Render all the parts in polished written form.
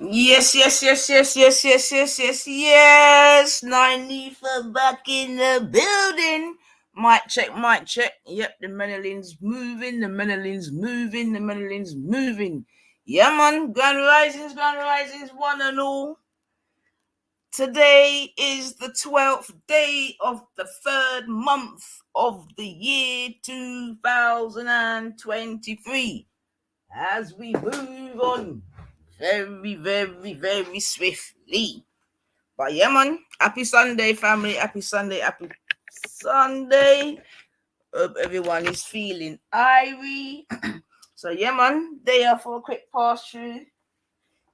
Yes. Nine for back in the building. Mic check, mic check. Yep, the Menelins moving, the Menelins moving, the Menelins moving. Yeah, man. Grand risings, one and all. Today is the 12th day of the third month of the year 2023. As we move on very swiftly. But yeah, man, happy Sunday, family. Happy Sunday. Hope everyone is feeling irie. So yeah, man, they are for a quick pass through.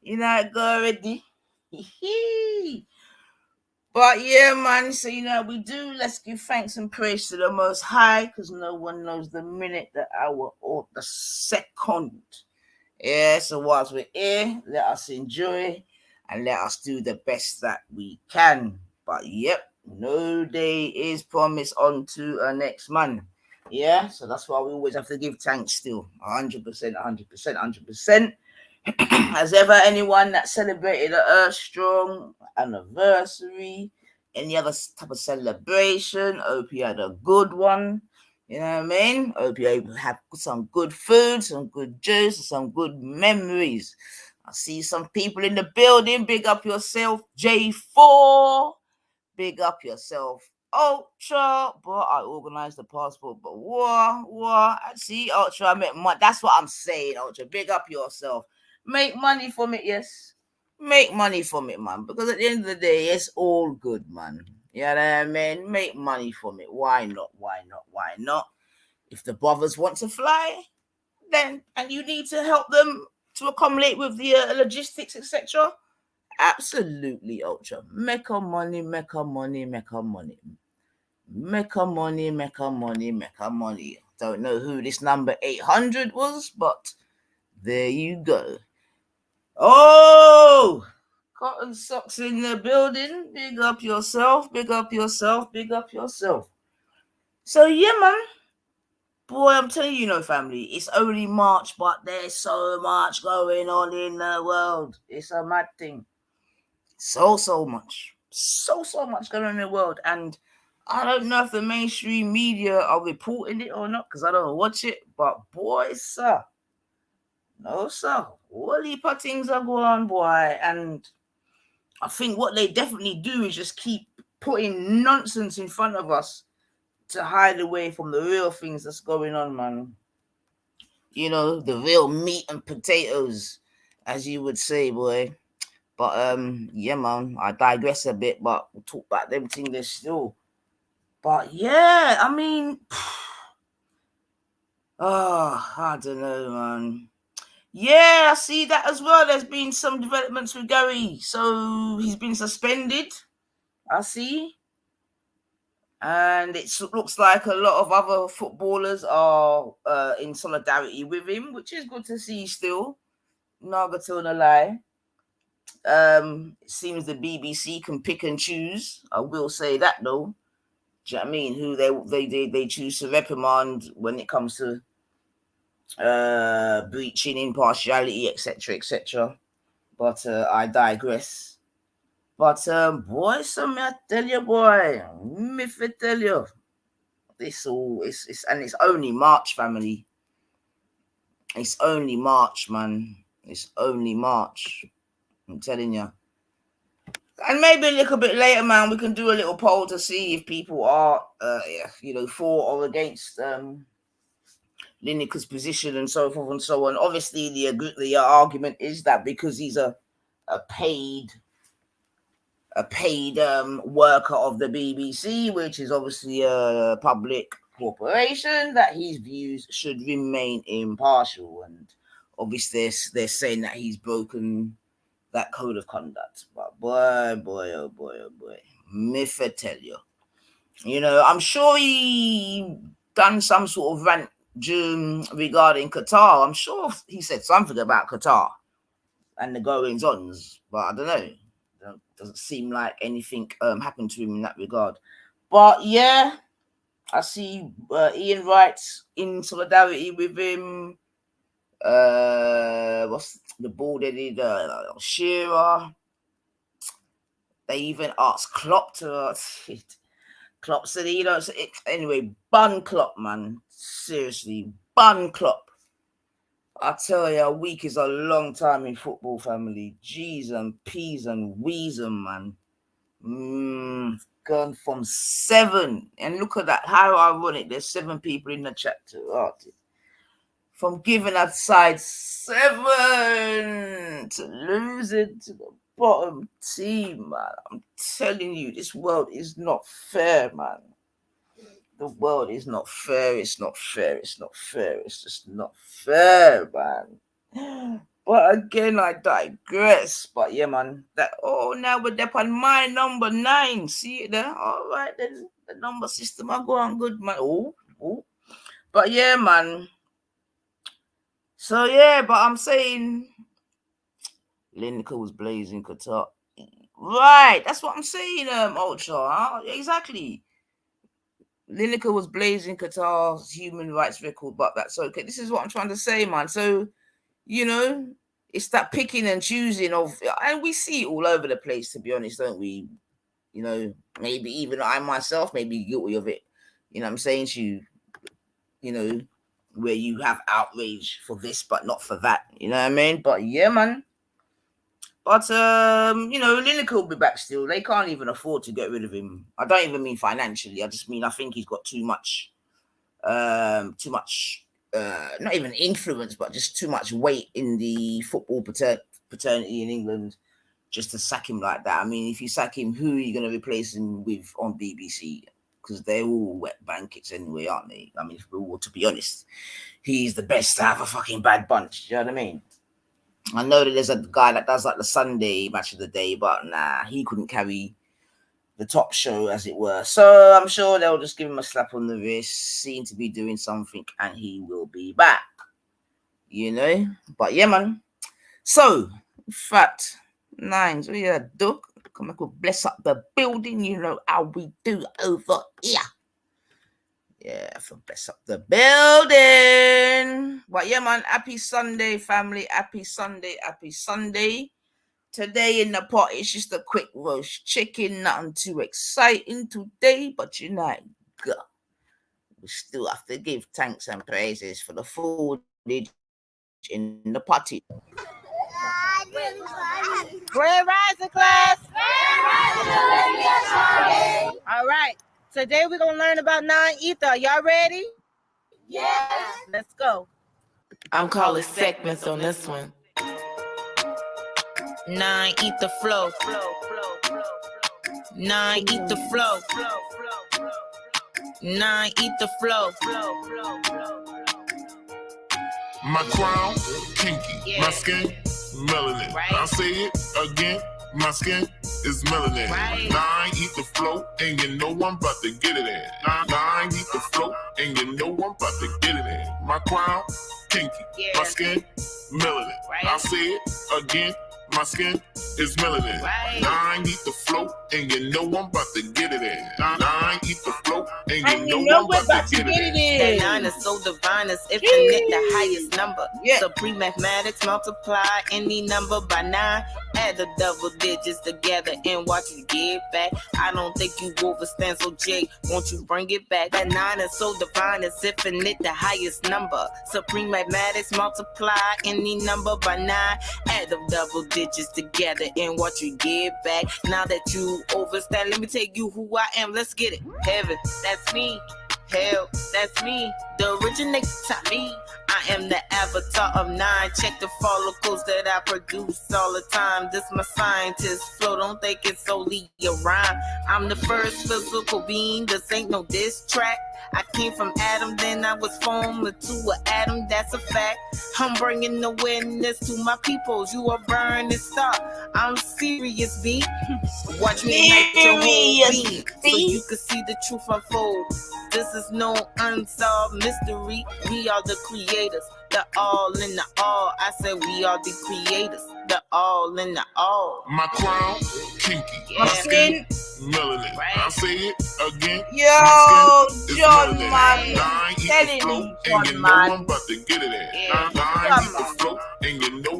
You know, go already. But yeah, man, so let's give thanks and praise to the Most High, because no one knows the minute, the hour, or the second. Yeah, so whilst we're here, let us enjoy and let us do the best that we can. But yep, no day is promised on to next month. Yeah, so that's why we always have to give thanks still. 100%, 100%, 100%. Has ever anyone that celebrated a Earth Strong anniversary, any other type of celebration? Hope you had a good one. You know what I mean? Hope you have some good food, some good juice, some good memories. I see some people in the building. Big up yourself, J4. Big up yourself, Ultra. But I organized the passport. But what? I see Ultra. I meant money. That's what I'm saying, Ultra. Big up yourself. Make money from it, yes. Make money from it, man. Because at the end of the day, it's all good, man. You know what I mean? Make money from it. Why not? Why not? Why not? If the brothers want to fly, then and you need to help them to accommodate with the logistics, etc. Absolutely, Ultra. Make a money, make a money, make a money. Make a money, make a money, make a money. Don't know who this number 800 was, but there you go. Oh, Cotton Socks in the building. Big up yourself, big up yourself, big up yourself. So, yeah, man. Boy, I'm telling you, family, it's only March, but there's so much going on in the world. It's a mad thing. So much. So much going on in the world. And I don't know if the mainstream media are reporting it or not, because I don't watch it. But boy, sir. No, sir. All heap of things are going on, boy. And I think what they definitely do is just keep putting nonsense in front of us to hide away from the real things that's going on, man. The real meat and potatoes, as you would say, boy. But yeah, man, I digress a bit, but we'll talk about them things there still. But yeah, I mean, I don't know, man. Yeah, I see that as well. There's been some developments with Gary, so he's been suspended. I see. And it looks like a lot of other footballers are in solidarity with him, which is good to see still. Not gonna tell a lie. It seems the BBC can pick and choose. I will say that though. Do you know what I mean? Who they choose to reprimand when it comes to breaching impartiality, etc. But I digress. But boy, something I tell you, boy, if I tell you, this all it's and it's only March, family. It's only March, man. It's only March. I'm telling you. And maybe a little bit later, man, we can do a little poll to see if people are, for or against Lineker's position and so forth and so on. Obviously, the argument is that because he's a paid worker of the BBC, which is obviously a public corporation, that his views should remain impartial. And obviously, they're saying that he's broken that code of conduct. But boy, oh boy, if I tell you, I'm sure he done some sort of rant regarding Qatar. I'm sure he said something about Qatar and the goings ons, but I don't know. Doesn't seem like anything happened to him in that regard. But yeah, I see Ian Wright's in solidarity with him. what's the ball they did? Shearer. They even asked Klopp to. Klopp said, anyway, bun Klopp, man. Seriously, bun Klopp. I tell you, a week is a long time in football, family. G's and P's and W's, man. Gone from 7. And look at that. How ironic. There's 7 people in the chat too. From giving that side 7 to losing to the bottom team, man. I'm telling you, this world is not fair, man. The world is not fair. It's not fair. It's not fair. It's just not fair, man. But again, I digress. But yeah, man. Now we're up on my number 9. See it there? All right, then the number system I go on good, man. Oh. But yeah, man. So yeah, but I'm saying Lineker was blazing Qatar. Right, that's what I'm saying, Ultra. Huh? Exactly. Lineker was blazing Qatar's human rights record, but that's okay. This is what I'm trying to say, man. So, it's that picking and choosing and we see it all over the place, to be honest, don't we? Maybe even I myself may be guilty of it. You know what I'm saying to you, where you have outrage for this, but not for that. You know what I mean? But yeah, man. But, Lineker will be back still. They can't even afford to get rid of him. I don't even mean financially. I just mean I think he's got too much, not even influence, but just too much weight in the football paternity in England just to sack him like that. I mean, if you sack him, who are you going to replace him with on BBC? Because they're all wet blankets anyway, aren't they? I mean, to be honest, he's the best to have a fucking bad bunch. You know what I mean? I know that there's a guy that does like the Sunday match of the day, but nah, he couldn't carry the top show, as it were. So I'm sure they'll just give him a slap on the wrist, seem to be doing something, and he will be back. But yeah, man. So, in fact, 9. So yeah, Doug, come back, we'll bless up the building. You know how we do over here. Yeah, for bless up the building. But yeah, man, happy Sunday, family. Happy Sunday, happy Sunday. Today in the pot, it's just a quick roast chicken. Nothing too exciting today, but we still have to give thanks and praises for the food in the potty. Grand Rising class. All right. Today we're going to learn about non-ether. Y'all ready? Yes. Let's go. I'm calling segments on this one. Non-ether flow. Non-ether flow. Non-ether flow. My crown, kinky. My skin, melanin. Right. I'll say it again. My skin is melanin. Right. 9 eat the flow, and you know I'm about to get it in. 9 eat the flow, and you know I'm about to get it in. My crown, kinky. My skin, melanin. Right. I'll say it again. My skin is melanin. Right. 9 eat the flow, and you know I'm about to get it in. 9 eat the flow, and you know I'm about to get it in. That 9 is so divine, it's infinite, the highest number. Yeah. Supreme mathematics, multiply any number by 9. Add the double digits together and watch you get back. I don't think you overstand, so Jake, won't you bring it back? That 9 is so divine, it's infinite, the highest number. Supreme mathematics, multiply any number by 9. Add the double digits together and watch you get back. Now that you overstand, let me tell you who I am. Let's get it. Heaven, that's me. Hell, that's me. The originator, me. I am the avatar of 9. Check the follicles that I produce all the time. This my scientist flow. Don't think it's solely a rhyme. I'm the first physical being. This ain't no diss track. I came from Adam, then I was formed into an atom. That's a fact. I'm bringing awareness to my peoples. You are burning star. I'm serious, B. Watch me ignite your whole being, so you can see the truth unfold. This is no unsolved mystery. We are the creators, the all in the all. I said we are the creators, the all in the all. My crown, kinky. Yeah. My skin, melanin. Right. I'll say it again. Yo, John, melanin. man. 9 eat Telling the flow, you, and you John, know man. I'm about to get it in. Yeah. 9 eat the flow, and you know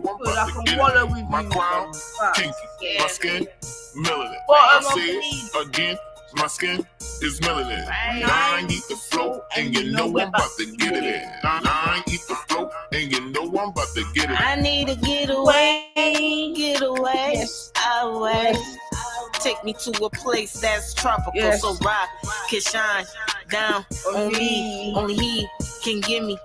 I can wallow with My you. crown, Facts. kinky. My skin, melanin. Bottom I of say the it again. My skin is melanin. Right. Now I eat the flow, and you know I'm about to get it in. Now I eat the flow, and you know I'm about to get it in. I need to get away, Yes. away. Yes. Take me to a place that's tropical, Yes. so rock can shine down on me. Only he can give me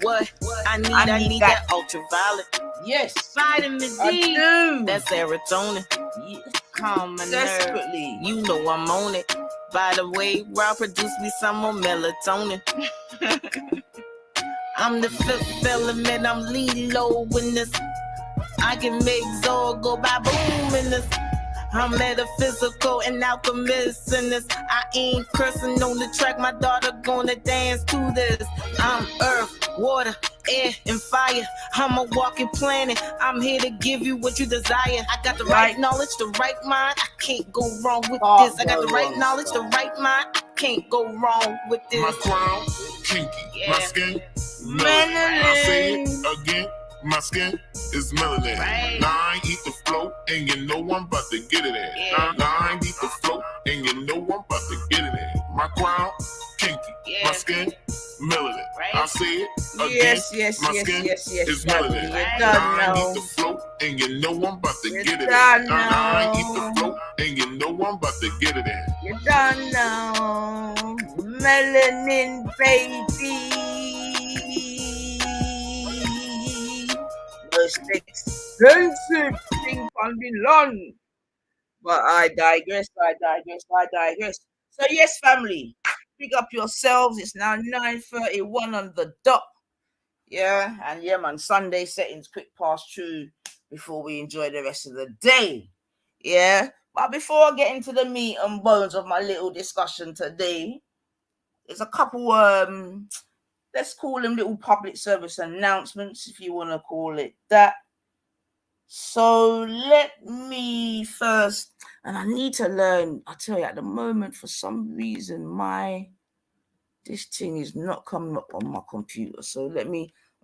what I need. I need that ultraviolet. Yes. Vitamin I D. do. That's serotonin. Yes. Calm my nerve. Desperately. You know I'm on it. By the way, Rob, produce me some more melatonin. I'm the fifth element. I'm lead low in this. I can make Zor go by boom in this. I'm metaphysical and alchemist in this. I ain't cursing on the track. My daughter gonna dance to this. I'm earth, water, air, and fire. I'm a walking planet. I'm here to give you what you desire. I got the right knowledge, the right mind. I can't go wrong with this. I got the right knowledge, the right mind. I can't go wrong with this. My crown, kinky. My skin, melanin. I say it again. My skin is melanin. Right. Now I eat the flow, and you know I'm about to get it in. Now I eat the flow, and you know I'm about to get it in. My crown, kinky. My skin, melanin. Right. I say it again. Yes. My skin is melanin. You're Now done I now. eat the flow, and you know I'm about to You're get it in. done Now I eat now. the flow, and you know I'm about to get it in. You're done now. Melanin, baby. Most expensive thing on the land. But I digress. So yes, family, pick up yourselves. It's now 9:31 on the dot. Yeah, and yeah, man, Sunday settings quick pass through before we enjoy the rest of the day. Yeah, but before I get into the meat and bones of my little discussion today, there's a couple let's call them little public service announcements, if you want to call it that. So let me first, and I need to learn. I tell you, at the moment, for some reason, this thing is not coming up on my computer. So I'm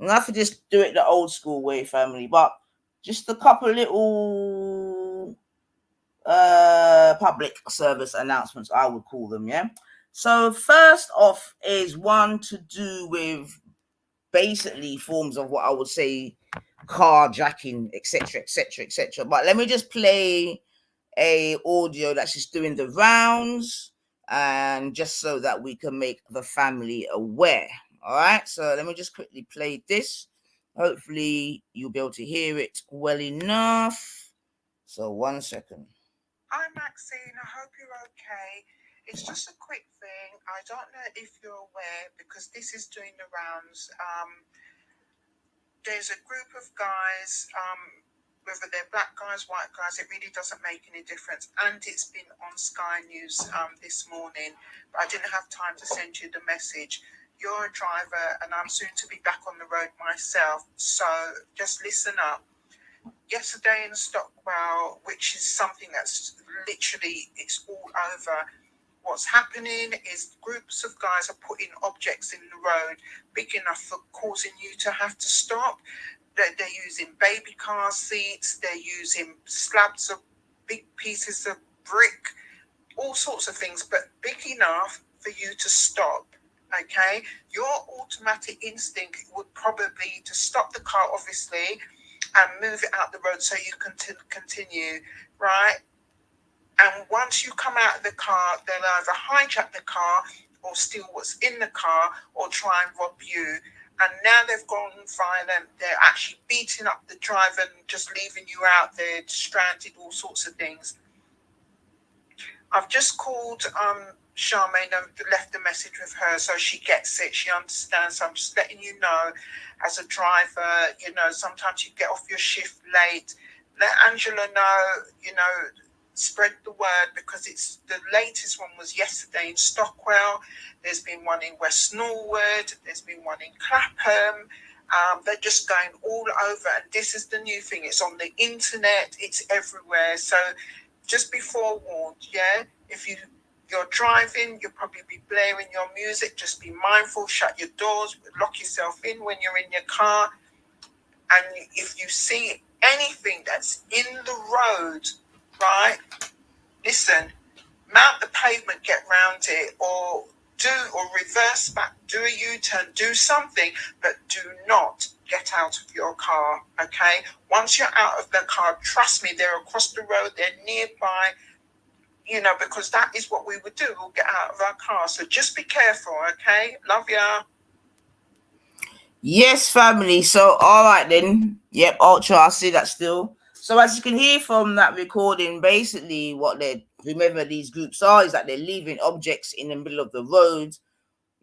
gonna have to just do it the old school way, family. But just a couple little public service announcements, I would call them. Yeah. So first off is one to do with basically forms of what I would say carjacking, etc. But let me just play a audio that's just doing the rounds, and just so that we can make the family aware. All right, so let me just quickly play this. Hopefully you'll be able to hear it well enough. So 1 second. Hi Maxine, I hope you're okay. It's just a quick thing. I don't know if you're aware, because this is doing the rounds. There's a group of guys, whether they're black guys, white guys, it really doesn't make any difference. And it's been on Sky News this morning, but I didn't have time to send you the message. You're a driver, and I'm soon to be back on the road myself, so just listen up. Yesterday in Stockwell, which is something that's literally, it's all over. What's happening is groups of guys are putting objects in the road big enough for causing you to have to stop. They're using baby car seats, they're using slabs of big pieces of brick, all sorts of things, but big enough for you to stop. Okay, your automatic instinct would probably be to stop the car, obviously, and move it out the road so you can continue, right? And once you come out of the car, they'll either hijack the car or steal what's in the car or try and rob you. And now they've gone violent. They're actually beating up the driver and just leaving you out there stranded, all sorts of things. I've just called Charmaine and left a message with her so she gets it. She understands. So I'm just letting you know, as a driver, sometimes you get off your shift late. Let Angela know, spread the word, because it's the latest one was yesterday in Stockwell. There's been one in West Norwood. There's been one in Clapham. They're just going all over, and this is the new thing. It's on the internet. It's everywhere. So just be forewarned, yeah? If you're driving, you'll probably be blaring your music. Just be mindful. Shut your doors. Lock yourself in when you're in your car. And if you see anything that's in the road, right? Listen, mount the pavement, get round it, or reverse back, do a U-turn, do something, but do not get out of your car, okay? Once you're out of the car, trust me, they're across the road, they're nearby, because that is what we would do. We'll get out of our car. So just be careful, okay? Love ya. Yes, family. So, all right then. Yep, Ultra, I see that still. So, as you can hear from that recording, basically what whomever these groups are, is that they're leaving objects in the middle of the road.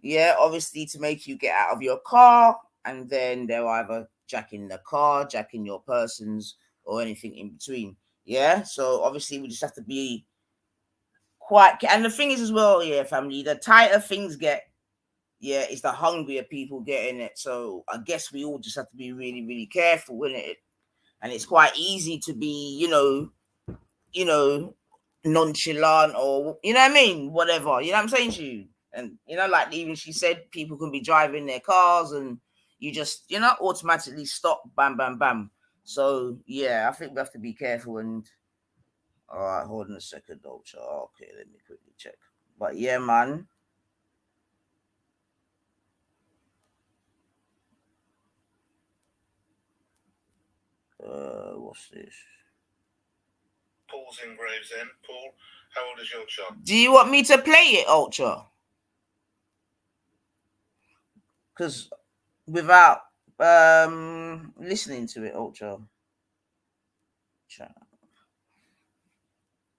Yeah, obviously to make you get out of your car, and then they're either jacking the car, jacking your persons, or anything in between. Yeah, so obviously we just have to be quite. And the thing is as well, yeah, family, the tighter things get, yeah, it's the hungrier people getting it. So I guess we all just have to be really, really careful with it. And it's quite easy to be, nonchalant, or you know what I mean, whatever. You know what I'm saying to you? And like even she said, people can be driving their cars, and you just, automatically stop, bam, bam, bam. So yeah, I think we have to be careful. And all right, hold on a second, Ultra. Okay, let me quickly check. But yeah, man. What's this? Paul's in Gravesend. Paul, how old is your child? Do you want me to play it, Ultra? Because without listening to it, Ultra.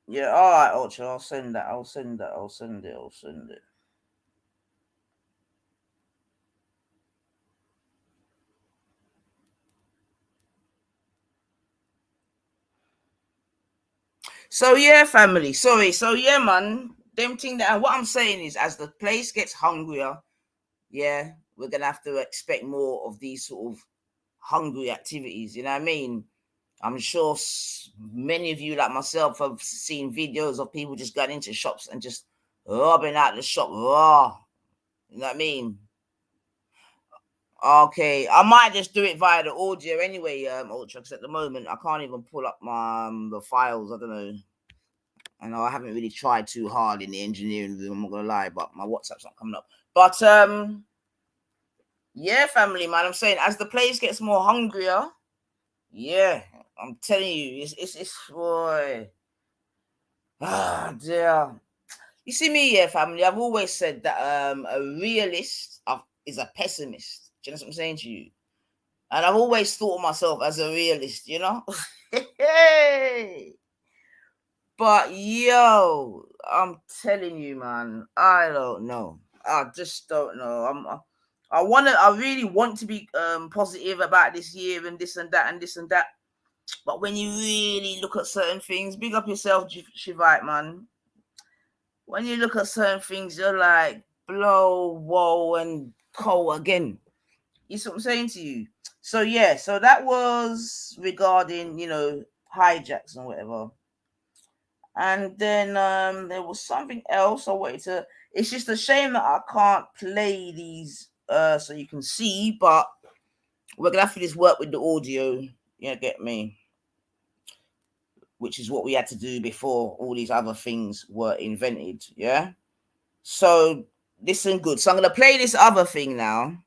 Yeah, all right, Ultra. I'll send that. I'll send it. So yeah, family. Sorry. So yeah, man. Them thing that, and what I'm saying is, as the place gets hungrier, yeah, we're gonna have to expect more of these sort of hungry activities. You know what I mean? I'm sure many of you, like myself, have seen videos of people just going into shops and just robbing out the shop raw. You know what I mean? Okay, I might just do it via the audio anyway, Ultra, because at the moment I can't even pull up my the files. I don't know. I know I haven't really tried too hard in the engineering room. I'm not gonna lie, but my WhatsApp's not coming up. But yeah, family, man. I'm saying, as the place gets more hungrier, yeah, I'm telling you, it's boy. Ah, dear. You see me, yeah, family. I've always said that a realist is a pessimist. Do you know what I'm saying to you? And I've always thought of myself as a realist, But yo, I'm telling you, man, I don't know. I just don't know. I really want to be positive about this year and this and that and this and that. But when you really look at certain things, big up yourself, Shivite, man. When you look at certain things, you're like, blow, whoa, and co again. You see what I'm saying to you? So yeah, so that was regarding, hijacks and whatever. And then there was something else I wanted to. It's just a shame that I can't play these so you can see, but we're gonna have to just work with the audio. Get me? Which is what we had to do before all these other things were invented. Yeah. So listen good. So I'm gonna play this other thing now.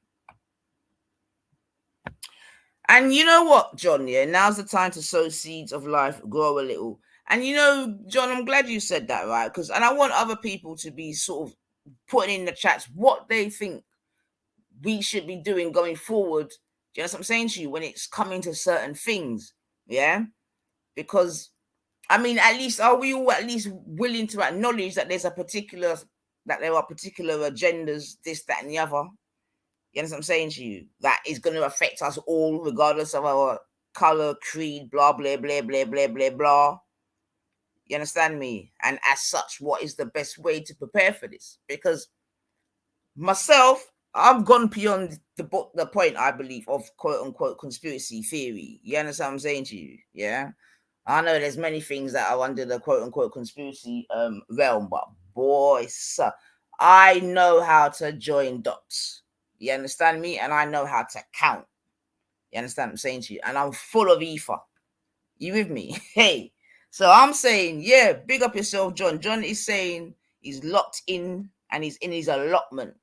And you know what, John? Yeah, now's the time to sow seeds of life, grow a little. And John, I'm glad you said that, right? And I want other people to be sort of putting in the chats what they think we should be doing going forward. Do you know what I'm saying to you, when it's coming to certain things? Yeah, because I mean, at least are we all at least willing to acknowledge that there are particular agendas, this, that, and the other. You know what I'm saying to you? That is going to affect us all, regardless of our color, creed, blah, blah, blah, blah, blah, blah, blah. You understand me? And as such, what is the best way to prepare for this? Because myself, I've gone beyond the point, I believe, of quote unquote conspiracy theory. You understand what I'm saying to you? Yeah. I know there's many things that are under the quote unquote conspiracy realm, but boy, sir, I know how to join dots. You understand me? And I know how to count. You understand what I'm saying to you? And I'm full of ether. You with me? Hey. So I'm saying, yeah, big up yourself, John. John is saying he's locked in and he's in his allotment.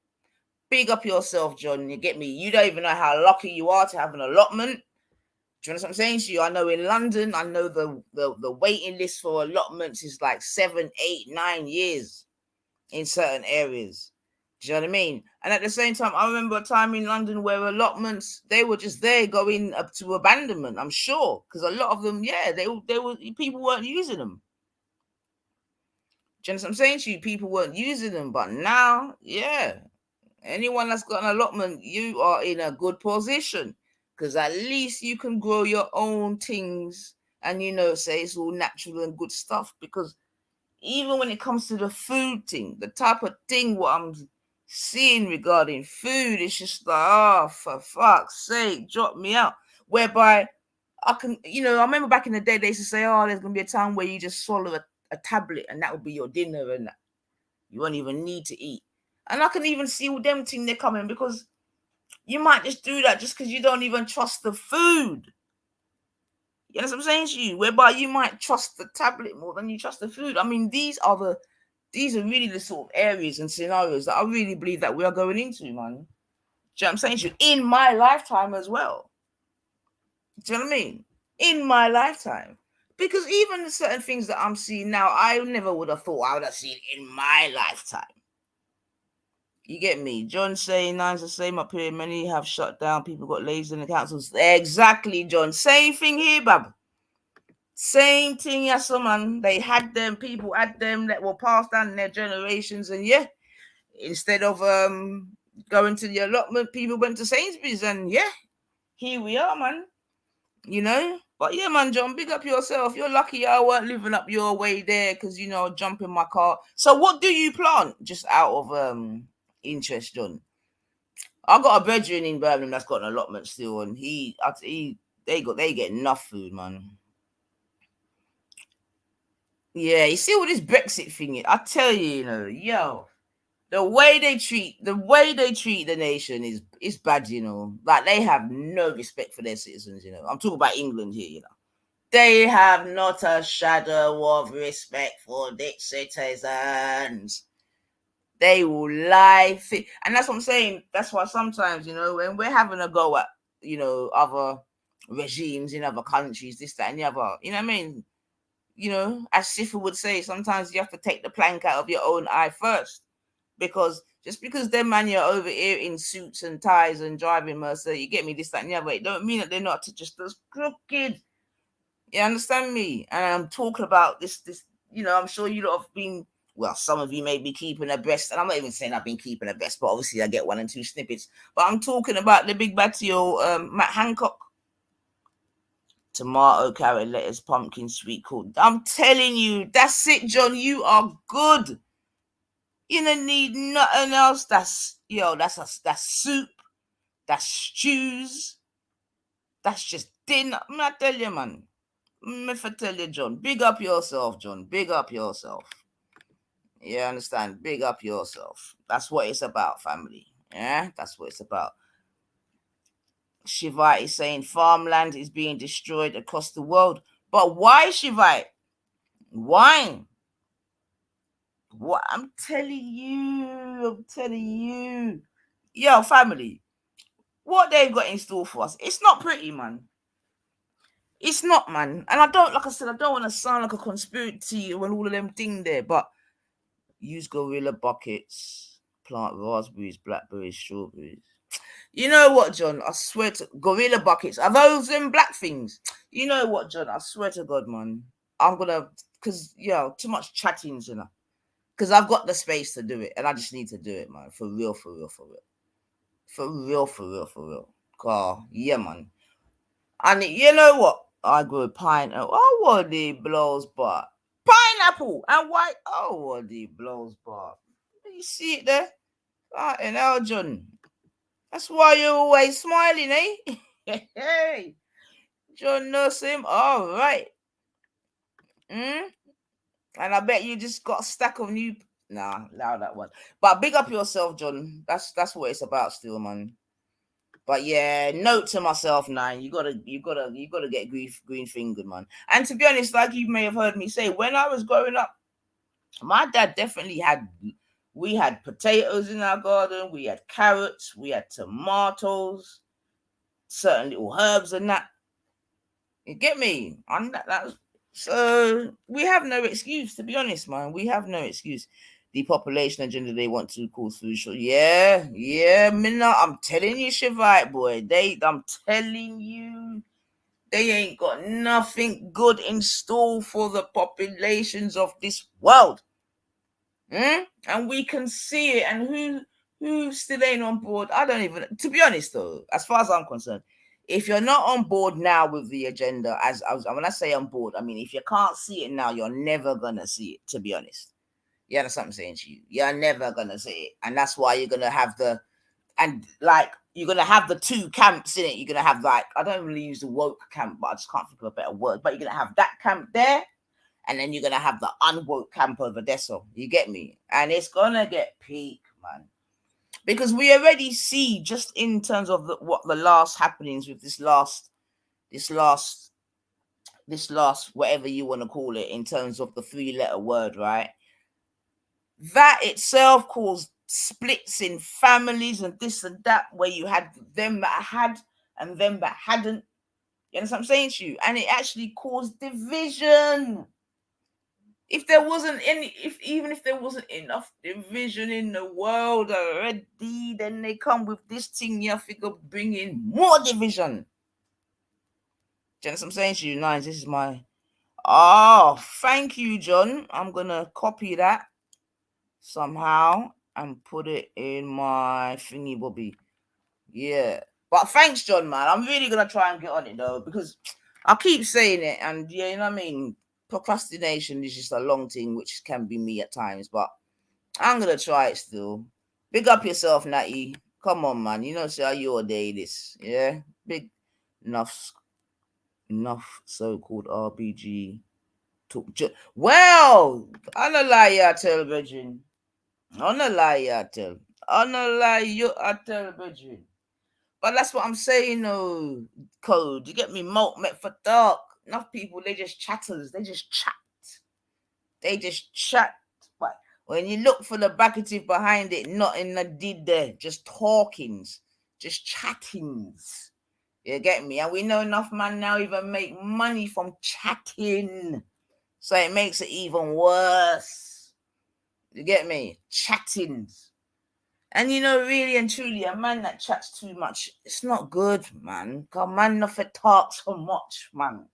Big up yourself, John. You get me? You don't even know how lucky you are to have an allotment. Do you know what I'm saying to you? I know in London, I know the waiting list for allotments is like 7, 8, 9 years in certain areas. Do you know what I mean? And at the same time, I remember a time in London where allotments, they were just there going up to abandonment, I'm sure. Because a lot of them, yeah, they were people weren't using them. Do you know what I'm saying to you? People weren't using them. But now, yeah, anyone that's got an allotment, you are in a good position. Because at least you can grow your own things and, say it's all natural and good stuff. Because even when it comes to the food thing, the type of thing what I'm seeing regarding food, it's just like, oh, for fuck's sake, drop me out. Whereby I can, I remember back in the day, they used to say, oh, there's going to be a time where you just swallow a tablet and that will be your dinner and you won't even need to eat. And I can even see all them things they're coming because you might just do that just because you don't even trust the food. You know what I'm saying to you? Whereby you might trust the tablet more than you trust the food. I mean, these are really the sort of areas and scenarios that I really believe that we are going into, man. Do you know what I'm saying to you? In my lifetime as well. Do you know what I mean? In my lifetime. Because even certain things that I'm seeing now, I never would have thought I would have seen in my lifetime. You get me? John saying nine's the same up here. Many have shut down. People got lazy in the councils. Exactly, John. Same thing here, bab. Same thing, yes, man. They had them, people had them that were passed down in their generations, and yeah, instead of going to the allotment, people went to Sainsbury's, and yeah, here we are, man. But yeah, man, John, big up yourself. You're lucky I weren't living up your way there, because jump in my car. So, what do you plant? Just out of interest, John. I got a brethren in Birmingham that's got an allotment still, and they get enough food, man. Yeah, you see what this Brexit thing is? I tell you, yo, the way they treat the nation is bad, Like they have no respect for their citizens, I'm talking about England here, They have not a shadow of respect for their citizens. They will lie, and that's what I'm saying. That's why sometimes, when we're having a go at, other regimes in other countries, this, that, and the other, you know what I mean? As Sifa would say, sometimes you have to take the plank out of your own eye first. Because just because them man you're over here in suits and ties and driving Mercer, you get me, this, that, and the other, it don't mean that they're not just as crooked. You understand me? And I'm talking about this, I'm sure you lot have been, well, some of you may be keeping abreast, and I'm not even saying I've been keeping abreast, but obviously I get 1 and 2 snippets. But I'm talking about the big batio, Matt Hancock. Tomato, carrot, lettuce, pumpkin, sweet corn. I'm telling you, that's it, John. You are good. You don't need nothing else. That's soup. That's stews. That's just dinner. I tell you, man. If I tell you, John, big up yourself, John. Big up yourself. You understand? Big up yourself. That's what it's about, family. Yeah, that's what it's about. Shivite is saying farmland is being destroyed across the world. But why, Shivite? Why? What? I'm telling you. Yo, family, what they've got in store for us, it's not pretty, man. It's not, man. And I don't, like I said, I don't want to sound like a conspiracy when all of them thing there, but use gorilla buckets, plant raspberries, blackberries, strawberries. You know what, John? I swear to gorilla buckets. Are those them black things? You know what, John? I swear to God, man. I'm gonna, because too much chatting, because I've got the space to do it, and I just need to do it, man. For real, for real, for real. For real, for real, for real. Yeah, man. And you know what? I grew pineapple. Oh, what the blows bar. Pineapple and white. Oh, what the blows bar. You see it there? And John. That's why you're always smiling, eh? Hey, John knows him. All right. And I bet you just got a stack of new. Nah, allow that one. But big up yourself, John. That's what it's about, still, man. But yeah, note to myself, Nine, you gotta get green fingered, man. And to be honest, like you may have heard me say, when I was growing up, my dad definitely we had potatoes in our garden, we had carrots, we had tomatoes, certain little herbs and that. You get me? And so we have no excuse, to be honest, man. We have no excuse. The population agenda they want to cause food short. Yeah, Minna, I'm telling you, Shavite boy. I'm telling you, they ain't got nothing good in store for the populations of this world. And we can see it. And who still ain't on board? I don't even. To be honest, though, as far as I'm concerned, if you're not on board now with the agenda, when I say on board, I mean if you can't see it now, you're never gonna see it. To be honest, yeah, that's what I'm saying to you. You're never gonna see it, and that's why you're gonna have you're gonna have the two camps in it. You're gonna have I don't really use the woke camp, but I just can't think of a better word. But you're gonna have that camp there, and then you're gonna have the unwoke camp over there. So you get me, and it's gonna get peak, man. Because we already see, just in terms of what the last happenings with this last whatever you want to call it, in terms of the 3-letter word, right? That itself caused splits in families and this and that, where you had them that had and them that hadn't. You understand what I'm saying to you? And it actually caused division. Even if there wasn't enough division in the world already, then they come with this thing, you figure, bring in more division. Do you know what I'm saying to you, Nines? This is my... Oh, thank you, John. I'm gonna copy that somehow and put it in my thingy bobby. Yeah. But thanks, John, man. I'm really gonna try and get on it though, because I keep saying it, and yeah, you know what I mean? Procrastination is just a long thing, which can be me at times, but I'm gonna try it still. Big up yourself, Natty. Come on, man. You know, say your day this. Yeah? Big enough so-called RBG talk. Well, I don't lie, you tell, Virgin. I don't lie, you tell. I don't lie, you tell, Virgin. But that's what I'm saying, no code. You get me? Malt met for dark. Enough people, they just chatters. They just chat. But when you look for the bracketive behind it, nothing that did there. Just talkings. Just chattings. You get me? And we know enough man now even make money from chatting. So it makes it even worse. You get me? Chattings. And you know, really and truly, a man that chats too much, it's not good, man. Cause man nothing talks so much, man.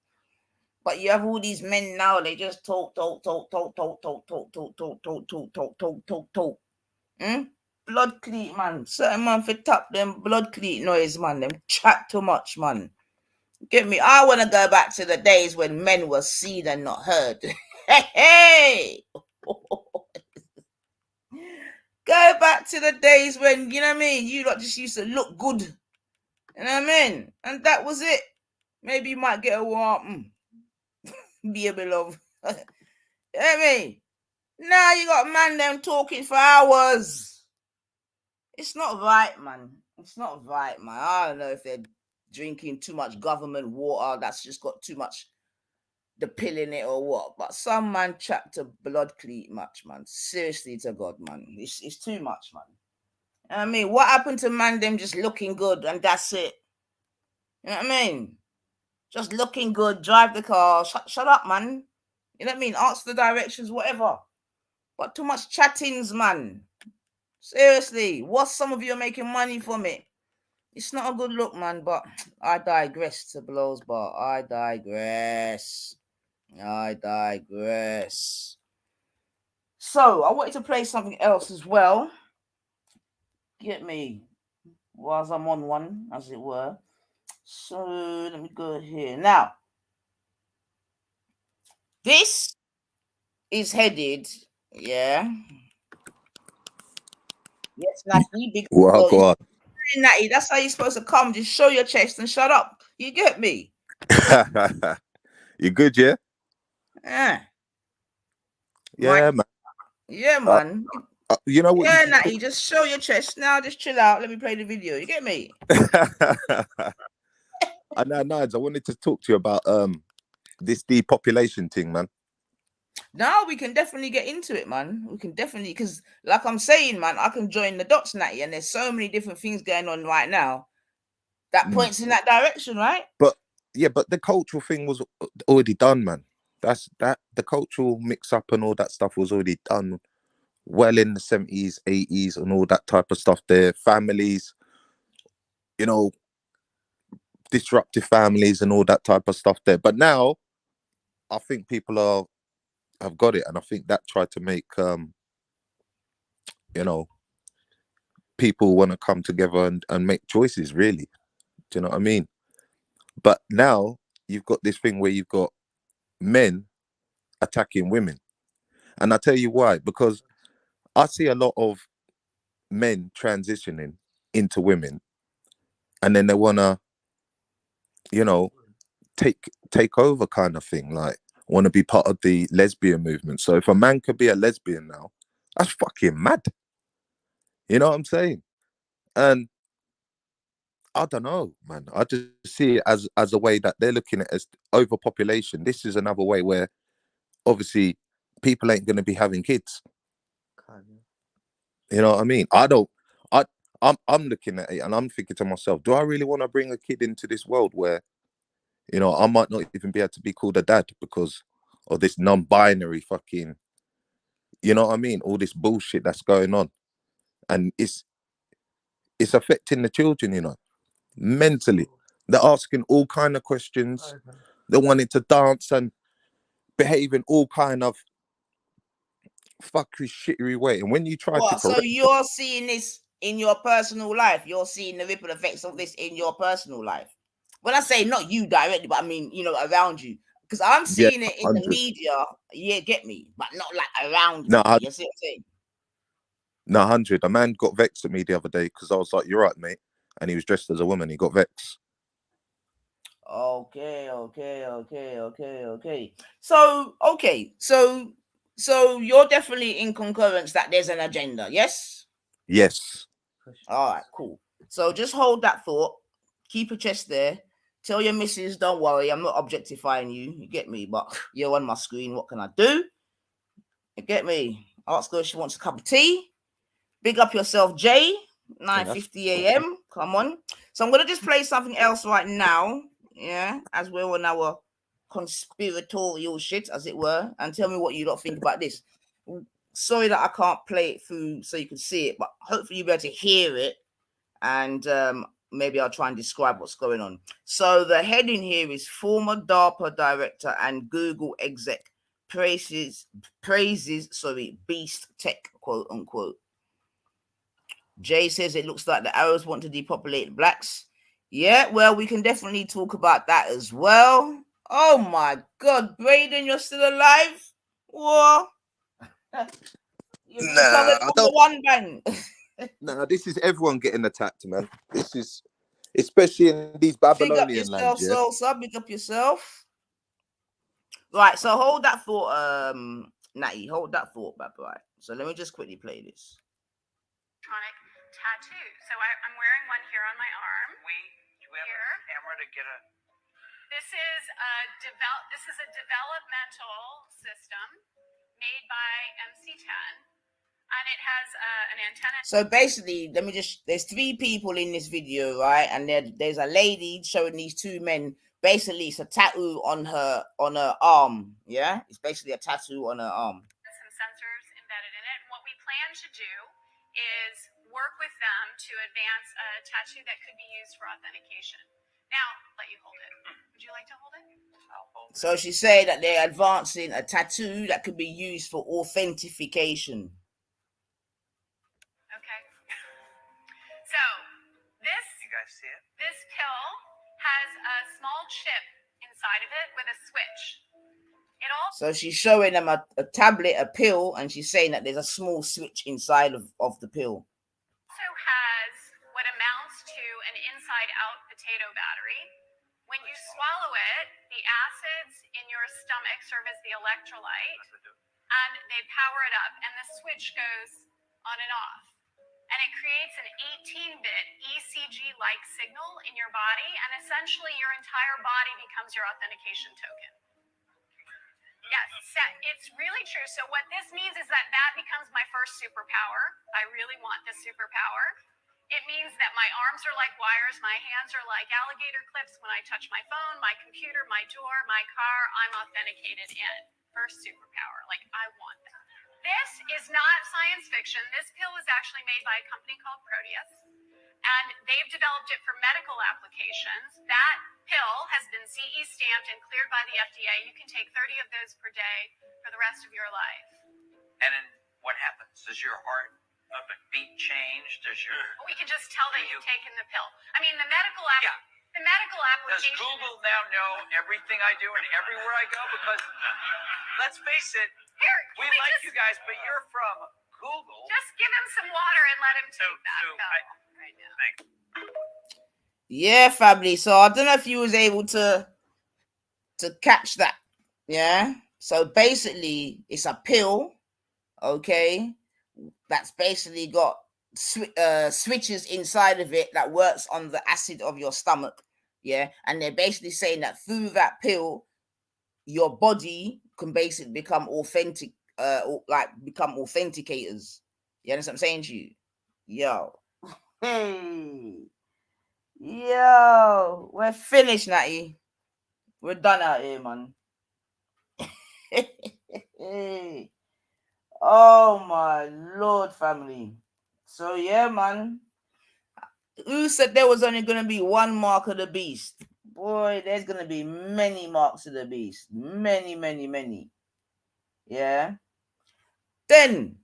But you have all these men now, they just talk. Blood cleat, man. Certain man for tap them blood cleat noise, man. Them chat too much, man. Get me? I want to go back to the days when men were seen and not heard. Hey! Go back to the days when, you know what I mean, you lot just used to look good. You know what I mean? And that was it. Maybe you might get a warm, be a bit of. You know what I mean? Now you got man them talking for hours. It's not right, man. It's not right, man. I don't know if they're drinking too much government water that's just got too much the pill in it or what. But some man trapped to blood cleat much, man. Seriously to God, man. It's too much, man. I mean, what happened to man them just looking good and that's it? You know what I mean? Just looking good, drive the car, shut up, man. You know what I mean? Answer the directions, whatever. But too much chattings, man. Seriously, what some of you are making money from it? It's not a good look, man, but I digress to blows, but I digress. So, I wanted to play something else as well. Get me? Whilst I'm on one, as it were. So, let me go here. Now, this is headed, yeah. Yes, Natty, big Well, go on. Natty, that's how you're supposed to come. Just show your chest and shut up. You get me? You good, yeah? Yeah. Yeah, man. Yeah, man. You know what? Yeah, Natty, just show your chest now. Just chill out. Let me play the video. You get me? I know, Nige. I wanted to talk to you about this depopulation thing, man. Now we can definitely get into it, man. We can definitely, because like I'm saying, man, I can join the dots, Natty, and there's so many different things going on right now that points in that direction, right? But yeah, but the cultural thing was already done, man. That's that the cultural mix up and all that stuff was already done well in the 70s, 80s, and all that type of stuff. Their families, you know, disruptive families and all that type of stuff there. But now I think people have got it, and I think that tried to make you know, people want to come together and make choices, really. Do you know what I mean? But now you've got this thing where you've got men attacking women. And I tell you why, because I see a lot of men transitioning into women, and then they wanna, you know, take over kind of thing, like want to be part of the lesbian movement. So if a man could be a lesbian now, that's fucking mad. You know what I'm saying? And I don't know, man. I just see it as a way that they're looking at as overpopulation. This is another way where obviously people ain't gonna be having kids. You know what I mean? I don't. I'm looking at it and I'm thinking to myself, do I really want to bring a kid into this world where, you know, I might not even be able to be called a dad because of this non-binary fucking, you know what I mean? All this bullshit that's going on, and it's affecting the children, you know, mentally. They're asking all kind of questions. They're wanting to dance and behave in all kind of fuckery, shittery way. And when you try to What? So correct, you're seeing this in your personal life? You're seeing the ripple effects of this in your personal life? When I say not you directly, but I mean, you know, around you. Because I'm yeah, seeing it in the 100. media, yeah, get me, but not like around No, me. You see what I'm saying? no, 100. A man got vexed at me the other day because I was like, "You're right, mate," and he was dressed as a woman. He got vexed. Okay. So you're definitely in concurrence that there's an agenda, yes? Yes. All right, cool. So just hold that thought. Keep your chest there. Tell your missus, don't worry, I'm not objectifying you. You get me? But you're on my screen. What can I do? You get me? Ask her if she wants a cup of tea. Big up yourself, Jay. 9:50 a.m. Come on. So I'm gonna just play something else right now. Yeah, as we're on our conspiratorial shit, as it were, and tell me what you lot think about this. Sorry that I can't play it through so you can see it, but hopefully you'll be able to hear it, and maybe I'll try and describe what's going on. So the heading here is former DARPA director and Google exec praises Beast Tech, quote unquote. Jay says it looks like the Arabs want to depopulate blacks. Yeah, well, we can definitely talk about that as well. Oh my God, Braden, you're still alive? What? You're coming Nah, I from the don't. one bang. Nah, this is everyone getting attacked, man. This is especially in these Big up Babylonian yourself, lands, yeah. soul sub. Big up yourself. Right, so hold that thought, Natty. Hold that thought, back, right? So let me just quickly play this. Tattoo. So I'm wearing one here on my arm. Do we have a camera to get a? This is a developmental system made by MC10, and it has an antenna. So basically, there's three people in this video, right? And there's a lady showing these two men. Basically, it's a tattoo on her arm. Yeah, it's basically a tattoo on her arm. Some sensors embedded in it, and what we plan to do is work with them to advance a tattoo that could be used for authentication. Now, let you hold it. Would you like to hold it? I'll hold it. So she said that they're advancing a tattoo that could be used for authentication. Okay. So this, you guys see it? This pill has a small chip inside of it with a switch. So she's showing them a tablet, a pill, and she's saying that there's a small switch inside of the pill. Also has what amounts to an inside-out potato battery. When you swallow it, the acids in your stomach serve as the electrolyte, and they power it up, and the switch goes on and off. And it creates an 18-bit ECG-like signal in your body, and essentially your entire body becomes your authentication token. Yes, it's really true. So what this means is that becomes my first superpower. I really want this superpower. It means that my arms are like wires, my hands are like alligator clips. When I touch my phone, my computer, my door, my car, I'm authenticated in. First superpower. Like, I want that. This is not science fiction. This pill is actually made by a company called Proteus, and they've developed it for medical applications. That pill has been CE stamped and cleared by the FDA. You can take 30 of those per day for the rest of your life. And then what happens? Does your heart beat change? We can just tell that you've taken the pill. I mean, the medical Does application. Google now know everything I do and everywhere I go? Because let's face it, we like you guys, but you're from Google. Just give him some water and let him take that pill right now. Thanks. Yeah, family. So I don't know if you was able to catch that. Yeah. So basically, it's a pill, okay, that's basically got switches inside of it that works on the acid of your stomach. Yeah. And they're basically saying that through that pill, your body can basically become authentic, become authenticators. You understand what I'm saying to you? Yo. Hey. Yo. We're finished, Natty. We're done out here, man. Hey. Oh my Lord, family. So yeah, man. Who said there was only gonna be one mark of the beast? Boy, there's gonna be many marks of the beast. Many, many, many. Yeah. Then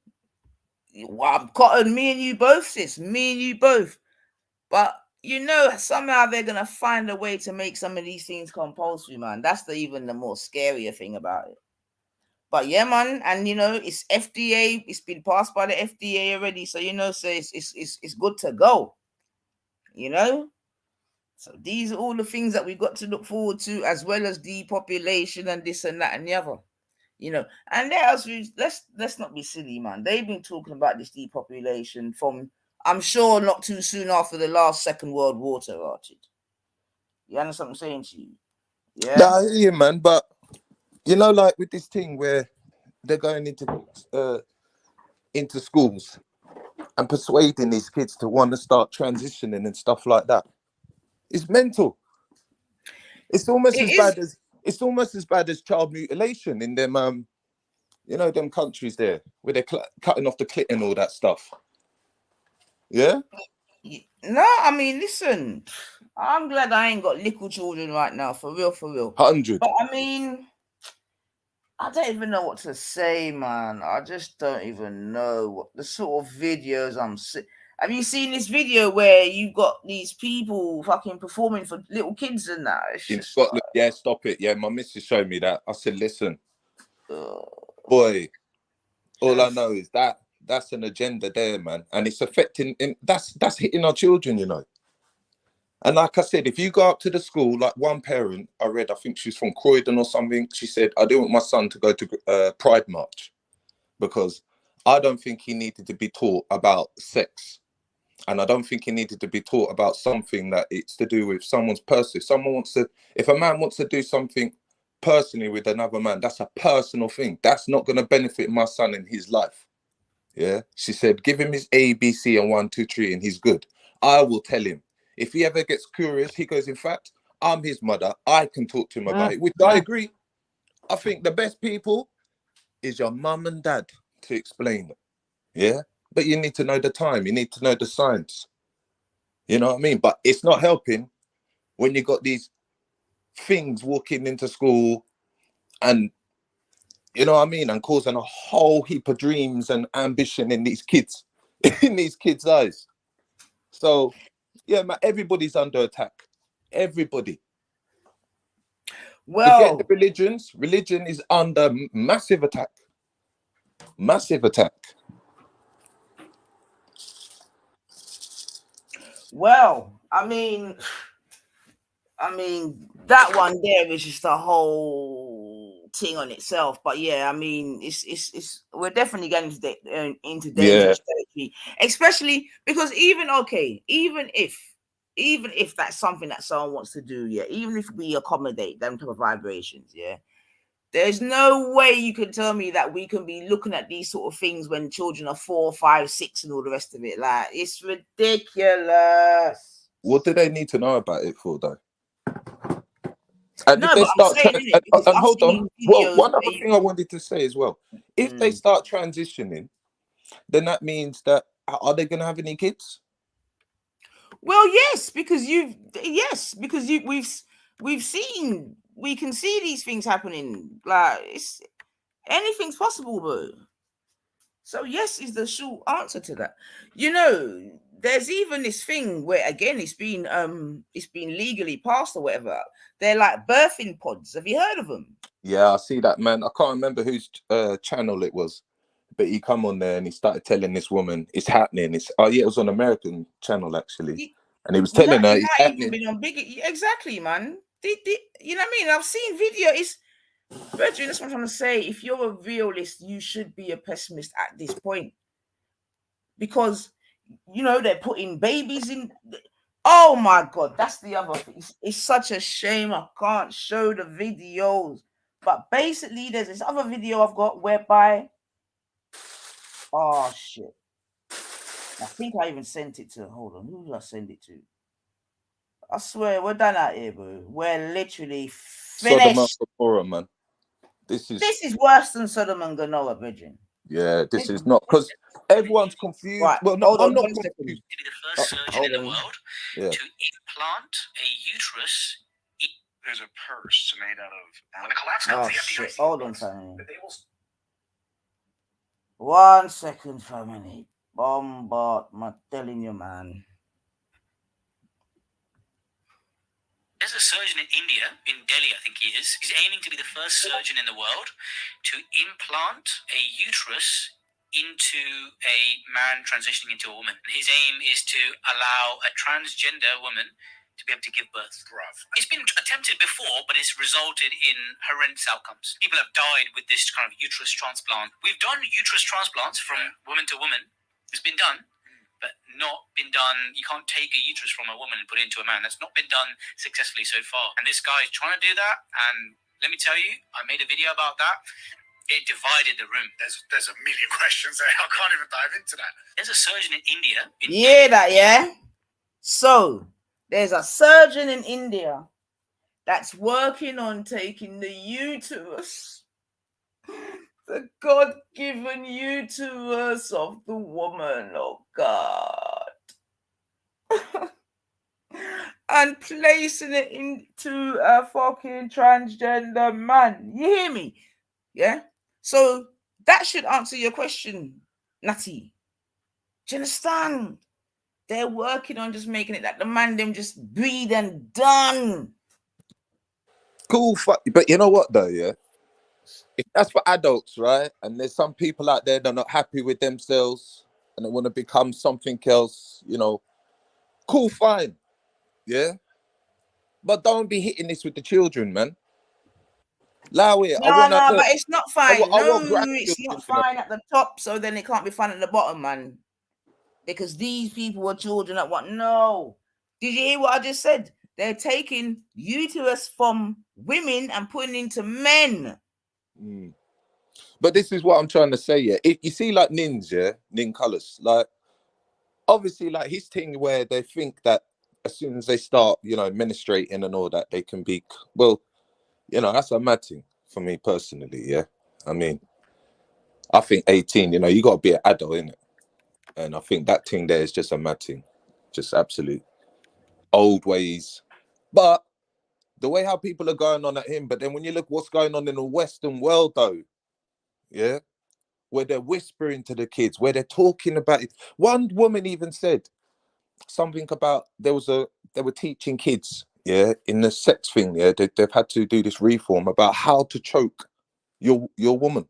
I'm cotton, me and you both, sis. Me and you both. But you know, somehow they're gonna find a way to make some of these things compulsory, man. That's even the more scarier thing about it. But yeah, man, and you know, it's FDA. It's been passed by the FDA already, so you know, so it's good to go. You know, so these are all the things that we've got to look forward to, as well as depopulation and this and that and the other. You know, and let's not be silly, man. They've been talking about this depopulation from, I'm sure, not too soon after the last Second World War started. You understand what I'm saying to you? Yeah. Nah, yeah, man. But you know, like with this thing where they're going into schools and persuading these kids to want to start transitioning and stuff like that. It's mental. It's almost as bad as child mutilation in them them countries there where they're cutting off the clit and all that stuff. Yeah. No, I mean, listen, I'm glad I ain't got little children right now, for real, for real. 100. But I mean, I don't even know what to say, man. I just don't even know what the sort of videos I'm seeing. Have you seen this video where you've got these people fucking performing for little kids and that? It's In just Scotland, yeah, stop it. Yeah, my missus showed me that. I said, listen, boy, all I know is that's an agenda there, man, and it's affecting. That's hitting our children, you know. And like I said, if you go up to the school, like one parent I read, I think she's from Croydon or something. She said, I didn't want my son to go to Pride March because I don't think he needed to be taught about sex. And I don't think he needed to be taught about something that it's to do with someone's person. If a man wants to do something personally with another man, that's a personal thing. That's not going to benefit my son in his life. Yeah. She said, give him his A, B, C, and 1, 2, 3, and he's good. I will tell him. If he ever gets curious, he goes, in fact, I'm his mother. I can talk to him about it, which I agree. I think the best people is your mum and dad to explain it. Yeah. But you need to know the time. You need to know the science. You know what I mean? But it's not helping when you got these things walking into school and, you know what I mean, and causing a whole heap of dreams and ambition in these kids, in these kids' eyes. So, yeah, man, everybody's under attack. Everybody. well, Forget the religions. Religion is under massive attack. Massive attack. well, I mean, that one there is just a whole thing on itself. But yeah, I mean, it's we're definitely getting into Yeah. dangerous territory, especially because even if that's something that someone wants to do, yeah, even if we accommodate them type of vibrations, yeah, there's no way you can tell me that we can be looking at these sort of things when children are 4, 5, 6, and all the rest of it. Like, it's ridiculous. What do they need to know about it for, though? And No, if they but I'm start saying it because and I've hold on, seen well, videos. one other thing I wanted to say as well: if they start transitioning, then that means that are they going to have any kids? Well, yes, because we've seen, we can see these things happening. Like, it's anything's possible, bro. So yes is the short answer to that. You know, there's even this thing where again it's been legally passed or whatever. They're like birthing pods. Have you heard of them? Yeah, I see that, man. I can't remember whose channel it was, but he come on there and he started telling this woman it's happening. It was on American channel actually, and he was telling her It it's might even happening. been on big. Exactly, man. You know what I mean? I've seen video. It's Virgin, that's what I'm trying to say. If you're a realist, you should be a pessimist at this point. Because, you know, they're putting babies in. Oh my God, that's the other thing. It's such a shame I can't show the videos. But basically, there's this other video I've got whereby. Oh shit. I think I even sent it to. Hold on, who did I send it to? I swear, we're done out here, bro. We're literally Sodom and finished. Gomorrah, man. This is worse than Sodom and Gomorrah, Virgin. Yeah, this is not, because everyone's confused. Right, Well, no, hold I'm on not 1 confused. second. To be the first surgeon in the world Yeah. to implant a uterus. There's a purse made out of. When the collapse comes, Oh the shit! FDIC Hold on, family. 1 second, family. Bombard, I'm telling you, man. There's a surgeon in India, in Delhi, I think he is. He's aiming to be the first surgeon in the world to implant a uterus into a man transitioning into a woman. His aim is to allow a transgender woman to be able to give birth. It's been attempted before, but it's resulted in horrendous outcomes. People have died with this kind of uterus transplant. We've done uterus transplants from woman to woman. It's been done, but not been done. You can't take a uterus from a woman and put it into a man. That's not been done successfully so far. And this guy is trying to do that. And let me tell you, I made a video about that. It divided the room. There's a million questions there. I can't even dive into that. There's a surgeon in India. Yeah. So there's a surgeon in India that's working on taking the uterus, the God-given uterus of the woman. Oh God. And placing it into a fucking transgender man. You hear me? Yeah? So that should answer your question, Natty. Do you understand? They're working on just making it that the man them just breathe and done. Cool, but you know what though, yeah? If that's for adults, right? And there's some people out there that are not happy with themselves and they want to become something else, you know. Cool, fine. Yeah. But don't be hitting this with the children, man. Allow it. No, but it's not fine. I want It's not grandchildren, you know. fine at the top, so then it can't be fine at the bottom, man. Because these people were children at what? No. Did you hear what I just said? They're taking uterus from women and putting into men. But this is what I'm trying to say, yeah. If you see like Nins, yeah, Nin Colours, like obviously like his thing where they think that as soon as they start, you know, menstruating and all that, they can be, well, you know, that's a mad thing for me personally, yeah. I mean, I think 18, you know, you got to be an adult, innit? And I think that thing there is just a mad thing. Just absolute old ways. But the way how people are going on at him, but then when you look what's going on in the Western world, though, yeah, where they're whispering to the kids, where they're talking about it. One woman even said something about they were teaching kids, yeah, in the sex thing, yeah, they've had to do this reform about how to choke your woman.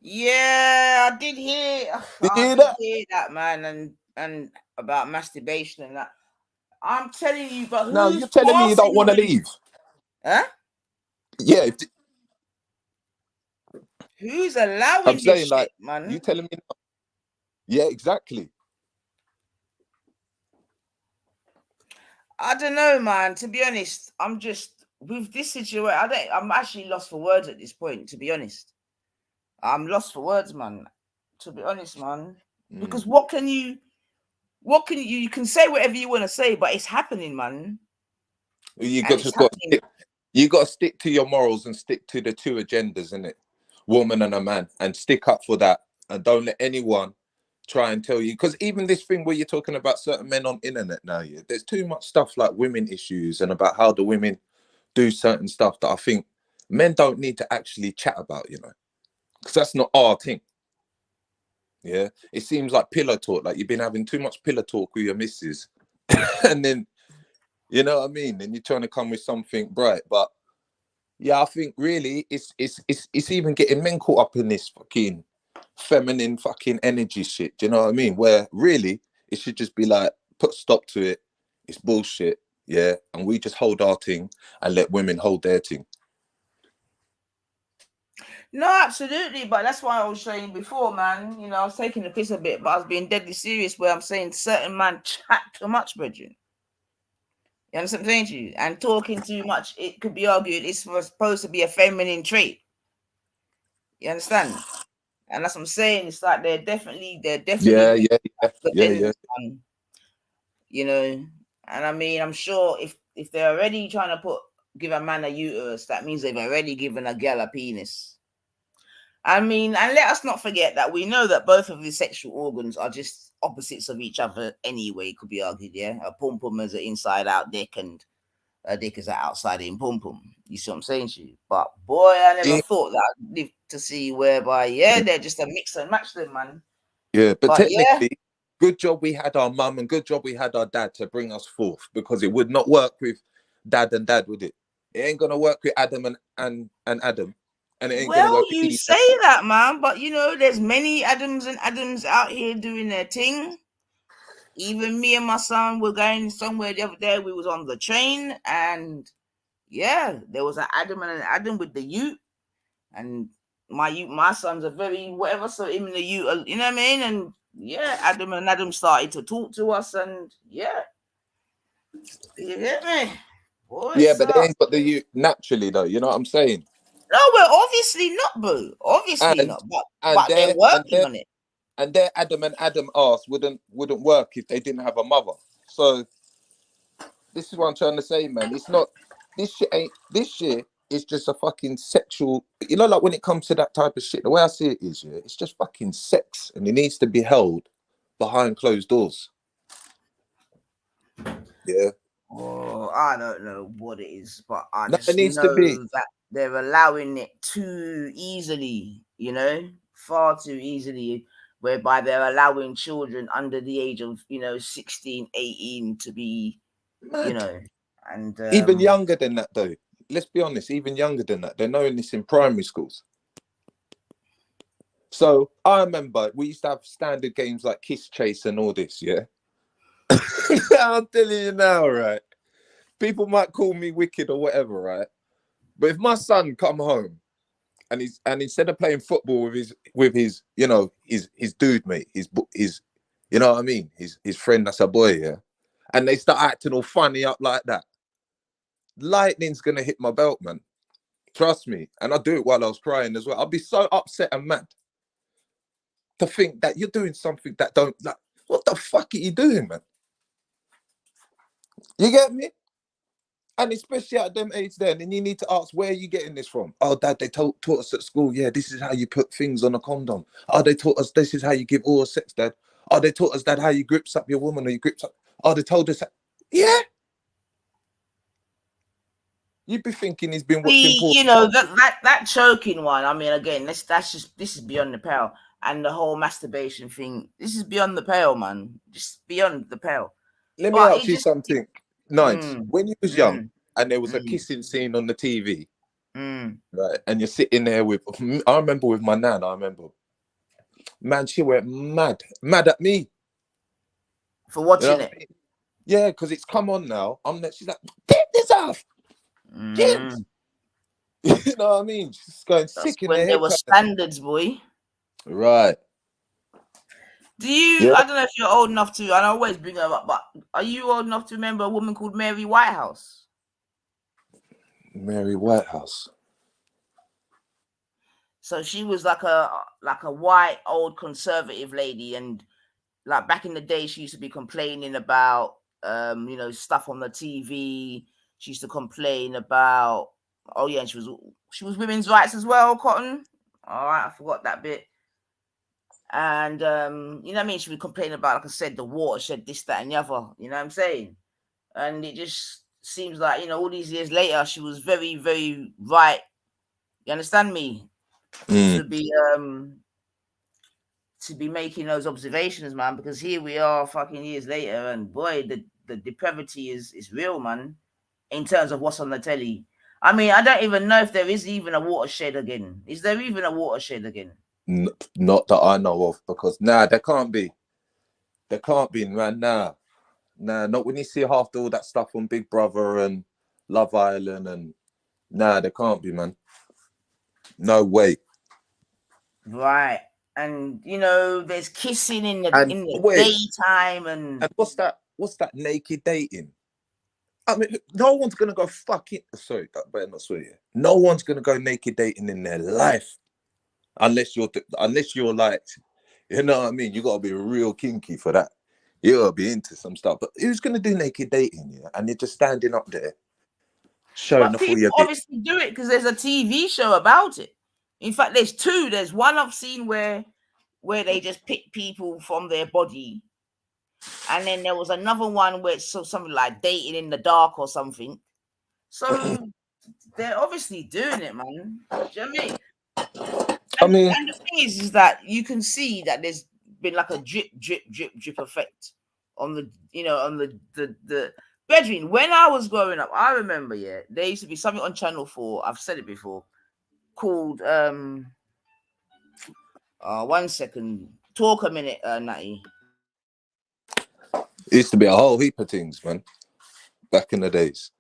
Yeah, I did hear. Did you I hear did that? hear that, man, and about masturbation and that. I'm telling you, but Now who's you're telling me you don't passing want to on? leave. Huh? Yeah, Who's I'm allowing this saying, like, shit, man? you telling me? Yeah, exactly. I don't know, man. To be honest, I'm just with this situation. I'm actually lost for words at this point. To be honest, I'm lost for words, man. To be honest, man, because what can you? You can say whatever you want to say, but it's happening, man. You And got it's just got happening. you got to stick to your morals and stick to the two agendas, innit? Woman and a man, and stick up for that, and don't let anyone try and tell you. Because even this thing where you're talking about certain men on internet now, yeah, there's too much stuff like women issues and about how the women do certain stuff that I think men don't need to actually chat about, you know, because that's not our thing. Yeah, it seems like pillow talk, like you've been having too much pillow talk with your missus, and then you know what I mean. Then you're trying to come with something bright, but yeah, I think really it's even getting men caught up in this fucking feminine fucking energy shit. Do you know what I mean? Where really it should just be like put stop to it. It's bullshit, yeah, and we just hold our thing and let women hold their thing. No, absolutely, but that's why I was saying before, man. You know, I was taking the piss a bit, but I was being deadly serious. Where I'm saying certain man chat too much, brethren. You understand what I'm saying to you? And talking too much, it could be argued it's supposed to be a feminine trait. You understand? And that's what I'm saying. It's like they're definitely Yeah, yeah, yeah, yeah, yeah. ends, you know. And I mean, I'm sure if they're already trying to give a man a uterus, that means they've already given a girl a penis. I mean, and let us not forget that we know that both of these sexual organs are just opposites of each other anyway, could be argued, yeah? A pum pum is an inside out dick and a dick is an outside in pum pum. You see what I'm saying to you? But boy, I never Yeah, thought that I'd live to see whereby, yeah, they're just a mix and match them, man. yeah, but But yeah, technically, good job we had our mum and good job we had our dad to bring us forth, because it would not work with dad and dad, would it? It ain't gonna work with Adam and Adam, and it ain't gonna well, work with you Eve. say that, man, but you know, there's many Adams and Adams out here doing their thing. Even me and my son were going somewhere the other day. We was on the train, and yeah, there was an Adam and an Adam with the Ute, and my son's a very whatever, so him and the Ute, you know what I mean? And yeah, Adam and Adam started to talk to us, and yeah, you get me, boy. Yeah, but they So ain't got the you naturally though. You know what I'm saying? no, well, obviously not, boo. Obviously And not, but and they're their and working their on it. and their Adam and Adam ass wouldn't work if they didn't have a mother. So this is what I'm trying to say, man. It's not this shit is just a fucking sexual, you know, like when it comes to that type of shit, the way I see it is, yeah, it's just fucking sex and it needs to be held behind closed doors. Yeah. Oh, I don't know what it is, but I No, it just needs to be. know that they're allowing it too easily, you know, far too easily, whereby they're allowing children under the age of, 16, 18 to be, you Mad. know, and Even younger than that though. Let's be honest, even younger than that. They're knowing this in primary schools. So I remember we used to have standard games like Kiss Chase and all this, yeah. I'm telling you now, right? People might call me wicked or whatever, right? But if my son come home and instead of playing football with his his dude mate, his you know what I mean, his friend that's a boy, yeah, and they start acting all funny up like that, lightning's gonna hit my belt, man. Trust me. And I do it while I was crying as well. I'll be so upset and mad to think that you're doing something that don't like. What the fuck are you doing, man? You get me? And especially at them age then, and you need to ask, where are you getting this from? Oh, dad, they taught us at school, yeah, this is how you put things on a condom. Oh, they taught us this is how you give oral sex, dad. Oh, they taught us, dad, how you grips up your woman or you grips up. Oh, they told us that. Yeah. You'd be thinking he's been watching porn. that choking one. I mean, again, this is beyond the pale, and the whole masturbation thing. This is beyond the pale, man. Just beyond the pale. Let me But ask it you just, something nice. mm, When you was young mm, and there was a mm, kissing scene on the TV, mm. right? And you're sitting there with, I remember with my nan, man, she went mad at me. For You know watching what it. I mean? Yeah, because it's come on now. She's like, get this off. Mm. James. You know what I mean? Just going That's sick in when their there head were kind of thing. standards, boy. Right. Do you? Yeah. I don't know if you're old enough to. I always bring her up, but are you old enough to remember a woman called Mary Whitehouse? Mary Whitehouse. So she was like a white old conservative lady, and like back in the day, she used to be complaining about stuff on the TV. She used to complain about and she was women's rights as well. Cotton. All right, I forgot that bit. And you know what I mean. She would complain about, like I said, the watershed, this, that, and the other. You know what I'm saying? And it just seems like all these years later, she was very, very right. You understand me? Mm. To be making those observations, man, because here we are fucking years later, and boy, the depravity is real, man, in terms of what's on the telly. I mean, I don't even know if there is even a watershed again. Is there even a watershed again? Not that I know of, because there can't be. There can't be, man. Nah, not when you see half all that stuff on Big Brother and Love Island, and there can't be, man. No way. Right. And there's kissing in the And in the wait, daytime, and and what's that? What's that naked dating? I mean, no one's gonna go fucking. Sorry, I better not swear. Yeah. No one's gonna go naked dating in their life unless you're like, you know what I mean. You gotta be real kinky for that. You gotta be into some stuff. But who's gonna do naked dating? Yeah, and you're just standing up there showing but off all people your bit. obviously do it because there's a TV show about it. In fact, there's two. There's one I've seen where they just pick people from their body, and then there was another one where it's something like dating in the dark or something. So they're obviously doing it, man. Do you know what I mean? I And mean, the thing is that you can see that there's been like a drip, drip, drip, drip effect on the bedroom. When I was growing up, I remember, there used to be something on Channel 4. I've said it before, called 1 second. Talk a minute, Natty. it used to be a whole heap of things, man. Back in the days,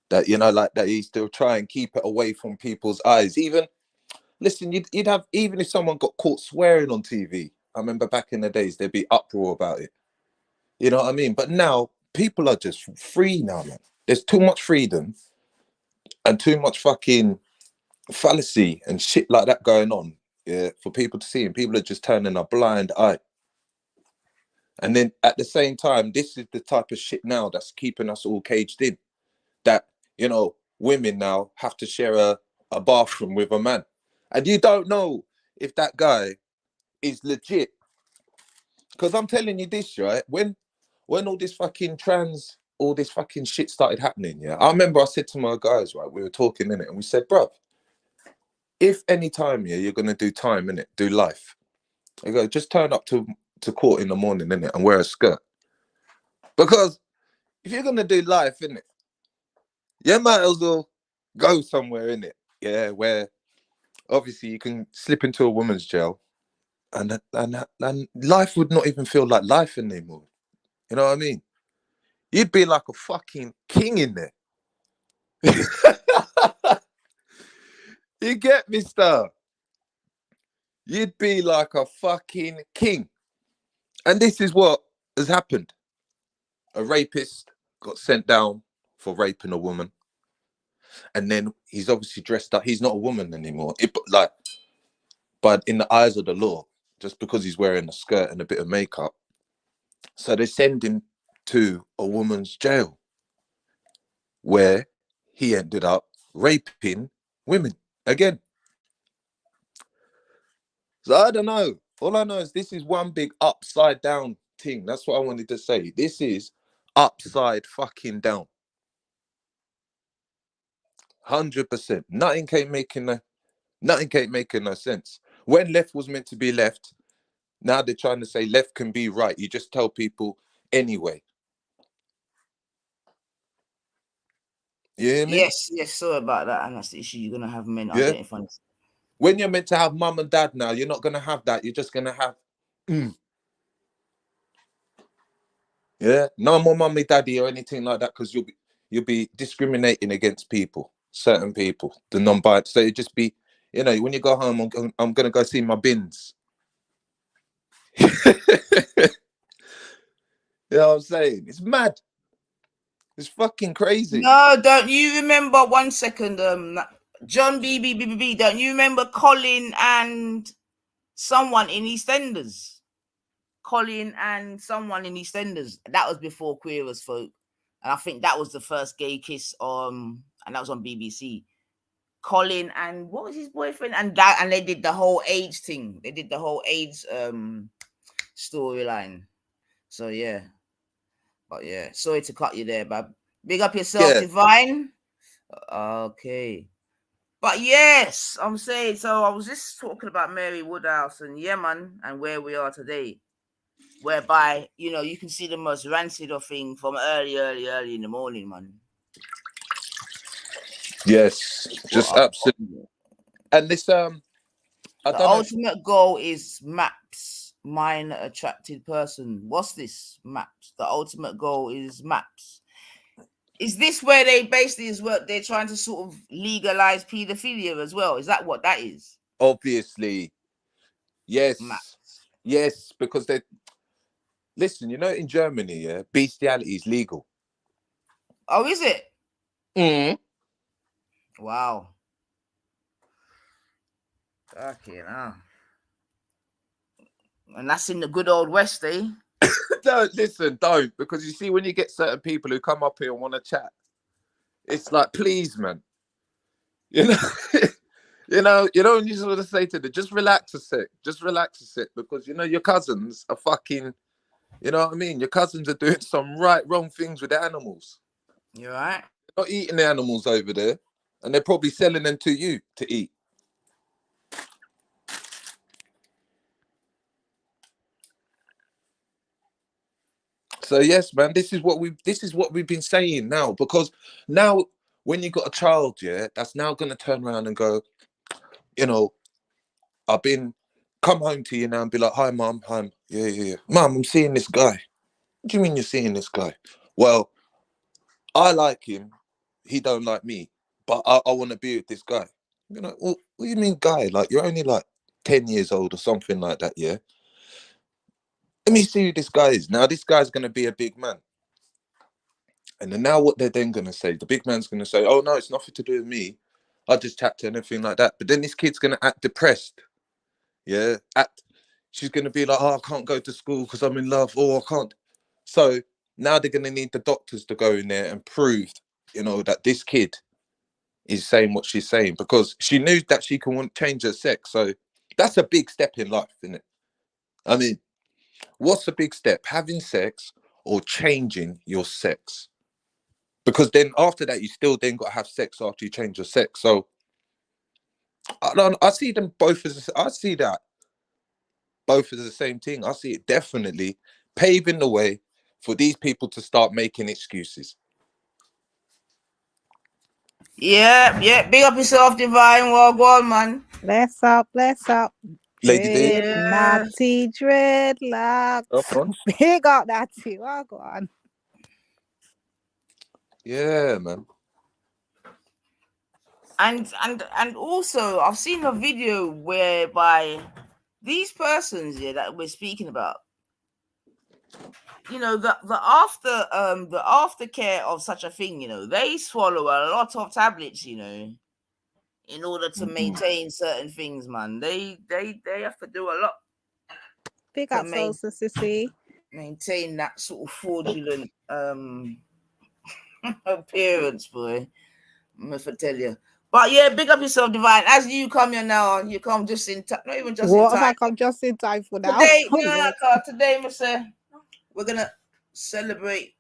that like that, you still try and keep it away from people's eyes. Even listen, you'd have, even if someone got caught swearing on TV. I remember back in the days there'd be uproar about it. You know what I mean? But now people are just free now, man. There's too much freedom and too much fucking fallacy and shit like that going on. Yeah, for people to see, and people are just turning a blind eye. And then at the same time, this is the type of shit now that's keeping us all caged in. That women now have to share a bathroom with a man, and you don't know if that guy is legit. Because I'm telling you this, right? When all this fucking shit started happening, yeah, I remember I said to my guys, right, we were talking in it, and we said, bro, if any time, yeah, you're gonna do time in it, do life. I go, just turn up to court in the morning, innit, and wear a skirt. Because if you're gonna do life, innit, you might as well go somewhere, innit, yeah, where obviously you can slip into a woman's jail, and life would not even feel like life anymore. You know what I mean? You'd be like a fucking king in there. You get me, star? You'd be like a fucking king. And this is what has happened. A rapist got sent down for raping a woman. And then he's obviously dressed up. He's not a woman anymore. But in the eyes of the law, just because he's wearing a skirt and a bit of makeup. So they send him to a woman's jail where he ended up raping women again. So I don't know. All I know is this is one big upside down thing. That's what I wanted to say. This is upside fucking down. 100%. Nothing ain't making no sense. When left was meant to be left, now they're trying to say left can be right. You just tell people anyway. You hear me? Yes, yes, sorry about that, and that's the issue. You're gonna have men Yeah. identifying. When you're meant to have mum and dad now, you're not gonna have that. You're just gonna have yeah, no more mummy daddy or anything like that, because you'll be discriminating against people. certain people, the non-binary. So it'd just be, you know, when you go home, I'm gonna go see my bins. You know what I'm saying? It's mad. It's fucking crazy. No, don't you remember 1 second, John BBBB, don't you remember Colin and someone in EastEnders? Colin and someone in EastEnders. That was before Queer as Folk. And I think that was the first gay kiss, and that was on BBC. Colin and what was his boyfriend? And they did the whole AIDS thing. They did the whole AIDS storyline. So yeah. But yeah, sorry to cut you there, but big up yourself, Yeah. Divine. Okay. But yes, I'm saying, so I was just talking about Mary Woodhouse and yeah, man, and where we are today. Whereby, you know, you can see the most rancid of thing from early in the morning, man. Yes, just absolutely. And this the ultimate goal is maps. Minor attracted person. What's this? Maps. The ultimate goal is maps. Is this where they basically is what they're trying to sort of legalize pedophilia as well? Is that what that is? Obviously. Yes. Maps. Yes, because they listen, you know, in Germany, yeah, bestiality is legal. Oh, is it? Wow. Okay, now. And that's in the good old West, eh? Don't, because you see, when you get certain people who come up here and want to chat, it's like, please, man. You know, you just sort of say to them, just relax a sec, because you know your cousins are fucking, you know what I mean? Your cousins are doing some wrong things with the animals. You're right. They're not eating the animals over there, and they're probably selling them to you to eat. So yes, man, this is what we've been saying now, because now when you got a child, yeah, that's now gonna turn around and go, you know, come home to you now and be like, hi, mum, hi, yeah, mum, I'm seeing this guy. What do you mean you're seeing this guy? Well, I like him, he don't like me, but I want to be with this guy. You know, well, what do you mean, guy? Like, you're only like 10 years old or something like that, yeah? Let me see who this guy is. Now, this guy's going to be a big man. And then now what they're then going to say, the big man's going to say, oh, no, it's nothing to do with me. I just tapped her and everything like that. But then this kid's going to act depressed. Yeah. She's going to be like, oh, I can't go to school because I'm in love. Oh, I can't. So now they're going to need the doctors to go in there and prove, you know, that this kid is saying what she's saying, because she knew that she can change her sex. So that's a big step in life, isn't it? I mean, what's a big step? Having sex or changing your sex? Because then after that, you still then got to have sex after you change your sex. So I see them both as, I see that both as the same thing. I see it definitely paving the way for these people to start making excuses. Yeah. Big up yourself, Divine. Well, go on, man. Bless up. Lady D. Dread, Natty, dreadlocks. Big up Natty. Well, go on. Yeah, man. And also, I've seen a video whereby these persons here that we're speaking about, you know, the aftercare of such a thing, you know, they swallow a lot of tablets, you know, in order to maintain certain things, man. They have to do a lot. Big up Sosa Sissy. Maintain that sort of fraudulent appearance, boy. I'm gonna tell you. But yeah, big up yourself, Divine. As you come here now, you come just in time. Not even just in time. What have I come just in time for now? Today, Mr. We're gonna celebrate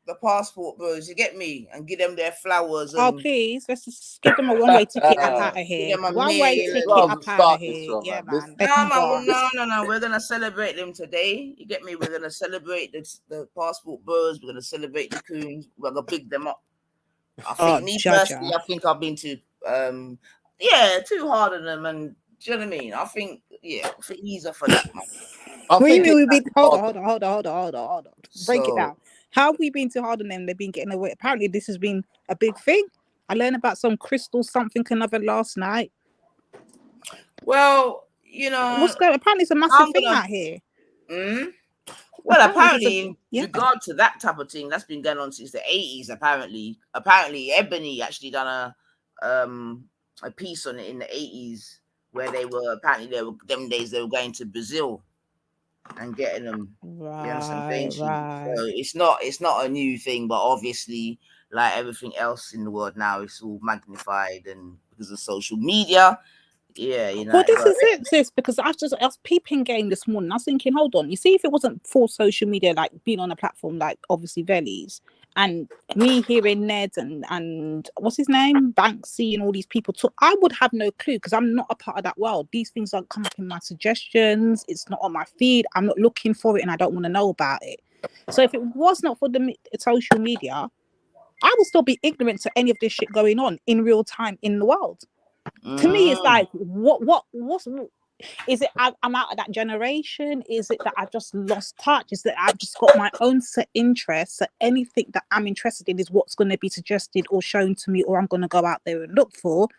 the passport bros, you get me, and give them their flowers. Oh, please, let's just give them a one-way ticket up out of here. One-way ticket up out of here. Yeah, man. No. We're gonna celebrate them today. You get me? We're gonna celebrate the passport bros. We're gonna celebrate the coons. We're gonna big them up. I think personally, I think I've been too hard on them, and do you know what I mean? I think he's off for that, man. What do you mean we've been? Hold on. Break it down. How have we been too hard on them? They've been getting away. Apparently, this has been a big thing. I learned about some crystal something another last night. Well, you know, what's going? Apparently, it's a massive thing out here. Well, apparently, in yeah. regard to that type of thing, that's been going on since the 80s. Apparently, Ebony actually done a piece on it in the 80s where they were them days they were going to Brazil and getting them. Right, you know what I'm saying? right. So it's not a new thing, but obviously, like everything else in the world now, it's all magnified and because of social media. Yeah, you know. Well, this is it, sis, because I was peeping game this morning. I was thinking, hold on, you see, if it wasn't for social media, like being on a platform like obviously Vellies, and me hearing Ned and what's his name, Banksy, and all these people talk, I would have no clue because I'm not a part of that world. These things don't come up in my suggestions. It's not on my feed. I'm not looking for it, and I don't want to know about it. So if it was not for the social media, I would still be ignorant to any of this shit going on in real time in the world. To me, it's like, what's is it? I'm out of that generation. Is it that I've just lost touch? Is that I've just got my own set interests? So anything that I'm interested in is what's going to be suggested or shown to me, or I'm going to go out there and look for.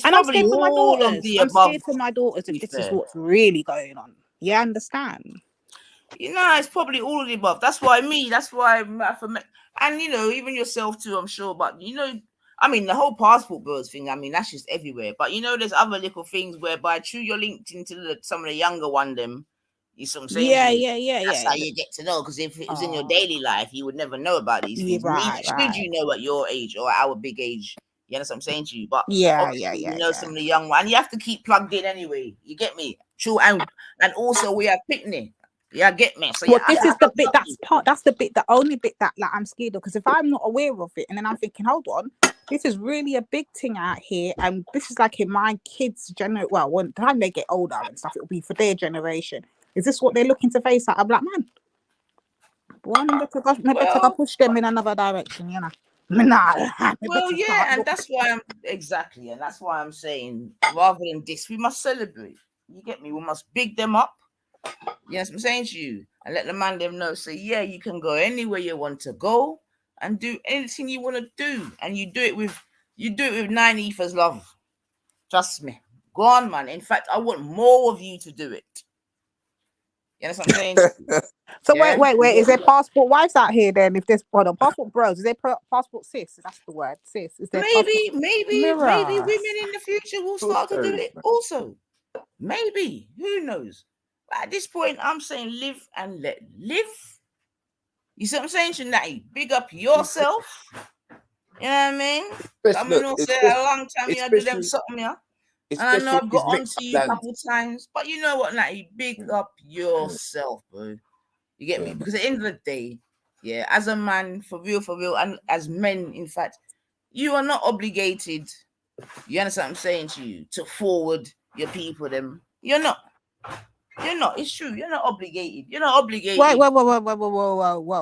And I'm scared for my daughters. I'm scared for my daughters if this is what's really going on. Yeah, I understand. You know, it's probably all of the above. That's why and you know, even yourself too, I'm sure. But you know, I mean, the whole passport girls thing, I mean, that's just everywhere. But you know, there's other little things whereby you're linked into some of the younger one them. You see what I'm saying? Yeah. That's how you get to know. Because if it was in your daily life, you would never know about these things. Right. Should you know at your age or our big age? You understand what I'm saying to you? But yeah. You know, some of the young one, and you have to keep plugged in anyway. You get me? True, and also we have picnic. Yeah, get me. So well, this is the bit that's the only bit that like I'm scared of, because if I'm not aware of it and then I'm thinking, hold on, this is really a big thing out here, and this is like in my kids' well, when the time they get older and stuff, it'll be for their generation. Is this what they're looking to face out? I'm like, man, better push them in another direction, you know. Well, yeah, and that's why I'm saying, rather than this, we must celebrate. You get me? We must big them up. Yes, I'm saying to you, and let the man them know. Say, yeah, you can go anywhere you want to go and do anything you want to do, and you do it with 9 ethers love. Trust me. Go on, man. In fact, I want more of you to do it. You know what I'm saying? So wait. Is there passport wives out here then? If there's passport bros, is there passport sis? That's the word, sis. Is there maybe women in the future will start to do it also. Maybe. Who knows? But at this point, I'm saying live and let live. You see what I'm saying, Shanati? Big up yourself. You know what I mean? I mean, a long time you do them something, yeah. And I know I've got onto you a couple of times, but you know what, Natty? Big up yourself, bro. You get me? Because at the end of the day, yeah, as a man, for real, and as men, in fact, you are not obligated. You understand what I'm saying to you? To forward your people, them. You're not. It's true. You're not obligated. Whoa.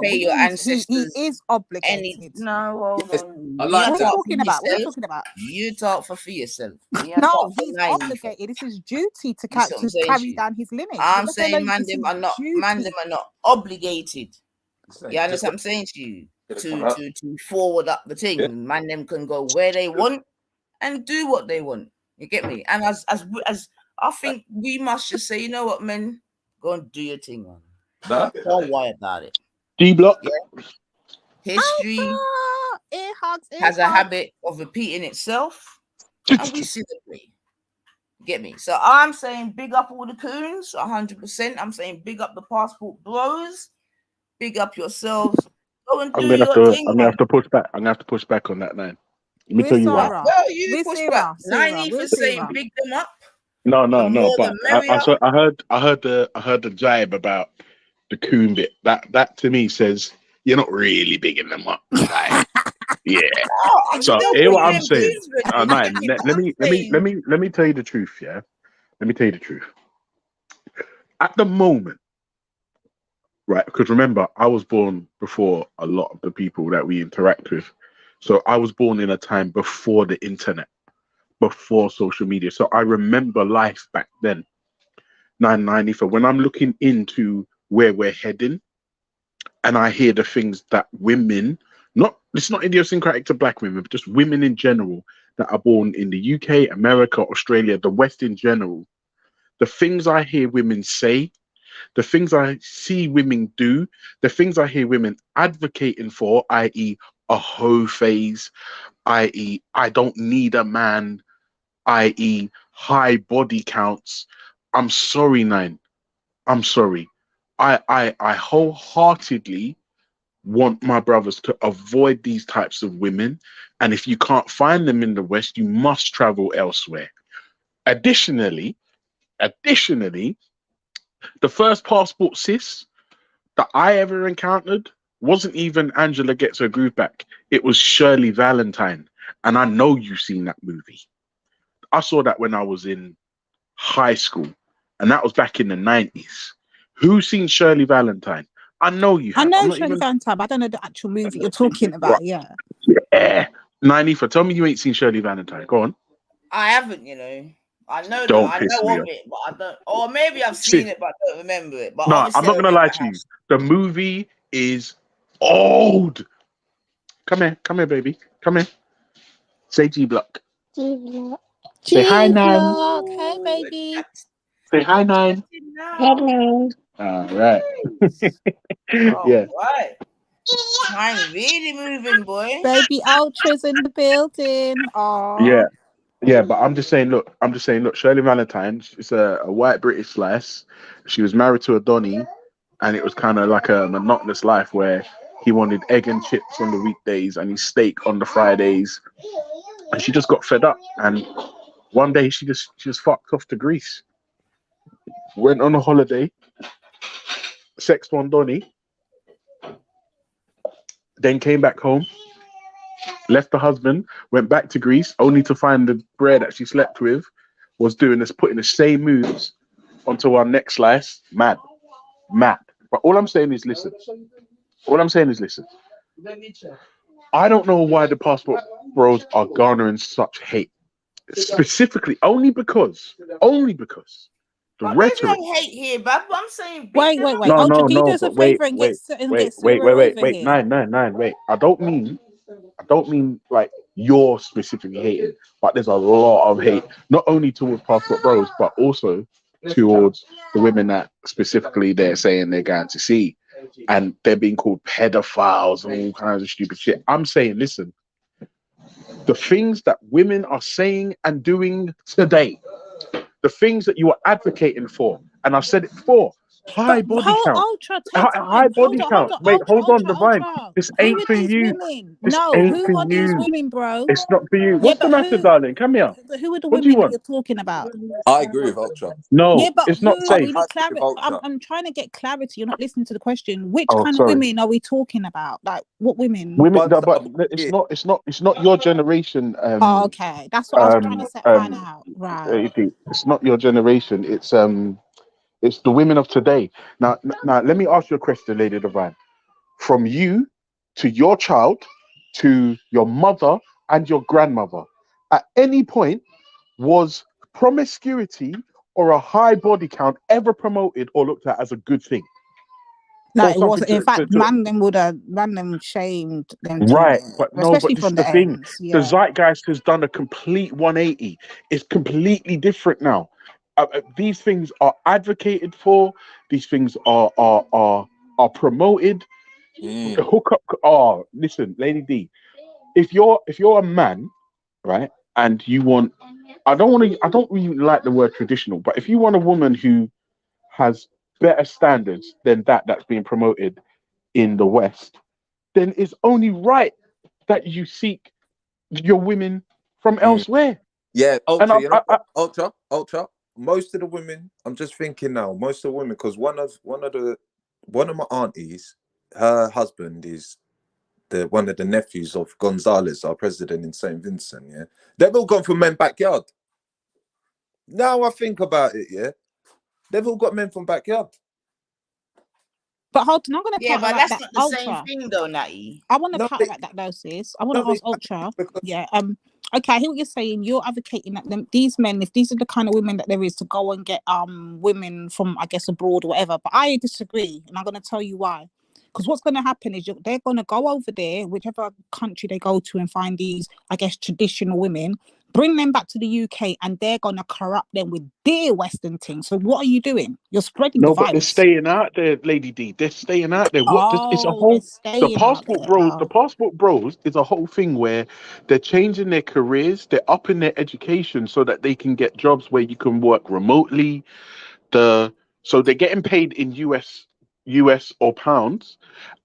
Pay your ancestors. He is obligated. Hold on. What are you talking about? What are you talking about? You talk for yourself. No, he's obligated. It's his duty to carry down his lineage. I'm saying man them are not obligated. You understand what I'm saying to you? To forward up the thing. Yeah. Man them can go where they want and do what they want. You get me? And as I think we must just say, you know what, men, go and do your thing, man. Don't worry about it. D block. Yeah. History has a habit of repeating itself, and we celebrate. Get me? So I'm saying big up all the coons, 100%. I'm saying big up the passport bros. Big up yourselves. Go and do your thing. I'm gonna have to push back. I'm gonna have to push back on that, man. Let me tell you why. Well, you push back. 90% saying big them up. No. But I heard the jibe about the coon bit. That to me says you're not really bigging them up. Like, yeah. So hear what I'm saying. Man, let me tell you the truth. Yeah. Let me tell you the truth. At the moment, right? Because remember, I was born before a lot of the people that we interact with. So I was born in a time before the internet, before social media. So I remember life back then. 990. When I'm looking into where we're heading, and I hear the things that women, not it's not idiosyncratic to black women, but just women in general that are born in the UK, America, Australia, the West in general, the things I hear women say, the things I see women do, the things I hear women advocating for, i.e., a hoe phase, i.e., I don't need a man, i.e., high body counts. I'm sorry, Nine. I'm sorry. I wholeheartedly want my brothers to avoid these types of women. And if you can't find them in the West, you must travel elsewhere. Additionally, additionally, the first passport cis that I ever encountered wasn't even Angela Gets Her Groove Back. It was Shirley Valentine. And I know you've seen that movie. I saw that when I was in high school, and that was back in the 90s. Who's seen Shirley Valentine? I know you have. I know I'm not Shirley even. Valentine, but I don't know the actual movie you're talking about. Yeah. Yeah. Nanifa, tell me you ain't seen Shirley Valentine. Go on. I haven't, you know. I know that Don't I piss know me of off. it, but I don't. Or maybe I've Sis, seen it, but I don't remember it. But no, I'm obviously, not I gonna remember lie how. to you. The movie is old. Come here, baby. Come here. Say G Block. Say hi, G Nine. Block. Hey, Ooh, we're baby. Say hi, we're Nine. chatting now. All right. Nice. All Yeah. right. Time really moving, boy. Baby Ultra's in the building. Yeah. Aw. Yeah, but I'm just saying, look, Shirley Valentine, it's a white British slice. She was married to a Donny, and it was kind of like a monotonous life where he wanted egg and chips on the weekdays and his steak on the Fridays. And she just got fed up. And one day she just fucked off to Greece. Went on a holiday, sexed on Donny, then came back home, left the husband, went back to Greece, only to find the brer that she slept with was doing this, putting the same moves onto our next slice. Mad. Mad. But all I'm saying is listen. All I'm saying is listen. I don't know why the passport bros are garnering such hate. Specifically, only because the But there's rhetoric. no hate here, but I'm saying beat Wait, them wait, up. wait. No, Ultra, no, can you do no. us a But wait, favor and wait, get wait, wait, wait, Sarah wait, over wait. here? Nine. Wait. I don't mean like you're specifically hating, but there's a lot of hate, not only towards passport bros, but also towards the women that specifically they're saying they're going to see, and they're being called pedophiles and all kinds of stupid shit. I'm saying, listen, the things that women are saying and doing today, the things that you are advocating for, and I've said it before, high But body hold, count. Ultra, take High time. body count. Wait, hold on, Divine. Ultra. This Who ain't are for these you. women? This No, ain't for who are these you. women, bro? It's not for you. Yeah, What's the but matter, darling? Come here. who are the What do you women that want? you're talking about? I agree with Ultra. Yeah, No, but it's not who? I'm We safe. need happy with clarity. Ultra. I'm trying to get clarity. You're not listening to the question. Which Oh, kind of sorry. women are we talking about? Like, what women? Women, Ones that are but born it's here. not. It's not your generation. Oh, okay. That's what I was trying to Um, find um, out. Right. it's not your generation. It's the women of today. Now, let me ask you a question, Lady Divine. From you to your child to your mother and your grandmother, at any point was promiscuity or a high body count ever promoted or looked at as a good thing or Like it something wasn't. In fact, to man them shamed them to right? it, But no, but especially this is from the the thing. ends. The Yeah. zeitgeist has done a complete 180. It's completely different now. These things are advocated for. These things are promoted. Mm. Hook up. Oh, listen, Lady D. If you're a man, right, and you want, I don't really like the word traditional, but if you want a woman who has better standards than that's being promoted in the West, then it's only right that you seek your women from Mm. elsewhere. Yeah, And Ultra, you know what? Ultra. Most of the women, I'm just thinking now, most of the women, because one of my aunties, her husband is the one of the nephews of Gonzales, our president in St. Vincent, yeah. They've all gone for men backyard. Now I think about it, yeah. They've all got men from backyard. But hold on, I'm gonna Yeah, but counteract that's that. not the same Ultra. thing, though, Natty. I want to No, counteract that though, sis. I want no, to ask Ultra. because Yeah. Okay, I hear what you're saying. You're advocating that these men, if these are the kind of women that there is, to go and get women from, I guess, abroad or whatever. But I disagree, and I'm gonna tell you why. Because what's going to happen is they're going to go over there, whichever country they go to, and find these, I guess, traditional women, bring them back to the UK, and they're going to corrupt them with their Western things. So what are you doing? You're spreading the No, but they're virus. staying out there, Lady D. They're staying out there. It's a Oh, they're whole. The staying out passport there. bros. Oh. The passport bros is a whole thing where they're changing their careers. They're upping their education so that they can get jobs where you can work remotely. So they're getting paid in US or pounds,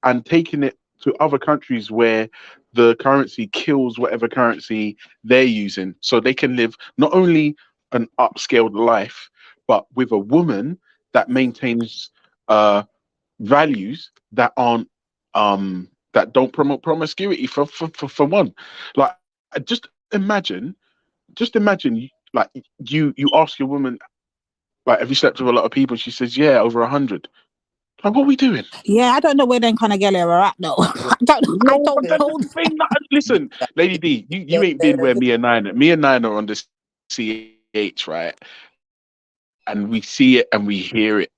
and taking it to other countries where the currency kills whatever currency they're using, so they can live not only an upscaled life, but with a woman that maintains values that aren't that don't promote promiscuity for one. Like, just imagine, like, you ask your woman, like, have you slept with a lot of people? She says, yeah, over 100. Like, what are we doing? Yeah, I don't know where them kind of girls are at though. I don't No, but that's know. the thing. Listen, Lady D, you ain't been where me and Nine are on the CH, right? And we see it and we hear it.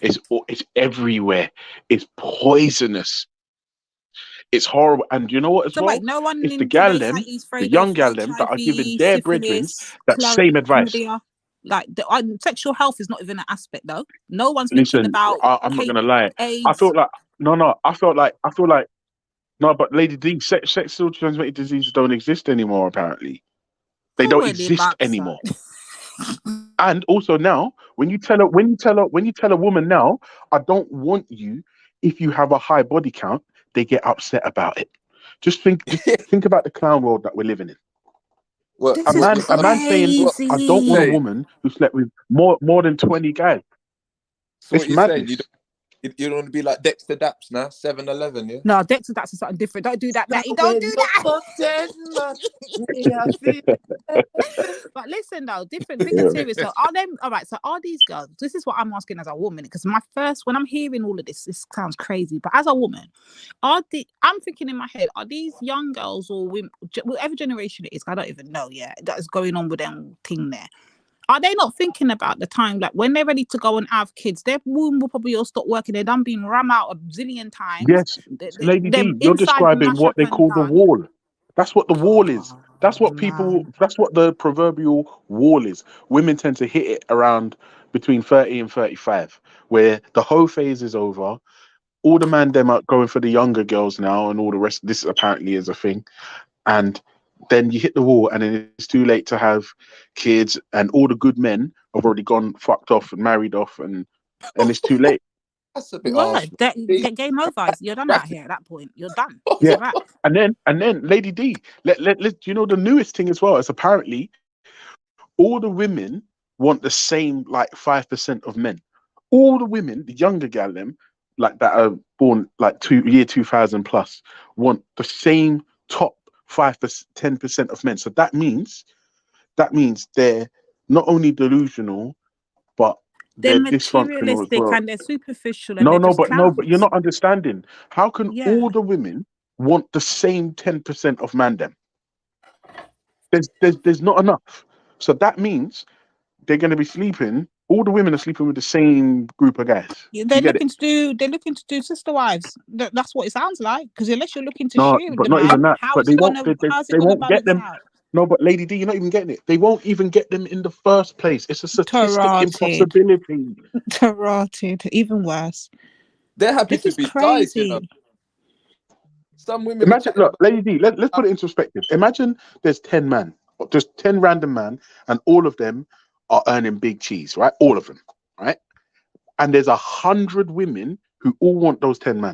It's everywhere. It's poisonous. It's horrible. And you know what as So well? wait, no one It's the in gal today's them, is the afraid of young gal them that are giving HIV, their brethren syphilis, that same advice. chlamydia. Like sexual health is not even an aspect though. No one's thinking Listen, about I'm not gonna lie. I AIDS. felt like I felt like no, but Lady D, sexual transmitted diseases don't exist anymore. Apparently, they don't Already exist backside. anymore. And also now, when you tell a woman now, I don't want you if you have a high body count, they get upset about it. Just think about the clown world that we're living in. Well, This A is man saying, what I don't want a crazy. woman who slept with more than 20 guys. so It's what you're saying? madness. You don't want to be like Dexter Daps now, 7-Eleven, yeah. No, Dexter, that's something different. Don't do that. Don't do that. But listen though, different bigger Yeah. serious. So are them all right? So are these girls? This is what I'm asking as a woman, because when I'm hearing all of this sounds crazy. But as a woman, I'm thinking in my head, are these young girls or women, whatever generation it is, I don't even know yet, that is going on with them thing there. Are they not thinking about the time, like when they're ready to go and have kids, their womb will probably all stop working. They're done being ram out a zillion times. Yes, Lady Them D, you're inside describing mash what up they and call the done. wall. That's what the wall is. That's what Man. that's what the proverbial wall is. Women tend to hit it around between 30 and 35, where the hoe phase is over. All the man them are going for the younger girls now, and all the rest. This apparently is a thing. And then you hit the wall, and then it's too late to have kids, and all the good men have already gone fucked off and married off, and it's too late. That's a bit harsh. Word. That game over. You're done out here at that point. You're done. It's Yeah. a wrap. And then Lady D, let you know the newest thing as well is apparently all the women want the same, like, 5% of men. All the women, the younger gal them, like that are born like year 2000 plus, want the same top 5%, 10% of men. So that means they're not only delusional, but They're they're dysfunctional as materialistic well. and they're superficial and they're just No, but you're clowns. not understanding. How can Yeah. all the women want the same 10% of man them? There's not enough. So that means they're going to be sleeping. All the women are sleeping with the same group of guys. They're You get it? looking to do sister wives. That's what it sounds like. Because unless you're looking to No, share with but the not even man, that. But they won't. how's it They gonna won't get balance them. out? No, but Lady D, you're not even getting it. They won't even get them in the first place. It's a statistic Tarotted. impossibility. Even worse. They're happy This to is be guys, you know. crazy. Some women are Imagine, chatting look, about. Lady D, let's put it into perspective. Imagine there's 10 men, just 10 random men, and all of them are earning big cheese, right? All of them, right? And there's 100 women who all want those 10 men.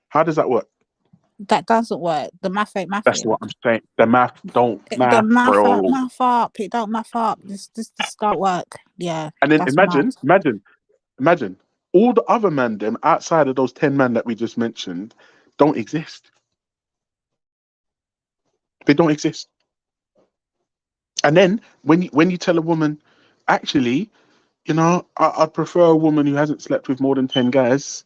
How does that work? That doesn't work. The math ain't That's mathing. what I'm saying. The math don't The math, bro. math up. It don't math up. This don't work. Yeah, And then that's mad. imagine all the other men them outside of those 10 men that we just mentioned don't exist. They don't exist. And then when you tell a woman, actually, I'd prefer a woman who hasn't slept with more than 10 guys,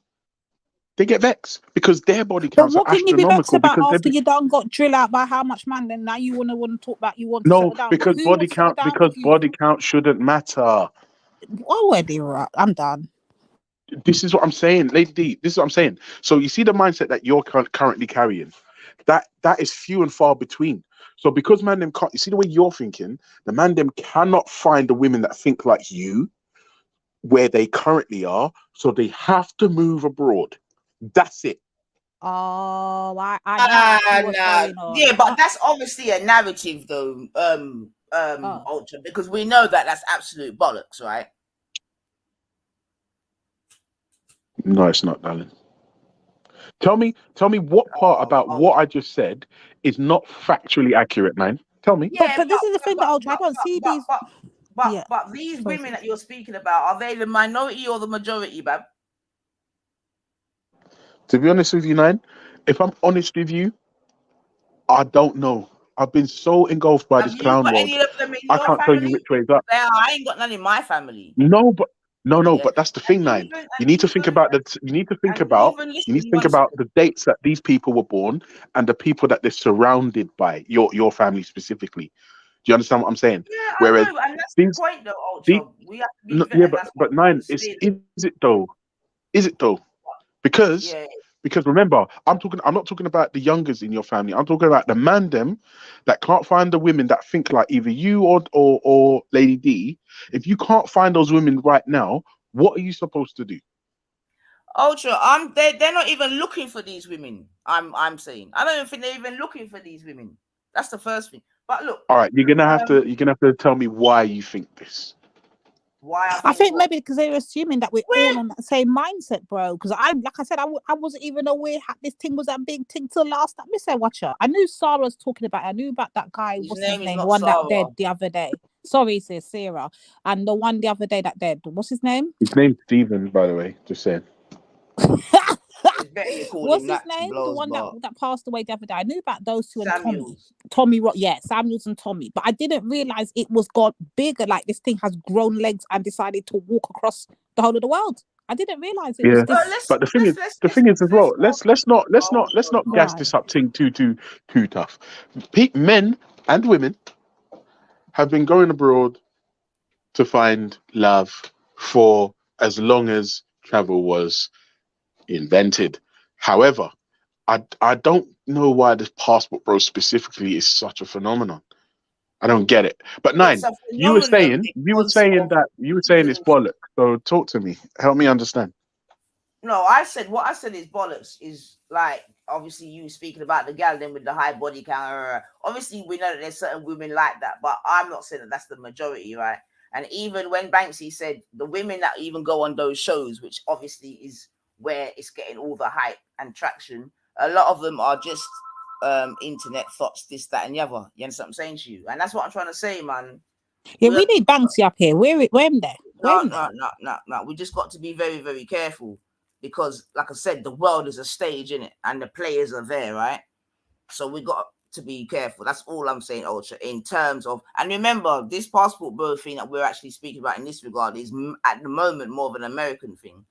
they get vexed because their body But counts are what can you be vexed astronomical. about Because after you done got drill out by how much man? Then now you want to talk about you want to no, settle down. because Who wants to settle down with you? body count shouldn't matter. Already right. I'm done. this is what I'm saying, Lady D. This is what I'm saying. So you see the mindset that you're currently carrying, that is few and far between. So because man them can't, you see the way you're thinking, the man them cannot find the women that think like you where they currently are, so they have to move abroad. That's it. Oh, I now I see what's going on. Yeah, but that's obviously a narrative, though, Ultra, because we know that that's absolute bollocks, right? No, it's not, darling. Tell me what part about what I just said is not factually accurate, man. Tell me. Yeah, but this is the thing that I don't see these. But these women that you're speaking about, are they the minority or the majority, bab? To be honest with you, Nine, if I'm honest with you, I don't know. I've been so engulfed by Have this you clown got world. any of them in I your can't tell you family? which way is up. I ain't got none in my family. No, but Yeah. but that's the thing, Nine. You need to think about the dates that these people were born and the people that they're surrounded by. Your family specifically. Do you understand what I'm saying? Yeah, Whereas I know, and that's these, the point, though, these Ultra. We have to be yeah, and that's what but I'm trying Nine, to say. is it though? Is it though? Because Yeah. because remember, I'm not talking about the youngers in your family. I'm talking about the man them that can't find the women that think like either you or Lady D. If you can't find those women right now, what are you supposed to do? Ultra, they're not even looking for these women. I'm saying. I don't even think they're even looking for these women. That's the first thing. But look, All right, you're gonna have to tell me why you think this. Why I think maybe because they're assuming that we're all on that same mindset, bro. Because like I said, I wasn't even aware this thing was that big thing till last time. Miss Watcher, I knew Sarah's talking about it. I knew about that guy. What's his name? The one that dead the other day. Sorry, sis, Sarah. And the one the other day that dead. What's his name? His name's Stephen, by the way. Just saying. What's his name? The one that passed away the other day. I knew about those two and Tommy. Samuels and Tommy. But I didn't realize it was got bigger. Like this thing has grown legs and decided to walk across the whole of the world. I didn't realize it was this. But the thing is as well. Let's not gas this up thing too tough. Men and women have been going abroad to find love for as long as travel was invented. However, I don't know why this passport bro specifically is such a phenomenon. I don't get it. But Nine, you were saying it's bollocks. So talk to me. Help me understand. No, what I said is bollocks. Is like obviously you speaking about the gal then with the high body count. Obviously we know that there's certain women like that, but I'm not saying that that's the majority, right? And even when Banksy said the women that even go on those shows, which obviously is where it's getting all the hype and traction, a lot of them are just internet thoughts, this, that, and the other. You understand what I'm saying to you? And that's what I'm trying to say, man. Yeah, we need Banksy up here. Where him there? No. We just got to be very, very careful because, like I said, the world is a stage, innit? And the players are there, right? So we got to be careful. That's all I'm saying, Ultra, in terms of, and remember, this passport bro thing that we're actually speaking about in this regard is at the moment more of an American thing.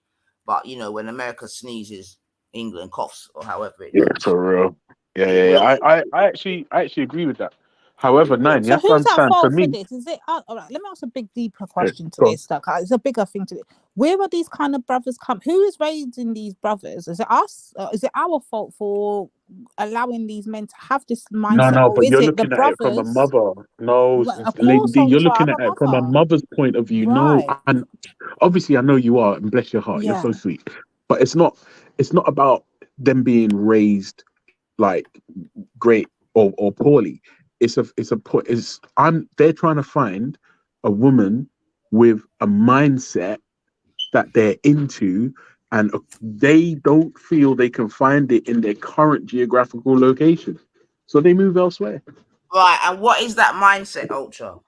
But, you know, when America sneezes, England coughs, or however it goes. For real. Yeah. I actually agree with that. However, Nine, you have to understand, for me, this? Is it all right? Let me ask a big, deeper question to this. It's a bigger thing to it. Where are these kind of brothers come? Who is raising these brothers? Is it us? Is it our fault for allowing these men to have this mindset? No, but you're it looking the at it from a mother. No, of Lady course, D, you're looking at it from a mother's point of view. Right. No, and obviously I know you are, and bless your heart, you're so sweet. But it's not about them being raised like great or poorly. They're trying to find a woman with a mindset that they're into, and they don't feel they can find it in their current geographical location, so they move elsewhere. Right, and what is that mindset, Ultra?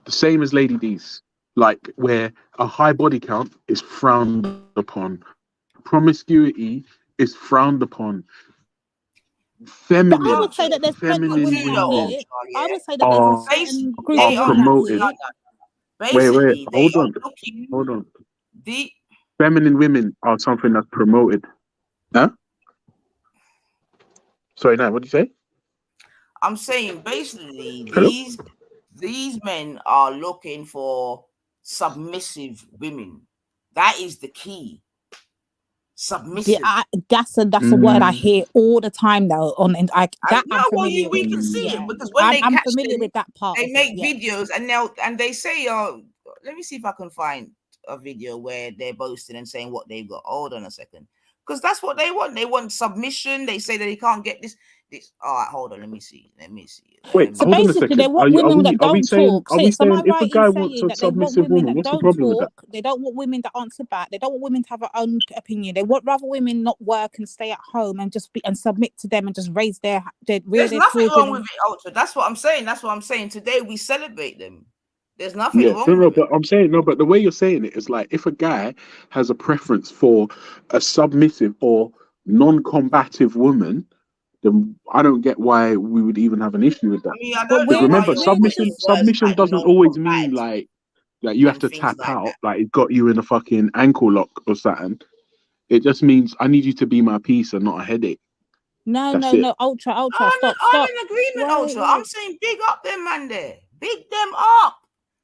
The same as Lady D's, like where a high body count is frowned upon, promiscuity is frowned upon. Feminine, I would say that there's plenty of women out here. I would say that there's a certain group of women out here. Wait, hold on. Feminine women are something that's promoted. Huh? Sorry, now, what did you say? I'm saying basically these men are looking for submissive women. That is the key. Submissive. That's a word I hear all the time though. I'm familiar we with. can see Yeah. it because when they I'm catch familiar them, with that part. they of make it, yeah. videos and they say, let me see if I can find a video where they're boasting and saying what they've got. Hold on a second, because that's what they want. They want submission. They say that they can't get this. All right, hold on. Let me see. Wait, So hold on a basically, second. they want women that Are we don't saying talk. So, am I if a right in guy wants saying a that they want submissive women woman, that what's the don't problem with that? talk? They don't want women that answer back. They don't want women to have their own opinion. They want rather women not work and stay at home and just be and submit to them and just raise their There's their nothing children. wrong with it, Ultra. That's what I'm saying. Today we celebrate them. There's nothing Yeah, wrong with it. but I'm saying no, but the way you're saying it is like if a guy has a preference for a submissive or non-combative woman, then I don't get why we would even have an issue with that. I mean, I But don't Because know why we're remember, you're using words submission like doesn't always mean non-combative like you have and to things tap like out, that. like it got you in a fucking ankle lock or something. It just means I need you to be my peace and not a headache. no, That's it. ultra, I'm stop. in agreement, Wait, Ultra. wait. I'm saying big up them man there. Big them up.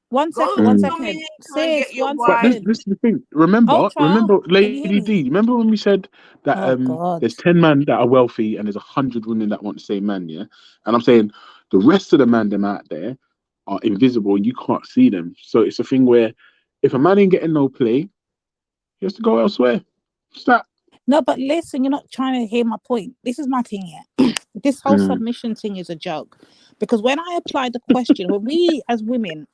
One Go second, to one Mm. second. Dominica and get Sis, your one But wife. second. this is the thing. Remember, Ultra, can you hear Lady me? D. Remember when we said that Oh God. there's 10 men that are wealthy and there's 100 women that want the same man, yeah. And I'm saying the rest of the man them out there are invisible. You can't see them. So it's a thing where if a man ain't getting no play, he has to go elsewhere. What's that? No, but listen, you're not trying to hear my point. This is my thing here. This whole Mm. submission thing is a joke. Because when I apply the question, when we as women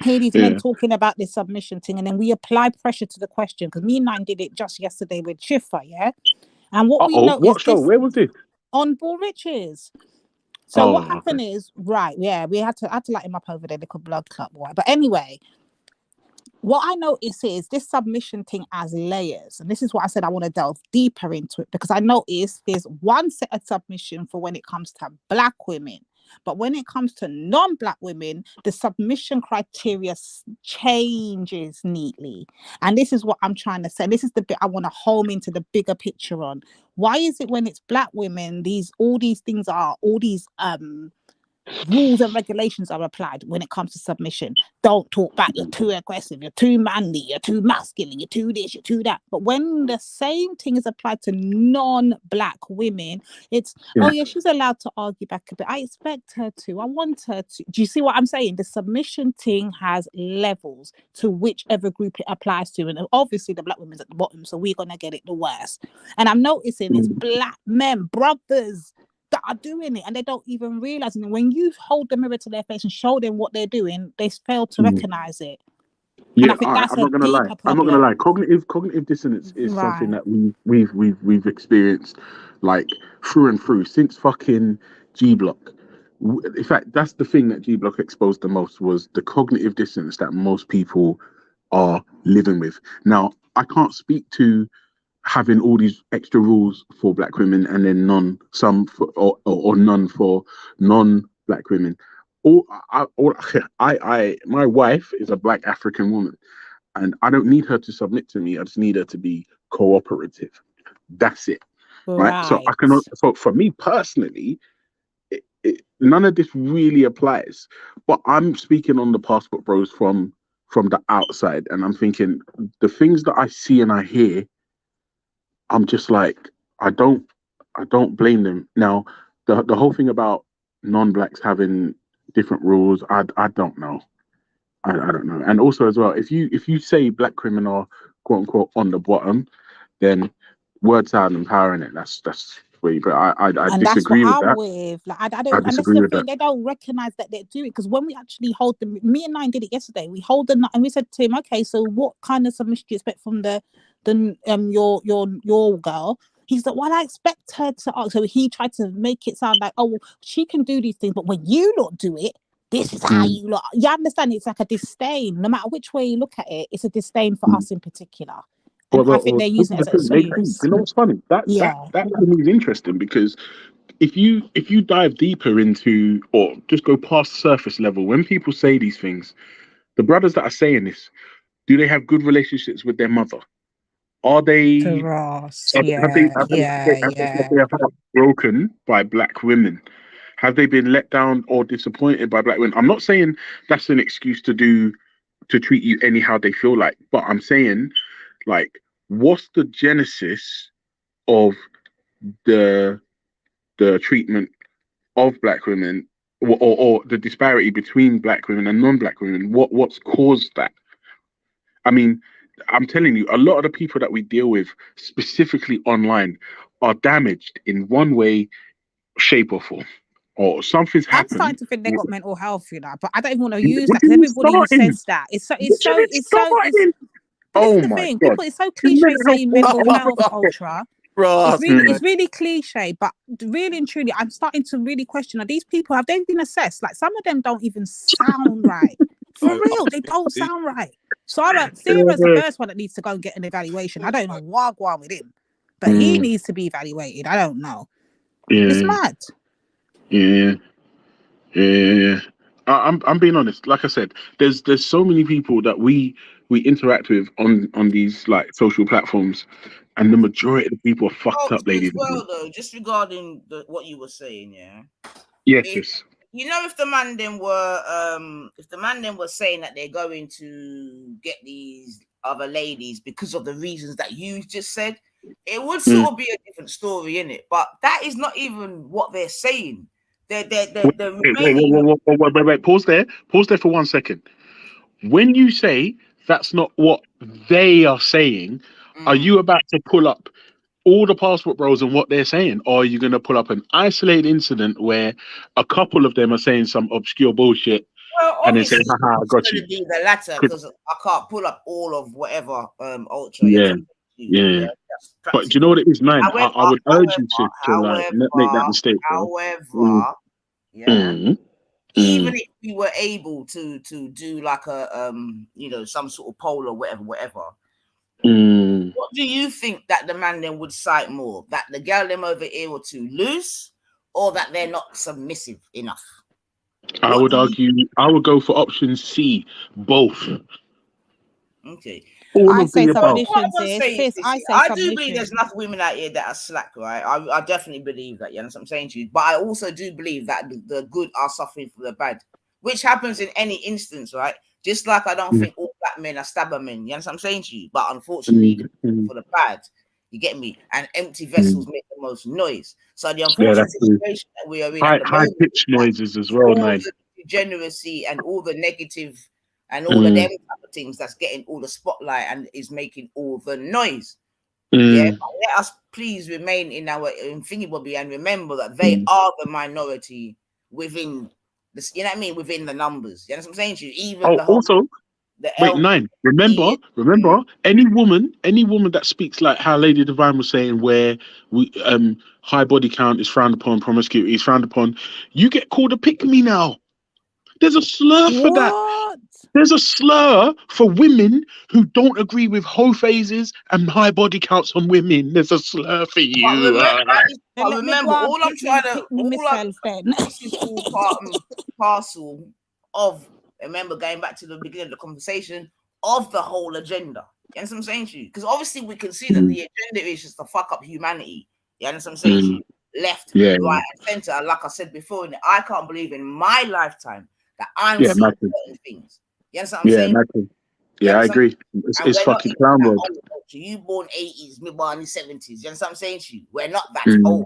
hear these men Yeah. talking about this submission thing, and then we apply pressure to the question, because me and Nine did it just yesterday with Shifa, yeah? And what we What noticed show? this Where was it? on Bull Riches. So what Oh, happened okay. is, right, yeah, I had to light him up over there, little blood clot boy. But anyway, what I notice is this submission thing has layers. And this is what I said I want to delve deeper into it, because I notice there's one set of submission for when it comes to Black women. But when it comes to non-Black women, the submission criteria changes neatly. And this is what I'm trying to say. This is the bit I want to home into the bigger picture on. Why is it when it's Black women, all these rules and regulations are applied when it comes to submission? Don't talk back, you're too aggressive, you're too manly, you're too masculine, you're too this, you're too that. But when the same thing is applied to non-Black women, it's Yeah. oh yeah, she's allowed to argue back a bit, I expect her to, I want her to. Do you see what I'm saying? The submission thing has levels to whichever group it applies to, and obviously the Black women's at the bottom, so we're gonna get it the worst. And I'm noticing it's Black men, brothers, that are doing it, and they don't even realize it. And when you hold the mirror to their face and show them what they're doing, they fail to recognize it. And Yeah, I think all right. that's a deeper I'm not gonna lie. problem. Cognitive dissonance is something Right. that we've experienced like through and through since fucking G Block. In fact, that's the thing that G Block exposed the most was the cognitive dissonance that most people are living with. Now, I can't speak to having all these extra rules for Black women and then none for non-Black women. My wife is a Black African woman, and I don't need her to submit to me. I just need her to be cooperative. That's it, right? So Right. for me personally, none of this really applies. But I'm speaking on the Passport Bros from the outside, and I'm thinking the things that I see and I hear, I'm just like, I don't blame them. Now, the whole thing about non-blacks having different rules, I don't know. I don't know. And also as well, if you say Black women are quote unquote on the bottom, then word sound empowering it. That's where you put. I And that's what disagree with I'm that. with. Like, I I don't, and that's disagree the with that. thing. They don't recognize that they're doing it, because when we actually hold them, me and Nine did it yesterday. We hold them and we said to him, "Okay, so what kind of submission do you expect from your girl?" He's like, "Well, I expect her to ask." So he tried to make it sound like, "Oh, well, she can do these things, but when you lot do it, this is how Mm, you lot." You understand? It's like a disdain. No matter which way you look at it, it's a disdain for mm. us in particular. And I think they're This using is it the as an thing. excuse. You know what's funny? Yeah. That to me is interesting because if you dive deeper into or just go past surface level, when people say these things, the brothers that are saying this, do they have good relationships with their mother? Are To they Ross. have they Yeah, yeah, have yeah. their heart broken by Black women? Have they been let down or disappointed by Black women? I'm not saying that's an excuse to treat you anyhow they feel like, but I'm saying like, what's the genesis of the treatment of black women, or the disparity between black women and non-black women? What's caused that? I mean, I'm telling you, a lot of the people that we deal with, specifically online, are damaged in one way, shape, or form, or something's I'm starting happened. to think they got mental health, you know, but I don't even want to use What that do because you everybody starting? says that. It's so, What do you it's. starting? But this is Oh the my thing. god! People, it's so The cliche mental saying health mental health, is ultra. Ross, It's really cliche, but really and truly, I'm starting to really question: are these people, have they been assessed? Like, some of them don't even sound right. For real, they don't sound right. So Theo's the first one that needs to go and get an evaluation. I don't know what's wrong with him, but he needs to be evaluated. I don't know. It's Yeah, mad. yeah, yeah. I'm being honest. Like I said, there's so many people that we interact with on these like social platforms, and the majority of the people are fucked up, As ladies and well, gentlemen. though, just regarding what you were saying, yeah. Yes, If yes. you know, if the man then was saying that they're going to get these other ladies because of the reasons that you just said, it would Mm. sort of be a different story, in it. But that is not even what they're saying. They're remaining. Wait. Pause there for 1 second. When you say that's not what they are saying, are you about to pull up all the passport bros and what they're saying, or are you going to pull up an isolated incident where a couple of them are saying some obscure bullshit Well, and then say, obviously, haha, I it's got going you? to be the latter Could, because I can't pull up all of whatever ultra. Yes, yeah, yeah. that's But do you practical. know what it is, nine? However, I would urge you to like not make that however, mistake, bro. Mm, however, yeah. mm, Even mm, if we were able to do like a some sort of poll or whatever, mm. what do you think that the man then would cite more? That the girl them over here were too loose, or that they're not submissive enough? I What would do you argue, I would go for option C, both. okay? All I of say the Well, above. what I'm submission, gonna sis. say is Sis, this: I say I do believe there's submission. enough women out here that are slack, right? I definitely believe that. You know what I'm saying to you? But I also do believe that the good are suffering for the bad, which happens in any instance, right? Just like I don't Mm, think all black men are stabber men. You know what I'm saying to you? But unfortunately, mm, mm, for the bad, you get me. And empty mm. vessels make the most noise. So the Yeah, unfortunate that's true. situation that we are in at High the high moment is pitched that noises as well, all nine. the degeneracy and all the negative and all of them Mm, type of things that's getting all the spotlight and is making all the noise. Yeah, mm, but let us please remain in our thingy bobby and remember that they mm. are the minority within this. You know what I mean? Within the numbers. You know what I'm saying to you? Even Oh, the whole also, the wait, L. nine. Remember, any woman that speaks like how Lady Divine was saying, where we high body count is frowned upon, promiscuity is frowned upon. You get called a pick me now. There's a slur for that. What? There's a slur for women who don't agree with hoe phases and high body counts on women. There's a slur for But you. remember, Then let me go and all I'm trying to, pick me myself then. this is all part and parcel of, remember, going back to the beginning of the conversation, of the whole agenda. You know what I'm saying to you? Because obviously we can see that Mm, the agenda is just to fuck up humanity. You know what I'm saying to mm. you? Left, Yeah, right, and center. Like I said before, I can't believe in my lifetime that I'm yeah, seeing Matthew. certain things. You know what I'm Yeah, saying? Matthew. You Yeah, I understand? agree. And It's we're not fucking even clown that road. old. You born 80s, me born 70s. You understand what I'm saying to you? We're not that Mm, old.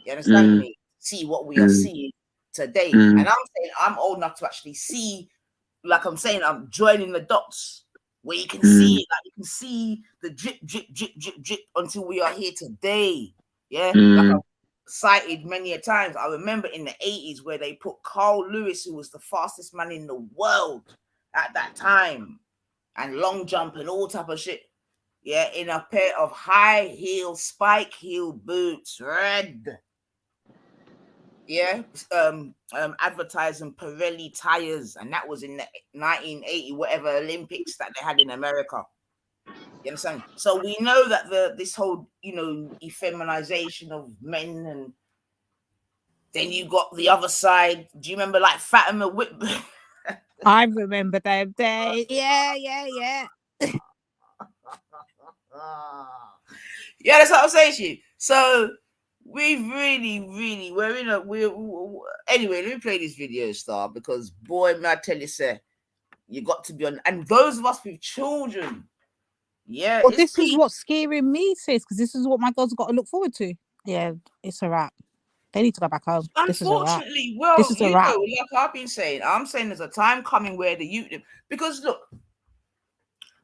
You understand mm, me? See what we are mm, seeing today. mm, And I'm saying I'm old enough to actually see, like I'm saying, I'm joining the dots where you can see mm, it, like you can see the drip, drip, drip, drip, drip until we are here today. Yeah, like I've mm, cited many a times. I remember in the 80s where they put Carl Lewis, who was the fastest man in the world at that time, and long jump and all type of shit. Yeah, in a pair of high heel, spike heel boots, red. Yeah, advertising Pirelli tires, and that was in the 1980 whatever Olympics that they had in America. You understand? So we know that this whole effeminization of men, and then you got the other side. Do you remember like Fatima Whitburn? I remember them days. Yeah, yeah, yeah. Yeah, that's what I'm saying to you. So we've really we're in a anyway. Let me play this video star because boy, may I tell you, sir, you got to be on. And those of us with children, Yeah, But it's this is peak. what's scaring me, sis, because this is what my girls got to look forward to. Yeah, it's a wrap. They need to go back home. This is a wrap. Unfortunately, well, This is a wrap. like I've been saying, I'm saying there's a time coming where the youth, because look,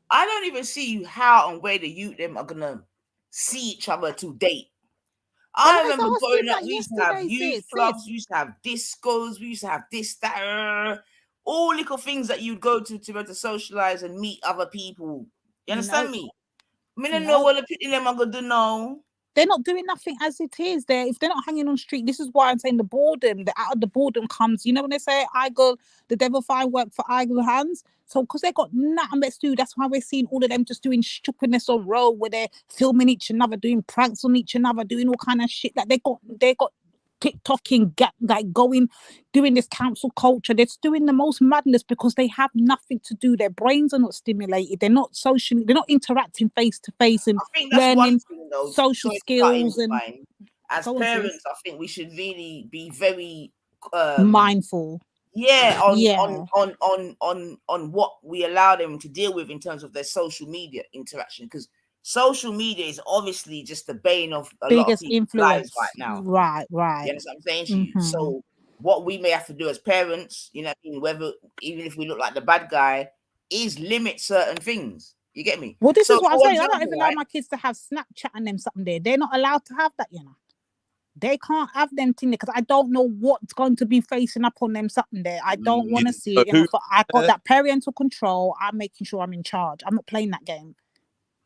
I don't even see how and where the youth them are gonna see each other to date. But I I was remember asking growing up, that we used to have yesterday, youth clubs, we used to have discos, we used to have this, that, all little things that you'd go to be able to socialize and meet other people. You understand me? I don't know what the people them are gonna do now. They're not doing nothing as it is. If they're not hanging on street, this is why I'm saying the boredom. Out of the boredom comes, you know, when they say idle, the devil find work for idle hands. So because they got nothing else to do, that's why we're seeing all of them just doing stupidness on road where they're filming each another, doing pranks on each another, doing all kind of shit. Like they got TikToking, like going, doing this council culture. They're doing the most madness because they have nothing to do. Their brains are not stimulated. They're not socially. They're not interacting face to face and I think that's one learning thing though. social skills and as go on, sis. parents, I think we should really be very Mindful. on what we allow them to deal with in terms of their social media interaction, because social media is obviously just the bane of a lot of Biggest people's lives influence right now. Right. You understand what I'm saying to you? So what we may have to do as parents, you know, whether even if we look like the bad guy, is limit certain things. You get me? Well, this So is what I'm for saying. I don't example, even allow my kids to have Snapchat and them something there. They're not allowed to have that, you know. They can't have them thing there because I don't know what's going to be facing up on them something there. I don't want to see it. And I got that parental control. I'm making sure I'm in charge. I'm not playing that game.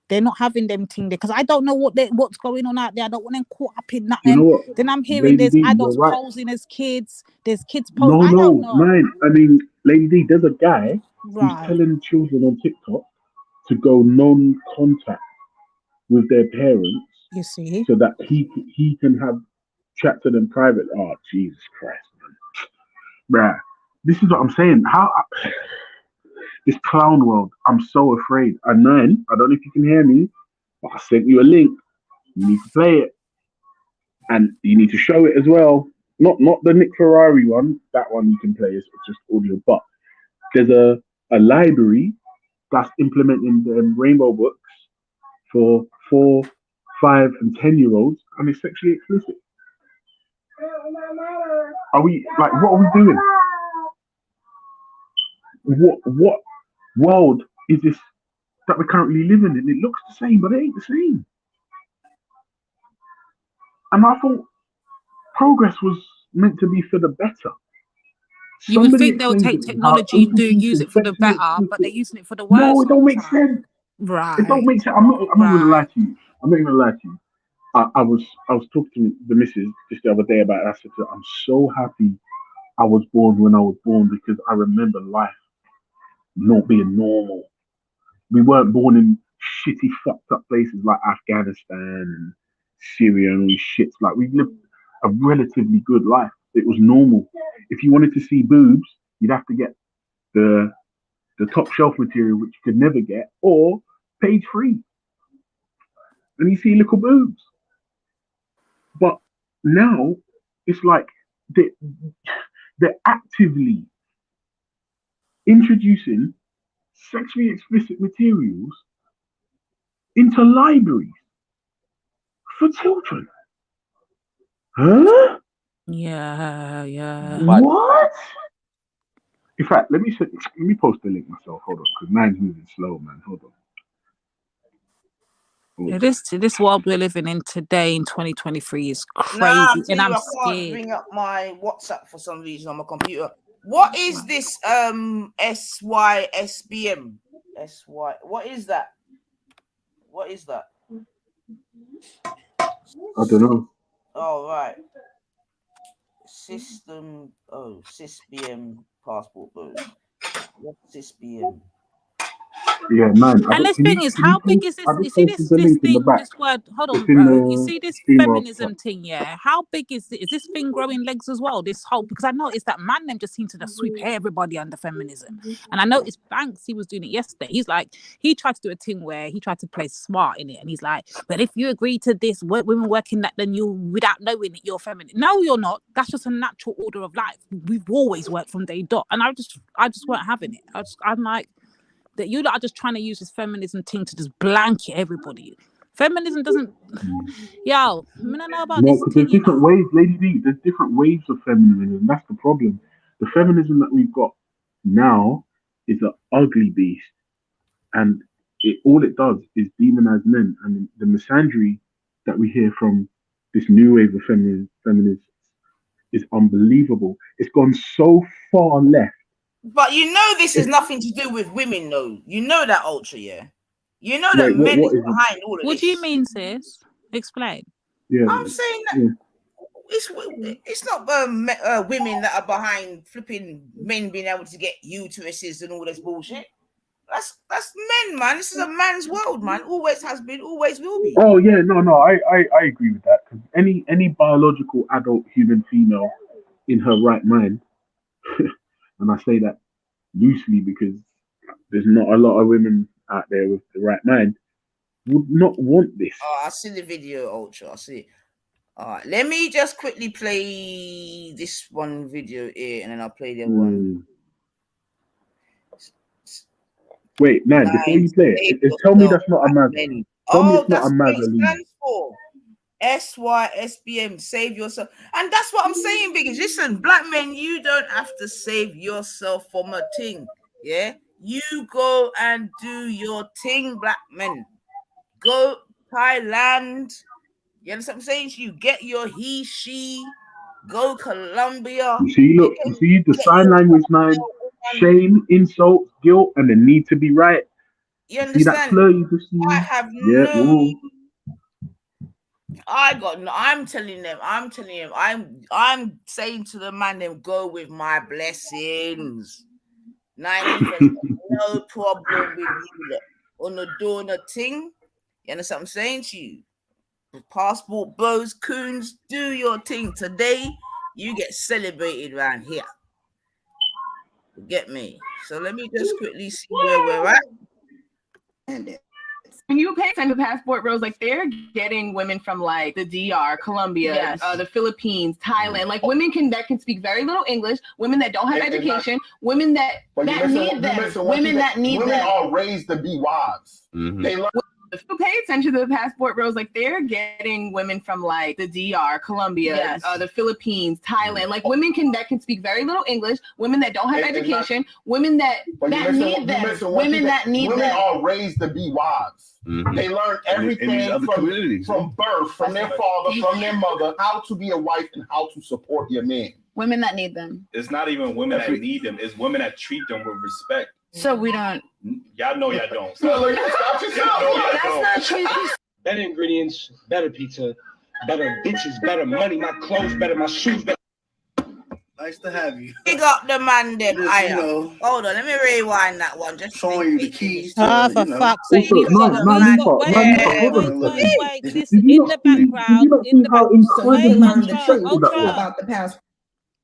They're not having them thing there because I don't know what's going on out there. I don't want them caught up in nothing. You know what? Then I'm hearing Lady there's D, adults you're right. posing as kids. There's kids posing. No, I don't know. man. I mean, Lady D, there's a guy who's telling children on TikTok to go non-contact with their parents. You see, so that he can have chat to them private. Oh, Jesus Christ, man. Bruh, this is what I'm saying. This clown world, I'm so afraid. And then, I don't know if you can hear me, but I sent you a link. You need to play it. And you need to show it as well. Not the Nick Ferrari one. That one you can play. It's just audio. But there's a library that's implementing the rainbow books for 4, 5, and 10-year-olds, and it's sexually explicit. Are we like? What are we doing? What world is this that we're currently living in? It looks the same, but it ain't the same. And I thought progress was meant to be for the better. You would think they'll take technology and use it for the better, but they're using it for the worse. No, it don't make sense. Right. It don't make sense. I'm not gonna lie to you. I was talking to the missus just the other day about it. I said to her, I'm so happy I was born when I was born because I remember life not being normal. We weren't born in shitty, fucked up places like Afghanistan and Syria and all these shits. Like we lived a relatively good life. It was normal. If you wanted to see boobs, you'd have to get the top shelf material, which you could never get, or page 3. And you see little boobs. But now it's like they're actively introducing sexually explicit materials into libraries for children. Huh? Yeah. What? In fact, let me post the link myself. Hold on, because mine's moving slow, man. Hold on. Yeah, this world we're living in today in 2023 is crazy, and I'm I scared. can't bring up my WhatsApp for some reason on my computer. What is this SYSBM? What is that? What is that? I don't know. Oh, right. System. Oh, SysBM passport boost. What's SysBM? Yeah, man. And the thing is, how big is this? You see this thing, this word. Hold on, bro. You see this feminism thing, yeah? How big is it? Is this thing growing legs as well? This whole, because I noticed that man them just seem to just sweep everybody under feminism. And I noticed Banks, he was doing it yesterday. He's like, he tried to do a thing where he tried to play smart in it, and he's like, but if you agree to this, women working that, then you, without knowing it, you're feminine. No, you're not. That's just a natural order of life. We've always worked from day dot, and I just weren't having it. I'm like, that you lot are just trying to use this feminism thing to just blanket everybody. Feminism doesn't. Yo, I don't know about No, this because thing, there's different waves, Lady D. There's different waves of feminism. That's the problem. The feminism that we've got now is an ugly beast, and all it does is demonize men. And the misandry that we hear from this new wave of feminists is unbelievable. It's gone so far left. But you know this has nothing to do with women, though. You know that, Ultra, yeah? You know that Wait, men what is is it? behind all of What this. do you mean, sis? Explain. Yeah, I'm saying that it's not women that are behind flipping men being able to get uteruses and all this bullshit. That's men, man. This is a man's world, man. Always has been, always will be. Oh yeah, no, I agree with that. Because any biological adult human female in her right mind, and I say that loosely because there's not a lot of women out there with the right mind, would not want this. Oh, I see the video, Ultra. I see it. All right, let me just quickly play this one video here, and then I'll play the other one. Wait, man, before you play it, tell me that's not a MAGA. Tell me it's not a MAGA. It stands for SYSBM, save yourself. And that's what I'm saying, because listen, black men, you don't have to save yourself from a thing. Yeah, you go and do your thing, black men. Go Thailand. You understand what I'm saying? You get your he, she, go Colombia. You see, look, you see the sign language, man. Shame, insult, guilt, and the need to be right. You see that understand? slur you just see? I have I'm telling them, I'm saying to the man, them go with my blessings. Not even no problem with you on the doing a thing. You understand what I'm saying to you? Passport bows, coons, do your thing. Today, you get celebrated around here. You get me? So let me just quickly see where we're at. When you pay attention to passport bros, like they're getting women from like the DR, Colombia, the Philippines, Thailand, like women that can speak very little English, women that don't have education, women that need them, women that need them. Women are raised to be wives. Mm-hmm. They learn. If you pay attention to the passport bros, like they're getting women from like the DR, Colombia, the Philippines, Thailand, like women that can speak very little English, women that don't have education, women that need them, women that need them. Women are raised to be wives. Mm-hmm. They learn everything from birth, from their father, from their mother, how to be a wife and how to support your man. Women that need them. It's not even women that need them. It's women that treat them with respect. So we don't. Y'all know y'all don't. That's not true. Better ingredients, better pizza, better bitches, better money, my clothes better, my shoes better. Nice to have you. Pick up the man them. Just, you know, hold on, let me rewind that one. Just showing you the keys. For fuck's sake! Wait, in the background.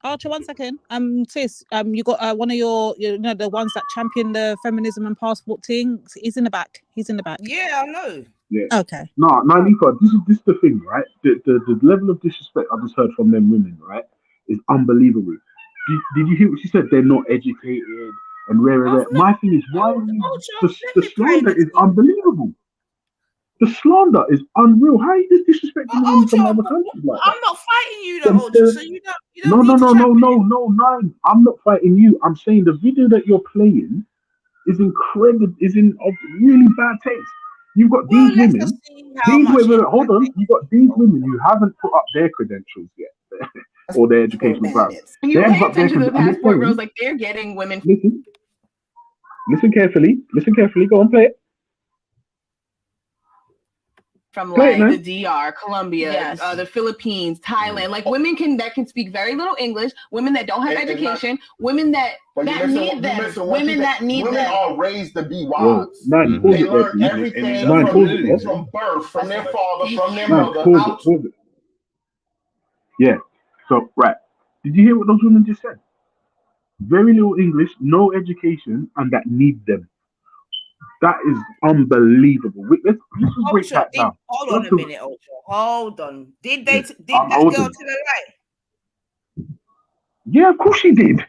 Ultra, 1 second. Sis, you got one of your, the ones that champion the feminism and passport thing. He's in the back. Yeah, I know. Yeah. Okay. No, Nifa, this is the thing, right? The level of disrespect I just heard from them women, right, is unbelievable. Did you hear what she said? They're not educated and rare. My thing is, why the slander is unbelievable. The slander is unreal. How are you just disrespecting women from other countries like that? I'm not fighting you, though, Ultra, so you don't No. I'm not fighting you. I'm saying the video that you're playing is incredible. Is in of really bad taste. You've got these women. Hold on. You've got these women who haven't put up their credentials yet, or their educational background. When you pay attention to the passport bros, like they're getting women. Listen carefully. Go on, play it. From like the DR, Colombia, the Philippines, Thailand, like women that can speak very little English, women that don't have education, women that need them, women that need them. Women are raised to be wives. They learn everything from birth, from their father, from their mother. Yeah. So did you hear what those women just said? Very little English, no education, and that need them. That is unbelievable. Let's just break that down. Hold on a minute, Ultra. Hold on. Did that girl to the right? Yeah, of course she did.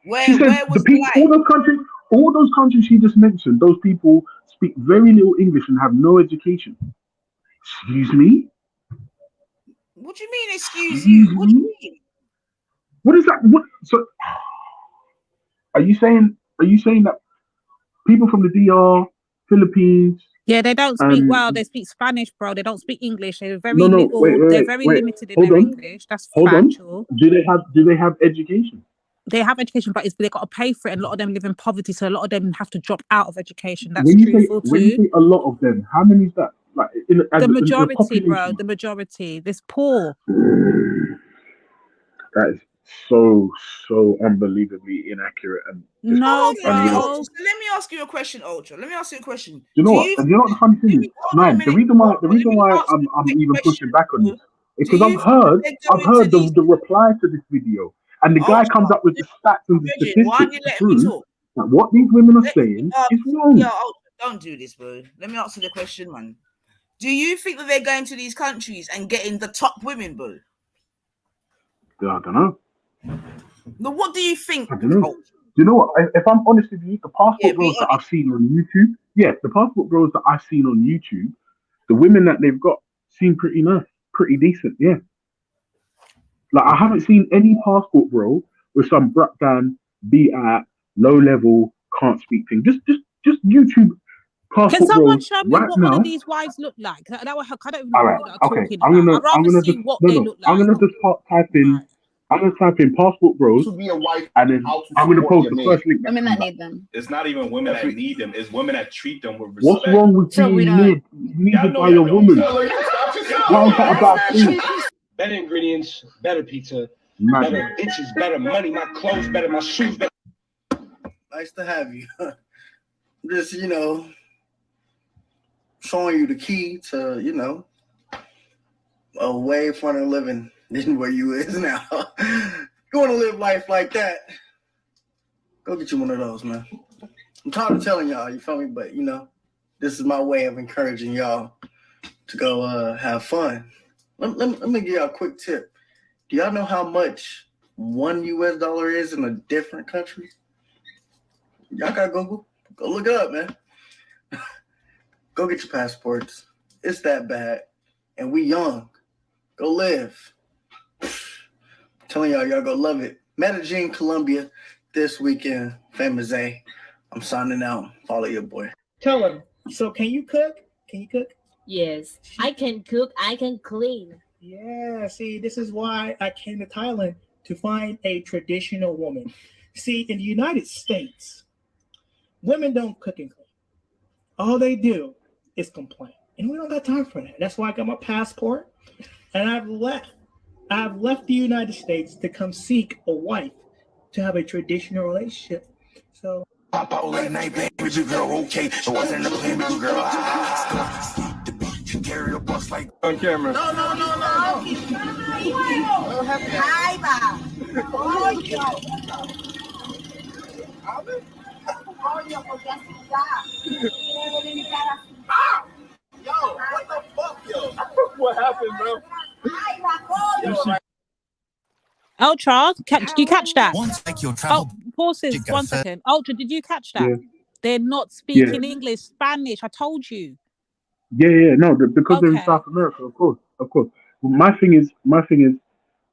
Where was the light? All those countries, all those countries she just mentioned, those people speak very little English and have no education. Excuse me? What do you mean, excuse you? What do you mean? What is that? What? So, are you saying that people from the DR, Philippines, Yeah, they don't speak and well. They speak Spanish, bro. They don't speak English. They're very no, little. They're very limited in hold their on, English. That's hold on. factual. Do they have education? They have education, but they got to pay for it. And a lot of them live in poverty, so a lot of them have to drop out of education. That's When truthful you too. say a lot of them, how many is that? Like in The the majority, bro. population? The majority. This poor. That is so unbelievably inaccurate and just No, Hold on, unreal. Ultra. bro. So let me ask you a question, Ultra. Let me ask you a question. You know Do what? you And you know what the funny thing is, hold on a man. The minute? reason why But let me ask you a I'm quick even question. pushing back on Bro. this is Do because you think that they're I've going to heard these the reply to this video, and the guy comes Ultra? up with the stats and the Bridget, why aren't statistics you to letting me prove talk? that what these women are Let me saying ask, is yo, wrong. Ultra, don't do this, bro. Let me answer the question, man. Do you think that they're going to these countries and getting the top women, bro? I don't know. Now, what do you think? I don't know. Do you know what? If I'm honest with you, the passport Be bros that I've honest. seen on YouTube, the passport bros that I've seen on YouTube, the women that they've got seem pretty nice, pretty decent. Yeah. Like I haven't seen any passport bro with some bratdan, be at low level, can't speak thing. Just YouTube Can passport someone bros show me right what one of now. these wives look like? I don't even know All what right, people are okay. talking about. I'd I'm rather gonna see just what they look I'm like. gonna just type in. I'm gonna type in passport bros, To be a wife, and then how to I'm gonna support post your the man. first link. Women that need them. It's not even women that need them. It's women that treat them with What's respect. wrong with So we being don't. needed by your woman? Why is that a bad thing? Better ingredients, better pizza, Imagine. better bitches, better money. My clothes better, my shoes better. Nice to have you. Just, showing you the key to, a way further living than where you is now. You want to live life like that, go get you one of those, man. I'm tired of telling y'all, you feel me? But, this is my way of encouraging y'all to go have fun. Let me give y'all a quick tip. Do y'all know how much $1 US is in a different country? Y'all gotta Google. Go look it up, man. Go get your passports. It's that bad. And we young. Go live. I'm telling y'all go love it. Medellin, Colombia this weekend. Famous A. I'm signing out. Follow your boy. Tell him. So can you cook? Can you cook? Yes, I can cook. I can clean. Yeah, see, this is why I came to Thailand, to find a traditional woman. See, in the United States, women don't cook and clean. All they do is complain. And we don't got time for that. That's why I got my passport and I've left. I've left the United States to come seek a wife to have a traditional relationship. So Pop out late night, bang with your girl, okay. So what's in the plan with your girl? Carry a bus like on camera. No. Yo, what the fuck, yo? What happened, bro? Ultra, did you catch that? Like your travel. Pauses. 1 second. Ultra, did you catch that? Yeah. They're not speaking English, Spanish. I told you. Yeah. No, because they're in South America, of course. Well, my thing is,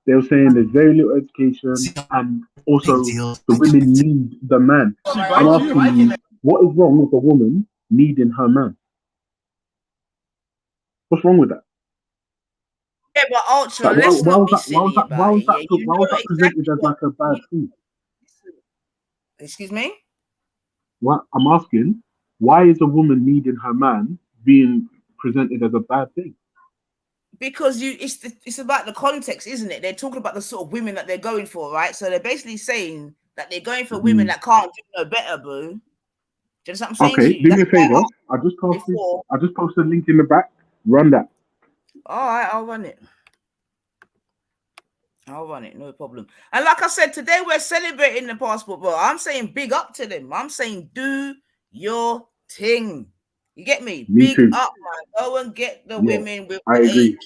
they were saying there's very little education, and also the women need the man. I'm asking you, what is wrong with a woman needing her man? What's wrong with that? Yeah, but Ultra, Like, let's not be silly why about was it. that? Yeah, Why was that presented as like a bad thing? Excuse me? What I'm asking, why is a woman needing her man being presented as a bad thing? Because it's about the context, isn't it? They're talking about the sort of women that they're going for, right? So they're basically saying that they're going for women that can't do no better, boo. Do you know what I'm saying to you? Do me a favor. I just posted a link in the back. Run that. All right, I'll run it. No problem. And like I said, today we're celebrating the passport, bro. I'm saying big up to them. I'm saying do your thing. You get me? Big too. up, man. Go and get the women with I agree.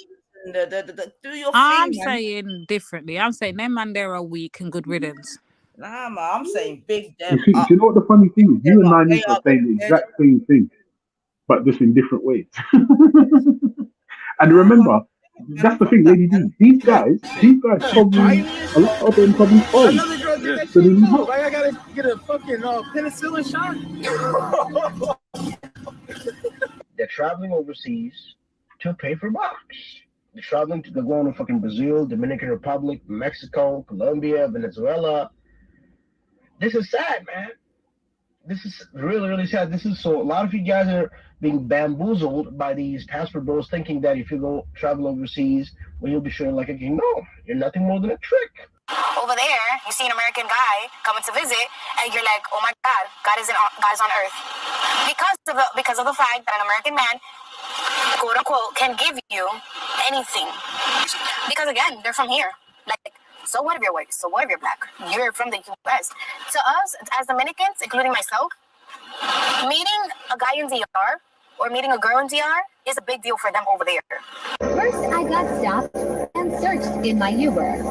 do your I'm thing, man. saying differently. I'm saying them man, they're a weak and good riddance. Nah, man, I'm saying big You them see, do up. you know what the funny thing is? You and They Nine are are saying the they're the exact same thing, but just in different ways. And nah, man, remember, man, that's I'm the from thing, that Lady man. D. These guys probably, a lot of them probably fine. Another drug So addiction they need too. help. Like I gotta get a fucking penicillin shot. They're traveling overseas to pay for box. They're traveling to, they're going to fucking Brazil, Dominican Republic, Mexico, Colombia, Venezuela. This is sad, man. This is really, really sad. This is so a lot of you guys are being bamboozled by these passport bros thinking that if you go travel overseas, well, you'll be showing like a king. No, you're nothing more than a trick. Over there, you see an American guy coming to visit, and you're like, "Oh my God, God is on earth," because of the fact that an American man, quote unquote, can give you anything. Because again, they're from here. Like, so what if you're white? So what if you're black? You're from the U.S. To us, as Dominicans, including myself, meeting a guy in DR or meeting a girl in DR is a big deal for them over there. First, I got stopped and searched in my Uber.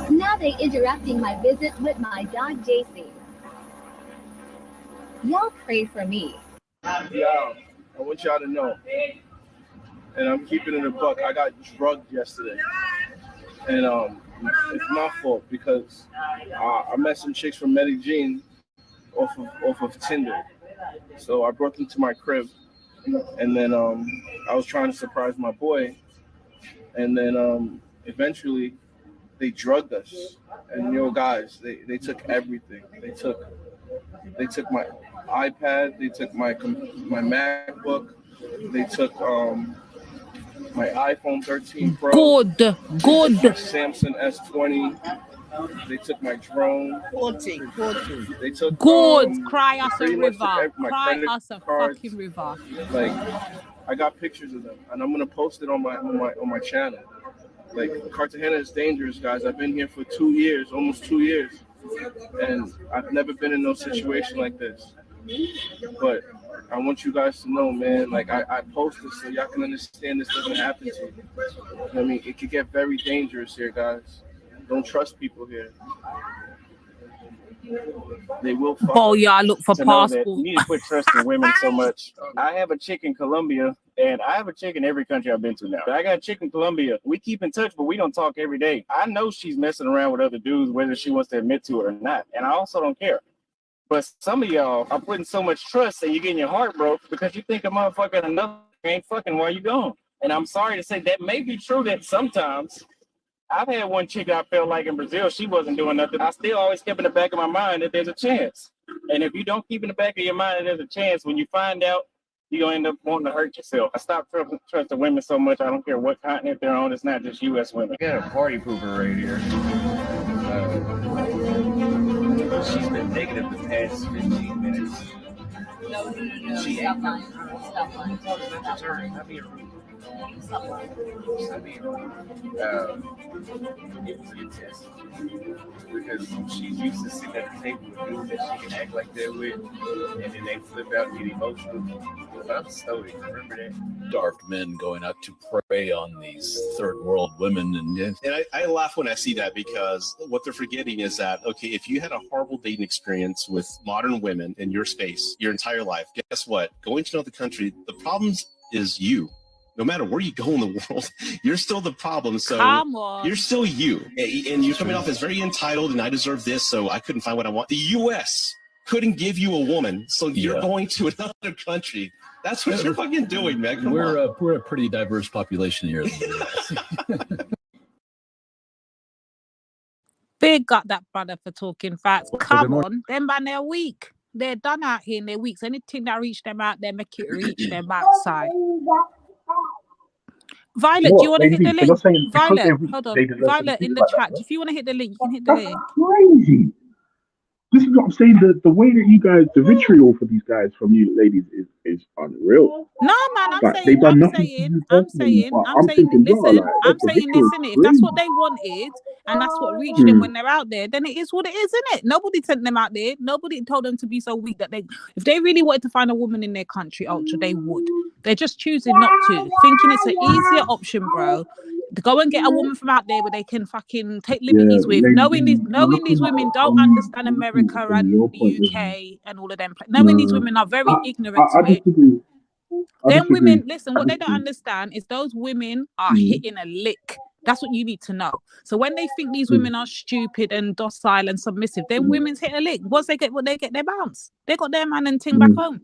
Now they interrupting my visit with my dog JC. Y'all pray for me. Yo, I want y'all to know, and I'm keeping it a buck. I got drugged yesterday, and it's my fault because I met some chicks from Medellin off of Tinder. So I brought them to my crib, and then I was trying to surprise my boy, and then eventually they drugged us. And guys, they took everything. They took my iPad, they took my MacBook, they took my iPhone 13 Pro. Good. My Samsung S20. They took my drone. 14. They took Good. Cry us a pretty much river. my Cry credit us a cards. fucking river. Like, I got pictures of them, and I'm gonna post it on my channel. Like, Cartagena is dangerous, guys. I've been here for 2 years, almost 2 years, and I've never been in no situation like this. But I want you guys to know, man, like, I post this so y'all can understand this doesn't happen to you. I mean, it could get very dangerous here, guys. Don't trust people here. They will fuck Oh, yeah, I look for to know that passport. you need to quit trusting women so much. I have a chick in Colombia, and I have a chick in every country I've been to now. But I got a chick in Colombia. We keep in touch, but we don't talk every day. I know she's messing around with other dudes, whether she wants to admit to it or not. And I also don't care. But some of y'all are putting so much trust and you're getting your heart broke because you think a motherfucker another ain't fucking while you gone. And I'm sorry to say that may be true that sometimes. I've had one chick I felt like in Brazil, she wasn't doing nothing. I still always kept in the back of my mind that there's a chance. And if you don't keep in the back of your mind that there's a chance, when you find out, you're going to end up wanting to hurt yourself. I stopped trusting women so much, I don't care what continent they're on. It's not just U.S. women. We got a party pooper right here. She's been negative the past 15 minutes. No. She Stop ain't. lying. Stop lying. Not being rude. Stop lying. Not being rude. It was a good test. Because she's used to sitting at the table with dudes that she can act like that with, and then they flip out and get emotional. But I'm stoic. Remember that? Dark men going out to prey on these third world women. And I laugh when I see that because what they're forgetting is that, okay, if you had a horrible dating experience with modern women in your space your entire life, guess what? Going to another country, the problem is you. No matter where you go in the world, you're still the problem. So Come on. You're still you. And you're coming off as very entitled and I deserve this, so I couldn't find what I want. The U.S. couldn't give you a woman, so you're going to another country. That's what you're fucking doing, man. Come on. We're a pretty diverse population here in the US. Big got that brother for talking facts. Come on. Them man, they're weak. They're done out here in their weeks. Anything that reach them out there, make it reach them outside. Violet, do you want to hit the link? Violet, hold on. Violet in the chat. If you want to hit the link, you can hit the link. Crazy. This is what I'm saying. The way that you guys, the vitriol for these guys from you ladies is unreal. No, man, I'm Like, saying, they've done I'm nothing saying, to you I'm personally, saying, but I'm saying, thinking, listen, wow, I'm the saying this, vitriol is innit? If that's what crazy. they wanted and that's what reached them when they're out there, then it is what it is, innit? Nobody sent them out there. Nobody told them to be so weak that if they really wanted to find a woman in their country, Ultra, they would. They're just choosing not to, thinking it's an easier option, bro. Go and get a woman from out there where they can fucking take liberties with, knowing these women don't understand America and UK and all of them. Knowing these women are very ignorant to it. Them women, listen, what they don't understand is those women are hitting a lick. That's what you need to know. So when they think these women are stupid and docile and submissive, them women's hit a lick. Once they get what they get, their bounce. They got their man and ting back home.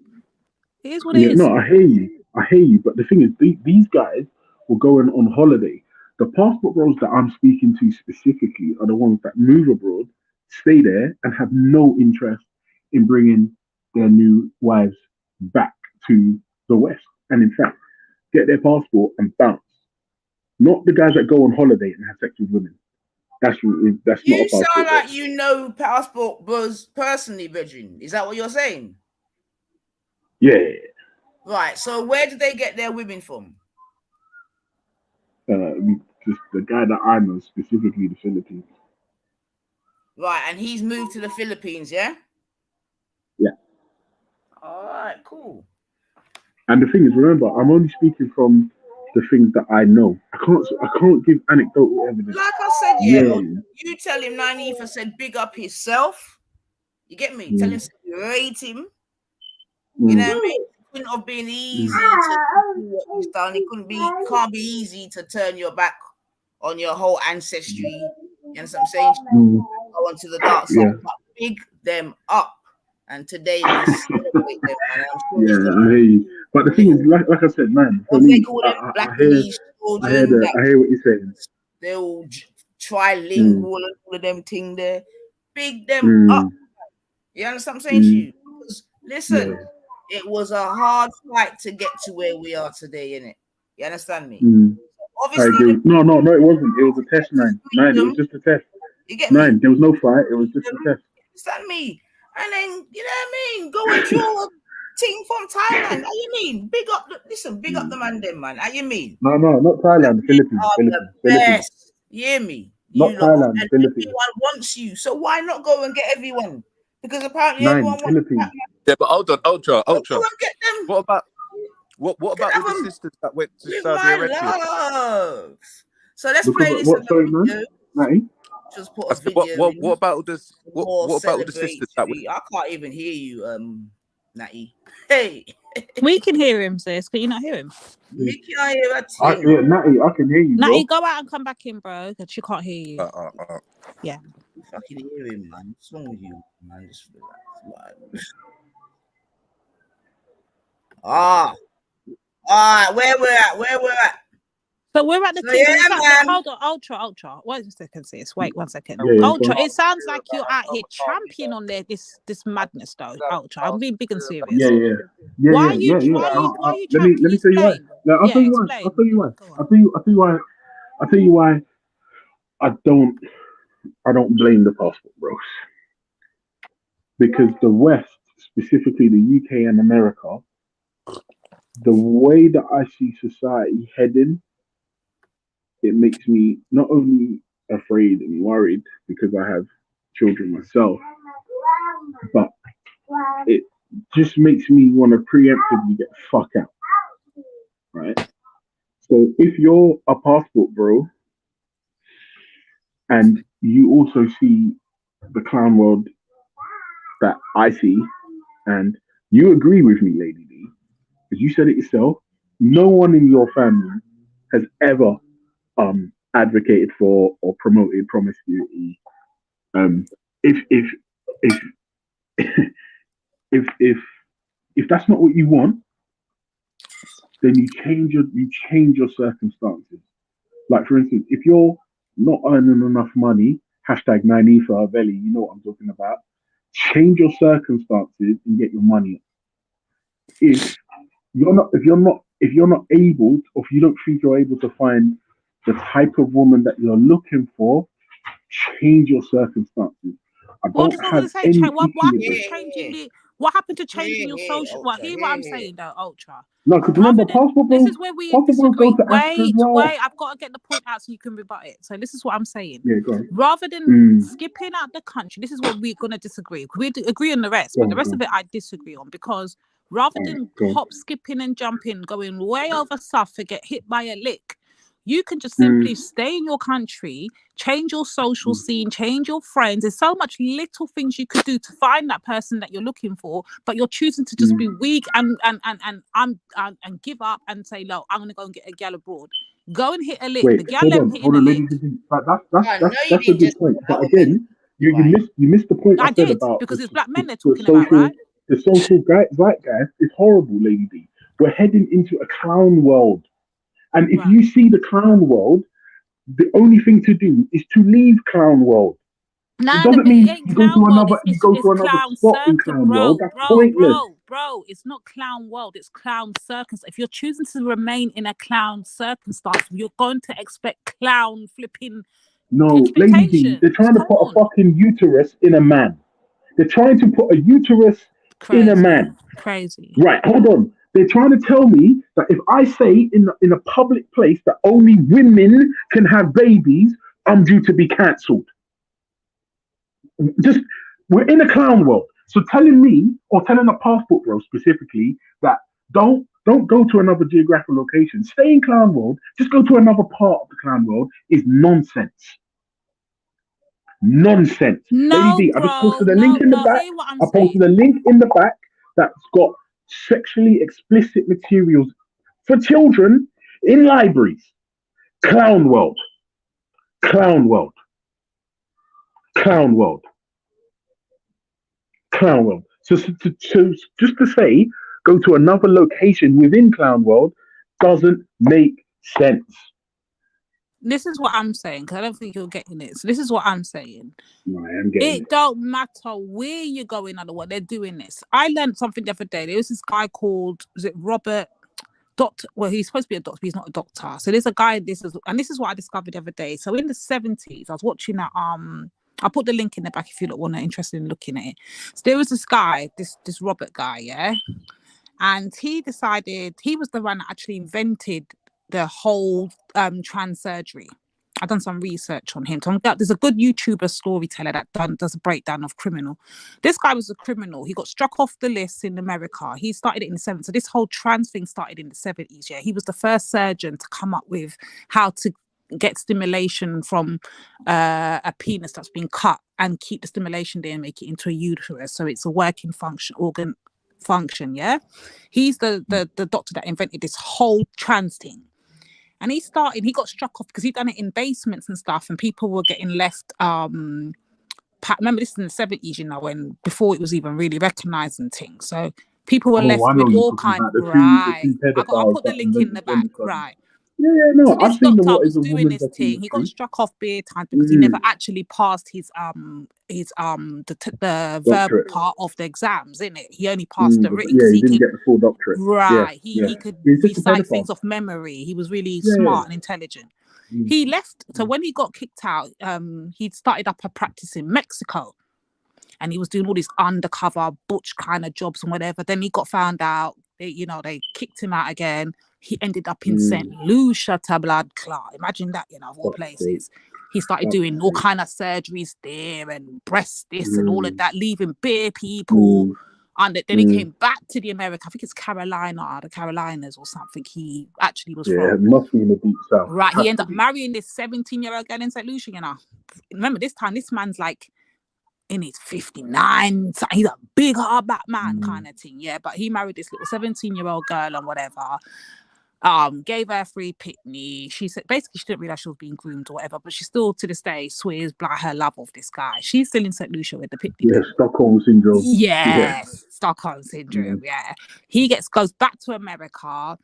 It is what it is. No, I hear you. But the thing is, these guys will go on holiday. The passport bros that I'm speaking to specifically are the ones that move abroad, stay there, and have no interest in bringing their new wives back to the West. And in fact, get their passport and bounce. Not the guys that go on holiday and have sex with women. That's not a passport. You sound like you know passport bros personally, Virgin. Is that what you're saying? Yeah. Right. So where do they get their women from? Just the guy that I know, specifically the Philippines. Right, and he's moved to the Philippines, yeah? Yeah. All right, cool. And the thing is, remember, I'm only speaking from the things that I know. I can't give anecdotal evidence. Like I said, you tell him Nanifa said big up himself. You get me? Tell him to rate him. You know what I mean? It couldn't have been easy to do what he's done. It can't be easy to turn your back on your whole ancestry. You understand what I'm saying? Go onto the dark side. But big them up. And today we celebrate them. I hear you. But the thing is, like I said, man, for me, I hear what you're saying. They'll trilingual and all of them thing there. Big them up. You understand what I'm saying to you? Because, listen, it was a hard fight to get to where we are today, innit? You understand me? Obviously, no, it wasn't. It was a test, 9. It was just a test. You get 9. There was no fight. It was just a test. You understand me? And then, you know what I mean? Go and draw a team from Thailand. How you mean? Big up the man, them, man. How you mean? No, not Thailand. The Philippines. The best. You hear me? Not Thailand. The Philippines. Everyone wants you. So why not go and get everyone? Because apparently 9, everyone Philippines. wants Yeah, but hold on, Ultra. Go and get them. What about with the sisters that went to Saudi Arabia? Love. So let's play this. Just put a video. What about this? What about the sisters that went? I can't even hear you, Natty. Hey, we can hear him, sis. Can you not hear him? We can hear a Natty, I can hear you. Natty, go out and come back in, bro. Because she can't hear you. Yeah. You fucking hear him, man. What's wrong with you, man? Just relax. All right, where we're at. So we're at the hold on, Ultra. Wait a second, sis. Wait 1 second. Ultra, it sounds like you're out here championing on this madness, though. Ultra, I'm being big and serious. Why are you championing? Let me tell you why. I'll tell you why. I don't blame the passport bros, because the West, specifically the UK and America, the way that I see society heading, it makes me not only afraid and worried because I have children myself, but it just makes me want to preemptively get the fuck out. Right? So if you're a passport bro and you also see the clown world that I see, and you agree with me, Lady D, because you said it yourself, no one in your family has ever advocated for or promoted promiscuity. If that's not what you want, then you change your circumstances. Like, for instance, if you're not earning enough money, hashtag #9 belly, you know what I'm talking about. Change your circumstances and get your money up. If you're not able, or if you don't think you're able to find the type of woman that you're looking for, change your circumstances. What happened to changing your social? Well, hear what I'm saying, though, Ultra. No, because remember, this is where we disagree. Wait, I've got to get the point out so you can rebut it. So this is what I'm saying. Yeah, go on. Rather than skipping out the country, this is what we're going to disagree. We agree on the rest, but the rest of it I disagree on, because rather than hop, skipping and jumping, going way over south to get hit by a lick, You can just simply stay in your country, change your social scene, change your friends. There's so much little things you could do to find that person that you're looking for, but you're choosing to just be weak and give up and say, no, I'm gonna go and get a gal abroad. Go and hit a lick. Wait, The gal hold ain't on, hitting a lick. That's a good point. But again, you missed the point I said did, about because it's black men they're the talking about, right? the social zeitgeist is horrible, Lady D. We're heading into a clown world. And if you see the clown world, the only thing to do is to leave clown world. It doesn't mean It ain't you go clown to world. another It's clown spot in circus, clown world. That's bro. pointless. It's not clown world. It's clown circus. If you're choosing to remain in a clown circumstance, you're going to expect clown flipping No, Lady D, they're trying to put a fucking uterus in a man. They're trying to put a uterus in a man. Crazy. Right, hold on. They're trying to tell me that if I say in a public place that only women can have babies, I'm due to be cancelled. Just we're in a clown world. So telling me or telling a passport bro specifically that don't go to another geographical location, stay in clown world, just go to another part of the clown world is nonsense. Nonsense. No, Lady D, I just posted a link in the back. Hear what I'm I posted a link in the back that's got sexually explicit materials for children in libraries. Clown world. Clown world. Clown world. Clown world. So just to say, go to another location within clown world doesn't make sense. This is what I'm saying, because I don't think you're getting it. So this is what I'm saying. No, I am getting it. It don't matter where you're going or what, they're doing this. I learned something the other day. There was this guy called, was it Robert? Well, he's supposed to be a doctor, but he's not a doctor. So there's a guy, this is what I discovered the other day. So in the 70s, I was watching that, I'll put the link in the back if you want to interested in looking at it. So there was this guy, this Robert guy, yeah? And he decided, he was the one that actually invented the whole trans surgery. I've done some research on him. So there's a good YouTuber storyteller that does a breakdown of criminal. This guy was a criminal. He got struck off the list in America. He started it in the 70s. So this whole trans thing started in the 70s. Yeah, he was the first surgeon to come up with how to get stimulation from a penis that's been cut and keep the stimulation there and make it into a uterus. So it's a working organ function. Yeah, he's the doctor that invented this whole trans thing. And he got struck off because he'd done it in basements and stuff, and people were getting left. Remember, this is in the 70s, you know, when before it was even really recognised and things. So people were left with all kinds. Right. I'll put the link in the back. Right. Yeah, no, so this I've seen doctor what was is a doing woman's this thing. He got documentary. struck off bare times because he never actually passed his the verbal part of the exams, innit? He only passed the written. Yeah, he didn't get the full doctorate. Right. Yeah, He could He's just a recite pedophile. things off memory. He was really smart and intelligent. He left. So when he got kicked out, he started up a practice in Mexico. And he was doing all these undercover butch kind of jobs and whatever. Then he got found out. They kicked him out again. He ended up in St. Lucia to blood clot. Imagine that, of all places. He started doing all kind of surgeries there and breast this and all of that, leaving bare people. And then he came back to the America. I think it's the Carolinas or something. He actually was from. Yeah, it must be in the deep south. Right. He ended up marrying this 17-year-old girl in St. Lucia, Remember, this time, this man's like in his 59. So he's a big hardback man kind of thing. Yeah. But he married this little 17-year-old girl and whatever. Gave her a free pitney. She said basically she didn't realize she was being groomed or whatever, but she still to this day swears by her love of this guy. She's still in St. Lucia with the pitney. Yeah, Stockholm syndrome. Yes, Stockholm syndrome. Yeah, he goes back to America,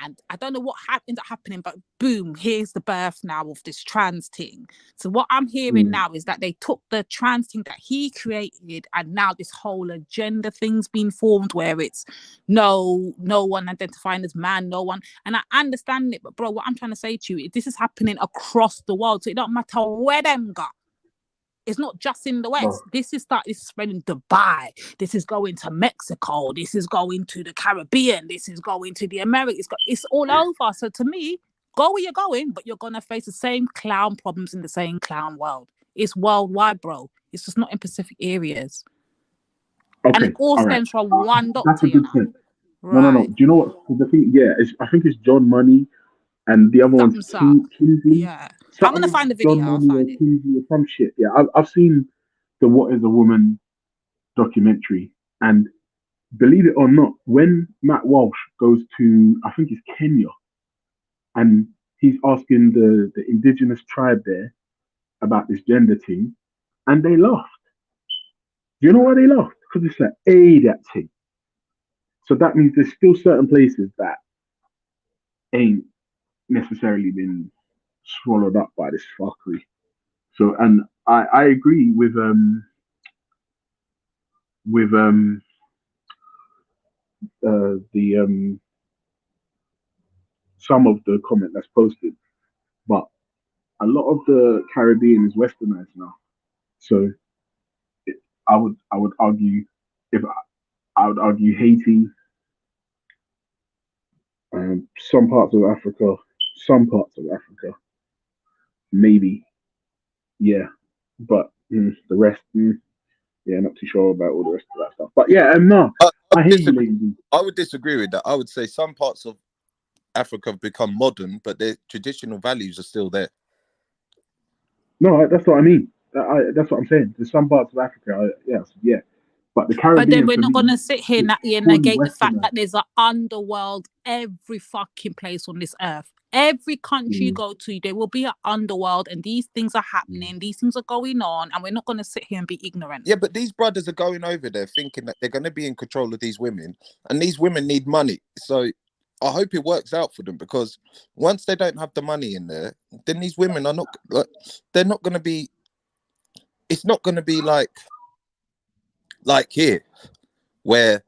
and I don't know what ends up happening, but boom, here's the birth now of this trans thing. So what I'm hearing now is that they took the trans thing that he created, and now this whole agenda thing's been formed where it's no one identifying as man, no one. And I understand it, but bro, what I'm trying to say to you is this is happening across the world. So it don't matter where them go. It's not just in the West. This is spreading Dubai. This is going to Mexico. This is going to the Caribbean. This is going to the Americas. It's all over. So to me, go where you're going, but you're going to face the same clown problems in the same clown world. It's worldwide, bro. It's just not in specific areas. Okay, and it all stems from one doctor. That's a good point. Right. No. Do you know what? The thing, I think it's John Money and the other one's Thumbs up. Kingsley. Yeah. I'm gonna find the video. John I'll Money or find it. Kingsley or some shit. Yeah, I've seen the What Is a Woman documentary, and believe it or not, when Matt Walsh goes to, I think it's Kenya, and he's asking the indigenous tribe there about this gender thing, and they laughed. Do you know why they laughed? Because it's like, that thing. So that means there's still certain places that ain't necessarily been swallowed up by this fuckery. So, and I agree with the some of the comment that's posted, but a lot of the Caribbean is westernized now. So I would argue, if I would argue Haiti, some parts of Africa, maybe, yeah, but the rest, yeah, not too sure about all the rest of that stuff. But yeah, no, I hear you, lady. I would disagree with that. I would say some parts of Africa have become modern, but their traditional values are still there. No, that's what I mean. That's what I'm saying. There's some parts of Africa, yes, yeah. But the Caribbean, But then we're not me, going to sit here and fully negate the fact westernized. that there's an underworld every fucking place on this earth. Every country you go to, there will be an underworld, and these things are happening. These things are going on, and we're not going to sit here and be ignorant. Yeah, but these brothers are going over there thinking that they're going to be in control of these women, and these women need money. So I hope it works out for them, because once they don't have the money in there, then these women are not, they're not going to be, it's not going to be like here, where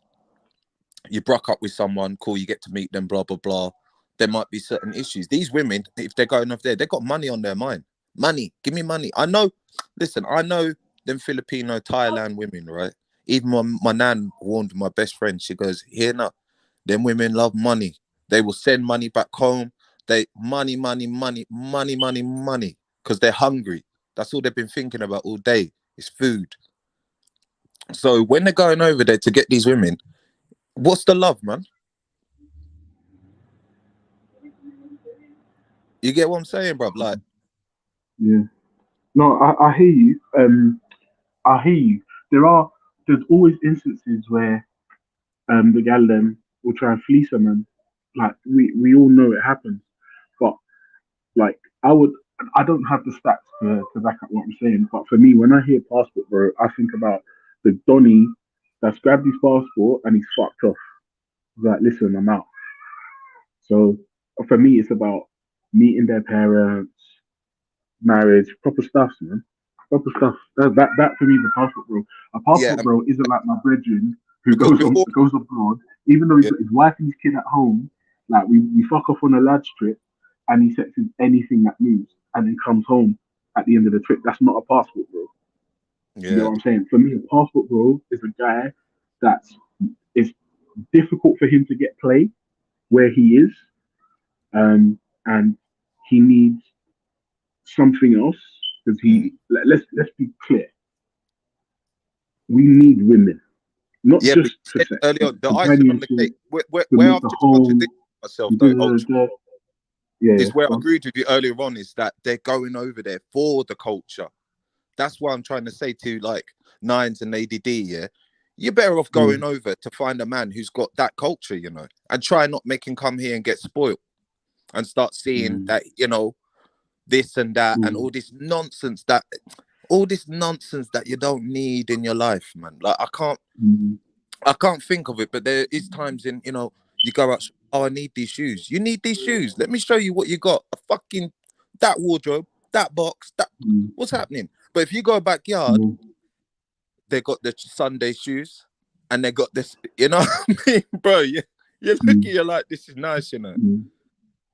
you broke up with someone, cool, you get to meet them, blah, blah, blah. There might be certain issues. These women, if they're going off there, they've got money on their mind. Money, give me money. I know them Filipino, Thailand women, right? Even my nan warned my best friend, she goes, here now, them women love money. They will send money back home. Money, because they're hungry. That's all they've been thinking about all day, is food. So when they're going over there to get these women, what's the love, man? You get what I'm saying, bro? Like, yeah. No, I hear you. I hear you. There's always instances where the gal them will try and fleece a man. Like we all know it happens. But like I don't have the stats to back up what I'm saying. But for me, when I hear passport, bro, I think about the Donny that's grabbed his passport and he's fucked off. He's like, listen, I'm out. So for me, it's about meeting their parents, marriage, proper stuff, man. Proper stuff. That for me is a passport bro. A passport bro isn't like my brethren who goes abroad, even though he's got his wife and his kid at home. Like we fuck off on a lad's trip, and he sets in anything that moves, and then comes home at the end of the trip. That's not a passport bro. Yeah. You know what I'm saying? For me, a passport bro is a guy it's difficult for him to get play where he is, and he needs something else because let's be clear. We need women, not just for sex. Earlier, the icing on the cake. Where I've just contradicted myself though, is where I agreed with you earlier on, is that they're going over there for the culture. That's why I'm trying to say to like Nines and ADD, yeah, you're better off going over to find a man who's got that culture, you know, and try not make him come here and get spoiled and start seeing that, you know, this and that and all this nonsense that you don't need in your life, man. Like I can't think of it, but there is times in, you know, you go out, oh, I need these shoes. You need these shoes. Let me show you what you got. A fucking that wardrobe, that box, that what's happening? But if you go backyard, they got the Sunday shoes and they got this, you know what I mean, bro? You're looking, you're like, this is nice, you know.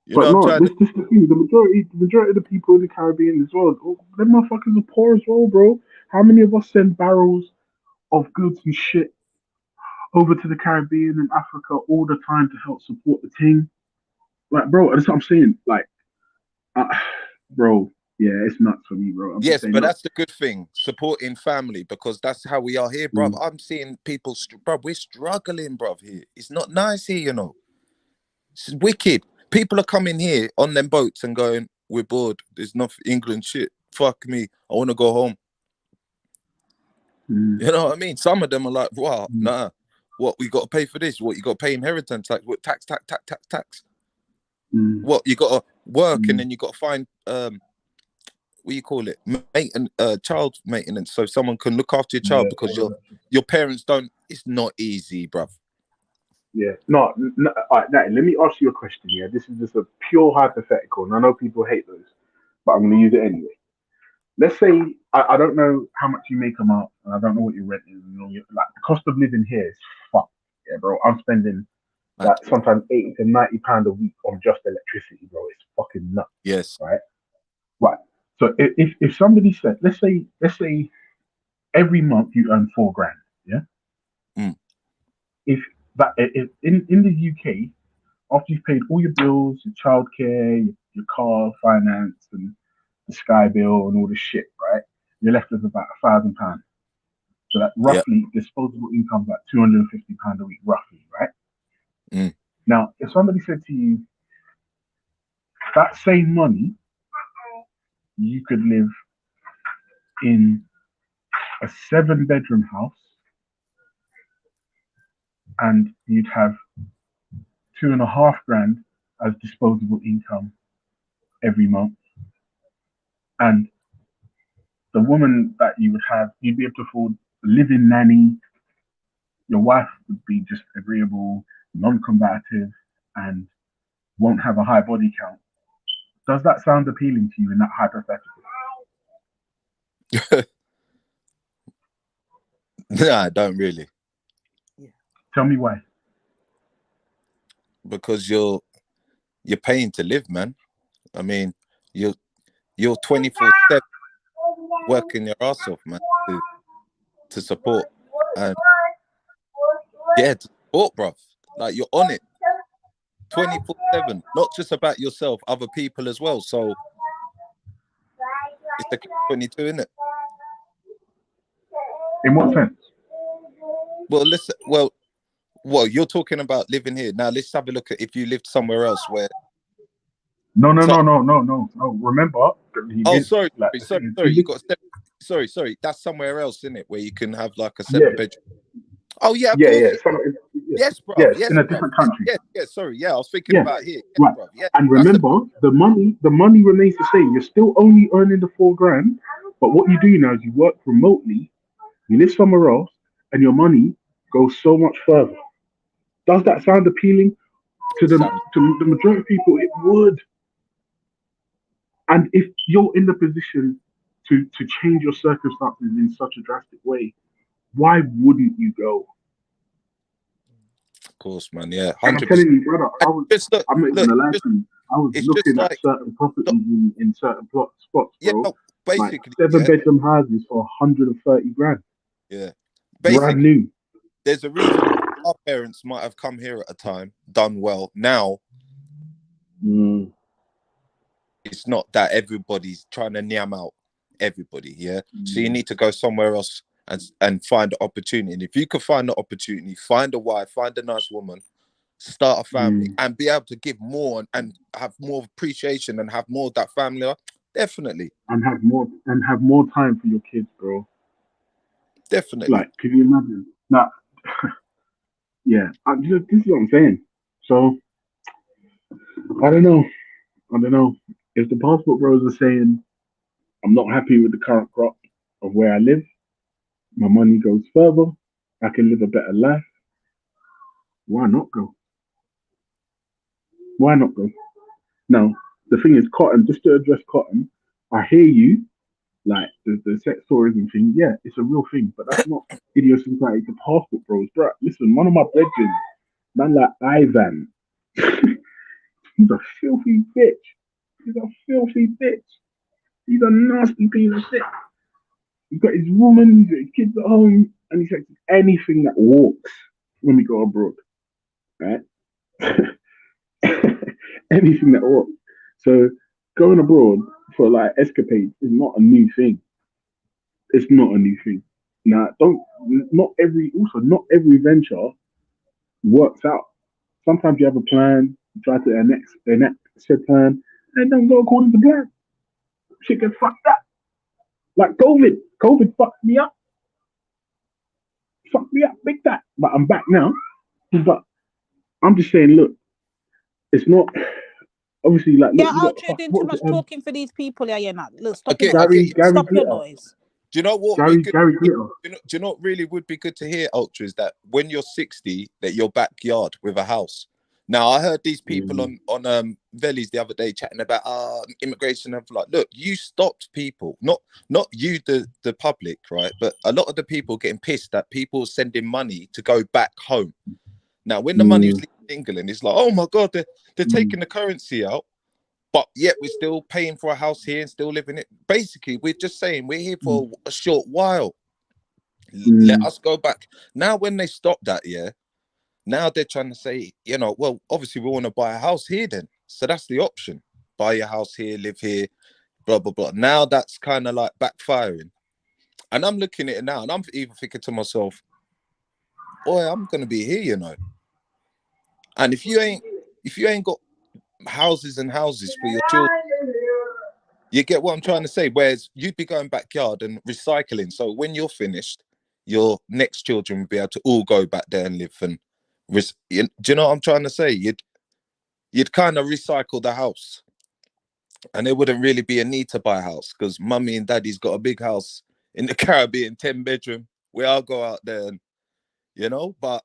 You but know, no, this is the thing. The majority of the people in the Caribbean as well, them motherfuckers are poor as well, bro. How many of us send barrels of goods and shit over to the Caribbean and Africa all the time to help support the team? Like, bro, that's what I'm saying. Like, bro, yeah, it's nuts for me, bro. Yes, but that's the good thing, supporting family, because that's how we are here, bro. I'm seeing people, bro, we're struggling, bro, here. It's not nice here, you know. It's wicked. People are coming here on them boats and going, we're bored. There's nothing England shit. Fuck me. I want to go home. You know what I mean? Some of them are like, wow, nah. What, we got to pay for this? What, you got to pay inheritance tax? What, tax? What, you got to work and then you got to find, what you call it? Child maintenance, so someone can look after your child because your parents don't. It's not easy, bruv. Yeah, no, all right, Natty, let me ask you a question here. This is just a pure hypothetical, and I know people hate those, but I'm going to use it anyway. Let's say, I don't know how much you make a month, and I don't know what your rent is. You know, like, the cost of living here is fucked. Yeah, bro. I'm spending like sometimes £80 to £90 a week on just electricity, bro. It's fucking nuts. Yes. Right. So if somebody said, let's say every month you earn £4,000, yeah. If in the UK, after you've paid all your bills, your childcare, your car finance, and the Sky bill and all this shit, right? You're left with about £1,000. So that roughly disposable income about £250 a week, roughly, right? Now, if somebody said to you, that same money, you could live in a 7-bedroom house and you'd have £2,500 as disposable income every month, and the woman that you would have, you'd be able to afford a living nanny. Your wife would be just agreeable, non-combative, and won't have a high body count. Does that sound appealing to you in that hypothetical? Nah, I don't really. Tell me why. Because you're paying to live, man. I mean, you're 24/7 working your ass off, man, to support and to support, bruv. Like, you're on it 24/7, not just about yourself, other people as well. So it's the 22, isn't it? In what sense? Well, listen. Well, you're talking about living here. Now let's have a look at if you lived somewhere else where. No. Remember. Sorry. You got sorry. That's somewhere else, isn't it? Where you can have like a 7-bedroom. Oh yeah, of course. Yes, bro. Yes, in a different country. Yes. Sorry. Yeah, I was thinking about here. Yes, right. Bro. Yeah, and remember, the money remains the same. You're still only earning the £4,000, but what you do now is you work remotely, you live somewhere else, and your money goes so much further. Does that sound appealing to the majority of people? It would. And if you're in the position to change your circumstances in such a drastic way, why wouldn't you go? Of course, man. Yeah, 100%. I'm telling you, brother. I'm not even gonna lie to you. I was looking at certain properties in certain spots, bro. Yeah, basically, like 7-bedroom houses for 130 grand. Yeah, basically, brand new. There's a reason our parents might have come here at a time, done well. Now, it's not that everybody's trying to nyam out everybody. Yeah, so you need to go somewhere else and find an opportunity. And if you can find the opportunity, find a wife, find a nice woman, start a family, and be able to give more and have more appreciation and have more of that family, definitely. And have more time for your kids, bro. Definitely. Like, can you imagine? Now, yeah, this is what I'm saying. So, I don't know. If the passport bros are saying, I'm not happy with the current crop of where I live, my money goes further, I can live a better life, why not go? Why not go? Now, the thing is, cotton, just to address cotton, I hear you, like, the sex tourism thing, yeah, it's a real thing, but that's not idiosyncratic to passport bros. Bro, listen, one of my brethren, man like Ivan, he's a filthy bitch. He's a nasty piece of shit. He's got his woman, he's got his kids at home, and he takes anything that walks when we go abroad. Right? Anything that walks. So going abroad for like escapades is not a new thing. It's not a new thing. Now, not every venture works out. Sometimes you have a plan, try to enact said plan, and don't go according to plan. Shit gets fucked up. Like COVID. COVID fucked me up big time. But I'm back now. But I'm just saying, look, it's not obviously like look, Yeah, you got Ultra, you're doing what too was much it? talking for these people. Yeah, nah. Look, stop Okay, your noise. okay. Gary Stop your Glitter. noise. Do you know what would be good? Gary Glitter. Do you know what really would be good to hear, Ultra, is that when you're 60, that your backyard with a house. Now, I heard these people on Vellies the other day chatting about immigration and like, look, you stopped people, not you, the public, right? But a lot of the people getting pissed that people sending money to go back home. Now, when the money's leaving England, it's like, oh my God, they're taking the currency out. But yet we're still paying for a house here and still living it. Basically, we're just saying we're here for a short while. Let us go back. Now, when they stop that, yeah, now they're trying to say, you know, well, obviously we want to buy a house here then. So that's the option. Buy a house here, live here, blah, blah, blah. Now that's kind of like backfiring. And I'm looking at it now and I'm even thinking to myself, boy, I'm going to be here, you know. And if you ain't got houses and houses for your children, you get what I'm trying to say? Whereas you'd be going backyard and recycling. So when you're finished, your next children will be able to all go back there and live. And do you know what I'm trying to say? You'd kind of recycle the house, and there wouldn't really be a need to buy a house because mummy and daddy's got a big house in the Caribbean, 10-bedroom. We all go out there, and you know. But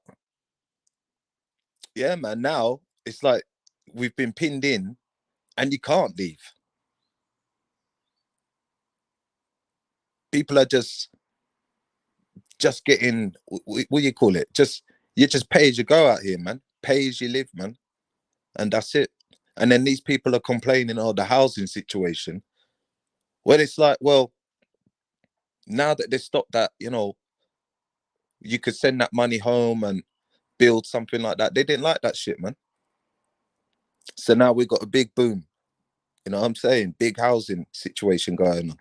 yeah, man. Now it's like we've been pinned in, and you can't leave. People are just getting what do you call it? You just pay as you go out here, man. Pay as you live, man, and that's it. And then these people are complaining about the housing situation. Well, it's like, well, now that they stopped that, you know, you could send that money home and build something like that. They didn't like that shit, man. So now we've got a big boom. You know what I'm saying? Big housing situation going on.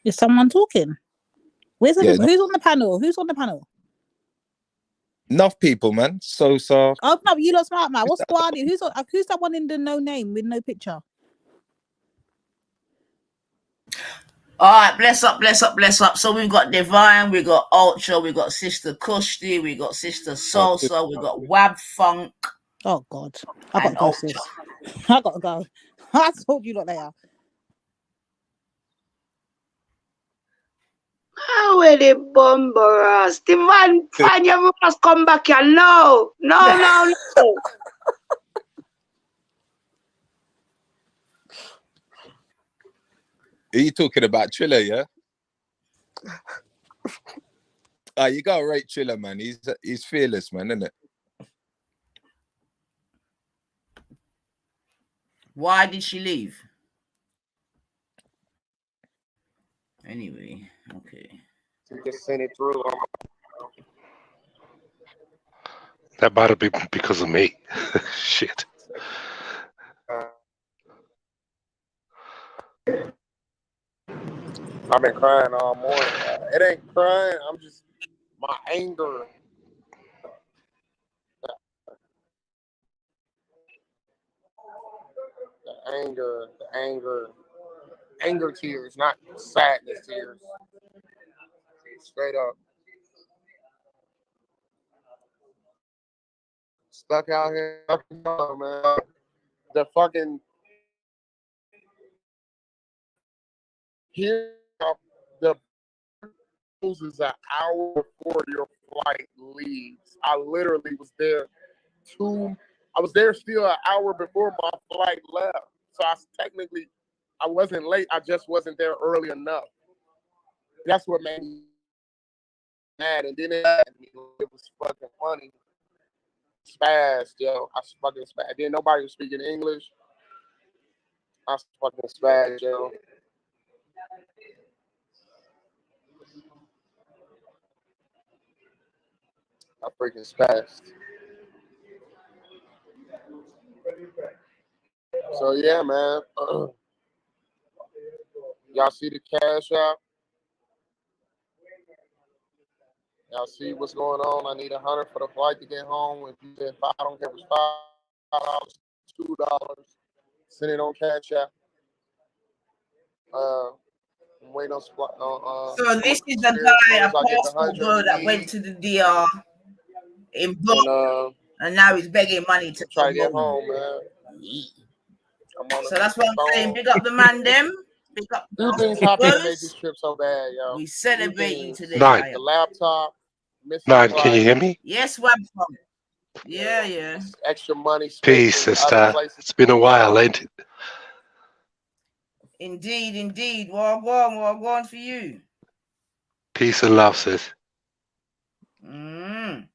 Is someone talking? Who's on the panel? Who's on the panel? Enough people, man. So Oh no, you lot smart, man. What's squad? Who's that one in the no name with no picture? All right, bless up, bless up, bless up. So we've got Divine, we got Ultra, we got Sister Kushti, we got Sister Salsa, we got Wab Funk. Oh God, I gotta go, sis. I gotta go. I told you lot they are. How are the bumberas? The man, find your must come back here. No. Are you talking about Triller, yeah? You gotta rate Triller, man. He's fearless, man, isn't it? Why did she leave? Anyway, okay. Just send it through. That might have been because of me. Shit. I've been crying all morning. It ain't crying. I'm just my anger. The anger tears, not sadness tears. Straight up. Stuck out here, man. The fucking here, the cruise is an hour before your flight leaves. I literally was there I was there still an hour before my flight left. So I wasn't late. I just wasn't there early enough. That's what made me mad. And then it was fucking funny. Spazzed, yo. I fucking spazzed. Then nobody was speaking English. I fucking spazzed, yo. I freaking spazzed. So yeah, man. Y'all see the Cash App? Y'all see what's going on? I need $100 for the flight to get home. If you said I don't care, it was $5, $2. Send it on Cash App. I'm waiting on So this is the guy, a I get the passport 100 bro we that need. went to the DR in Boston, and now he's begging money to try come to get home. home, man. So that's what I'm saying. Big up the man, them. Big up the Two things passport happened to make bros. this trip so bad, yo. We celebrate you today. Nine. The laptop, missing 9, flight. can you hear me? Yes, Wabcom. Yeah, yeah. Extra money spent Peace, in other sister. places. It's been a while, ain't it? Indeed, indeed. What on for you? Peace and love, sis. Mm.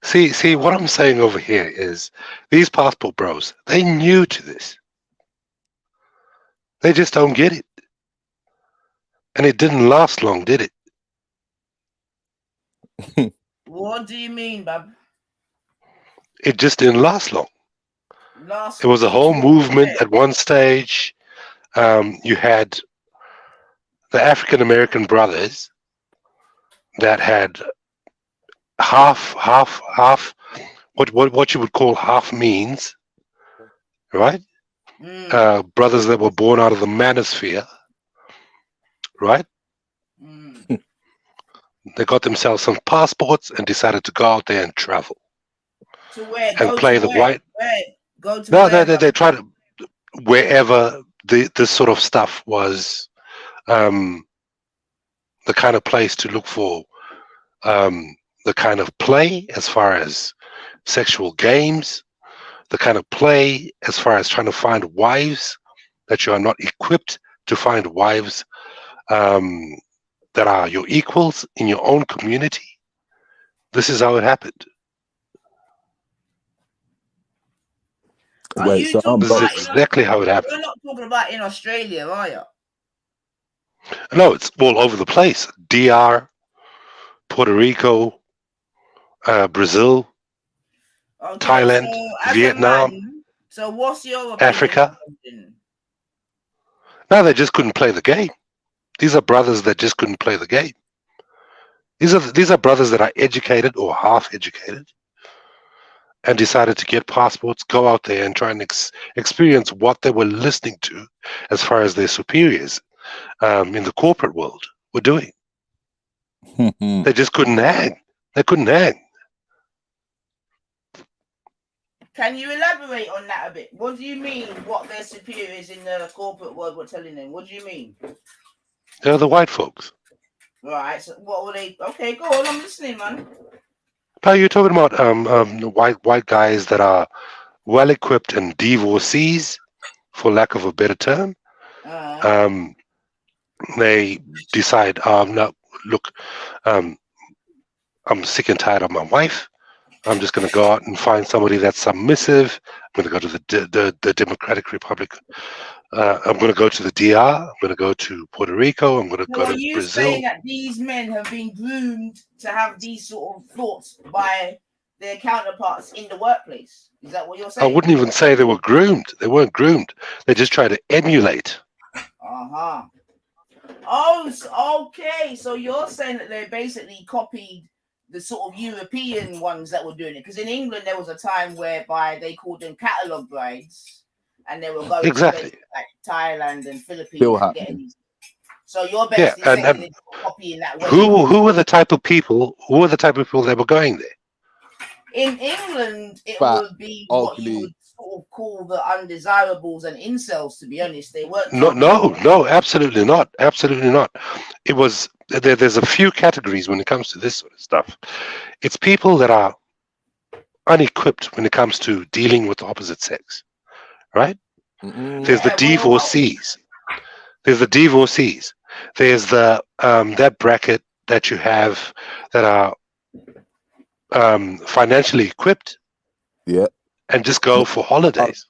See, what I'm saying over here is these passport bros, they new to this. They just don't get it. And it didn't last long, did it? What do you mean, Bab? It just didn't last long. Last It was a week, whole movement at one stage. You had the African American brothers that had half what you would call half means, right? Brothers that were born out of the manosphere, right? They got themselves some passports and decided to go out there and travel. To where? And Go play to the where? white. Where? Go to No, where? they try to wherever this sort of stuff was, the kind of place to look for, the kind of play as far as sexual games, the kind of play as far as trying to find wives that you are not equipped to find wives that are your equals in your own community. This is how it happened. Are you talking This about is exactly how it happened. You're not talking about in Australia, are you? No, it's all over the place. DR, Puerto Rico, Brazil, Okay, Thailand, so as Vietnam, a man, so what's your opinion? Africa. No, they just couldn't play the game. These are brothers that just couldn't play the game. These are brothers that are educated or half educated and decided to get passports, go out there and try and experience what they were listening to as far as their superiors in the corporate world were doing. They just couldn't hang. They couldn't hang. Can you elaborate on that a bit? What do you mean what their superiors in the corporate world were telling them? What do you mean? They're the white folks. Right, so what were they? Okay, go on, I'm listening, man. But you're talking about white guys that are well equipped and divorcees, for lack of a better term. They decide, no, look, I'm sick and tired of my wife. I'm just going to go out and find somebody that's submissive. I'm going to go to the Democratic Republic. I'm going to go to the DR. I'm going to go to Puerto Rico. I'm going to go Are to you Brazil. saying that these men have been groomed to have these sort of thoughts by their counterparts in the workplace? Is that what you're I saying? wouldn't even say they were groomed. They weren't groomed. They just tried to emulate. Oh, okay. So you're saying that they basically copied the sort of European ones that were doing it, because in England there was a time whereby they called them catalogue brides, and they were going to places like Thailand and Philippines and getting these. So you're basically saying they're copying that way. Who were the type of people? Who were the type of people that were going there? In England, it would be what you would sort of call the undesirables and incels. To be honest, they weren't. No, absolutely not. Absolutely not. It was there's a few categories when it comes to this sort of stuff. It's people that are unequipped when it comes to dealing with the opposite sex, right? There's the divorcees. There's the divorcees. There's the that bracket that you have that are financially equipped, and just go for holidays,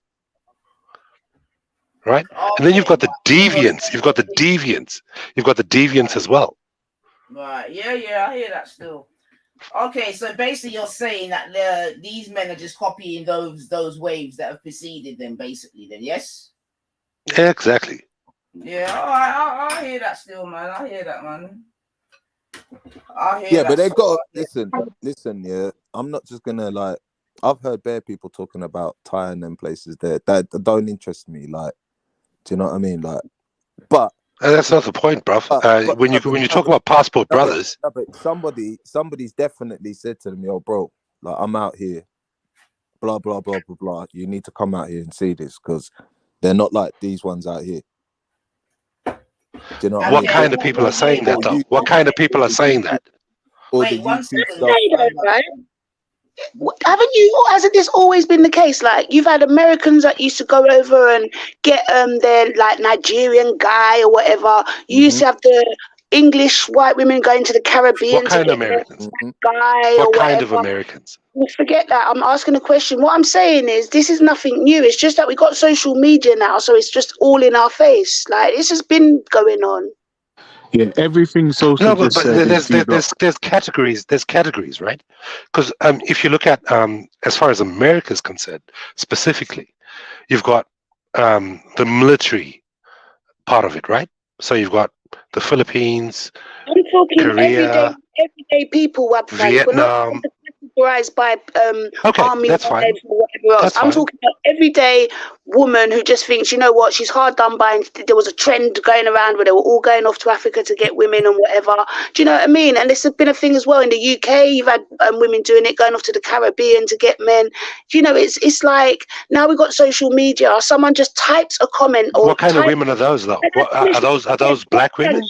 right? And then you've got the deviants. You've got the deviants as well. Right. Yeah, I hear that still. Okay, so basically you're saying that these men are just copying those waves that have preceded them, basically. Then yes. Exactly. Yeah, I hear that still, man. I hear that, man. I hear Yeah, that. but they've got So, listen. Yeah, I'm not just gonna like. I've heard bare people talking about Thai and them places there that don't interest me. Like, do you know what I mean? Like, but That's not the point, bruv. When you talk about passport brothers, but somebody's definitely said to them, "Yo, bro, like I'm out here, blah blah blah blah blah. You need to come out here and see this because they're not like these ones out here." Do you know what I what mean? kind of people are saying that though? What kind of people are saying that? Or the YouTube stuff. Right? Hasn't this always been the case? Like, you've had Americans that used to go over and get their like Nigerian guy or whatever. You used to have the English white women going to the Caribbean What to kind of get their Americans? guy What or kind of whatever. Americans? We forget that. I'm asking a question. What I'm saying is, this is nothing new. It's just that we got social media now, so it's just all in our face. Like, this has been going on. Yeah, everything Sosa No, but, just said is there's categories. There's categories, right? Because if you look at as far as America is concerned, specifically, you've got the military part of it, right? So you've got the Philippines, I'm talking Korea, everyday people, Wab Frank. We're not Vietnam. categorized by Okay, army that's fine. wives or whatever else. That's I'm fine. talking about everyday woman who just thinks, you know what, she's hard done by. And there was a trend going around where they were all going off to Africa to get women and whatever. Do you know what I mean? And this has been a thing as well in the UK. You've had women doing it, going off to the Caribbean to get men. You know, it's like now we've got social media. Someone just types a comment or What kind of women are those though? What, are those black women?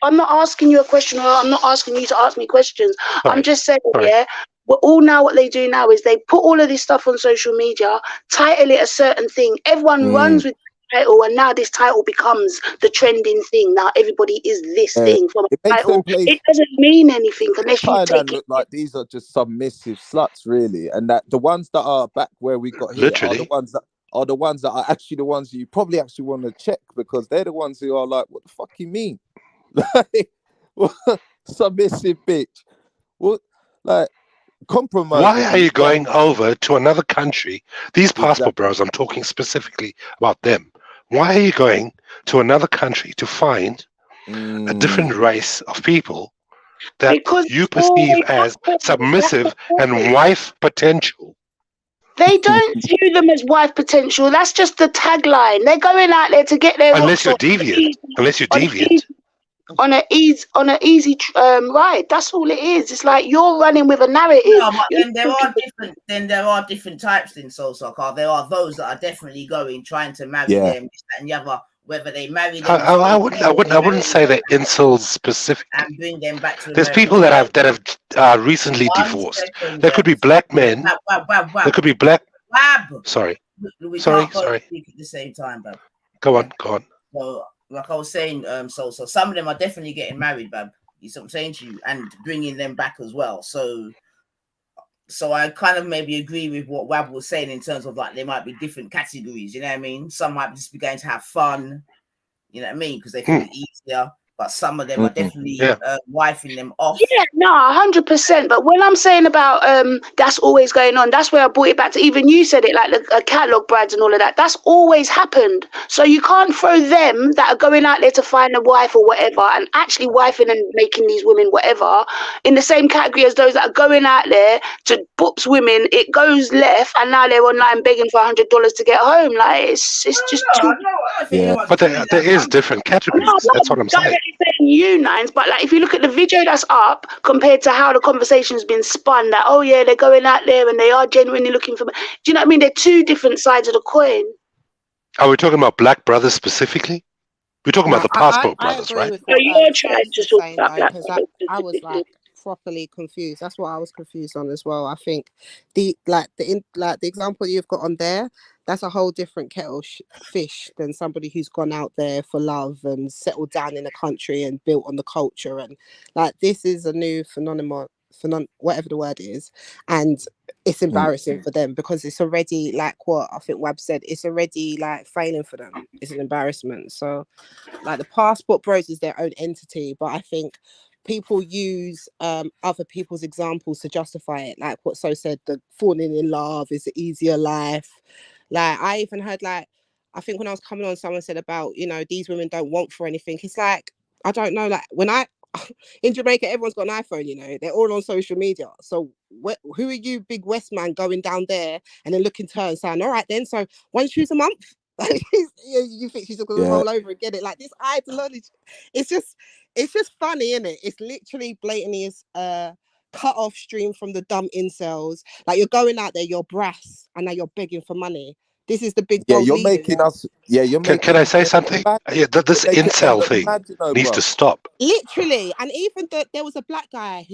I'm not asking you a question, or I'm not asking you to ask me questions. Sorry. I'm just saying, Sorry. yeah, well, all now what they do now is they put all of this stuff on social media, title it a certain thing. Everyone runs with the title, and now this title becomes the trending thing. Now everybody is this thing from It a makes them title. place It doesn't mean anything unless you Thailand take it. look like these are just submissive sluts, really, and that the ones that are back where we got here are the Literally. ones that are actually the ones you probably actually want to check because they're the ones who are like, what the fuck you mean? Like, submissive bitch. What, like, compromise. Why are you going over to another country? These passport Exactly. bros, I'm talking specifically about them. Why are you going to another country to find a different race of people that Because you perceive as submissive and wife potential? They don't view them as wife potential. That's just the tagline. They're going out there to get their Unless rocks you're off deviant. Unless you're on an deviant. on an easy ride. That's all it is. It's like you're running with a narrative. No, but You're then there are different. Then there are different types in soul soccer. There are those that are definitely going trying to marry them, this, that, and the other. Whether they marry them, I wouldn't say they're incels specific. and bring them back to There's America. people that have recently divorced. There could be black men. There could be black. Sorry. We Sorry. can't both speak at the same time, Bab. Go on. So, like I was saying, so some of them are definitely getting married, Bab. You see what I'm saying to you, and bringing them back as well. So I kind of maybe agree with what Wab was saying in terms of like there might be different categories. You know what I mean? Some might just be going to have fun. You know what I mean? Because they think it's easier. But some of them are definitely wifing them off. Yeah, no, 100%. But when I'm saying about that's always going on, that's where I brought it back to. Even you said it, like the catalog brides and all of that. That's always happened. So you can't throw them that are going out there to find a wife or whatever, and actually wifing and making these women whatever, in the same category as those that are going out there to books women. It goes left, and now they're online begging for $100 to get home. Like it's just too. Yeah, but there is different categories. That's what I'm saying. You nines, but like if you look at the video that's up compared to how the conversation's been spun, that oh yeah, they're going out there and they are genuinely looking for. Do you know what I mean? They're two different sides of the coin. Are we talking about black brothers specifically? We're talking about the passport brothers, agree right? with what you're trying to talk saying, about though, because I was like properly confused. That's what I was confused on as well. I think the example you've got on there, that's a whole different kettle fish than somebody who's gone out there for love and settled down in a country and built on the culture. And like this is a new phenomenon, whatever the word is, and it's embarrassing for them because it's already like what I think Wab said, it's already like failing for them. It's an embarrassment. So like the passport bros is their own entity, but I think people use other people's examples to justify it, like what So said, the falling in love is an easier life. Like I even heard like I think when I was coming on, someone said about, these women don't want for anything. It's like, I don't know, like when in Jamaica, everyone's got an iPhone, they're all on social media. So who are you, big West man, going down there and then looking to her and saying, all right then, so 1 shoes a month? You think she's going to roll over and get it? Like this ideology, it's just funny, isn't it? It's literally blatantly is cut off stream from the dumb incels. Like you're going out there, you're brass, and now you're begging for money. This is the big bold you're leaders. making us. Yeah, you're making. Can I say something? Yeah, this incel thing needs to stop. Literally, and even there was a black guy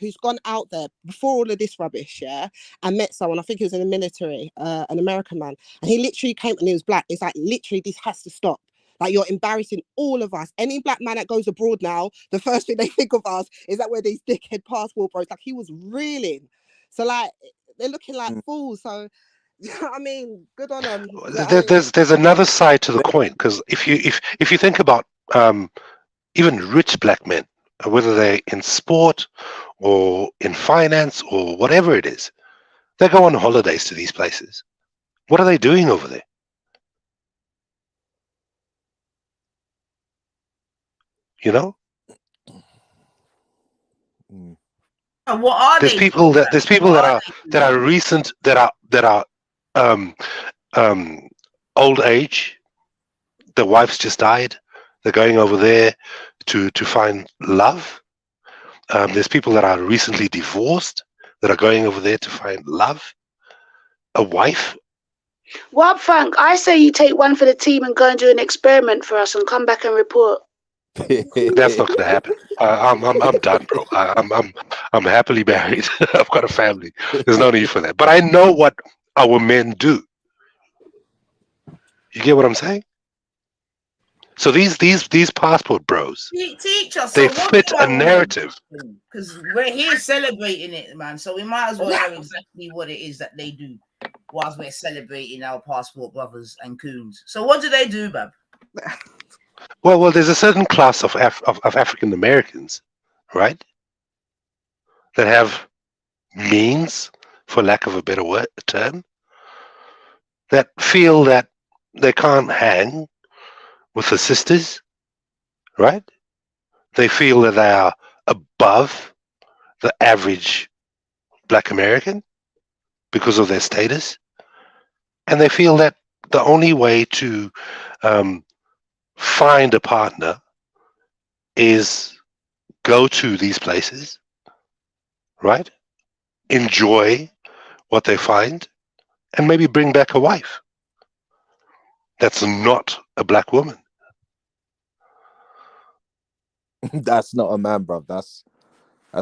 who's gone out there before all of this rubbish, and met someone. I think he was in the military, an American man, and he literally came and he was black. It's like literally this has to stop. Like you're embarrassing all of us. Any black man that goes abroad now, the first thing they think of us is that we're these dickhead passport bros. Like he was reeling. So like they're looking like fools. So I mean, good on them. There's another side to the coin, because if you think about even rich black men, whether they're in sport or in finance or whatever it is, they go on holidays to these places. What are they doing over there? What are there's they? People that are recent, that are old age. Their wives just died. They're going over there to find love. There's people that are recently divorced that are going over there to find love, a wife. Well, Frank, I say you take one for the team and go and do an experiment for us and come back and report. That's not going to happen. I'm done, bro. I'm happily married. I've got a family. There's no need for that. But I know what our men do. You get what I'm saying? So these passport bros, teach us. They fit a narrative. Because we're here celebrating it, man. So we might as well know exactly what it is that they do whilst we're celebrating our passport brothers and coons. So what do they do, Bab? Well, there's a certain class of African Americans, right, that have means, for lack of a better term, that feel that they can't hang with the sisters, right? They feel that they are above the average Black American because of their status, and they feel that the only way to find a partner is go to these places, right? Enjoy what they find, and maybe bring back a wife that's not a black woman. That's not a man, bruv. That's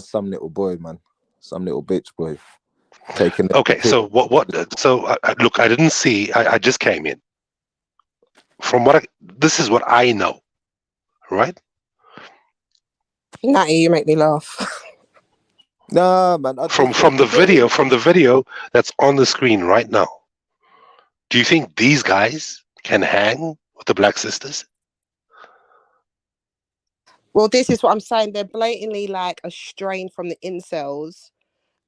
some little boy, man. Some little bitch boy. Taking. Okay, so what? So look, I didn't see. I just came in. From this is what I know, right? Natty, you make me laugh. Nah, man. From the video that's on the screen right now, do you think these guys can hang with the black sisters? Well, this is what I'm saying. They're blatantly like a strain from the incels,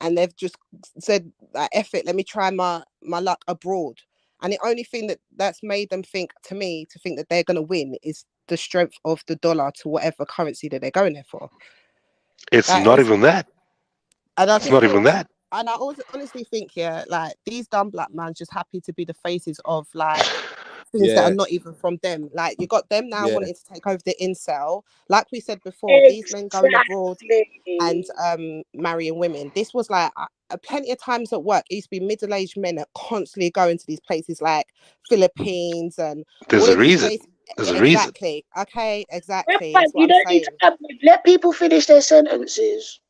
and they've just said, like, F it, let me try my luck abroad. And the only thing that's made them think that they're going to win is the strength of the dollar to whatever currency that they're going there for. It's not even that. And it's not even that. And I honestly think, like these dumb black men just happy to be the faces of like things that are not even from them. Like you got them now wanting to take over the incel. Like we said before, these men going abroad and marrying women. This was like plenty of times at work. It used to be middle-aged men that constantly going to these places like Philippines and there's a reason. There's a reason. Exactly. Okay, exactly. You don't need to let people finish their sentences.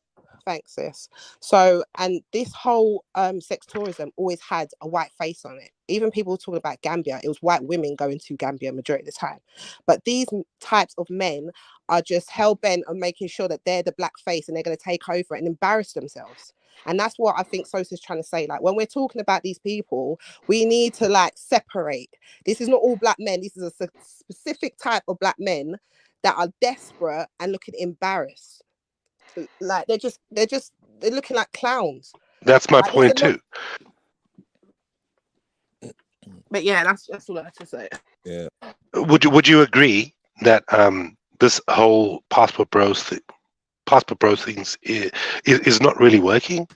Thanks, sis. So, and this whole sex tourism always had a white face on it. Even people talking about Gambia, it was white women going to Gambia majority of the time. But these types of men are just hell-bent on making sure that they're the black face and they're going to take over and embarrass themselves. And that's what I think Sosa's trying to say. Like, when we're talking about these people, we need to like separate. This is not all black men. This is a specific type of black men that are desperate and looking embarrassed. Like they're looking like clowns. That's my point too. But yeah, that's all I have to say. Yeah. Would you agree that this whole passport bros things is not really working?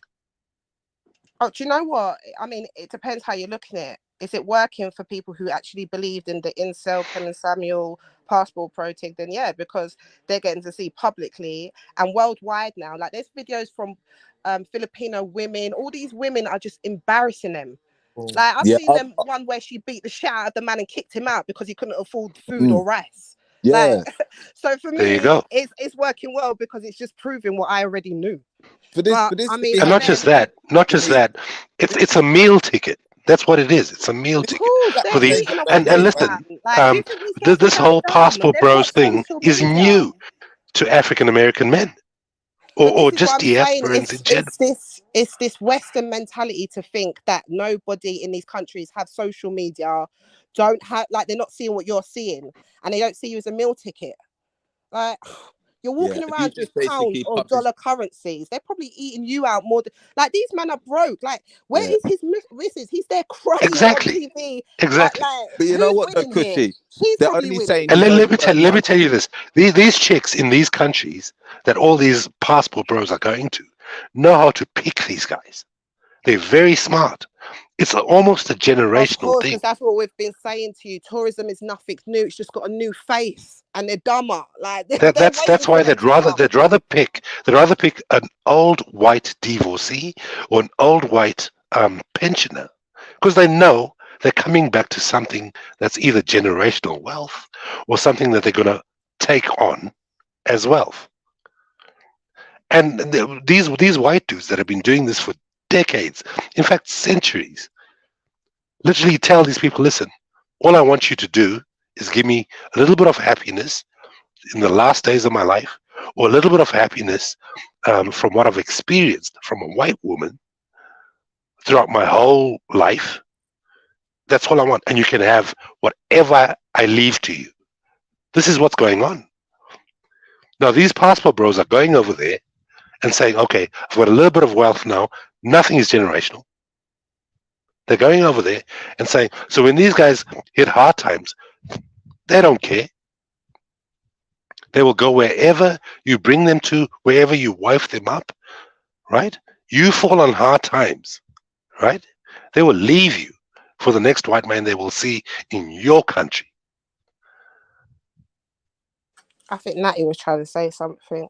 Oh, do you know what? I mean, it depends how you're looking at it. Is it working for people who actually believed in the incel Ken and Samuel passport pro thing? Then yeah, because they're getting to see publicly and worldwide now. Like there's videos from Filipino women. All these women are just embarrassing them. Like I've Yeah. seen them one where she beat the shit out of the man and kicked him out because he couldn't afford food Mm. or rice. Yeah. Like, so for There you me, go. it's working well because it's just proving what I already knew. For this But to I mean, be And not men, just that, it's a meal ticket. That's what it is. It's a meal of ticket course, for they're these. eating off And food, listen, man. Like, do you think these girls are this going whole dumb? passport They've bros got thing social is media. new to African American men, But this or is what just I'm saying. diasporans in general. It's this Western mentality to think that nobody in these countries have social media, don't have like they're not seeing what you're seeing, and they don't see you as a meal ticket. Like you're walking Yeah, you around with just pounds basically or pop this. dollar currencies. They're probably eating you out more. Like these men are broke. Like where Yeah. is his missus? He's there crying on Exactly. TV. Exactly. Like But you know who's what, though, winning here? Cushy? She's They're probably only winning. saying And you let me don't earn let me money. tell you this: these chicks in these countries that all these passport bros are going to know how to pick these guys. They're very smart. It's almost a Of generational course, thing. because that's what we've been saying to you. Tourism is nothing new. It's just got a new face, and they're dumber. Like they're That's waiting for why them to come. they'd rather pick an old white divorcee or an old white pensioner, because they know they're coming back to something that's either generational wealth or something that they're going to take on as wealth. And these white dudes that have been doing this for decades, in fact centuries, literally tell these people, listen, all I want you to do is give me a little bit of happiness in the last days of my life, or a little bit of happiness from what I've experienced from a white woman throughout my whole life. That's all I want. And you can have whatever I leave to you. This is what's going on. Now, these passport bros are going over there and saying, okay, I've got a little bit of wealth now. Nothing is generational. They're going over there and saying, so when these guys hit hard times, they don't care. They will go wherever you bring them to, wherever you wife them up, right? You fall on hard times, right? They will leave you for the next white man they will see in your country. I think Natty was trying to say something.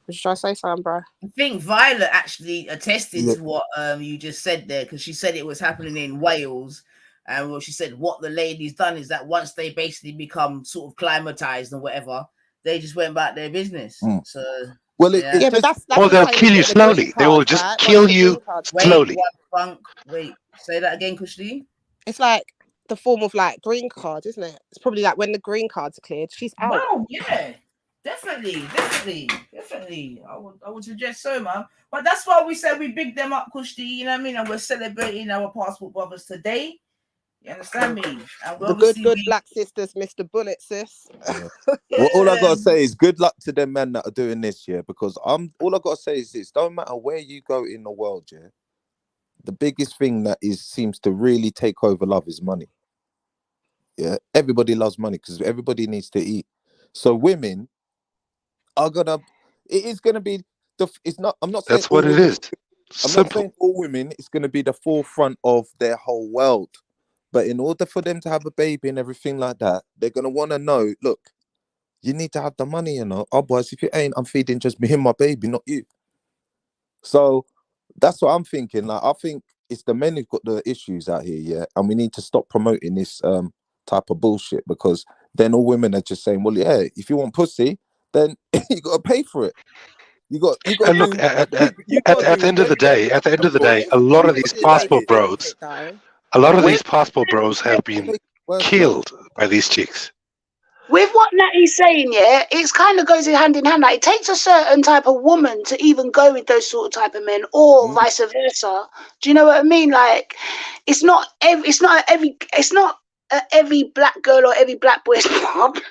Was you trying to say something, bro? I think Violet actually attested Yeah. to what you just said there, because she said it was happening in Wales. And what she said, what the lady's done is that once they basically become sort of climatized and whatever, they just went about their business. Mm. So, Well, yeah. Yeah, but that's Or the they'll same kill as you getting a green slowly. They will card, just right? kill Once the you green card, slowly. Wait, say that again, Kushli. it's like the form of like green card, isn't it? It's probably like when the green cards are cleared, she's out. Wow, yeah. Definitely. I would suggest so, man. But that's why we said we big them up, Kushti, you know what I mean? And we're celebrating our passport brothers today. You understand me? And The good black sisters, Mr. Bullet, sis. Yeah. Well, all I gotta say is good luck to them men that are doing this, yeah. Because all I gotta say is this: don't matter where you go in the world, yeah. The biggest thing that seems to really take over love is money. Yeah, everybody loves money because everybody needs to eat. So women are gonna. It is gonna be the. It's not. I'm not saying That's all what it women. is. I'm not Simple. saying all women. It's gonna be the forefront of their whole world. But in order for them to have a baby and everything like that, they're gonna want to know. Look, you need to have the money, you know. Otherwise, if you ain't, I'm feeding just me and my baby, not you. So that's what I'm thinking. Like, I think it's the men who've got the issues out here, yeah. And we need to stop promoting this type of bullshit, because then all women are just saying, well, yeah, if you want pussy, then you got to pay for it. You got And to look, do. at You got to the do end of the day, a lot of these passport bros, With have been killed by these chicks. With what Natty's saying, yeah, it's kind of goes hand in hand. Like it takes a certain type of woman to even go with those sort of type of men, or vice versa. Do you know what I mean? Like, it's not every black girl or every black boy's problem.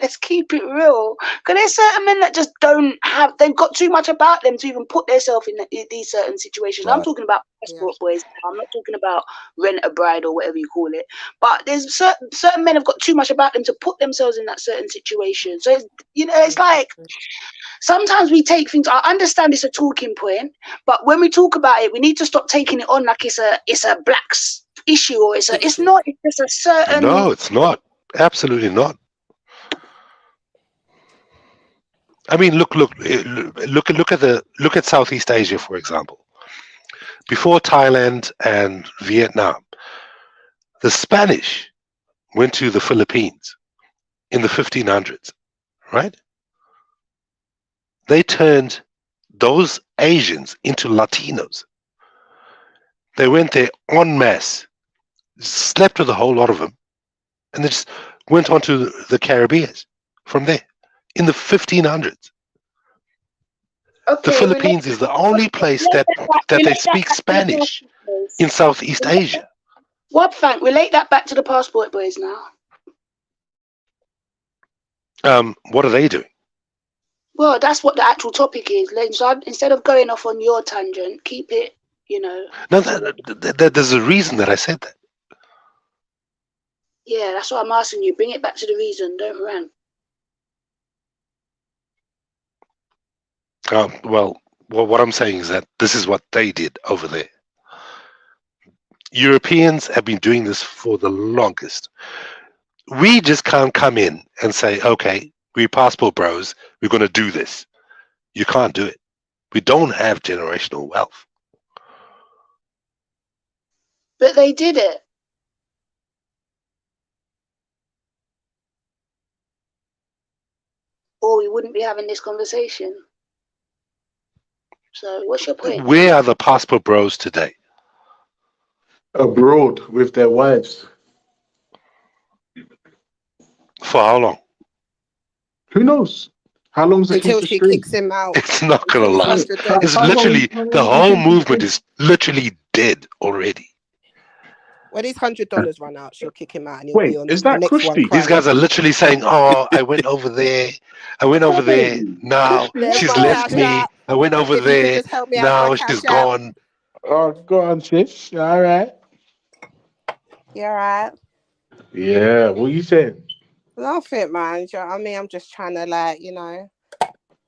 Let's keep it real. Because there's certain men that just don't have, they've got too much about them to even put themselves in these certain situations. I'm Right. talking about passport boys now. I'm not talking about rent a bride or whatever you call it. But there's certain men have got too much about them to put themselves in that certain situation. So, it's like, sometimes we take things, I understand it's a talking point, but when we talk about it, we need to stop taking it on like it's a blacks issue, or it's not, it's just a certain. No, it's not. Absolutely not. I mean, look at Southeast Asia, for example. Before Thailand and Vietnam, the Spanish went to the Philippines in the 1500s, right? They turned those Asians into Latinos. They went there en masse, slept with a whole lot of them, and they just went on to the Caribbean from there in the 1500s. The Philippines is the only place that they speak Spanish in Southeast Asia. What, Frank? Relate that back to the passport boys now. What are they doing? Well, that's what the actual topic is. So instead of going off on your tangent, keep it, No, there's a reason that I said that. Yeah, that's what I'm asking you. Bring it back to the reason. Don't rant. Well, what I'm saying is that this is what they did over there. Europeans have been doing this for the longest. We just can't come in and say, okay, we're passport bros, we're going to do this. You can't do it. We don't have generational wealth. But they did it. Or we wouldn't be having this conversation. So what's your point? Where are the passport bros today? Abroad with their wives. For how long? Who knows? How long's a Until piece of she string? kicks him out. It's not going to Until last. it's $100. It's literally, the whole movement is literally dead already. When his $100 run out, she'll kick him out, and he'll be on is the that next one Krusty? These crying. guys are literally saying, oh, I went over there. I went over there. Now There's she's my left cash me. app. I went over If you could there. just help me out with my Now cash she's app. gone. Oh, go on, sis. All right. You all right? Yeah, what you saying? Nothing, man. Do you know what I mean? I'm just trying to, What you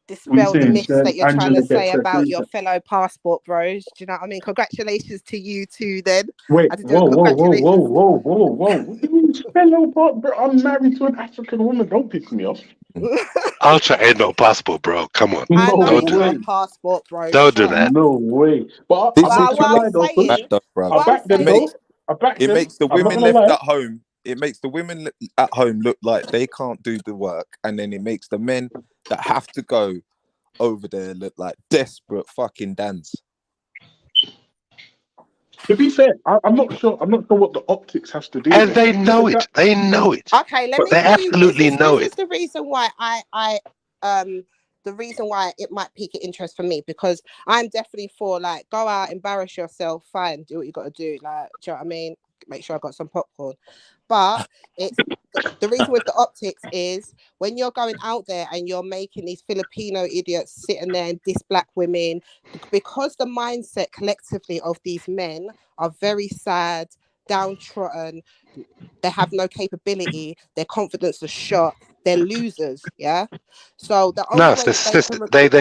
dispel the saying, myths that you're trying Angela to say gets her about your freezer. fellow passport bros. Do you know what I mean? Congratulations to you too, then. Wait, I had to do a congratulations. whoa. What do you mean fellow part, bro? I'm married to an African woman. Don't piss me off. Ultra ain't no passport, bro. Come on. I know Don't he's do not that. a passport bro. Don't do Shut that. up. No way. But This I'm is not gonna What lie I'm though, saying, that though, bro. I back them though. I back It them. makes the I'm not women gonna left lie. at home. It makes the women at home look like they can't do the work, and then it makes the men that have to go over there look like desperate fucking Dans. To be fair, I'm not sure. I'm not sure what the optics has to do And with they it. know it. They know it. Okay, let me They tell you. absolutely know This it. is the reason why the reason why it might pique interest for me, because I'm definitely for like, go out, embarrass yourself, fine, do what you got to do. Like, do you know what I mean? Make sure I got some popcorn. But it's the reason with the optics is when you're going out there and you're making these Filipino idiots sitting there and diss black women, because the mindset collectively of these men are very sad, downtrodden, they have no capability, their confidence is shot, they're losers. Yeah. So the No, only it's way the that they system. can They recruit,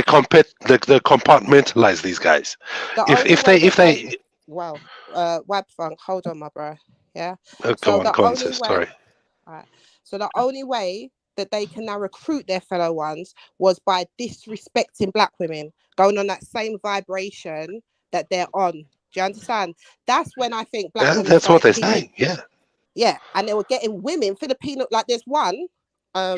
they compartmentalize these guys. the If only if way they that if they, they well, Wab Funk, hold on, my bro. Yeah. go So the on, only sis. way, Sorry. right. So the only way that they can now recruit their fellow ones was by disrespecting black women, going on that same vibration that they're on. Do you understand? That's when I think black Yeah, women that's what started they're peeping. saying. Yeah. Yeah, and they were getting women, Filipino, like there's one video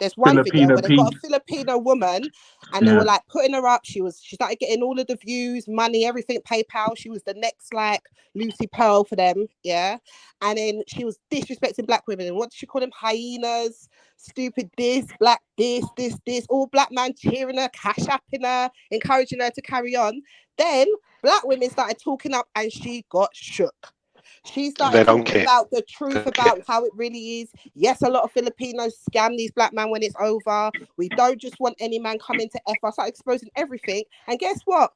Filipino where they got a P. Filipino woman and they Yeah. were like putting her up. She started getting all of the views, money, everything, PayPal. She was the next like Lucy Pearl for them, yeah. And then she was disrespecting black women. And what did she call them? Hyenas, stupid this, black this, all black man cheering her, cash apping her, encouraging her to carry on. Then black women started talking up and she got shook. She started They don't talking care. about the truth Don't care. about how it really is. Yes, a lot of Filipinos scam these black men when it's over. We don't just want any man coming to F us, start exposing everything. And guess what?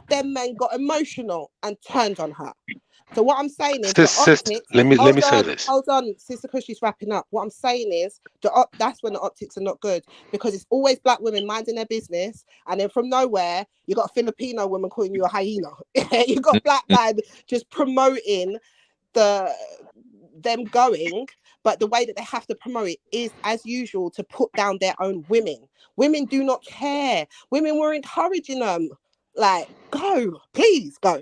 Them men got emotional and turned on her. So what I'm saying is the optics. Let me say this. Hold on, Sister Cushy's wrapping up. What I'm saying is that's when the optics are not good, because it's always black women minding their business, and then from nowhere you got a Filipino woman calling you a hyena. You got black man just promoting them going, but the way that they have to promote it is, as usual, to put down their own women. Women do not care. Women were encouraging them, like, go, please go.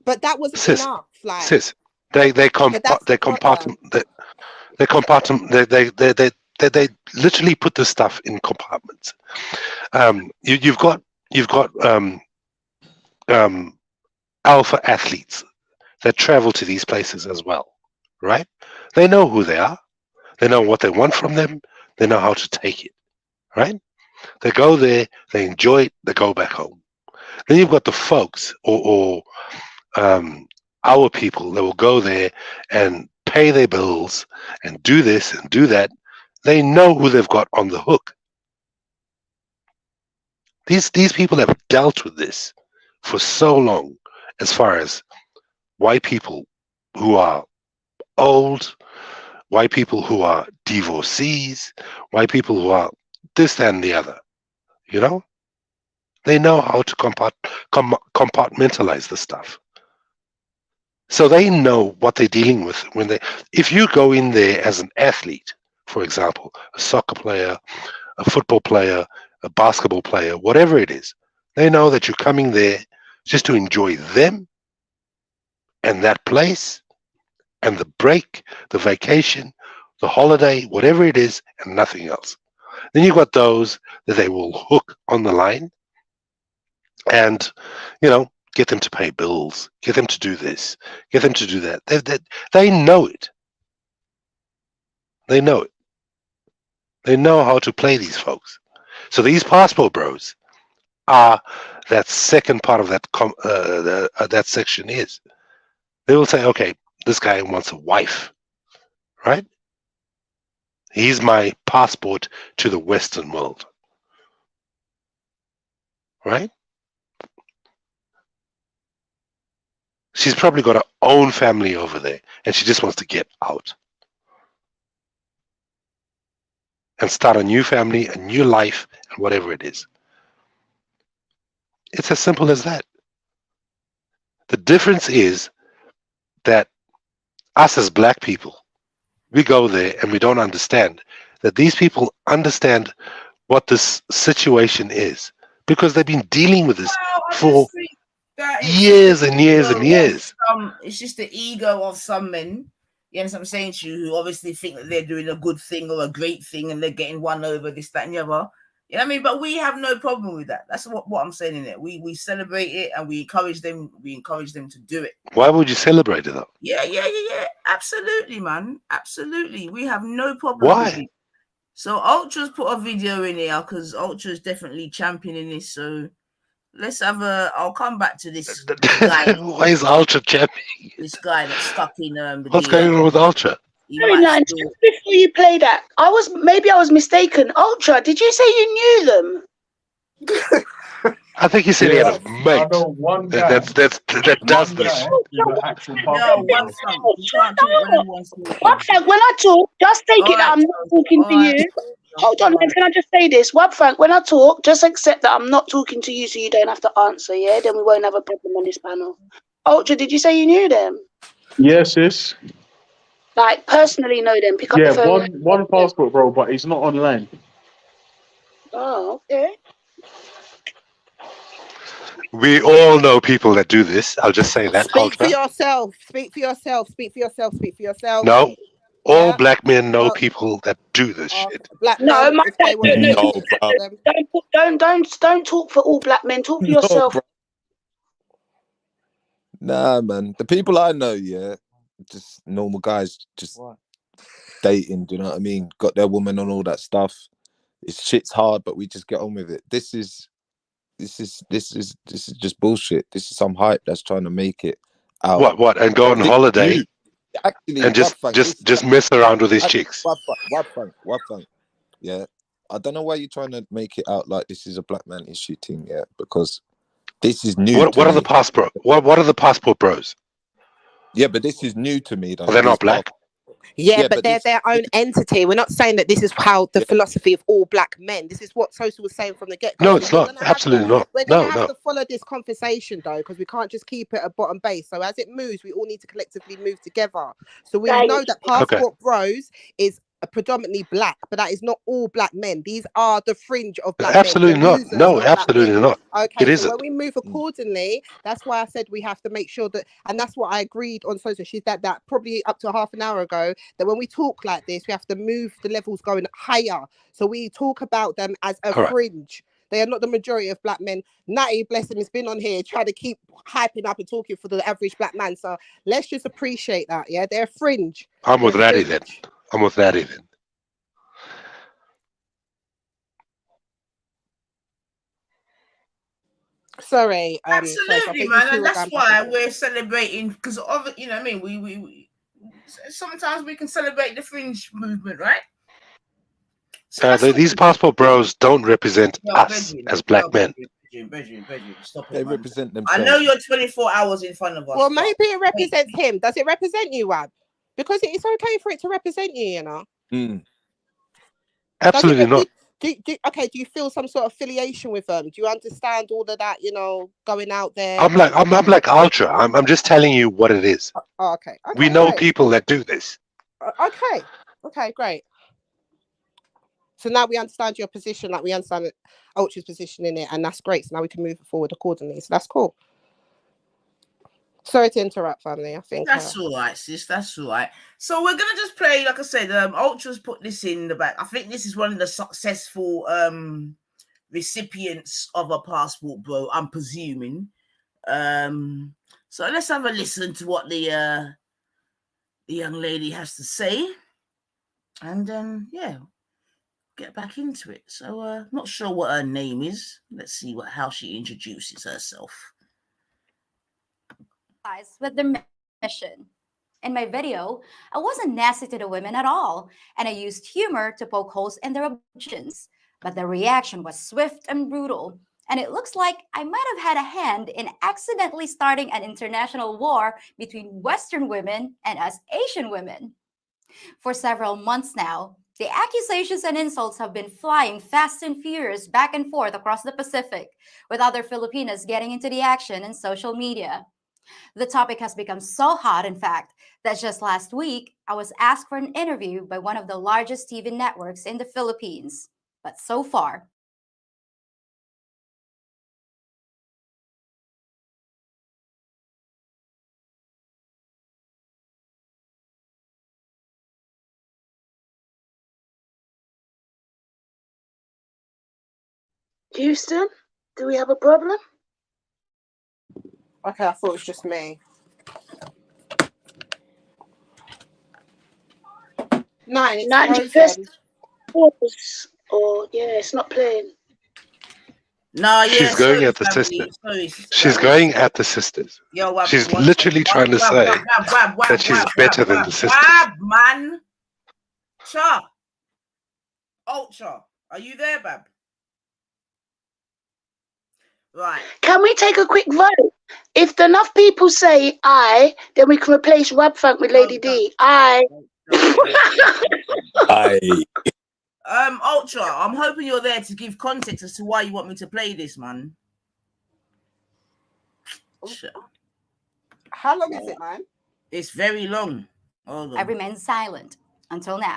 But that wasn't enough. Like, they literally put this stuff in compartments. You've got alpha athletes that travel to these places as well, right? They know who they are. They know what they want from them. They know how to take it, right? They go there, they enjoy it, they go back home. Then you've got the folks or our people that will go there and pay their bills and do this and do that. They know who they've got on the hook. These people have dealt with this for so long, as far as white people who are old, white people who are divorcees, white people who are this, that, and the other. You know? They know how to compartmentalize the stuff. So they know what they're dealing with if you go in there as an athlete, for example, a soccer player, a football player, a basketball player, whatever it is, they know that you're coming there just to enjoy them and that place and the break, the vacation, the holiday, whatever it is, and nothing else. Then you've got those that they will hook on the line and, get them to pay bills, get them to do this, get them to do that. They know it. They know it. They know how to play these folks. So these passport bros are that second part of that section is. They will say, okay, this guy wants a wife, right? He's my passport to the Western world, right? She's probably got her own family over there, and she just wants to get out and start a new family, a new life, and whatever it is. It's as simple as that. The difference is that us as black people, we go there and we don't understand that these people understand what this situation is, because they've been dealing with this for years and years and years. It's just the ego of some men. You understand what I'm saying to you? Who obviously think that they're doing a good thing or a great thing, and they're getting one over this, that, and the other. You know what I mean? But we have no problem with that. That's what I'm saying in it. We celebrate it and we encourage them. We encourage them to do it. Why would you celebrate it though? Yeah. Absolutely, man. Absolutely. We have no problem with it. So Ultra's put a video in here because Ultra's definitely championing this. So let's have I'll come back to this guy. Why is Ultra championing? This guy that's stuck in the What's going on with Ultra? Just before you play that, I was mistaken. Ultra, did you say you knew them? I think he said he had a mate. I know one guy. That does this shit. Wabfrank, when I talk, just take it that I'm not talking to you. Hold on, man. Can I just say this? Wabfrank, when I talk, just accept that I'm not talking to you, so you don't have to answer. Yeah, then we won't have a problem on this panel. Ultra, did you say you knew them? Yes, sis. Like personally know them? Pick up the phone. one passport, bro, but he's not online. Oh, okay. We all know people that do this. I'll just say that. Speak for yourself. Speak for yourself. Speak for yourself. Speak for yourself. No, all black men know people that do this shit. Black don't talk for all black men. Talk for yourself. Nah, man. The people I know, yeah, just normal guys, just dating. Do you know what I mean? Got their woman on all that stuff. It's shit's hard, but we just get on with it. This is just bullshit. This is some hype that's trying to make it out. What? And go on This holiday new, actually, and just mess around with his chicks. Wabfang. Yeah, I don't know why you're trying to make it out like this is a black man issue thing. Yeah, because this is new. What are the passport? What are the passport bros? Yeah, but this is new to me. Though. Well, they're not black. Yeah, but they're their own entity. We're not saying that this is how the philosophy of all black men. This is what Sosa was saying from the get-go. No, it's not. Absolutely not. We're going to have to follow this conversation, though, because we can't just keep it at bottom base. So as it moves, we all need to collectively move together. So we know that passport bros is predominantly black, but that is not all black men. These are the fringe of black absolutely men. not. Users, No, not absolutely not. Okay, It so isn't. when we move accordingly, that's why I said we have to make sure that, and that's what I agreed on Sosa. She said that probably up to half an hour ago, that when we talk like this, we have to move the levels going higher. So we talk about them as a fringe. They are not the majority of black men. Natty, bless him, has been on here trying to keep hyping up and talking for the average black man. So let's just appreciate that. Yeah, they're fringe. I'm with Ratty then. I'm with Ratty then. Sorry, absolutely, man, and that's why we're celebrating, because of, you know what I mean, we sometimes we can celebrate the fringe movement, right? So these passport bros don't represent us as black men. Stop it, they man. represent themselves. I know you're 24 hours in front of us. Well, maybe it represents him. Does it represent you, Wab? Because it's okay for it to represent you, you know. Absolutely not. Do you feel some sort of affiliation with them? Do you understand all of that, you know, going out there? I'm like ultra. I'm just telling you what it is. Okay. We know people that do this. Okay, great. So now we understand your position, like we understand Ultra's position in it, and that's great. So now we can move forward accordingly. So that's cool. Sorry to interrupt, family. I think that's all right, sis. That's all right. So we're gonna just play, like I said, Ultra's put this in the back. I think this is one of the successful recipients of a passport bro, I'm presuming. So let's have a listen to what the young lady has to say, and then get back into it. So not sure what her name is. Let's see how she introduces herself. With their mission. In my video, I wasn't nasty to the women at all, and I used humor to poke holes in their objections. But the reaction was swift and brutal, and it looks like I might have had a hand in accidentally starting an international war between Western women and us Asian women. For several months now, the accusations and insults have been flying fast and furious back and forth across the Pacific, with other Filipinas getting into the action in social media. The topic has become so hot, in fact, that just last week, I was asked for an interview by one of the largest TV networks in the Philippines. But so far, Houston, do we have a problem? Okay, I thought it was just me. It's pause, or it's not playing. No, she's going at the sisters. She's going at the sisters. She's literally trying to say that she's better than the sisters. Man, Cha, Ultra, are you there, Bab? Right. Can we take a quick vote? If enough people say aye, then we can replace Wab Funk with Lady D. Aye. Aye. Ultra, I'm hoping you're there to give context as to why you want me to play this, man. How long is it, man? It's very long. I remained silent until now.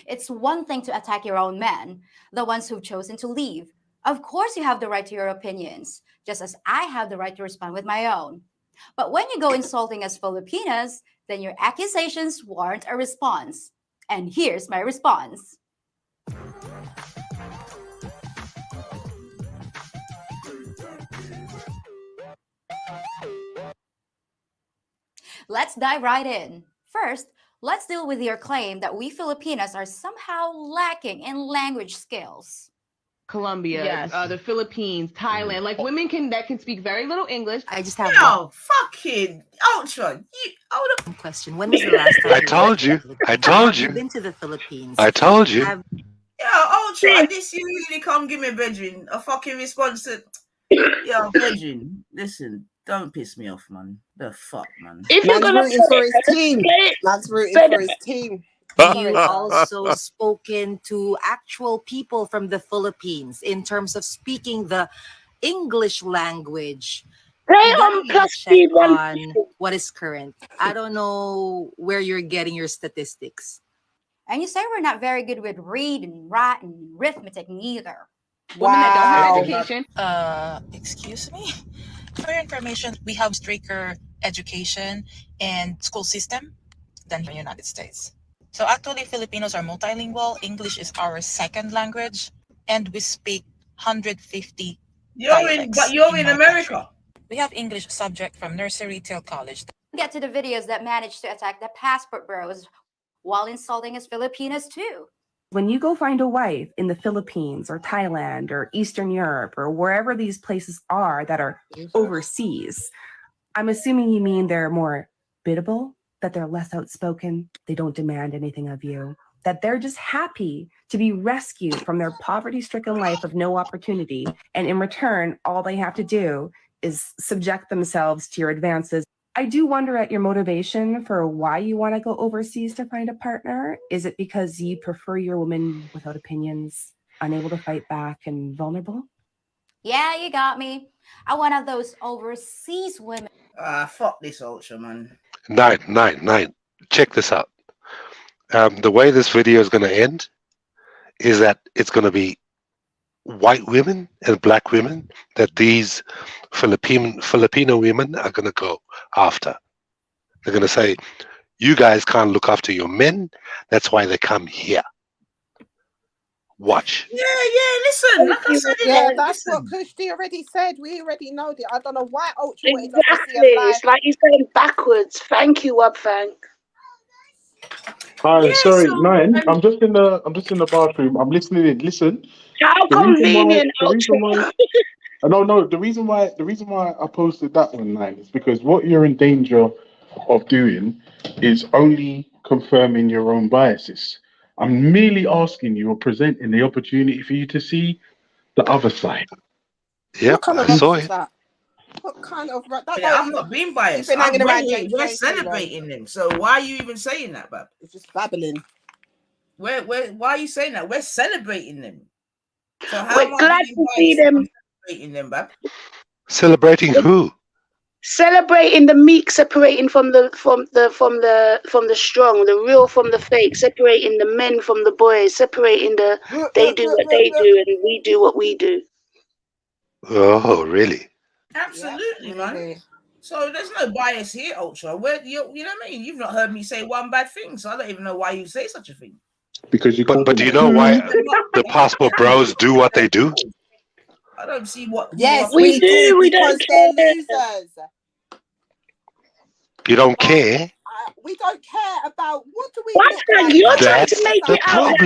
It's one thing to attack your own men, the ones who've chosen to leave. Of course, you have the right to your opinions, just as I have the right to respond with my own. But when you go insulting us Filipinas, then your accusations warrant a response. And here's my response. Let's dive right in. First, let's deal with your claim that we Filipinas are somehow lacking in language skills. Colombia, Yes. The Philippines, Thailand, like women that can speak very little English. I just have Yo, fucking Ultra. one question. When was the last time I told you. I told have you you. been to the Philippines? I told you. Yo, Ultra, this you really come give me, bedroom, a fucking response to. Yo, bedroom, listen, don't piss me off, man. The fuck, man. If you're Man's gonna rooting for his team. Man's rooting for his team. Have you also spoken to actual people from the Philippines in terms of speaking the English language? Play You gotta on really plus check speed one. on what is current. I don't know where you're getting your statistics. And you say we're not very good with read and write and arithmetic neither. Women that don't have education. Excuse me. For your information, we have stricter education and school system than the United States. So actually, Filipinos are multilingual. English is our second language, and we speak 150 dialects. You're in my America. country. We have English subject from nursery till college. Get to the videos that managed to attack the passport bros while insulting us Filipinos too. When you go find a wife in the Philippines or Thailand or Eastern Europe or wherever these places are that are overseas, I'm assuming you mean they're more biddable, that they're less outspoken, they don't demand anything of you, that they're just happy to be rescued from their poverty-stricken life of no opportunity, and in return, all they have to do is subject themselves to your advances. I do wonder at your motivation for why you want to go overseas to find a partner. Is it because you prefer your woman without opinions, unable to fight back, and vulnerable? Yeah, you got me. I'm one of those overseas women. Fuck this Ultra, man. Nine. Check this out. The way this video is going to end is that it's going to be white women and black women that these Filipino women are going to go after. They're going to say, you guys can't look after your men. That's why they come here. Watch. Yeah, listen, like I said, That's what Kushti already said. We already know that. I don't know why Ultra wanted us to Exactly. see a live. It's like he's going backwards. Thank you, Wabfang. Hi, sorry, Nine. I'm just in the bathroom. I'm listening in. Listen. How convenient, Ultra. No. The reason why I posted that one, Nine, is because what you're in danger of doing is only confirming your own biases. I'm merely asking you or presenting the opportunity for you to see the other side. Yep, I saw it. What kind of I'm not being biased. We're celebrating them. So why are you even saying that, Bab? It's just babbling. Why are you saying that? We're celebrating them. So how We're glad to see them. Celebrating them, Bab? Celebrating who? Celebrating the meek, separating from the strong, the real from the fake, separating the men from the boys, separating they do what they do and we do what we do. Oh, really? Absolutely, man. So there's no bias here, Ultra. You know what I mean? You've not heard me say one bad thing, so I don't even know why you say such a thing. Because But do you know why the passport bros do what they do? I don't see what. Yes, we do. We because don't they're care. losers. You don't care? We don't care about what do we. Wabfang, you're trying to make it out.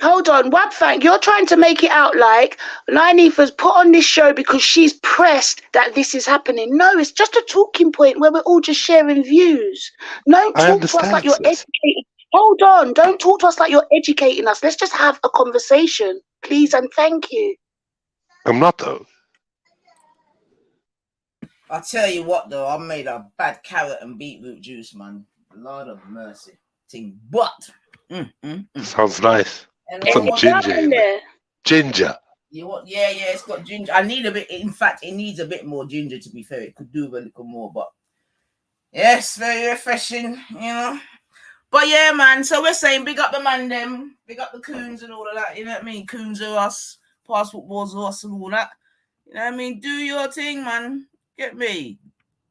Hold on, Wabfang, you're trying to make it out like Nyneetha's put on this show because she's pressed that this is happening. No, it's just a talking point where we're all just sharing views. Don't talk to us like you're educating. Hold on, don't talk to us like you're educating us. Let's just have a conversation, please and thank you. I'm not though. I'll tell you what though, I made a bad carrot and beetroot juice, man. Lord of mercy. But Sounds nice. And some ginger in there. Ginger. Yeah, it's got ginger. I need a bit. In fact, it needs a bit more ginger. To be fair, it could do a little more, but yes, very refreshing, you know. But yeah, man. So we're saying big up the man, them, big up the coons and all of that. You know what I mean? Coons are us, passport wars are us, and all that. You know what I mean? Do your thing, man. Get me.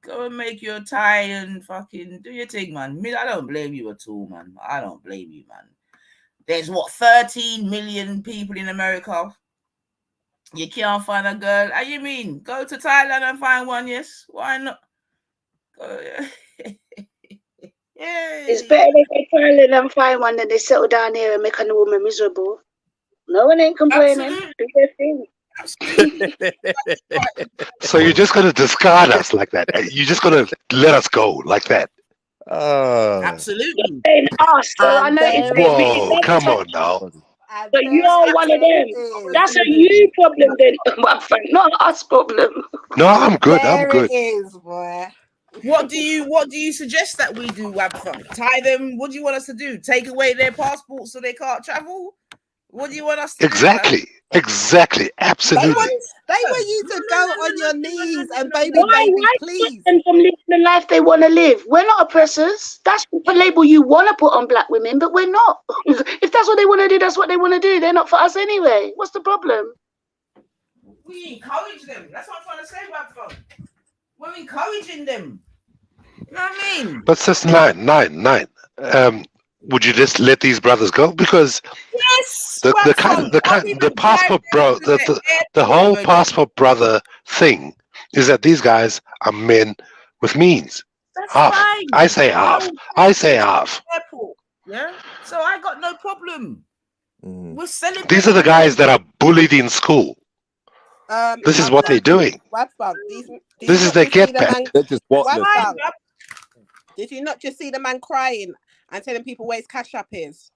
Go and make your tie and fucking do your thing, man. I don't blame you at all, man. I don't blame you, man. There's 13 million people in America. You can't find a girl. How you mean? Go to Thailand and find one, yes? Why not? It's better they go to Thailand and find one than they settle down here and make a woman miserable. No one ain't complaining. Absolutely. Do their thing. So you're just gonna discard us like that? You're just gonna let us go like that? Absolutely. Saying us, so I And noticed there it it really Whoa, is. does. come on now. And So there you're it one of them. is. That's a you problem then, my friend, not us problem. No, I'm good. I'm There it good. is, boy. What do you suggest that we do, Wabfunk? Tie them? What do you want us to do? Take away their passports so they can't travel? What do you want us to Exactly. Exactly. They Absolutely. want you to go on your knees and baby, Why please. them from living the life they want to live? We're not oppressors. That's the label you want to put on black women, but we're not. If that's what they want to do, that's what they want to do. They're not for us anyway. What's the problem? We encourage them. That's what I'm trying to say, Wabfunk. We're encouraging them. You know what I mean? But sis, nine. Would you just let these brothers go? Because Yes, the passport bro, the whole passport brother thing is that these guys are men with means. That's Half. fine. I say half. I say half. Airport. Yeah. So I got no problem. We're celebrating. These are the guys that are bullied in school. This is what they're doing. Wabfunk, This is their get back. They're just worthless. Wabfunk, did you not just see the man crying and telling people where his cash app is?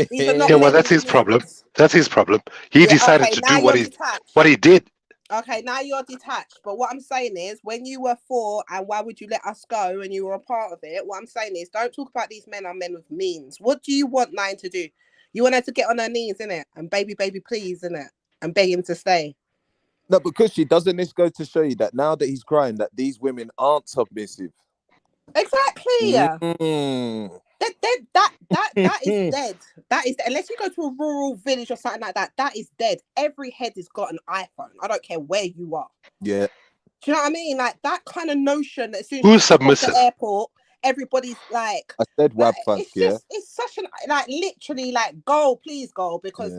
These are not Yeah, well, men that's with his problem. means. That's his problem. He Yeah, decided okay, to now do what you're he detached. did. Okay, now you're detached. But what I'm saying is, when you were 4, and why would you let us go and you were a part of it? What I'm saying is, don't talk about these men are men with means. What do you want Nine to do? You want her to get on her knees, innit? And baby, please, innit? And beg him to stay. No, because she doesn't this go to show you that now that he's crying, that these women aren't submissive. Exactly. Mm. That is dead. That is unless you go to a rural village or something like that. That is dead. Every head has got an iPhone. I don't care where you are. Yeah. Do you know what I mean? Like that kind of notion that as soon as Who's you step off submissive? the airport, everybody's like, I said Wabfunk, it's such an literally go, please go, because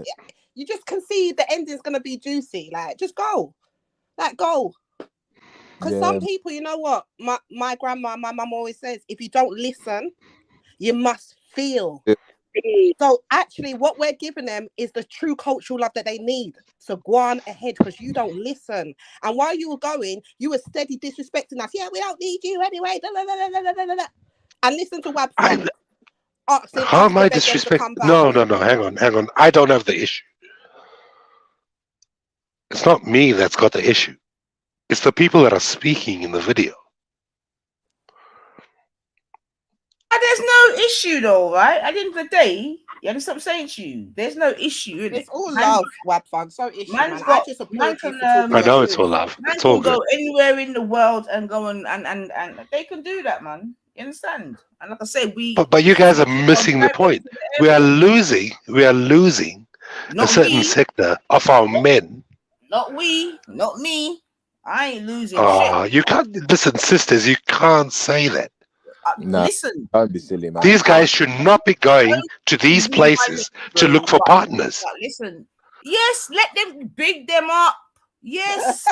you just concede the ending's gonna be juicy. Like just go, go. Because some people, you know what, my grandma, my mum always says, if you don't listen, you must feel. Yeah. So actually, what we're giving them is the true cultural love that they need. So go on ahead, because you don't listen. And while you were going, you were steady disrespecting us. Yeah, we don't need you anyway. And listen to Wabfunk. How am I disrespecting? No. Hang on. I don't have the issue. It's not me that's got the issue. It's the people that are speaking in the video. There's no issue though, right? At the end of the day, you understand what I'm saying to you? There's no issue. It's all love, Wabfunk. So issue, man. I just applaud you for I know it's all love. Man It's all can go good. anywhere in the world and go and they can do that, man. You understand? And like I said, But you guys are missing the point. We are losing a certain sector of our men. Not me. I ain't losing shit. You can't listen, sisters. You can't say that. Listen, don't be silly, man. These guys should not be going to these places to look for partners. Listen, yes, let them big them up. Yes,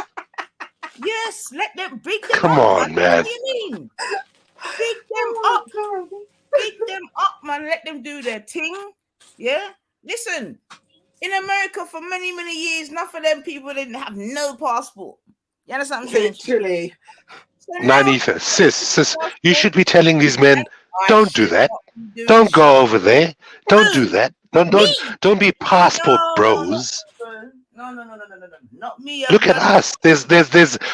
let them big them up. Come on, man. What do you mean? Big them up. Big them up, man. Let them do their thing. Yeah. Listen, in America for many, many years, enough of them people didn't have no passport. You understand what I'm saying? Literally. Naneetha, sis, you should be telling these men, don't do that. Don't go over there. Don't do that. Don't be passport bros. No, not me. Look at us.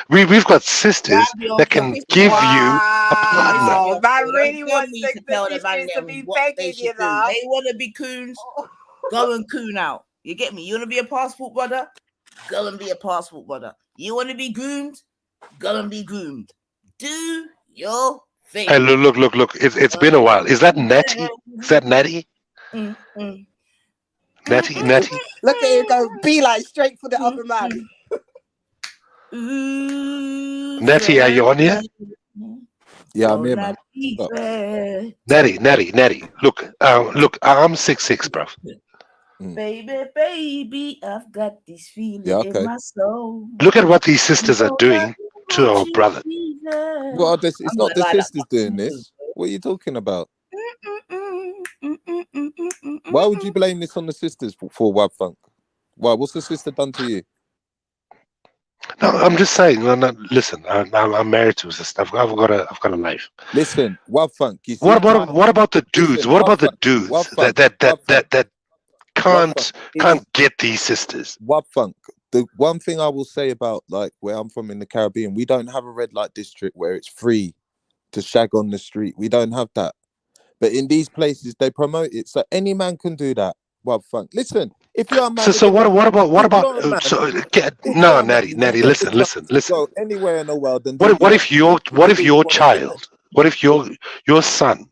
We've got sisters that can give you a partner. That really wants the sisters to be begging, you know. They want to be coons. Go and coon out. You get me? You want to be a passport brother? Go and be a passport brother. You want to be groomed? Go and be groomed. Do your thing. Hey, look. It's been a while. Is that Natty? Is that Natty? Natty? Look at you go, be like straight for the other man. Natty, are you on here? Yeah, I'm here, man. Natty. Look, I'm 6'6", bro. Baby, I've got this feeling in my soul. Look at what these sisters are doing to our brother. Well, it's not the sisters doing this. What are you talking about? Why would you blame this on the sisters for Wabfunk? Well, what's the sister done to you? No, I'm just saying. No, listen, I'm married to a sister. I've got a life. Listen, Wab Funk. You see, What about the dudes? listen, What about the dudes Wab Funk, that Wab Funk. can't get these sisters? Wab Funk. The one thing I will say about like where I'm from in the Caribbean, we don't have a red light district where it's free to shag on the street. We don't have that. But in these places, they promote it, so any man can do that. Wab Funk. Listen, if you're a man, So what about you're a man, no, Natty, listen. go anywhere in the world and What if your child, what if your son,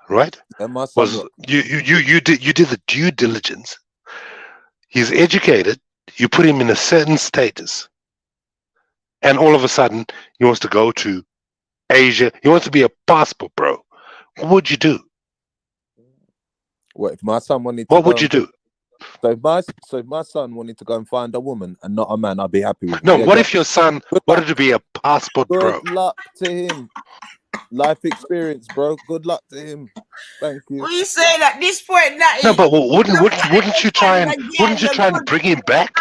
right? And my son, was you did the due diligence. He's educated. You put him in a certain status, and all of a sudden he wants to go to Asia. He wants to be a passport bro. What would you do? What if my son wanted to? What would you do? So if my son wanted to go and find a woman and not a man, I'd be happy with him. No, what if your son wanted to be a passport bro? Good luck to him. Life experience, bro. Good luck to him. Thank you. What are you saying at this point, Natty? No, but wouldn't you try and bring him back?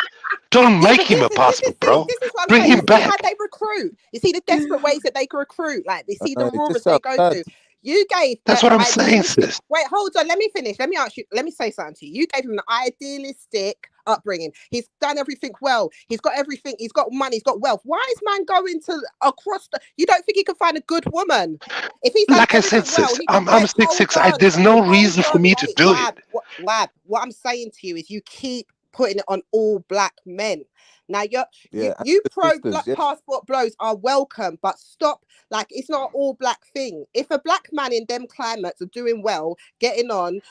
Don't make him a passport bro. This is what I'm Bring saying. him You see back. how they recruit. You see the desperate ways that they can recruit. Like they see the It's rumors just they so go bad. to. You gave That's what I'm saying, sis. Wait, hold on. Let me finish. Let me ask you. Let me say something to you. You gave him an idealistic upbringing. He's done everything well. He's got everything. He's got money. He's got wealth. Why is man going to across the? You don't think he can find a good woman? If he's done Like I said, well, sis, I'm 6'6". There's no reason for me to do it. Wab, what I'm saying to you is you keep putting it on all black men. Now you pro-black passport blows are welcome, but stop. Like it's not an all black thing. If a black man in them climates are doing well, getting on,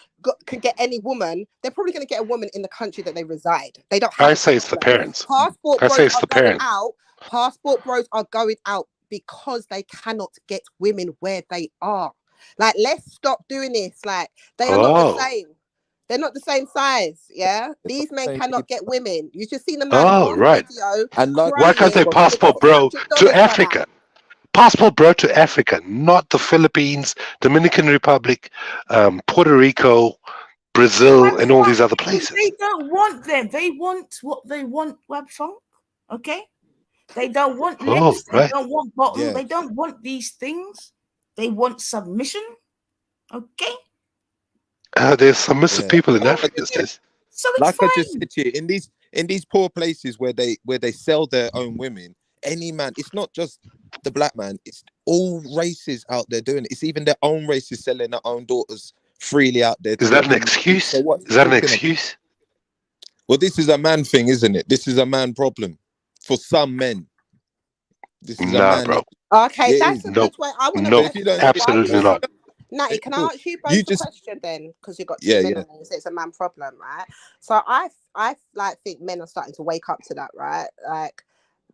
can get any woman, they're probably going to get a woman in the country that they reside. They don't. I say it's the parents. Passport I bros say it's are the going parents. out. Passport bros are going out because they cannot get women where they are. Like let's stop doing this. Like they are not the same. They're not the same size, yeah? These men cannot get women. You just seen the man on Right. video. And like, why can't they passport bro to Africa? Passport bro to Africa, not the Philippines, Dominican Republic, Puerto Rico, Brazil, and all these other places. They don't want them. They want what they want, Wab Funk. Okay? They don't want lips. Right. They don't want bottom. Yeah. They don't want these things. They want submission. Okay? There's submissive people in Africa, sis. So it's like fine. I just said to you, in these poor places where they sell their own women, any man, it's not just the black man, it's all races out there doing it. It's even their own races selling their own daughters freely out there. Is that an excuse? So what is that an excuse? Well, this is a man thing, isn't it? This is a man problem for some men. This is a man. Bro. Okay, that's a good way. I want to absolutely not. Natty, can I ask you both a question then? Because you've got two men on there, so it's a man problem, right? So I like think men are starting to wake up to that, right? Like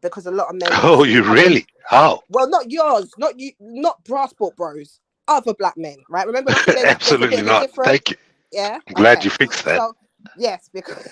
because a lot of men. Oh, you really? How? Well, not yours, not you, not passport bros. Other black men, right? Remember, absolutely not. Thank you. Yeah, I'm glad you fixed that. So, yes, because.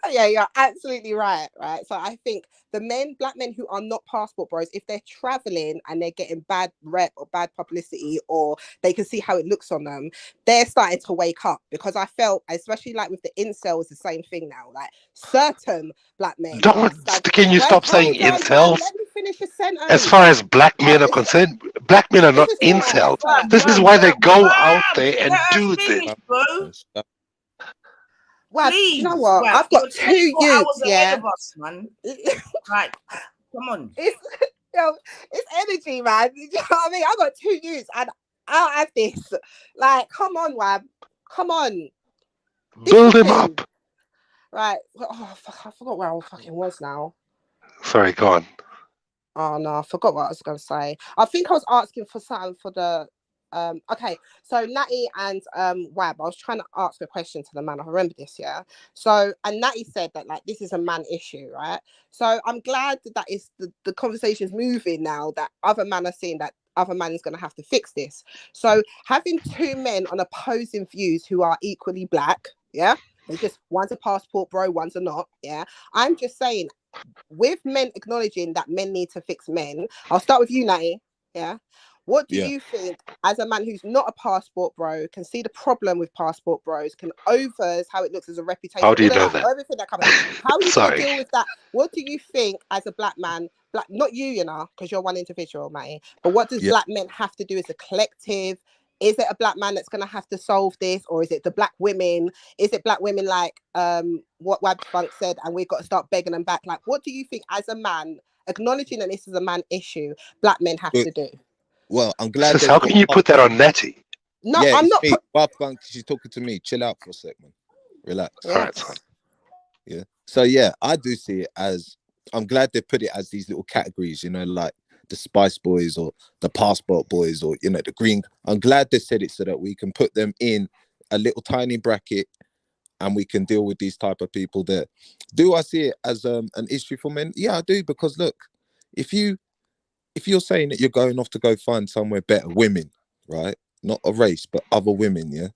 Yeah, you're absolutely right. So I think the black men who are not passport bros, if they're traveling and they're getting bad rep or bad publicity, or they can see how it looks on them, they're starting to wake up. Because I felt, especially like with the incels, the same thing now. Like certain black men. Can you stop saying incels? Let me finish a sentence. As far as black men are concerned, black men are not incels. This is why they go out there and do this. Well, you know what? I've got 2 youths, yeah. Right, come on. It's energy, man. You know what I mean? I've got 2 youths, and I'll have this. Like, come on, Wab. Come on. Build him up. Right. Oh, fuck, I forgot where I fucking was now. Sorry, go on. Oh, no, I forgot what I was going to say. I think I was asking for something for the... okay, so Natty and Wab, I was trying to ask a question to the man. I remember this, yeah. So, and Natty said that like this is a man issue, right? So I'm glad that is the conversation's moving now. That other man are seeing that other man is going to have to fix this. So having 2 men on opposing views who are equally black, yeah, they just one's a passport bro, one's a not, yeah. I'm just saying, with men acknowledging that men need to fix men. I'll start with you, Natty, yeah. What do you think, as a man who's not a passport bro, can see the problem with passport bros, can overs how it looks as a reputation, How do you all of know that, that? everything that comes? How are you going to Sorry. deal with that? What do you think as a black man, black, not you know, because you're one individual, Matty, but what does black men have to do as a collective? Is it a black man that's going to have to solve this, or is it the black women? Is it black women like what Wab Funk said, and we've got to start begging them back? Like, what do you think as a man, acknowledging that this is a man issue, black men have to do? Well, I'm glad. Sis, how can you put that on Natty? No, yeah, I'm not. Bob Funk, she's talking to me. Chill out for a second. Relax. All right, son. Yeah. So yeah, I do see it as. I'm glad they put it as these little categories. You know, like the Spice Boys or the Passport Boys or you know the Green. I'm glad they said it so that we can put them in a little tiny bracket, and we can deal with these type of people. There. Do I see it as an issue for men? Yeah, I do, because look, if you're saying that you're going off to go find somewhere better, women, right? Not a race, but other women, yeah.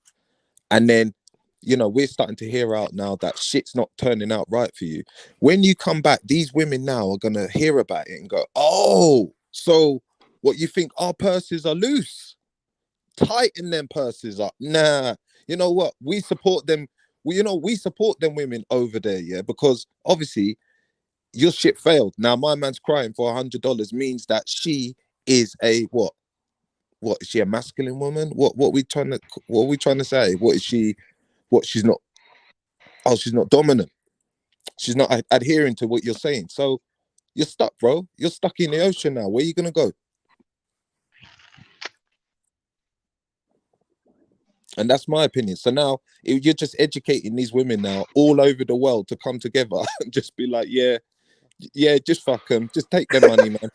And then, you know, we're starting to hear out now that shit's not turning out right for you. When you come back, these women now are gonna hear about it and go, "Oh, so what you think our purses are loose? Tighten them purses up." Nah, you know what? We support them. We support them women over there, yeah, because obviously your shit failed. Now my man's crying for $100 means that she is a what? What is she, a masculine woman? What are we trying to say? What is she? What she's not? Oh, she's not dominant. She's not adhering to what you're saying. So you're stuck, bro. You're stuck in the ocean now. Where are you gonna go? And that's my opinion. So now you're just educating these women now all over the world to come together and just be like, yeah, just fuck them. Just take their money, man.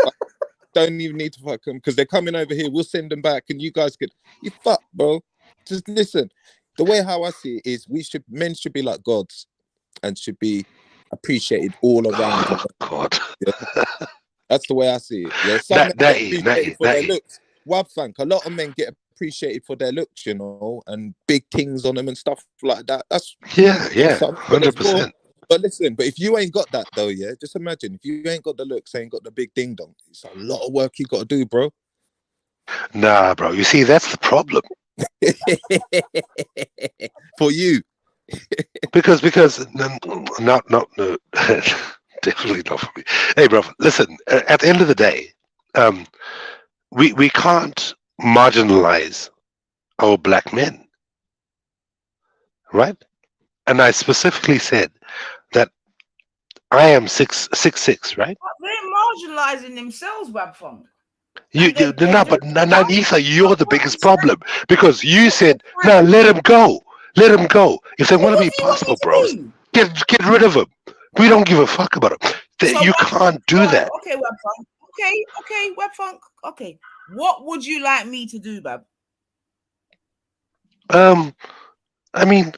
Don't even need to fuck them because they're coming over here. We'll send them back, and you guys could. You fuck, bro. Just listen. The way how I see it is, men should be like gods, and should be appreciated all around. Oh, God. Yeah? That's the way I see it. Yeah, some men get appreciated for their looks. Wabfank, a lot of men get appreciated for their looks, you know, and big things on them and stuff like that. That's 100%. But listen, but if you ain't got that though, yeah, just imagine if you ain't got the looks, ain't got the big ding dong. It's a lot of work you got to do, bro. Nah, bro. You see, that's the problem. For you. because no, definitely not for me. Hey, bro, listen. At the end of the day, we can't marginalize our black men, right? And I specifically said that I am 6'6", right? They're marginalizing themselves, Babfong. But Nanisa, you're the biggest problem because you said, "No, let him go, let him go. If they want to be passport bros, get rid of them. We don't give a fuck about them. You can't do that." Okay, Webfunk. Okay, Webfunk. Okay, what would you like me to do, Bab? I mean,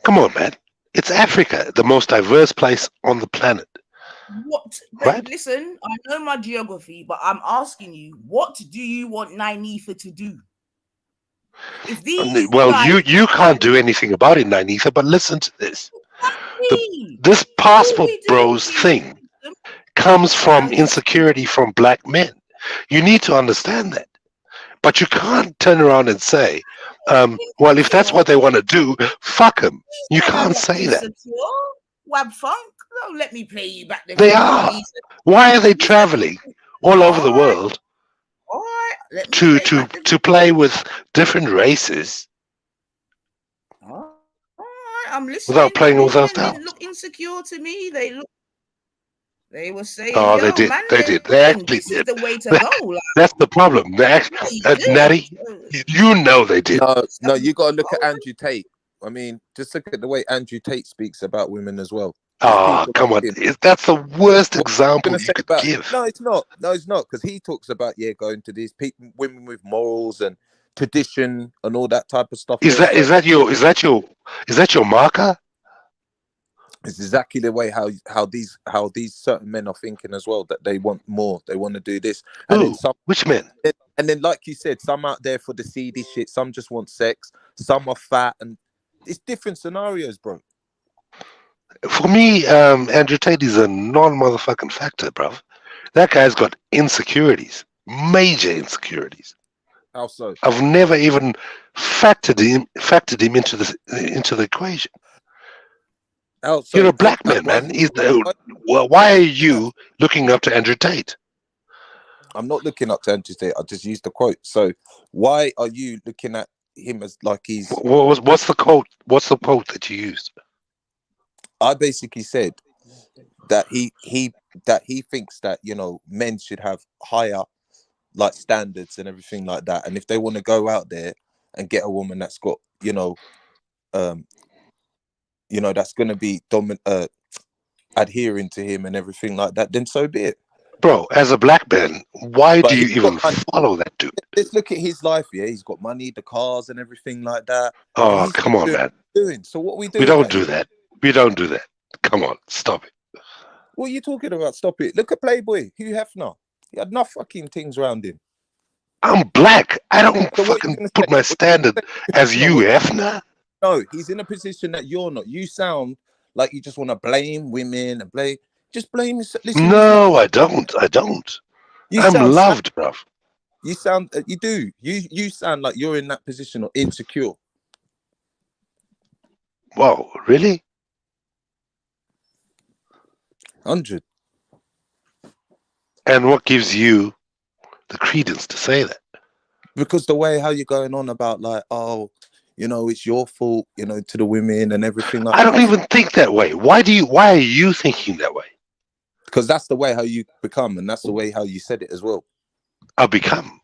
come on, man. It's Africa, the most diverse place on the planet. What? Right? Listen, I know my geography, but I'm asking you, what do you want Nynefa to do? If these you can't do anything about it, Nynefa, but listen to this. This passport bros thing comes from insecurity from black men. You need to understand that. But you can't turn around and say, well, if that's what they want to do, fuck them. You can't say that. Wabfunk, don't let me play you back. They are. Why are they traveling all over the world to play with different races I'm listening. without playing with us now? They look insecure to me. They were saying, "Oh, they did. Man, they did. They actually this did. Is the way to go." Like, that's the problem. They actually, Natty, you know they did. No, you got to look at Andrew Tate. I mean, just look at the way Andrew Tate speaks about women as well. Oh, come on. That's the worst example you could give. No, it's not. No, it's not. Because he talks about, going to these people, women with morals and tradition and all that type of stuff. Is that your marker? It's exactly the way how these certain men are thinking as well, that they want more, they want to do this. And which men? And then, like you said, some out there for the seedy shit, some just want sex, some are fat, and it's different scenarios, bro. For me, Andrew Tate is a non-motherfucking factor, bro. That guy's got insecurities. major insecurities. How so? I've never even factored him into the equation. How so? You're a black man, man. Well, why are you looking up to Andrew Tate? I'm not looking up to Andrew Tate. I just used the quote. So why are you looking at him as like he's? What's the quote? What's the quote that you used? I basically said that he thinks that, you know, men should have higher like standards and everything like that, and if they want to go out there and get a woman that's got, you know, that's going to be adhering to him and everything like that, then so be it. Bro, as a black man, why do you even follow that dude? Let's look at his life. Yeah, he's got money, the cars and everything like that. Oh, come on, man. So what are we doing? We don't do that. We don't do that. Come on, stop it. What are you talking about? Stop it. Look at Playboy, Hugh Hefner. He had enough fucking things around him. I'm black. I don't fucking put my standard as you, Hefner. No, he's in a position that you're not. You sound like you just want to blame women and blame. Just blame yourself. Listen, no, I don't. I'm loved, bruv. You sound. You do. You sound like you're in that position or insecure. Whoa, really? 100. And what gives you the credence to say that? Because the way how you're going on about like, oh, you know, it's your fault, you know, to the women and everything like that. I don't even think that way. Why are you thinking that way? Because that's the way how you become, and that's the way how you said it as well. I'll become.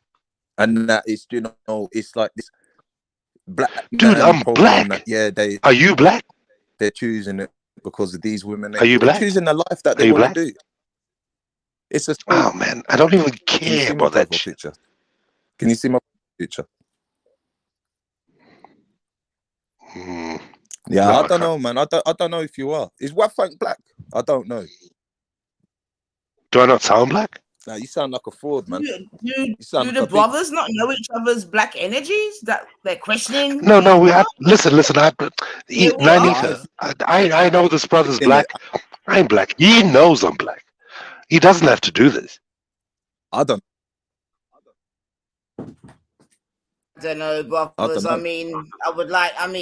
And that is, you know, it's like this black dude, I'm black. That, are you black? They're choosing it because of these women. Are you black? Choosing the life that they want to do. It's a oh man, I don't even care about that picture. Can you see my picture? Yeah, no, I don't know, man. I don't know if you are. Is Wafang black? I don't know. Do I not sound black? Nah, you sound like a fraud, man. Do the brothers not know each other's black energies that they're questioning? No. Listen. Nanita, I know this brother's black. I'm black. He knows I'm black. He doesn't have to do this. I don't know, brothers. I mean,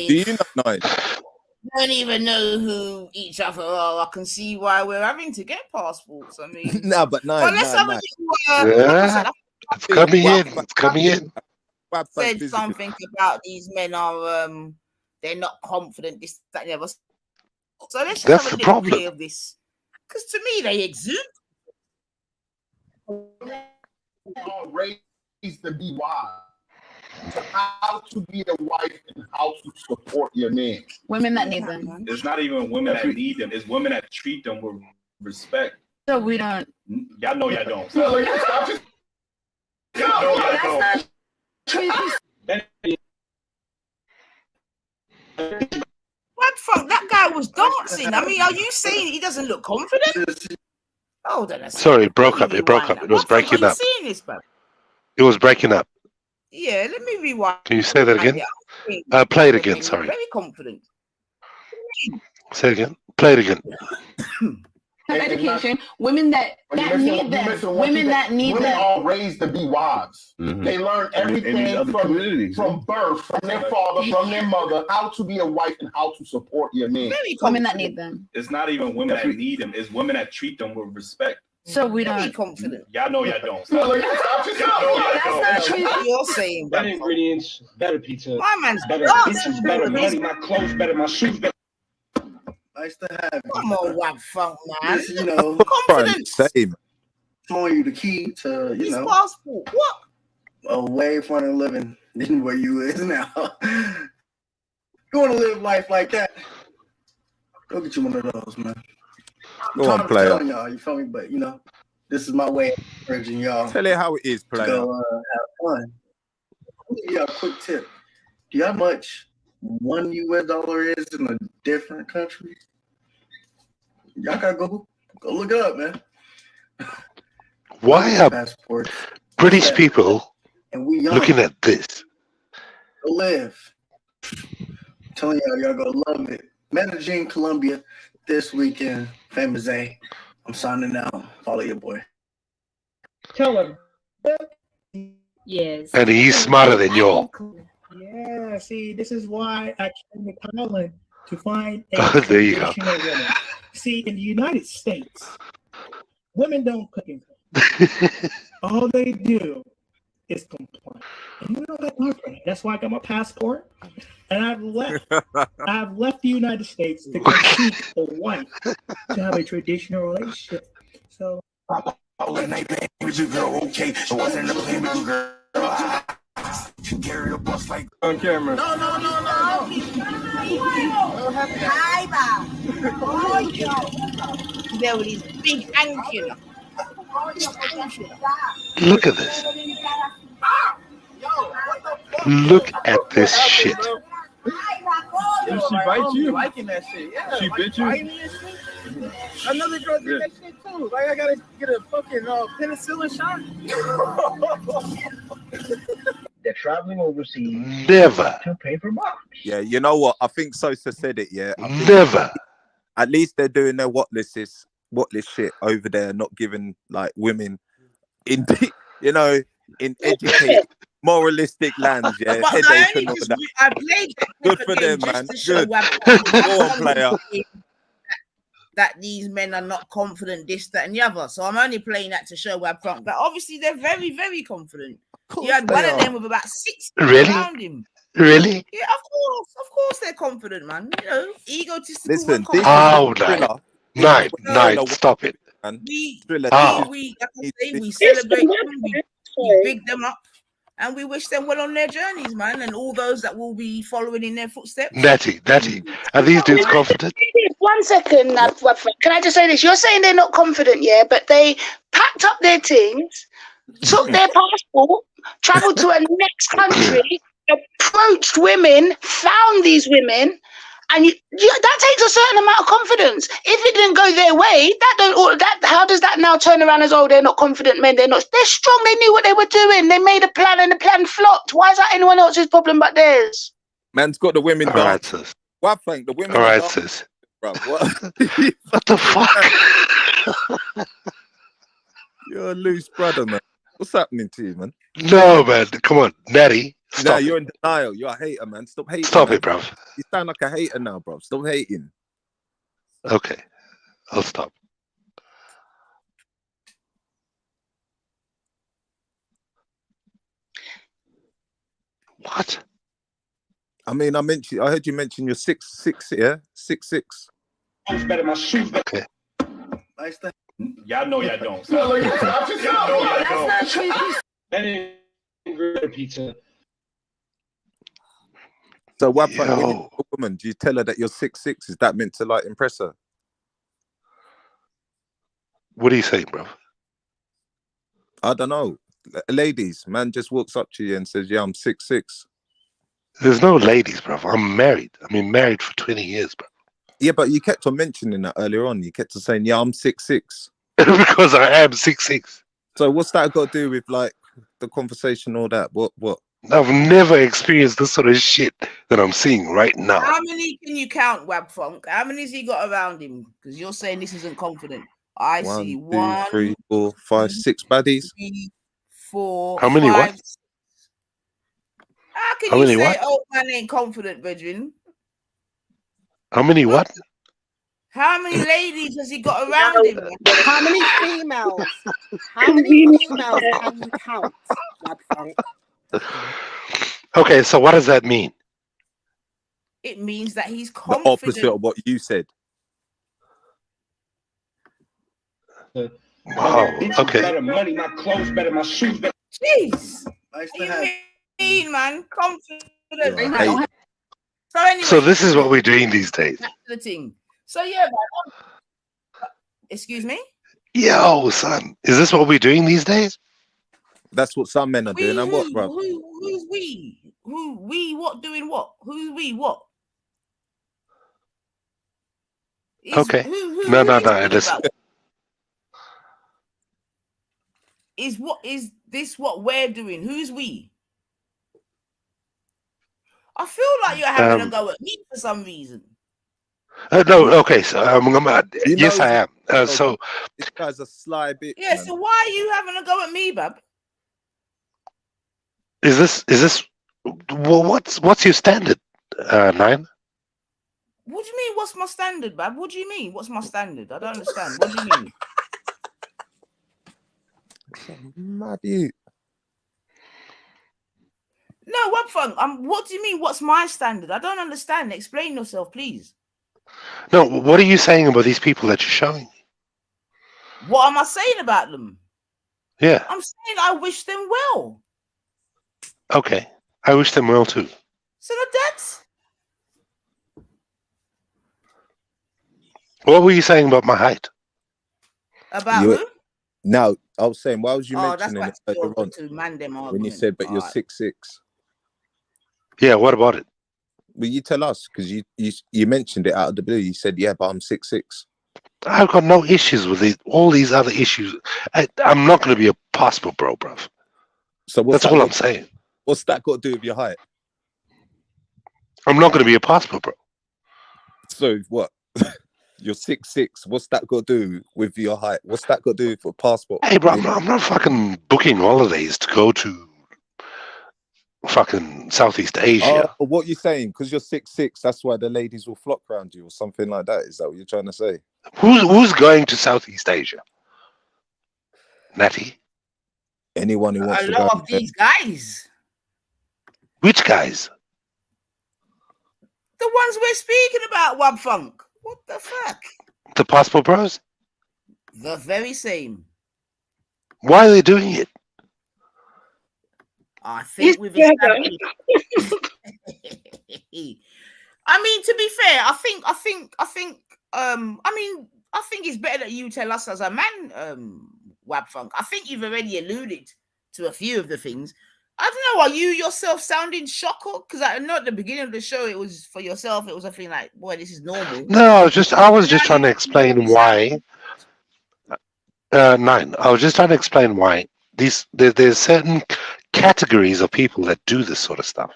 do you know? Don't even know who each other are. I can see why we're having to get passports. I mean, it's coming in. It's coming in. Said something about these men are they're not confident. This, that, and the other. So let's just have a little play of this, because to me they exude. Raised to be wise. How to be a wife and how to support your man. Women that need them. It's not even women that need them. It's women that treat them with respect. So we don't. Y'all know y'all don't. What fuck? That guy was dancing. I mean, are you saying he doesn't look confident? Hold on a second. Sorry, it broke up. It broke up. It was breaking up. It was breaking up. Yeah, let me rewind. Can you say that again? Play it again. Sorry. Very confident. Say it again. Play it again. Education. Women that need them. Women that need them. Women are raised to be wives. Mm-hmm. They learn everything from birth, from their father, from their mother, how to be a wife and how to support your man. Women that need them. It's not even women that need them. It's women that treat them with respect. So we don't. Be confident. Y'all know y'all don't. That's not what you're saying. Better ingredients, better pizza. My man's better bitches, better money, my clothes, better my shoes. Better. Nice to have you. Come on, Wap Funk, man. This, you know, confidence. Same. Showing you the key to, his passport. What? A way fun of living than where you is now. You want to live life like that? Go get you one of those, man. Go on, player. Y'all, you feel me? But you know, this is my way of encouraging y'all. Tell it how it is, player. Go have fun. I'll give you a quick tip. Do you know how much $1 US is in a different country? Y'all gotta go look it up, man. Why are British people looking at this? Go live. I'm telling y'all gonna love it. Medellin, Colombia, this weekend. Famous A. I'm signing out. Follow your boy. Tell him. Yes. And he's smarter than you all. Yeah, see, this is why I came to Thailand to find a Oh, there you go. traditional woman. See, in the United States, women don't cook and cook. All they do is complain. And we don't got time for that. That's why I got my passport. And I've left the United States to go seek a wife to have a traditional relationship. So All night playing with you, girl. Okay, so what's in the plane with you, girl? You carry the bus like on camera. No. There with his big angular. Look at this. Look at this shit. Did she bite you? Liking that shit. Yeah. She bit you? Another girl did that shit too. Like I gotta get a fucking penicillin shot. They're traveling overseas. Never. To pay for box. Yeah, you know what? I think Sosa said it. Yeah, I think Never. At least they're doing their what list shit over there, not giving like women in in educated, moralistic lands. Yeah, But headache and all that. I played that Good for them, just man. to show Good. Go on, player. that these men are not confident, this, that, and the other. So I'm only playing that to show Web Funk that obviously they're very, very confident. You had one of them with about 6 Really? around him. Really? Yeah, of course they're confident, man. You know, egotistical. Listen, Night, stop it. We We celebrate them, we big them up, and we wish them well on their journeys, man, and all those that will be following in their footsteps. Natty, are these dudes confident? 1 second, can I just say this? You're saying they're not confident, yeah, but they packed up their things, took their passport, traveled to a next country, approached women, found these women, and that takes a certain amount of confidence. If it didn't go their way, how does that now turn around as, oh, they're not confident men? They're strong. They knew what they were doing. They made a plan, and the plan flopped. Why is that anyone else's problem but theirs? Man's got the women All right, dance. sis. Well, I think the women. All right, are sis. Bro, what? What the fuck? You're a loose brother, man. What's happening to you, man? No, man. Come on, Natty. Nah, you're in denial. You're a hater, man. Stop hating. Stop man. it, bro. You sound like a hater now, bro. Stop hating. Okay, I'll stop. What? I mean, I heard you mention you're 6'6", yeah? 6'6". Okay. Y'all know y'all don't. Pizza. So what when you meet a woman, do you tell her that you're 6'6"? Is that meant to like impress her? What are you saying, bro? I don't know. Ladies, man just walks up to you and says, yeah, I'm 6'6". There's no ladies, bro. I'm married. I've been married for 20 years, bro. Yeah, but you kept on mentioning that earlier on. You kept on saying, yeah, I'm 6'6". Because I am 6'6". So what's that got to do with like the conversation, all that? What? I've never experienced this sort of shit that I'm seeing right now. How many can you count, Wab Funk? How many has he got around him? Because you're saying this isn't confident. I see 1, 2, 3, 4, 5, 6 baddies. 3, 4. How many 5, what? How can How you many say what? old man ain't confident, brethren? How many what? How many ladies has he got around him? How many females? How many females can you count, Wab Funk? Okay, so what does that mean? It means that he's The confident. opposite of what you said. Wow. Okay. Better money, my clothes better, my shoes better. Jeez. Nice What do you mean, man? Confident. Hey. So anyway. So this is what we're doing these days. That's the thing. So yeah, man. Excuse me? Yo, son. Is this what we're doing these days? That's what some men are doing. And what, bro? Who's we? Who we what doing what? Who's we what? Okay. Who No. is Listen. Is this what we're doing? Who's we? I feel like you're having a go at me for some reason. No, okay. So yes, I am. So this guy's a sly bitch. Yeah. Man. So why are you having a go at me, bub? Is this? Well, what's your standard, Nine? What do you mean? What's my standard, Bab? What do you mean? What's my standard? I don't understand. What do you mean? Mad you. No, what fun? What do you mean? What's my standard? I don't understand. Explain yourself, please. No, what are you saying about these people that you're showing? What am I saying about them? Yeah. I'm saying I wish them well. Okay. I wish them well too. So that's. What were you saying about my height? About who? No, I was saying, why was you Oh, that's mentioning back it earlier on to man them when you argument. said, but you're Alright. 6'6"? Yeah, what about it? Well, you tell us, because you mentioned it out of the blue. You said, yeah, but I'm 6'6". I've got no issues with all these other issues. I'm not going to be a passport bro, bruv. So that's all I'm saying. What's that got to do with your height? I'm not going to be a passport bro. So what? You're 6'6". What's that got to do with your height? What's that got to do with a passport? Hey, bro, I'm not fucking booking holidays to go to fucking Southeast Asia. Oh, what you saying? Because you're 6'6", that's why the ladies will flock around you or something like that. Is that what you're trying to say? Who's going to Southeast Asia? Natty? Anyone who wants A to lot go. of these guys. Which guys? The ones we're speaking about, Wab Funk. What the fuck? The passport bros? The very same. Why are they doing it? I think we've established. I mean, to be fair, I think it's better that you tell us as a man, Wab Funk. I think you've already alluded to a few of the things. I don't know, are you yourself sounding shocked? Because I know at the beginning of the show it was for yourself, it was a thing like, boy, this is normal. No, I was just trying to explain why. Nine. I was just trying to explain why there's certain categories of people that do this sort of stuff,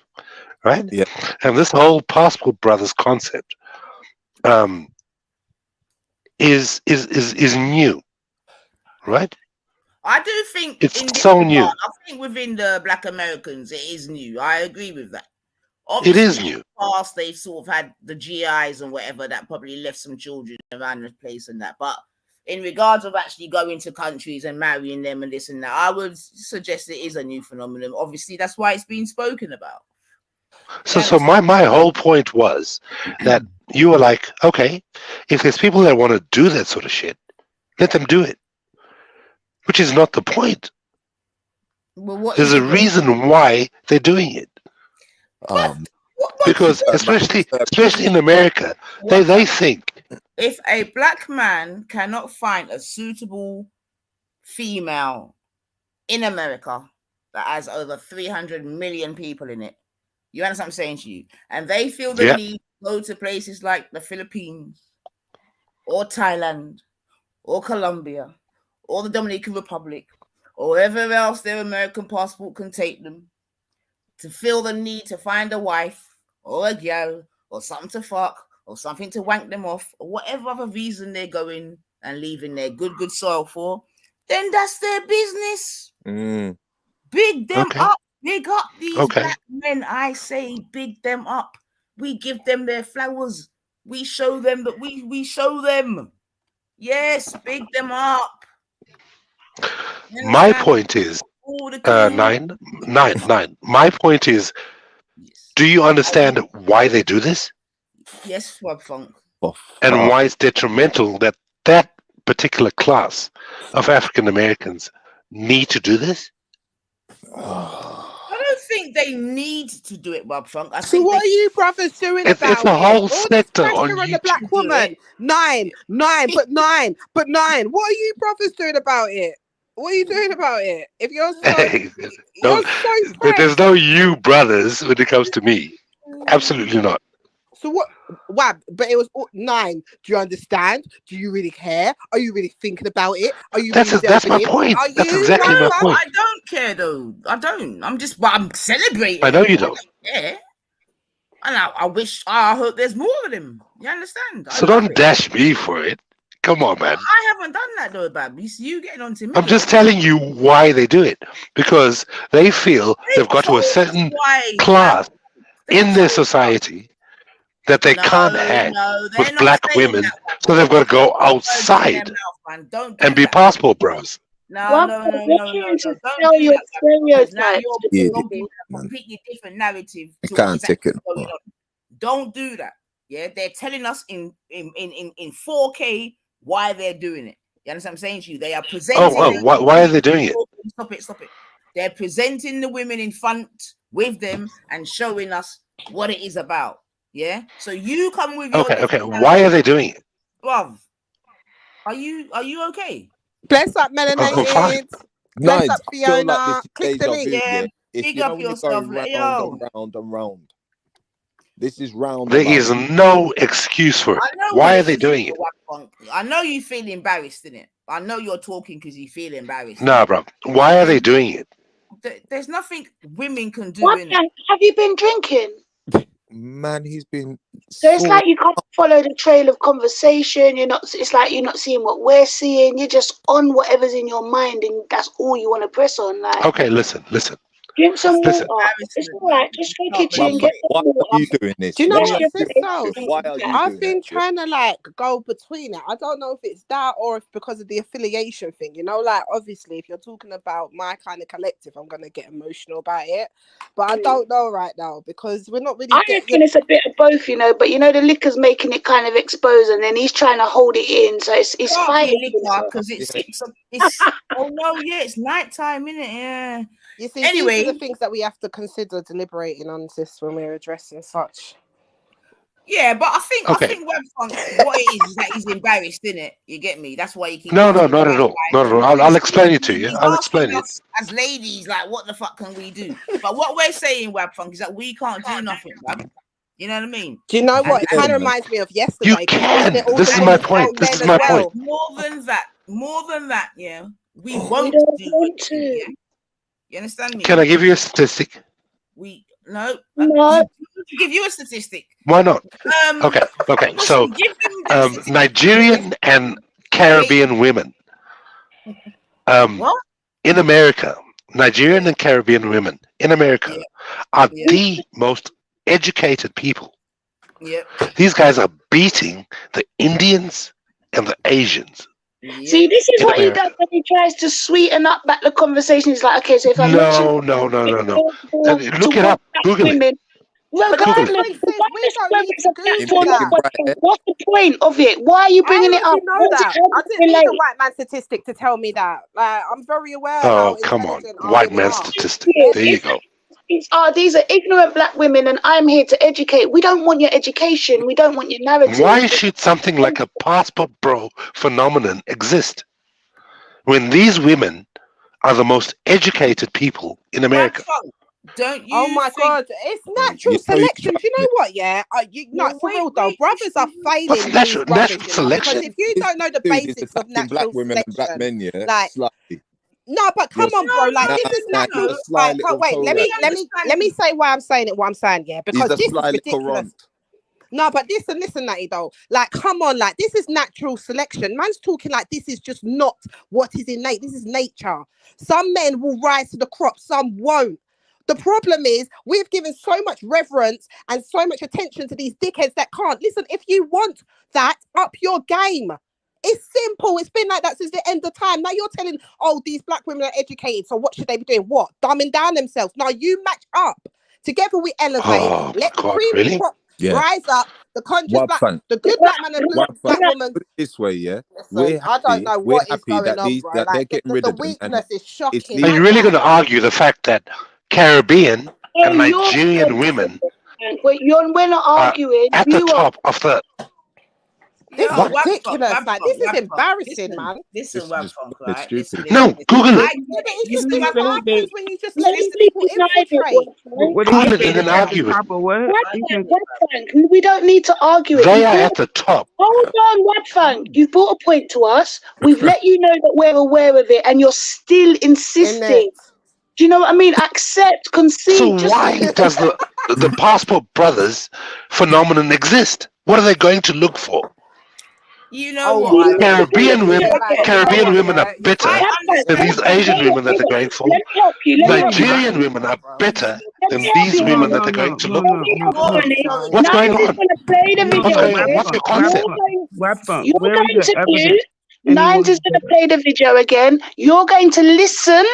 right? Yeah. And this whole passport brothers concept, is new, right? I do think it's so new. I think within the Black Americans, it is new. I agree with that. It is new. In the past, they've sort of had the GIs and whatever that probably left some children around the place and that. But in regards of actually going to countries and marrying them and this and that, I would suggest it is a new phenomenon. Obviously, that's why it's being spoken about. So my whole point was that you were like, okay, if there's people that want to do that sort of shit, let them do it. Which is not the point. Well, there's a reason why they're doing it. Because especially in America, they think if a black man cannot find a suitable female in America that has over 300 million people in it, you understand what I'm saying to you? And they feel the need to go to places like the Philippines or Thailand or Colombia or the Dominican Republic or wherever else their American passport can take them to feel the need to find a wife or a girl or something to fuck or something to wank them off or whatever other reason they're going and leaving their good soil for, then that's their business. Big them up. Big up these black men. I say big them up. We give them their flowers. We show them that we show them. Yes, big them up. My point is, nine. My point is, do you understand why they do this? Yes, Swab Funk. And why it's detrimental that that particular class of African Americans need to do this? I don't think they need to do it, Bob Funk. So what are you brothers doing about it's a whole it? sector All this pressure on the black woman. Nine. What are you brothers doing about it? What are you doing about it? If you're so there's no you brothers when it comes to me. Absolutely not. So what, Wab? But it was 9. Do you understand? Do you really care? Are you really thinking about it? Are you? That's my point. That's exactly my point. I don't care though. I don't. I'm celebrating. I know you don't. Yeah. And I hope there's more of them. You understand? So don't dash me for it. Come on, man. I haven't done that though, Babs. You getting on to me. I'm just telling you why they do it. Because they feel they've got to a certain class in their society that they can't hang with black women, so they've got to go outside and be passport bros. No. Don't do that. Because now you're Yeah, bringing a completely different narrative I to can't what's take actually it. going on. Don't do that. Yeah, they're telling us in 4K why they're doing it. You understand what I'm saying to you? They are presenting. Why are they doing it? Stop it. They're presenting the women in front with them and showing us what it is about. Yeah. So you come with your Okay. Why are they doing it? Bruv, are you okay? Bless up, I'm fine. melanated. No, Bless I up, feel like Fiona. this is Click the deja link. vu. Yeah, if Big you know up when you're yourself, going round yo. and round and round. This is round. There is no excuse for it. I know Why are they doing it? I know you feel embarrassed in it. I know you're talking because you feel embarrassed. Nah, bro. Why are they doing it? There's nothing women can do in it. Have you been drinking? Man, he's been. So it's like you can't follow the trail of conversation. It's like you're not seeing what we're seeing. You're just on whatever's in your mind, and that's all you want to press on. Like, Okay, listen. drink some Listen. water. It's all right. Just go kitchen, get some Why water. are you doing this? Do you know Let me what, ask you a sister? question. Why are you I've doing been it? trying to like go between it. I don't know if it's that or if because of the affiliation thing. Like obviously, if you're talking about my kind of collective, I'm gonna get emotional about it. But I don't know right now because we're not really. I reckon it's a bit of both, but the liquor's making it kind of expose, and then he's trying to hold it in, so it's fine. Because it's oh no, yeah, it's nighttime, isn't it? Yeah. You see, anyway, these are the things that we have to consider deliberating on, sis, when we're addressing such. Yeah, but I think Webfunk, what it is that he's embarrassed, isn't it? You get me? That's why you keep. No, not at all. Not at all. I'll explain it to you. I'll explain it. As ladies, like, what the fuck can we do? But what we're saying, Webfunk, is that we can't do nothing, man. You know what I mean? Do you know what? It kind of reminds me of yesterday. You can. This is my point. This is my point. More than that, yeah. We won't do it. Yeah? You understand me? Can I give you a statistic? No. Give you a statistic. Why not? Okay. So, Nigerian and Caribbean women. In America, Nigerian and Caribbean women in America are the most educated people. Yeah. These guys are beating the Indians and the Asians. See, this is what he does when he tries to sweeten up back the conversation. He's like, okay, so if I'm no. Look it up. Google it. Regardless, what's the point of it? Why are you bringing it up? I didn't need a white man statistic to tell me that. Like, I'm very aware. Oh, come on. White man statistic. There you go. These are ignorant black women, and I'm here to educate. We don't want your education. We don't want your narrative. Why should something like a passport bro phenomenon exist when these women are the most educated people in America? Don't you? Oh my God! It's natural selection. Do you know what? Yeah, for real though, brothers are failing. What's natural selection? Because if you don't know the basics of natural black women selection, and black men, yeah, like. Slightly. No, but come on, bro. Like this is natural. Right, wait, let me say why I'm saying it. What I'm saying, yeah, because this is ridiculous. No, but listen, Natty, though. Like, come on, like this is natural selection. Man's talking like this is just not what is innate. This is nature. Some men will rise to the crop, some won't. The problem is we've given so much reverence and so much attention to these dickheads that can't. Listen, if you want that, up your game. It's simple. It's been like that since the end of time. Now you're telling, these black women are educated, so what should they be doing? What? Dumbing down themselves. Now you match up. Together we elevate. Let the cream crop rise up. The conscious the good black man and good black woman. Put it this way, yeah. Listen, I don't know what is going on, bro. That they're getting rid of them. The weakness is shocking. Are you really going to argue the fact that Caribbean and Nigerian women we're not arguing. at the top of the... This is ridiculous. Like, this is embarrassing, man. Listen, right? No, Google it. It's just what happens when you just let these people infiltrate. Google it and then argue it. We don't need to argue it. They are at the top. Hold on, Wadfang. You've brought a point to us. We've let you know that we're aware of it, and you're still insisting. Do you know what I mean? Accept, concede. So why does the Passport Brothers phenomenon exist? What are they going to look for? You know Oh what? my Nine is Caribbean gonna women, play. days! Okay. Like, Nine Caribbean is women, gonna play you know Caribbean what? again. women, Yeah, you know Caribbean what? women are Yeah, you're better right. That's fine. than That's these fine. Asian Where women that you're they're gonna, going for. let me help you. Let me help you. Nigerian women are better Let me than help these you, women that honey. they're going to Let look. me help you, I'm honey. sorry. What's going Nines is on? gonna play the What's video going on? again. What's your concept? You're going to do. Nines is gonna play the video again. You're going to listen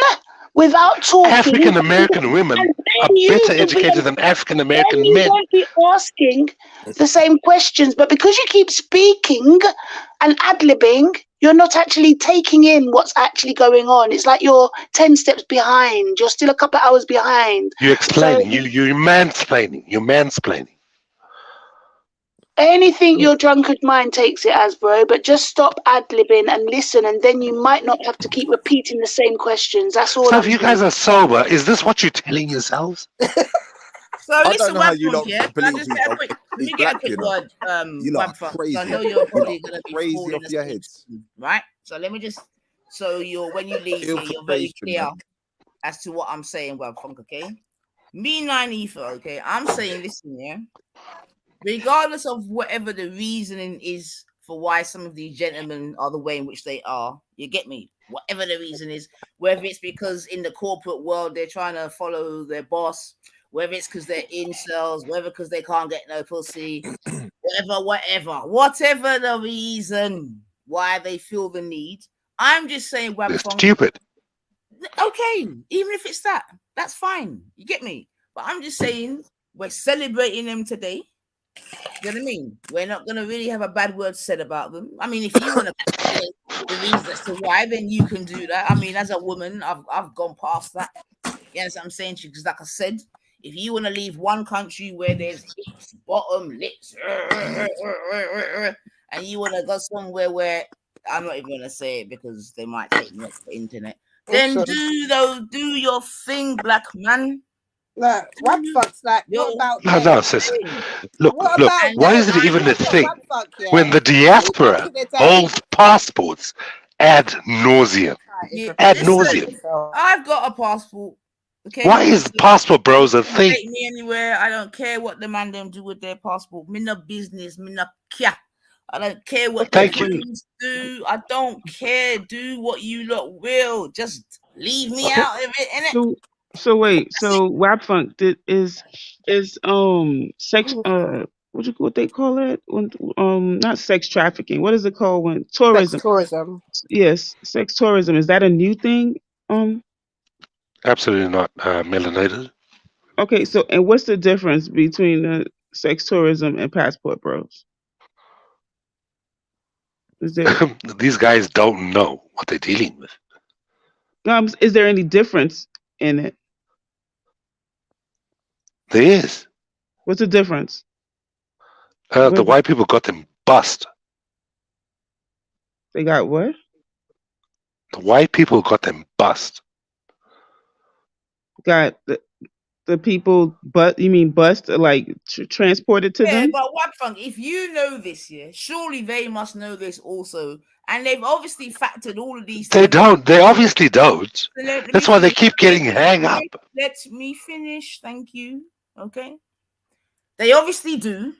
without talking, African American women and are then you better will be. educated than African Then American you men. won't be asking the same questions. But because you keep speaking and ad-libbing, you're not actually taking in what's actually going on. It's like you're 10 steps behind. You're still a couple of hours behind. You're So explaining. You're mansplaining. You're mansplaining. anything your drunkard mind takes it as, bro, but just stop ad-libbing and listen, and then you might not have to keep repeating the same questions. That's all So I'm if you saying. guys are sober, is this what you're telling yourselves? So I listen, don't know how Web you Funk, lot yeah? Can I believe just get a quick, let he's me get a black, quick you know. word, You lot are Web Funk, 'cause I crazy. know you're You lot probably going to be crazy falling off your asleep heads. soon, right? So let me just, so you're, when you leave here, you're very Infiltration, clear man. as to what I'm saying, Web Funk, okay? Me, 9 ether, okay? I'm saying, listen, yeah? Regardless of whatever the reasoning is for why some of these gentlemen are the way in which they are, you get me? Whatever the reason is, whether it's because in the corporate world they're trying to follow their boss, whether it's because they're incels, whether because they can't get no pussy, whatever the reason why they feel the need. I'm just saying, They're stupid. okay, even if it's that, that's fine. You get me? But I'm just saying we're celebrating them today. You know what I mean? We're not gonna really have a bad word said about them. I mean, if you want to question the reasons as to why, then you can do that. I mean, as a woman, I've gone past that. Yes, I'm saying to you, because like I said, if you want to leave one country where there's hips, bottom, lips, and you want to go somewhere where I'm not even gonna say it because they might take me off the internet, then Sure. do your thing, black man. Like, what fuck's like? What about them? No, sis. Look, What look. about Why them? is it even a What thing fuck, yeah? when the Way back diaspora in the day. holds passports ad nauseum? Yeah, Ad listen, nauseum. I've got a passport. Okay, Why is passport bros a thing? take me anywhere. I don't care what the man them do with their passport. Me no business. Me no care. I don't care what the police do. I don't care. Do what you lot will. Just leave me out of it, innit? So wait, so WAP Funk is sex what they call it when not sex trafficking, what is it called when tourism? Sex tourism. Yes, sex tourism, is that a new thing? Absolutely not melanated. Okay, so and what's the difference between sex tourism and passport bros? Is there These guys don't know what they're dealing with. is there any difference in it? There is. What's the difference? The white people got them bust. They got what? The white people got them bust. Got the people, but you mean bust, like transported to Yeah, them? but what fun? If you know this, yeah, surely they must know this also, and they've obviously factored all of these They things. don't. They obviously don't. So let That's me why they finish. keep getting hang up. Let me finish. Thank you. Okay. They obviously do.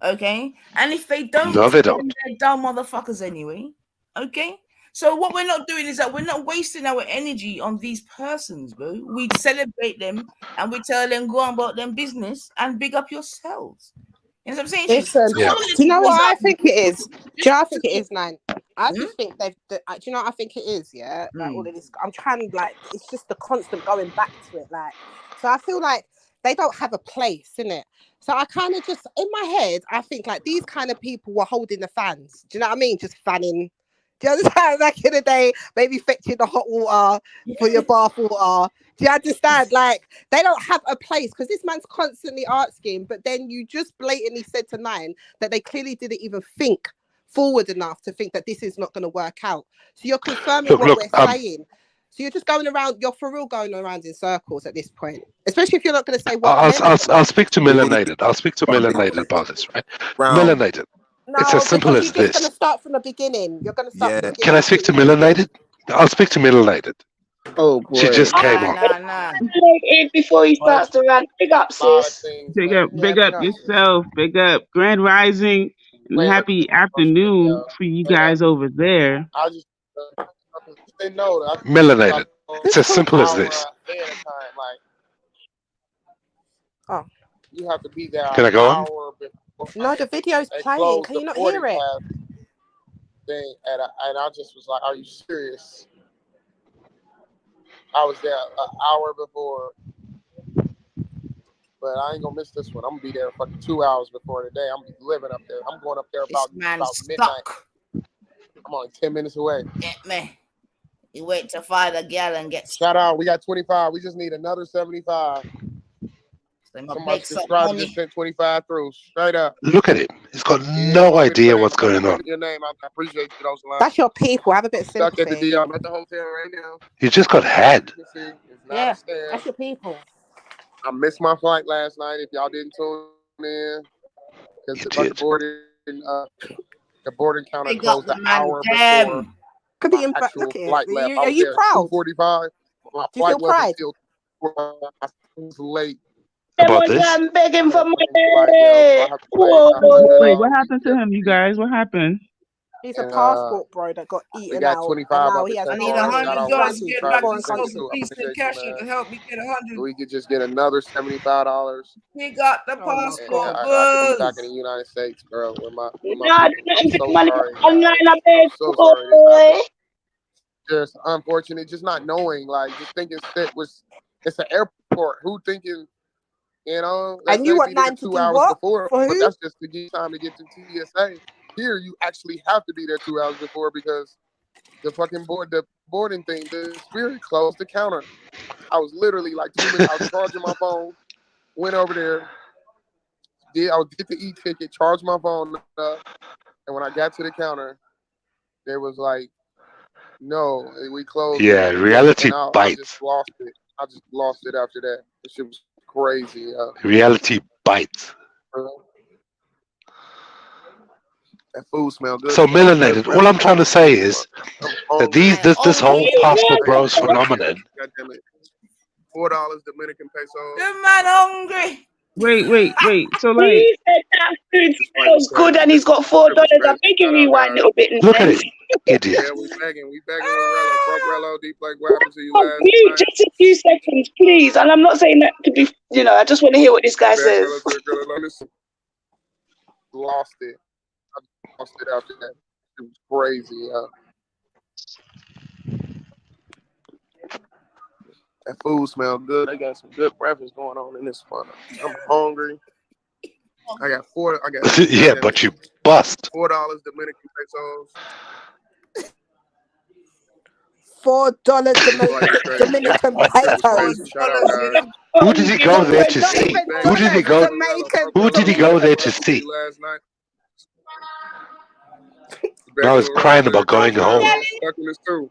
Okay. And if they don't, No, they then don't. they're dumb motherfuckers anyway. Okay. So what we're not doing is that we're not wasting our energy on these persons, bro. We celebrate them and we tell them go on about them business and big up yourselves. You know what I'm saying? Listen, So Yeah. all do you know what I this think it is? Do you know what I think it to- is, Nine? I just think do you know what I think it is? Yeah, like all of this. I'm trying to like. It's just the constant going back to it. Like, so I feel like they don't have a place in it. So I kind of just in my head, I think like these kind of people were holding the fans. Do you know what I mean? Just fanning. Do you understand? Back in the day, maybe fetching the hot water for your bath water. Do you understand? Like, they don't have a place because this man's constantly asking, but then you just blatantly said to Nine that they clearly didn't even think forward enough to think that this is not going to work out. So you're confirming what we're saying. So you're just going around, you're for real going around in circles at this point, especially if you're not going to say what I'll speak to melanated. I'll speak to melanated about this, right? Round. Melanated. No, It's as simple because as you're just going this. to start from the beginning. You're going to start from the beginning. Can I speak to melanated? I'll speak to melanated. Oh boy. She just came on. Nah. Before he starts to rant, big up, sis. Big up yourself. Big up Grand Rising. happy afternoon for you guys over there. I just they know that Melanated. It's as simple as hour this. ahead of time. Like Oh. you have to be there Can an I go on? hour before No, the video's they playing. close Can the you not boarding hear it? pass thing. And I just was like, "Are you serious?" I was there an hour before, but I ain't gonna miss this one. I'm gonna be there fucking 2 hours before today. I'm living up there. I'm going up there This about man's midnight. stuck. I'm only 10 minutes away. Get me. You wait to find a gal and get Shout out, we got 25. We just need another 75. Somebody subscribed just sent 25 through. Straight up. Look at him. He's got Yeah, no you want me to idea put what's going on. your name out there. I appreciate you, those lines. That's your people. Have a bit of Stuck at the sympathy. D. I'm at the hotel right now. You just got had. You can see it's not Yeah, a stand. that's your people. I missed my flight last night. If y'all didn't tune in, because the boarding counter They got closed the an man hour before damn. Could my be actual look at flight it. left. I Are was you there at proud? 2:45. My Do you feel flight wasn't pride? till I was late. About this? I'm begging for money. I have to Wait, what happened to him, you guys? What happened? He's a And passport bro that got we eaten got out, 25 and now up he at has I that need car. Shout out $100 to residency get in a back Roger to foreign school. Six country. too. I Please send appreciate you, cash in to man. help me get $100. We could just get another $75. He got the Oh my passport, god. I could be back in buzz. the United States, bro, with my No, people. I'm so money sorry, online. guys. I I'm beg, so sorry this boy. happened. Just unfortunate, just not knowing, like just thinking it's an airport. Who thinking, let's And you say want be there 9 to 2 do hours what? before, For but who? that's just to get time to get to TSA. Here you actually have to be there 2 hours before because the boarding thing, the Spirit closed the counter. I was literally like 2 minutes. I was charging my phone, went over there, I would get the e-ticket, charge my phone up, and when I got to the counter, there was like, no, we closed. Yeah, reality and I just bites. lost it. I just lost it after that. This shit was crazy. Reality bites. That food smelled good. So melanated. All I'm trying to say is that this whole passport bros phenomenon. God damn it. $4 Dominican pesos. The man hungry. Wait. So like, He said that food smells good and he's got $4. I think you rewind a little bit. Look at it, idiot. Yeah, we begging with Rello. Broke Rello, deep like what happened to you Oh, last mute night? just a few seconds, please. And I'm not saying that to be, I just want to hear what this guy says. Lost it. I lost it after that. It was crazy. That food smelled good. I got some good breakfast going on in this one. I'm hungry. I got yeah, but you bust. $4 Dominican pesos. $4 Dominican pesos. Shout out, guys. Who did he go there to see? Who did he go? Who did he go there to see? Last night. I was crying about going home. Stuck in this too.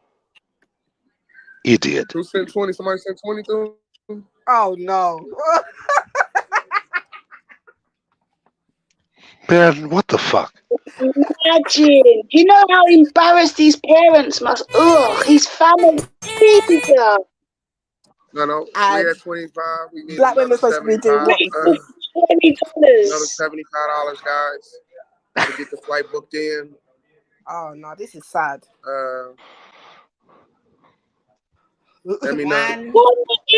Idiot. Who sent 20? Somebody sent 20 through? Oh no. Man, what the fuck? Imagine. Do you know how embarrassed these parents must? Ugh, his family. No. We had 25. We need black women supposed to be doing what we $20. Another $75, guys, to get the flight booked in. Oh no, this is sad. Let me know.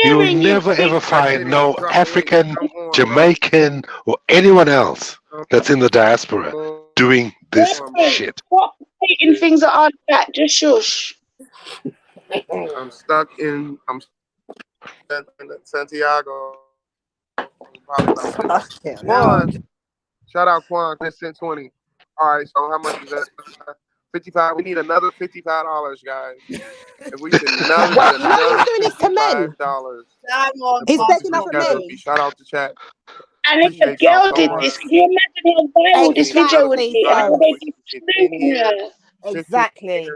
You'll never ever find no African, Jamaican, or anyone else that's in the diaspora doing this shit. What hating things that aren't that? Just shush. I'm stuck in Santiago. Quan. Shout out Quan. Just sent 20. All right, so how much is that? 55. We need another $55, guys. If we can another doing this to men. $55. He's begging up for men. Shout out to chat. And if a girl did this, can you imagine how viral this video would be? Exactly.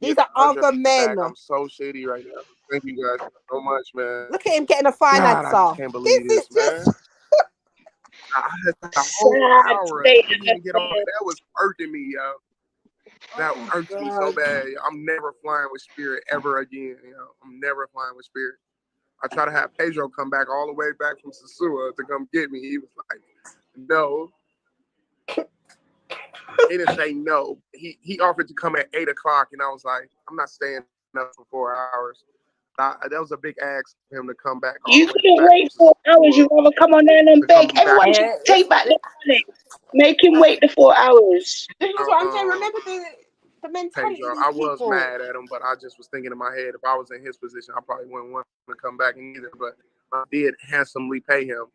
These are other men. I'm so shitty right now. Thank you guys so much, man. Look at him getting a God, I financer. just can't believe This this, is man. I had a whole hour. I couldn't even get on. That was irking me, yo. That irks me so bad. I'm never flying with Spirit ever again. I'm never flying with Spirit. I try to have Pedro come back all the way back from Sasua to come get me. He was like, no. He didn't say no. He offered to come at 8 o'clock, and I was like, I'm not staying up for 4 hours. That was a big ask for him to come back all You the way couldn't back wait 4 hours. You rather come on down and to beg. come back. Everyone should take back their money. Make him wait the 4 hours. This is what I'm saying. Remember the mentality of Pedro, these I was people. mad at him, but I just was thinking in my head, if I was in his position, I probably wouldn't want him to come back either. But I did handsomely pay him,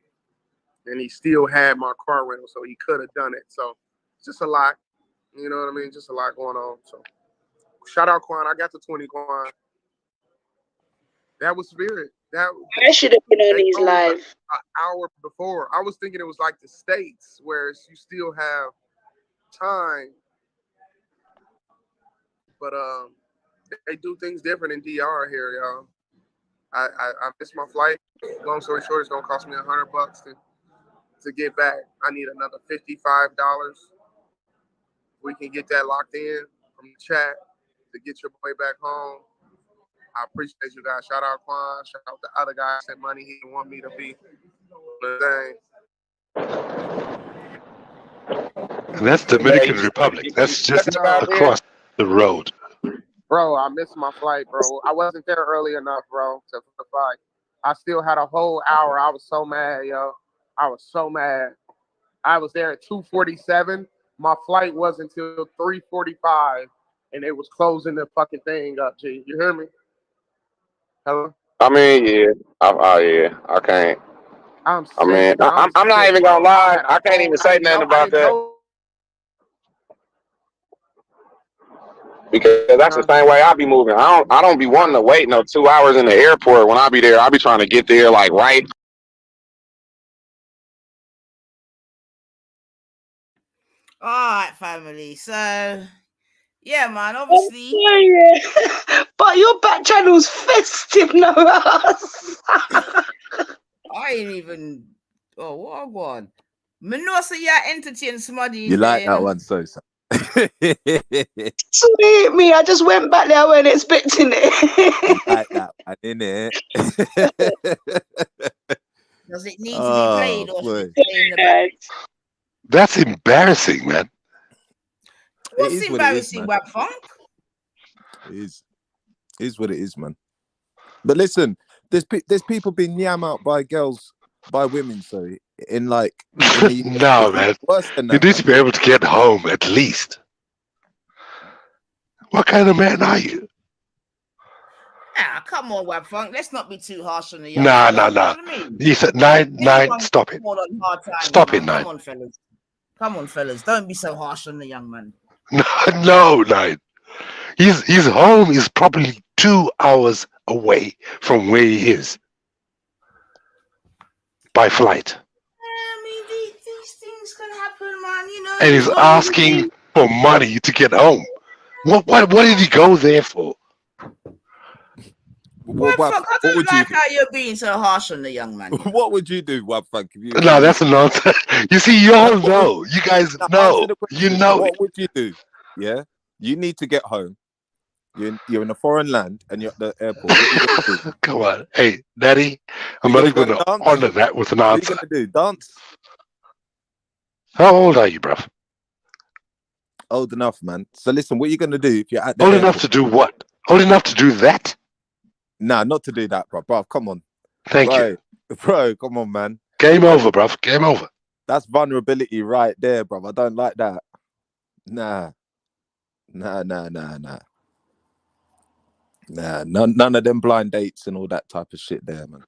and he still had my car rental, so he could have done it. So it's just a lot. You know what I mean? Just a lot going on. So shout out Quan. I got the 20 Quan. That was spirit. I should have been on They his told us live. an hour before. I was thinking it was like the States where you still have time. But they do things different in DR here, y'all. I missed my flight. Long story short, it's gonna cost me $100 to get back. I need another $55. We can get that locked in from the chat to get your boy back home. I appreciate you guys. Shout out Quan. Shout out the other guy sent money he didn't want me to be. And that's Dominican Republic. That's just across the road. Bro, I missed my flight, bro. I wasn't there early enough, bro, to the flight. I still had a whole hour. I was so mad, yo. I was so mad. I was there at 2:47. My flight wasn't until 3:45, and it was closing the fucking thing up, G. You hear me? Hello? I mean, yeah. Yeah. I can't. I'm sick. I mean, I'm not even gonna lie. I can't even say nothing about that. Because that's the same way I be moving. I don't be wanting to wait no 2 hours in the airport when I be there. I be trying to get there like right. All right, family. So, yeah, man. Obviously, but your back channel's festive, no us. I ain't even. Oh, what I want? Minosa, yeah, entertain somebody. You like that one, so. Sweet me, I just went back there. I wasn't expecting it. Like that one, innit? Does it need to be played or should it play in the back? That's embarrassing, man. What's embarrassing, Web Funk? It is what it is, man. But listen, there's people being yam out by girls, by women, sorry, in like... No, man. Worse than you that, need to be able to get home, at least. What kind of man are you? Ah, come on, Web Funk. Let's not be too harsh on the young Nah. You know what I mean? You said nine. Stop it. Stop it, Nine. Come on, fellas. Don't be so harsh on the young man. No, Nine. His home is probably 2 hours away from where he is by flight. I mean, these things can happen, man. You know. And he's asking for money to get home. What did he go there for? What I don't like how you're being so harsh on the young man. What would you do, Wabfunk? No, that's a nonsense. You see, you all know. You guys know. You know. What would you do? Yeah, you need to get home. You're in a foreign land and you're at the airport. What are you gonna do? Come on, hey, Daddy, I'm not even going to honor that with an answer. What are you gonna do? Dance? How old are you, bruv? Old enough, man. So listen, what are you gonna do if you're at the old airport? enough to do what? Old enough to do that? Nah, not to do that, bro. Come on. Thank you. Bro, come on, man. Game over, bruv. Game over. That's vulnerability right there, bro. I don't like that. Nah. None of them blind dates and all that type of shit there, man.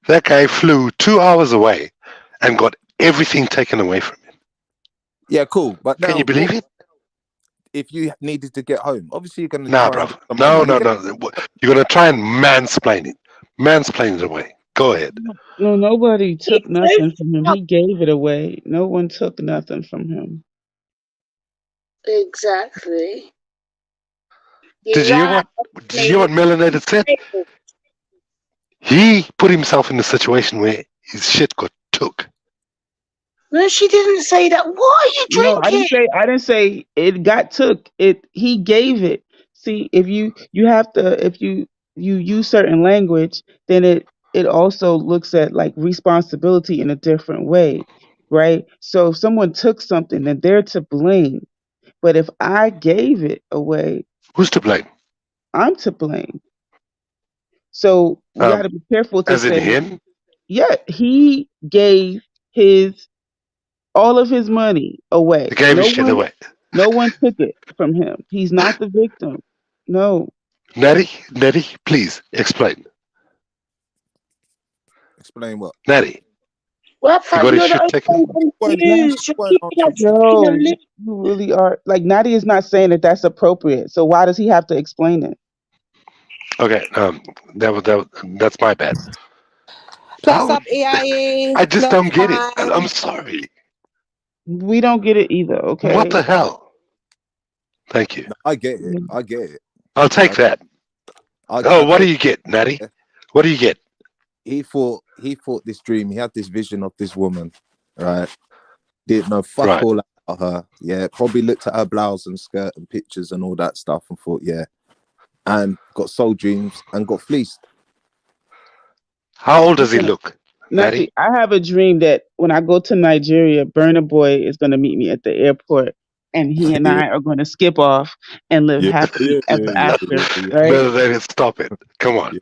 That guy flew 2 hours away and got everything taken away from him. Yeah, cool. But can you believe it? If you needed to get home, obviously you're gonna. Nah, bro. No. You're gonna try and mansplain it. Mansplain it away. Go ahead. No, nobody took nothing from him. He gave it away. No one took nothing from him. Exactly. Did you hear what Melanated said? He put himself in a situation where his shit got took. No, she didn't say that. What are you drinking? No, I didn't say it got took. He gave it. See, if you have to, if you use certain language, then it also looks at like responsibility in a different way, right? So if someone took something, then they're to blame. But if I gave it away, Who's to blame? I'm to blame. So we got to be careful to As in say, him? yeah, he gave his all of his money away. He gave his shit away. No one took it from him. He's not the victim. No. Nettie, please explain. Explain what? Nettie. Well, He got his you're the shit only taken. one confused. You're keeping us in No, a you loop. really are. Like, Nadia is not saying that that's appropriate. So why does he have to explain it? Okay, that's my bad. Plus up EIE. I just Plus don't get it. time. I'm sorry. We don't get it either, okay? What the hell? Thank you. I get it. I get it. I'll take that. What do you get, Natty? What do you get? He thought this dream. He had this vision of this woman, right? Didn't know fuck all about her. Yeah, probably looked at her blouse and skirt and pictures and all that stuff and thought, yeah, and got soul dreams and got fleeced. How old does he look, Natty? I have a dream that when I go to Nigeria, Burna Boy is going to meet me at the airport, and he and I are going to skip off and live happily ever after. Right? No, stop it. Come on.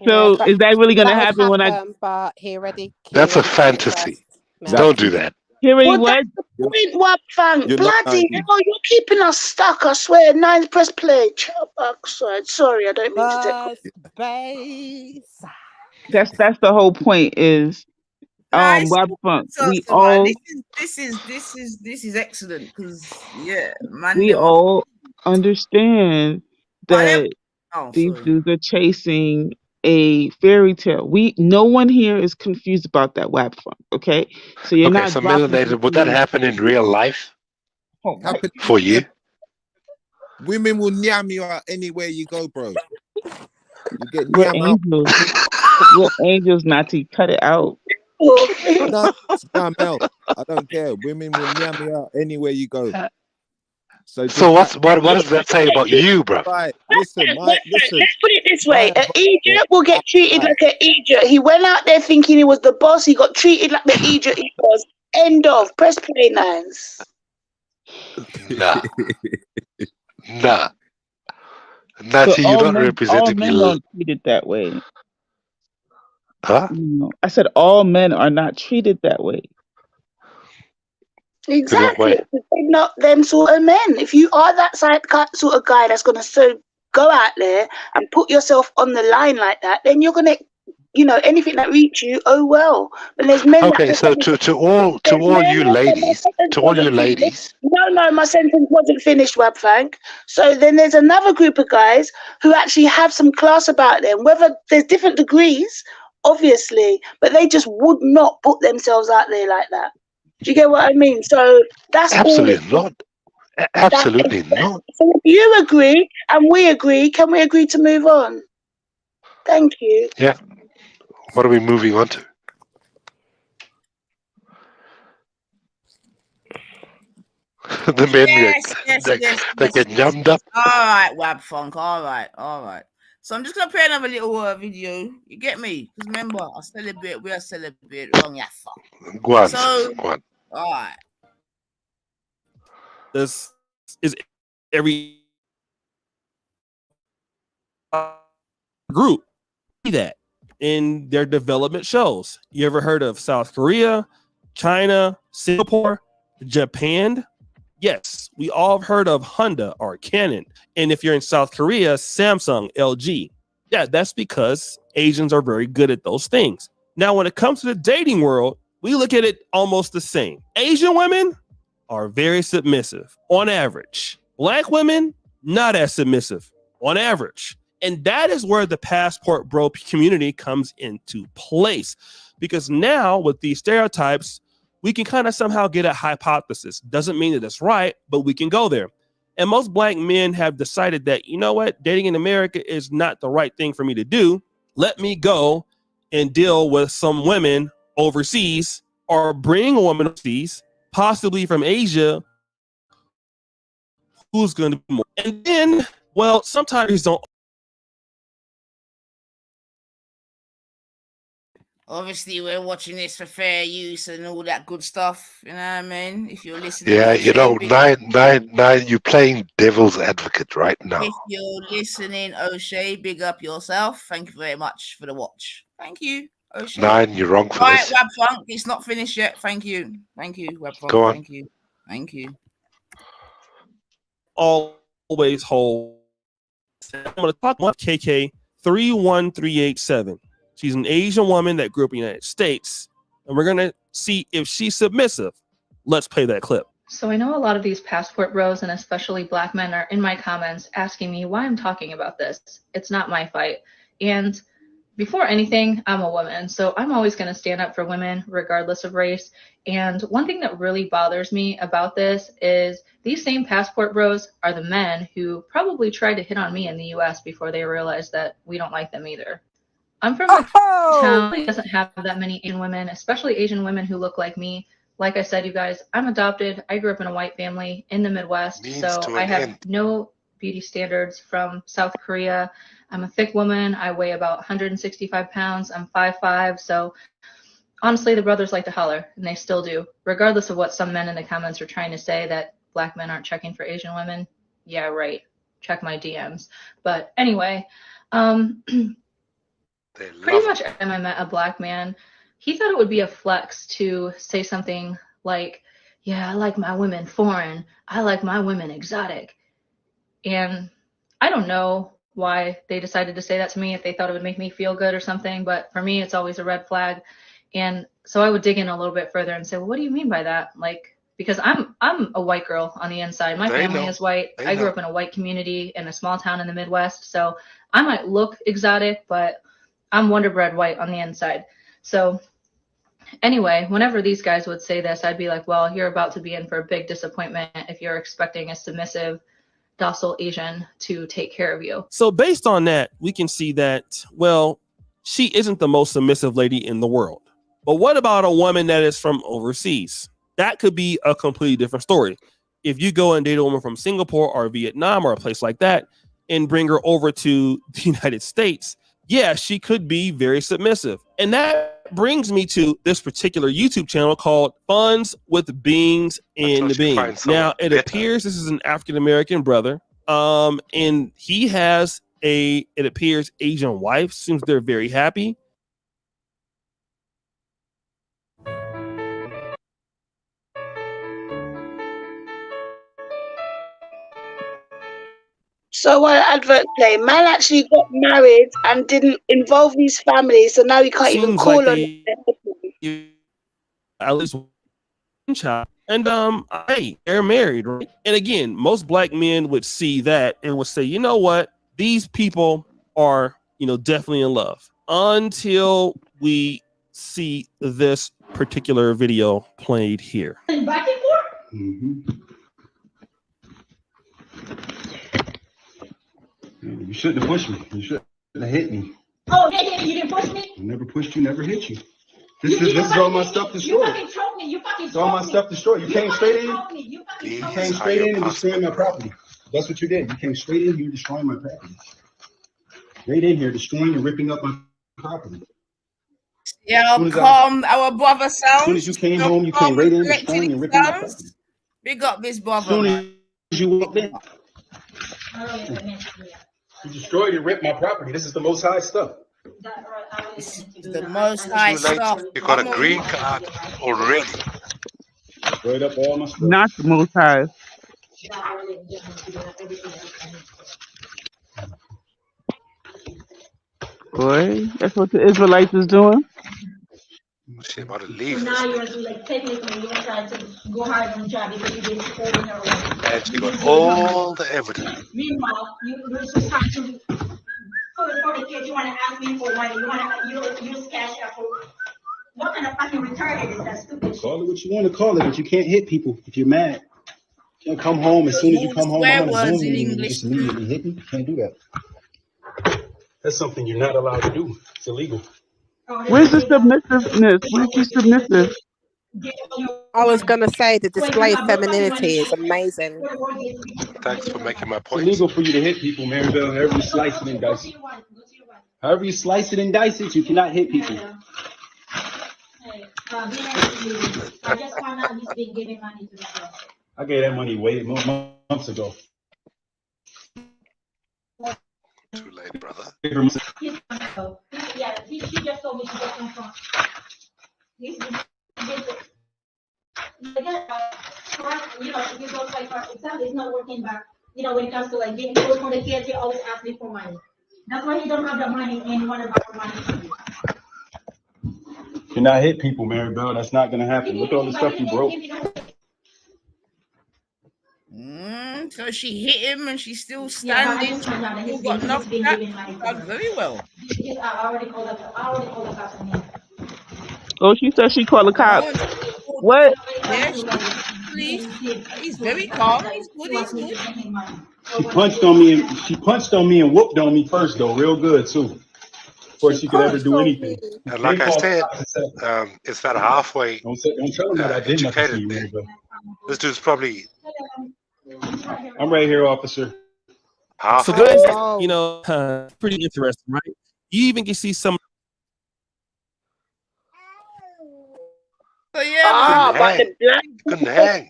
So Yeah, is that really going to would happen when I? But he already. That's a fantasy. Don't do that. Hearing Well, what? that's the point, Wap Fang. You're not Bloody naive. hell, you're keeping us stuck, I swear. 9, press play. Backside. Sorry, I don't mean to take. Base. That's the whole point. Is Nice. Wap Funk. We So, man, all this is excellent because man, we them are all understand that these sorry. dudes are chasing a fairy tale. No one here is confused about that WAP funk, okay? So you're Okay, not so dropping melanated, would that happen in real life for you? Women will nyam you out anywhere you go, bro. You get We're nyam out. angels. We're angels, Nati. Cut it out. No, Mel, I don't care. Women will nyam you out anywhere you go. So what does that say about you, bro? Right, listen. Let's put it this way: an Egypt will get treated like an Egypt. He went out there thinking he was the boss. He got treated like the Egypt he was. End of. Press play, Nines. Nah. So Natty, you're not representing all men me. don't treat it that way. Huh? No. I said all men are not treated that way. Exactly. They're not them sort of men. If you are that sort of guy that's gonna go out there and put yourself on the line like that, then you're gonna, anything that reach you, oh well. But there's men. Okay, so to all you ladies, No, my sentence wasn't finished, Wabfank. So then there's another group of guys who actually have some class about them. Whether there's different degrees, obviously, but they just would not put themselves out there like that. Do you get what I mean? So that's absolutely not. Absolutely not. So if you agree and we agree, can we agree to move on? Thank you. Yeah. What are we moving on to? The men that get yummed up. All right, Wab Funk. All right. So I'm just gonna play another little video. You get me? Because remember, I celebrate. We are celebrate. Wrong, yeah, fuck. Go on. So, go on. All right. This is every group that in their development shows. You ever heard of South Korea, China, Singapore, Japan? Yes, we all have heard of Honda or Canon. And if you're in South Korea, Samsung, LG. Yeah, that's because Asians are very good at those things. Now, when it comes to the dating world, we look at it almost the same. Asian women are very submissive on average. Black women, not as submissive on average. And that is where the passport bro community comes into place. Because now with these stereotypes, we can kind of somehow get a hypothesis. Doesn't mean that it's right, but we can go there. And most black men have decided that, you know what, dating in America is not the right thing for me to do. Let me go and deal with some women overseas or bring a woman overseas, possibly from Asia, who's going to be more. And then, well, sometimes don't. Obviously, we're watching this for fair use and all that good stuff. You know what I mean? If you're listening, Yeah, O'Shea, big up. nine. You're playing devil's advocate right now. If you're listening, O'Shea, big up yourself. Thank you very much for the watch. Thank you, O'Shea. 9, you're wrong for Right, this. Wab Funk, it's not finished yet. Thank you, Wab Funk. Go on. Thank you, thank you. Always hold. I'm going to talk about KK 31387. She's an Asian woman that grew up in the United States, and we're going to see if she's submissive. Let's play that clip. So I know a lot of these passport bros, and especially black men, are in my comments asking me why I'm talking about this. It's not my fight. And before anything, I'm a woman, so I'm always going to stand up for women regardless of race. And one thing that really bothers me about this is these same passport bros are the men who probably tried to hit on me in the US before they realized that we don't like them either. I'm from a town that doesn't have that many Asian women, especially Asian women who look like me. Like I said, you guys, I'm adopted. I grew up in a white family in the Midwest, so I have no beauty standards from South Korea. I'm a thick woman. I weigh about 165 pounds. I'm 5'5", so honestly, the brothers like to holler, and they still do, regardless of what some men in the comments are trying to say, that black men aren't checking for Asian women. Yeah, right. Check my DMs. But anyway, pretty much every time I met a black man, he thought it would be a flex to say something like, yeah, I like my women foreign. I like my women exotic. And I don't know why they decided to say that to me, if they thought it would make me feel good or something. But for me, it's always a red flag. And so I would dig in a little bit further and say, well, what do you mean by that? Like, because I'm a white girl on the inside. My family is white. I grew up in a white community in a small town in the Midwest. So I might look exotic, but I'm Wonder Bread white on the inside. So anyway, whenever these guys would say this, I'd be like, well, you're about to be in for a big disappointment if you're expecting a submissive, docile Asian to take care of you. So based on that, we can see that, well, she isn't the most submissive lady in the world. But what about a woman that is from overseas? That could be a completely different story. If you go and date a woman from Singapore or Vietnam or a place like that and bring her over to the United States, yeah, she could be very submissive. And that brings me to this particular YouTube channel called Funds with Beans in the Beans. Now, it appears this is an African-American brother. And he has it appears, Asian wife. Seems they're very happy. So while advert play, man actually got married and didn't involve his family, so now he can't even call on them. At least one child. And hey, they're married, right? And again, most black men would see that and would say, you know what? These people are, definitely in love. Until we see this particular video played here. Back and forth? Mm-hmm. You shouldn't have pushed me. You shouldn't have hit me. Oh, you didn't push me? I never pushed you, never hit you. This is all my stuff destroyed. You fucking choked me. You fucking choked me. It's all my stuff destroyed. You came straight in. You came straight in and destroyed my property. That's what you did. You came straight in here destroying my property. Straight in here destroying and ripping up my property. Yeah, calm our brother sounds. As soon as you came home, you came right in destroying and ripping my property. Big up this brother. As soon as you walked in. You destroyed and ripped my property. This is the Most High stuff. The Most High stuff. You got a green card already. Destroyed up all my stuff. Not the Most High. Boy, that's what the Israelites is doing. She about to leave. So now you're like technically you're trying to go hard on the job because you didn't support her. And she got all the evidence. Meanwhile, you're just trying to for the kids. You want to ask me for money. You want to use cash app for what kind of fucking retarded is that stupid? Call it what you want to call it, but you can't hit people if you're mad. You can't come home as soon as you come home. I'm gonna Zoom you and you just immediately hit me. You can't do that. That's something you're not allowed to do. It's illegal. Where's the submissiveness? Where's she submissive? I was gonna say the display of femininity is amazing. Thanks for making my point. It's illegal for you to hit people, Maribel. However you slice it and dice it. However you slice it and dice it, you cannot hit people. I just found out he's been giving money to the girl. I gave that money way more months ago. Too late, brother. Yeah, she just told me she just come from. He's if you go like for example, it's not working back. When it comes to like getting clothes for the kids, he always asks me for money. That's why he don't have the money and he want to borrow money from you. You're not hit people, Mary Bell. That's not gonna happen. Look at all the stuff you broke. So she hit him and she's still Yeah, but I standing. just found out that Still he's got knocked been out. giving money to Done her. very well. I already called the cops on him. Oh, she said she called the cops. No, What? yeah, police. He's very calm. He's good. He's good. She punched on me and whooped on me first, though, real good too. Before she could ever do anything. And like I said, it's that halfway Don't tell them that I did nothing to educated you, there. Mary Bell. This dude's probably I'm right here, officer. half. So guys, pretty interesting, right? You even can see some. So yeah,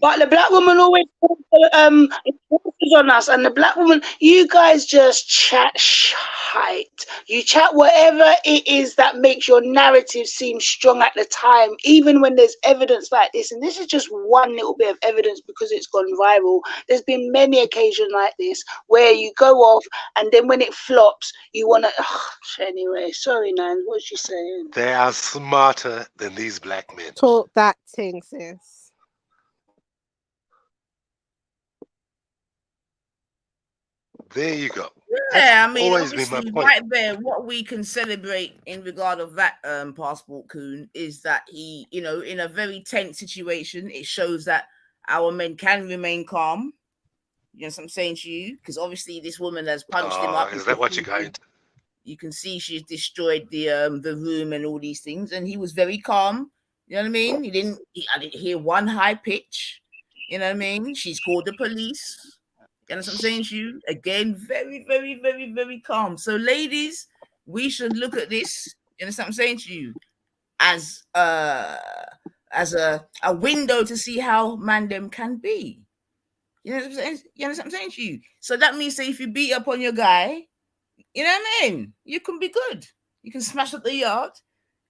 but the black woman always enforces on us, and the black woman, you guys just chat shite. You chat whatever it is that makes your narrative seem strong at the time, even when there's evidence like this. And this is just one little bit of evidence because it's gone viral. There's been many occasions like this where you go off, and then when it flops, you want to. Anyway, sorry, Nan. What's she saying? They are smarter than these black men. Talk that thing, sis. There you go. Yeah, I mean, always been my obviously, point. right there, what we can celebrate in regard of that passport coon is that he, in a very tense situation, it shows that our men can remain calm. You know what I'm saying to you? Because obviously, this woman has punched him up. Is that what you're going to? You can see she's destroyed the room and all these things, and he was very calm. You know what I mean? I didn't hear one high pitch. You know what I mean? She's called the police. You know what I'm saying to you? Again, very, very, very, very calm. So, ladies, we should look at this. You know what I'm saying to you? As a window to see how man them can be. You know what I'm saying? You know what I'm saying to you? So that means that if you beat up on your guy, you know what I mean? You can be good. You can smash up the yard,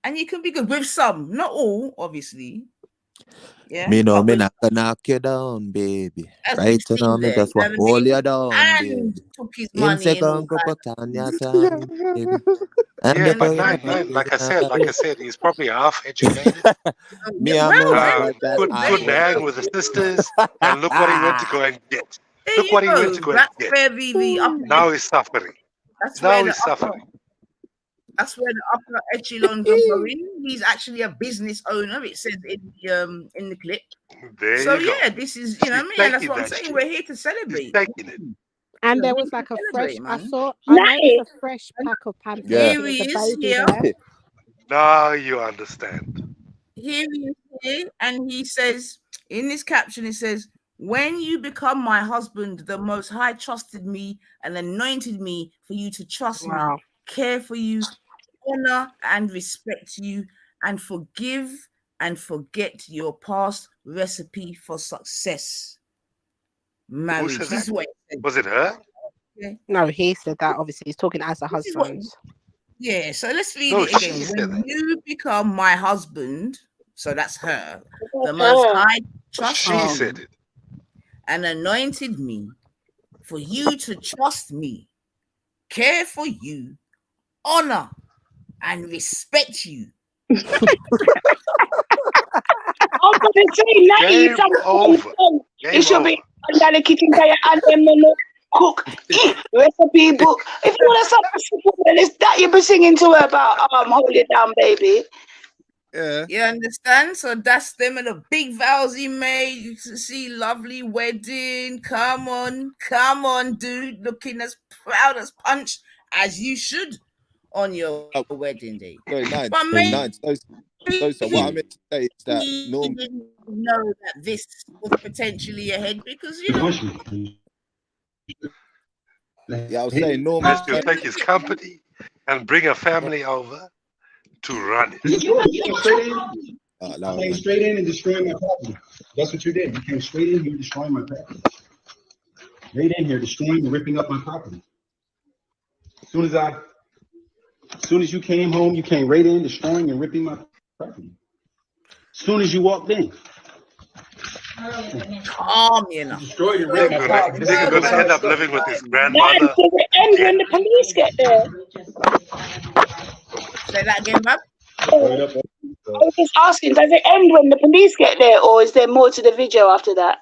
and you can be good with some, not all, obviously. Yeah. Me know me not gonna knock you down, baby. Right now, me just want to hold you down, baby. Took his money and go put on your time, baby. And Yeah, but before like I said, he's probably half educated. Me and my couldn't hang with the sisters, and look what he went to go and get. Look what he went to go and get. Now he's suffering. Now he's suffering. That's where the upper echelons are going. He's actually a business owner. It says in the clip. There you go. This is what I mean. That's what I'm saying. Shit. We're here to celebrate. And there was like a fresh. I noticed a fresh pack of pamphlets. Here he is here. Now you understand. Here he is here, and he says in this caption, it says, "When you become my husband, the Most High trusted me and anointed me for you to trust me, care for you, honor and respect you, and forgive and forget your past recipe for success." Marriage. Who said that? Was it her? Yeah. No, he said that. Obviously, he's talking as a husband. Yeah, so let's read it again. When you become my husband, so that's her, the Most High trusted me and anointed me for you to trust me, care for you, honor and respect you. I'm gonna say now it should be under the kitchen table and then cook recipe book. If you want to something, it's that you be singing to her about hold it down, baby. Yeah. You understand? So that's them and the big vows he made. You can see lovely wedding. Come on, dude. Looking as proud as punch as you should on your wedding day. So what I meant to say is that he didn't know that this was potentially ahead because Yeah, I was saying normally has to take his company and bring a family over to run it. You came straight in and destroyed my property. That's what you did. You came straight in here destroying my property. Right in here destroying and ripping up my property. As soon as you came home, you came right in destroying and ripping my property. As soon as you walked in. Calm, you know. Destroyed and ripped my property. Nigga gonna end up living with his Dad, grandmother. does it end when the police get there? Say that again, Bob. I was just asking, does it end when the police get there, or is there more to the video after that?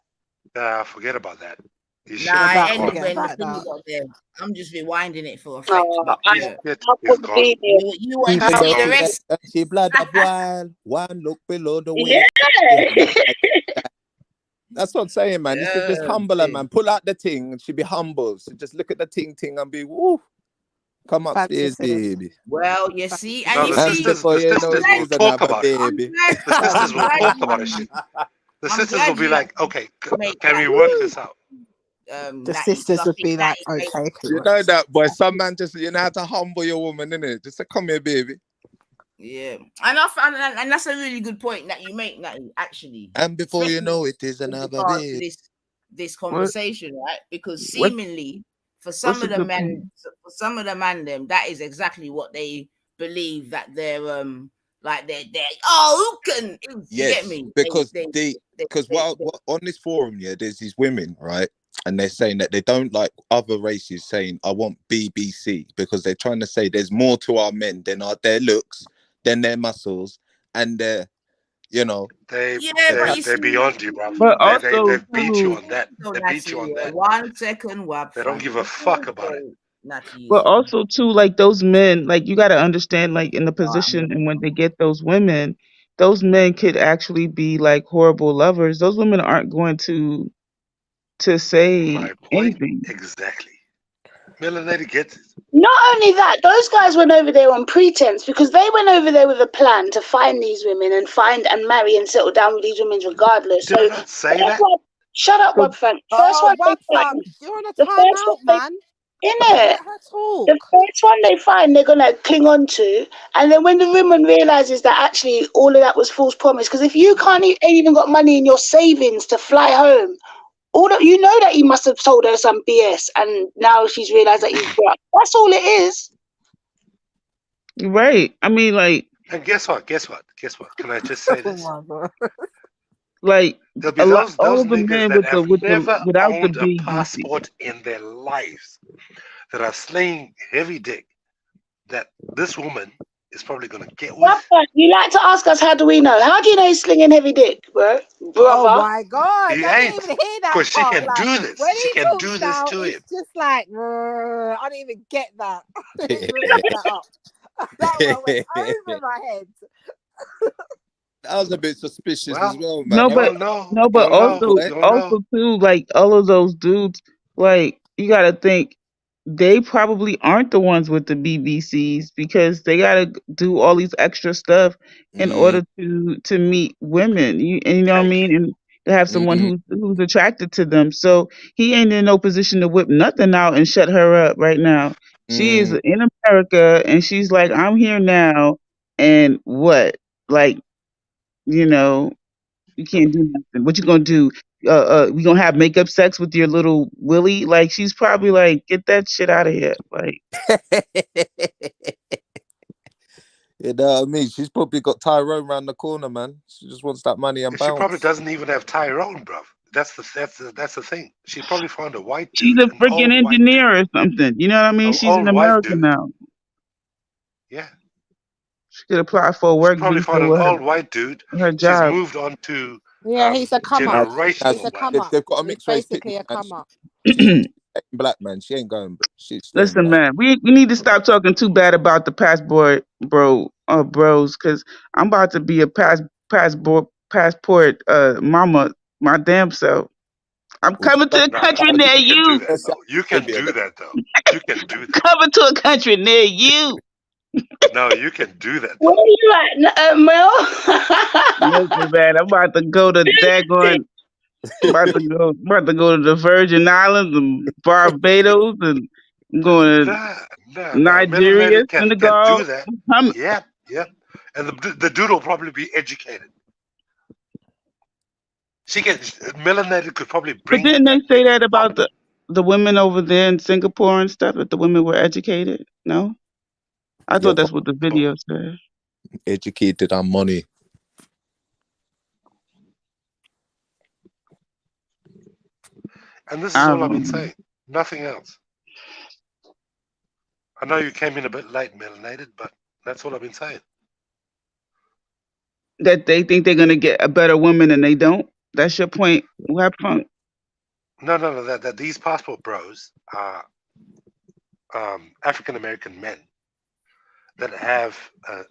Forget about that. Nah, it ended when the police got there. I'm just rewinding it for effect. But yeah. You want to see the rest? She blood up one look below the Yeah. waist. That's what I'm saying, man. You should just humble her, man. Pull out the thing and she be humble. So just look at the ting and be woo. Come upstairs, baby. Well, you see, No, and the you see, sisters will talk about it. baby. The sisters will talk about it. The sisters will be like, okay, can we work this out? The sisters would be like, okay. You know that, boy. Some man just, you know how to humble your woman, innit? Just say, come here, baby. Yeah, and I found, and that's a really good point that you make, Natty, actually. And before you know it, is another baby. This conversation, right? Because seemingly, for some of the men, them, that is exactly what they believe, that they're like they're who can you get me? Because what on this forum, there's these women, right? And they're saying that they don't like other races saying, I want BBC, because they're trying to say there's more to our men than their looks, than their muscles, and their, they're beyond you, bro. But They beat you on that. They beat you on that. 1 second, Wab. They don't give a fuck about it. But also too, like those men, like you got to understand, like in the position, and when they get those women, those men could actually be like horrible lovers. Those women aren't going to say anything. Exactly. Melanated gets it. Not only that, those guys went over there on pretense, because they went over there with a plan to find these women and marry and settle down with these women regardless. Did I not say that? Shut up, Wab Frank. First one they find, you're on a timeout, man. The first one they find, they're gonna cling on to, and then when the woman realizes that actually all of that was false promise, because if you ain't even got money in your savings to fly home, you know that he must have told her some BS, and now she's realized that he's broke. That's all it is. Right. I mean, like. And guess what? Can I just say this? Like there'll be those the niggas men that have never without owned the a passport in their lives, that are slaying heavy dick, that this woman is probably gonna get with. You like to ask us, how do we know? How do you know he's slinging heavy dick, brother? Oh my God! He I ain't, didn't even hear that. Because she can do this. When She he can do talks this now, to him. it's just like I didn't even get that. I didn't even pick that up. That one went over my head. That was a bit suspicious as well, man. But also too, like all of those dudes, like you gotta think they probably aren't the ones with the BBCs, because they gotta do all these extra stuff in order to meet women. You know what I mean? And to have someone who's attracted to them. So he ain't in no position to whip nothing out and shut her up right now. She is in America, and she's like, I'm here now, and what? Like, you can't do nothing. What you gonna do? We gonna have makeup sex with your little Willie? Like, she's probably like, get that shit out of here. Like, you know what I mean? She's probably got Tyrone around the corner, man. She just wants that money and bounce. She probably doesn't even have Tyrone, bruv. That's the thing. She probably found a white she's dude. a freaking engineer or something. You know what I mean? She's in America now. Yeah. She could apply for a work visa. Probably found an old white dude. Her job. She's moved on to he's a come up. He's a come up. They've got a mixed race basically a come up. Black man. She ain't going. Listen, man, we need to stop talking too bad about the passport, bros, because I'm about to be a passport mama, my damn self. I'm coming to a country near you. You can do that, though. You can do that. Coming to a country near you. No, you can do that. Where are you at, Mel? Listen, man, I'm about to go to daggone. About to go to the Virgin Islands and Barbados, and I'm going to Nigeria, can Senegal. do that. Yep. And the dude will probably be educated. She melanated could probably But bring didn't they that say nigga that up. about the women over there in Singapore and stuff? That the women were educated? No, I Yeah, thought that's what the video said. educated on money. And this is I all I've been don't know. saying. Nothing else. I know you came in a bit late, melanated, but that's all I've been saying. That they think they're gonna get a better woman and they don't. That's your point. What point? No. That these passport bros are African American men that have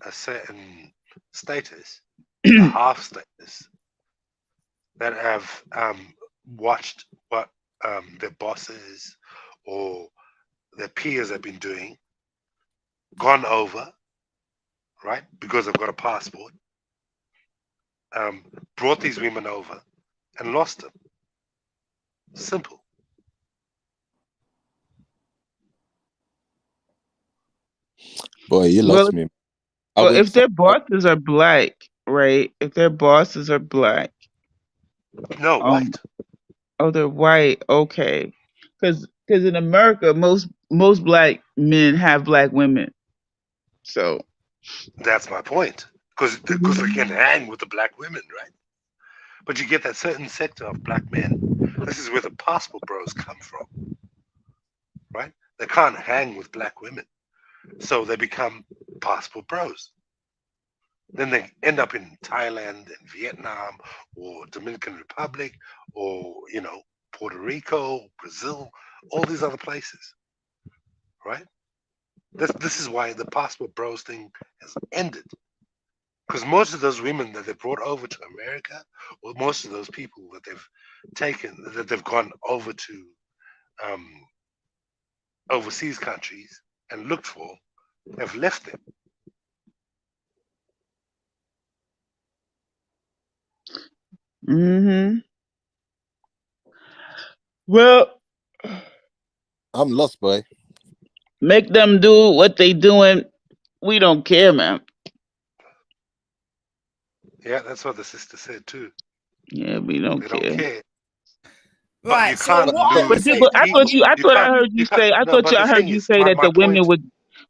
a certain status, a half status, that have watched what their bosses or their peers have been doing, gone over, right? Because they've got a passport, brought these women over and lost them. Simple. Boy, you Well, lost me. I well, went if from their bosses are black, right? If their bosses are black, No, white. oh, they're white. Okay, because in America, most black men have black women. So That's my point. Because they can hang with the black women, right? But you get that certain sector of black men. This is where the passport bros come from, right? They can't hang with black women, so they become passport bros. Then they end up in Thailand and Vietnam or Dominican Republic or Puerto Rico, Brazil, all these other places, right? This is why the passport bros thing has ended. Because most of those women that they brought over to America, or most of those people that they've taken, that they've gone over to overseas countries and looked for, have left them. Well, I'm lost, boy. make them do what they doing. We don't care, man. Yeah, that's what the sister said too. Yeah, we don't They don't care. care. But you Right. So can't what I'm But, lose but saying, these I thought people. you. I You thought I can't. heard You you can't. say. I No, thought but you. the I heard thing you is, say that my the women point. would.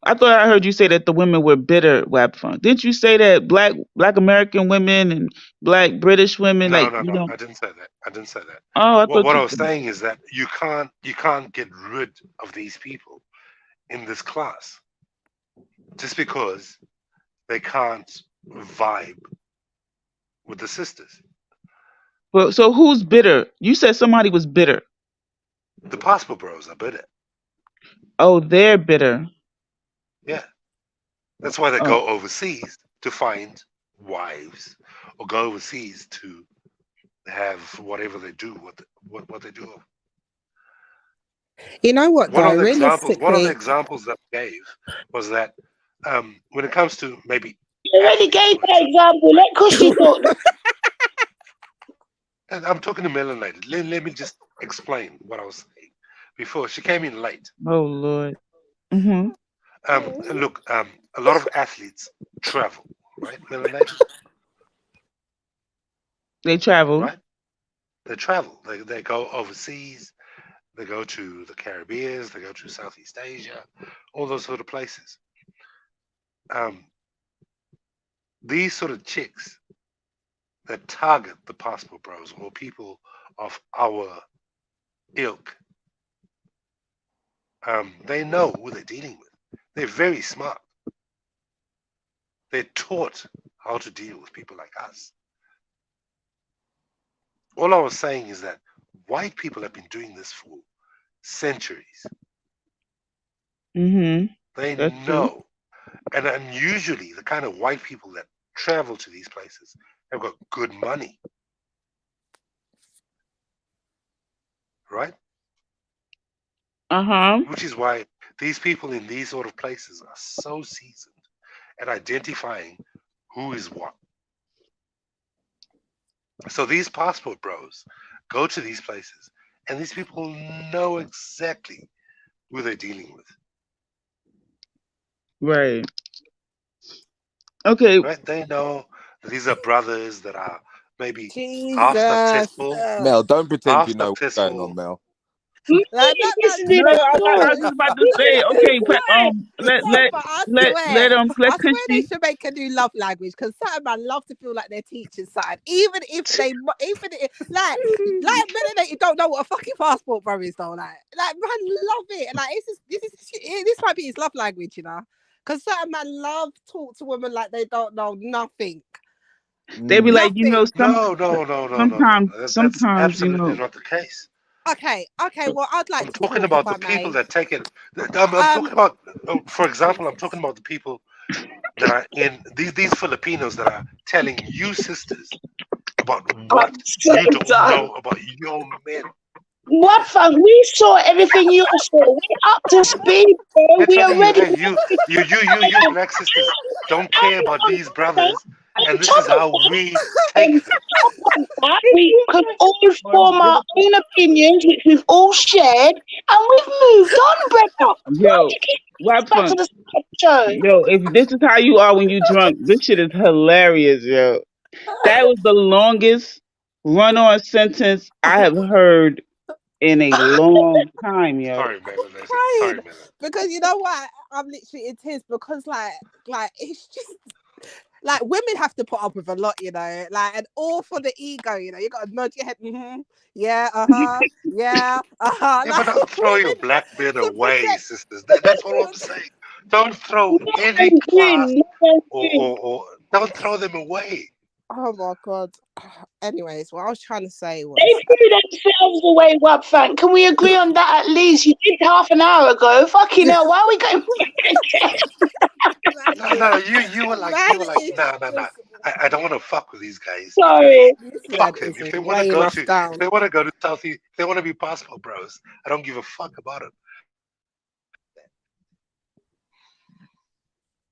I thought I heard you say that the women were bitter. Wapfunk. Didn't you say that black American women and black British women No, like no, you no. know? I didn't say that. I didn't say that. Oh, I thought What I you was said. saying is that you can't get rid of these people in this class just because they can't vibe with the sisters. Well, so who's bitter? You said somebody was bitter. The passport bros are better. Oh, they're bitter. Yeah, that's why they Oh, go overseas to find wives or go overseas to have whatever they do. What they do. You know what, One though? of the Realistically, examples that I gave was that when it comes to maybe You already athletes, gave for that example, example. Let Kushi talk. and I'm talking to melanated. Let me just explain what I was saying before she came in late. oh Lord. Mhm. Look, a lot of athletes travel, right? Melanated, They travel. right? They travel. They go overseas. They go to the Caribbean. They go to Southeast Asia, all those sort of places. Um, these sort of chicks that target the passport bros or people of our ilk, they know who they're dealing with. They're very smart. They're taught how to deal with people like us. All I was saying is that white people have been doing this for centuries. Mhm. They That's true. know. And usually the kind of white people that travel to these places have got good money, right? Uh-huh. Which is why these people in these sort of places are so seasoned at identifying who is what. So these passport bros go to these places, and these people know exactly who they're dealing with, Right. Okay. right? They know that these are brothers that are maybe half Jesus. successful, Mel, don't pretend half you know what's going on, successful. Mel. Like that man, No, I was no, just about to say, okay, let no, let but I let swear, let I swear they Christy. should make a new love language because certain man love to feel like they're teaching something, even if they, even if, like melanated don't know what a fucking passport, bro, is though. Like man love it, and like this might be his love language, you know, because certain man love talk to women like they don't know nothing. They be like, Nothing. No. That's sometimes, absolutely not the case. Okay, well, I'd like I'm to talking talk if about I the people may. that take it. I'm talking about, for example, I'm Jesus. talking about the people that are in these Filipinos that are telling you sisters about what I'm so you don't done. know about your men. What fun? We saw everything you saw. We're up to speed, bro. They're We are telling you, ready. hey, you black sisters don't care about these brothers, and this is how we take them. We could all form our own opinions, which we've all shared, and we've moved on, brother. Why do Yo, you keep what back to funk? the show? Yo, if this is how you are when you drunk, this shit is hilarious, yo. That was the longest run-on sentence I have heard in a long time, yo. Sorry, man. Crying Sorry, man. because you know what? I'm literally in tears because like it's just like women have to put up with a lot, you know, like and all for the ego, you know. You got to nod your head, yeah, yeah, Yeah, but like don't throw your women black beard to away, protect. sisters. That's all I'm saying. Don't throw any And class grin, or don't throw them away. Oh my god. Anyways, what I was trying to say they was, threw themselves away, Wabfan. Can we agree on that at least? You did half an hour ago. Fucking hell, why are we going No, you were like, man is nah. just I don't want to fuck with these guys because Sorry. this man fuck them. is If they want to weighing go us to, if down. they want to go to Southeast, if they want to be passport bros, I don't give a fuck about it.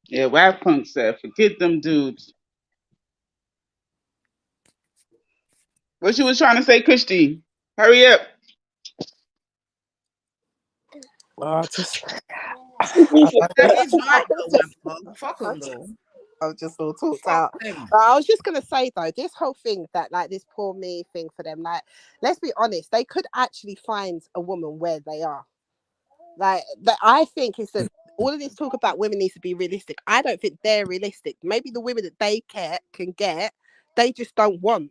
Yeah, Rap Punk said, forget them dudes. What you was trying to say, Christy? Hurry up. Just That is right though, Webber. Fuck them though. I'm just all talked Fuck out. them. I was just gonna say though, this whole thing that like this poor me thing for them, like let's be honest, they could actually find a woman where they are. Like that, I think is that all of this talk about women needs to be realistic. I don't think they're realistic. Maybe the women that they can get, they just don't want.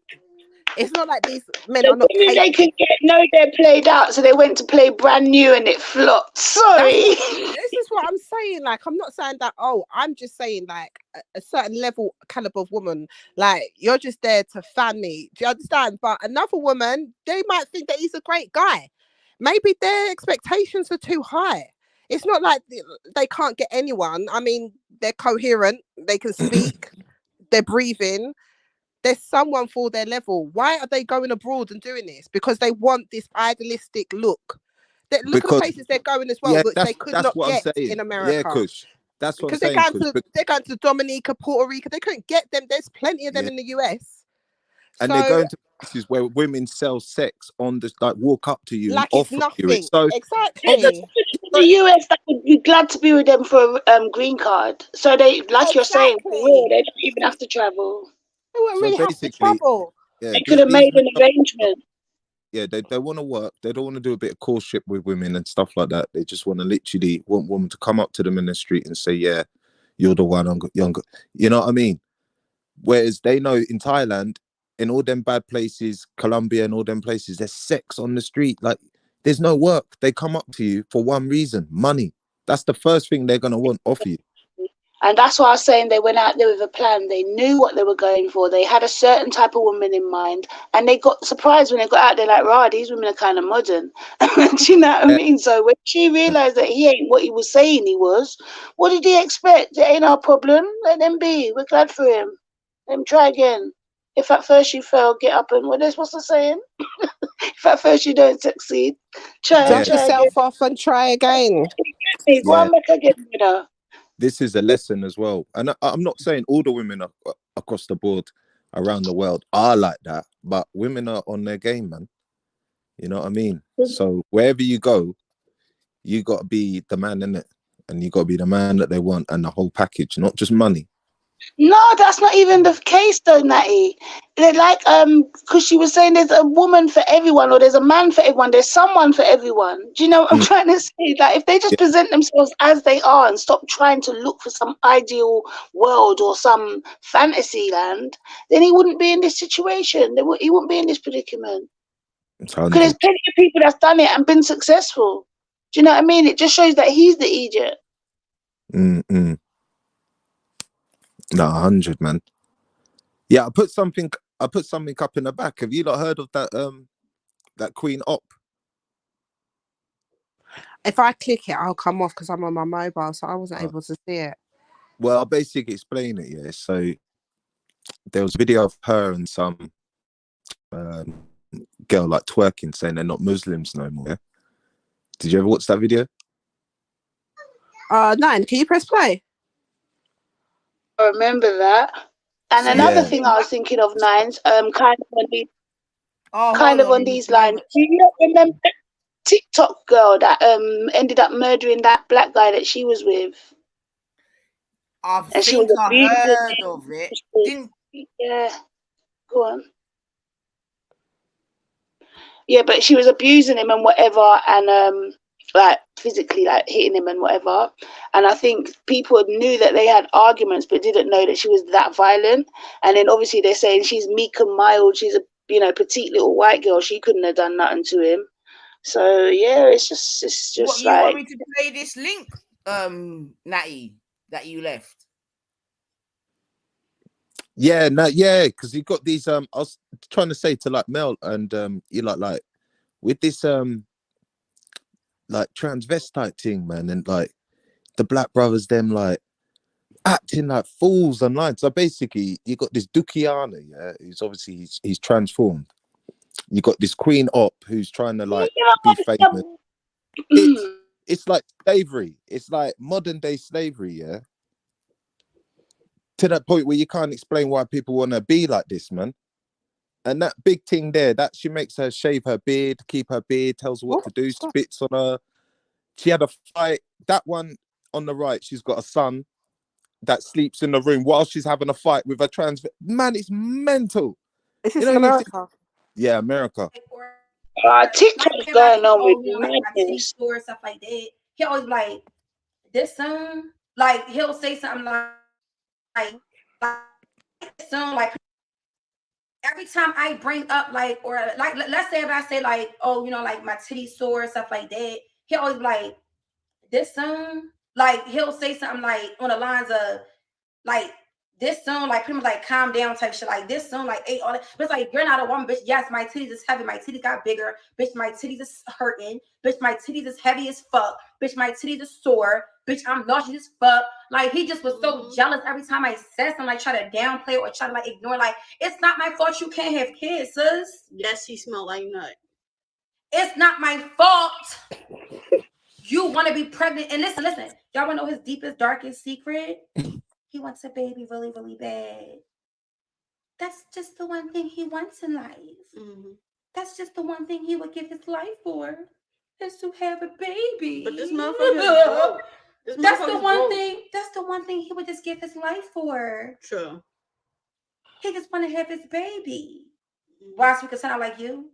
It's not like these men The are not women they capable. could get know they're played out, so they went to play brand new and it flopped. Sorry. This is what I'm saying. Like, I'm not saying that. Oh, I'm just saying like a certain level caliber of woman. Like, you're just there to fan me. Do you understand? But another woman, they might think that he's a great guy. Maybe their expectations are too high. It's not like they can't get anyone. I mean, they're coherent. They can speak. They're breathing. There's someone for their level. Why are they going abroad and doing this? Because they want this idealistic look. Look at the Because places they're going as well, yeah, which they could that's not what I'm get saying. in Yeah, America. Kush. That's what I'm Because saying, Kush. they're going to Dominica, Puerto Rico. They couldn't get them. There's plenty of them Yeah. in the US. And they're So going to places where women sell sex on the like walk up to you and like it's offer you it. nothing. So There's a Exactly. in the US that would be glad to be with them for a green card. So they, like you're saying, for real, Exactly. they don't even have to travel. They wouldn't so really have to basically, travel. yeah, They could have these made men an arrangement. yeah, they want to work. They don't want to do a bit of courtship with women and stuff like that. They just want to literally want women to come up to them in the street and say, "Yeah, you're the one. I'm younger." You know what I mean? Whereas they know in Thailand, in all them bad places, Colombia and all them places, there's sex on the street. Like there's no work. They come up to you for one reason: money. That's the first thing they're gonna want off you. And that's why I was saying they went out there with a plan. They knew what they were going for. They had a certain type of woman in mind. And they got surprised when they got out there like, right, these women are kind of modern. Do you know what I mean? So when she realised that he ain't what he was saying he was, what did he expect? It ain't our problem. Let them be. We're glad for him. Let him try again. If at first you fail, get up and what they're supposed to saying? If at first you don't succeed, try Yeah, Dust again. yourself off and try again. Go yeah. and make again, you know. This is a lesson as well. And I'm not saying all the women across the board around the world are like that, but women are on their game, man. You know what I mean? So wherever you go, you got to be the man in it, and you got to be the man that they want and the whole package, not just money. No, that's not even the case though, Natty. They're like, because she was saying there's a woman for everyone, or there's a man for everyone, there's someone for everyone. Do you know what I'm trying to say? That if they just present themselves as they are and stop trying to look for some ideal world or some fantasy land, then he wouldn't be in this situation. He wouldn't be in this predicament. Because there's plenty of people that's done it and been successful. Do you know what I mean? It just shows that he's the idiot. No, 100, man. Yeah, I put something up in the back. Have you not heard of that that Queen Op? If I click it, I'll come off because I'm on my mobile, so I wasn't able to see it. Well, I'll basically explain it, yeah. So there was a video of her and some girl like twerking, saying they're not Muslims no more. Yeah? Did you ever watch that video? Nine, can you press play? I remember that. And another thing I was thinking of, Nines, kind of on these lines. Do you not remember that TikTok girl that ended up murdering that black guy that she was with? I think I heard of it. Yeah, go on. Yeah, but she was abusing him and whatever, and like physically like hitting him and whatever. And I think people knew that they had arguments but didn't know that she was that violent. And then obviously they're saying she's meek and mild, she's a petite little white girl, she couldn't have done nothing to him. So yeah, it's just what, you want me to play this link, Natty, that you left? Yeah, no, yeah, because you got these I was trying to say to like Mel and you like with this like transvestite thing, man, and like the black brothers them like acting like fools online. So basically you got this Dukiana, yeah, who's obviously he's transformed. You got this Queen Op who's trying to like be famous. It's like slavery. It's like modern day slavery, yeah. To that point where you can't explain why people want to be like this, man. And that big thing there, that she makes her shave her beard, keep her beard, tells her what to do, spits on her. She had a fight. That one on the right, she's got a son that sleeps in the room while she's having a fight with a trans. Man, it's mental. This is in America. Yeah, America. TikTok's going on with madness. Or stuff like that. He always like this song. Like he'll say something like this song, like every time I bring up like, or like, let's say if I say like, oh, like my titty sore, stuff like that. He always like this song. Like he'll say something like on the lines of like this song, like pretty much like calm down type shit. Like this song, like ate all that. But it's like you're not a woman, bitch. Yes, my titties is heavy. My titties got bigger. Bitch, my titties is hurting. Bitch, my titties is heavy as fuck. Bitch, my titties is sore. Bitch, I'm nauseous as fuck. Like he just was so jealous every time I said something, like try to downplay or try to like ignore. Like it's not my fault you can't have kids, sis. Yes, he smelled like nut. It's not my fault. You want to be pregnant. And listen. Y'all want to know his deepest, darkest secret? He wants a baby really, really bad. That's just the one thing he wants in life. Mm-hmm. That's just the one thing he would give his life for, is to have a baby. But this motherfucker is broke. That's the one thing. That's the one thing he would just give his life for. True. He just want to have his baby. Why? So we can sound like you?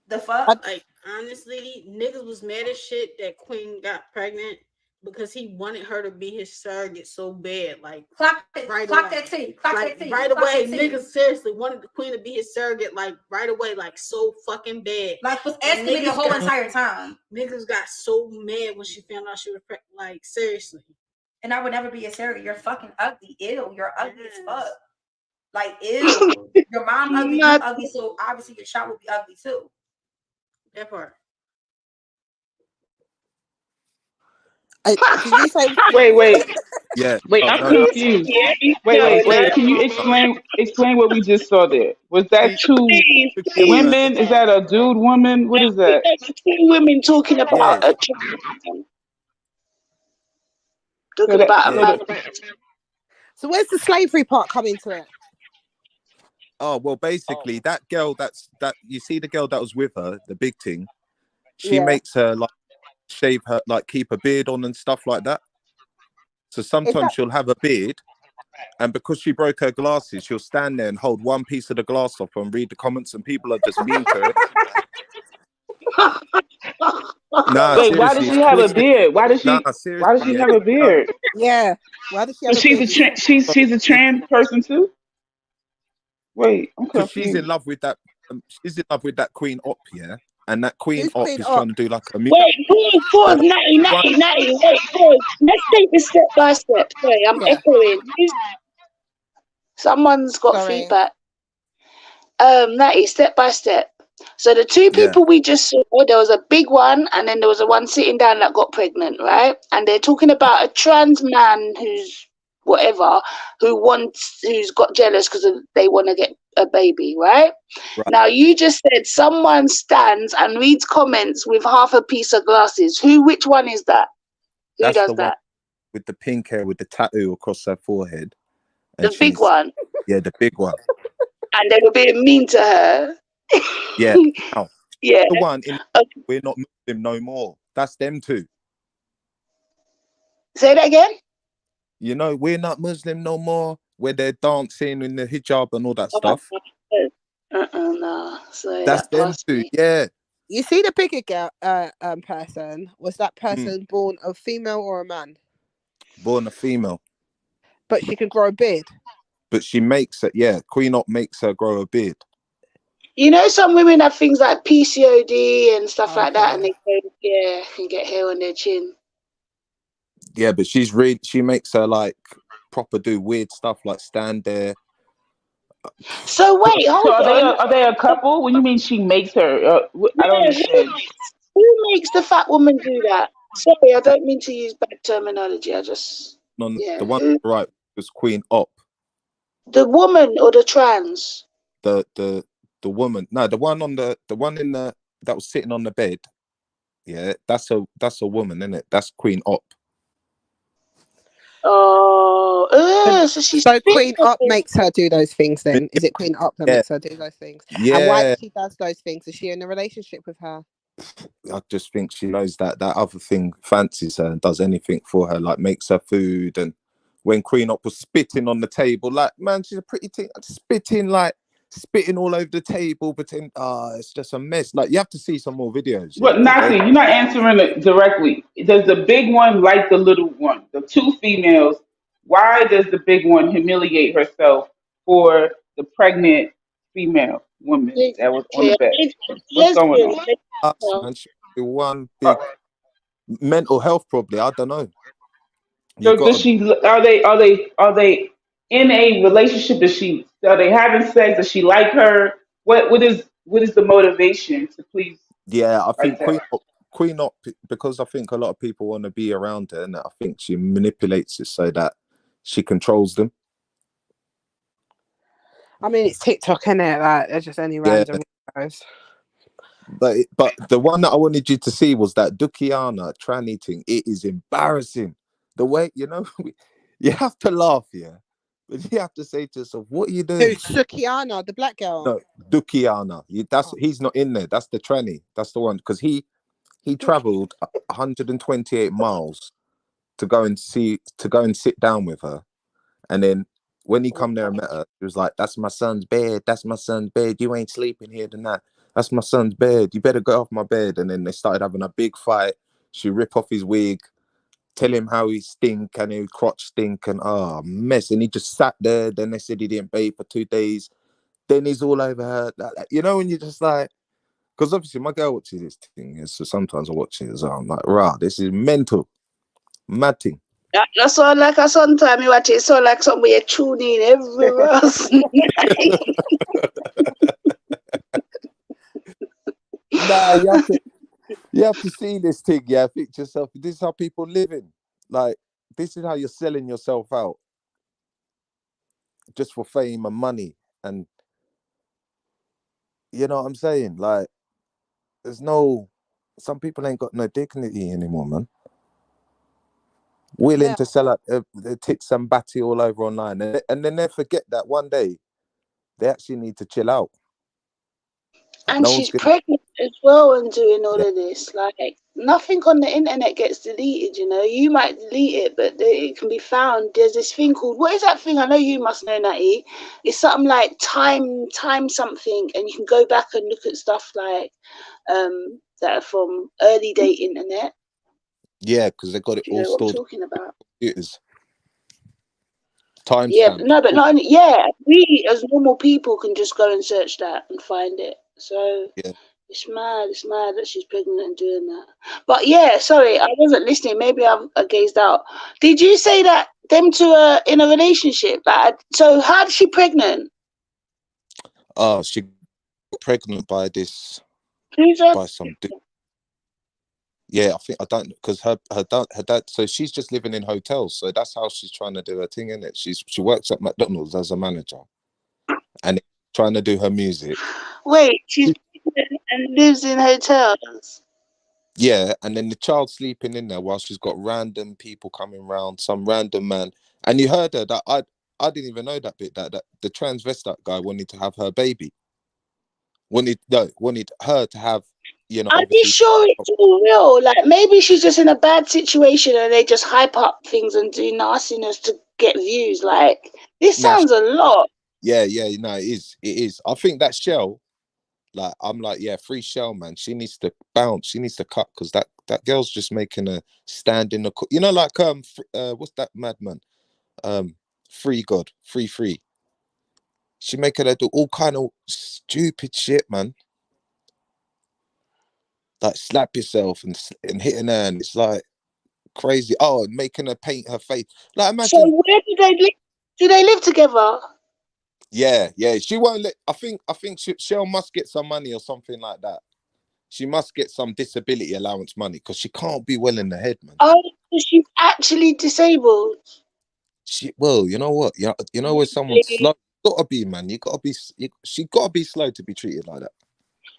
The fuck? Like honestly, niggas was mad as shit that Queen got pregnant because he wanted her to be his surrogate so bad. Like clock that T. Right away. Niggas seriously wanted the Queen to be his surrogate, like right away, like so fucking bad. Like was asking me the whole entire time. Niggas got so mad when she found out she was pregnant. Like seriously. And I would never be a surrogate. You're fucking ugly. Ew, you're ugly as fuck. Like ew. Your mom ugly, you ugly, so obviously your child will be ugly too. That part. Did you say wait? Yeah. Wait, I'm confused. Wait. Can you explain what we just saw there? Was that two women? Is that a dude woman? What is that? Two women talking about a man. So where's the slavery part coming to it? Oh well, basically that girl that you see the girl that was with her, the big thing, she makes her like shave her, like keep a beard on and stuff like that. So sometimes she'll have a beard, and because she broke her glasses, she'll stand there and hold one piece of the glass off and read the comments, and people are just mean to her. Nah, Wait, why does seriously, she it's have a twisted. beard? Why does she? Nah, Why does seriously, she yeah. have a beard? Yeah. Why does she have So a beard? she's a trans person too. Wait, I'm Because she's in confused. love with that. She's in love with that Queen Op, yeah. And that Queen Who's Op Queen is Op? trying to do like a music. Wait, pause, Natty, wait, pause. Let's take this step by step. Sorry, I'm Yeah. echoing. Someone's got Sorry. feedback. Natty, step by step. So the two Yeah. people we just saw, there was a big one, and then there was a one sitting down that got pregnant, right? And they're talking about a trans man who's whatever, who's got jealous because they want to get a baby, right? Right. Now you just said someone stands and reads comments with half a piece of glasses. Which one is that? Who That's does the one that? with the pink hair with the tattoo across her forehead. The And big one. Yeah, the big one. And they were being mean to her. Yeah. Now, Yeah. the one in We're Not Muslim No More. That's them two. Say that again? You know, We're Not Muslim No More, where they're dancing in the hijab and all that stuff. No. Sorry, That's that them passed two. me. Yeah. You see the bigger girl person? Was that person born a female or a man? Born a female. But she could grow a beard. But she makes it, yeah. Queen Op makes her grow a beard. You know, some women have things like PCOD and stuff like that, and they can get hair on their chin. Yeah, but she makes her like proper do weird stuff like stand there. So wait, hold on. Are they a couple? When you mean she makes her? I don't understand. Who makes the fat woman do that? Sorry, I don't mean to use bad terminology. I just The one right was Queen Op. The woman or the trans? The woman. No, the one that was sitting on the bed. Yeah, that's a woman, isn't it? That's Queen Op. Oh, so Queen Op makes her do those things then? Is it Queen Op that makes her do those things? Yeah. And why she does those things? Is she in a relationship with her? I just think she knows that other thing fancies her and does anything for her, like makes her food. And when Queen Op was spitting on the table, like, man, she's a pretty thing, spitting all over the table, pretend, it's just a mess. Like, you have to see some more videos. But Nazi, you're not answering it directly. Does the big one like the little one? The two females. Why does the big one humiliate herself for the pregnant female woman that was on the bed? What's going on? Man, she one big mental health probably. I don't know. So does she? Are they in a relationship? Are they having sex? Does she like her? What is the motivation to please? Yeah, I think like Queen Op, because I think a lot of people want to be around her, and I think she manipulates it so that she controls them. I mean, it's TikTok, isn't it? Like, they're just any random videos. But the one that I wanted you to see was that Dukiana tranny thing. It is embarrassing. The way, you have to laugh, yeah. But you have to say to yourself, what are you doing? Who's Sukiana, the black girl? No, Dukiana. He's not in there. That's the tranny. That's the one. Because he traveled 128 miles to go and sit down with her. And then when he come there and met her, he was like, that's my son's bed. That's my son's bed. You ain't sleeping here tonight. That's my son's bed. You better go off my bed. And then they started having a big fight. She rip off his wig, tell him how he stink and his crotch stink and mess. And he just sat there. Then they said he didn't bathe for 2 days. Then he's all over her. When you're just like, because obviously my girl watches this thing. So sometimes I watch it as well. I'm like, rah, this is mental. Mad thing. That's all like a sometimes you watch it. So like something you tune in every else. Nah, you have to see this thing. Yeah, think to yourself, this is how people living. Like, this is how you're selling yourself out, just for fame and money. And you know what I'm saying? Like, some people ain't got no dignity anymore, man. Willing to sell out their tits and batty all over online, and then they forget that one day they actually need to chill out. And No one's she's gonna. pregnant as well and doing all Yeah, of this. Like, nothing on the internet gets deleted, you know. You might delete it, but it can be found. There's this thing called, what is that thing? I know you must know, Natty. It's something like time something, and you can go back and look at stuff like that are from early day internet. yeah, because they got it Do you all know what I'm stored on talking about? computers, Yeah, timestamped. no, but not only, yeah, we as normal people can just go and search that and find it. So Yeah. it's mad that she's pregnant and doing that. But yeah, sorry, I wasn't listening. Maybe I gazed out. Did you say that them two are in a relationship? So how's she pregnant? Oh, she got pregnant by this Who's her? by some dude. Yeah, I think I don't because her dad. So she's just living in hotels. So that's how she's trying to do her thing, innit? She works at McDonald's as a manager, and trying to do her music. Wait, she's pregnant and lives in hotels. Yeah, and then the child sleeping in there while she's got random people coming round, some random man. And you heard her that I didn't even know that bit that the transvestite guy wanted to have her baby. Wanted her to have, Are you obviously. sure it's all real? Like, maybe she's just in a bad situation and they just hype up things and do nastiness to get views. Like, this Nah, sounds a lot. yeah, no, it is. I think that Shell, like, I'm like, yeah, free Shell, man. She needs to bounce. She needs to cut because that girl's just making a stand in the, like what's that madman? Free God, free. She making her do all kind of stupid shit, man. Like slap yourself and hitting her, and it's like crazy. Oh, and making her paint her face. Like So imagine. where do they live? Do they live together? Yeah. She won't let. I think Shell must get some money or something like that. She must get some disability allowance money because she can't be well in the head, man. Oh, she's actually disabled. Well, you know what? You know when someone's slow, you gotta be, man. She gotta be slow to be treated like that.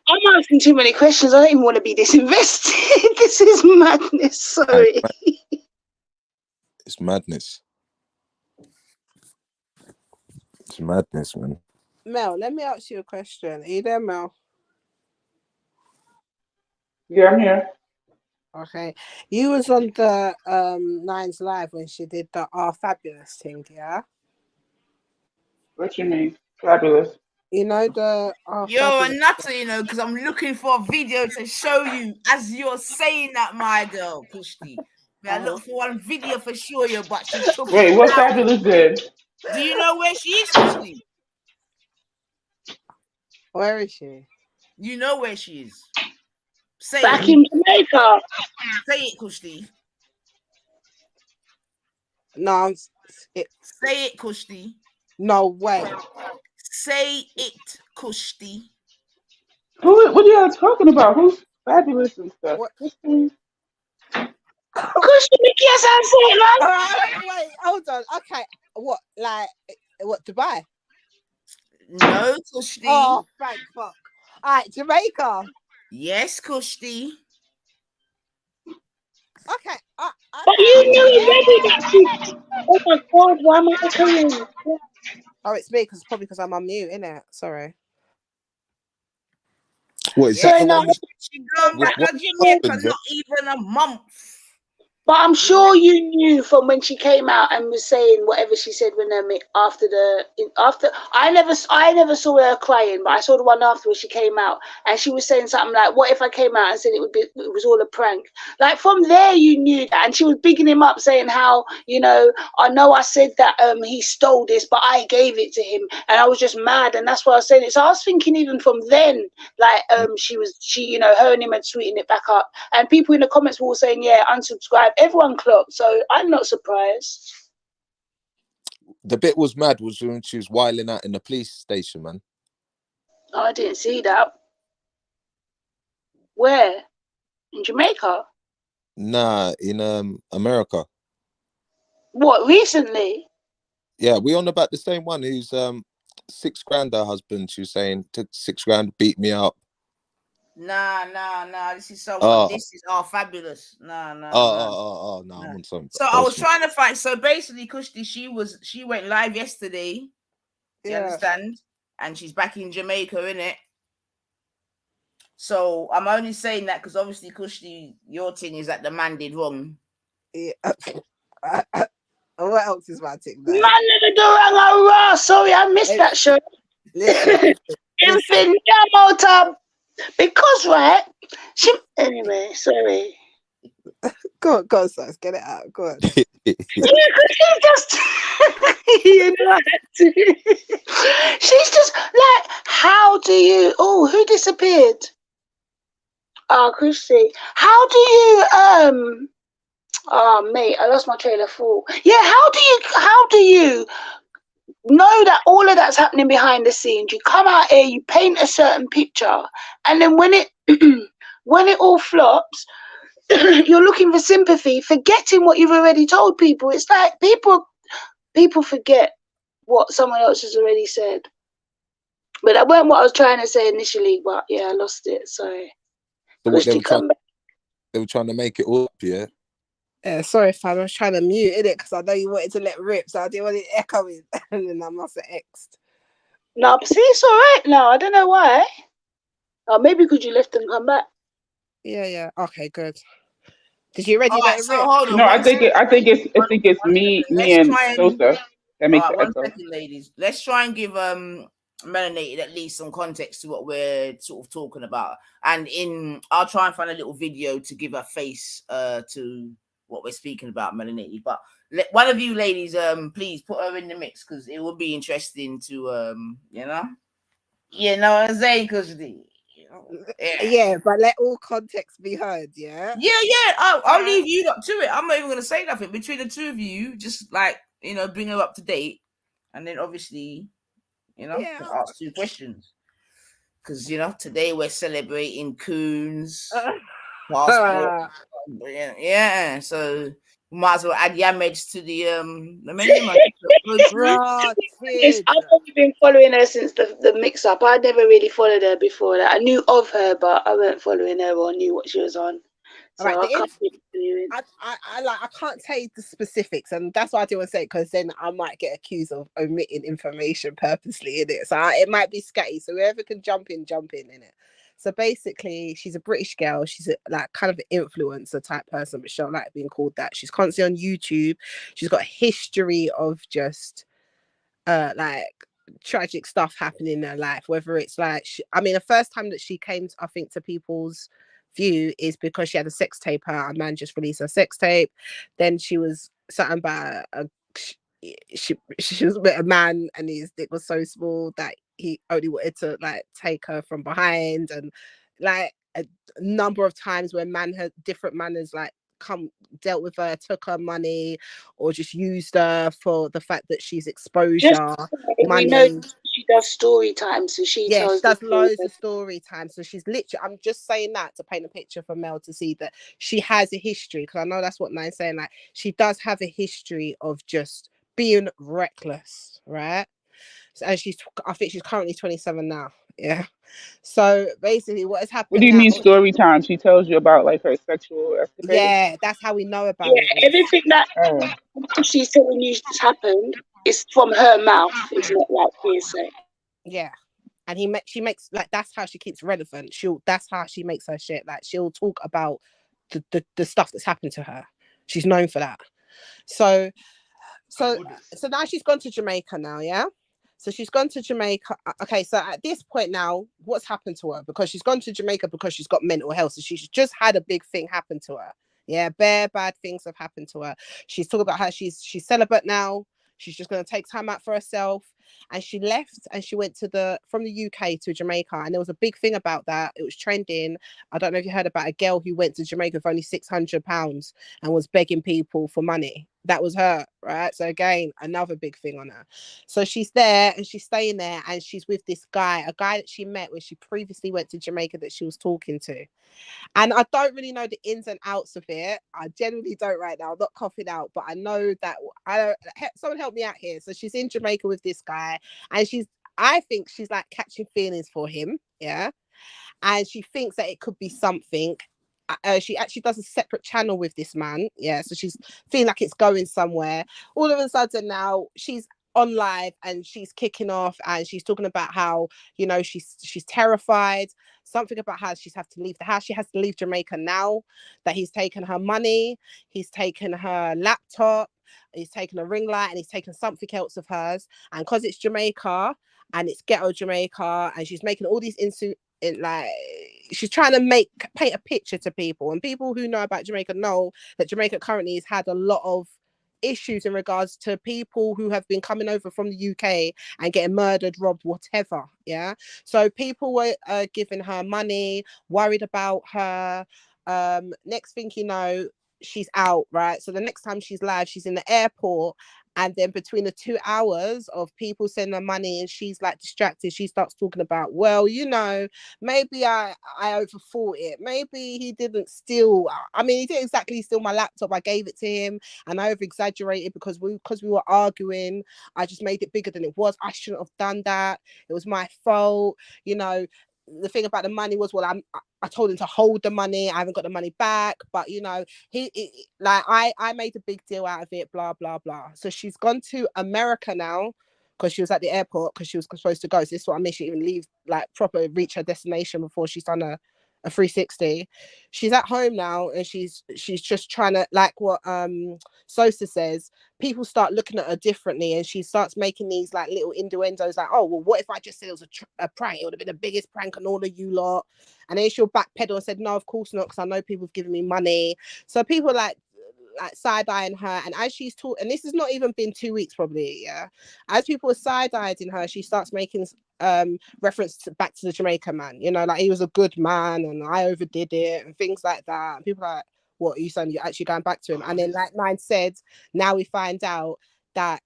I'm asking too many questions. I don't even want to be disinvested. This is madness. Sorry. It's madness. It's madness, man. Mel, let me ask you a question. Are you there, Mel? Yeah, I'm here. Okay. You was on the Nines Live when she did the Our Fabulous thing, yeah? What you mean? Fabulous. You know the Our You're a Fabulous. nutter, because I'm looking for a video to show you as you're saying that, my girl, Kushti. I look for one video for sure, but she took it Wait, what out. Fabulous did? Do you know where she is, Kushti? Where is she? You know where she is. Say Back it. in Jamaica. Say it, Kushti. No, say it, Kushti. No way. Say it, Kushti. What are y'all talking about? Who's Fabulous and stuff? Kushti, yes, I said, man. Wait, hold on. Okay, what? Like, what? Dubai? No, Kushti. Oh, thank fuck. All right, Jamaica. Yes, Kushti. Okay. But you knew already that she. Oh my god, why am I echoing? Oh, it's me because probably because I'm on mute, innit? Sorry. What is that? The one with she gone back to Jamaica not even a month. But I'm sure you knew from when she came out and was saying whatever she said when after I never saw her crying, but I saw the one after where she came out and she was saying something like, "What if I came out and said it was all a prank?" Like from there you knew that, and she was bigging him up, saying how I know I said that he stole this, but I gave it to him, and I was just mad, and that's why I was saying it. So I was thinking even from then, like she her and him had sweetened it back up, and people in the comments were all saying, "Yeah, unsubscribe." Everyone clocked, so I'm not surprised. The bit was mad was when she was wiling out in the police station, man. Oh, I didn't see that. Where? In Jamaica? Nah, in America. What, recently? Yeah, we on about the same one who's $6,000 her husband. She was saying took $6,000, beat me up. Nah. This is someone. This is all fabulous. Nah. No, I'm on something. So I was trying to find. So basically, Kushti, she went live yesterday. You understand? And she's back in Jamaica, innit? So I'm only saying that because obviously, Kushti, your thing is that the man did wrong. Yeah. What else is my thing, man? Man, nigga, do wrong. Sorry, I missed that show. Listen. Because right, anyway, sorry. Go on, sis, get it out. Go on. She's just, you know, she's just like, how do you? Oh, who disappeared? Oh, Chrissy. How do you? Oh, mate, I lost my train of thought. Yeah, how do you know that all of that's happening behind the scenes? You come out here, you paint a certain picture, and then when it when it all flops, you're looking for sympathy, forgetting what you've already told people. It's like people forget what someone else has already said. But that weren't what I was trying to say initially, but yeah, I lost it. Sorry. So what they were trying to make it all up, yeah? Yeah, sorry, fam. I was trying to mute it because I know you wanted to let rip, so I didn't want it echoing, and then I must have X'd. No, but see, it's all right now. I don't know why. Or maybe because you left and come back. Yeah. Okay, good. Did you already let it rip? Hold on. No, I think it's me and Sosa that makes the echo. Second, ladies. Let's try and give Melanated at least some context to what we're sort of talking about, and I'll try and find a little video to give a face to what we're speaking about, Melanated. But one of you ladies, please put her in the mix because it would be interesting to you know what I'm saying, because yeah, but let all context be heard. Yeah. I'll leave you up to it. I'm not even gonna say nothing between the two of you. Just like bring her up to date, and then obviously ask 2 questions because today we're celebrating Coons passport. Yeah, so we might as well add Yamage to the menu. I've only been following her since the mix up. I never really followed her before that. I knew of her, but I weren't following her or knew what she was on. So Right, I can't tell you the specifics, and that's why I didn't want to say it, because then I might get accused of omitting information purposely in it. So it might be scatty. So whoever can jump in it. So basically, she's a British girl. She's like kind of an influencer type person, but she don't like being called that. She's constantly on YouTube. She's got a history of just like tragic stuff happening in her life. Whether it's like, the first time that she came, I think, to people's view is because she had a sex tape. A man just released a sex tape. Then she was something about she was with a man and his dick was so small that he only wanted to like take her from behind, and like a number of times where different man has like dealt with her, took her money, or just used her for the fact that she's exposure. We know she does story time, so she tells. She does loads of story time. So she's literally. I'm just saying that to paint a picture for Mel to see that she has a history, because I know that's what Nine's saying. Like, she does have a history of just being reckless, right? And I think she's currently 27 now. Yeah. So basically, what has happened? What do you mean story time? She tells you about like her sexual escapades? Yeah, that's how we know about it. Everything that she's telling you has happened is from her mouth. It's not like hearsay. Yeah. And she makes like, that's how she keeps relevant. That's how she makes her shit. Like, she'll talk about the stuff that's happened to her. She's known for that. So now she's gone to Jamaica now, yeah? So she's gone to Jamaica. Okay, so at this point now, what's happened to her? Because she's gone to Jamaica because she's got mental health. So she's just had a big thing happen to her. Yeah, bare bad things have happened to her. She's talking about how she's celibate now. She's just going to take time out for herself. And she left and she went from the UK to Jamaica. And there was a big thing about that. It was trending. I don't know if you heard about a girl who went to Jamaica for only £600 and was begging people for money. That was her, right? So again, another big thing on her. So she's there and she's staying there, and she's with this guy, a guy that she met when she previously went to Jamaica, that she was talking to. And I don't really know the ins and outs of it. I genuinely don't right now. I'm not coughing out, but I know that someone help me out here. So she's in Jamaica with this guy, and I think she's like catching feelings for him. Yeah. And she thinks that it could be something. She actually does a separate channel with this man. Yeah. So she's feeling like it's going somewhere. All of a sudden now she's on live and she's kicking off and she's talking about how, you know, she's terrified. Something about how she's have to leave the house. She has to leave Jamaica now, that he's taken her money, he's taken her laptop, he's taken a ring light, and he's taken something else of hers. And because it's Jamaica and it's ghetto Jamaica, and she's making all these like she's trying to paint a picture to people, and people who know about Jamaica know that Jamaica currently has had a lot of issues in regards to people who have been coming over from the UK and getting murdered, robbed, whatever. Yeah, so people were giving her money, worried about her. Next thing you know, she's out, right? So the next time she's live, she's in the airport, and then between the 2 hours of people sending her money and she's like distracted, she starts talking about, well, you know, maybe I overthought it. Maybe he didn't steal. I mean, he didn't exactly steal my laptop. I gave it to him and I over exaggerated because we were arguing. I just made it bigger than it was. I shouldn't have done that. It was my fault. You know, the thing about the money was, well, I told him to hold the money. I haven't got the money back, but you know, like I made a big deal out of it, blah blah blah. So she's gone to America now because she was at the airport because she was supposed to go. So this is what I mean. She even leave, like, proper reach her destination before she's done a 360. She's at home now and she's just trying to, like what Sosa says, people start looking at her differently, and she starts making these like little innuendos like, oh well, what if I just said it was a prank? It would have been the biggest prank on all of you lot. And then she'll backpedal and said, no, of course not, because I know people have given me money. So people like side-eyeing her, and as she's taught, and this has not even been 2 weeks probably, yeah, as people are side-eyeing her, she starts making reference back to the Jamaica man, you know, like he was a good man and I overdid it and things like that. And people are like, what are you saying, you're actually going back to him? And then, like Nine said, now we find out that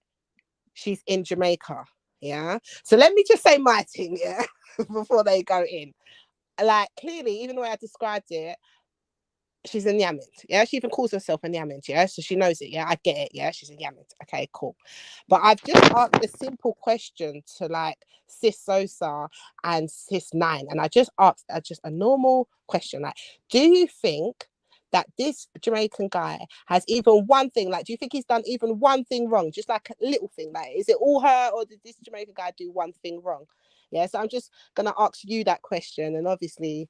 she's in Jamaica. Yeah, so let me just say my thing, yeah, before they go in. Like, clearly, even the way I described it, she's a Yamant. Yeah, she even calls herself a Yamant. Yeah, so she knows it. Yeah, I get it. Yeah, she's a Yamant. Okay, cool. But I've just asked a simple question to like Sis Sosa and Sis Nine, and I just asked just a normal question, like, do you think that this Jamaican guy has even one thing, like, do you think he's done even one thing wrong, just like a little thing? Like, is it all her, or did this Jamaican guy do one thing wrong? Yeah, so I'm just gonna ask you that question, and obviously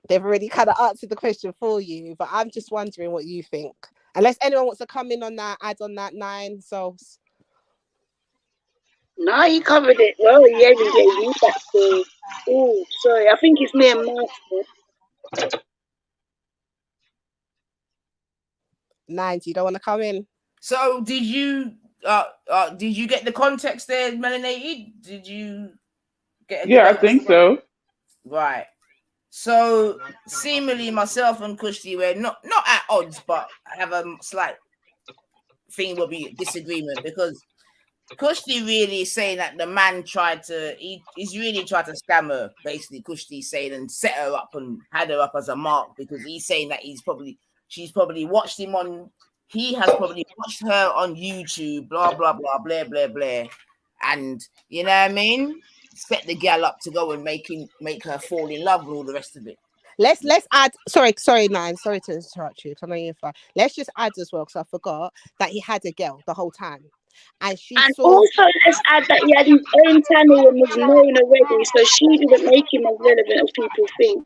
they've already kind of answered the question for you, but I'm just wondering what you think. Unless anyone wants to come in on that, add on that, Nine Souls. No, you covered it well. He even gave you that story. Oh, sorry. I think it's me and Master. Nine, you don't want to come in? So did you get the context there, Melanated? Did you get a good I think so. Right. So seemingly myself and Kushti were not at odds, but have a slight thing will be disagreement, because Kushti really is saying that the man he's really tried to scam her, basically. Kushti saying, and set her up and had her up as a mark, because he's saying that she's probably watched him on, he has probably watched her on YouTube, blah blah blah blah blah blah, and you know what I mean, set the gal up to go and make her fall in love and all the rest of it. Let's add. Sorry, Nine. Sorry to interrupt you. I know you're fine. Let's just add as well, because I forgot that he had a girl the whole time, and also let's add that he had his own channel and was known already, so she didn't make him as relevant as people think.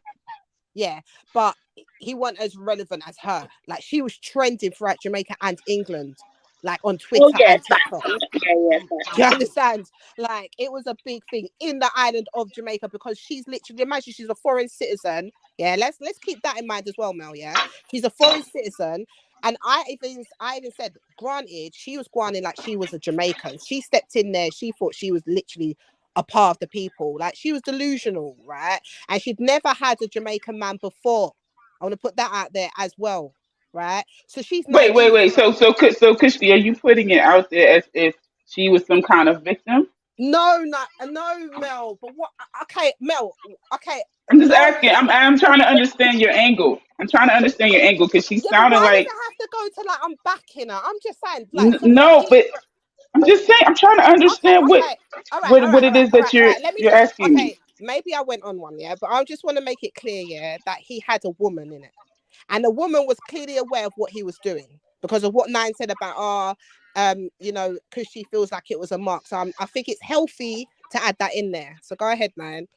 Yeah, but he wasn't as relevant as her. Like, she was trending throughout Jamaica and England, like on Twitter and TikTok. Yeah. Do you understand? Like, it was a big thing in the island of Jamaica, because she's literally, imagine, she's a foreign citizen. Yeah, let's keep that in mind as well, Mel. Yeah, she's a foreign citizen. And I even said, granted, she was going in like she was a Jamaican. She stepped in there. She thought she was literally a part of the people. Like, she was delusional, right? And she'd never had a Jamaican man before. I want to put that out there as well, right? So she's Wait. naive. So Kushti, are you putting it out there as if she was some kind of victim? No, Mel. But what? Okay, Mel. Okay. I'm just asking. I'm trying to understand your angle. I'm trying to understand your angle, because she sounded why like. does it have to go to like I'm backing her? I'm just saying, like, so No, but I'm just saying. I'm trying to understand what it is that you're asking me. Maybe I went on one, yeah, but I just want to make it clear, yeah, that he had a woman in it, and the woman was clearly aware of what he was doing, because of what Nine said about because she feels like it was a mark. So I think it's healthy to add that in there. So go ahead, man.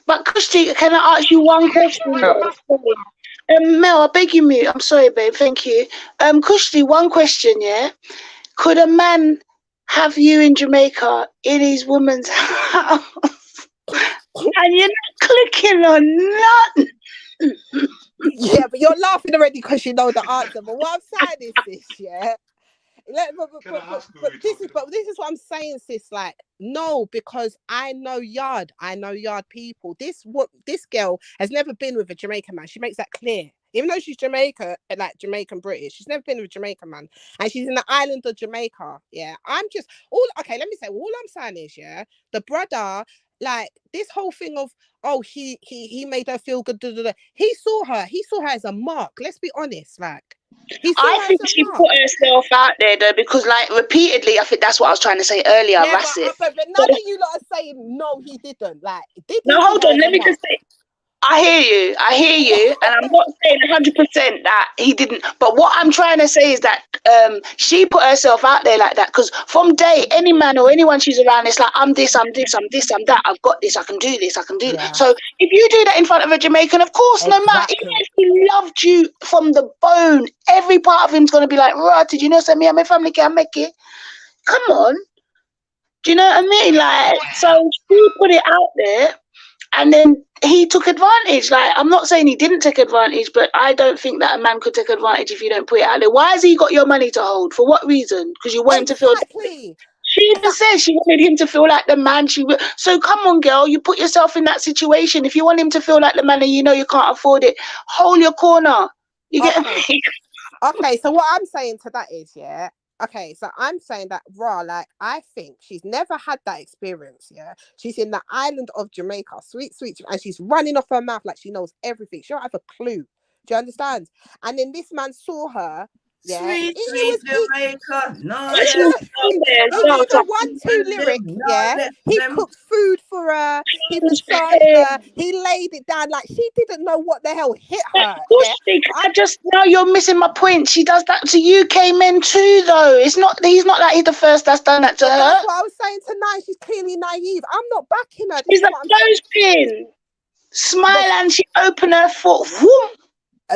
But Christy, can I ask you one question? Mel, I beg you mute. I'm sorry, babe. Thank you. Christy, one question, yeah. Could a man have you in Jamaica in his woman's house and you're not clicking on nothing? Yeah, but you're laughing already because you know the answer. But what I'm saying is this, yeah. But this is what I'm saying, sis. Like, no, because I know yard people. This girl has never been with a Jamaican man. She makes that clear. Even though she's Jamaican British, she's never been with a Jamaican man, and she's in the island of Jamaica. Yeah, let me say, all I'm saying is, yeah, the brother, like this whole thing of, oh, he made her feel good. He saw her as a mark. Let's be honest, like. I think she put herself out there though, because like repeatedly, I think that's what I was trying to say earlier. Yeah, Rasif. but none of you lot are saying no, he didn't. Like, did he? No, hold on. Let me just say, I hear you, and I'm not saying 100% that he didn't. But what I'm trying to say is that she put herself out there like that, because from day any man or anyone she's around, it's like I'm this, I'm that. I've got this. I can do this. I can do. Yeah. So if you do that in front of a Jamaican, of course, no matter if he loved you from the bone, every part of him's gonna be like, right? Did you know? Send me and my family can make it. Come on. Do you know what I mean? Like, so she put it out there. And then he took advantage. Like, I'm not saying he didn't take advantage, but I don't think that a man could take advantage if you don't put it out there. Why has he got your money to hold? For what reason? Because you want him to feel. She even says she wanted him to feel like the man. So come on, girl, you put yourself in that situation. If you want him to feel like the man and you know you can't afford it, hold your corner. You get me? Okay, so what I'm saying to that is, yeah. Okay, so I'm saying that like, I think she's never had that experience, yeah? She's in the island of Jamaica, sweet, and she's running off her mouth like she knows everything. She don't have a clue. Do you understand? And then this man saw her, yeah? Sweet Jamaica. No, He did a 1-2 lyric, yeah? He cooked food for her, he massaged her, he laid it down like she didn't know what the hell hit her. Now you're missing my point. She does that to UK men too, though. He's not like he's the first that's done that to her. That's what I was saying tonight. She's clearly naive. I'm not backing her. She's a clothespin. Smile and she opened her foot. Whoom.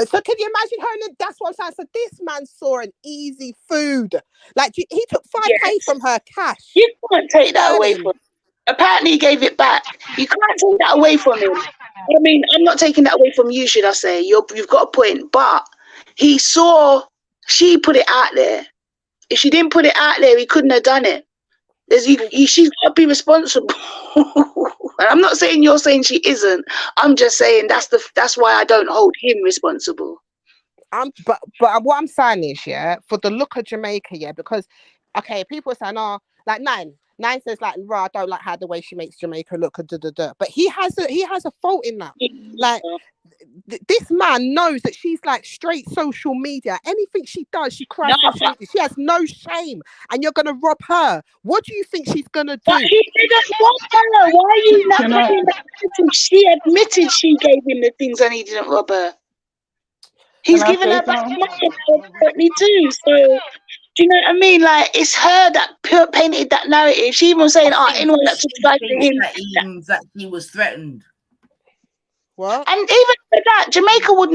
So can you imagine her? And that's what I'm saying. So this man saw an easy food. Like he took 5K from her cash. You can't take that away from him. Apparently he gave it back. You can't take that away from him. I mean, I'm not taking that away from you, should I say. You've got a point. But he saw she put it out there. If she didn't put it out there, he couldn't have done it. She's got to be responsible. And I'm not saying you're saying she isn't. I'm just saying that's why I don't hold him responsible. But what I'm saying is, yeah, for the look of Jamaica, yeah, because people are saying, oh, like Nine says like, I don't like how the way she makes Jamaica look, but he has a fault in that. Like this man knows that she's like straight social media. Anything she does, she cries social media. She has no shame, and you're gonna rob her. What do you think she's gonna do? But he didn't rob her. Why are you not bringing that? She admitted she gave him the things and he didn't rob her. He's given her back money too. So do you know what I mean? Like, it's her that painted that narrative. She even saying, anyone that subscribed to him, that he was threatened. What? And even for that, Jamaica would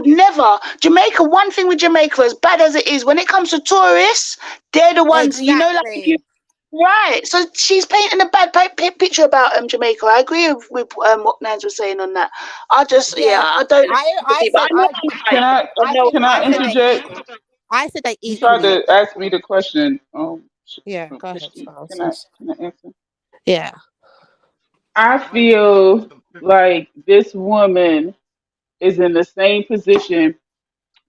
never. Jamaica, one thing with Jamaica, as bad as it is, when it comes to tourists, they're the ones, you know, like right. So she's painting a bad picture about Jamaica. I agree with what Nans was saying on that. I just, I don't. Can I interject? I said they You tried to ask me the question. Yeah, go ahead. Can I answer? Yeah. I feel like this woman is in the same position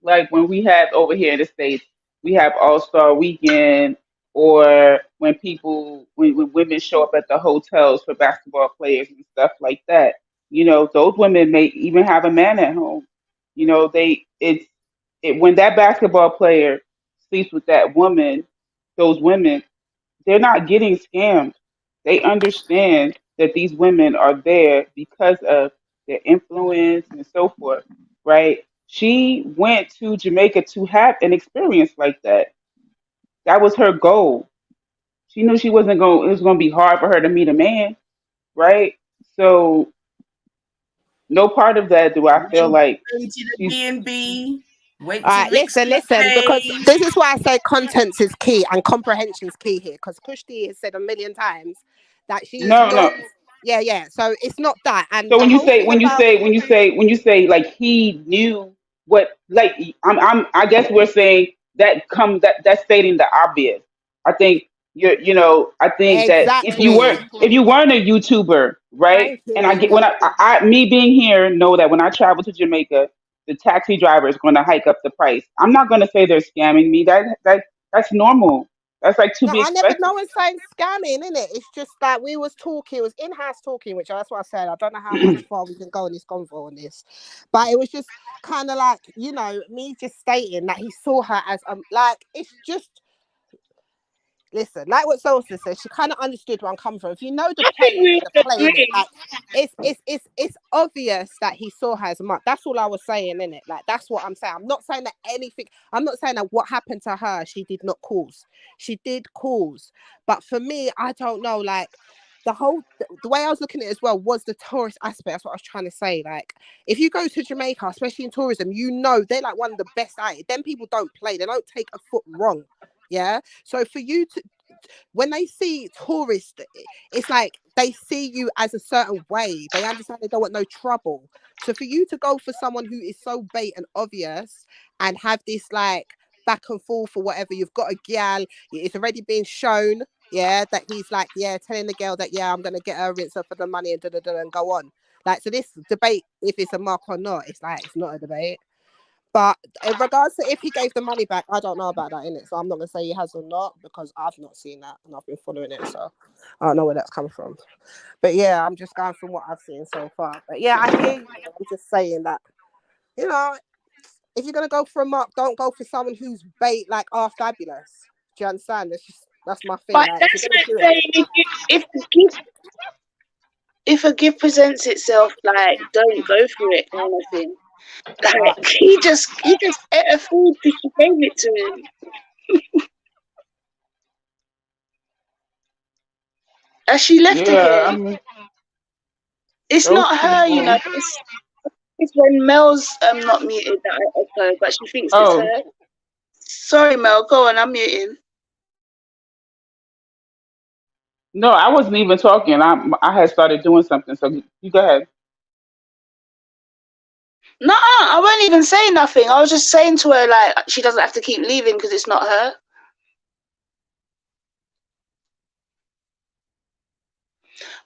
like when we have over here in the States, we have All-Star Weekend, or when women show up at the hotels for basketball players and stuff like that. You know, those women may even have a man at home. You know, when that basketball player sleeps with that woman, those women, they're not getting scammed. They understand that these women are there because of their influence and so forth, right? She went to Jamaica to have an experience like that. That was her goal. She knew she wasn't going. It was going to be hard for her to meet a man, right? So no part of that do I feel Went like to the she's. B&B, went All to right, Rick's listen, because place. this is why I say content is key and comprehension is key here. Because Kushti has said a million times that she is No, not. no. Yeah. So it's not that, and So the whole thing about when you say like he knew what, like I guess we're saying that's stating the obvious. I think I think that exactly. if you weren't a YouTuber, right? Thank And I you. get when I me being here know that when I travel to Jamaica, the taxi driver is going to hike up the price. I'm not going to say they're scamming me. That's normal. That's like to No, be I never. expected. No one's saying scamming, innit? It's just that we was talking. It was in-house talking, which that's what I said. I don't know how much far we can go in this convo on this, but it was just kind of like me just stating that he saw her as like it's just. Listen, like what Sosa said, she kind of understood where I'm coming from. If you know the I play, think you know we the all play in it. agree. Like it's obvious that he saw her as much. That's all I was saying in it. Like that's what I'm saying. I'm not saying that anything. I'm not saying that what happened to her she did not cause. She did cause, but for me, I don't know. Like the way I was looking at it as well was the tourist aspect. That's what I was trying to say. Like if you go to Jamaica, especially in tourism, they're like one of the best at it. Then people don't play. They don't take a foot wrong. Yeah. So for you to, when they see tourists, it's like they see you as a certain way. They understand they don't want no trouble. So for you to go for someone who is so bait and obvious and have this like back and forth or whatever, you've got a gal, it's already been shown, yeah, that he's like, yeah, telling the girl that, yeah, I'm gonna get her rinse her for the money and and go on. Like, so this debate, if it's a mark or not, it's like it's not a debate. But in regards to if he gave the money back, I don't know about that in it. So I'm not gonna say he has or not because I've not seen that and I've been following it. So I don't know where that's coming from. But yeah, I'm just going from what I've seen so far. But yeah, I hear you. I'm just saying that, if you're gonna go for a mark, don't go for someone who's bait like fabulous. Do you understand? That's my thing. But Like if that's you're gonna like do it. saying if a gift presents itself, like don't go for it, kind of thing. Like he just ate her food because she gave it to him, and she left Yeah, I again. mean It's those not her, people. It's when Mel's not muted that I echo, but she thinks it's Oh her. Sorry, Mel. Go on, I'm muting. no, I wasn't even talking. I had started doing something. So you go ahead. No, I won't even say nothing. I was just saying to her like she doesn't have to keep leaving because it's not her.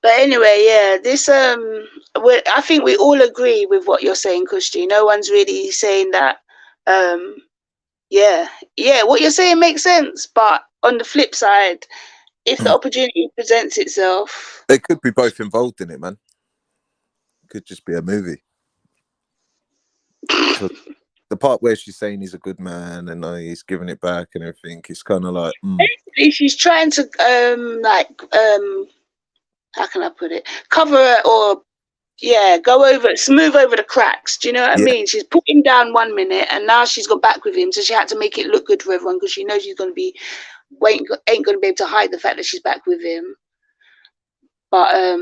But anyway, yeah, this I think we all agree with what you're saying, Kushti. No one's really saying that. Yeah, what you're saying makes sense. But on the flip side, if the opportunity presents itself, They could be both involved in it, man. Could just be a movie. Because the part where she's saying he's a good man and he's giving it back and everything, it's kind of like. basically, she's trying to how can I put it? Cover it or smooth over the cracks. Do you know what I Yeah, mean? She's put him down 1 minute and now she's got back with him, so she had to make it look good for everyone because she knows she's going to be ain't going to be able to hide the fact that she's back with him. But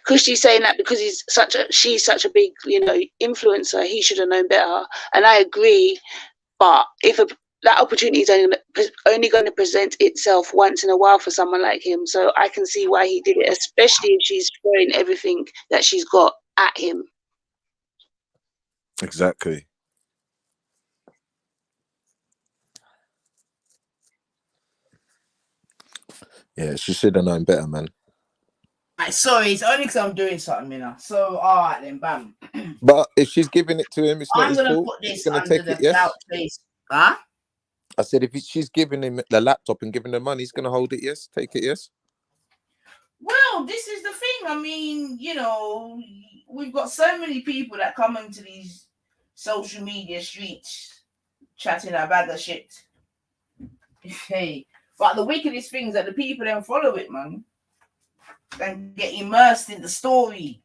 because she's saying that because she's such a big influencer, he should have known better, and I agree. But if that opportunity is only going to present itself once in a while for someone like him, so I can see why he did it, especially if she's throwing everything that she's got at him. exactly. Yeah, she should have known better, man. Right, sorry, it's only because I'm doing something, you know. So, all right then, bam. But if she's giving it to him, it's not I'm his gonna fault. put He's this gonna under take it. the Yes. clout face. Huh? I said if she's giving him the laptop and giving the money, he's gonna hold it. Yes. Take it. Yes. Well, this is the thing. I mean, we've got so many people that come into these social media streets chatting a bag of shit. Hey, but the wickedest thing is that the people don't follow it, man. And get immersed in the story.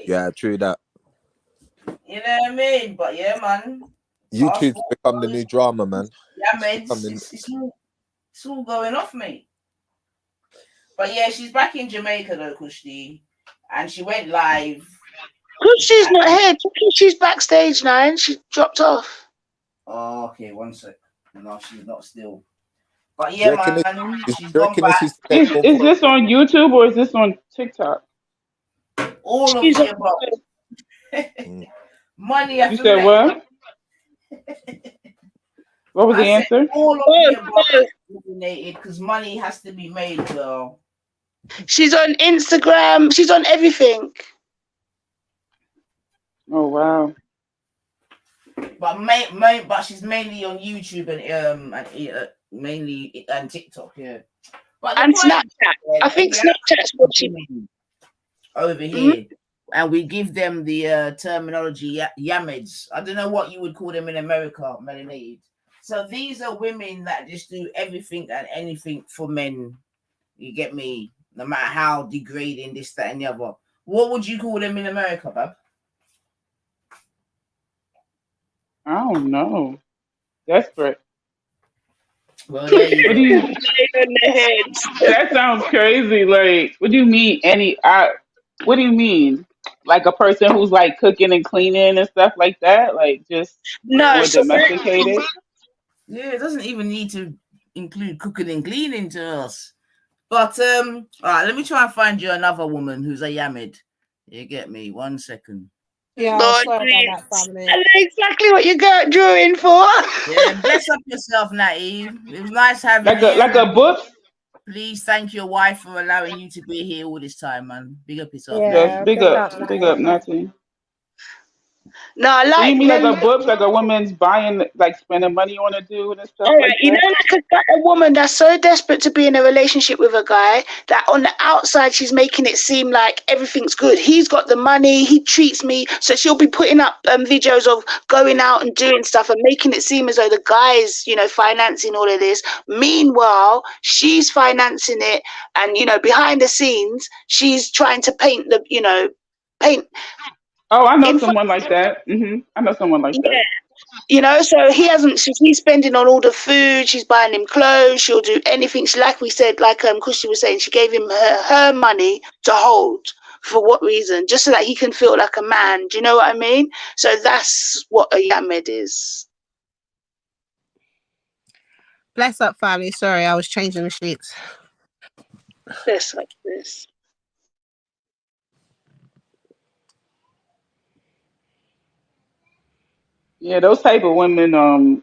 Yeah, true that. You know what I mean? But yeah, man. YouTube's passport become the new drama, man. yeah, mate, it's all going off, mate. But yeah, she's back in Jamaica though, Kushti, and she went live. Kushti's not here. She's backstage now, and she dropped off. Oh, okay, one sec. No, she's not still. But yeah, man, she's gone Is back. this on YouTube or is this on TikTok? All of the above. Money has You to said make. what? What was the I said answer? all of the above eliminated because money has to be made, girl. She's on Instagram. She's on everything. Oh wow. But she's mainly on YouTube and mainly and TikTok, yeah. But and Snapchat. I think Snapchat's what she over here, and we give them the terminology yamids. I don't know what you would call them in America, melanated. So these are women that just do everything and anything for men. You get me? No matter how degrading this, that, and the other. What would you call them in America, Bab? I don't know. Desperate. Well, there you What go. do you? That sounds crazy. Like, what do you mean? What do you mean? Like a person who's like cooking and cleaning and stuff like that? Like just more domesticated? Yeah, it doesn't even need to include cooking and cleaning to us. But all right, let me try and find you another woman who's a yamid. You get me? 1 second. Yeah, Lord, sorry about that, family. I know exactly what you got drawing for. Yeah, bless up yourself, Naive. It was nice having you. Like a book. Please thank your wife for allowing you to be here all this time, man. Big up yourself. Yes, big up, Natty. No, I So like you mean like them. a book, like a woman's buying, like spending money on a dude and stuff All like right, you know, that? like a woman that's so desperate to be in a relationship with a guy that on the outside she's making it seem like everything's good. He's got the money, he treats me, so she'll be putting up videos of going out and doing stuff and making it seem as though the guy's, you know, financing all of this. Meanwhile, she's financing it, and you know, behind the scenes, she's trying to paint the, you know, paint. Oh, I know someone like that. I know someone like that. You know, so he's spending on all the food, she's buying him clothes, she'll do anything. Like we said, like Kushi was saying, she gave him her money to hold. For what reason? Just so that he can feel like a man. Do you know what I mean? So that's what a yamed is. Bless up, family. Sorry, I was changing the sheets. Bless up this. Yeah, those type of women.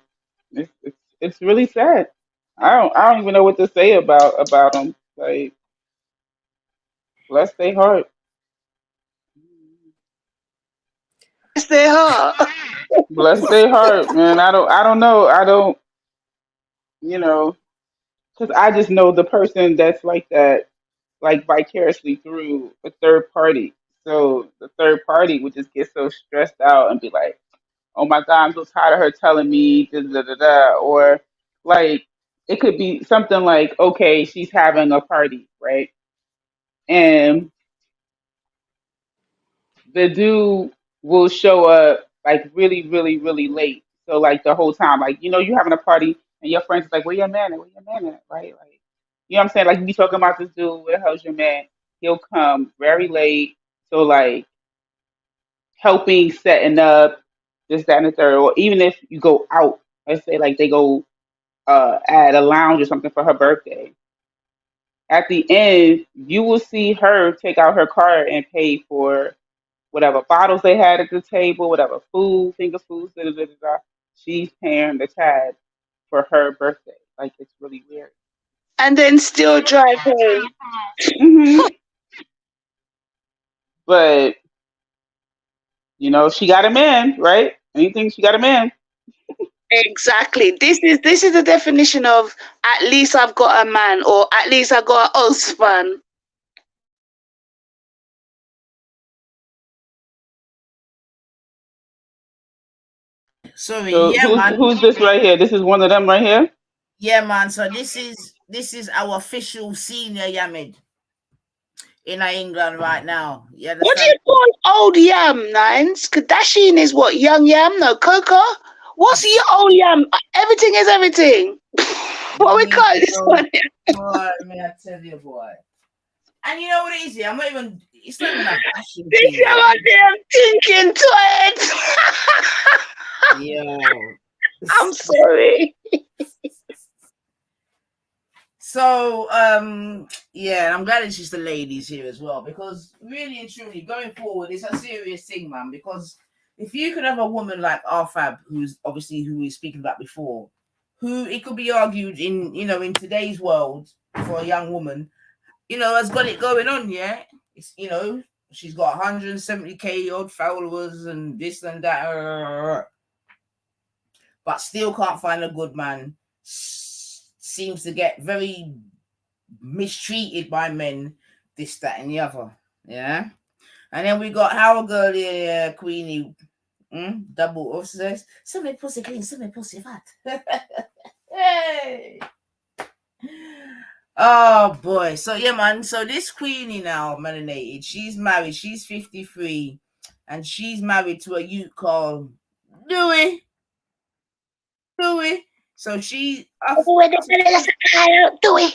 It's really sad. I don't even know what to say about them. Like, bless their heart. Bless their heart. Bless their heart, man. I don't know. You know, because I just know the person that's like that, like vicariously through a third party. So the third party would just get so stressed out and be like, "Oh my God, I'm so tired of her telling me da da da da," or like it could be something like, "Okay, she's having a party, right?" And the dude will show up like really, really, really late. So like the whole time, like you having a party and your friends is like, "Where your man at? Where your man at?" Right? Like, you know what I'm saying? Like you be talking about this dude, where the hell's your man? He'll come very late. So like helping, setting up, this, that, and the third. Or even if you go out, let's say like they go at a lounge or something for her birthday. At the end, you will see her take out her card and pay for whatever bottles they had at the table, whatever food, finger foods, da, da, da, da, da. She's paying the tab for her birthday. Like it's really weird. And then still drive home. But she got a man, right? Anything, she got a man. Exactly. This is the definition of at least I've got a man, or at least I got a husband. Sorry, So yeah, man. who's this right here? This is one of them right here? Yeah, man. So this is our official senior Yamid in England right now. Yeah. What do you call old yam, Nines? Kardashian is what, young yam? No, Coco? What's yam? Everything is everything. What we call this one? Boy, may I tell you, boy. And you know what it is? I'm not even. It's not even a fashion This thing. is what I'm thinking to it. Yo. I'm sorry. So, yeah, I'm glad it's just the ladies here as well, because really and truly, going forward, it's a serious thing, man. Because if you could have a woman like Arfab, who's obviously who we were speaking about before, who it could be argued in, in today's world for a young woman, has got it going on, yeah. It's she's got 170k odd followers and this and that, but still can't find a good man. Seems to get very mistreated by men, this, that, and the other. Yeah. And then we got our girl here, Queenie. Double officers. Somebody pussy clean, somebody pussy fat. Hey. Oh boy. So yeah, man. So this Queenie now, melanated, she's married, she's 53, and she's married to a youth called Dewey. So she Do it.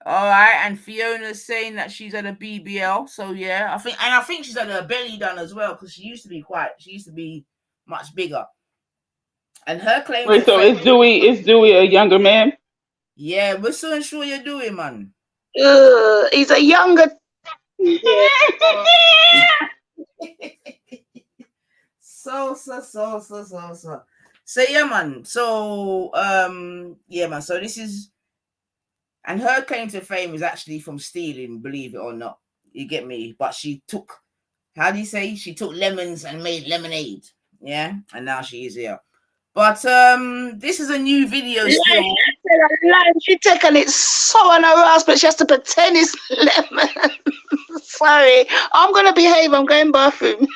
All right, and Fiona's saying that she's at a BBL. So yeah, I think she's had her belly done as well, because she used to be much bigger. And her claim. Wait, so is Dewey a younger man? Yeah, we're so sure you're doing, man. He's a younger. Yeah. So yeah, man. So yeah, man. So this is, and her claim to fame is actually from stealing, believe it or not. You get me? But she took, how do you say? She took lemons and made lemonade. Yeah, and now she is here. But this is a new video still. She taking it so on her ass, but she has to pretend it's lemon. Sorry, I'm gonna behave. I'm going bathroom.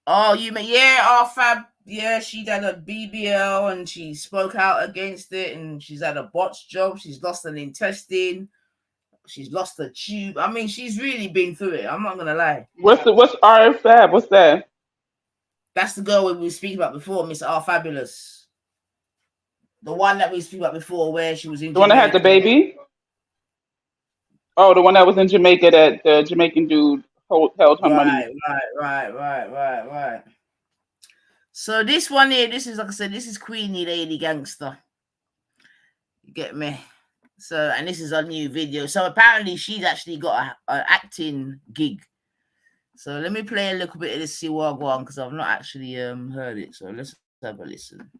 Oh, you mean, yeah, Fab. Yeah, she did a BBL and she spoke out against it, and she's had a botched job. She's lost an intestine. She's lost a tube. I mean, she's really been through it. I'm not gonna lie. What's RFab? What's that? That's the girl we were speaking about before, Miss R Fabulous. The one that we were speaking about before, where she was in The one that had the baby? Oh, the one that was in Jamaica that the Jamaican dude held her money. Right. So this one here, this is, like I said, this is Queenie Lady Gangster. You get me? So, and this is a new video. So apparently she's actually got an acting gig. So let me play a little bit of this, see what I go on, because I've not actually heard it. So let's have a listen.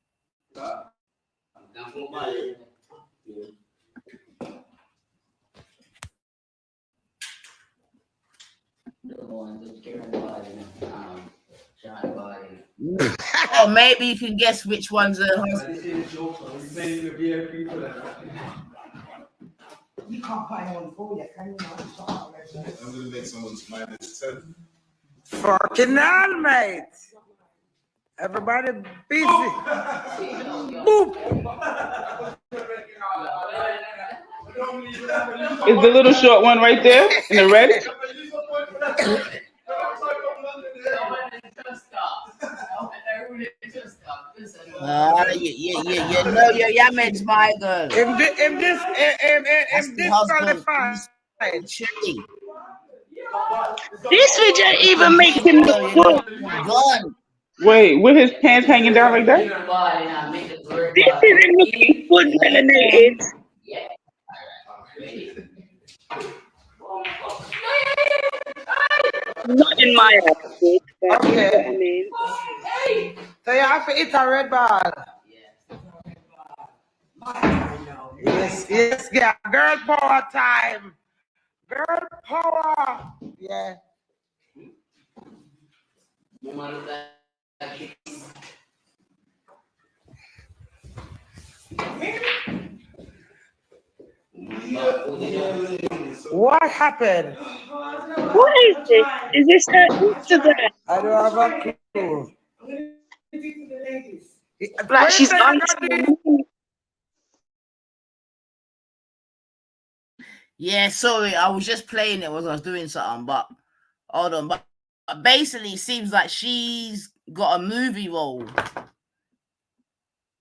Or maybe you can guess which one's a husband. You can't find one for you, can you? I'm gonna make someone's -10. Fucking hell, mate. Everybody busy. Boop. Is the little short one right there in the red? You know your Yamen's my girl. If this qualified. This video even makes him look good. Wait, with his pants hanging down like that? This isn't looking good, melanated. Not in my outfit, but you know what I mean. So you have to eat a red ball. Yes, yeah. Girl power time. Girl power. Yeah. What happened? What is this? Is this her Instagram? I don't have a clue. Like she's on. Yeah, sorry, I was just playing it while I was doing something, but hold on. But basically, it seems like she's got a movie role,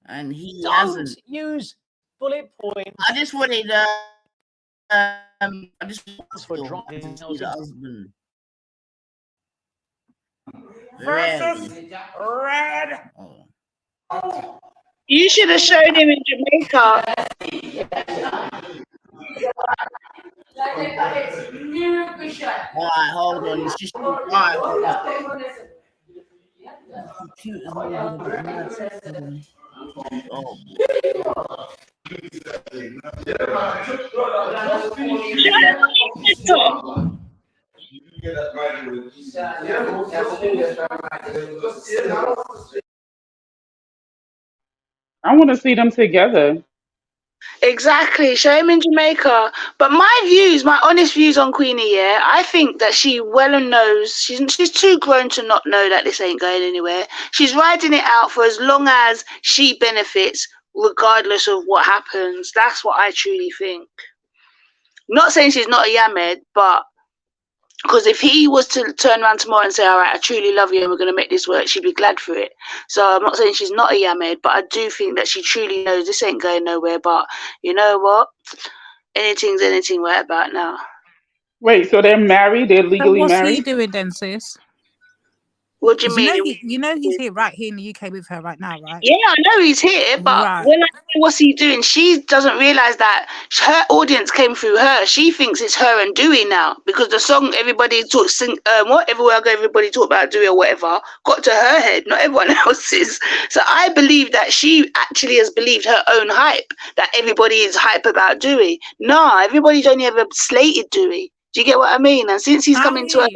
and he hasn't. Use bullet points. I just wanted I just for to dropping see the husband. versus red. You should have shown him in Jamaica. Alright, hold on. It's just alright. Computer's not gonna get mad. Oh. I want to see them together. Exactly, show him in Jamaica. But my honest views on Queenie, yeah, I think that she well knows she's too grown to not know that this ain't going anywhere. She's riding it out for as long as she benefits, regardless of what happens. That's what I truly think. Not saying she's not a Yamed, but because if he was to turn around tomorrow and say, all right, I truly love you and we're going to make this work, she'd be glad for it. So I'm not saying she's not a Yamed, but I do think that she truly knows this ain't going nowhere. But you know what? Anything's anything right about now. Wait, so they're married? They're legally what's married? he doing then, sis? What do you mean? You know he's here right here in the UK with her right now, right? Yeah, I know he's here, but Right. when I say what's he doing, she doesn't realise that her audience came through her. She thinks it's her and Dewey now because the song everybody everywhere I go, everybody talk about Dewey or whatever got to her head, not everyone else's. So I believe that she actually has believed her own hype that everybody is hype about Dewey. Nah, everybody's only ever slated Dewey. Do you get what I mean? And since he's coming to her,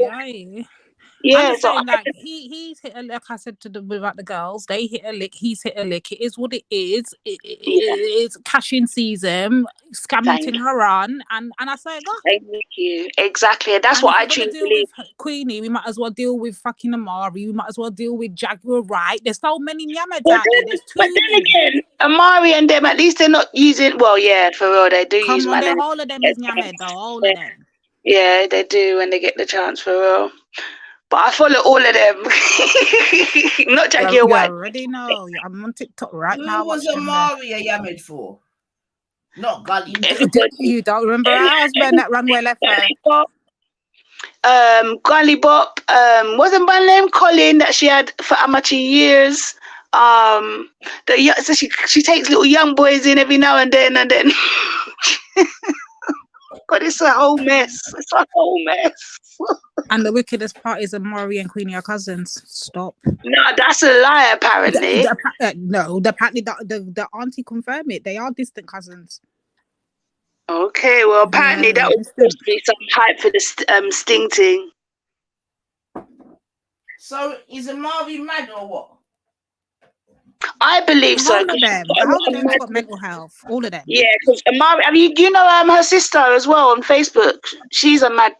I'm yeah, just so saying, like he's hit a, like I said to them about the girls, they hit a lick, he's hit a lick. It is what it is. It's cash-in season, scamming thing her on, and I say, go. Thank you. Exactly, and that's what I truly deal believe. with Queenie, we might as well deal with fucking Amari. We might as well deal with Jaguar. Right? There's so many Yameds out there. There's too But then again, Amari and them, at least they're not using. Well, yeah, for real, they do use my name. All of them is Yamed, though. All of them. Yeah, they do when they get the chance, for real. But I follow all of them. Not Jackie or White. You already know. I'm on TikTok right Who now. was Amari a Yamed for? Not Gully. You don't remember our husband that ran well left her? Gully Bop. Wasn't my name Colin that she had for amateur years? So she takes little young boys in every now and then. God, it's a whole mess. It's a whole mess. And the wickedest part is Amari and Queenie are cousins. Stop. No, that's a lie, apparently. Apparently the auntie confirmed it. They are distant cousins. Okay, well, apparently that was supposed to be some hype for the Sting thing. So, is Amari mad or what? I believe so. All of them's got mental health. All of them. Yeah, because Amari, do you know her sister as well on Facebook? She's a mad,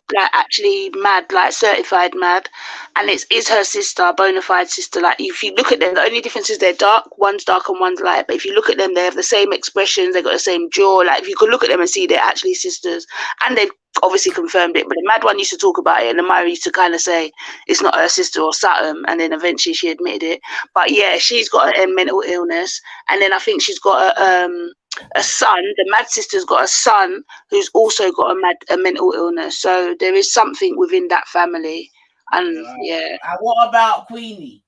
certified mad, and it's her sister, bona fide sister. Like, if you look at them, the only difference is they're dark. One's dark and one's light. But if you look at them, they have the same expressions. They got the same jaw. Like, if you could look at them and see they're actually sisters, and they've obviously confirmed it. But the mad one used to talk about it, and Amari used to kind of say it's not her sister or something, and then eventually she admitted it. But yeah, she's got a mental illness, and then I think she's got a son. The mad sister's got a son who's also got a mental illness. So there is something within that family, and yeah. And what about Queenie?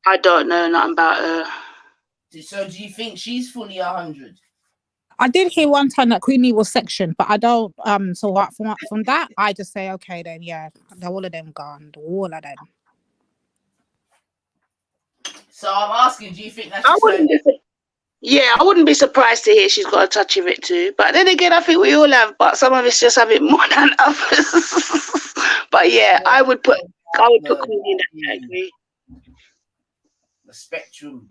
I don't know nothing about her. So do you think she's fully 100? I did hear one time that Queenie was sectioned, but I don't. So from that, I just say, okay, then yeah, all of them gone. All of them. So I'm asking, do you think that's? I wouldn't be surprised to hear she's got a touch of it too. But then again, I think we all have, but some of us just have it more than others. But yeah, I would put Queenie in that category. The spectrum.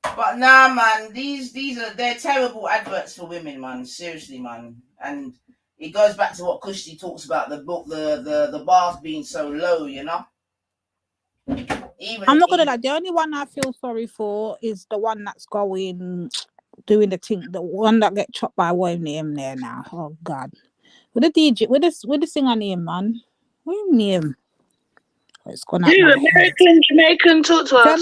But nah, man, they're terrible adverts for women, man. Seriously, man. And it goes back to what Kushti talks about, the book, the bars being so low, you know. I'm not gonna lie. The only one I feel sorry for is the one that's doing the thing, the one that get chopped by what name there now. Oh God, with the DJ, with the singer name, man. What name? It's gone out Who? my head. Jamaican, talk to us.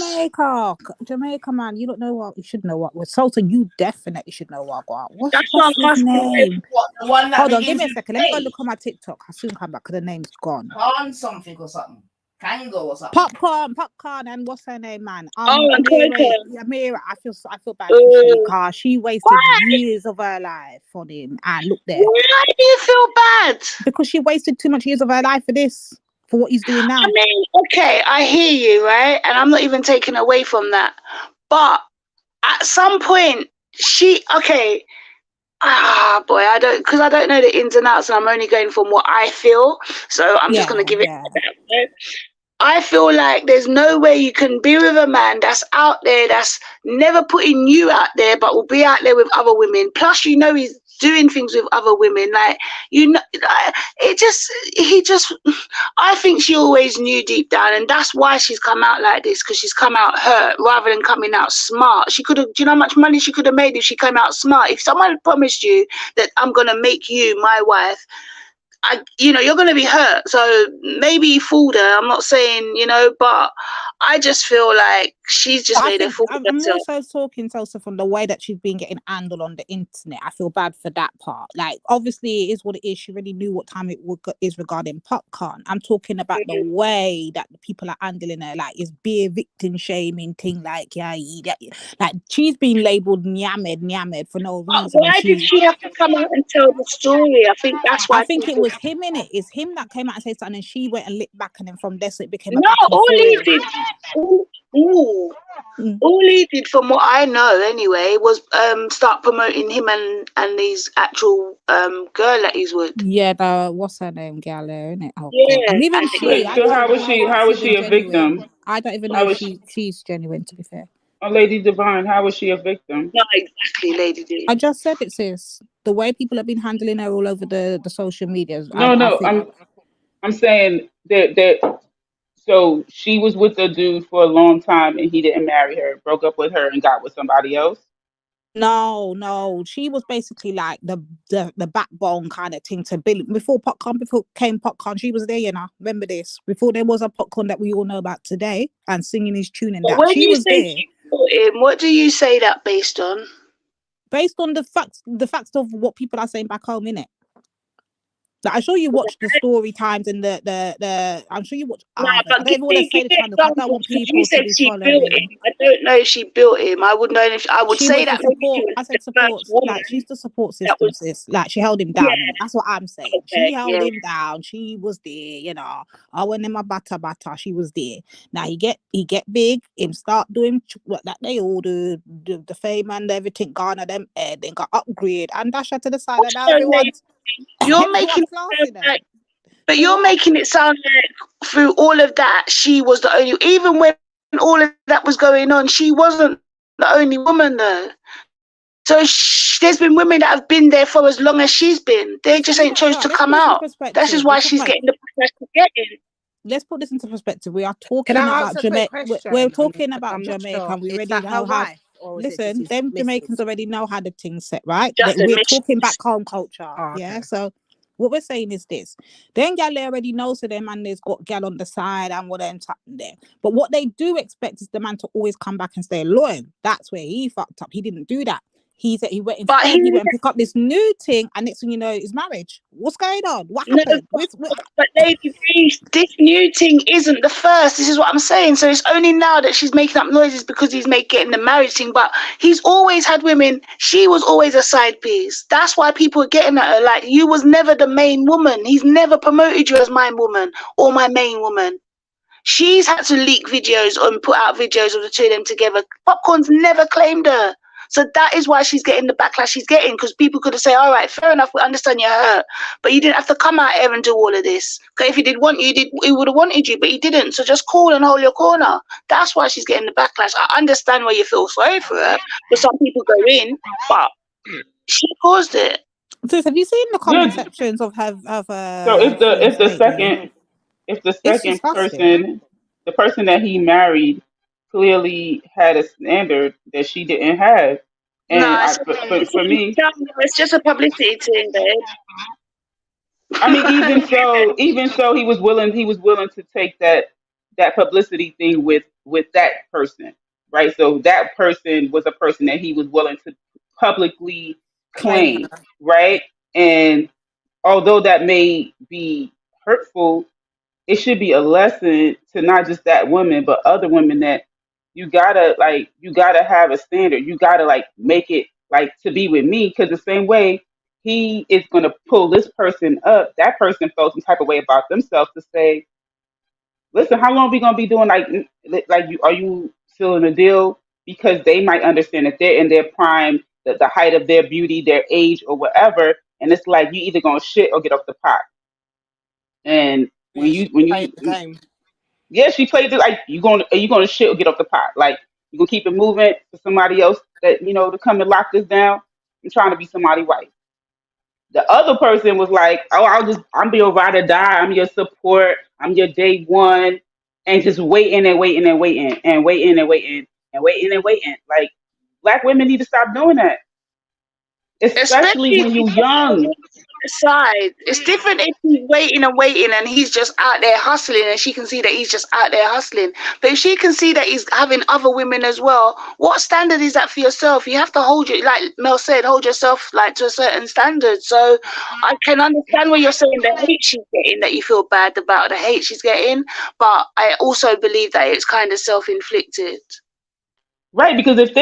Jamaica, man. You don't know what. You should know what. With Salsa, you definitely should know what. What's That's what I'm his asking. name? What, the one that Hold on, give begins me a with second. Let me go K? look on my TikTok. I'll soon come back because the name's gone. Khan something or something. Kango or something. Popcorn, and what's her name, man? And Amira. I feel bad for she, because she wasted years of her life on him. And look there. Why do you feel bad? Because she wasted too much years of her life for this, for what he's doing now. I mean, okay, I hear you, right? And I'm not even taking away from that. But at some point, boy, I don't know the ins and outs, and I'm only going from what I feel. So I'm just gonna give it that. I feel like there's no way you can be with a man that's out there, that's never putting you out there, but will be out there with other women. Plus, he's doing things with other women. Like, I think she always knew deep down, and that's why she's come out like this, because she's come out hurt rather than coming out smart. She could have, do you know how much money she could have made if she came out smart? If someone promised you that I'm going to make you my wife, you're going to be hurt. So maybe he fooled her. I'm not saying, but I just feel like she's just made a fool of I'm herself. also talking also from the way that she's been getting handled on the internet. I feel bad for that part. Like, obviously, it is what it is. She really knew what time it is regarding popcorn. I'm talking about the way that the people are handling her. Like, it's beer victim shaming thing. Like, like she's been labelled nyammed for no reason. Why did she have to come out and tell the story? I think that's why. I think it was him in it. It's him that came out and said something, and she went and lit back, and then from there it became a back and all he forth. did. All he did, from what I know anyway, was start promoting him and his actual girl that he's with. Yeah, what's her name, Gallo, isn't it? Oh, yeah. God. And even she, so how was she a victim? I don't even know if she's genuine, to be fair. Lady Divine, how was she a victim? Not exactly, Lady D. I just said it, sis. The way people have been handling her all over the social medias. I'm saying that. So she was with the dude for a long time, and he didn't marry her, broke up with her, and got with somebody else. No, she was basically like the backbone kind of thing to Billy. Before came popcorn, she was there, remember this, before there was a popcorn that we all know about today and singing his tune and that. She was there. What do you say that based on? Based on the facts of what people are saying back home, innit? Like, I'm sure you watch the story times and the I'm sure you watch. But I don't want people to be following. I don't know if she built him. I would know if I would say that. I said support. Like, she's the support system, sis. Like, she held him down. Yeah. That's what I'm saying. She held him down. She was there. I went in my bata. She was there. Now he get big. Him start doing what that they all do. The fame and everything gone at them head. Then got upgrade and dash her to the side. And now everyone's. You're making it sound like through all of that, she was the only. Even when all of that was going on, she wasn't the only woman though. So there's been women that have been there for as long as she's been. They just ain't chose to come out. This is why she's getting the press to get in. Let's put this into perspective. We are talking about Jamaica. We're talking about Jamaica. We already know how. Listen, them Jamaicans already know how the thing's set, right? We're talking back home culture. Yeah. So what we're saying is this. Then gal already knows that their man has got gal on the side and what happened there. But what they do expect is the man to always come back and stay loyal. That's where he fucked up. He didn't do that. He went and pick up this new thing, and next thing you know, is marriage. What's going on? What happened? But Lady B, this new thing isn't the first. This is what I'm saying. So it's only now that she's making up noises because he's getting the marriage thing. But he's always had women. She was always a side piece. That's why people are getting at her. Like, you was never the main woman. He's never promoted you as my woman or my main woman. She's had to leak videos and put out videos of the two of them together. Popcorn's never claimed her. So that is why she's getting the backlash she's getting, because people could have said, all right, fair enough, we understand you're hurt, but you didn't have to come out here and do all of this. Okay, if he did want you, he would have wanted you, but he didn't. So just call and hold your corner. That's why she's getting the backlash. I understand why you feel sorry for her, because some people go in, but she caused it. So have you seen the comment sections of her? So if the second person, the person that he married, clearly had a standard that she didn't have, and for me, it's just a publicity thing, babe. I mean, even so, he was willing to take that that publicity thing with that person, right? So that person was a person that he was willing to publicly claim, right? And although that may be hurtful, it should be a lesson to not just that woman, but other women that you gotta have a standard. You gotta like make it like to be with me because the same way he is gonna pull this person up, that person felt some type of way about themselves to say, listen, how long we gonna be doing like you are you still in a deal? Because they might understand that they're in their prime, the height of their beauty, their age or whatever, and it's like you either gonna shit or get off the pot. And yeah, she played it like you gonna shit or get off the pot. Like you gonna keep it moving for somebody else that to come and lock this down. I'm trying to be somebody white. The other person was like, oh, I'm your ride or die. I'm your support. I'm your day one, and just waiting and waiting and waiting and waiting and waiting and waiting and waiting. Like black women need to stop doing that, especially Especially when if you're he's on young. the side. It's different if he's waiting and waiting and he's just out there hustling and she can see that he's just out there hustling. But if she can see that he's having other women as well, what standard is that for yourself? You have to hold it, like Mel said, hold yourself like to a certain standard. So I can understand when you're saying the hate she's getting, that you feel bad about the hate she's getting, but I also believe that it's kind of self-inflicted. Right, because if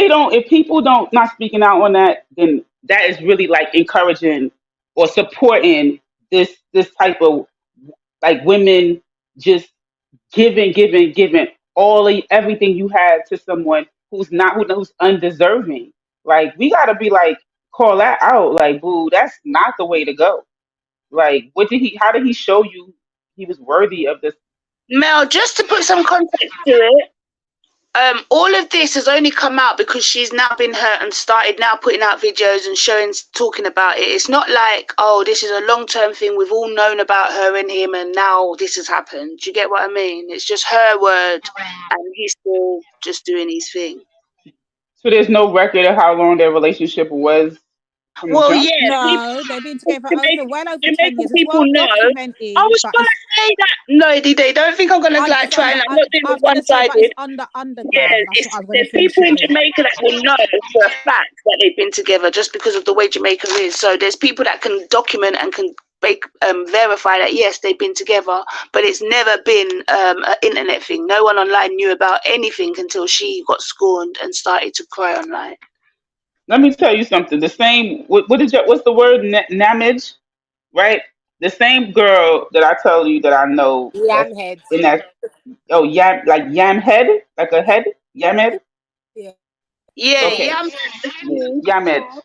people don't not speaking out on that, then that is really like encouraging or supporting this type of like women just giving everything you have to someone who's undeserving. Like we gotta be like call that out. Like, boo, that's not the way to go. Like, how did he show you he was worthy of this? Mel, just to put some context to it, all of this has only come out because she's now been hurt and started now putting out videos and talking about it. It's not like, oh, this is a long-term thing. We've all known about her and him and now this has happened. Do you get what I mean? It's just her word and he's still just doing his thing. So there's no record of how long their relationship was from the Well, jump? yeah. No, they've been together well over 10 years. It's People well know. documented. I was But going to say that. No, they don't think I'm going to like try and I'm not doing it one-sided. But it's underground. Yeah, That's what I was going there's to finish people it in with. Jamaica that will know for a fact that they've been together just because of the way Jamaica is. So there's people that can document and can verify that yes, they've been together, but it's never been an internet thing. No one online knew about anything until she got scorned and started to cry online. Let me tell you something. The same. What's the word? Namage, right? The same girl that I tell you that I know. That's Yam head. in that. Oh, yam, like yam head, like a head, yam head. Yeah. Yeah, Okay, yam yam head. Like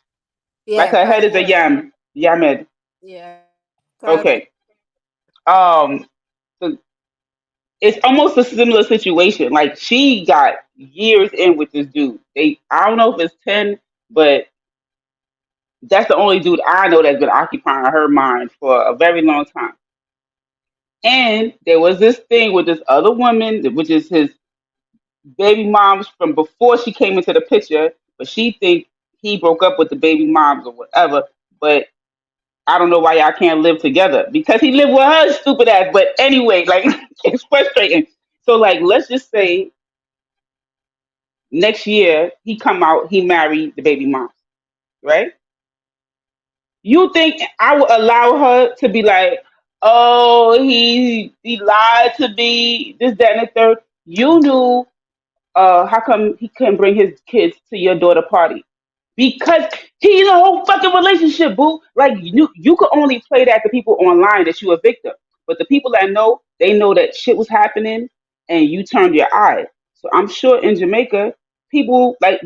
Yeah. her head is a yam head. Yeah. Okay. Um, so it's almost a similar situation. Like she got years in with this dude. I don't know if it's 10, but that's the only dude I know that's been occupying her mind for a very long time. And there was this thing with this other woman, which is his baby moms from before she came into the picture, but she think he broke up with the baby moms or whatever. But I don't know why y'all can't live together because he lived with her stupid ass. But anyway, like it's frustrating. So like, let's just say next year he come out, he married the baby mom, right? You think I would allow her to be like, oh, he lied to me, this, that, and the third. You knew how come he couldn't bring his kids to your daughter party? Because he's in a whole fucking relationship, boo. Like you could only play that to people online that you a victim. But the people that know, they know that shit was happening and you turned your eye. So I'm sure in Jamaica, people like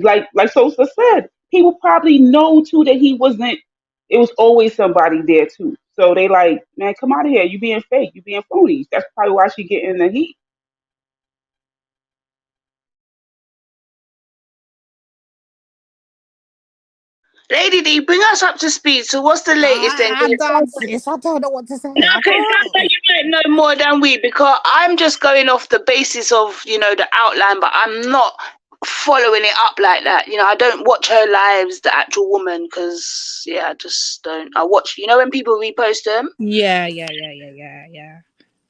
Sosa said, people probably know too that he wasn't it was always somebody there too. So they like, man, come out of here. You being fake, you being phony. That's probably why she getting the heat. Lady D, bring us up to speed. So what's the latest then? I don't know what to say. No, you might know more than we because I'm just going off the basis of, the outline, but I'm not following it up like that. I don't watch her lives, the actual woman, because, I just don't. I watch, when people repost them. Yeah.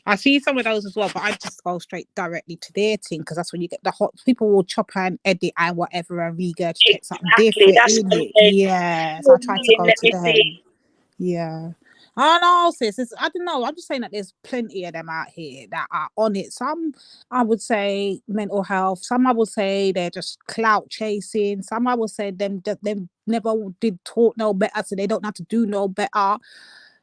I see some of those as well, but I just go straight directly to their thing because that's when you get the hot people will chop and edit and whatever and regurgitate something different, isn't it? Yeah. So I try to go to them. Yeah. I don't know, sis. I don't know. I'm just saying that there's plenty of them out here that are on it. Some I would say mental health. Some I would say they're just clout chasing. Some I would say them never did taught no better, so they don't have to do no better.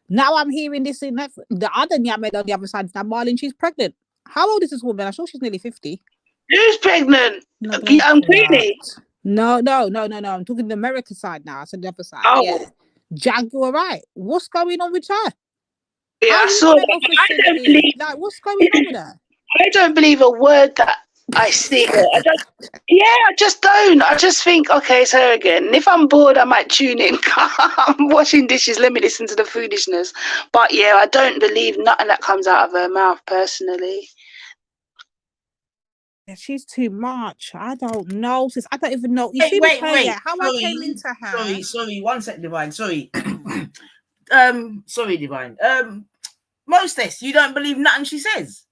Now I'm hearing this in the other Nyamed on the other side. Now Marlene, she's pregnant. How old is this woman? I'm sure she's nearly 50. Who's pregnant? No, Queenie. No. I'm talking the American side now. I said the other side. Oh. Yeah. Jaguar, right? What's going on with her? Yeah, I saw that. I don't believe. Like, what's going on with her? I don't believe a word that I see. I just don't. I just think, okay, it's her again. And if I'm bored, I might tune in. I'm washing dishes. Let me listen to the foolishness. But yeah, I don't believe nothing that comes out of her mouth personally. Yeah, she's too much. I don't know. I don't even know. You Wait. How I came into her. Sorry. 1 sec, Divine. Sorry. Sorry, Divine. Mostess, you don't believe nothing she says?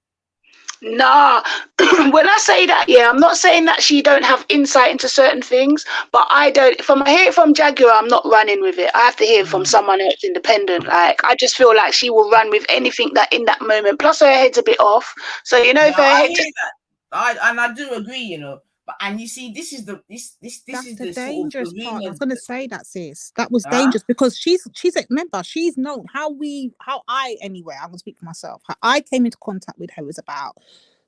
Nah. When I say that, yeah, I'm not saying that she don't have insight into certain things, but I don't. If I hear it from Jaguar, I'm not running with it. I have to hear it from someone else independent. Like, I just feel like she will run with anything that in that moment. Plus, her head's a bit off. So if her head I do agree, But and you see, this is the dangerous sort of part. I was gonna say that, sis. That was dangerous because she's remember, she's known how I anyway, I'm gonna speak for myself. How I came into contact with her was about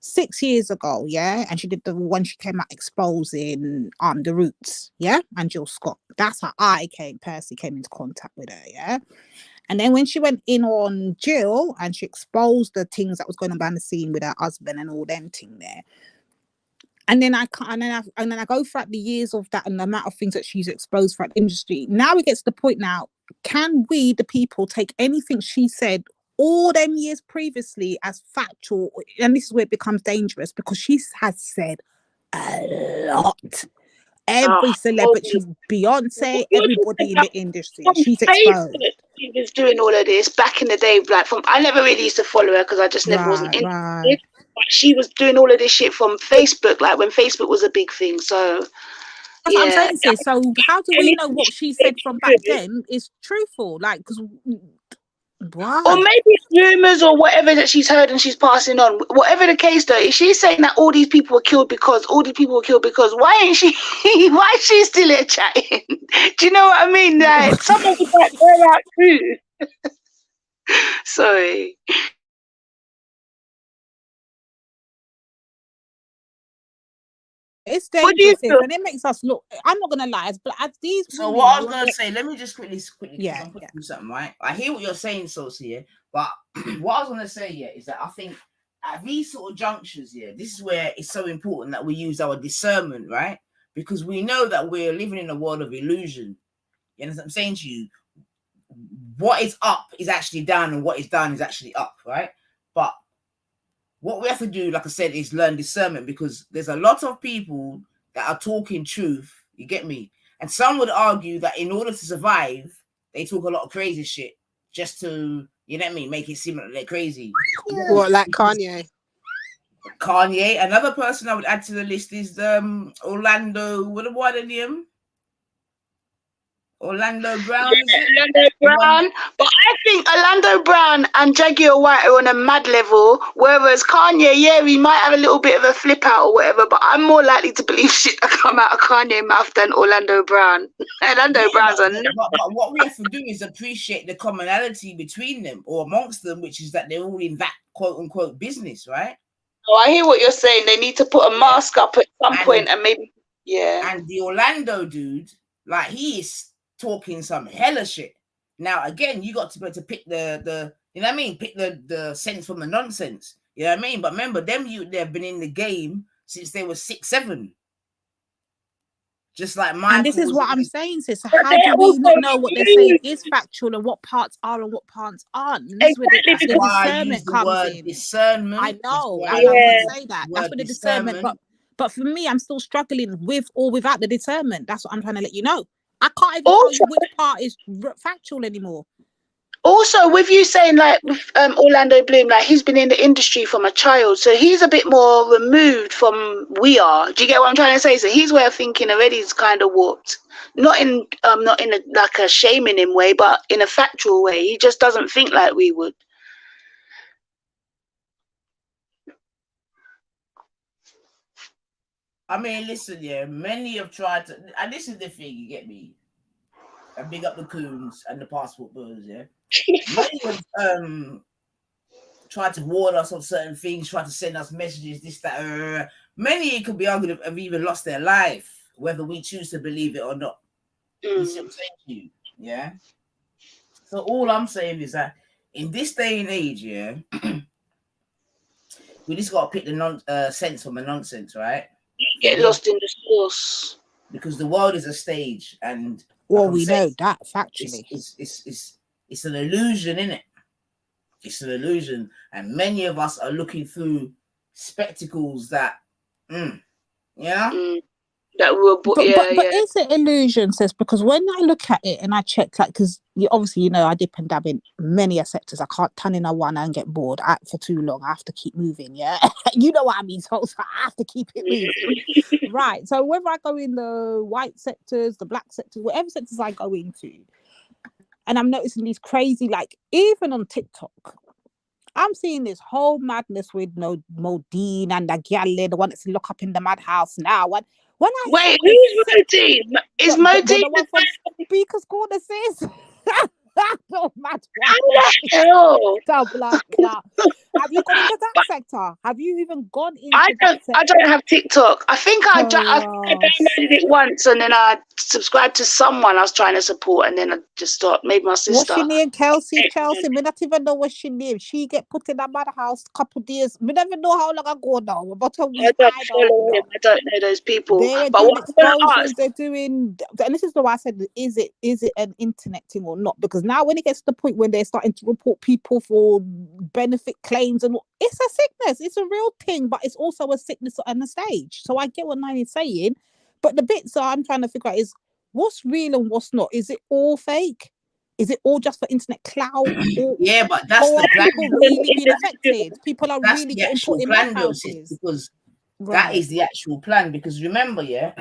6 years ago, yeah. And she did the one she came out exposing the Roots, yeah, and Jill Scott. That's how I personally came into contact with her, yeah. And then when she went in on Jill and she exposed the things that was going on behind the scene with her husband and all them thing there. And then I go throughout the years of that and the amount of things that she's exposed throughout the industry. Now it gets to the point now, can we, the people, take anything she said all them years previously as factual? And this is where it becomes dangerous because she has said a lot. Every celebrity, Beyonce, everybody in the industry, she's exposed. She was doing all of this back in the day. Like, I never really used to follow her because I just never wasn't interested. Right. But she was doing all of this shit from Facebook, like when Facebook was a big thing. So that's what I'm saying, sis. So how do we know what she said from back then is truthful? Like, because why? Or maybe it's rumors or whatever that she's heard and she's passing on. Whatever the case, though, if she's saying that all these people were killed because, why ain't she? Why is she still here chatting? Do you know what I mean? Like, someone was like, they're out too. Sorry. It's dangerous, and it makes us look. I'm not gonna lie, but as these. So what I was gonna say, let me just quickly, yeah, something, right? I hear what you're saying, Sosie, yeah, but what I was gonna say, yeah, is that I think at these sort of junctures, yeah, this is where it's so important that we use our discernment, right? Because we know that we're living in a world of illusion. You know what I'm saying to you? What is up is actually down, and what is down is actually up, right? But what we have to do, like I said, is learn discernment because there's a lot of people that are talking truth. You get me? And some would argue that in order to survive, they talk a lot of crazy shit just to, you know what I mean, make it seem like they're crazy. What, like Kanye? Another person I would add to the list is Orlando. What are the name? Orlando Brown. Orlando Brown. But I think Orlando Brown and Jaguar White are on a mad level, whereas Kanye, yeah, we might have a little bit of a flip out or whatever, but I'm more likely to believe shit that come out of Kanye's mouth than Orlando Brown. Orlando Brown's a but what we have to do is appreciate the commonality between them or amongst them, which is that they're all in that quote unquote business, right? Oh, I hear what you're saying. They need to put a mask up at some point and maybe, yeah. And the Orlando dude, like, he is talking some hella shit. Now again, you got to be able to pick the you know what I mean, pick the sense from the nonsense. You know what I mean? But remember, they've been in the game since they were 6, 7. Just like Michael. And this is what I'm saying, sis. So how do we not know what they're saying is factual and what parts are and what parts aren't? And this is where the discernment comes in. Discernment. I know. I'm going to say that. That's where the discernment. But for me, I'm still struggling with or without the discernment. That's what I'm trying to let you know. I can't even tell you which part is factual anymore. Also, with you saying like with Orlando Bloom, like he's been in the industry from a child, so he's a bit more removed from we are. Do you get what I'm trying to say? So his way of thinking already is kind of warped. Not in a, like a shaming him way, but in a factual way. He just doesn't think like we would. I mean, listen, yeah, many have tried to, and this is the thing, you get me. And big up the coons and the passport bros, yeah. Many have tried to warn us on certain things, tried to send us messages, this, that. Many, it could be argued, have even lost their life, whether we choose to believe it or not. You see what I'm saying to you? Yeah. So all I'm saying is that in this day and age, yeah, we just gotta pick the sense from the nonsense, right? Get lost in the source. Because the world is a stage, and well, we know that factually. It's an illusion, isn't it? It's an illusion, and many of us are looking through spectacles that, that will, but is it illusion, sis? Because when I look at it and I check, like, because obviously, you know, I dip and dab in many sectors. I can't turn in a one and get bored for too long. I have to keep moving, yeah. You know what I mean? So I have to keep it moving, right? So whether I go in the white sectors, the black sectors, whatever sectors I go into, and I'm noticing these crazy, like, even on TikTok, I'm seeing this whole madness with Modine and the gal, the one that's locked up in the madhouse now. When I wait, who's Modine? Is Modine the one from Speaker's Corner, sis? Oh, mad. How the hell? Have you gone into that sector? Have you even gone into that sector? I don't have TikTok. I think I downloaded it once, and then I subscribed to someone I was trying to support, and then I just stopped. Maybe my sister. What's she name? Chelsea. We not even know what she name. She get put in a madhouse couple days. We never know how long ago now. About a week. I don't know those people. They're doing explosions. They're doing, and this is why I said, is it an internet thing or not? Because now when it gets to the point when they're starting to report people for benefit claims and it's a sickness, it's a real thing, but it's also a sickness on the stage. So I get what Nine is saying, but the bits that I'm trying to figure out is what's real and what's not. Is it all fake? Is it all just for internet clout? Yeah, but that's the people really being affected. People are really getting put in their houses. Because that is the actual plan. Because remember, yeah,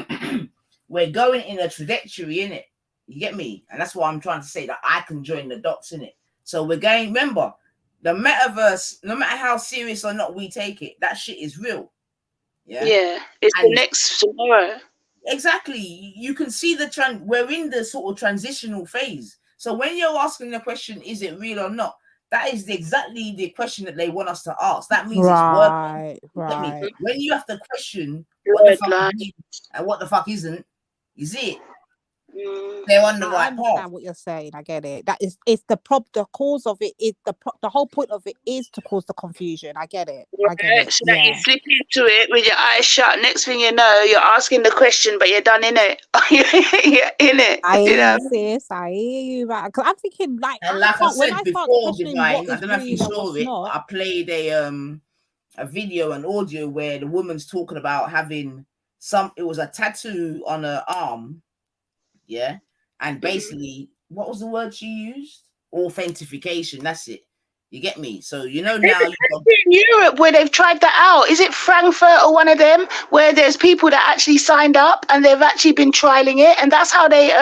we're going in a trajectory, in it. You get me? And that's what I'm trying to say, that I can join the dots in it. So we're going, remember, the metaverse, no matter how serious or not we take it, that shit is real. Yeah, it's the next tomorrow. Exactly. You can see we're in the sort of transitional phase. So when you're asking the question, is it real or not? That is exactly the question that they want us to ask. That means it's working. Right. When you have to question what the fuck is and what the fuck isn't, is it? They're on the right path. I understand what you're saying. I get it. It's the cause of it is the whole point of it is to cause the confusion. I get it. Right. I get it. So that you slip into it with your eyes shut. Next thing you know, you're asking the question, but you're done in it. You're in it. I hear you, sis. I hear you. Because I'm thinking, like, and like I said before, Divine, I don't know if you saw it. I played a video, an audio where the woman's talking about having it was a tattoo on her arm. Yeah. And basically, what was the word she used? Authentication. That's it. You get me? So, you know, now in Europe where they've tried that out. Is it Frankfurt or one of them where there's people that actually signed up and they've actually been trialing it? And that's how they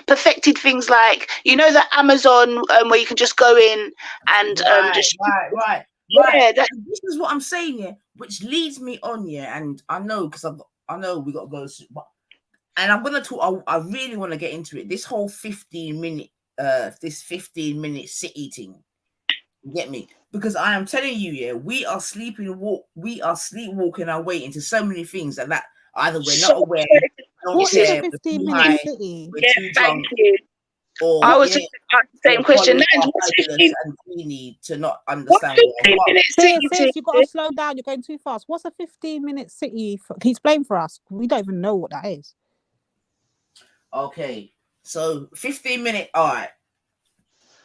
perfected things like, you know, the Amazon where you can just go in and right. Yeah, this is what I'm saying here, which leads me on, yeah. And I know because I know we got to go. And I'm gonna talk. I really want to get into it. This whole 15-minute, this 15-minute city thing. You get me? Because I am telling you, yeah, we are sleepwalking our way into so many things that either we're not aware, don't care, we're too high, we're too drunk, or I was just about the same question. And we need to not understand. Sis, you got to slow down. You're going too fast. What's a 15-minute city? Can you explain for us? We don't even know what that is. Okay, so 15-minute. All right.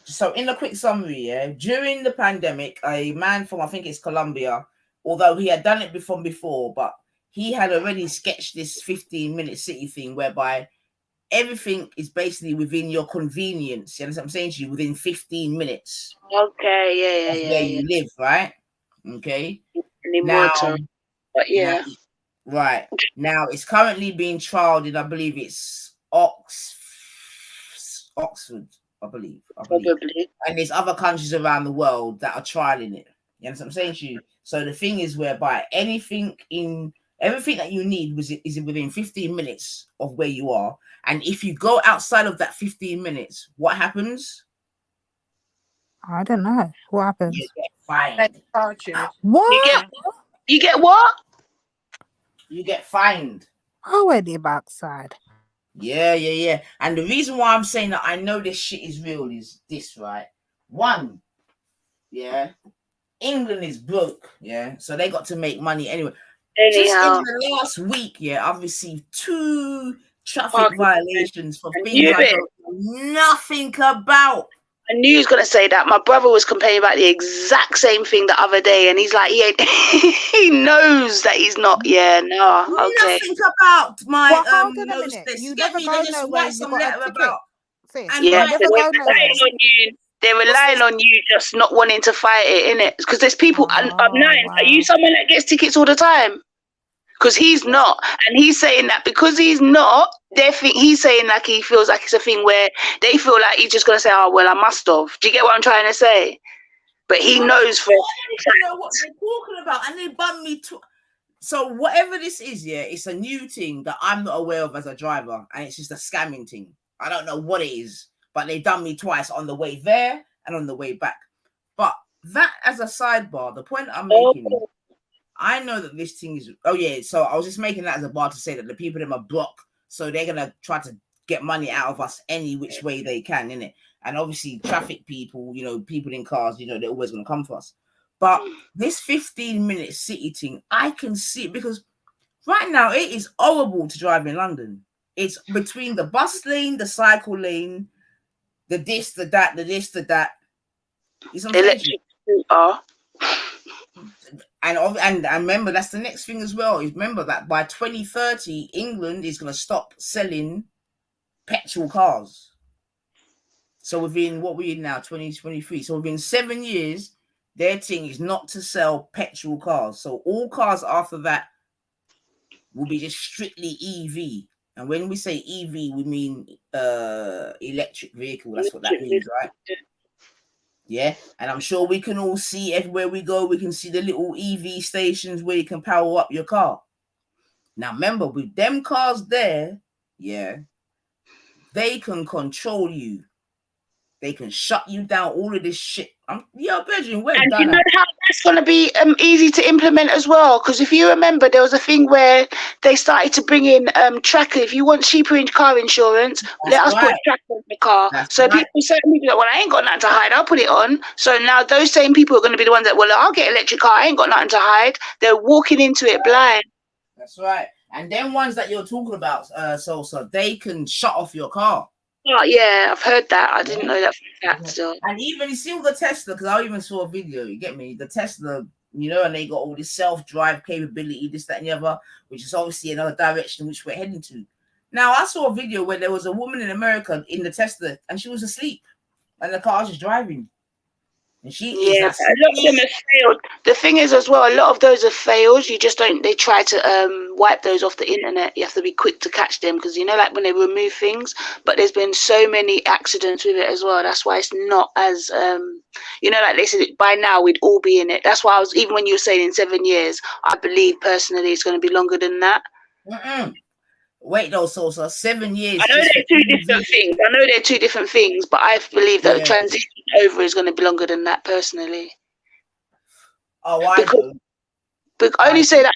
So in a quick summary, yeah, during the pandemic, a man from, I think it's Colombia, although he had done it before, but he had already sketched this 15-minute city thing whereby everything is basically within your convenience. You understand what I'm saying to you? Within 15 minutes. Okay, Of where you live, right? Okay. Anymore time. But yeah. Right. Now it's currently being trialed in, I believe it's Oxford, I believe. Probably. And there's other countries around the world that are trialing it. You understand what I'm saying to you? So the thing is whereby everything that you need is within 15 minutes of where you are. And if you go outside of that 15 minutes, what happens? I don't know. What happens? You get fined. What? You get what? You get fined. Already backside. Yeah. And the reason why I'm saying that I know this shit is real is this, right? One, yeah, England is broke, yeah, so they got to make money anyway. Just in the last week, yeah, I've received 2 traffic violations for things I don't know nothing about. I knew he was going to say that. My brother was complaining about the exact same thing the other day, and he's like, he knows that he's not. Yeah, no, okay. Nothing about my hold on a minute. You never go nowhere. You got a ticket. Yeah, they're relying on you just not wanting to fight it, innit? Because there's people. I'm 9. Are you someone that gets tickets all the time? Because he's not, and he's saying that because he's not, he's saying like he feels like it's a thing where they feel like he's just gonna say, "Oh well, I must have." Do you get what I'm trying to say? But he knows for. You know what they're talking about, and they bummed me to. So whatever this is, yeah, it's a new thing that I'm not aware of as a driver, and it's just a scamming thing. I don't know what it is, but they done me twice on the way there and on the way back. But that as a sidebar, the point I'm making. I know that this thing is. Oh yeah, so I was just making that as a bar to say that the people in my block, so they're gonna try to get money out of us any which way they can, innit? And obviously, traffic people, you know, people in cars, you know, they're always gonna come for us. But this 15-minute city thing, I can see it because right now it is horrible to drive in London. It's between the bus lane, the cycle lane, the this, the that, the this, the that. You know what I'm saying? And remember, that's the next thing as well. Remember that by 2030, England is going to stop selling petrol cars. So within what we're in now, 2023. So within 7 years, their thing is not to sell petrol cars. So all cars after that will be just strictly EV. And when we say EV, we mean electric vehicle. That's what that means, right? Yeah, and I'm sure we can all see everywhere we go, we can see the little EV stations where you can power up your car. Now, remember, with them cars there, yeah, they can control you. They can shut you down, all of this shit. Bedroom, we're and done. You know how that's going to be easy to implement as well? Because if you remember, there was a thing where they started to bring in tracker. If you want cheaper car insurance, let us put tracker in the car. People, certain people, well, I ain't got nothing to hide, I'll put it on. So now those same people are going to be the ones that, well, I'll get an electric car, I ain't got nothing to hide. They're walking into it blind. That's right. And them ones that you're talking about, Sosa, they can shut off your car. Oh yeah, I've heard that. I didn't know that for a fact still. And even you see all the Tesla, because I even saw a video, you get me? The Tesla, you know, and they got all this self-drive capability, this, that, and the other, which is obviously another direction which we're heading to. Now, I saw a video where there was a woman in America in the Tesla, and she was asleep, and the car was just driving. And she a lot of them have failed. The thing is as well, a lot of those have failed. You just don't, they try to wipe those off the internet. You have to be quick to catch them because, you know, like when they remove things, but there's been so many accidents with it as well. That's why it's not as, you know, like they said, by now we'd all be in it. That's why even when you were saying in 7 years, I believe personally it's going to be longer than that. Wait, though, Sosa, 7 years. I know they're two different things. But I believe that the transition over is going to be longer than that, personally. Oh, why? Because I only say that.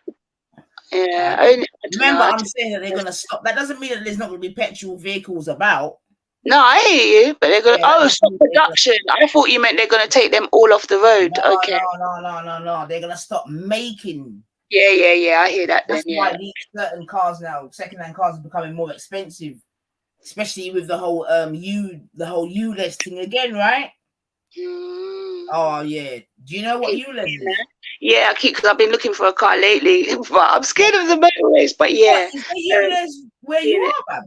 Yeah. Remember, I'm saying that they're going to stop. That doesn't mean that there's not going to be petrol vehicles about. No, I hear you, but they're going to stop production. I thought you meant they're going to take them all off the road. No, okay. No. They're going to stop making. Yeah. I hear that. That's why these certain cars now, second-hand cars, are becoming more expensive, especially with the whole ULEZ thing again, right? Oh yeah. Do you know what ULEZ is? Yeah, because I've been looking for a car lately, but I'm scared of the motorways. But yeah, is the ULEZ where you are, man?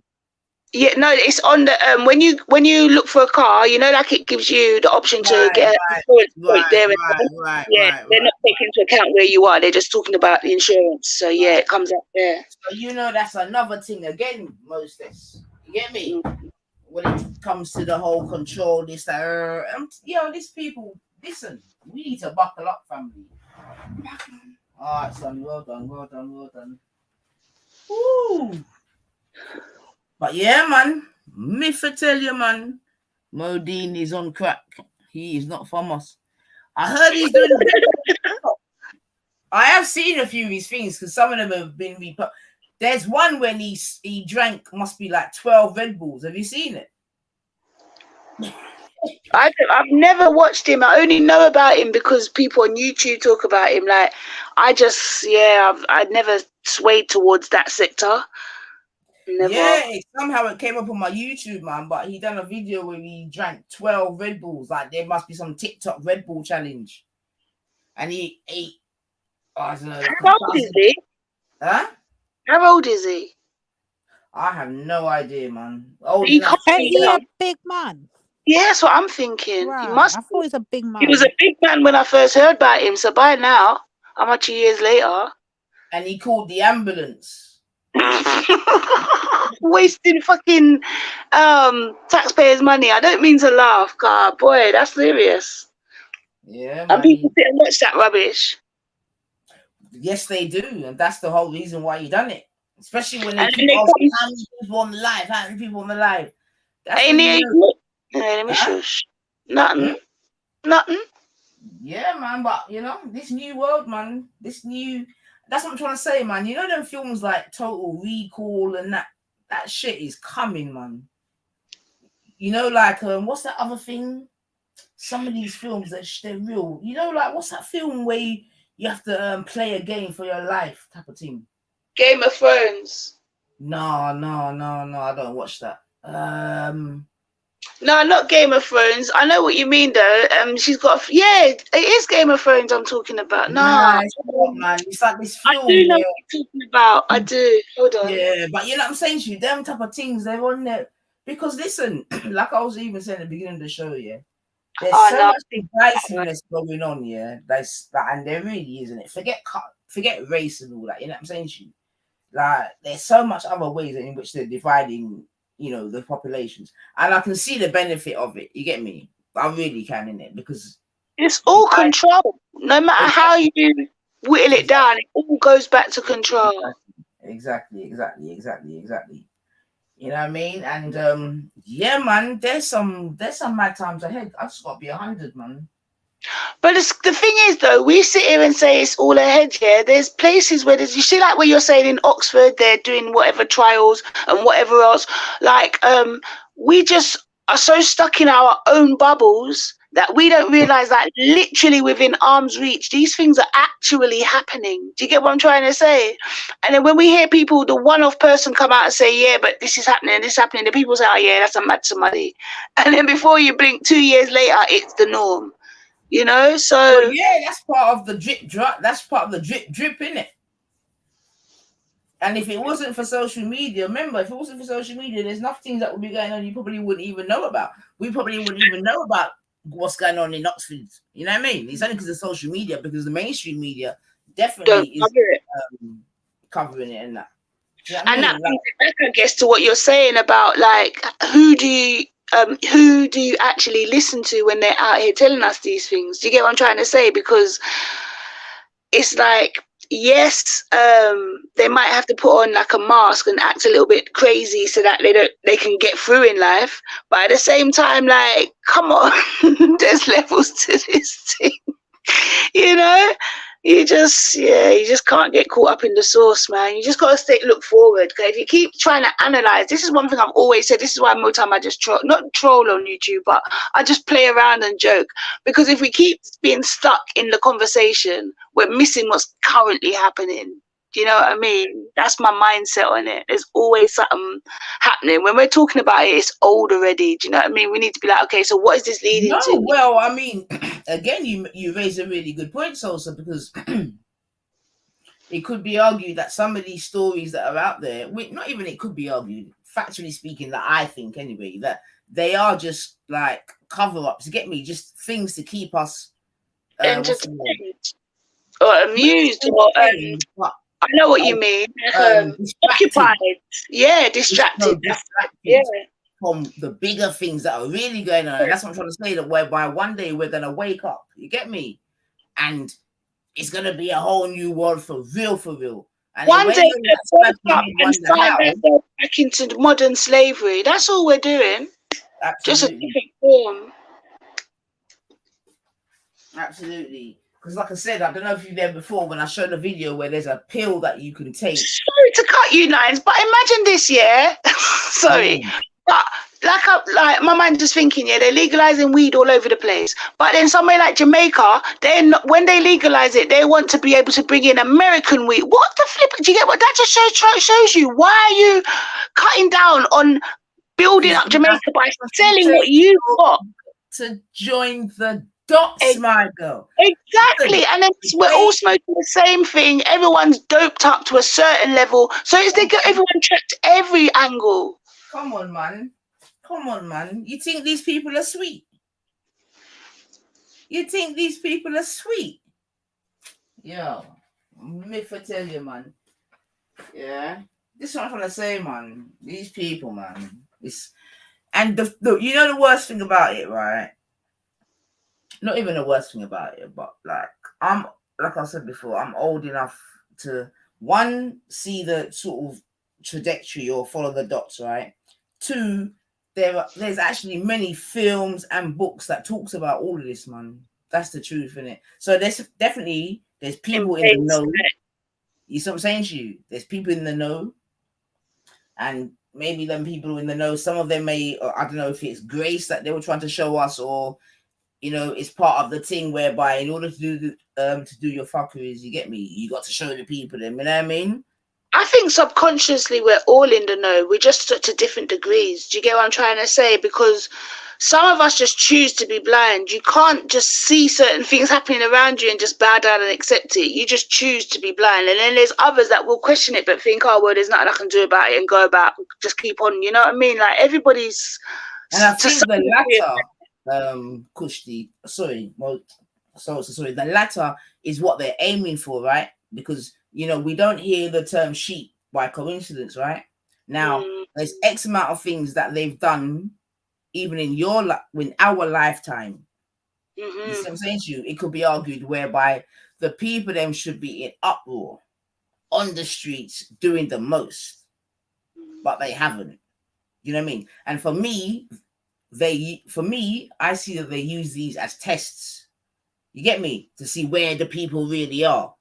Yeah, no, it's on the when you look for a car, you know, like it gives you the option to get an insurance quote there. Yeah, they're not taking into account where you are. They're just talking about the insurance. So yeah, it comes up there. So you know that's another thing again, Moses. You get me? When it comes to the whole control, this these people. Listen, we need to buckle up, family. All right, son. Well done. Woo. But yeah, man. Me for tell you, man. Modine is on crack. He is not from us. I heard he's doing. I have seen a few of his things because some of them have been reput. There's one when he drank must be like 12 Red Bulls. Have you seen it? I've never watched him. I only know about him because people on YouTube talk about him. Like, I've never swayed towards that sector. Never. Yeah, somehow it came up on my YouTube, man. But he done a video where he drank 12 Red Bulls. Like there must be some TikTok Red Bull challenge, and he ate. I don't know. How old is he? Huh? How old is he? I have no idea, man. Old He enough. Ain't he a big man? Yeah, that's what I'm thinking. Right. He must. I thought he was a big man. He was a big man when I first heard about him. So by now, how much years later? And he called the ambulance. Wasting fucking taxpayers' money. I don't mean to laugh, God, boy, that's serious. Yeah, and people sit and watch that rubbish. Yes, they do, and that's the whole reason why you done it. Especially when they keep asking how many people on the live, how many people on the live. That's when you know. Let me shush. Nothing. Yeah, man, but you know, this new world, man, that's what I'm trying to say, man. You know them films like Total Recall and that shit is coming, man. You know, like what's that other thing? Some of these films they're real. You know, like what's that film where you have to play a game for your life type of thing? Game of Thrones. No, I don't watch that. No, not Game of Thrones. I know what you mean, though. She's got. It is Game of Thrones I'm talking about. Nah, it's not, man. It's like this film. I do know what you're talking about. I do. Hold on. Yeah, but you know what I'm saying to you? Them type of things, they're on there. Because listen, like I was even saying at the beginning of the show, yeah, there's so much divisiveness going on, yeah. And there really isn't it. Forget race and all that. You know what I'm saying to you? Like there's so much other ways in which they're dividing, you know, the populations, and I can see the benefit of it. You get me? I really can in it because it's all control. No matter how you whittle it down, it all goes back to control. Exactly. You know what I mean? And yeah, man, there's some mad times ahead. I just gotta be 100, man. But the thing is, though, we sit here and say it's all ahead here. There's places where you see, like where you're saying in Oxford, they're doing whatever trials and whatever else. Like, we just are so stuck in our own bubbles that we don't realize that literally within arm's reach, these things are actually happening. Do you get what I'm trying to say? And then when we hear people, the one-off person come out and say, yeah, but this is happening, the people say, oh, yeah, that's a mad somebody. And then before you blink 2 years later, it's the norm. You know, so well, yeah, that's part of the drip drop. That's part of the drip in it. And if it wasn't for social media, remember, if it wasn't for social media, there's nothing that would be going on you probably wouldn't even know about. We probably wouldn't even know about what's going on in Oxford. You know what I mean? It's only because of social media, because the mainstream media definitely is covering it and that. You know what I mean? That brings it back, I guess, to what you're saying about like who do you actually listen to when they're out here telling us these things? Do you get what I'm trying to say? Because it's like, yes, they might have to put on like a mask and act a little bit crazy so that they can get through in life. But at the same time, like, come on, there's levels to this thing. You know? You just can't get caught up in the sauce, man. You just got to look forward. Because if you keep trying to analyze, this is one thing I've always said. This is why more time I just not troll on YouTube, but I just play around and joke. Because if we keep being stuck in the conversation, we're missing what's currently happening. Do you know what I mean? That's my mindset on it. There's always something happening. When we're talking about it, it's old already. Do you know what I mean? We need to be like, okay, so what is this leading to? Well, I mean, again, you raise a really good point, Sosa, because it could be argued that some of these stories that are out there, it could be argued, factually speaking, that I think anyway, that they are just like cover-ups. You get me? Just things to keep us entertained or amused, or I know what you mean. Occupied, distracted. From the bigger things that are really going on. And that's what I'm trying to say, that whereby one day we're gonna wake up, you get me? And it's gonna be a whole new world for real. And one day we'll wake up and start back into modern slavery. That's all we're doing. Absolutely. Just a different form. Absolutely. Because like I said, I don't know if you've there before when I showed a video where there's a pill that you can take. Sorry to cut you, Nines, but imagine this, yeah? Sorry. But like my mind's just thinking, they're legalizing weed all over the place. But then somewhere like Jamaica, when they legalize it, they want to be able to bring in American weed. What the flip? Do you get what that just shows you? Why are you cutting down on building up Jamaica by selling what you've got? To join the dots, my girl. Exactly. And then we're all smoking the same thing. Everyone's doped up to a certain level. So they got everyone checked every angle. Come on, man. You think these people are sweet? Yo, me for tell you, man. Yeah. This is what I'm trying to say, man. These people, man. And you know the worst thing about it, right? Not even the worst thing about it, but like I said before, I'm old enough to see the sort of trajectory or follow the dots, right? 2, there's actually many films and books that talks about all of this, man. That's the truth, innit? So there's people in the know. You see what I'm saying to you? There's people in the know, and maybe them people in the know, some of them may, I don't know if it's grace that they were trying to show us, or it's part of the thing whereby in order to do your fuckeries, you get me, you got to show the people them, you know what I mean? I think subconsciously we're all in the know. We're just to different degrees. Do you get what I'm trying to say? Because some of us just choose to be blind. You can't just see certain things happening around you and just bow down and accept it. You just choose to be blind. And then there's others that will question it but think, oh, well, there's nothing I can do about it, and go about, just keep on. You know what I mean? Like everybody's... And I think the latter, Kushti, the latter is what they're aiming for, right? Because we don't hear the term sheep by coincidence, right? Now there's X amount of things that they've done even in our lifetime. You see what I'm saying to you? It could be argued whereby the people them should be in uproar on the streets doing the most, but they haven't. You know what I mean? And for me, I see that they use these as tests. You get me? To see where the people really are.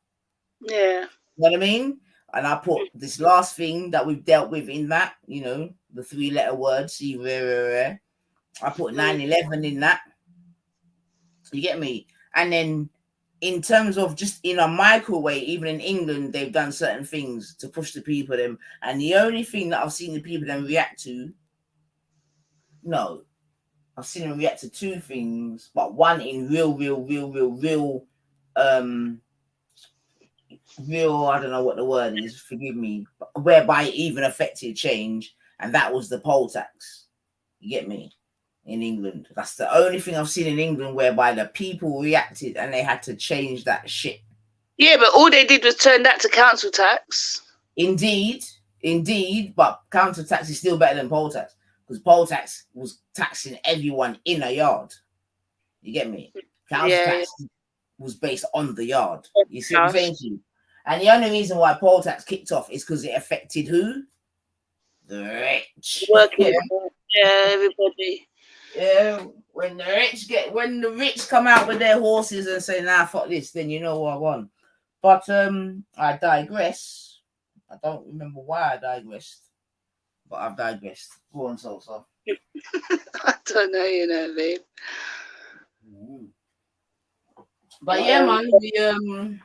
Yeah. You know what I mean? And I put this last thing that we've dealt with in that, the 3-letter word, see where I put 9/11 in that. You get me? And then in terms of just in a microwave, even in England, they've done certain things to push the people them. And the only thing that I've seen the people them react to, I've seen them react to 2 things, but one in real, I don't know what the word is, forgive me, whereby it even affected change, and that was the poll tax. You get me? In England. That's the only thing I've seen in England whereby the people reacted and they had to change that shit. Yeah, but all they did was turn that to council tax. Indeed, but council tax is still better than poll tax, because poll tax was taxing everyone in a yard. You get me? Council tax was based on the yard. You see what I'm saying to you? And the only reason why poll tax kicked off is because it affected who? The rich. Everybody. Yeah, when the rich come out with their horses and say, nah, fuck this, then you know what I want. But I digress. I don't remember why I digressed, but I've digressed. Go on, Salsa. I don't know, babe. But yeah, man,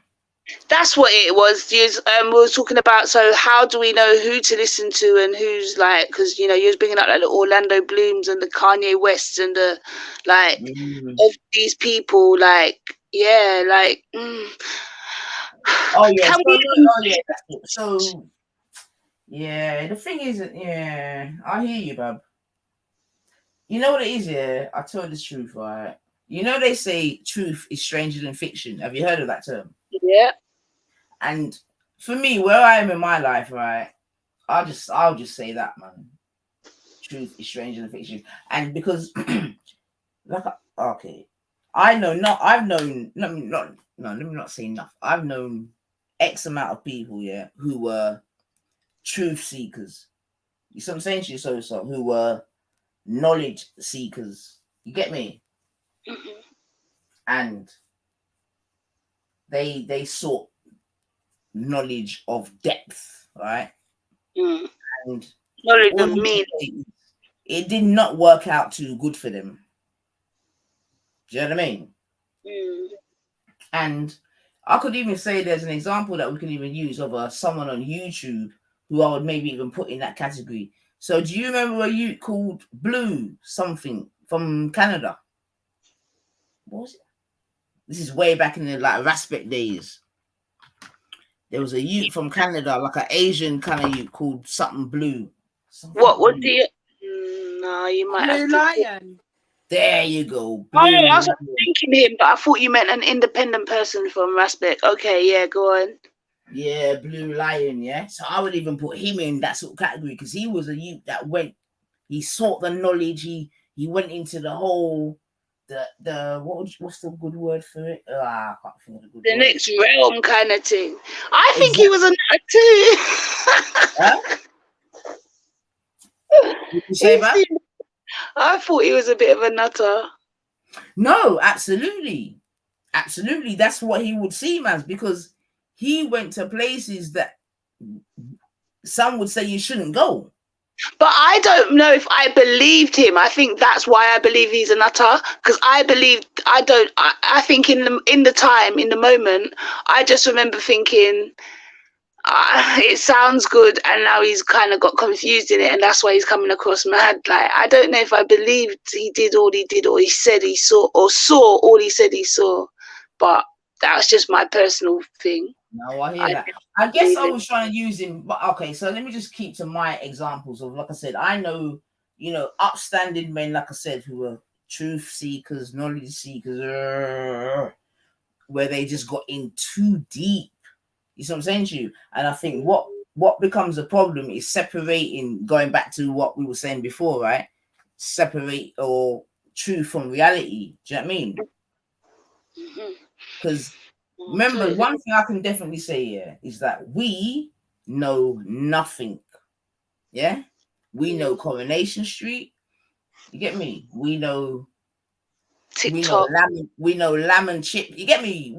that's what it was. We were talking about, so how do we know who to listen to and who's like, because you was bringing up like the Orlando Blooms and the Kanye Wests and the of these people, Oh yeah, so Yeah, the thing is, yeah, I hear you, bub. You know what it is, yeah? I tell you the truth, right? You know they say truth is stranger than fiction. Have you heard of that term? Yeah. And for me, where I am in my life, right, I'll just say that, man. Truth is stranger than fiction. And because like okay. I've known let me not say enough. I've known X amount of people, yeah, who were truth seekers. You see what I'm saying to you, so who were knowledge seekers. You get me? Mm-hmm. And they sought knowledge of depth, right? Mm. And Knowledge all of me. it did not work out too good for them. Do you know what I mean? Mm. And I could even say there's an example that we can even use of someone on YouTube who I would maybe even put in that category. So do you remember a youth called Blue something from Canada? What was it? This is way back in the like Raspet days. There was a youth from Canada, like an Asian kind of youth called something Blue. Something What Blue. the? No, you might have to. Lion. There you go. Oh, Blue I was Lion. thinking him, but I thought you meant an independent person from Raspet. Okay, yeah, go on. Yeah, Blue Lion, yeah. So I would even put him in that sort of category because he was a youth that he sought the knowledge, he went into the whole what's the good word for it? I can't think of the good The word. next realm kind of thing. I think Exactly. he was a nut too. Huh? What you say about? I thought he was a bit of a nutter. No, absolutely. Absolutely. That's what he would seem as because he went to places that some would say you shouldn't go. But I don't know if I believed him. I think that's why I believe he's a nutter. Because I think in the moment, I just remember thinking, it sounds good, and now he's kind of got confused in it, and that's why he's coming across mad. Like, I don't know if I believed he did all he did, or he said he saw, or saw all he said he saw. But that's just my personal thing. No, I hear that. I guess I was trying to use him, but okay, so let me just keep to my examples of, like I said, I know, upstanding men, like I said, who were truth seekers, knowledge seekers, where they just got in too deep. You see what I'm saying to you? And I think what becomes a problem is separating, going back to what we were saying before, right? Separate or truth from reality. Do you know what I mean? Because remember, one thing I can definitely say here is that we know nothing. Yeah? We know Coronation Street. You get me? We know TikTok. We know lamb and chip. You get me?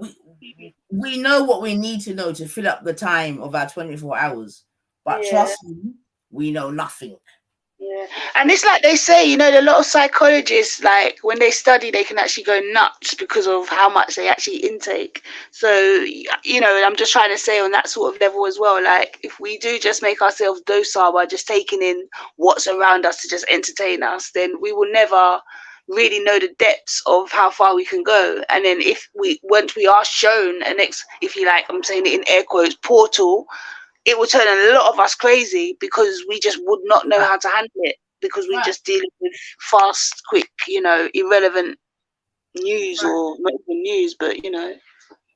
We know what we need to know to fill up the time of our 24 hours. But trust me, we know nothing. Yeah, and it's like they say, a lot of psychologists, like when they study, they can actually go nuts because of how much they actually intake. So, I'm just trying to say on that sort of level as well, like if we do just make ourselves docile by just taking in what's around us to just entertain us, then we will never really know the depths of how far we can go. And then once we are shown if you like, I'm saying it in air quotes, portal, it will turn a lot of us crazy because we just would not know how to handle it because we just deal with fast, quick, irrelevant news or not even news, but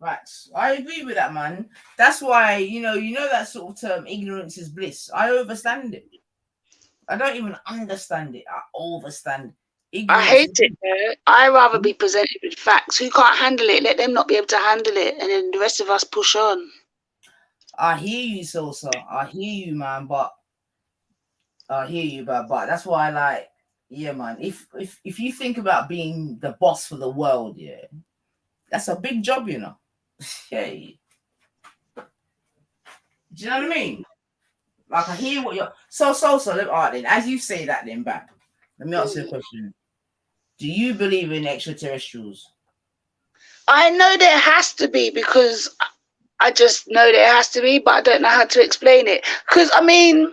Right, I agree with that, man. That's why you know that sort of term, ignorance is bliss. I overstand it. I don't even understand it. I overstand. I hate it. I rather be presented with facts. Who can't handle it, let them not be able to handle it, and then the rest of us push on. I hear you, Sosa. I hear you, man. But that's why, yeah, man. If you think about being the boss for the world, yeah, that's a big job, Hey, do you know what I mean? Like, I hear what you're. So, all right, then. As you say that, then back. Let me ask you a question. Do you believe in extraterrestrials? I know there has to be because I just know there has to be, but I don't know how to explain it. Because I mean,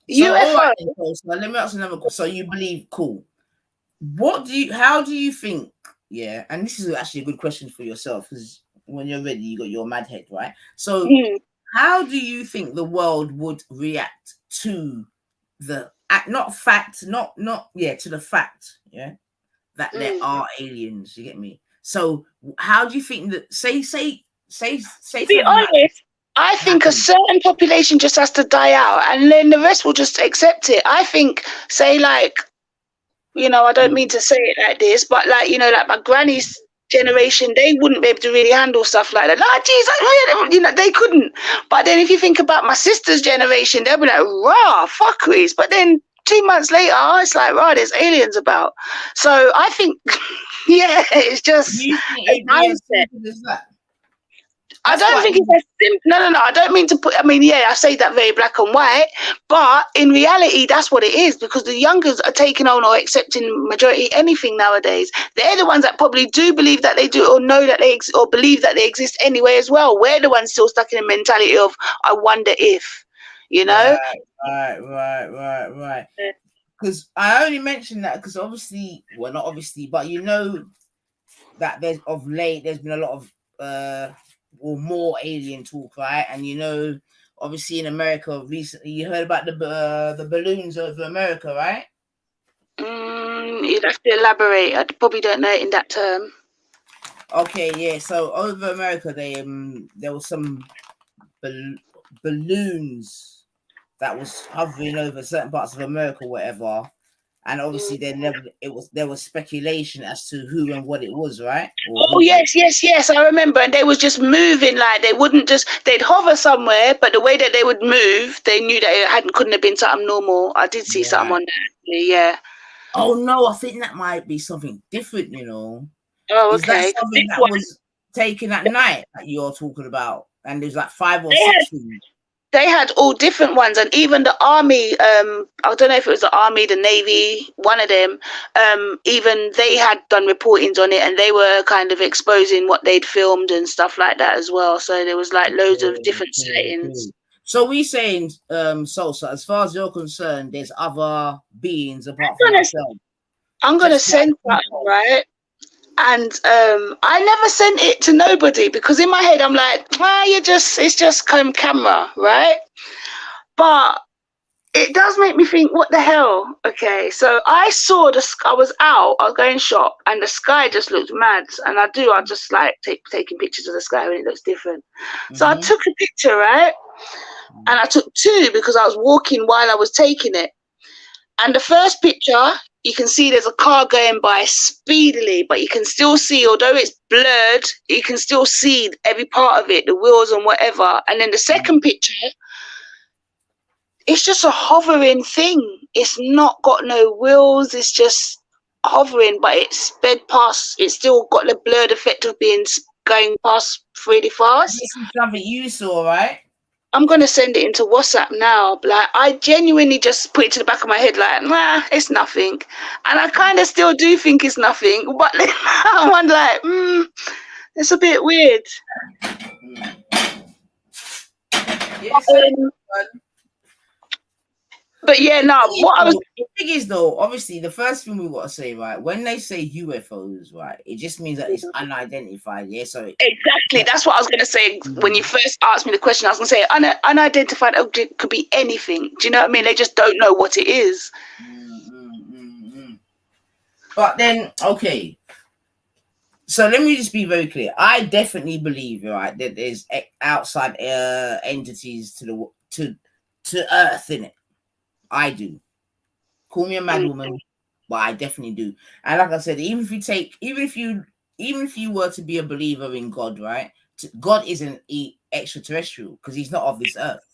UFO. Right, so let me ask another question. So you believe? Cool. How do you think? Yeah, and this is actually a good question for yourself because when you're ready, you got your mad head, right? So, How do you think the world would react to the not fact, not to the fact, that there are aliens? You get me? So how do you think that say To be something honest, I think a certain population just has to die out, and then the rest will just accept it. I think, say, like, I don't mean to say it like this, but like, like my granny's generation, they wouldn't be able to really handle stuff like that. Like, Jesus, they couldn't. But then if you think about my sister's generation, they'll be like, rah, fuckeries. But then 2 months later, it's like, rah, there's aliens about. So I think, yeah, it's just a mindset. I don't think it's as simple. No. I don't mean to put. I mean, yeah, I say that very black and white, but in reality, that's what it is, because the youngers are taking on or accepting majority anything nowadays. They're the ones that probably do believe that they do, or know that they or believe that they exist anyway as well. We're the ones still stuck in the mentality of I wonder if, Right. Because I only mentioned that because obviously, well, not obviously, but that there's of late there's been a lot of or more alien talk, right? And obviously in America recently, you heard about the balloons over America, right? You'd have to elaborate. I probably don't know it in that term. Okay, yeah. So over America, there was some balloons that was hovering over certain parts of America, whatever. And obviously, there was speculation as to who and what it was, right? Oh yes, I remember. And they was just moving, like they wouldn't they'd hover somewhere, but the way that they would move, they knew that it couldn't have been something normal. I did see something on there, yeah. Oh no, I think that might be something different, Oh, Is that okay. something that was taken at night that you're talking about? And there's like 5 or 6 things. They had all different ones, and even the army, I don't know if it was the army, the navy, one of them, even they had done reportings on it, and they were kind of exposing what they'd filmed and stuff like that as well. So there was like loads of different sightings. So we saying, Salsa, as far as you're concerned, there's other beings apart from yourself. I'm gonna send that, right? And I never sent it to nobody, because in my head I'm like, it's just camera, right? But it does make me think, what the hell? Okay, so I saw I was going shop, and the sky just looked mad. And I just like taking pictures of the sky when it looks different. So I took a picture, right? And I took 2 because I was walking while I was taking it. And the first picture, you can see there's a car going by speedily, but you can still see, although it's blurred, you can still see every part of it, the wheels and whatever. And then the second picture, it's just a hovering thing. It's not got no wheels. It's just hovering, but it's sped past. It's still got the blurred effect of going past really fast. This is something you saw, right? I'm going to send it into WhatsApp now. Like, I genuinely just put it to the back of my head, like, nah, it's nothing. And I kind of still do think it's nothing. But I'm like, it's a bit weird. But yeah, no, the thing is, though, obviously, the first thing we got to say, right, when they say UFOs, right, it just means that it's unidentified, yeah? So exactly, that's what I was going to say. When you first asked me the question, I was going to say unidentified object could be anything. Do you know what I mean? They just don't know what it is. But then, okay, so let me just be very clear. I definitely believe, right, that there's outside entities to Earth, in it. I do. Call me a mad woman, but I definitely do. And like I said, even if you were to be a believer in God, right? God isn't extraterrestrial because he's not of this earth.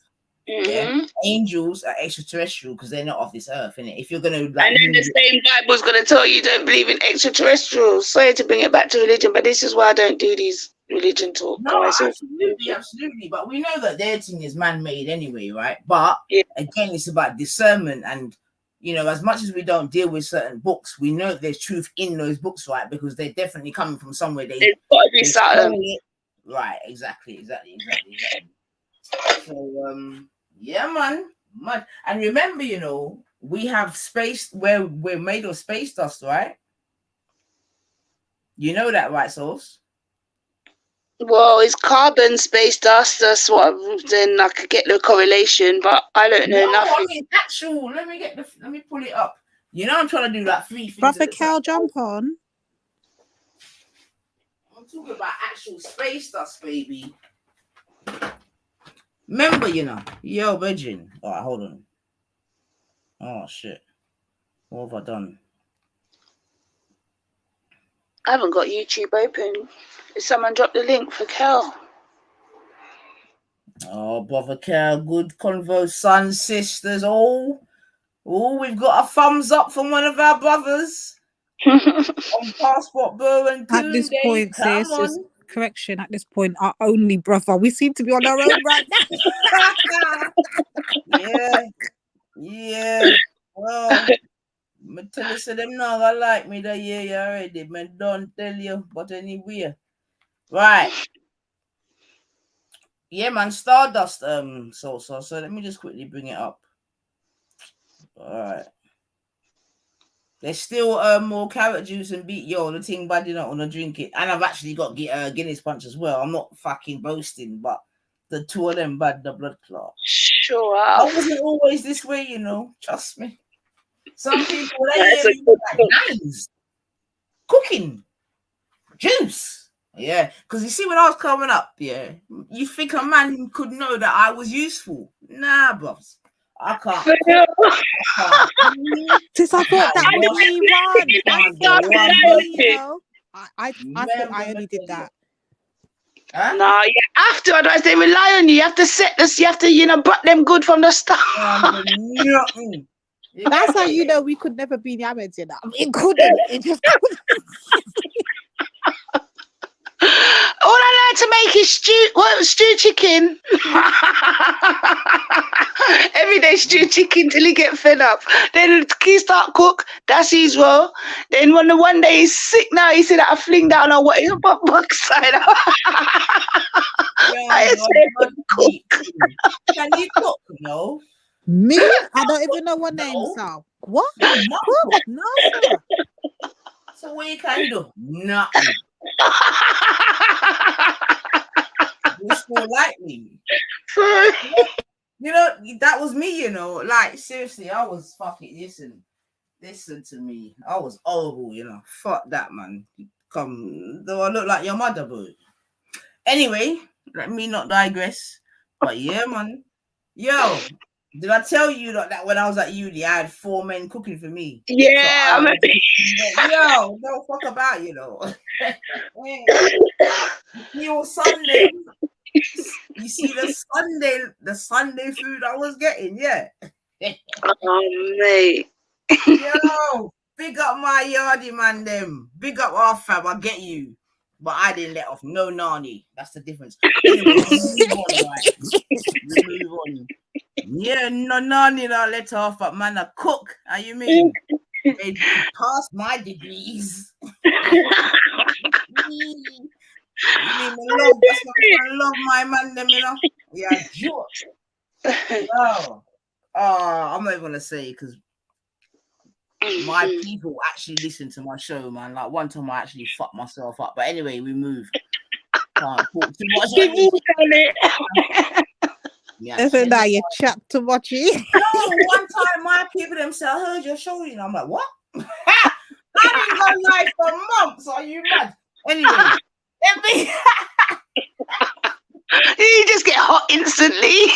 Yeah, angels are extraterrestrial because they're not of this earth, innit? If you're gonna and then the same Bible's gonna tell you don't believe in extraterrestrials. Sorry to bring it back to religion, but this is why I don't do these religion talk. No, absolutely. But we know that their thing is man-made anyway, right? But again, it's about discernment, and as much as we don't deal with certain books, we know there's truth in those books, right? Because they're definitely coming from somewhere. There's got to be something. Right, exactly. So yeah, man. And remember, we have space where we're made of space dust, right? You know that, right, Sauce? Well, it's carbon, space dust. That's what. Then I could get the correlation, but I don't know No, nothing. I mean actual. Let me pull it up. You know, I'm trying to do like 3 things Brother at a time. Cal, jump on. I'm talking about actual space dust, baby. Remember, you know, yo, virgin. All right, hold on. Oh shit, what have I done? I haven't got YouTube open. Did someone drop the link for Cal? Oh, brother Cal, good convo, sons, sisters. Oh, we've got a thumbs up from one of our brothers on Passport Bro and At Coon this Day. point, Come sis, is on. correction. At this point, our only brother. We seem to be on our own right now. Yeah. Well, me tell you, say them now I like me that year already. Man, don't tell you, but anyway, right. Yeah, man, Stardust. So let me just quickly bring it up. All right. There's still more carrot juice and beet. Yo, the thing bad, you don't want to drink it. And I've actually got Guinness Punch as well. I'm not fucking boasting, but the two of them bad the blood clot. Sure. I wasn't always this way, you know. Trust me. Some people they That's hear a me good like nines, cooking, juice. Yeah, because you see when I was coming up, yeah, you think a man could know that I was useful? Nah, bros. I can't. Since I thought that was me, Ron. I thought I only did that. Huh? No, yeah. After, otherwise they rely on you. You have to set this. You have to, brought them good from the start. That's how you know we could never be Yameds, you know. It couldn't. It just couldn't. All I like to make is stew chicken. Every day stew chicken till he get fed up. Then he start cook. That's his role. Then when the one day he's sick now, he said that I fling down on what his backside. I say cook. Can you cook? No. Me? I don't even know what name, so. What? Cook? No, sir. So what you can do? Nothing. You still like me. You know, that was me, you know. Like, seriously, I was fucking listen to me. I was horrible, you know. Fuck that, man. Come, though I look like your mother, boo. Anyway, let me not digress. But yeah, man. Yo, did I tell you that when I was at uni, I had 4 men cooking for me? Yeah, so yo, no fuck about, you know. You Sunday. You see the Sunday food I was getting, yeah. Oh, mate. Yo, big up my yardie man, them. Big up our fam, I get you. But I didn't let off no nanny. That's the difference. Anyway, we move on, right? We move on. Yeah, no nanny I let off, but man, I cook. How you mean? They passed my degrees. You mean love? That's why I love my man, them, you know. Yeah, sure. Yo, I'm not even gonna say because my people actually listen to my show, man. Like one time I actually fucked myself up. But anyway, we move. Can't talk too much. Yeah, isn't that you chat too much? No, one time my people themselves heard your show, you know. I'm like, what? I didn't go live for months. Are you mad? Anyway, you just get hot instantly.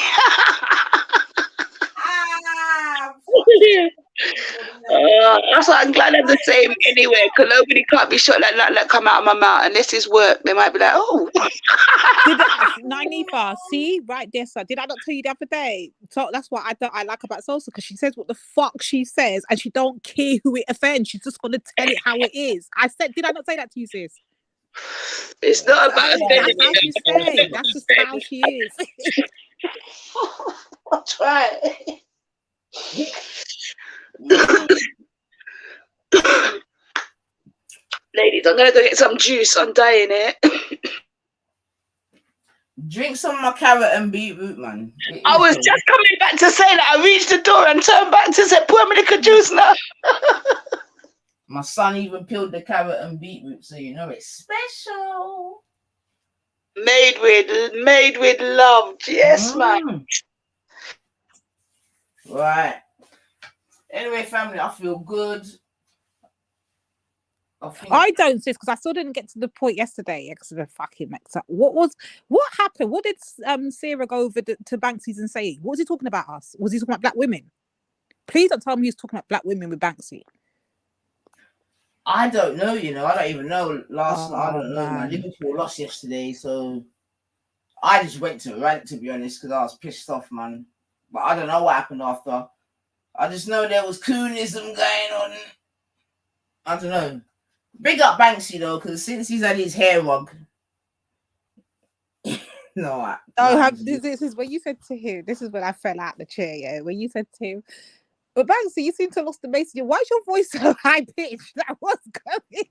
That's why I'm glad I'm the same anyway, because nobody can't be shot like that come out of my mouth unless it's work. They might be like, oh. Nanifa, see right there, sir. Did I not tell you the other day? So that's what I like about Salsa, because she says what the fuck she says, and she don't care who it offends. She's just gonna tell it how it is. Did I not say that to you, sis? It's not about offending. That's how she says. That's just how she is. I'll try. Ladies, I'm gonna go get some juice. I'm dying it. Drink some of my carrot and beetroot, man. I was just coming back to say that. I reached the door and turned back to say, pour me the juice now. My son even peeled the carrot and beetroot, so you know it's special. Made with love. Yes, man. Right. Anyway, family, I feel good. I don't, sis, because I still didn't get to the point yesterday because of the fucking mix up. What happened? What did Sarah go over to Banksy's and say? What was he talking about us? Was he talking about black women? Please don't tell me he's talking about black women with Banksy. I don't know, I don't even know. Last night, I don't know, man. Liverpool lost yesterday, so I just went to rant, to be honest, because I was pissed off, man. But I don't know what happened after. I just know there was coonism going on. I don't know. Big up Banksy, though, because since he's had his hair rug. This is when you said to him, this is when I fell out the chair, yeah. When you said to him, but Banksy, you seem to have lost the message. Why is your voice so high pitched? That was going.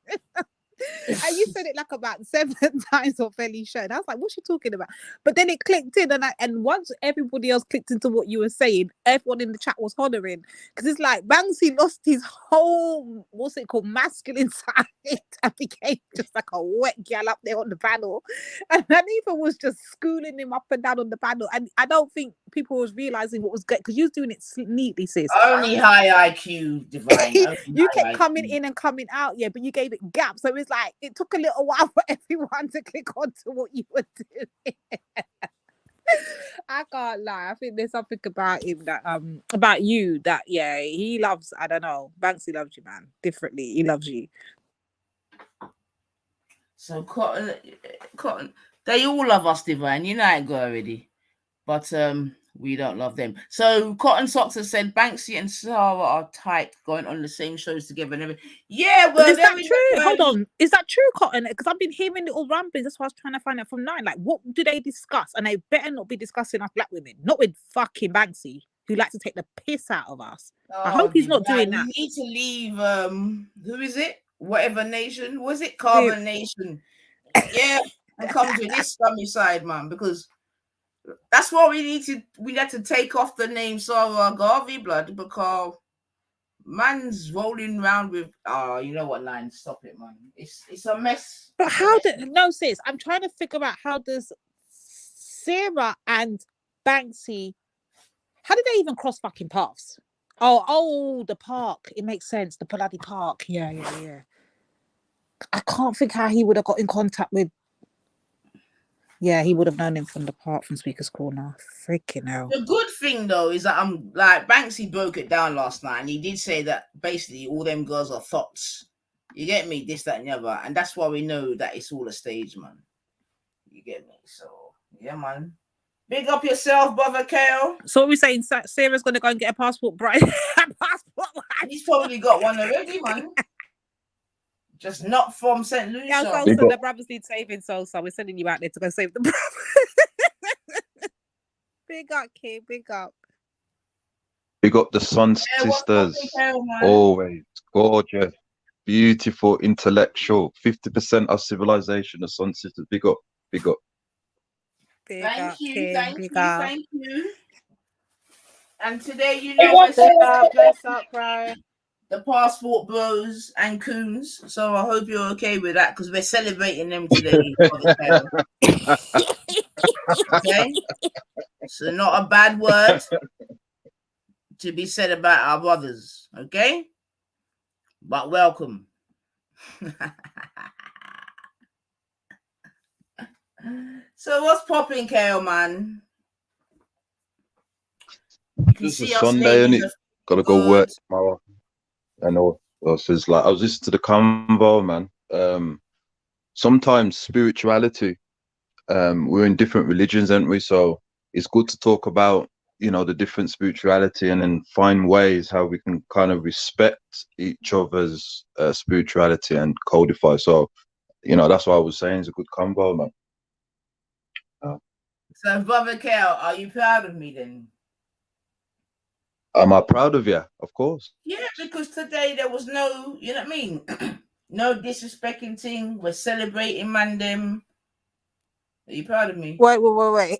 And you said it like about 7 times or fairly show. And I was like, what's she talking about? But then it clicked in, and once everybody else clicked into what you were saying, everyone in the chat was hollering. Because it's like Banksy lost his whole, what's it called, masculine side and became just like a wet gal up there on the panel. And Hanifa was just schooling him up and down on the panel. And I don't think people was realizing what was good, because you was doing it neatly, sis. Only high IQ, Divine. You kept coming in and coming out, yeah, but you gave it gaps. So it's like it took a little while for everyone to click on to what you were doing. I can't lie. I think there's something about him that about you that he loves. I don't know. Banksy loves you, man. Differently, he loves you. So Cotton, they all love us, Divine. You know how it go already, but we don't love them. So Cotton Socks has said Banksy and Sarah are tight, going on the same shows together and everything. Yeah, well, is that true? Hold on, is that true, Cotton? Because I've been hearing little ramblings. That's why I was trying to find out from Nine. Like, what do they discuss? And they better not be discussing us black women, not with fucking Banksy, who likes to take the piss out of us. I hope he's not doing that. You need to leave. Who is it? Whatever nation was it? Carbon Nation. Yeah, and come to this scummy side, man, because. That's why we had to take off the name Sarah Garvey, blood, because man's rolling around with you know what, Nine, stop it, man. It's a mess. But no, sis, I'm trying to figure out how does Sarah and Banksy, how did they even cross fucking paths? Oh, the park. It makes sense. The bloody park. Yeah. I can't think how he would have got in contact with. Yeah, he would have known him from the park, from Speaker's Corner. Freaking hell. The good thing, though, is that Banksy broke it down last night, and he did say that basically all them girls are thoughts. You get me? This, that, and the other. And that's why we know that it's all a stage, man. You get me? So, yeah, man. Big up yourself, brother Kale. So what we're saying, Sarah's going to go and get a passport, Brian? He's probably got one already, man. Just not from St. Louis. Yeah, so the brothers need saving, so we're sending you out there to go save the brothers. Big up, kid. Big up. Big up the Sun Sisters. Always gorgeous, beautiful, intellectual. 50% of civilization, the Sun Sisters. Big up. Big up. Thank you. And today, you know, bless up, bro. The passport bros and coons. So I hope you're okay with that, because we're celebrating them today. Okay? So not a bad word to be said about our brothers, okay? But welcome. So what's popping, Kale, man? It's a Sunday, and it gotta go work tomorrow. I know. So it's like I was listening to the convo, man. Sometimes spirituality, we're in different religions, aren't we? So it's good to talk about, you know, the different spirituality, and then find ways how we can kind of respect each other's spirituality and codify. So, you know, that's what I was saying. It's a good convo, man. So, brother Kale, are you proud of me then? Am I proud of you? Of course. Yeah, because today there was no, you know what I mean? No disrespecting thing. We're celebrating, man, them. Are you proud of me? Wait.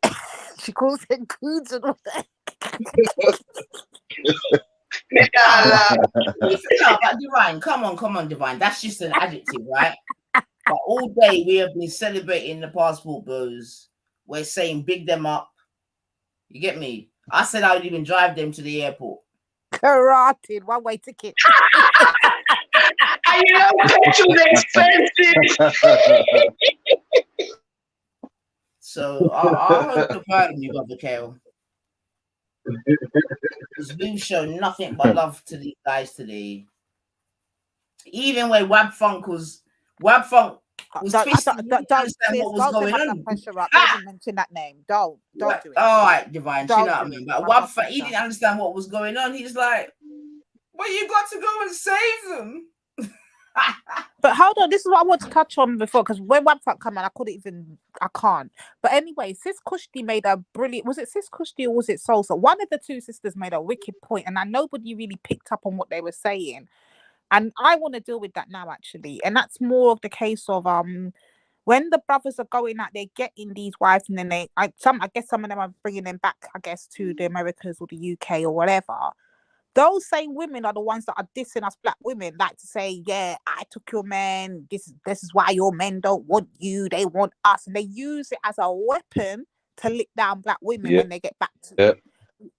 She calls it coons and all that. No, but Divine, come on, Divine. That's just an adjective, right? But all day we have been celebrating the passport bros. We're saying big them up. You get me? I said I would even drive them to the airport. Karate, one-way ticket. And you know petrol's expensive. So I hope you're proud of me, Brother Kale. Because we've shown nothing but love to these guys today. Even when Wab Funk was twisting, don't understand what was going on. Pressure up. Don't even mention that name. Don't do it. All right, Divine. Don't You know what I mean? But Wab Funk, he didn't understand what was going on. He's like, well, you got to go and save them. But hold on, this is what I want to touch on before, because when Webfat come on, I can't. But anyway, Sis Kushti made a brilliant, was it Sis Kushti or was it Salsa? One of the two sisters made a wicked point, and nobody really picked up on what they were saying. And I want to deal with that now, actually. And that's more of the case of when the brothers are going out, they're getting these wives, and then I guess some of them are bringing them back, I guess, to the Americas or the UK or whatever. Those same women are the ones that are dissing us black women, like to say, yeah, I took your man. This is why your men don't want you. They want us. And they use it as a weapon to lick down black women when they get back to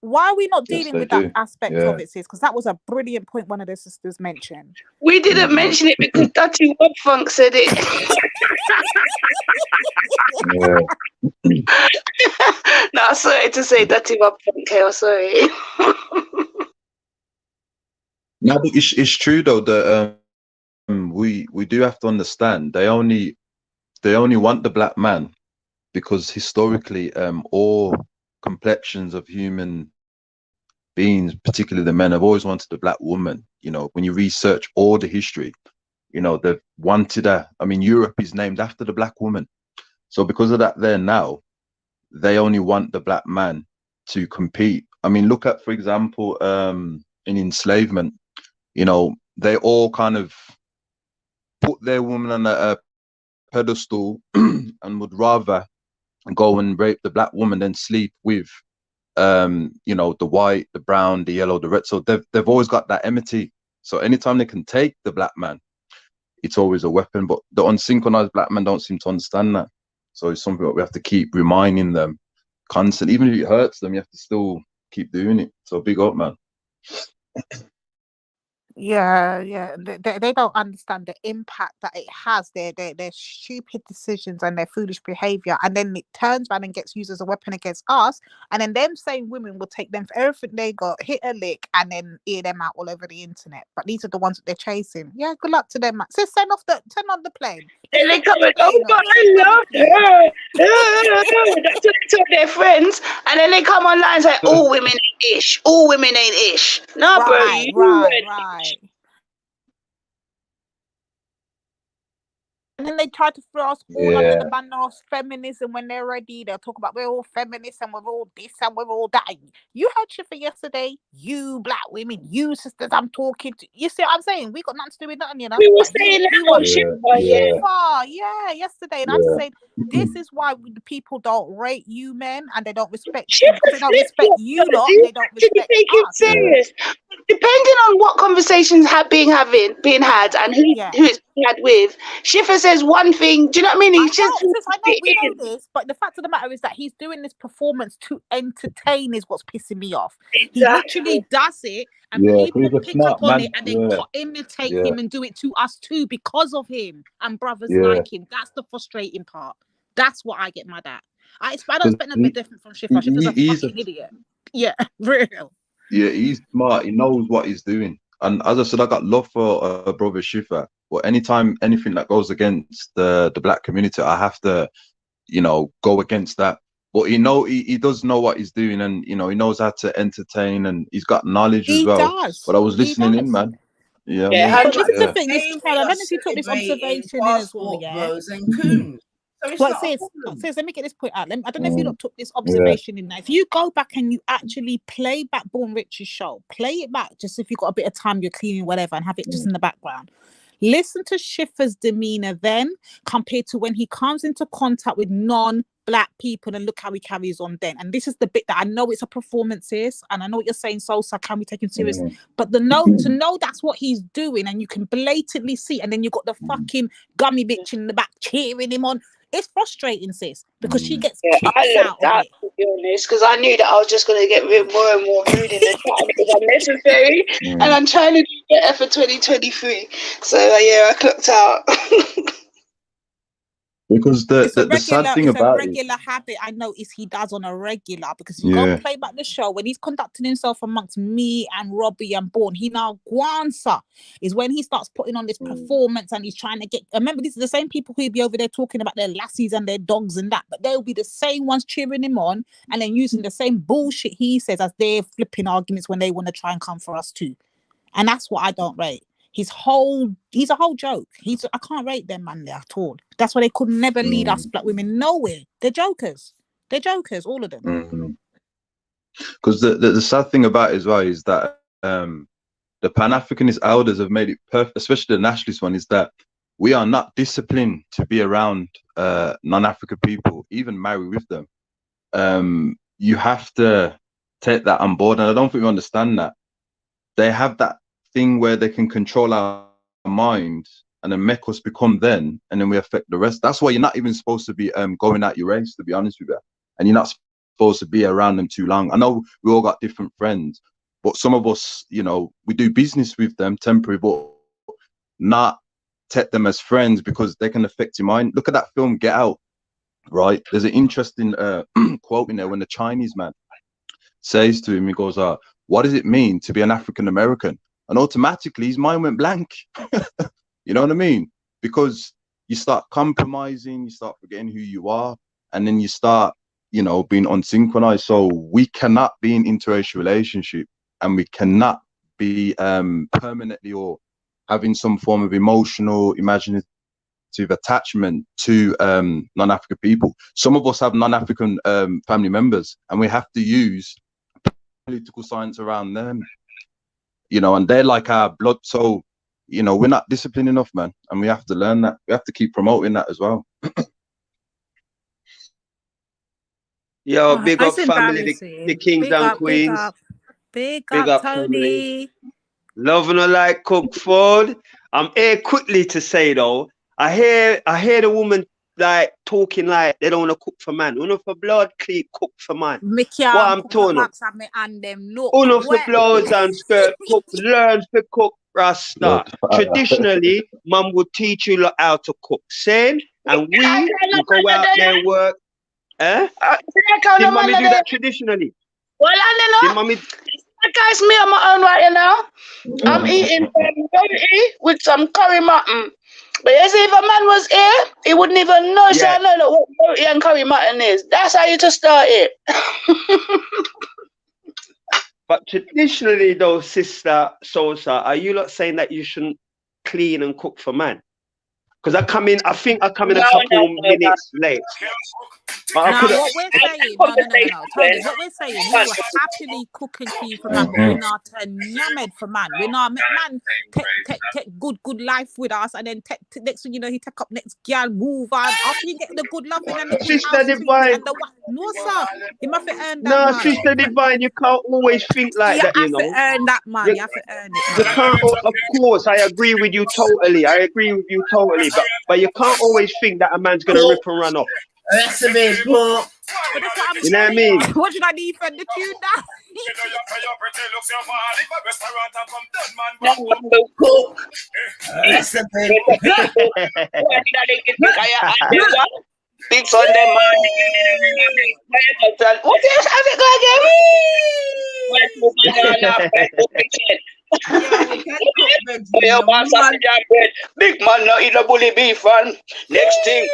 Why are we not dealing with that aspect of it, sis? Because that was a brilliant point one of the sisters mentioned. We didn't mention it because Dutty Web Funk said it. No, sorry to say Dutty Web Funk, Kale, sorry. No, but it's true though that we do have to understand they only want the black man because historically all complexions of human beings, particularly the men, have always wanted the black woman. You know, when you research all the history, you know, they've wanted Europe is named after the black woman. So because of that, there now they only want the black man to compete. I mean, look at, for example, in enslavement. You know, they all kind of put their woman on a pedestal and would rather go and rape the black woman than sleep with, you know, the white, the brown, the yellow, the red. So they've always got that enmity. So anytime they can take the black man, it's always a weapon. But the unsynchronized black men don't seem to understand that. So it's something that we have to keep reminding them constantly. Even if it hurts them, you have to still keep doing it. So big up, man. Yeah. They don't understand the impact that it has, their stupid decisions and their foolish behavior, and then it turns around and gets used as a weapon against us. And then them same women will take them for everything they got, hit a lick, and then ear them out all over the internet. But these are the ones that they're chasing. Yeah, good luck to them, man. So turn on the plane. And they come and oh my, I love her. That's what they tell their friends, and then they come online and say, "All women ain't ish. All women ain't ish." No, right, bro. Right. And then they try to throw us all under the banner of feminism. When they're ready, they'll talk about we're all feminists and we're all this and we're all that. You heard Shifa yesterday. You black women, you sisters, I'm talking to. You see what I'm saying? We got nothing to do with nothing, you know. We were saying that on Shifa, yesterday, and I'm saying this is why the people don't rate you men and they don't respect you. Because they don't respect you lot. They don't respect us. Serious. Depending on what conversations being had and who it's being had with, Shifa says one thing. Do you know what I mean? I know we know this, but the fact of the matter is that he's doing this performance to entertain is what's pissing me off. He literally does it, and people pick up on it and then imitate him and do it to us too because of him and brothers like him. That's the frustrating part. That's what I get mad at. I don't expect a bit different from Shifa. Shifa's a fucking idiot. Yeah, real. Yeah, he's smart. He knows what he's doing. And as I said, I got love for brother Shifa. But anytime anything that goes against the black community, I have to, you know, go against that. But he does know what he's doing, and you know, he knows how to entertain, and he's got knowledge as well. But I was listening in, man. Yeah, but this is the thing. I don't know if you took this observation in as well. Yeah. Well, sis, let me get this point out. I don't know if you took this observation in there. If you go back and you actually play back Born Rich's show, play it back just if you've got a bit of time, you're cleaning, whatever, and have it just in the background. Listen to Shifa's demeanor then compared to when he comes into contact with non-black black people, and look how he carries on then. And this is the bit that I know it's a performance, is, and I know what you're saying, Sosa, can we take him serious? But to know that's what he's doing, and you can blatantly see, and then you got the fucking gummy bitch in the back cheering him on. It's frustrating, sis, because she gets kicks out of it. To be honest, because I knew that I was just going to get more and more rude in the chat, and it was unnecessary, and I'm trying to do better for 2023. So yeah, I clocked out. Because the sad thing about it, regular habit I notice he does on a regular, because if you go and play back the show, when he's conducting himself amongst me and Robbie and Bourne, he now Guanza is when he starts putting on this performance, and he's trying to get, remember, these are the same people who'd be over there talking about their lassies and their dogs and that, but they'll be the same ones cheering him on and then using the same bullshit he says as their flipping arguments when they want to try and come for us too. And that's what I don't rate. He's a whole joke. I can't rate them, man, there at all. That's why they could never lead us black women nowhere. They're jokers. All of them. Because the sad thing about it as well is that the Pan-Africanist elders have made it perfect, especially the nationalist one, is that we are not disciplined to be around non-African people, even marry with them. You have to take that on board, and I don't think we understand that. They have that thing where they can control our mind and then make us become them, and then we affect the rest. That's why you're not even supposed to be going at your race, to be honest with you, and you're not supposed to be around them too long. I know we all got different friends, but some of us, you know, we do business with them temporary, but not take them as friends because they can affect your mind. Look at that film Get Out, right? There's an interesting quote in there when the Chinese man says to him, he goes, what does it mean to be an African American? And automatically his mind went blank. You know what I mean? Because you start compromising, you start forgetting who you are, and then you start, you know, being unsynchronized. So we cannot be in interracial relationship, and we cannot be permanently or having some form of emotional, imaginative attachment to non-African people. Some of us have non-African family members, and we have to use political science around them. You know, and they're like our blood. So, you know, we're not disciplined enough, man. And we have to learn that. We have to keep promoting that as well. Yo, big up family, the kings and queens. Big up Tony. Family. Loving a like cook food. I'm here quickly to say though, I hear the woman like talking like they don't want to cook for man. Uno for blood, clean cook for man. What I'm talking about. Uno for blouse and skirt, cook, learn to cook Rasta. Traditionally, mum would teach you how to cook. Same, and we go out there and work. Did mommy do that traditionally? Well, I don't know. Guys, me on my own right now. I'm eating with some curry mutton. But as if a man was here, he wouldn't even know. So I know what roti and curry mutton is. That's how you just start it. But traditionally, though, Sister Sosa, are you not saying that you shouldn't clean and cook for man? Because I think I come in a couple minutes late. But what we're saying, no. Tony, what we're saying, we will happily cook and clean for man, but we're not enamored for man. We're not man take good life with us, and then next thing you know, he take up next girl, move on. After you get the good loving and the good Sister Divine. and the no sir, you must earn that. No, man. Sister Divine, you can't always think like that, you know. You have to earn that, man. You have to earn it. You can't. Of course, I agree with you totally. But you can't always think that a man's gonna rip and run off. Recipe pork. You know what I mean? What should I need for the tune now? Big Sunday morning. What else have Big man no eat a bully beef and next thing.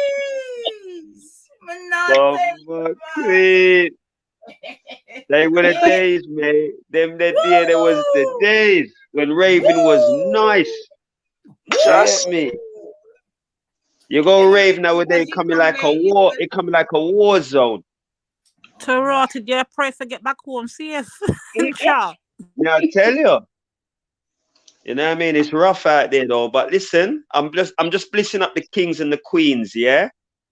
They were the days, man. There was the days when raving was nice. Trust me. You go rave nowadays, coming like a war. It coming like a war zone. Toronto, yeah, pray to get back home. See you. Yeah, I tell you. You know what I mean? It's rough out there though. But listen, I'm just blessing up the kings and the queens, yeah?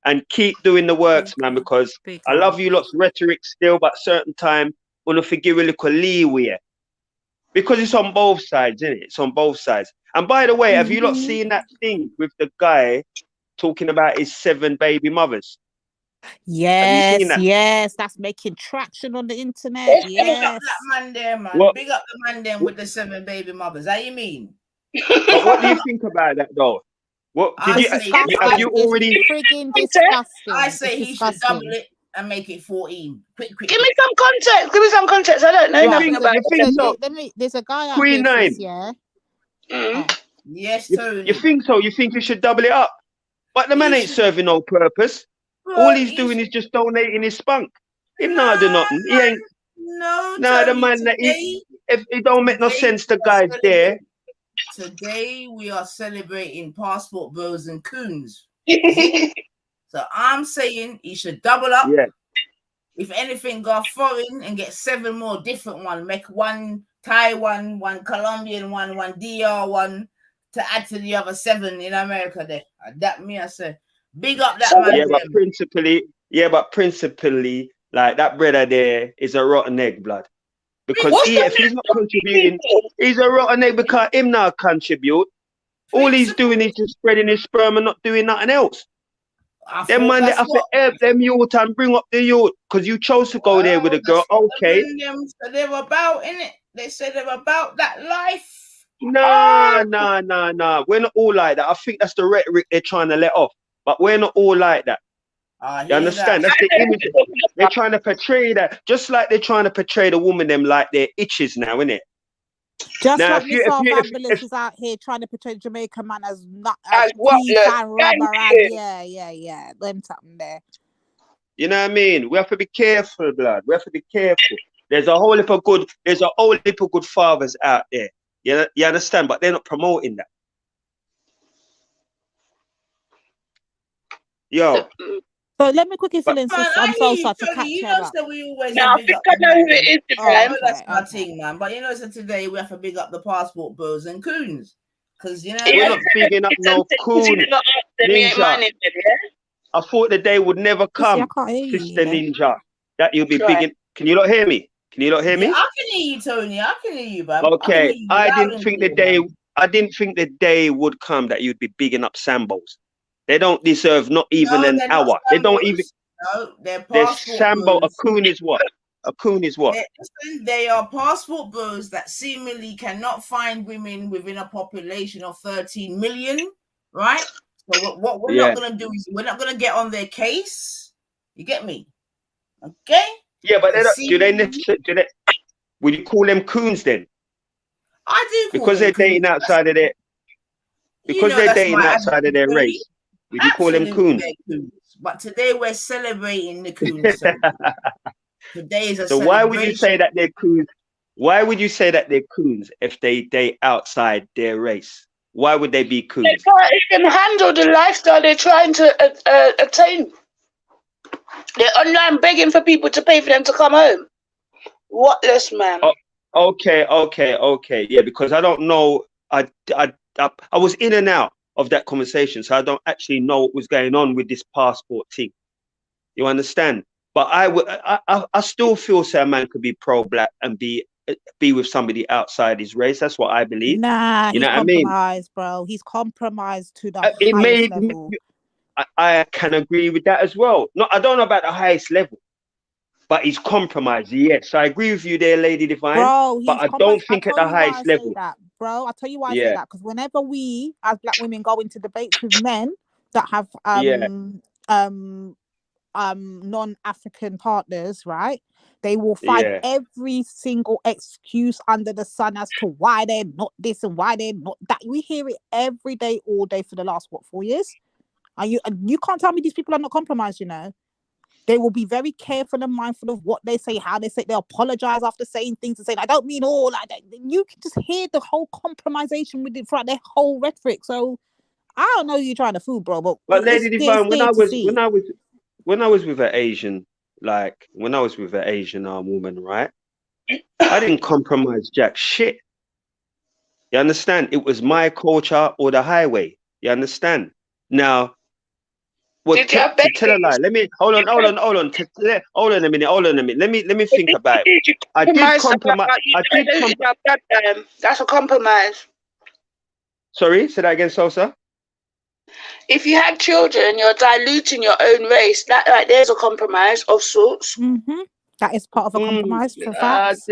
and keep doing the works, man, because I love you lot's rhetoric still, but certain time, wanna forgive a little leeway. Because it's on both sides, isn't it? It's on both sides. And by the way, have you lot seen that thing with the guy talking about his 7 baby mothers? Have you seen that? Yes, that's making traction on the internet. Big up Yes. that man there, man. What? Big up the man there with the 7 baby mothers. How you mean? But what do you think about that, though? What did you have you already? It's frigging disgusting. I say he should double it and make it 14. Quick. Give me some context. Give me some context. I don't know nothing about it. There's a guy out Queen here, 9. sis, yeah. Yes, Tony. You think so? You think you should double it up? But the man ain't serving no purpose. All he's doing is just donating his spunk. Him not do nothing. He ain't. No, the man that if it don't make no sense, the guy's there. Today we are celebrating passport bros and coons. So I'm saying he should double up. Yeah. If anything, go foreign and get 7 more different ones. Make 1 Thai one Colombian one DR one to add to the other 7 in America there. That me, I say. Big up that man. But principally, like that brother there is a rotten egg, blood. Because if he's not contributing, he's a rotten egg because him not contribute. All he's doing is just spreading his sperm and not doing nothing else. Them man, they have to help them youth and bring up the youth because you chose to go there with a girl. Okay. They're about, innit? They said they're about that life. Nah. We're not all like that. I think that's the rhetoric they're trying to let off. But we're not all like that. You understand? That's the image. They're trying to portray that, just like they're trying to portray the woman them like they're itches now, innit? Just now, like Miss Fabulous is out here trying to portray the Jamaican man as not as yeah. Them something there. You know what I mean? We have to be careful, blood. We have to be careful. There's a whole heap of good fathers out there. You understand? But they're not promoting that. Yo. So let me quickly fill in. I'm so sorry to catch you up. know, so we always I think I know who it is. That's my thing, man. But you know, so today we have to big up the passport bros and coons, because you know we're not bigging up no coon ninja. I thought the day would never come, Sister Ninja, that you'll be bigging. Can you not hear me? Can you not hear me? I can hear you, Tony. I can hear you, bro. Okay, I didn't think the day would come that you'd be bigging up Sambos. They don't deserve not even an hour. They don't even. No, they're Sambo. A coon is what? A coon is what? They are passport bros that seemingly cannot find women within a population of 13 million, right? So what we're not going to do is we're not going to get on their case. You get me? Okay? Yeah, but do they? Would you call them coons then? I do. Because they're dating outside of their. Because they're dating outside of their race. Would you call them coons? But today we're celebrating the coons. Today is a so why would you say that they're coons? Why would you say that they're coons if they date outside their race? Why would they be coons? They can't even handle the lifestyle they're trying to attain. They're online begging for people to pay for them to come home. Whatless, man. Oh, okay. Yeah, because I don't know. I was in and out of that conversation, so I don't actually know what was going on with this passport thing. You understand? But I still feel a man could be pro-black and be with somebody outside his race. That's what I believe. Nah, you know he's what I mean? Compromised, bro. He's compromised to the highest level. I can agree with that as well. No, I don't know about the highest level, but he's compromised. Yes, I agree with you there, Lady Divine. Bro, but I don't think at the highest level. Bro, I'll tell you why I say that. Because whenever we, as black women, go into debates with men that have non-African partners, right? They will find every single excuse under the sun as to why they're not this and why they're not that. We hear it every day, all day for the last 4 years. And you can't tell me these people are not compromised, you know. They will be very careful and mindful of what they say, how they say. They'll apologize after saying things and saying, I don't mean all like that. You can just hear the whole compromisation with it throughout their whole rhetoric. So I don't know who you're trying to fool, bro. But Lady Divine, when I was with an Asian, like when I was with an Asian woman, right? I didn't compromise jack shit. You understand? It was my culture or the highway. You understand? Now, Well, to tell a lie. Let me hold on a minute. Let me think about it. I did compromise. That's a compromise. Sorry, say that again, Sosa. If you had children, you're diluting your own race. That right there's a compromise of sorts. Mm-hmm. That is part of a compromise for facts.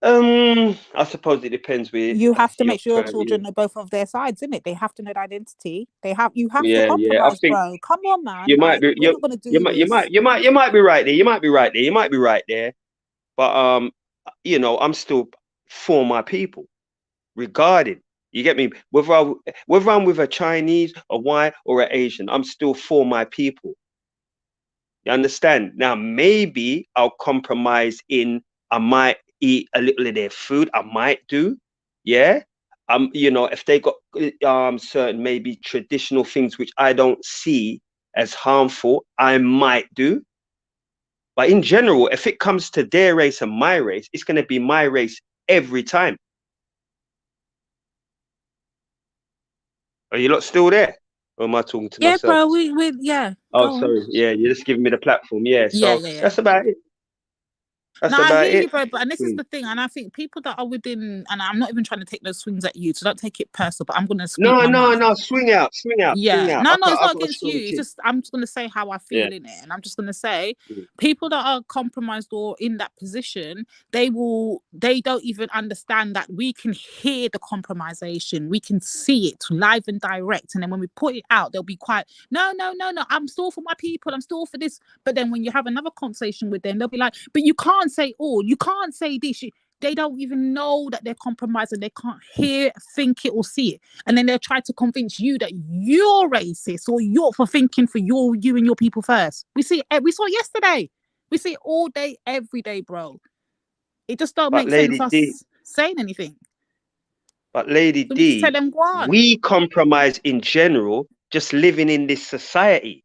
I suppose it depends with you have to make sure your children know both of their sides, isn't it? They have to know the identity. You have to compromise, bro. Come on, man. You might be. We're not gonna do this. You might be right there. You might be right there. But you know, I'm still for my people, regarding. You get me? Whether I'm with a Chinese, a white, or an Asian, I'm still for my people. You understand? Now, maybe I'll compromise in. I might eat a little of their food. I might do. Yeah. You know, if they got certain maybe traditional things which I don't see as harmful, I might do. But in general, if it comes to their race and my race, it's going to be my race every time. Are you lot still there? Or am I talking to myself? Yeah, bro. We yeah. Oh, sorry. Yeah, you're just giving me the platform. Yeah. So that's about it. I hear you, bro. But this is the thing, and I think people that are within, and I'm not even trying to take those swings at you, so don't take it personal. But I'm gonna speak my mind. No, swing out. Yeah, no, it's not against you. It's just I'm just gonna say how I feel in it, and I'm just gonna say people that are compromised or in that position, they don't even understand that we can hear the compromisation, we can see it live and direct, and then when we put it out, they'll be quite no, I'm still for my people, I'm still for this. But then when you have another conversation with them, they'll be like, but you can't say all, you can't say this. They don't even know that they're compromised and they can't hear, think it or see it. And then they'll try to convince you that you're racist or you're for thinking for you and your people first. We saw it yesterday. We see it all day, every day, bro. It just don't make sense us saying anything. But Lady D, we compromise in general, just living in this society.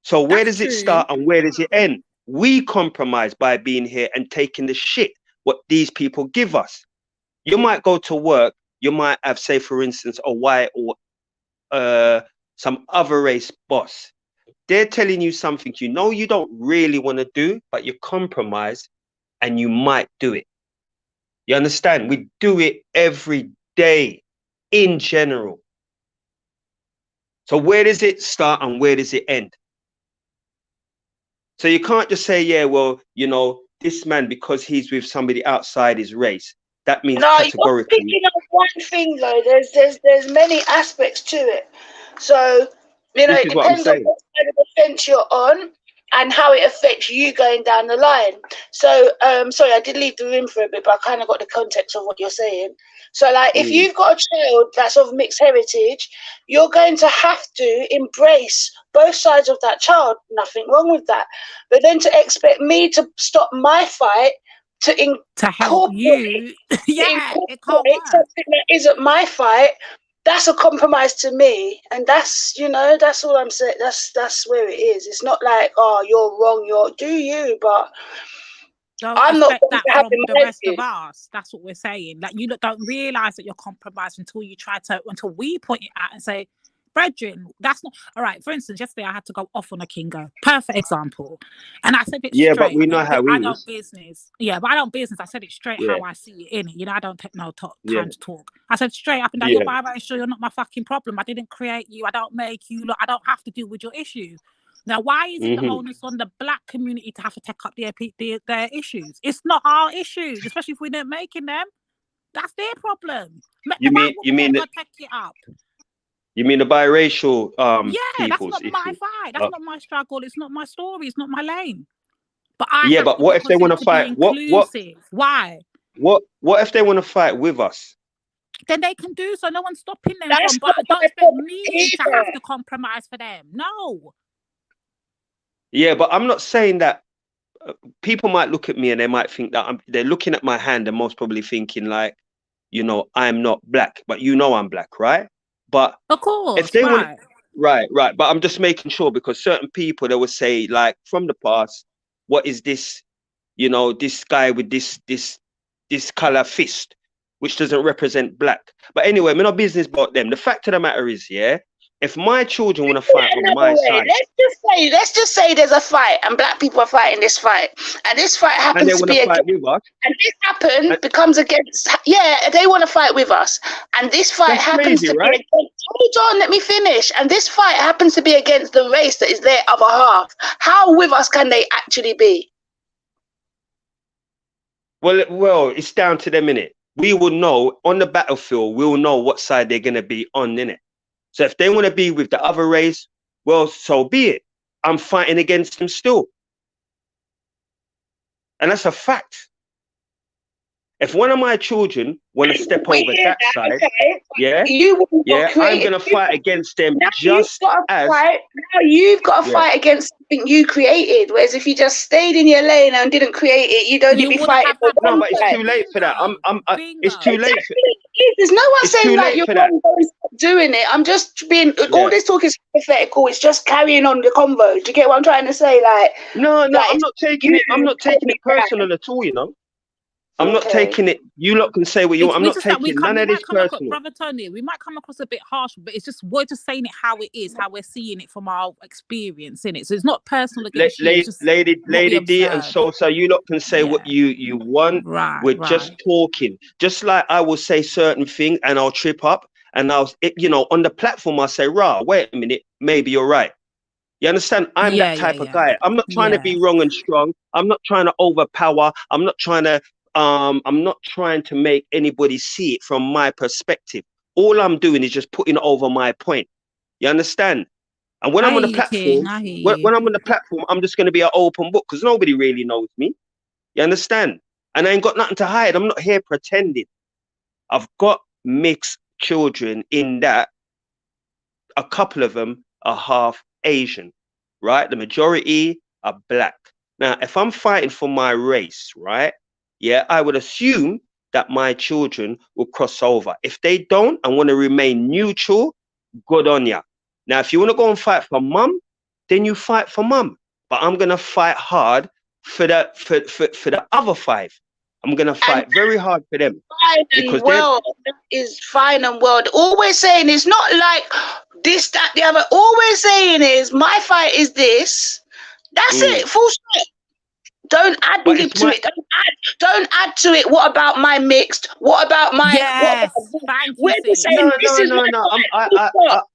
So where does it start and where does it end? We compromise by being here and taking the shit what these people give us. You might go to work, you might have, say, for instance, a white or some other race boss. They're telling you something you know you don't really want to do, but you compromise and you might do it. You understand? We do it every day in general. So where does it start and where does it end? So you can't just say, yeah, well, you know, this man, because he's with somebody outside his race, that means categorically. You're picking up one thing though. There's many aspects to it. So, you know, it depends on what side of the fence you're on and how it affects you going down the line. So, sorry, I did leave the room for a bit, but I kind of got the context of what you're saying. So, like, if you've got a child that's of mixed heritage, you're going to have to embrace both sides of that child. Nothing wrong with that. But then to expect me to stop my fight to help you, it can't work. Something that isn't my fight, that's a compromise to me, and that's, you know, that's all I'm saying. That's where it is. It's not like, oh, you're wrong, do you, but I'm not going that to have from the rest of us. That's what we're saying. Like, you don't realize that you're compromised until we point it out and say, brethren, that's not all right. For instance, yesterday I had to go off on a Kingo. Perfect example. And I said it straight. But we know how I don't business. Yeah, but I don't business. I said it straight how I see it in it. You know, I don't take no time to talk. I said straight up and down, you're biracial, you're not my fucking problem. I didn't create you. I don't make you. Look, I don't have to deal with your issues. Now, why is it the onus on the black community to have to take up their issues? It's not our issues, especially if we didn't making them. That's their problem. You mean take it up? You mean the biracial peoples? That's not my fight. That's not my struggle. It's not my story. It's not my lane. But but what if they want to fight? Why? What if they want to fight with us? Then they can do so. No one's stopping them from. But don't expect me to have to compromise for them. No. Yeah, but I'm not saying that. People might look at me and they might think that they're looking at my hand and most probably thinking like, you know, I'm not black, but you know I'm black, right? But of course, if they want, right. But I'm just making sure, because certain people, they will say, like, from the past, what is this? You know, this guy with this color fist, which doesn't represent black. But anyway, we're not business about them. The fact of the matter is, If my children want to fight on my side, let's just say there's a fight and black people are fighting this fight, and this fight and happens they to want to be fight against, with us, and this and becomes against, they want to fight with us, and this fight that's happens crazy, to be right? against, hold on, let me finish, and this fight happens to be against the race that is their other half. How with us can they actually be? Well, it's down to them, innit? We will know on the battlefield. We'll know what side they're gonna be on, innit? So if they want to be with the other race, well, so be it. I'm fighting against them still, and that's a fact. If one of my children want to step over that side, I'm gonna fight against them just as. Now you've got to fight against something you created. Whereas if you just stayed in your lane and didn't create it, you'd only be fighting for one No, but it's side. too late for that. It's too late. There's no one saying that you're for that. doing it. I'm just being all this talk is hypothetical. It's just carrying on the convo. Do you get what I'm trying to say? Like, no, I'm not taking it. I'm not taking it personal at all. You know. I'm not taking it. You lot can say what you want. I'm not taking none of this personal. Brother Tony, we might come across a bit harsh, but it's just we're just saying it how it is, how we're seeing it from our experience in it. So it's not personal against you. It's just Lady D and Sosa, you lot can say what you want. We're just talking. Just like I will say certain things and I'll trip up and on the platform I'll say, wait a minute, maybe you're right. You understand? I'm that type of guy. I'm not trying to be wrong and strong. I'm not trying to overpower. I'm not trying to make anybody see it from my perspective. All I'm doing is just putting over my point. You understand? And when I'm on the platform, when I'm on the platform, I'm just going to be an open book because nobody really knows me. You understand? And I ain't got nothing to hide. I'm not here pretending. I've got mixed children in that a couple of them are half Asian, right? The majority are black. Now, if I'm fighting for my race, right? Yeah, I would assume that my children will cross over. If they don't and want to remain neutral, good on ya. Now, if you want to go and fight for mum, then you fight for mum. But I'm gonna fight hard for the other five. I'm gonna fight very hard for them. Because that is fine and well. All we're saying is not like this, that, the other. All we're saying is my fight is this. That's it. Full stop. Don't add to it. Don't add to it. What about my mixed? What about my? We're just saying no.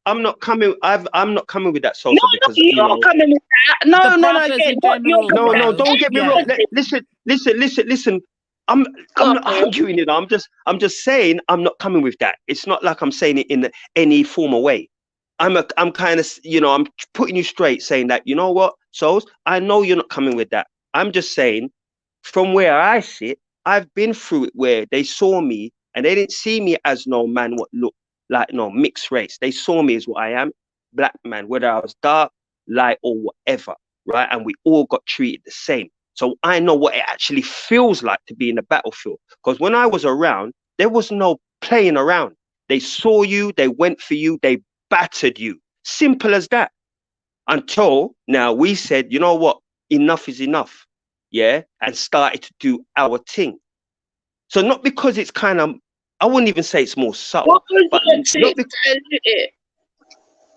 I'm not coming. I'm not coming with that social because you're not coming with that. No. No. Don't get me wrong. Listen. I'm not arguing it. I'm just saying I'm not coming with that. It's not like I'm saying it in any formal way. I'm kind of I'm putting you straight, saying that what, Souls, I know you're not coming with that. I'm just saying, from where I sit, I've been through it where they saw me and they didn't see me as no man what looked like no mixed race. They saw me as what I am, black man, whether I was dark, light, or whatever, right? And we all got treated the same. So I know what it actually feels like to be in the battlefield. Because when I was around, there was no playing around. They saw you, they went for you, they battered you. Simple as that. Until now we said, you know what? Enough is enough. Yeah. And started to do our thing. So not because it's kind of, I wouldn't even say it's more subtle. But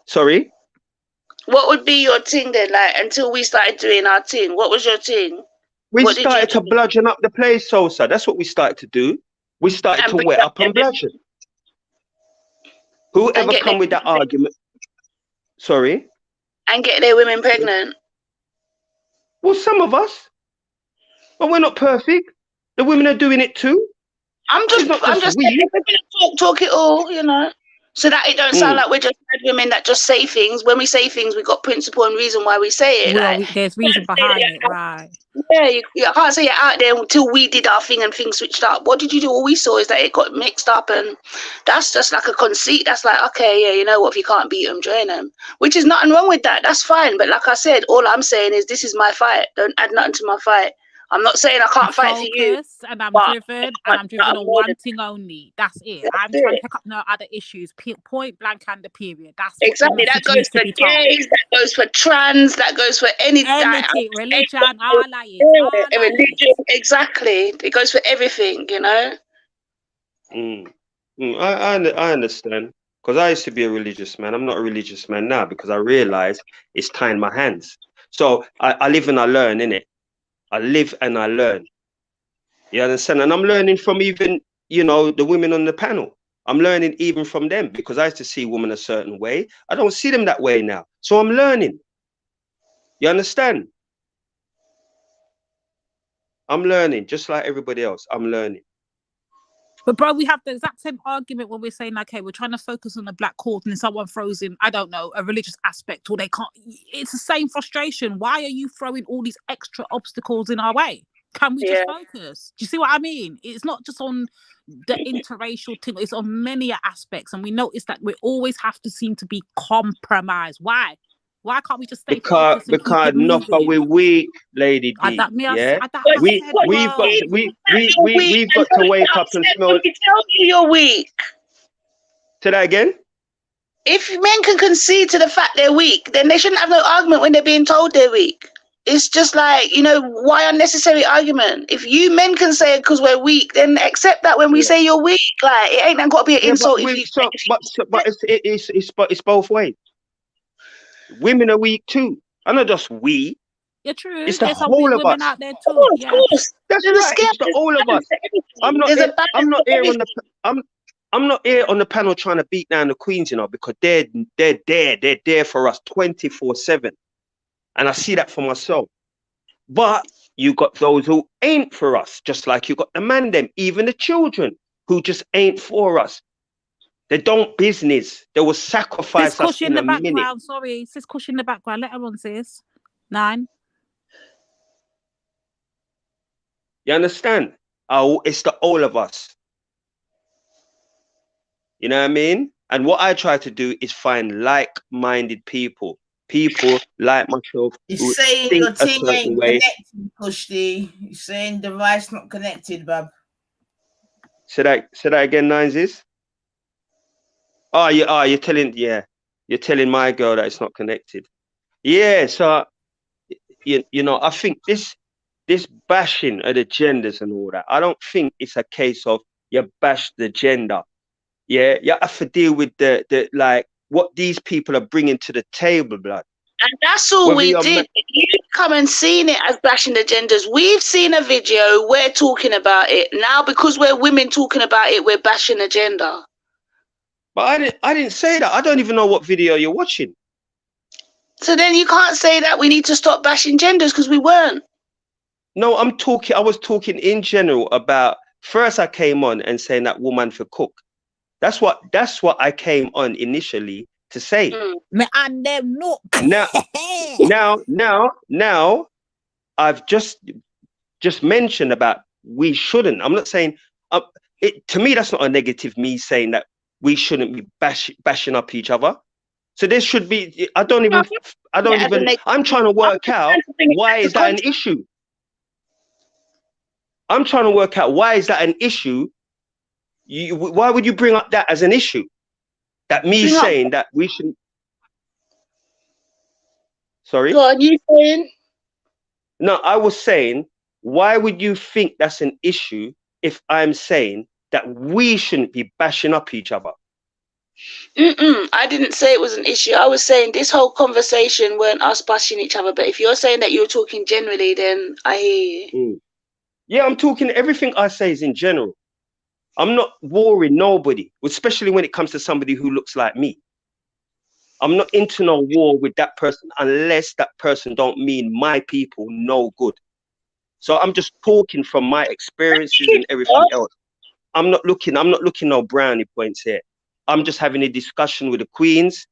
sorry? What would be your thing then? Like until we started doing our thing, what was your thing? We started to bludgeon up the place, Sosa. That's what we started to do. We started to wet up and bludgeon. Whoever come with that argument? Sorry? And get their women pregnant. Well, some of us. But we're not perfect. The women are doing it too. I'm just saying, we're gonna talk it all, so that it don't sound like we're just women that just say things. When we say things, we got principle and reason why we say it. There's reason behind it, right? Yeah, you can't say you're out there until we did our thing and things switched up. What did you do? All we saw is that it got mixed up, and that's just like a conceit. That's like, okay, yeah, you know what? If you can't beat them, join them. Which is nothing wrong with that. That's fine. But like I said, all I'm saying is this is my fight. Don't add nothing to my fight. I'm not saying I can't fight for you. And I'm driven on one thing only. That's it. I'm trying to pick up no other issues. Point blank and the period. That's exactly. That goes for gays, that goes for trans, that goes for anything. Religion, all like it. Religion, exactly. It goes for everything, I understand. Because I used to be a religious man. I'm not a religious man now because I realize it's tying my hands. So I live and I learn, innit? I live and I learn. You understand? And I'm learning from even, you know, the women on the panel. I'm learning even from them because I used to see women a certain way. I don't see them that way now. So I'm learning. You understand? I'm learning just like everybody else. I'm learning. But bro, we have the exact same argument when we're saying, okay, we're trying to focus on the black cause and then someone throws in, I don't know, a religious aspect, or they can't. It's the same frustration. Why are you throwing all these extra obstacles in our way? Can we just focus? Do you see what I mean? It's not just on the interracial thing, it's on many aspects. And we notice that we always have to seem to be compromised. Why? Why can't we just stay focused and keep it Because moving? we're weak, Lady D. Yeah, we've got to wake up and smell. Tell you you're weak. Say that again. If men can concede to the fact they're weak, then they shouldn't have no argument when they're being told they're weak. It's just like, you know, why unnecessary argument? If you men can say it because we're weak, then accept that when we say you're weak. Like, it ain't got to be an insult. But it's both ways. Women are weak too. I'm not just we. Yeah, true. It's the There's some whole weak of women us. out there too. Of course. That's right. It's the all of us. I'm not here on the panel trying to beat down the queens, you know, because they're there for us 24/7, and I see that for myself. But you got those who ain't for us, just like you got the man them, even the children who just ain't for us. They don't business. They will sacrifice us in a minute. Sorry, sis, Cush in the background. Let her on, sis. 9. You understand? Oh, it's the all of us. You know what I mean? And what I try to do is find like-minded people like myself. You're saying your team ain't connected, Kushti. You're saying the device not connected, bub. Say that again, Nineses. You're telling my girl that it's not connected. Yeah, so you know, I think this bashing of the genders and all that, I don't think it's a case of you bash the gender. Yeah, you have to deal with the like what these people are bringing to the table, blood. And that's all we did. You come and seen it as bashing the genders. We've seen a video, we're talking about it. Now because we're women talking about it, we're bashing the gender. But I didn't say that. I don't even know what video you're watching. So then you can't say that we need to stop bashing genders because we weren't. No, I was talking in general about, first I came on and saying that woman for cook. That's what I came on initially to say. And them not. Now I've just mentioned about we shouldn't. I'm not saying to me that's not a negative, me saying that we shouldn't be bashing up each other. So there should be, I'm trying to work out why is that an issue? I'm trying to work out why is that an issue? Why would you bring up that as an issue? That me saying that we shouldn't. Sorry? Go on, you saying? No, I was saying, why would you think that's an issue if I'm saying that we shouldn't be bashing up each other? I didn't say it was an issue. I was saying this whole conversation weren't us bashing each other. But if you're saying that you're talking generally, then I hear you. Yeah, I'm talking, everything I say is in general. I'm not warring nobody, especially when it comes to somebody who looks like me. I'm not into no war with that person unless that person don't mean my people no good. So I'm just talking from my experiences and everything else. I'm not looking no brownie points here. I'm just having a discussion with the queens,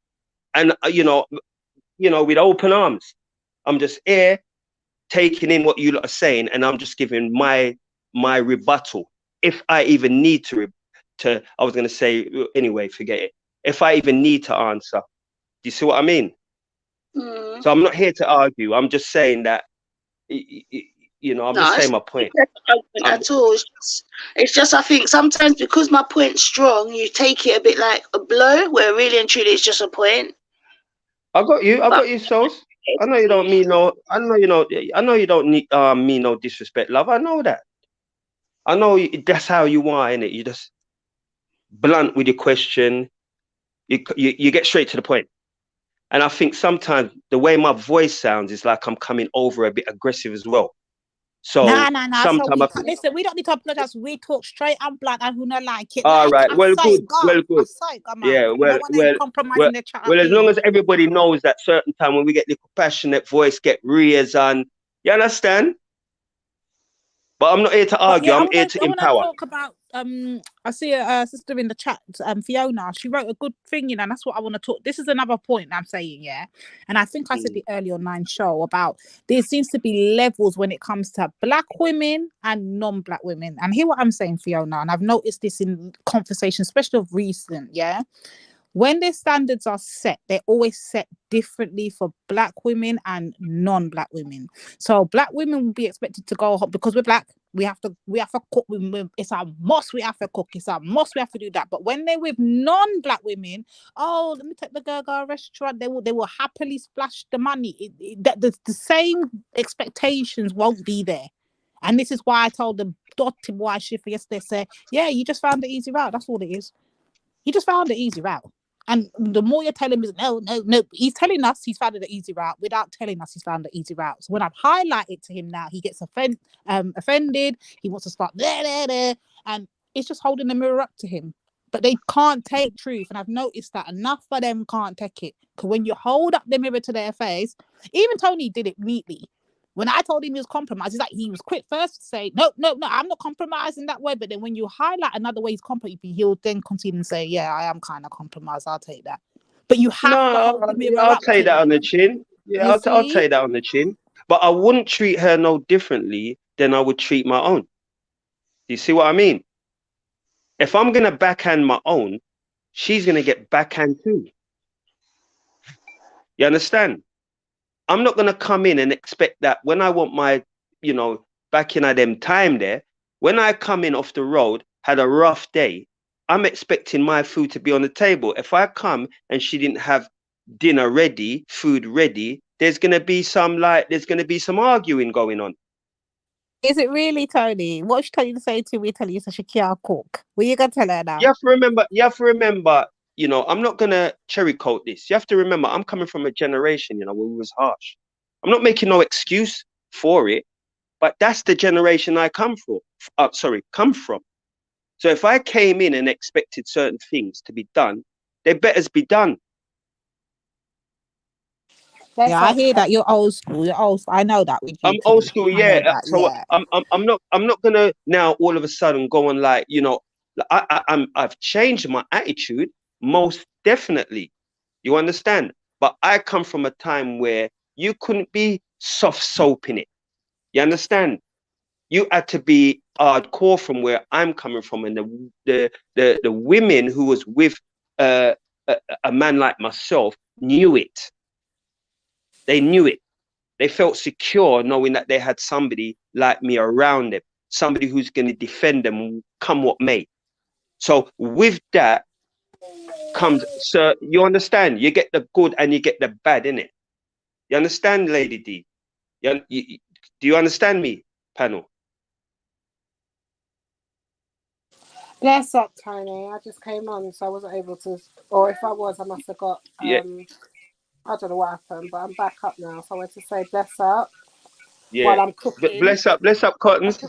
and you know, with open arms. I'm just here taking in what you lot are saying, and I'm just giving my rebuttal. If I even need to, I was gonna say anyway, forget it. If I even need to answer, do you see what I mean? So I'm not here to argue. I'm just saying that, you know, I'm just saying my point. At all. It's just I think sometimes because my point's strong, you take it a bit like a blow, where really and truly it's just a point. I got you, Sauce. I know you don't mean no. I know you don't need mean no disrespect, love. I know that. I know that's how you are, innit? You just blunt with your question, You get straight to the point. And I think sometimes the way my voice sounds is like I'm coming over a bit aggressive as well. So nah. So sometimes listen, we don't need to apologize. We talk straight and blunt and who not like it. all right, well good, I well saw it, man. yeah, No one ain't compromising the chat up as here. long as everybody knows that certain time when we get the passionate voice get raised and you understand. But I'm not here to argue. I'm here to empower. I want to talk about I see a sister in the chat, Fiona. She wrote a good thing, and that's what I want to talk. This is another point I'm saying, yeah. And I think I said it earlier on 9 show about there seems to be levels when it comes to black women and non-black women. And hear what I'm saying, Fiona. And I've noticed this in conversation, especially of recent, yeah. When their standards are set, they're always set differently for black women and non-black women. So black women will be expected to go home because we're black. We have to cook. It's a must. We have to cook. It's a must. We have to do that. But when they're with non-black women, oh, let me take the girl to a restaurant. They will happily splash the money. The same expectations won't be there. And this is why I told the dotted why Schiffer yesterday. Say, yeah, you just found the easy route. That's all it is. You just found the easy route. And the more you're telling me, no, he's telling us he's found the easy route without telling us he's found the easy route. So when I've highlighted to him now, he gets offended. He wants to start there. And it's just holding the mirror up to him. But they can't take truth. And I've noticed that enough of them can't take it. Because when you hold up the mirror to their face, even Tony did it neatly. When I told him he was compromised, he's like, he was quick first to say, no, I'm not compromising that way. But then when you highlight another way he's compromised, he'll then continue and say, yeah, I am kind of compromised. I'll take that. But you have to hold the mirror I'll up take that on the chin. Yeah, I'll take that on the chin. But I wouldn't treat her no differently than I would treat my own. You see what I mean? If I'm going to backhand my own, she's going to get backhand too. You understand? I'm not going to come in and expect that when I want my, back in them time there, when I come in off the road, had a rough day, I'm expecting my food to be on the table. If I come and she didn't have dinner ready, food ready, there's going to be some arguing going on. Is it really, Tony? What should you say to me? Tell you so she can't cook. What you gonna tell her now? You have to remember, I'm not gonna cherry coat this. You have to remember, I'm coming from a generation, where it was harsh. I'm not making no excuse for it, but that's the generation I come from. So if I came in and expected certain things to be done, they better be done. Yeah, I hear that. You're old school. I know that with you. I'm old school, yeah. So I'm not gonna now all of a sudden go on like, I've changed my attitude most definitely. You understand? But I come from a time where you couldn't be soft soaping it. You understand? You had to be hardcore from where I'm coming from, and the women who was with a man like myself knew it. They knew it. They felt secure knowing that they had somebody like me around them, somebody who's going to defend them come what may. So with that comes, sir, you understand? You get the good and you get the bad, innit? You understand, Lady D? Do you understand me, panel? Bless up, Tony. I just came on, so I wasn't able to. Or if I was, I must have got. Yeah. I don't know what happened, but I'm back up now. So I wanted to say bless up while I'm cooking. Bless up, Cottons.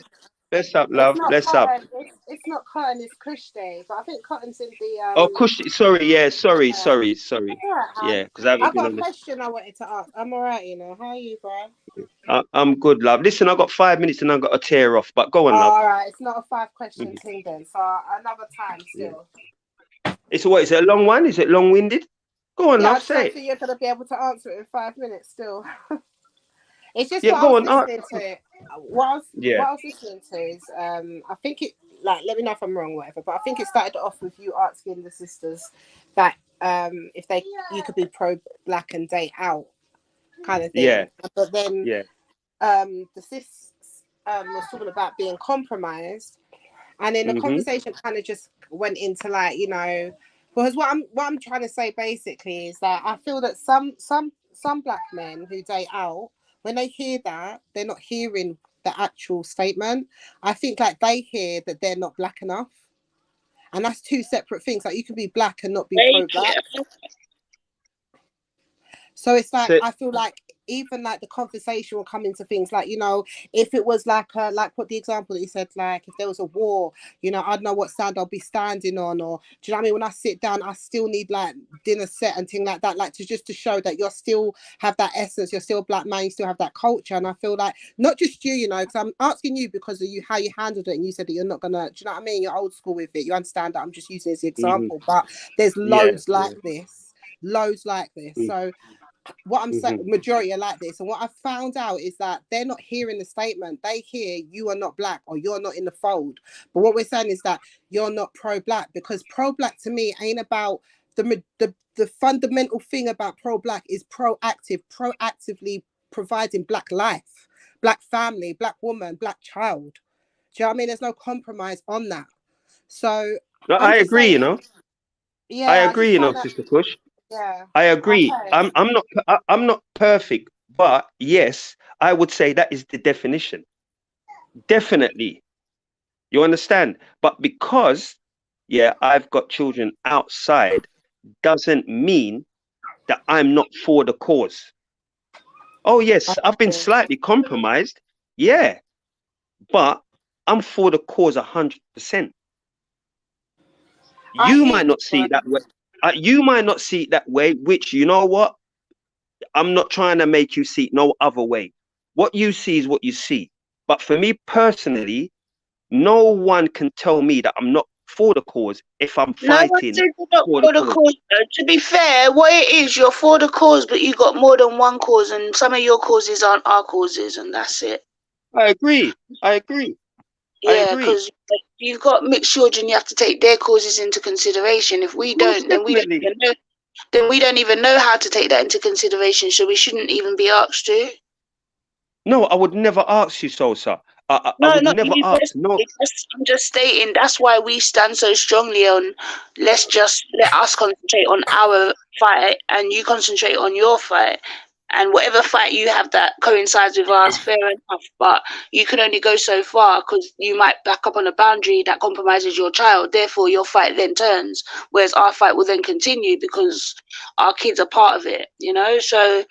Bless up, love. Bless up. It's not Cotton, it's Kush Day. But I think Cotton's in the. Oh, Kush. Sorry. Yeah. Sorry. Yeah, because I haven't been got on a question I wanted to ask. I'm alright, How are you, bro? I'm good, love. Listen, I've got 5 minutes and I've got to tear off, but go on, love. All right, it's not a 5-question thing then. So another time still. Yeah. Is it a long one? Is it long-winded? Go on, love. I don't think you're going to be able to answer it in 5 minutes still. It's just what I was listening to it. What I was listening to is I think it let me know if I'm wrong, whatever. But I think it started off with you asking the sisters that if you could be pro-black and date out, kind of thing. Yeah. But then the sis was talking about being compromised, and then the conversation kind of just went into because what I'm trying to say basically is that I feel that some black men who date out, when they hear that, they're not hearing the actual statement. I think they hear that they're not black enough. And that's two separate things. Like you can be black and not be pro-black. So it's like, I feel like even like the conversation will come into things like, you know, if it was like what the example that you said, like if there was a war, you know, I'd know what side I'll be standing on, or do you know what I mean? When I sit down, I still need like dinner set and things like that, like to show that you're still have that essence, you're still a black man, you still have that culture. And I feel like not just you, you know, because I'm asking you because of you how you handled it, and you said that you're not gonna, do you know what I mean? You're old school with it. You understand that I'm just using this example, but there's loads like this. So what I'm saying, majority are like this, and what I found out is that they're not hearing the statement. They hear you are not black or you're not in the fold. But what we're saying is that you're not pro-black, because pro-black to me ain't about the fundamental thing about pro-black is proactively providing black life, black family, black woman, black child. Do you know what I mean? There's no compromise on that. So no, I agree, saying, you know. Yeah, I agree, you know, Sister Push. Yeah. I agree. Okay. I'm not perfect, but yes, I would say that is the definition. Definitely. You understand? But because I've got children outside doesn't mean that I'm not for the cause. Oh yes, I've been slightly compromised. Yeah. But I'm for the cause 100%. You might not see it that way. You might not see it that way, which, you know what? I'm not trying to make you see it no other way. What you see is what you see. But for me personally, no one can tell me that I'm not for the cause if I'm fighting for the cause. To be fair, what it is, you're for the cause, but you got more than one cause, and some of your causes aren't our causes, and that's it. I agree. Yeah, because you've got mixed children, you have to take their causes into consideration. If we don't, then we don't even know. Then we don't even know how to take that into consideration, so we shouldn't even be asked to. No, I would never ask you so, sir. I would never ask. No, I'm just stating that's why we stand so strongly on. Let us concentrate on our fight, and you concentrate on your fight. And whatever fight you have that coincides with ours, fair enough. But you can only go so far, because you might back up on a boundary that compromises your child. Therefore, your fight then turns, whereas our fight will then continue because our kids are part of it. You know, so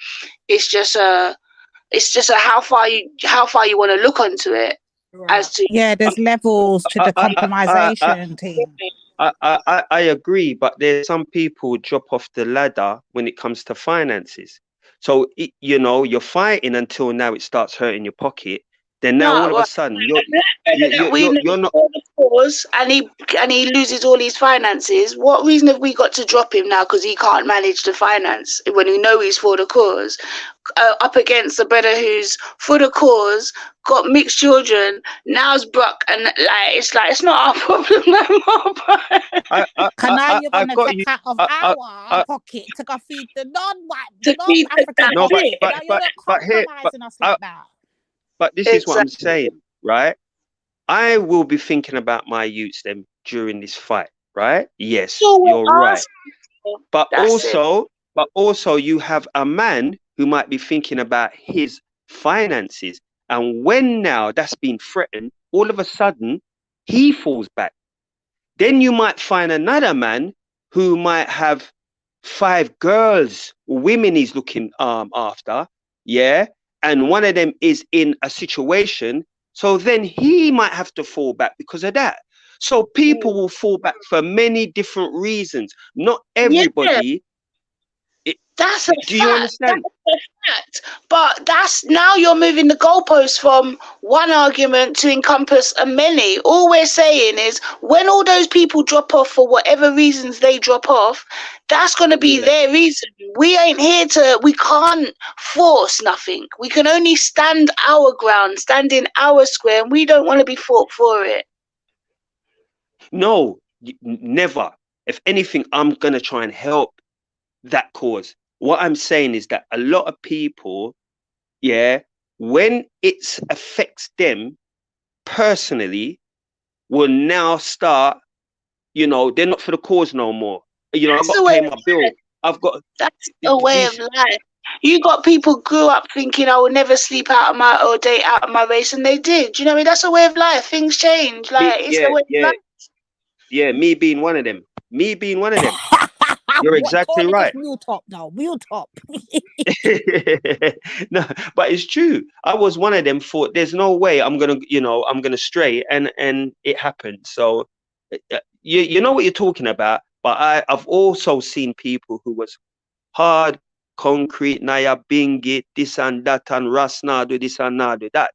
it's just how far you want to look onto it. As to there's levels to the compromisation team. I agree, but there's some people drop off the ladder when it comes to finances. So you know, you're fighting until now it starts hurting your pocket. Then now all of a sudden you're not for the cause, and he loses all his finances. What reason have we got to drop him now because he can't manage the finance when we know he's for the cause? Up against the brother who's for the cause, got mixed children, now's broke, and it's not our problem no more. You're gonna take out of our pocket to go feed the non-African pocket. Now you're not compromising us like that. But this is what I'm saying, right? I will be thinking about my youths then during this fight, right? Yes, you're right. But also you have a man who might be thinking about his finances. And when now that's been threatened, all of a sudden he falls back. Then you might find another man who might have 5 girls, women he's looking after, and one of them is in a situation, so then he might have to fall back because of that. So people will fall back for many different reasons. Not everybody. That's a fact. Do you understand? That's a fact. But that's now you're moving the goalposts from one argument to encompass a many. All we're saying is when all those people drop off for whatever reasons they drop off, that's going to be their reason. We can't force nothing. We can only stand our ground, stand in our square, and we don't want to be fought for it. No, never. If anything, I'm going to try and help that cause. What I'm saying is that a lot of people, when it affects them personally, will now start, they're not for the cause no more. I've got to pay my bill. That's a way of life. You got people grew up thinking I will never sleep out of date out of my race, and they did. You know what I mean? That's a way of life. Things change. It's a way of life. Yeah, me being one of them. Me being one of them. You're exactly right. Wheel top now. Wheel top. No, but it's true. I was one of them. Thought there's no way I'm gonna stray, and it happened. So you know what you're talking about. But I've also seen people who was hard, concrete, naya bingit, this and that, and ras do this and do that.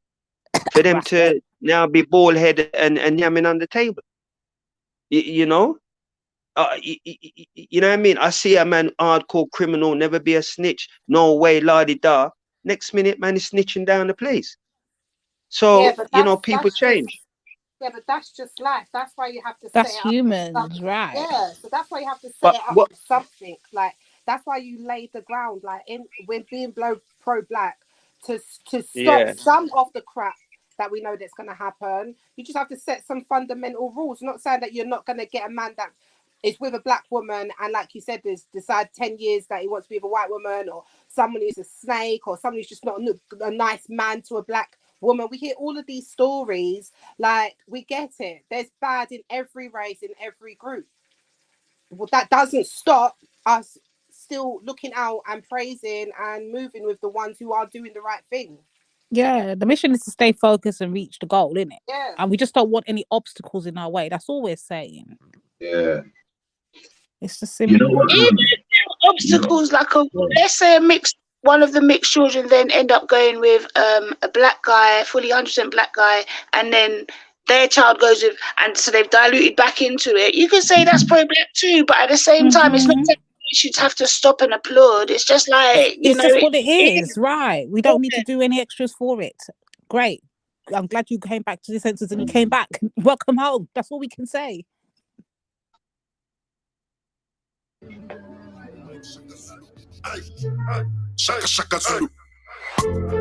For them to now be bald headed and yamming on the table. You know? You know what I mean? I see a man, hardcore criminal, never be a snitch, no way, la-di-da. Next minute, man is snitching down the place. So, people change. Yeah, but that's just life. That's why you have to That's set it humans, up. right? Yeah, so that's why you have to set it up with something. Like, that's why you lay the ground, like, when being pro-black, to stop some of the crap that we know that's going to happen. You just have to set some fundamental rules. Not saying that you're not going to get a man that is with a black woman and, like you said, decide 10 years that he wants to be with a white woman, or someone who's a snake, or someone who's just not a nice man to a black woman. We hear all of these stories. Like, we get it. There's bad in every race, in every group. Well, that doesn't stop us still looking out and praising and moving with the ones who are doing the right thing. Yeah, the mission is to stay focused and reach the goal, isn't it? Yeah. And we just don't want any obstacles in our way. That's all we're saying. Yeah. It's just simple. Even if there are obstacles, like let's say one of the mixed children then end up going with a black guy, fully 100% black guy, and then their child goes with, and so they've diluted back into it. You could say that's pro-black too, but at the same time, it's not that you should have to stop and applaud. It's just like, it's just what it is, right? We don't need to do any extras for it. Great. I'm glad you came back to the senses and you came back. Welcome home. That's all we can say. Shaka Zulu.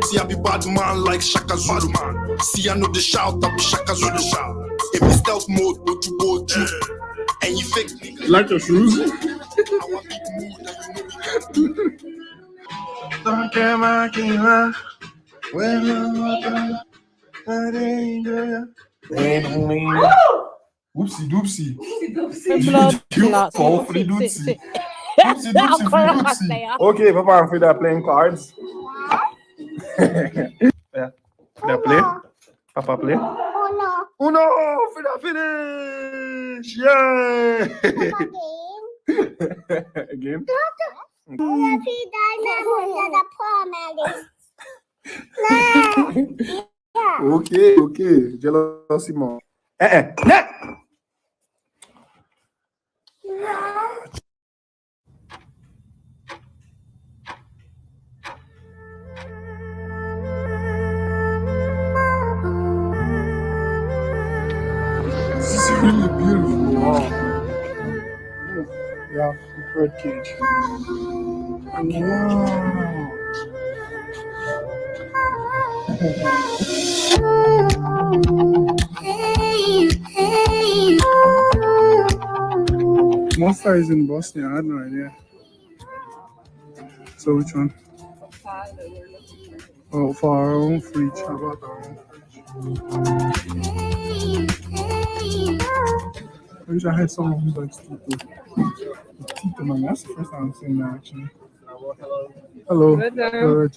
See, I be bad man like Shaka Zulu, man. See, I know the shout, I be Shaka Zulu. If it's stealth mode, what you go through? And you fake niggas. Like your shoes? Don't care, my king, when you're Oopsie doopsie. You fall for the doopsie. Oopsie doopsie. Okay, Papa, I'm afraid I'm playing cards. Yeah. Did I play? Papa play? Oh no, for the finish! Yay! Again? Okay. Jealousy more. Yeah. This is really beautiful. Wow. Yeah, bird cage. Wow. Monster is in Bosnia. I had no idea. So which one? Oh, for our own fridge. How about our own fridge? I wish I had someone who likes teeth. Man, that's the first time I'm seeing that actually. Hello. Hello.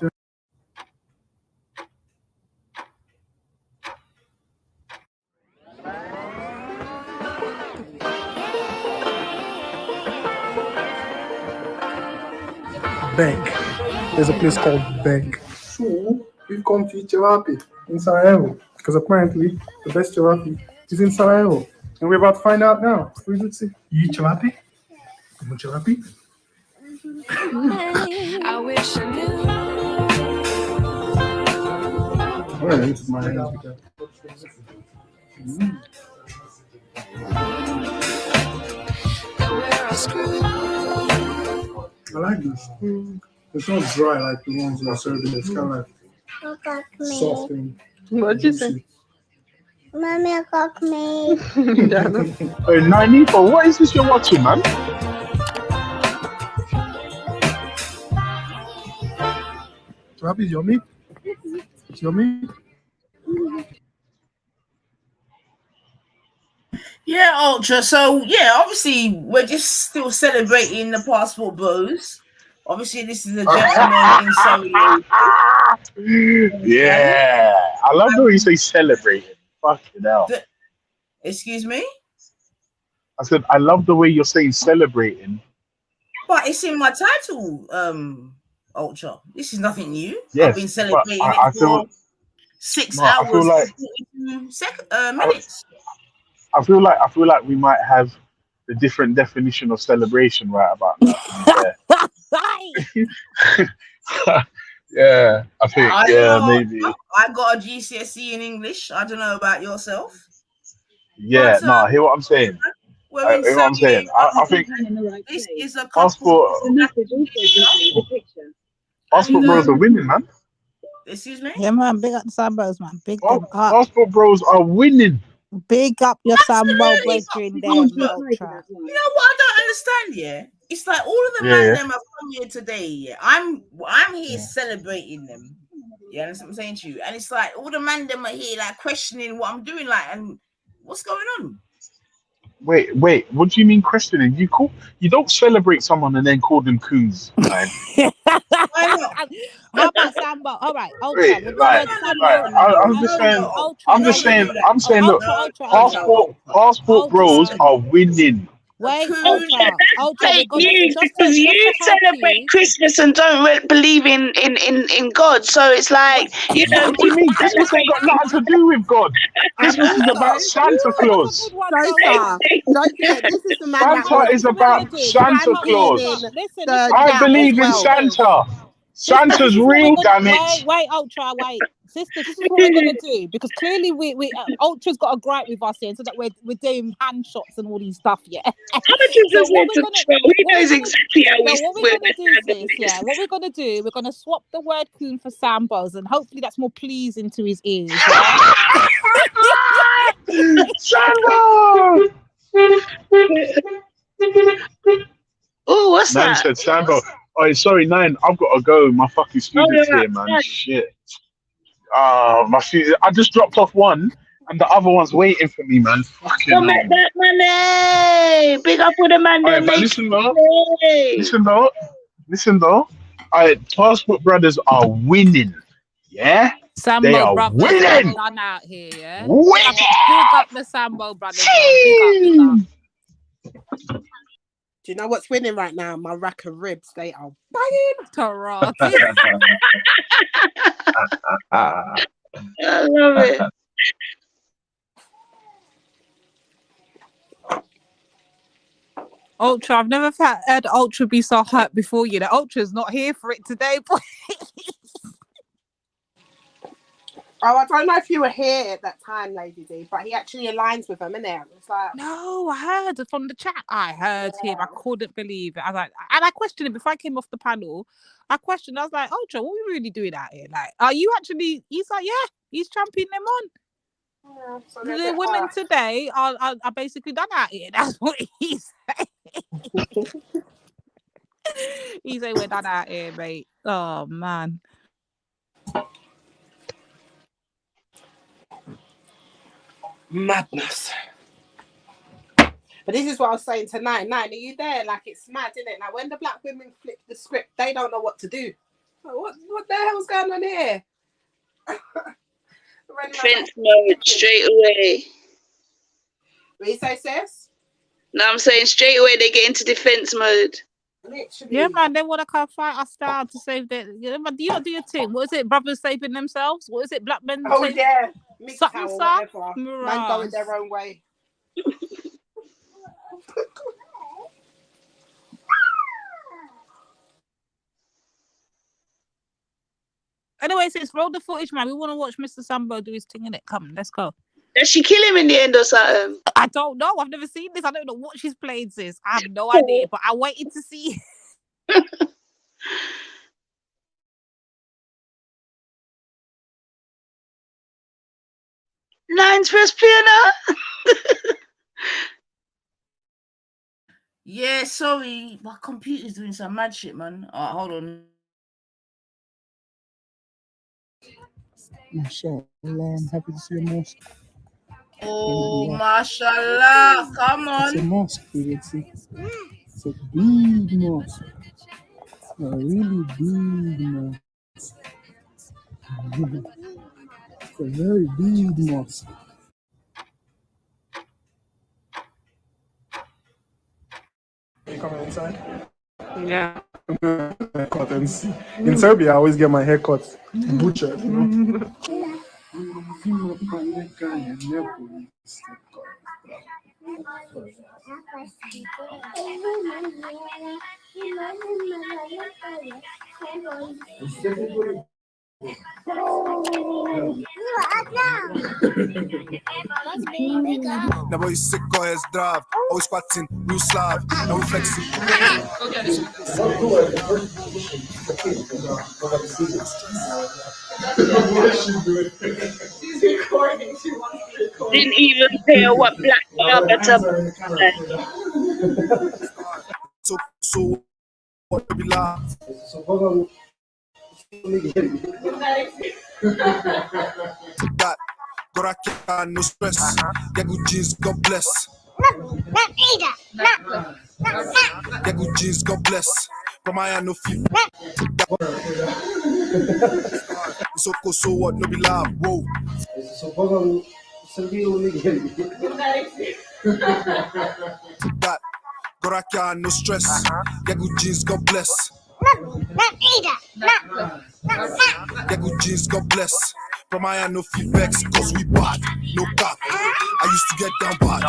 Bank. There's a place called Bank. So we've come to eat jalape in Sarajevo because apparently the best jalape is in Sarajevo, and we're about to find out now. You eat jalape? You want jalape? I wish I knew. All right, this is my hand. I like this. It's not dry like the ones that are serving. It's kind of like soft and what'd you say? Mommy, cook me. Hey, Naniko, what is this you're watching, man? Jalape's yummy. It's yummy. Yeah, Ultra. So yeah, obviously we're just still celebrating the passport bros. Obviously, this is a gentleman in Surrey. Yeah, I love the way you say celebrating. Fucking hell. Excuse me? I said I love the way you're saying celebrating. But it's in my title, Ultra. This is nothing new. Yes, I've been celebrating but it for feel 6 no. I feel hours like and 42 minutes. I feel like we might have the different definition of celebration right about now. To be fair. Yeah, I think I don't know. maybe. I got a GCSE in English. I don't know about yourself. Yeah, But, no, hear what I'm saying. We're in Hear what I'm saying. I think this is a couple. Passport bros are winning, man. Excuse me? Yeah, man. Big up the Sambos, man. Big them up. Passport bros are winning. Big up your Sambo brethren there, Ultra. You know what I don't understand, yeah? It's like all of the man them have come here today, yeah. I'm here celebrating them. Yeah, that's what I'm saying to you. And it's like all the man them are here like questioning what I'm doing, like, and what's going on? Wait, what do you mean questioning? You don't celebrate someone and then call them coons, man. Why not? How about Sambo? All right, Ultra. Wait, With the word Sambo. I'm just saying, look, passport bros are winning. Wait, Ultra, Ultra, we're gonna because you celebrate Christmas and don't believe in God. So it's like, you know. What do you mean? Christmas ain't got nothing to do with God. Christmas is about Santa Claus. Don't forget, this is the man Santa is about Santa Claus. I believe in Santa. Santa's real, damn it. Wait, Ultra, wait. Sister, this is what we're gonna do, because clearly we Ultra's got a gripe with us here, so that we're doing hand shots and all these stuff, yeah. So what knows exactly how we what we're gonna do is, yeah, what we're gonna do, we're gonna swap the word coon for Sambos, and hopefully that's more pleasing to his ears. Yeah? Sambo! Oh, what's Nine that? said Sambo. Oh, sorry, Nine. I've got to go. My fucking students here, man. Right. Shit. My students. I just dropped off one, and the other one's waiting for me, man. Fucking hell. Make that money. Big up with the man. Right, but listen though. Passport brothers are winning. Yeah. Sambo they are brothers winning. Done out here, yeah. Winning. Big up the Sambo brothers. Big up. Do you know what's winning right now? My rack of ribs. They are banging. Tarati. I love it. Ultra, I've never heard Ultra be so hurt before. You know, Ultra's not here for it today. Oh, I don't know if you were here at that time, Lady D, but he actually aligns with them, innit? It's like, no, I heard from the chat. I heard him. I couldn't believe it. I was like, and I questioned him before I came off the panel. I was like, Ultra, what are we really doing out here? Like, are you actually? He's like, yeah, he's championing them on. Yeah, so the women today are basically done out here. That's what he's saying. He said we're done out here, mate. Oh man. Madness. But this is what I was saying tonight. Nine, are you there? Like, it's mad, isn't it? Like, when the black women flip the script, they don't know what to do. Like, what the hell's going on here? Defense mode straight away. What you say, sis? No, I'm saying straight away they get into defense mode. Literally. Yeah, man, they want to come fight us down to save their. Yeah, man, do you not do your thing? What is it? Brothers saving themselves? What is it? Black men? Oh yeah, something stuff. Man going their own way. Anyway, since roll the footage, man, we want to watch Mr. Sambo do his thing in it. Come, let's go. Does she kill him in the end or something? I don't know. I've never seen this. I don't know what she's played, sis. I have no idea, but I waited to see. Nine's first piano. Yeah, sorry, my computer's doing some mad shit, man. Hold on. MashaAllah, I'm happy to see you most. Oh, mashallah. Come It's a on. mosque, Felixie. It's a big mosque. A really big mosque. It's a very big mosque. You coming inside? Yeah. Haircut and see. In Serbia, I always get my haircut butchered. You know? Na boy sicko je zdrav, ovo špacin, new slav, na ovoj flexi. Didn't even care what black arbiter. So what do we laugh? That Gorakia, no stress. Yagu jeans, God bless. Yagu jeans, God bless. From I no feet. So what? No be laugh. Whoa. That Gorakia, no stress. Yagu jeans, God bless. Yagu jeans, God bless. From I no feet vex, cause we bad. No cap. I used to get down bad.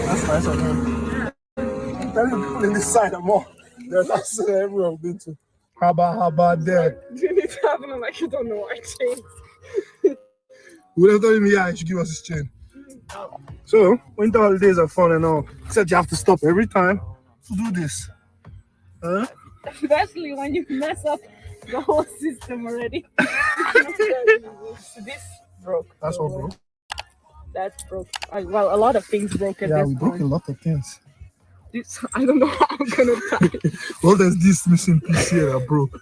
That's nice of him. I'm telling you, people in this side are more. There's actually everywhere I've been to. How about that? You need to have him like you don't know our chains. Would have told me, yeah, he should give us his chain. So, winter holidays are fun and all. Except you have to stop every time to do this. Huh? Especially when you mess up the whole system already. This broke. That's what broke. That's broke. Well, a lot of things broke at Yeah, this we broke point. a lot of things. This, I don't know how I'm gonna tie it. Well, there's this missing piece here that broke.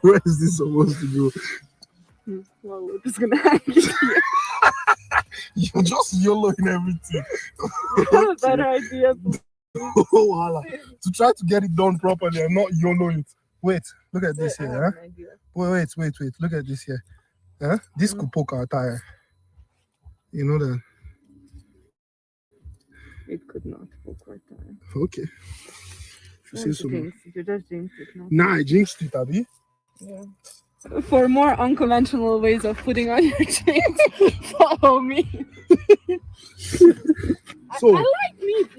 Where is this supposed to go? Well, we're just gonna hang it here. You're just YOLOing everything. Okay. Better idea. Oh, voila. To try to get it done properly and not YOLO it. Wait, look at this here. Huh? Wait. Look at this here. Huh? This could poke our tire. You know that? It could not poke our tire. Okay. You say so. You just jinxed it now. Nah, I jinxed it, Abby. Yeah. For more unconventional ways of putting on your chains, follow me. So, I like meat.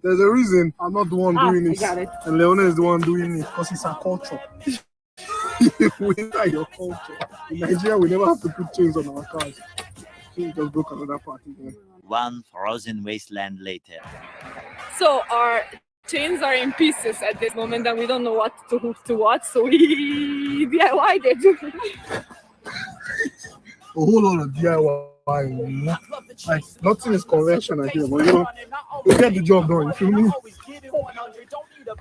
There's a reason I'm not the one doing I this. got it. And Leona is the one doing it because it's our culture. Winter your culture. In Nigeria, we never have to put chains on our cars. We just broke another part again. One frozen wasteland later. So our chains are in pieces at this moment and we don't know what to hook to what, so we DIY'd it. A whole lot of DIY, you know? Like, nothing is conventional here, but you know, you get the job done, you feel me?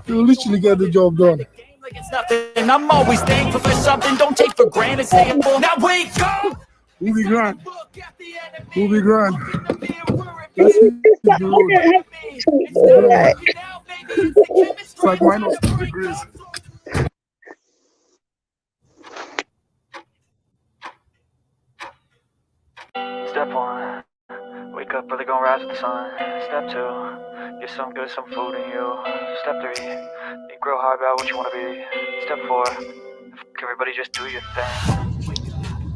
You literally get the job done. It's nothing. I'm always thankful for something. Don't take for granted. Say it for now. Wake up. We'll be grand. Let's hit the road. It's like minus 2 degrees. Step 1, wake up early, gonna rise with the sun. Step 2, get some good, some food in you. Step 3, think real hard about what you wanna be. Step 4, everybody just do your thing.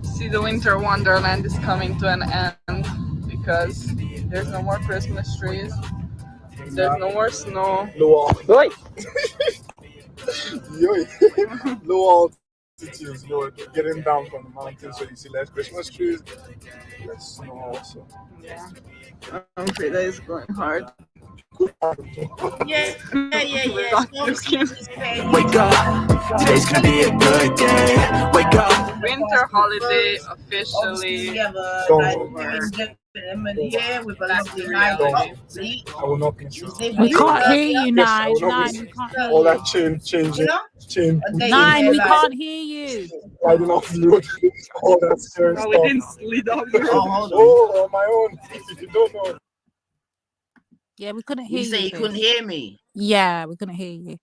See, the winter wonderland is coming to an end because there's no more Christmas trees. There's no more snow. Low altitudes, you're getting down from the mountains, so you see less Christmas trees, less snow also. Yeah. I'm afraid that is going hard. Yeah. So obviously it's fair use. Wake up, today's gonna be a good day. Wake up. Winter holiday Obviously, officially we have a over. Nigerian gentleman here with a Back lovely to nice reality. fleet. I will not miss He's it. living We in can't hear Serbia. you, I Nine. will not Nine, miss we it. can't hear All that you. changing, A day in Nine, their we life. can't hear you. riding off the road, all that scary No, stuff. we didn't lead off the road. Oh, hold on. Oh, on my own. If you don't know. Yeah, we couldn't hear You say you. you couldn't hear me? Yeah, we couldn't hear you.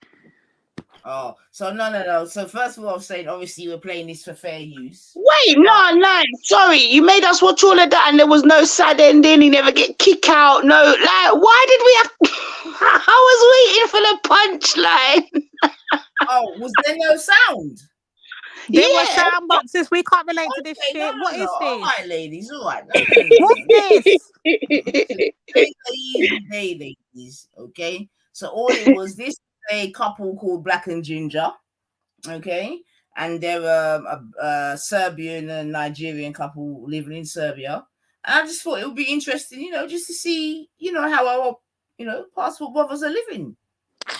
Oh, so no. So first of all, I'm saying obviously we're playing this for fair use. Wait, no. Sorry, you made us watch all of that and there was no sad ending. He never get kicked out. No, like, why did we have... I was waiting for the punchline. Oh, was there no sound? There were sound boxes. We can't relate to this shit. What is this? All right, ladies. All right. What's this? Take a easy day, ladies. Okay. So all it was, this is a couple called Black and Ginger. Okay. And they're a Serbian and Nigerian couple living in Serbia. And I just thought it would be interesting, just to see, how our, passport brothers are living.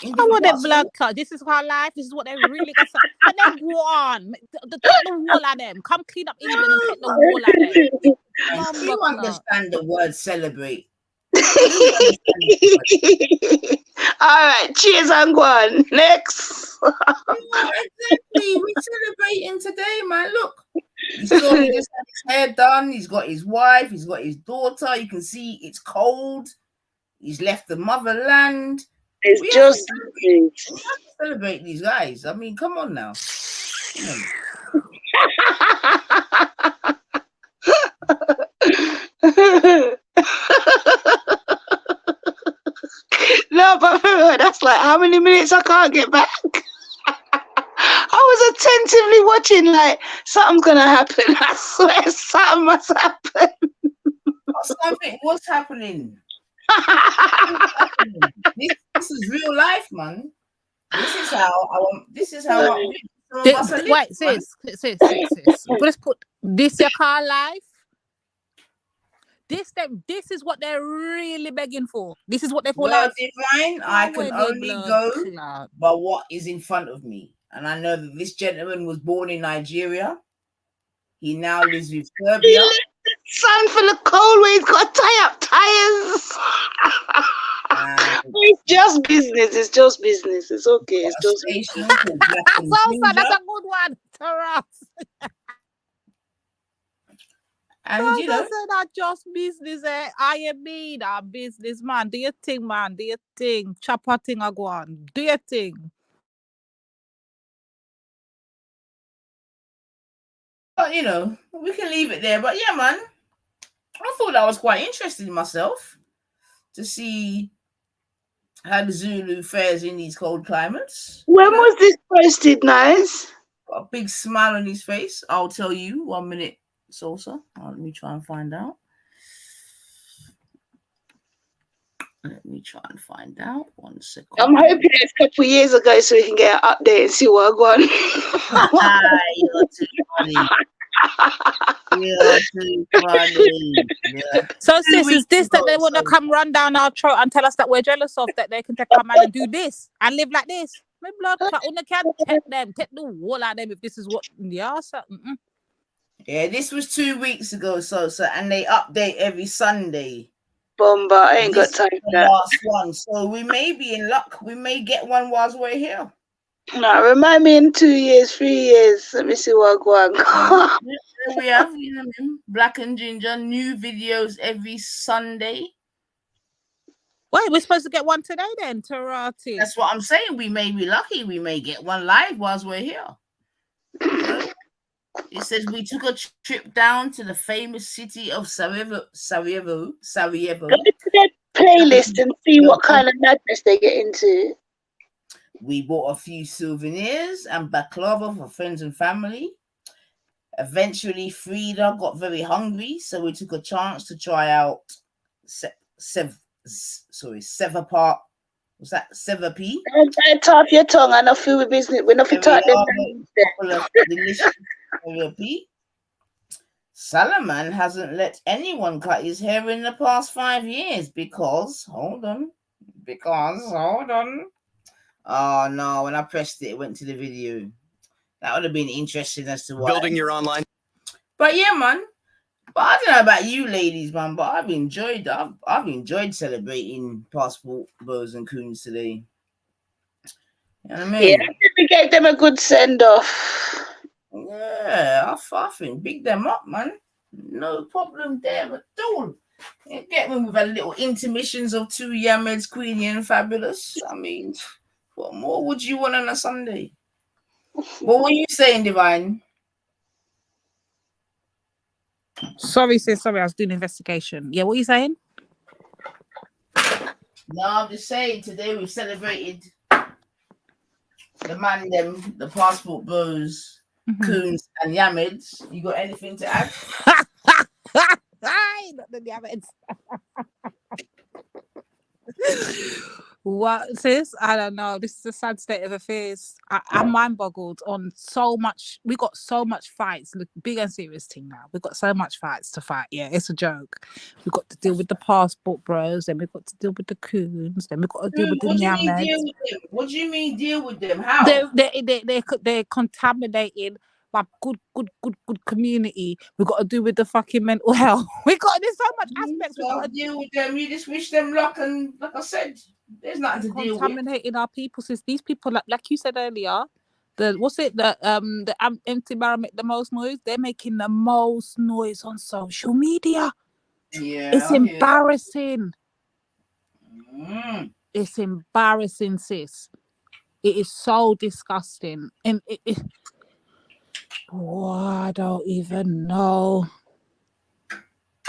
I want them blood cut. This is our life. This is what they really got. But then go on. Take the wall at them. Come clean up England and take the wall at them. Do you understand the word celebrate? All right, cheers and go on. Next. Exactly. We're celebrating today, man. Look. He's just had his hair done. He's got his wife. He's got his daughter. You can see it's cold. He's left the motherland. It's just we have to celebrate these guys. I mean, come on now. No, but that's like how many minutes I can't get back. I was attentively watching, like, something's gonna happen. I swear something must happen. Something was happening. This is real life, man. This is how wait, sis. Let's put this your car life. This is what they're really begging for. This is what they call life. Divine, I can only go by what is in front of me. And I know that this gentleman was born in Nigeria. He now lives with Serbia. Sun full of cold where he's got to tie up tires. It's just business. It's just business. It's okay. It's just business. That's a good one, Taras. And you know, not just business. I mean, a business man. Do your thing, man. Do your thing. Chopper thing, I go on. Do your thing. But we can leave it there. But yeah, man, I thought that was quite interesting myself to see how the Zulu fares in these cold climates. When was this posted, Nice? Got a big smile on his face. I'll tell you 1 minute, Salsa. Let me try and find out. Let me try and find out. 1 second. I'm hoping it's a couple of years ago so we can get an update and see what I You're too funny. You're too funny. Yeah. So, sis, is this that they want to come run down our throat and tell us that we're jealous of, that they can come out and do this and live like this? My blood clot, you can't take the wall out of them if this is what they are. Yeah, this was 2 weeks ago, Salsa, and they update every Sunday. Bomba, I ain't got time for that. Last one, so we may be in luck. We may get one whilst we're here. No, remind me in 2 years, 3 years. Let me see what going on. We have Black and Ginger, new videos every Sunday. Wait, we're supposed to get one today then, Tarati. That's what I'm saying. We may be lucky. We may get one live whilst we're here. It says we took a trip down to the famous city of Sarajevo. Go to their playlist and see what kind of madness they get into. We bought a few souvenirs and baklava for friends and family. Eventually, Frida got very hungry, so we took a chance to try out Seva Park. Was that Seva P? Don't tap your tongue and I feel with business. We're not for talking. Salaman hasn't let anyone cut his hair in the past 5 years because, hold on, because hold on. Oh no, when I pressed it, it went to the video. That would have been interesting as to why. Building your online. But yeah, man. But I don't know about you ladies, man, but I've enjoyed celebrating passport bros and coons today. You know what I mean? Yeah, we gave them a good send off. Yeah, I think big them up, man. No problem there at all. You get me with a little intermissions of 2 Yameds, Queenie and Fabulous. I mean, what more would you want on a Sunday? What were you saying, Divine? Sorry, sis. Sorry, I was doing investigation. Yeah, what are you saying? No, I'm just saying today we've celebrated the man them, the passport bros, coons and Yamids. You got anything to add? Not the Yamids. What, sis? I don't know. This is a sad state of affairs. I'm mind boggled on so much. We got so much fights. Look, big and serious thing now. We've got so much fights to fight. Yeah, it's a joke. We've got to deal with the passport bros, then we've got to deal with the coons, then we've got to deal with the Yamids. What do you mean deal with them? How? They're contaminating my good community. We've got to do with the fucking mental health. There's so much aspects. We've got to deal with them. You just wish them luck, and like I said, there's nothing to deal with. Contaminating our people, since these people, like you said earlier, the empty barrel make the most noise. They're making the most noise on social media. Yeah, it's embarrassing. It's embarrassing, sis. It is so disgusting, and I don't even know.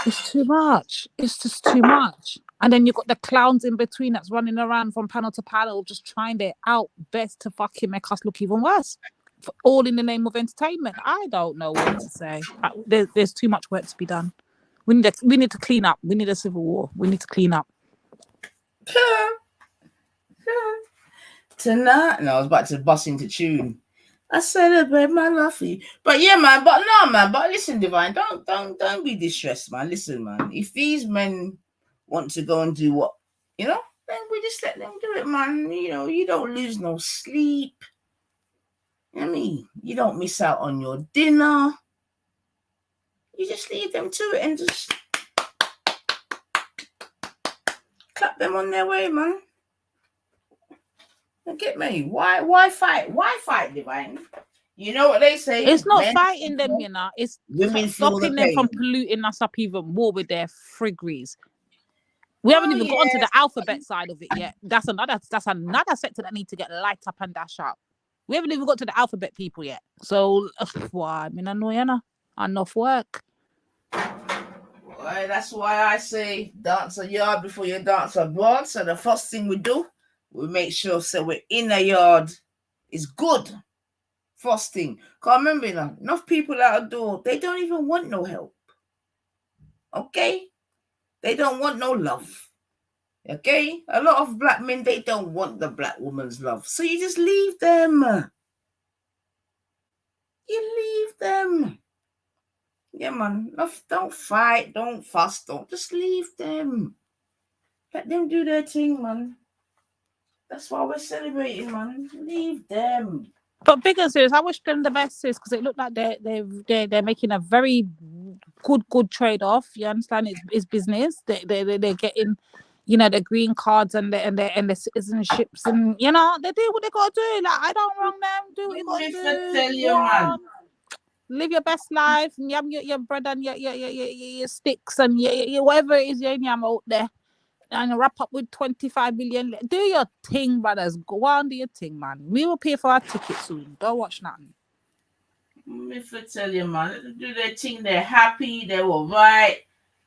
It's too much. It's just too much. And then you've got the clowns in between that's running around from panel to panel, just trying their out best to fucking make us look even worse. All in the name of entertainment. I don't know what to say. There's too much work to be done. We need to clean up. We need a civil war. We need to clean up. Tonight, no, I was about to bust into tune. I celebrate my love for you. But yeah, man, but listen, Divine, don't be distressed, man. Listen, man. If these men want to go and do what, then we just let them do it, man. You don't lose no sleep. You know what I mean? You don't miss out on your dinner. You just leave them to it and just clap them on their way, man. Get me? Why fight? Why fight, Divine? You know what they say? It's not fighting them, It's women stopping them from polluting us up even more with their friggeries. We haven't even gotten to the alphabet side of it yet. That's another sector that needs to get light up and dash up. We haven't even got to the alphabet people yet. So, I know enough work. Well, that's why I say dance a yard before you dance abroad. So the first thing we do, we make sure we're in a yard is good. First thing. Because remember, enough people out the door, they don't even want no help. Okay? They don't want no love. Okay? A lot of black men, they don't want the black woman's love. So you just leave them. You leave them. Yeah, man. Don't fight. Don't fuss. Don't just leave them. Let them do their thing, man. That's why we're celebrating, man. Leave them. But big and serious, I wish them the best, sis, because it looked like they're making a very good trade off. You understand? It's business. They're getting, the green cards and the citizenships, and they do what they gotta do. Like, I don't wrong them. Do what you gotta do. Tell you, man. Live your best life and yam your bread and your sticks and your whatever it is you're yam out there. And wrap up with 25 million. Do your thing, brothers. Go on, do your thing, man. We will pay for our ticket soon. Don't watch nothing. If I tell you, man, they do their thing. They're happy. They're all right.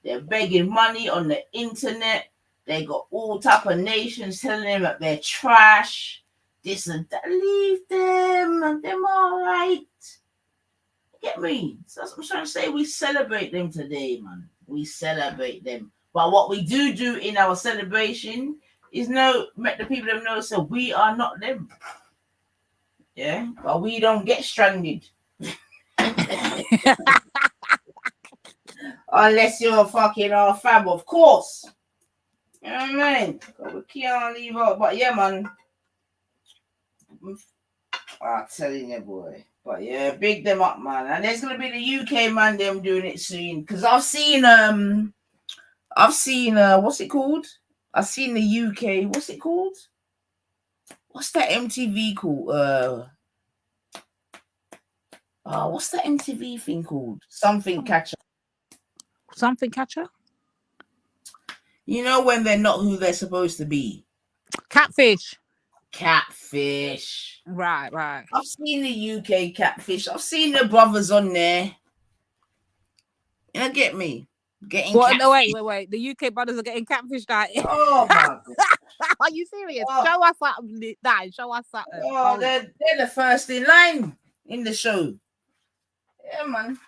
They're begging money on the internet. They got all type of nations telling them that they're trash. This and that. Leave them. Them all right. Get me? So that's what I'm trying to say. We celebrate them today, man. We celebrate them. But what we do in our celebration is let the people know, so we are not them. Yeah, but we don't get stranded. Unless you're fucking our fam, of course. You know what I mean? We can't leave out. But yeah, man. I'm telling you, boy. But yeah, big them up, man. And there's gonna be the UK man them doing it soon. Because I've seen what's it called? I've seen the UK, what's it called? What's that MTV called? What's that MTV thing called? Something Catcher. Something Catcher? You know when they're not who they're supposed to be. Catfish. Catfish. Right. I've seen the UK Catfish. I've seen the brothers on there. You get me? Getting what? No, catfish. wait. The UK brothers are getting catfished out. Oh my god. Are you serious? Show us something. Show us something. Oh, they're the first in line in the show. Yeah, man.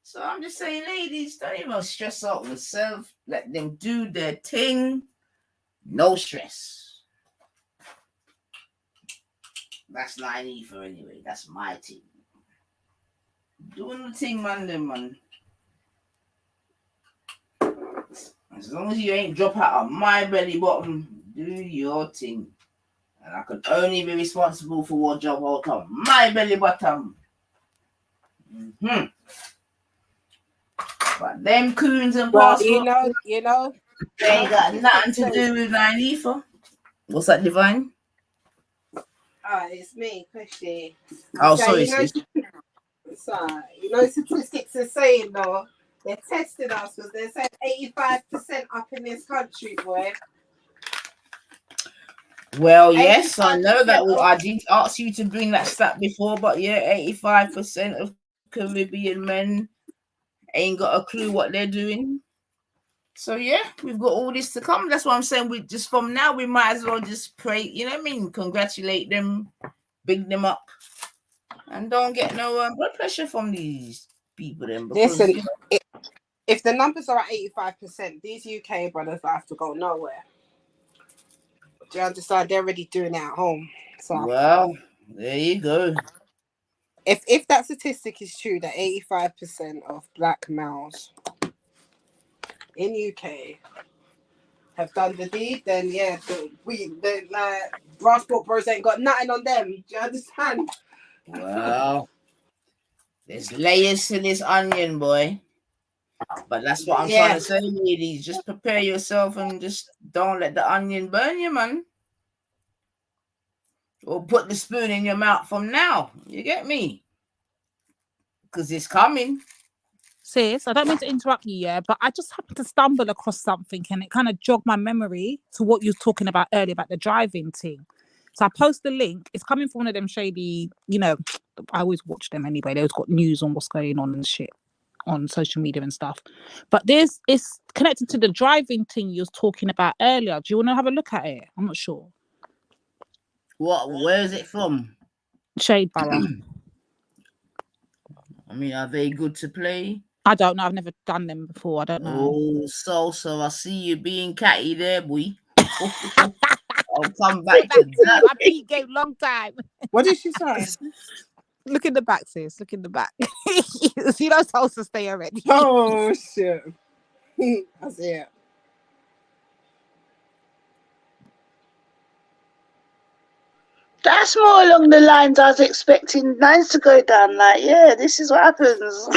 So I'm just saying, ladies, don't even stress out yourself. Let them do their thing. No stress. That's not either anyway. That's my team. Doing the thing, man. As long as you ain't drop out of my belly bottom, do your thing. And I can only be responsible for what job out of my belly bottom. But them coons and passports, you know, they ain't got nothing to do with nine ether. What's that, Divine? It's me, Christy. Oh, sorry, sis. Statistics are saying though, they're testing us because they said 85% up in this country, boy. Well, yes, I know that. I did ask you to bring that stat before, but yeah, 85% of Caribbean men ain't got a clue what they're doing. So yeah, we've got all this to come. That's what I'm saying. We just from now we might as well just pray. You know what I mean? Congratulate them, big them up, and don't get no blood pressure from these people. Then because, listen, if the numbers are at 85%, these UK brothers have to go nowhere. Do you understand? They're already doing it at home. So well, there you go. If that statistic is true, that 85% of black males in UK have done the deed, then yeah, Brassport Bros ain't got nothing on them. Do you understand? Well, there's layers to this onion, boy. But that's what I'm trying to say, ladies. Just prepare yourself and just don't let the onion burn you, man. Or put the spoon in your mouth from now. You get me? Because it's coming. Sis, I don't mean to interrupt you, but I just happened to stumble across something and it kind of jogged my memory to what you were talking about earlier about the driving thing. So I post the link. It's coming from one of them shady, I always watch them anyway. They've got news on what's going on and shit on social media and stuff. But it's connected to the driving thing you was talking about earlier. Do you want to have a look at it? I'm not sure. Where is it from? Shade Borough. I mean, are they good to play? I don't know. I've never done them before. I don't know. Oh, so I see you being catty there, boy. I'll come back to that. I beat game long time. What did she say? Look in the back, sis. Look in the back. See those holes to stay already. Oh shit. I see it. That's more along the lines I was expecting Nines to go down. Like, yeah, this is what happens.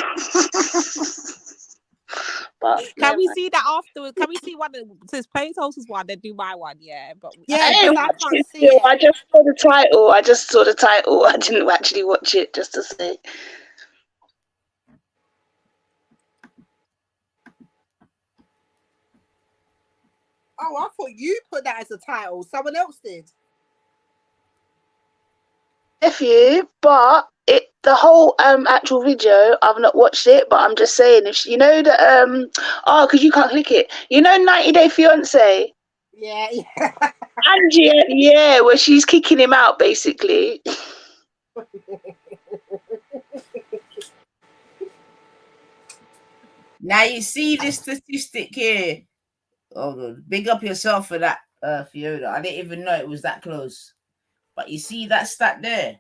But can we see that afterwards? Can we see one that says placeholders one? Then do my one, yeah. But I just saw the title. I didn't actually watch it just to say. Oh, I thought you put that as a title. Someone else did. Nephew, but the whole actual video, I've not watched it, but I'm just saying, if you know that because you can't click it, 90 Day Fiance. Yeah. Angie, yeah, where she's kicking him out basically. Now you see this statistic here. Oh, big up yourself for that, Fiona. I didn't even know it was that close. But you see that stat there.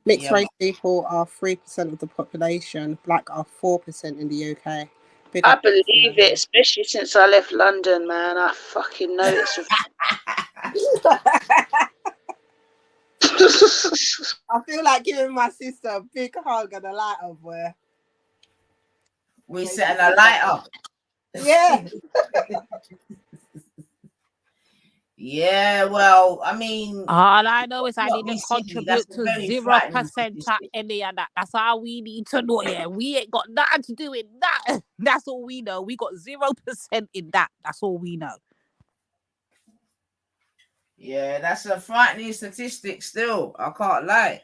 Mixed race people are 3% of the population. Black are 4% in the UK. I believe it, especially since I left London, man. I fucking know it's. I feel like giving my sister a big hug and a light up, boy. We're setting a light up. Yeah. Yeah, well, I mean, all I know is I not need to be silly. contribute That's a to very 0% frightening to any of that. That's all we need to know. Yeah, we ain't got nothing to do with that. That's all we know. We got 0% in that. That's all we know. Yeah, that's a frightening statistic still. I can't lie.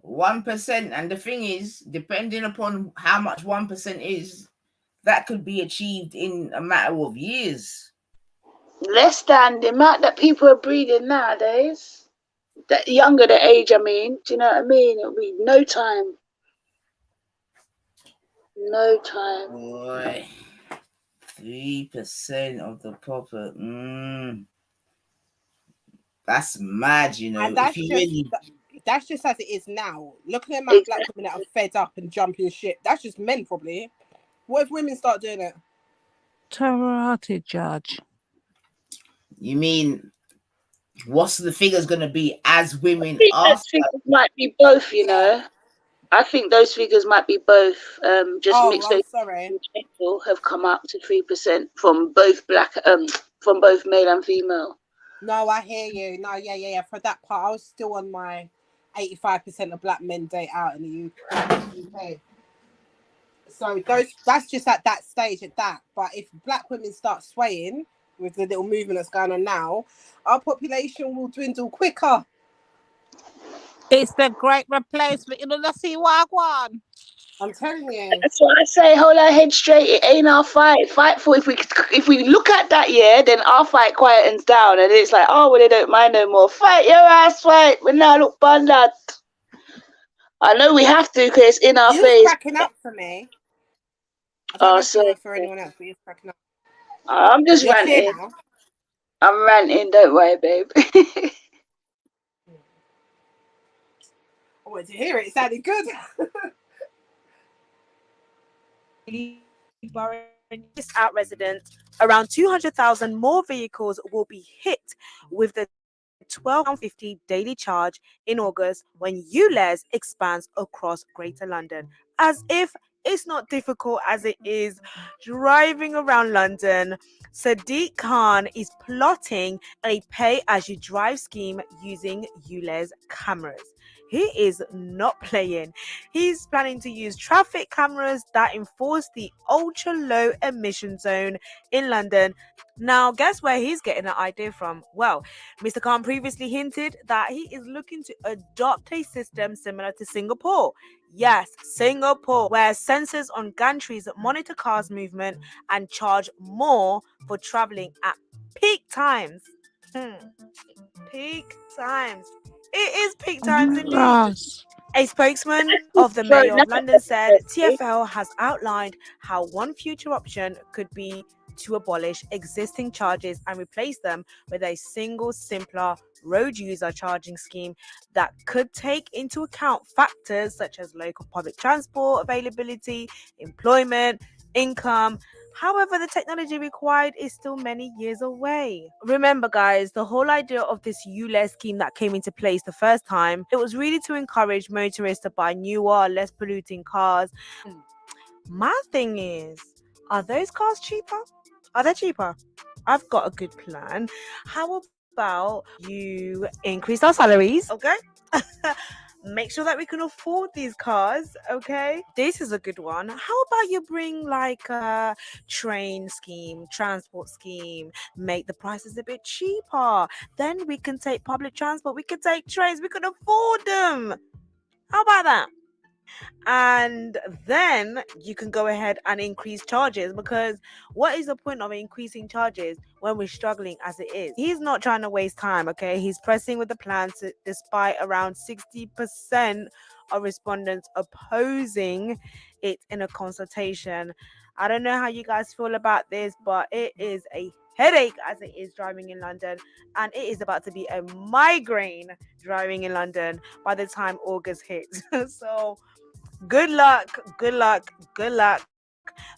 1%. And the thing is, depending upon how much 1% is, that could be achieved in a matter of years. Less than the amount that people are breeding nowadays. That younger the age, I mean. Do you know what I mean? It'll be no time. No time. Boy, 3% of the proper. That's mad, you know. And that's that's just as it is now. Look at the black women that are fed up and jumping shit. That's just men, probably. What if women start doing it? Karate judge. You mean, what's the figures going to be as women I think those figures might be both, you know. I think those figures might be both. Just mixed. I'm sorry. People have come up to 3% from both from both male and female. No, I hear you. No, yeah. For that part, I was still on my 85% of black men date out in the UK. So that's just at that stage at that. But if black women start swaying with the little movement that's going on now, our population will dwindle quicker. It's the great replacement. You know, let's see what I want. I'm telling you. That's why I say hold our head straight. It ain't our fight. Fight for if we look at that, yeah, then our fight quietens down and it's like, oh well, they don't mind no more. Fight your ass, fight. We now look bad that. I know we have to because it's in our face. You're cracking up for me. I don't know if you for anyone else, but you're cracking up. I'm just ranting. I'm ranting. Don't worry, babe. I wanted to hear it. It sounded good. Out residents, around 200,000 more vehicles will be hit with the £12.50 daily charge in August when ULEZ expands across Greater London. As if it's not difficult as it is driving around London, Sadiq Khan is plotting a pay-as-you-drive scheme using ULEZ cameras. He is not playing. He's planning to use traffic cameras that enforce the ultra-low emission zone in London. Now, guess where he's getting that idea from? Well, Mr. Khan previously hinted that he is looking to adopt a system similar to Singapore. Yes, Singapore, where sensors on gantries monitor cars' movement and charge more for traveling at peak times. Peak times. It is peak times indeed. A spokesman of the Mayor of London said TfL has outlined how one future option could be to abolish existing charges and replace them with a single, simpler road user charging scheme that could take into account factors such as local public transport availability, employment, income. However, the technology required is still many years away. Remember, guys, the whole idea of this ULEZ scheme that came into place the first time, it was really to encourage motorists to buy newer, less polluting cars. My thing is, are those cars cheaper? Are they cheaper? I've got a good plan. How about you increase our salaries, okay? Make sure that we can afford these cars, okay? This is a good one. How about you bring like a train scheme, transport scheme, make the prices a bit cheaper. Then we can take public transport, we can take trains, we can afford them. How about that? And then you can go ahead and increase charges, because what is the point of increasing charges when we're struggling as it is? He's not trying to waste time, okay? He's pressing with the plan despite around 60% of respondents opposing it in a consultation. I don't know how you guys feel about this, but it is a headache as it is driving in London, and it is about to be a migraine driving in London by the time August hits. So good luck, good luck, good luck.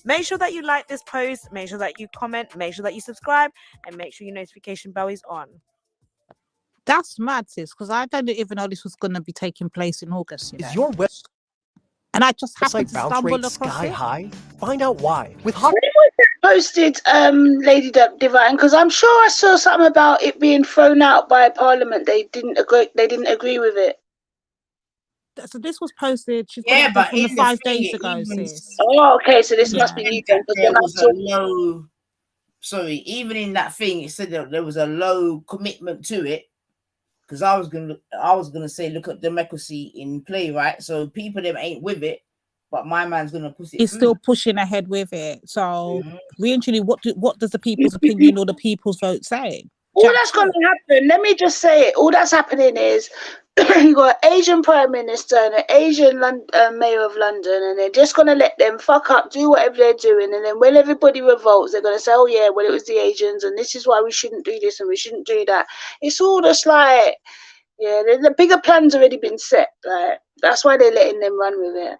Make sure that you like this post, make sure that you comment, make sure that you subscribe, and make sure your notification bell is on. That's mad, sis, because I didn't even know this was going to be taking place in August. Is your and I just happened to bounce stumble rate across sky it. high? Find out why with When was it posted, Lady Divine? Because I'm sure I saw something about it being thrown out by Parliament. They didn't agree. They didn't agree with it. So this was posted. She's got it up there from the 5 days ago, sis. Oh, okay. So this Yeah. must be new then. Because There when I was saw a low. Sorry, even in that thing, it said that there was a low commitment to it. Because I was gonna say, look at democracy in play, right? So people them ain't with it, but my man's gonna push it. He's still pushing ahead with it. So really, what does the people's opinion or the people's vote say? all that's going to happen, let me just say it, all that's happening is you got an Asian Prime Minister and an Asian Mayor of London, and they're just going to let them fuck up, do whatever they're doing, and then when everybody revolts, they're going to say, oh yeah, well it was the Asians, and this is why we shouldn't do this and we shouldn't do that. It's all just like, yeah, the bigger plan's already been set. Like, that's why they're letting them run with it.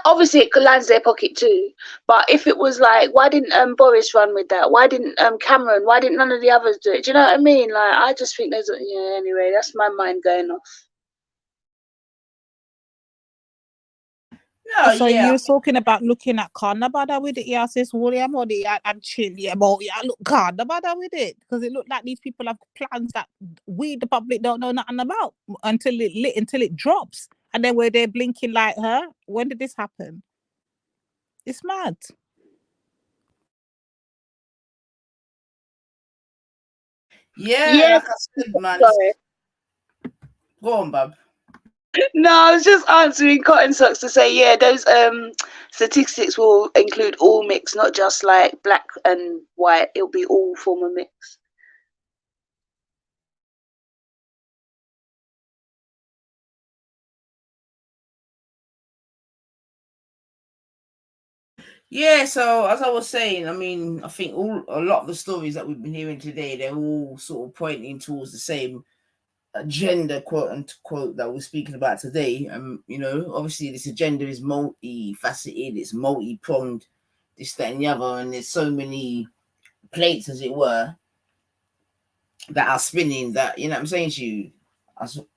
Obviously it lands their pocket too, but if it was like, why didn't Boris run with that? Why didn't Cameron? Why didn't none of the others do it? Do you know what I mean? Like, I just think there's anyway, that's my mind going off. No, so you were talking about looking at Canada with it, yeah, sis William, or the and chill, yeah, but yeah, look Canada with it, because it looked like these people have plans that we, the public, don't know nothing about until it drops, and then we're there blinking like, her. When did this happen? It's mad. Yeah, like I said, man. Sorry. Go on, Bob. No, I was just answering Cotton Socks to say, yeah, those statistics will include all mix, not just like black and white. It'll be all form of mix. Yeah, so as I was saying, I mean, I think a lot of the stories that we've been hearing today, they're all sort of pointing towards the same agenda, quote unquote, that we're speaking about today. You know, obviously this agenda is multifaceted, it's multi-pronged, this, that, and the other, and there's so many plates, as it were, that are spinning that, you know what I'm saying to you,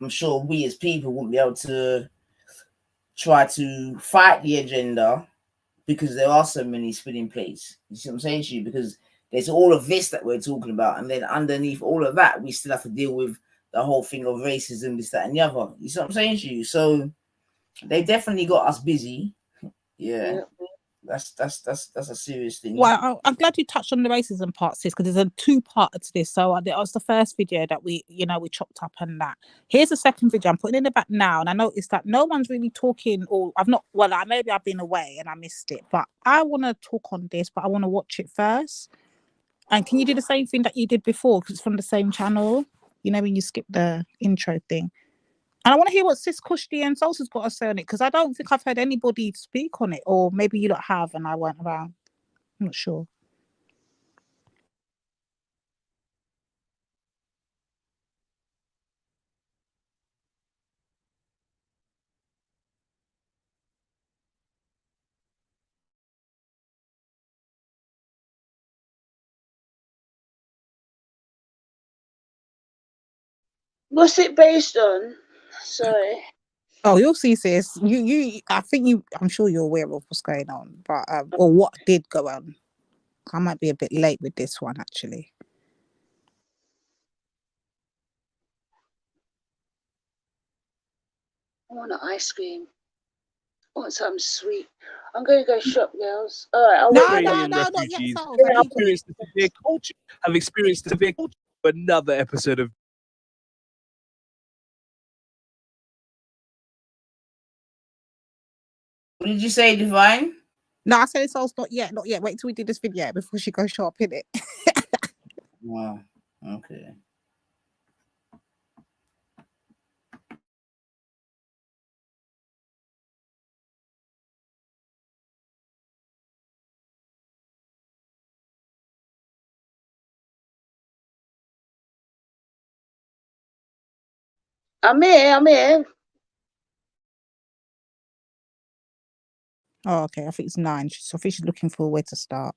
I'm sure we as people wouldn't be able to try to fight the agenda, because there are so many spinning plates. You see what I'm saying to you? Because there's all of this that we're talking about, and then underneath all of that, we still have to deal with the whole thing of racism, this, that, and the other. You see what I'm saying to you? So they definitely got us busy. Yeah. That's a serious thing. Well, I'm glad you touched on the racism part, sis, because there's a two-part to this. So that was the first video that we chopped up and that. Here's the second video. I'm putting in the back now, and I noticed that no one's really talking, or maybe I've been away and I missed it, but I want to talk on this, but I want to watch it first. And can you do the same thing that you did before, because it's from the same channel? You know, when you skip the intro thing. And I want to hear what Sis Kushti and Salsa's got to say on it, because I don't think I've heard anybody speak on it, or maybe you lot have and I weren't around. I'm not sure. What's it based on? Sorry. Oh, you'll see, sis. I'm sure you're aware of what's going on, but or what did go on. I might be a bit late with this one, actually. I want an ice cream. I want something sweet. I'm going to go shop, girls. All right, I'll wait. Ukrainian refugees have experienced severe culture. Another episode of. What did you say, Divine? No, I said it's not yet. Wait till we do this video before she goes shop, innit? Wow. Okay. I'm here. Oh, okay. I think it's 9. So I think she's looking for a way to start.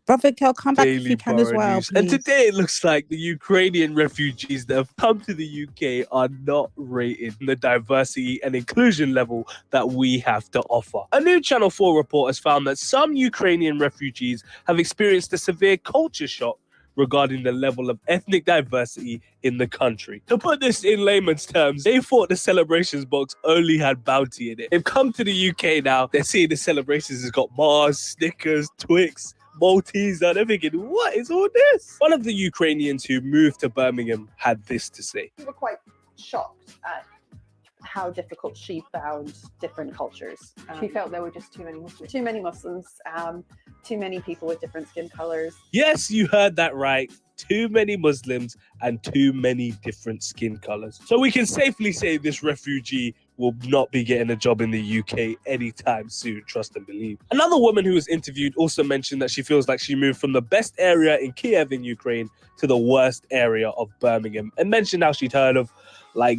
Brother Kel, come back if you can as well, News. please. And today it looks like the Ukrainian refugees that have come to the UK are not rated in the diversity and inclusion level that we have to offer. A new Channel 4 report has found that some Ukrainian refugees have experienced a severe culture shock regarding the level of ethnic diversity in the country. To put this in layman's terms, they thought the celebrations box only had bounty in it. They've come to the UK now, they're seeing the celebrations has got Mars, Snickers, Twix, Maltese, and they're thinking, what is all this? One of the Ukrainians who moved to Birmingham had this to say. We were quite shocked at how difficult she found different cultures. She felt there were just too many Muslims. Too many Muslims, too many people with different skin colors. Yes, you heard that right. Too many Muslims and too many different skin colors. So we can safely say this refugee will not be getting a job in the UK anytime soon, trust and believe. Another woman who was interviewed also mentioned that she feels like she moved from the best area in Kiev in Ukraine to the worst area of Birmingham, and mentioned how she'd heard of like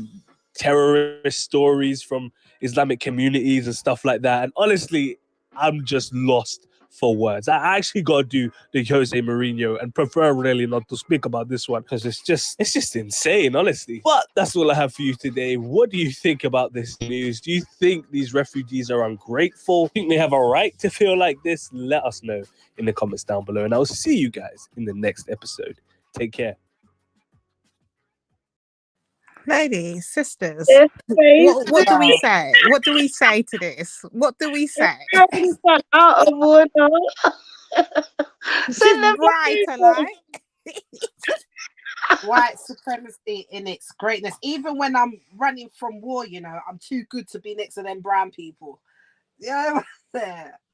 terrorist stories from Islamic communities and stuff like that. And honestly, I'm just lost for words. I actually got to do the Jose Mourinho and prefer really not to speak about this one because it's just insane, honestly. But that's all I have for you today. What do you think about this news? Do you think these refugees are ungrateful? Think they have a right to feel like this? Let us know in the comments down below, and I'll see you guys in the next episode. Take care. Ladies, sisters, Yes, what do we say? What do we say to this? What do we say? Out of order. She's right, I like. White supremacy in its greatness. Even when I'm running from war, you know, I'm too good to be next to them brown people. Yeah,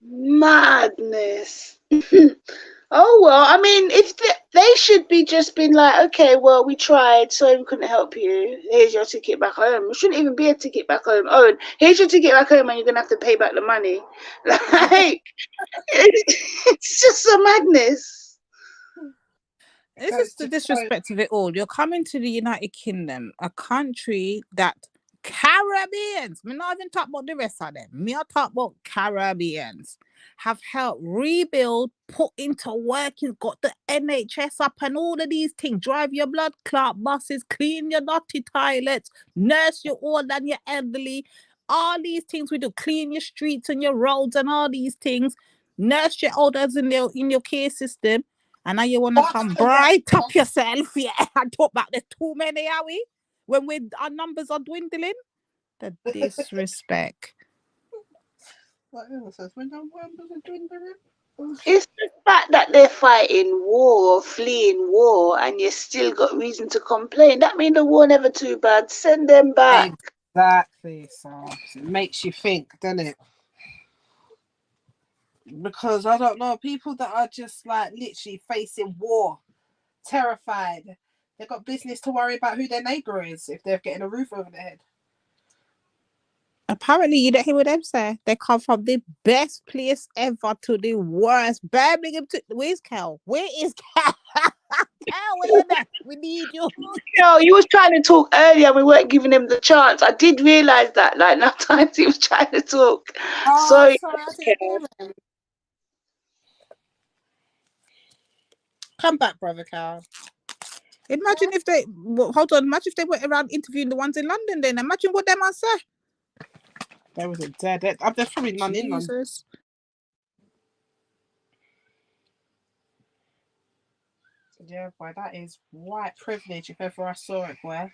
madness. Oh well, I mean, if they should be just been like, okay, well, we tried, so we couldn't help you. Here's your ticket back home. It shouldn't even be a ticket back home. Oh, here's your ticket back home, and you're gonna have to pay back the money. Like, it's just a madness. This is the disrespect of it all. You're coming to the United Kingdom, a country that Caribbeans, me not even talk about the rest of them. Me I talk about Caribbeans have helped rebuild, put into work, got the NHS up and all of these things. Drive your blood clot buses, clean your dirty toilets, nurse your old and your elderly. All these things we do, clean your streets and your roads and all these things. Nurse your elders in your care system. And now you want to come bright up yourself, yeah, and talk about there's too many, are we? When our numbers are dwindling? The disrespect. It's the fact that they're fighting war, fleeing war, and you still got reason to complain. That means the war never too bad. Send them back. Exactly. So it makes you think, doesn't it? Because I don't know, people that are just like literally facing war, terrified, they've got business to worry about who their neighbour is if they're getting a roof over their head. Apparently, you don't hear what them say. They come from the best place ever to the worst. Birmingham to where's Cal? Where is Cal? Cal, where you at? We need you. Yo, you was trying to talk earlier and we weren't giving him the chance. I did realise that. Like, now times he was trying to talk. Sorry, come back, brother Cal. Imagine if they hold on. Imagine if they went around interviewing the ones in London. Then imagine what they must say. There was a dead. There's probably none in London. Yeah, boy, that is white privilege if ever I saw it, boy.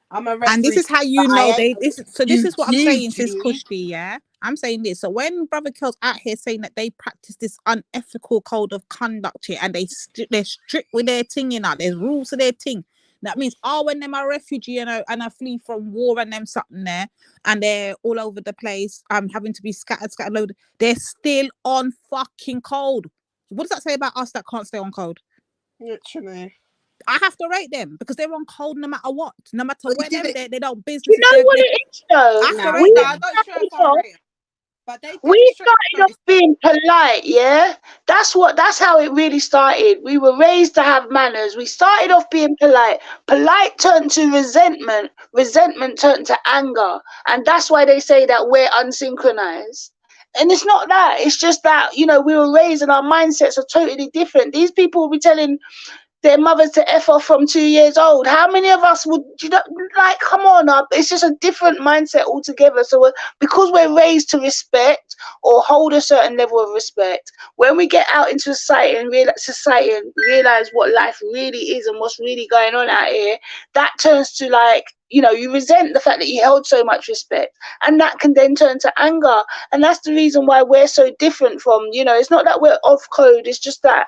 I'm a and this is how you know this is what I'm saying, sis Kushti, yeah? I'm saying this. So when Brother Kel's out here saying that they practice this unethical code of conduct here and they're strict with their thing, you know, there's rules to their thing. That means when them are refugee and I flee from war and them something there and they're all over the place, having to be scattered load, they're still on fucking code. What does that say about us that can't stay on code? Literally. I have to rate them because they're on code no matter what. No matter where they don't business. You know what it is though? I have to rate them. I'm not sure if I rate them. But they We started off being polite, yeah? That's how it really started. We were raised to have manners. We started off being polite. Polite turned to resentment. Resentment turned to anger. And that's why they say that we're unsynchronized. And it's not that. It's just that, we were raised and our mindsets are totally different. These people will be telling their mothers to F off from 2 years old. How many of us would, come on up? It's just a different mindset altogether. So because we're raised to respect or hold a certain level of respect, when we get out into society and realize what life really is and what's really going on out here, that turns to you resent the fact that you held so much respect, and that can then turn to anger. And that's the reason why we're so different from, it's not that we're off code, it's just that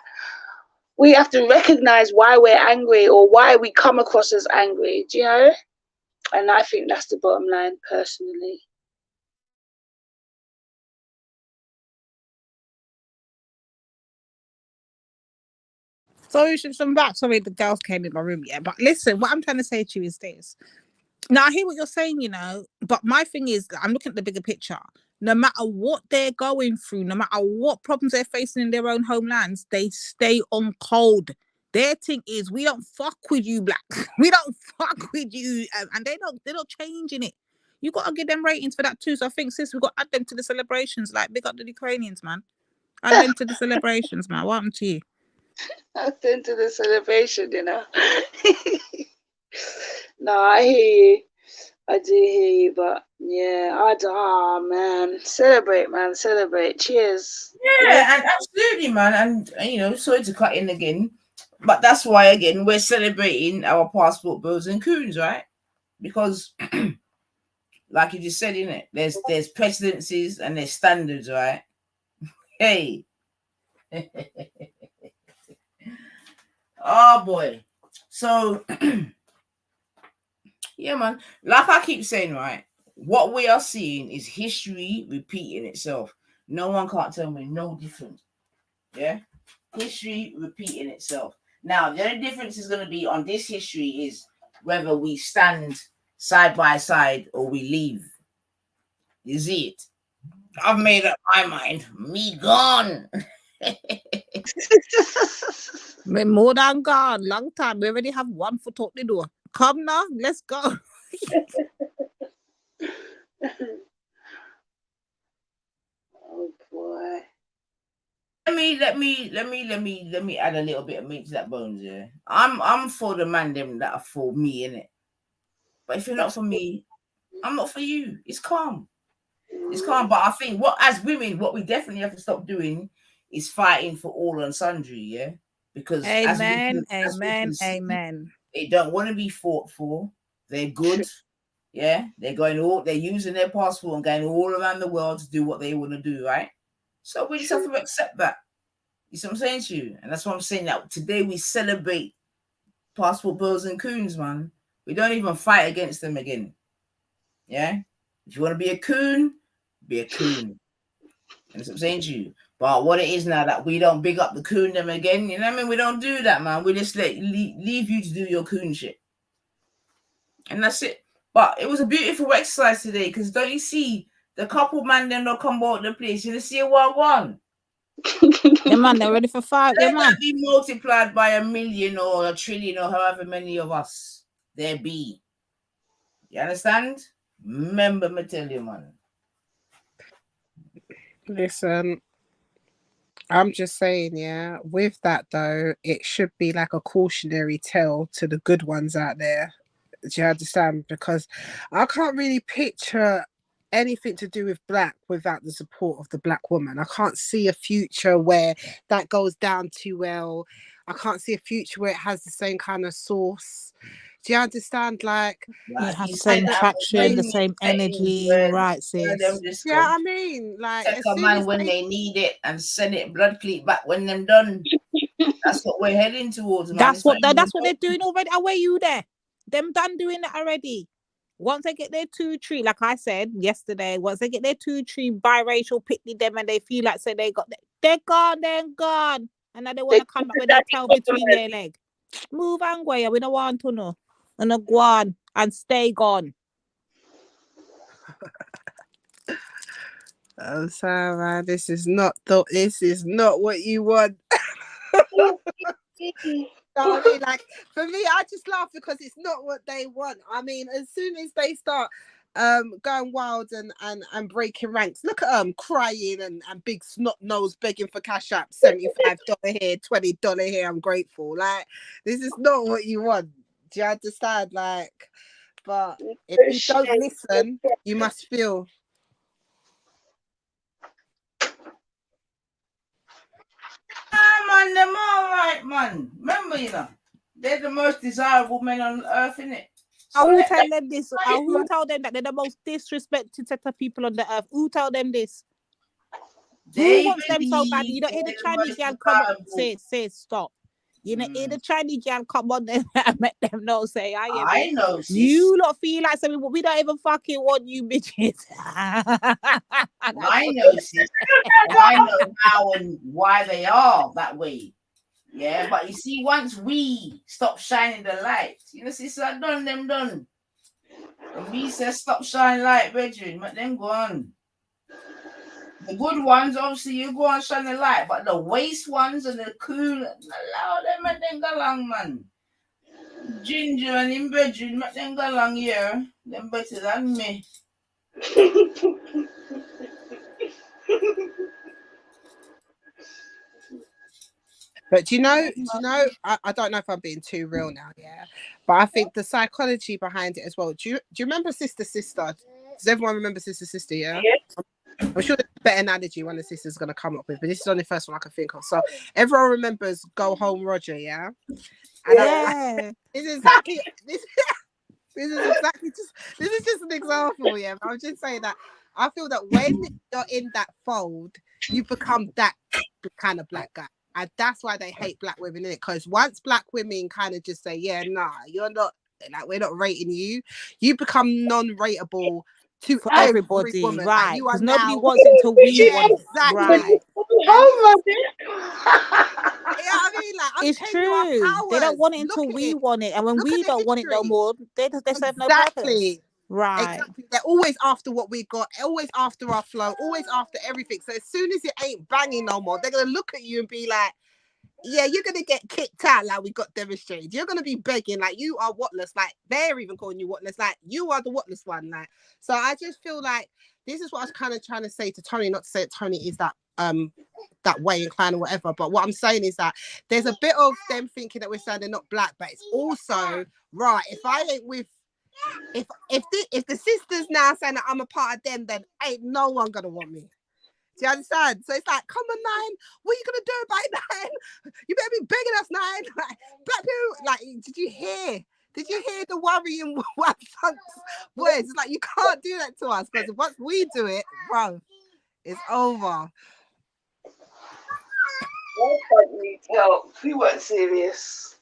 we have to recognize why we're angry or why we come across as angry, do you know? And I think that's the bottom line, personally. Sorry, sorry, the girls came in my room, yeah. But listen, what I'm trying to say to you is this. Now, I hear what you're saying, but my thing is, I'm looking at the bigger picture. No matter what they're going through, no matter what problems they're facing in their own homelands, they stay on code. Their thing is, we don't fuck with you, blacks. We don't fuck with you, and they're not changing it. You got to give them ratings for that too. So I think, sis, we got to add them to the celebrations. Like, big up the Ukrainians, man. Add them to the celebrations, man. What happened to you? Add them to the celebration, No, I hear you. I do hear you, but yeah, man, celebrate. Cheers. Yeah, and absolutely, man. And sorry to cut in again, but that's why again we're celebrating our passport bills and coons, right? Because, like you just said, innit, there's precedences and there's standards, right? Hey. Oh boy. So yeah, man. Like I keep saying, right? What we are seeing is history repeating itself. No one can't tell me no different. Yeah? History repeating itself. Now, the only difference is going to be on this history is whether we stand side by side or we leave. You see it? I've made up my mind. Me gone. More than gone. Long time. We already have one foot out the door. Come now, let's go. Oh boy. Let me add a little bit of meat to that bones, yeah. I'm for the man them that are for me, innit? But if you're not for me, I'm not for you. It's calm. It's calm. But I think as women, what we definitely have to stop doing is fighting for all and sundry, yeah? Because amen, they don't want to be fought for. They're good. Yeah, they're using their passport and going all around the world to do what they want to do, right? So we just have to accept that. You see what I'm saying to you? And that's what I'm saying, that today we celebrate passport bills and coons, man. We don't even fight against them again. Yeah? If you want to be a coon, be a coon. And that's what I'm saying to you. But what it is now that we don't big up the coon them again, you know what I mean? We don't do that, man. We just leave you to do your coon shit. And that's it. But it was a beautiful exercise today, because don't you see the couple man them don't come out the place? You see a 1-1. Yeah, man, they're ready for fight. Yeah, man. Be multiplied by 1 million or 1 trillion or however many of us there be. You understand? Remember me tell you, man. Listen, I'm just saying, yeah, with that though, it should be like a cautionary tale to the good ones out there. Do you understand? Because I can't really picture anything to do with black without the support of the black woman. I can't see a future where that goes down too well. I can't see a future where it has the same kind of source. Do you understand? Like, it has the same traction, the same energy, right, sis? Yeah, I mean, like, take a man when they need it and send it blood cleat back when them done. That's what we're heading towards, man. That's what they're doing already. Away you there. Them done doing that already. Once they get their 2-3, like I said yesterday, once they get their 2-3 biracial picnic them and they feel like they're gone, and now they want to come back with their tail between their legs. Move and go. We don't want to know. And go on and stay gone. I'm sorry, man. This is not what you want. I mean, like, for me, I just laugh because it's not what they want. I mean, as soon as they start going wild and breaking ranks, look at them crying and big snot nose begging for cash app, $75 here, $20 here, I'm grateful. Like, this is not what you want. Do you understand? Like, but if you don't listen, you must feel. Man, them all right, man. Remember, they're the most desirable men on earth, innit? So who tell them this? Who told them that they're the most disrespected set of people on the earth? Who told them this? Who wants them so bad? You don't hear the Chinese girl come on, say stop. You know, hear the Chinese girl come on there and make them know, say, I know, sis. You lot feel like something, but we don't even fucking want you bitches. I know, sis. And I know how and why they are that way. Yeah, but you see, once we stop shining the light, sis, I done them done. And we said stop shining light, brethren, let them go on. The good ones, obviously, you go and shine the light, but the waste ones and the cool, allow them, let them go along, man. Ginger and him brethren, let them go along here. Them better than me. But do you know, I don't know if I'm being too real now, yeah. But I think the psychology behind it as well. Do you remember Sister? Does everyone remember Sister? Yeah. I'm sure there's a better analogy one of the sisters going to come up with, but this is only the first one I can think of. So everyone remembers Go Home Roger, yeah? And this is exactly just an example, yeah. But I'm just saying that I feel that when you're in that fold, you become that kind of black guy. And that's why they hate black women, in it. Because once black women kind of just say, yeah, nah, you're not, like, we're not rating you, you become non-rateable to everybody, woman. right? Because like, nobody wants it till we want it, right? Yeah, I mean, like, it's true. They don't want it until we want it, and when we don't want it no more, they serve no purpose. Right. Exactly. They're always after what we got, always after our flow, always after everything. So as soon as it ain't banging no more, they're gonna look at you and be like, yeah, you're gonna get kicked out like we got demonstrated. You're gonna be begging, like, you are whatless. Like, they're even calling you whatless, like, you are the whatless one. Like, so I just feel like this is what I was kind of trying to say to Tony, not to say that Tony is that way inclined or whatever, but what I'm saying is that there's a bit of them thinking that we're saying they're not black, but it's also right. If I ain't with if the sisters now saying that I'm a part of them, then ain't no one gonna want me. Do you understand? So it's like, come on, Nine, what are you gonna do about it, Nine? You better be begging us, Nine. Like, black people, like, did you hear the worrying white words? It's like, you can't do that to us, because once we do it, bro, it's over. Needs help. He wasn't serious.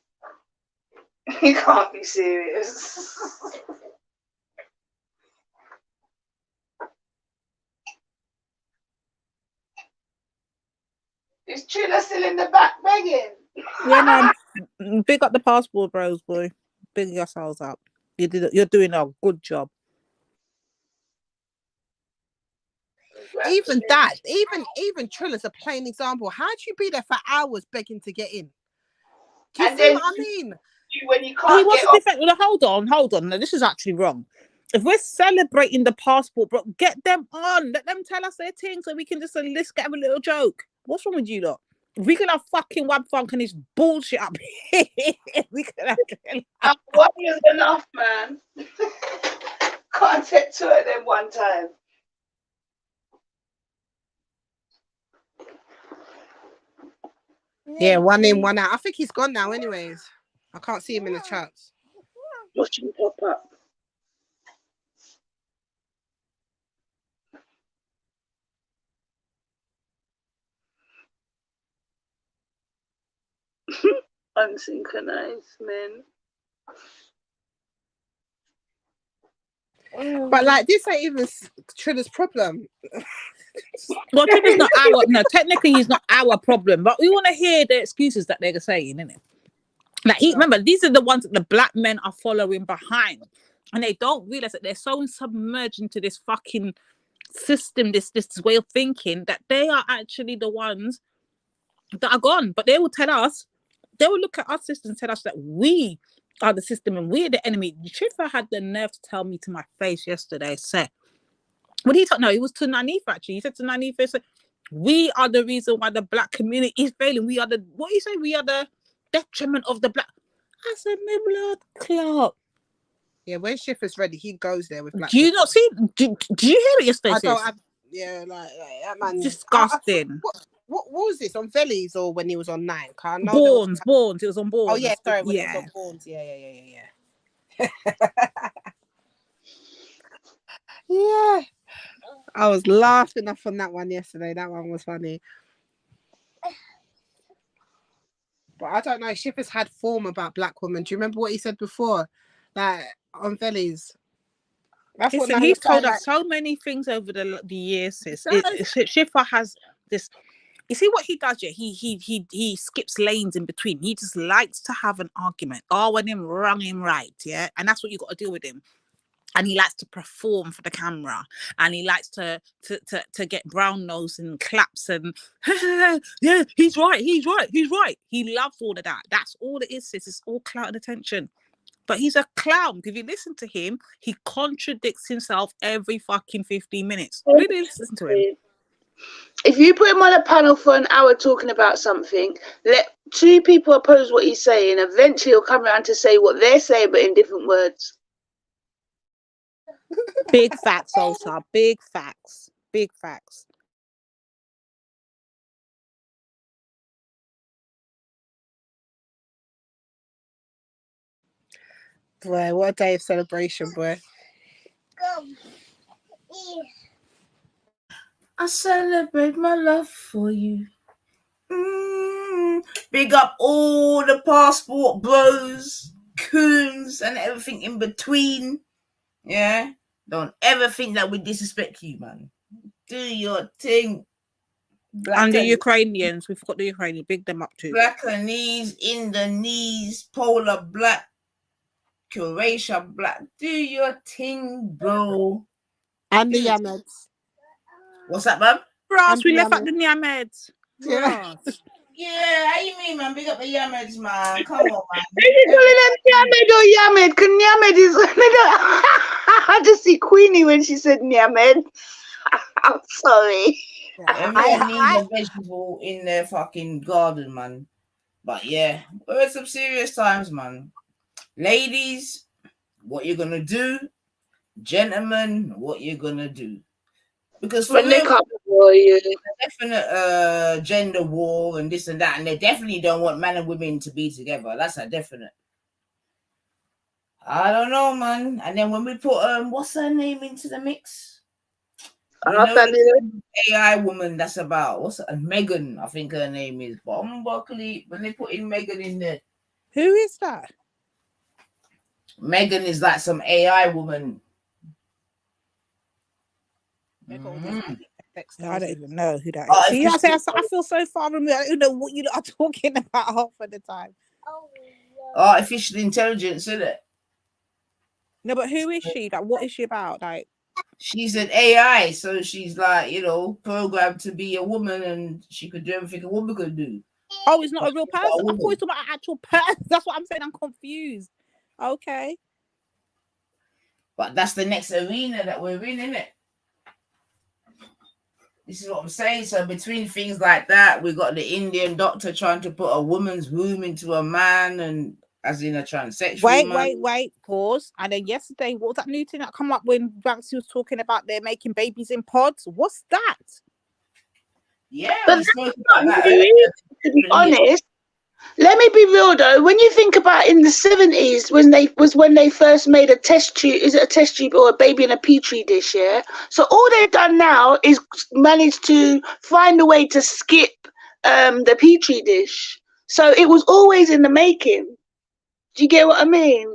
He can't be serious. Is Trilla still in the back begging? Yeah, man. Big up the passport bros, boy. Big yourselves up. You're doing a good job. Even that, even Trilla's a plain example. How'd you be there for hours begging to get in? Do you see what I mean? When you can't Hold on. No, this is actually wrong. If we're celebrating the passport, bro, get them on. Let them tell us their thing so we can just let's get a little joke. What's wrong with you lot? If we can have fucking Wab Funk and this bullshit up here, we can have one is enough, man. Can't take two of them one time. Yeah, one in, one out. I think he's gone now anyways. I can't see him in the charts. Watch him pop up. Unsynchronized men. But like, this ain't even Trilla's problem. Well, Trilla's not our. No, technically he's not our problem. But we want to hear the excuses that they're saying, innit? Like, remember, these are the ones that the black men are following behind, and they don't realize that they're so submerged into this fucking system, this way of thinking, that they are actually the ones that are gone. But they will tell us, they will look at our system and tell us that we are the system and we're the enemy. Schiffer had the nerve to tell me to my face yesterday, say, when he no, it was to Nanif actually. He said to Nanif, we are the reason why the black community is failing. We are the, what do you say? We are the detriment of the black. I said, my blood clot. Yeah, when Schiffer's ready, he goes there with black. Do you not see? Do you hear it yesterday? I don't. Yeah, like that man. Disgusting. What was this on Vellies or when he was on 9? I know Borns. It was on Borns. Oh yeah, sorry, when it was on Borns. Yeah. Yeah. I was laughing off on that one yesterday. That one was funny. But I don't know. Schiffer's had form about black women. Do you remember what he said before? Like on Vellies. Listen, he's told us so many things over the years, sis. Schiffer has this. You see what he does? Yeah, he skips lanes in between. He just likes to have an argument. Oh, when him wrong him right, yeah, and that's what you got to deal with him. And he likes to perform for the camera, and he likes to get brown nose and claps and yeah, he's right. He loves all of that. That's all it is, sis. It's all clout and attention. But he's a clown. If you listen to him, he contradicts himself every fucking 15 minutes. Really listen to him. If you put him on a panel for an hour talking about something, let 2 people oppose what he's saying, eventually he'll come around to say what they're saying, but in different words. Big facts, Olsa. Big facts. Boy, what a day of celebration, boy. I celebrate my love for you. Big up all the passport bros, coons, and everything in between. Yeah? Don't ever think that we disrespect you, man. Do your thing. And the Ukrainians, we forgot the Ukrainians. Big them up too. Blackanese, Indonese, Polar Black, Croatia Black. Do your thing, bro. And the Yameds. What's that, man? Ross, we left out the Yameds. Yeah. Yeah, how you mean, man? Big up the Yameds, man. Come on, man. Are you calling them Yamed or Yamed? Because Yamed is... I just see Queenie when she said Yamed. I'm sorry. Everyone needs a vegetable in their fucking garden, man. But yeah, we're at some serious times, man. Ladies, what you're gonna do? Gentlemen, what you're gonna do? Because for real, definite gender war and this and that, and they definitely don't want men and women to be together. That's a definite. I don't know, man. And then when we put what's her name into the mix? You know the AI woman that's about Megan, I think her name is. But Buckley, when they put in Megan in there. Who is that? Megan is like some AI woman. I don't even know who that is. I feel so far removed. I don't know what you are talking about half of the time. Artificial intelligence, isn't it? No, but who is she? Like, what is she about? Like, she's an AI, so she's like, programmed to be a woman, and she could do everything a woman could do. Oh, it's not a real person? I thought it's about an actual person. That's what I'm saying. I'm confused. Okay. But that's the next arena that we're in, isn't it? This is what I'm saying. So between things like that, we got the Indian doctor trying to put a woman's womb into a man, and as in a transsexual man. Wait, pause. And then yesterday, what was that new thing that come up when Banksy was talking about they're making babies in pods? What's that? Yeah, but we spoke about that earlier. To be honest, let me be real though. When you think about in the 70s, when they first made a test tube, is it a test tube or a baby in a petri dish? Yeah. So all they've done now is managed to find a way to skip the petri dish. So it was always in the making. Do you get what I mean?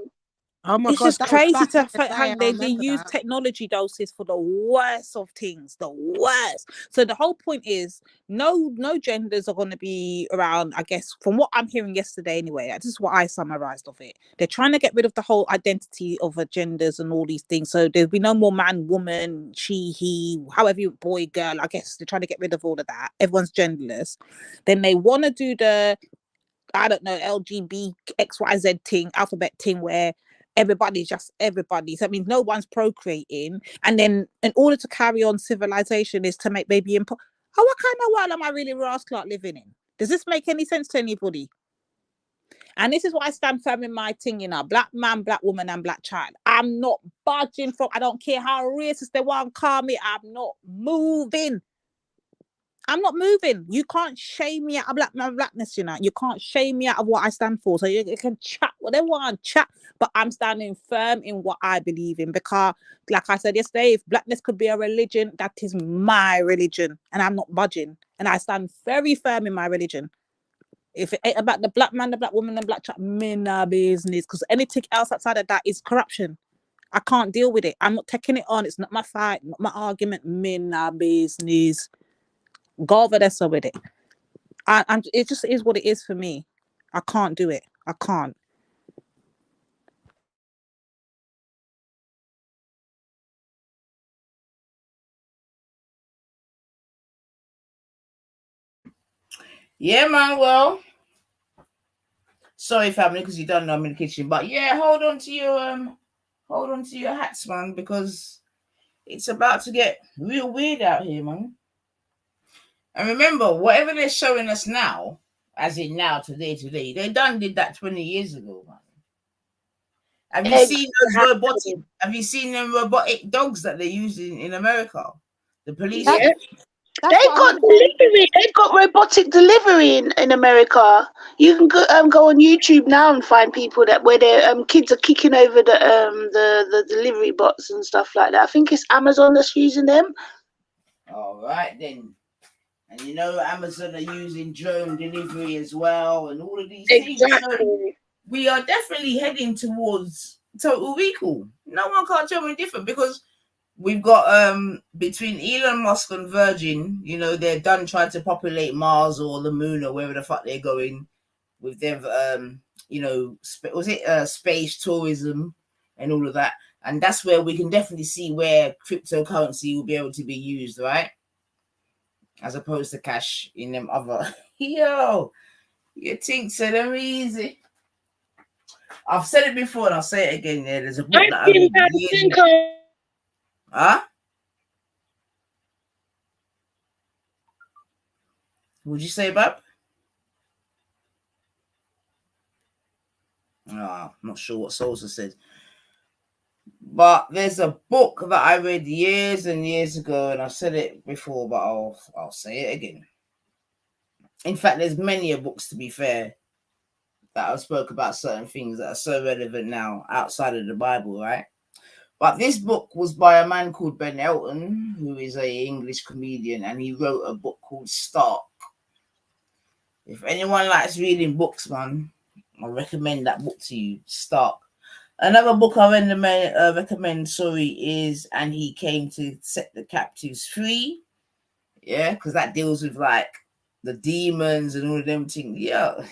Oh my It's God, just that was crazy back to in the day, I they remember use that. technology doses for the worst of things, the worst. So the whole point is no genders are going to be around, I guess, from what I'm hearing yesterday anyway. This is what I summarized of it. They're trying to get rid of the whole identity of genders and all these things. So there'll be no more man, woman, she, he, however you, boy, girl. I guess they're trying to get rid of all of that. Everyone's genderless. Then they want to do the, I don't know, LGB XYZ thing, alphabet thing, where everybody's just everybody. So that means no one's procreating. And then in order to carry on civilization is to make baby what kind of world am I really rascal living in? Does this make any sense to anybody? And this is why I stand firm in my thing, you know, black man, black woman, and black child. I'm not budging from, I don't care how racist they want to call me, I'm not moving. I'm not moving. You can't shame me out of my blackness, you know. You can't shame me out of what I stand for. So you can chat whatever I want, chat, but I'm standing firm in what I believe in because, like I said yesterday, if blackness could be a religion, that is my religion, and I'm not budging. And I stand very firm in my religion. If it ain't about the black man, the black woman, and black child, me nah business. Because anything else outside of that is corruption. I can't deal with it. I'm not taking it on. It's not my fight, not my argument. Me nah business. Go over there with it. It just is what it is for me. I can't do it. I can't. Yeah, man. Well, sorry, family, because you don't know I'm in the kitchen. But yeah, hold on to your hats, man, because it's about to get real weird out here, man. And remember, whatever they're showing us now, as in now, today, they did that 20 years ago, man. Have you seen those robotic? Have you seen them robotic dogs that they're using in America? The police. Yeah. They've got delivery. They've got robotic delivery in America. You can go on YouTube now and find people where their kids are kicking over the delivery bots and stuff like that. I think it's Amazon that's using them. All right then. And you know, Amazon are using drone delivery as well, and all of these things. So we are definitely heading towards total recall. No one can't tell me different because we've got between Elon Musk and Virgin, you know, they're done trying to populate Mars or the moon or wherever the fuck they're going with their you know, space tourism and all of that. And that's where we can definitely see where cryptocurrency will be able to be used, right? As opposed to cash in them other. Yo, you think so them easy? I've said it before and I'll say it again. Yeah, there's a book that I read. Huh? Would you say, Bab? I'm not sure what Sosa said. But there's a book that I read years and years ago, and I've said it before, but I'll say it again. In fact, there's many books, to be fair, that I've spoke about certain things that are so relevant now outside of the Bible, right? But this book was by a man called Ben Elton, who is an English comedian, and he wrote a book called Stark. If anyone likes reading books, man, I recommend that book to you, Stark. Another book I recommend, is And He Came to Set the Captives Free. Yeah, because that deals with like the demons and all of them things. Yo,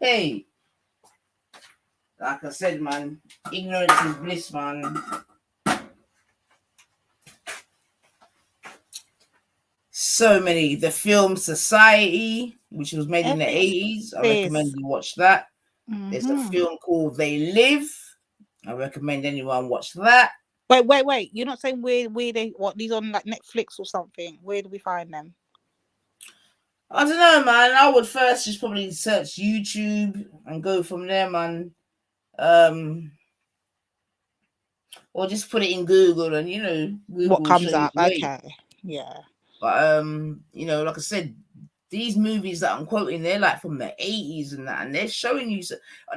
hey. Like I said, man, ignorance is bliss, man. So many. The film Society, which was made in the 80s. I recommend you watch that. There's a film called They Live. I recommend anyone watch that. Wait. You're not saying where these on like Netflix or something? Where do we find them? I don't know, man. I would first just probably search YouTube and go from there, man. Or just put it in Google and, you know, Google what comes up. Okay. Yeah. But you know, like I said, these movies that I'm quoting, they're like from the 80s and that, and they're showing you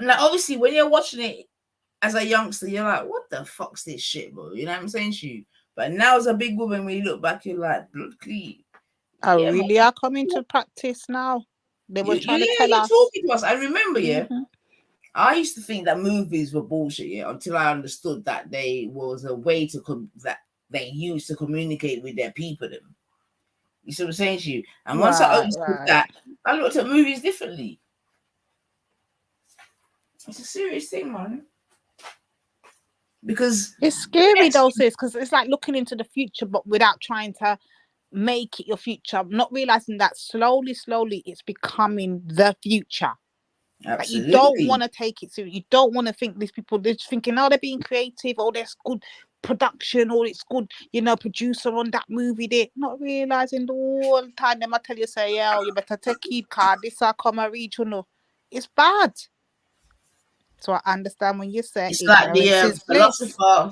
like obviously when you're watching it as a youngster, you're like, what the fuck's this shit, bro? You know what I'm saying to you? But now as a big woman, when you look back, you're like, blood clean. Really are coming to practice now. They were trying to tell us. Talking to us. I remember, I used to think that movies were bullshit, yeah, until I understood that they was a way that they used to communicate with their people. Them, you see what I'm saying to you? And once I understood that, I looked at movies differently. It's a serious thing, man. Because it's scary though, sis, because it's like looking into the future, but without trying to make it your future, not realizing that slowly it's becoming the future. Absolutely. Like you don't want to take it serious. You don't want to think these people, they're just thinking, oh, they're being creative, oh, there's good production, or it's good, producer on that movie. They're not realizing all the time. Them I tell you, say, yeah, you better take heed card. This are come a regional. It's bad. So I understand when you say it's like the philosopher.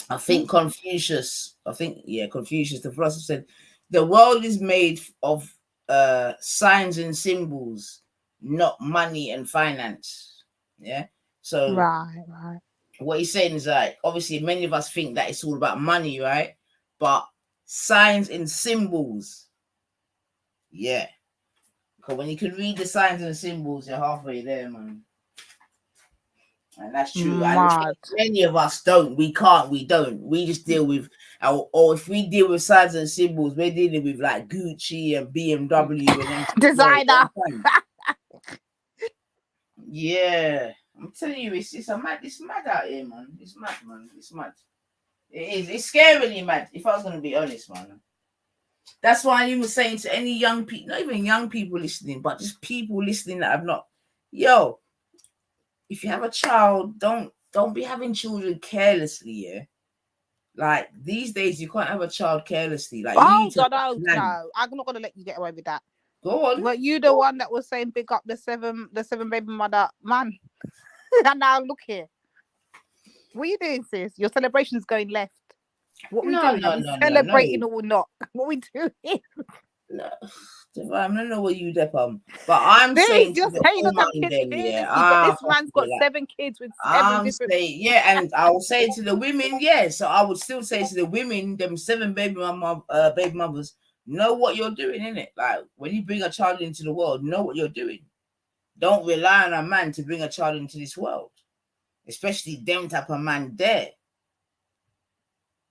I think Confucius, the philosopher said, the world is made of signs and symbols, not money and finance. Yeah. So right. What he's saying is like, obviously many of us think that it's all about money, right? But signs and symbols, yeah. Because when you can read the signs and symbols, you're halfway there, man. And that's true. And many of us don't. We can't. We don't. We just deal with or if we deal with signs and symbols, we're dealing with like Gucci and BMW and designer. Yeah, I'm telling you, it's mad out here, man. It's mad, man. It's mad. It is. It's scarily mad. If I was gonna be honest, man. That's why I was saying to any young people, not even young people listening, but just people listening that have not, if you have a child, don't be having children carelessly, yeah. Like these days, you can't have a child carelessly. Like no, I'm not gonna let you get away with that. Go on. But you the one that was saying big up the seven baby mother man. And now look here. What are you doing, sis? Your celebration's going left. What we doing? Are we celebrating or not? What we doing? No, I don't know what you dep on, but I'm saying you're saying not have kids but this man's got 7 kids with 7 different. And I will say to the women, so I would still say to the women, them 7 baby mothers, know what you're doing, innit? Like when you bring a child into the world, know what you're doing. Don't rely on a man to bring a child into this world, especially them type of man there.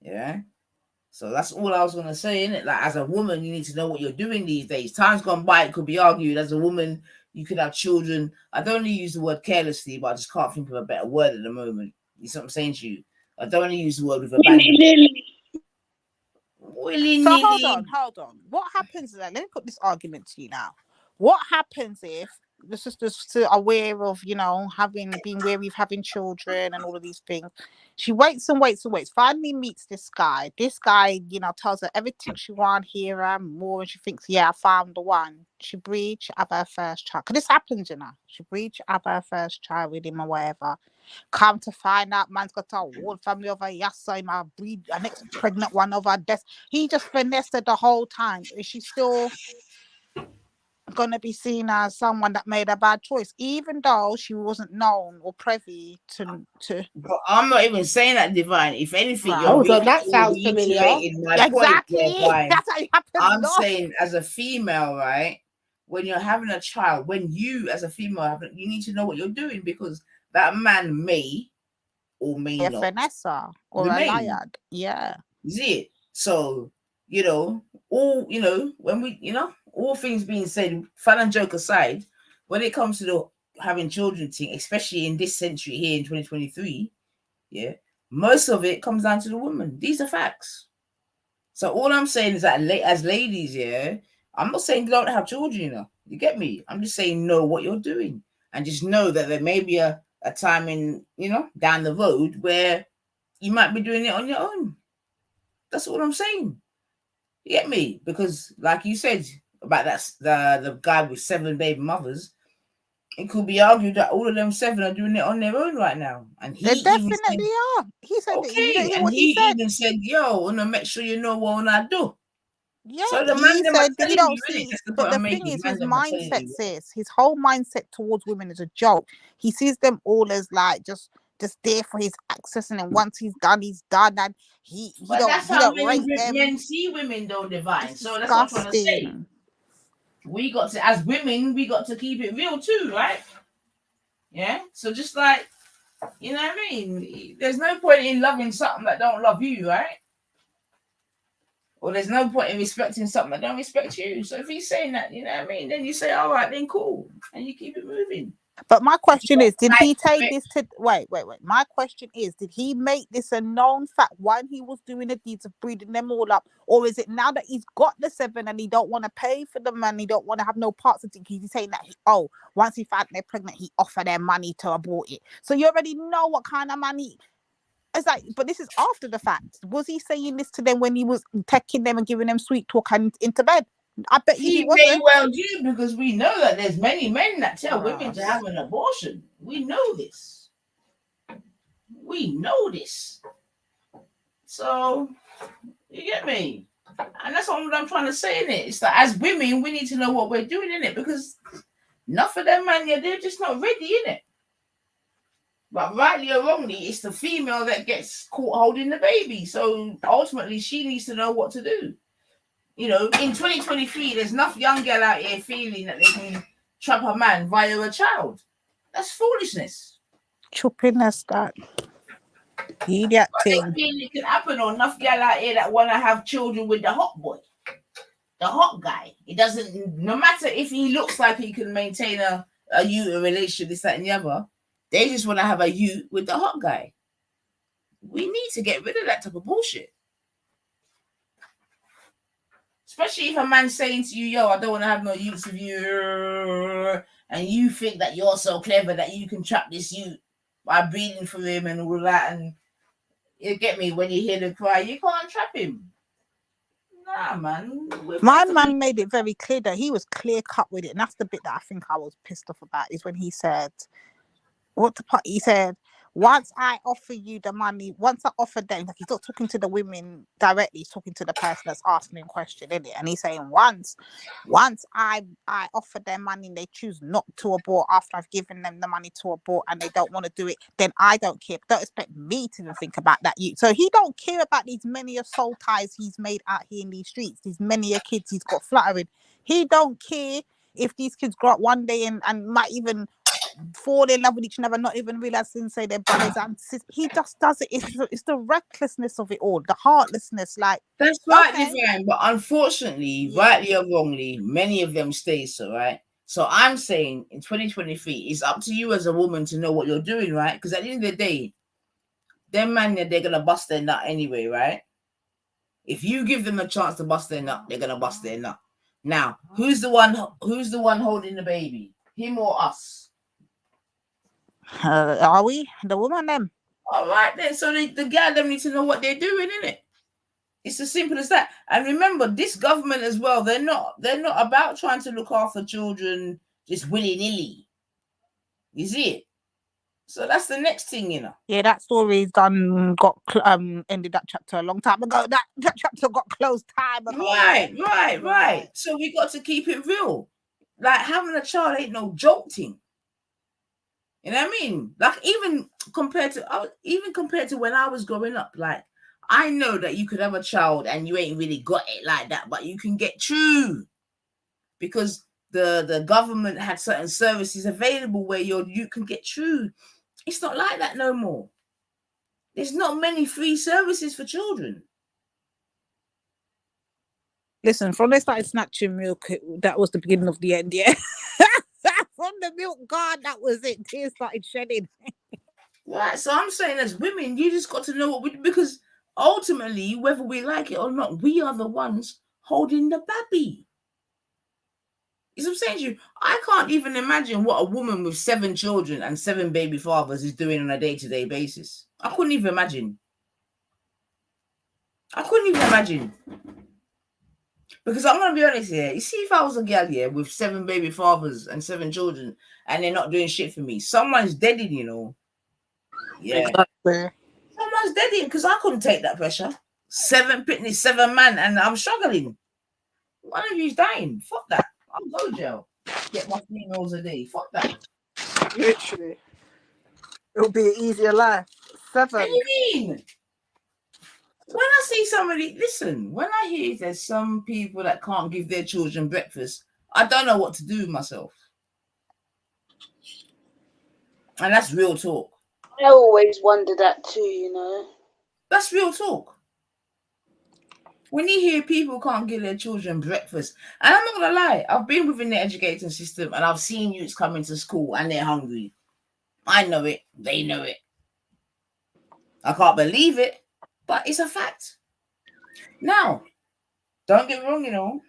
Yeah. So that's all I was gonna say, innit? Like as a woman, you need to know what you're doing these days. Time's gone by, it could be argued. As a woman, you could have children. I don't want to use the word carelessly, but I just can't think of a better word at the moment. You see what I'm saying to you? I don't want to use the word with a bang. So hold on. What happens then? Let me put this argument to you now. What happens if the sister's still aware of, being wary of having children and all of these things? She waits and waits and waits. Finally meets this guy. This guy, tells her everything she wants, hear her more, and she thinks, I found the one. She breeds, have her first child. Because this happens, She breeds, have her first child with him or whatever. Come to find out, man's got a whole family over Yassa, my breed, a next pregnant one over death. He just finessed her the whole time. Is she still gonna be seen as someone that made a bad choice, even though she wasn't known or privy to? But I'm not even saying that, Divine. If anything, that sounds familiar. Exactly. That's how it happens. I'm saying, as a female, right? When you're having a child, when you, as a female, you need to know what you're doing, because that man may or may not. Vanessa or a liar. Yeah. Is it? So, when we, all things being said, fun and joke aside, when it comes to the having children thing, especially in this century here in 2023, most of it comes down to the woman. These are facts. So all I'm saying is that as ladies, I'm not saying don't have children, you get me? I'm just saying know what you're doing, and just know that there may be a time in, down the road where you might be doing it on your own. That's all I'm saying. You get me? Because like you said about the guy with 7 baby mothers, it could be argued that all of them 7 are doing it on their own right now. And they definitely are. He said, okay, and he even said, yo, I want to make sure you know what I do. Yeah, so the he said you don't you, see. But the thing is, his mindset says his whole mindset towards women is a joke. He sees them all as like just there for his access, and then once he's done, and he don't rate them. Men see women though, Divine. So that's what I'm trying to say. We got to, as women, we got to keep it real too, right? Yeah. So just like, you know what I mean? There's no point in loving something that don't love you, right? Or there's no point in respecting something that don't respect you. So if he's saying that, you know what I mean, then you say, all right, then cool, and you keep it moving. But my question is, did he take this to wait? My question is, did he make this a known fact when he was doing the deeds of breeding them all up? Or is it now that he's got the 7 and he don't want to pay for them and he don't want to have no parts of it? He's saying that once he found they're pregnant, he offered them money to abort it. So you already know what kind of money. It's like, but this is after the fact. Was he saying this to them when he was taking them and giving them sweet talk and into bed? I bet you he wasn't. May well do, because we know that there's many men that tell women to have an abortion. We know this. We know this. So you get me? And that's what I'm trying to say in it. It's that as women, we need to know what we're doing in it, because enough of them, man, they're just not ready in it. But rightly or wrongly, it's the female that gets caught holding the baby. So ultimately, she needs to know what to do. You know, in 2023, there's enough young girl out here feeling that they can trap a man via a child. That's foolishness. Choppiness, that. Idiot thing. It can happen, or enough girl out here that want to have children with the hot boy, the hot guy. It doesn't, no matter if he looks like he can maintain a relationship, this, that, and the other, they just want to have a youth with the hot guy. We need to get rid of that type of bullshit. Especially if a man's saying to you, yo, I don't want to have no use of you, and you think that you're so clever that you can trap this youth by breeding for him and all that, and you get me, when you hear them cry, you can't trap him. Nah, man. My man made it very clear that he was clear cut with it, and that's the bit that I think I was pissed off about, is when he said, he said, once I offer you the money, once I offer them, like, he's not talking to the women directly, he's talking to the person that's asking him question, isn't it? And he's saying, once I offer them money and they choose not to abort after I've given them the money to abort and they don't want to do it, then I don't care. Don't expect me to even think about that. So he don't care about these many soul ties he's made out here in these streets, these many kids he's got fluttering. He don't care if these kids grow up one day and might even fall in love with each other, not even realizing, say, they're brothers and sisters. He just does it. It's the recklessness of it all, the heartlessness. Like, that's right, Divine. But unfortunately, rightly or wrongly, many of them stay so, right? So I'm saying in 2023, it's up to you as a woman to know what you're doing, right? Because at the end of the day, them man, they're gonna bust their nut anyway, right? If you give them a chance to bust their nut, they're gonna bust their nut. Now, who's the one holding the baby? Him or us? Are we the woman them? All right then. So the girl them need to know what they're doing, innit? It's as simple as that. And remember, this government as well, they're not about trying to look after children just willy-nilly. You see it? So that's the next thing, you know. Yeah, that story's ended that chapter a long time ago. That chapter got closed time ago. Right. So we got to keep it real. Like, having a child ain't no joke thing. You know what I mean? Like, even compared to when I was growing up, like, I know that you could have a child and you ain't really got it like that, but you can get through because the government had certain services available where you can get through. It's not like that no more. There's not many free services for children. Listen, from they started snatching milk, that was the beginning of the end, yeah. From the milk god, that was it. Tears started shedding. Right, so I'm saying as women, you just got to know what we do, because ultimately, whether we like it or not, we are the ones holding the baby. You know what I'm saying to you? I can't even imagine what a woman with 7 children and 7 baby fathers is doing on a day-to-day basis. I couldn't even imagine. Because I'm going to be honest here. You see, if I was a girl here with 7 baby fathers and 7 children and they're not doing shit for me, someone's deading, you know. Yeah. Exactly. Someone's deading, because I couldn't take that pressure. 7 man and I'm struggling. One of you's dying. Fuck that. I'll go to jail. Get my 3 meals a day. Fuck that. Literally. It'll be an easier life. 7. What do you mean? When I see somebody, listen, when I hear there's some people that can't give their children breakfast, I don't know what to do with myself. And that's real talk. I always wonder that too, you know. That's real talk. When you hear people can't give their children breakfast, and I'm not gonna lie, I've been within the education system and I've seen youths coming to school and they're hungry. I know it, they know it. I can't believe it, but it's a fact. Now, don't get me wrong, you know,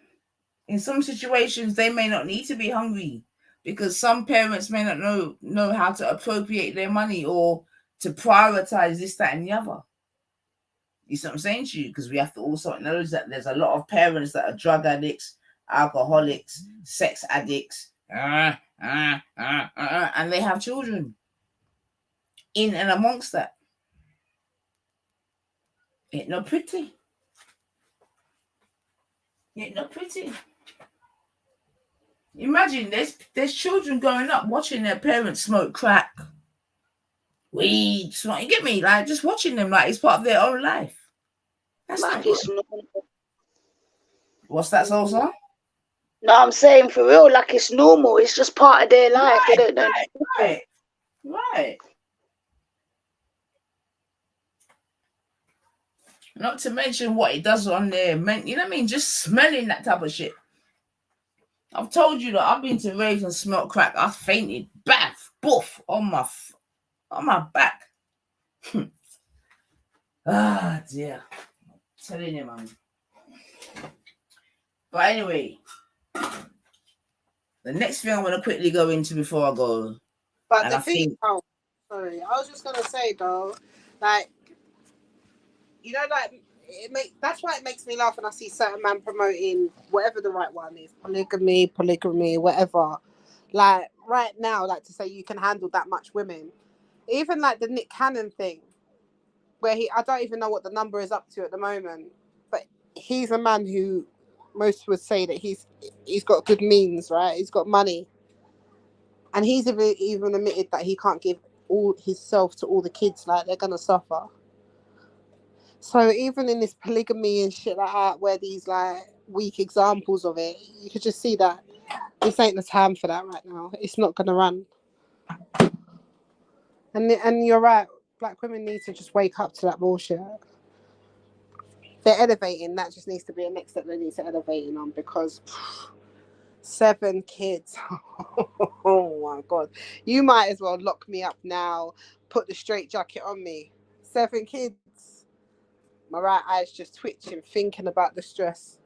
in some situations they may not need to be hungry because some parents may not know how to appropriate their money or to prioritize this, that, and the other. You see what I'm saying to you? Because we have to also acknowledge that there's a lot of parents that are drug addicts, alcoholics, sex addicts, and they have children in and amongst that. Ain't no pretty. Ain't no pretty. Imagine there's children growing up watching their parents smoke crack, weed, smoke. You get me? Like just watching them like it's part of their own life. That's like not good. What's that, Salsa? No, I'm saying for real, like it's normal. It's just part of their life. They don't know. Right. Not to mention what it does on their men. You know what I mean? Just smelling that type of shit. I've told you that I've been to raves and smelt crack. I fainted, bath, boof, on my back. Ah, dear. I'm telling you, man. But anyway, the next thing I want to quickly go into before I go. But the thing, sorry, I was just gonna say though, like, you know, like that's why it makes me laugh when I see certain man promoting whatever the right one is, polygamy, whatever. Like right now, like to say you can handle that much women, even like the Nick Cannon thing, where I don't even know what the number is up to at the moment, but he's a man who most would say that he's got good means, right? He's got money. And he's even admitted that he can't give all himself to all the kids, like they're gonna suffer. So even in this polygamy and shit like that, where these like weak examples of it, you could just see that this ain't the time for that right now. It's not gonna run. And you're right, black women need to just wake up to that bullshit. They're elevating. That just needs to be a next step they need to elevating on, because 7 kids. Oh my God. You might as well lock me up now. Put the straight jacket on me. 7 kids. My right eye's just twitching, thinking about the stress.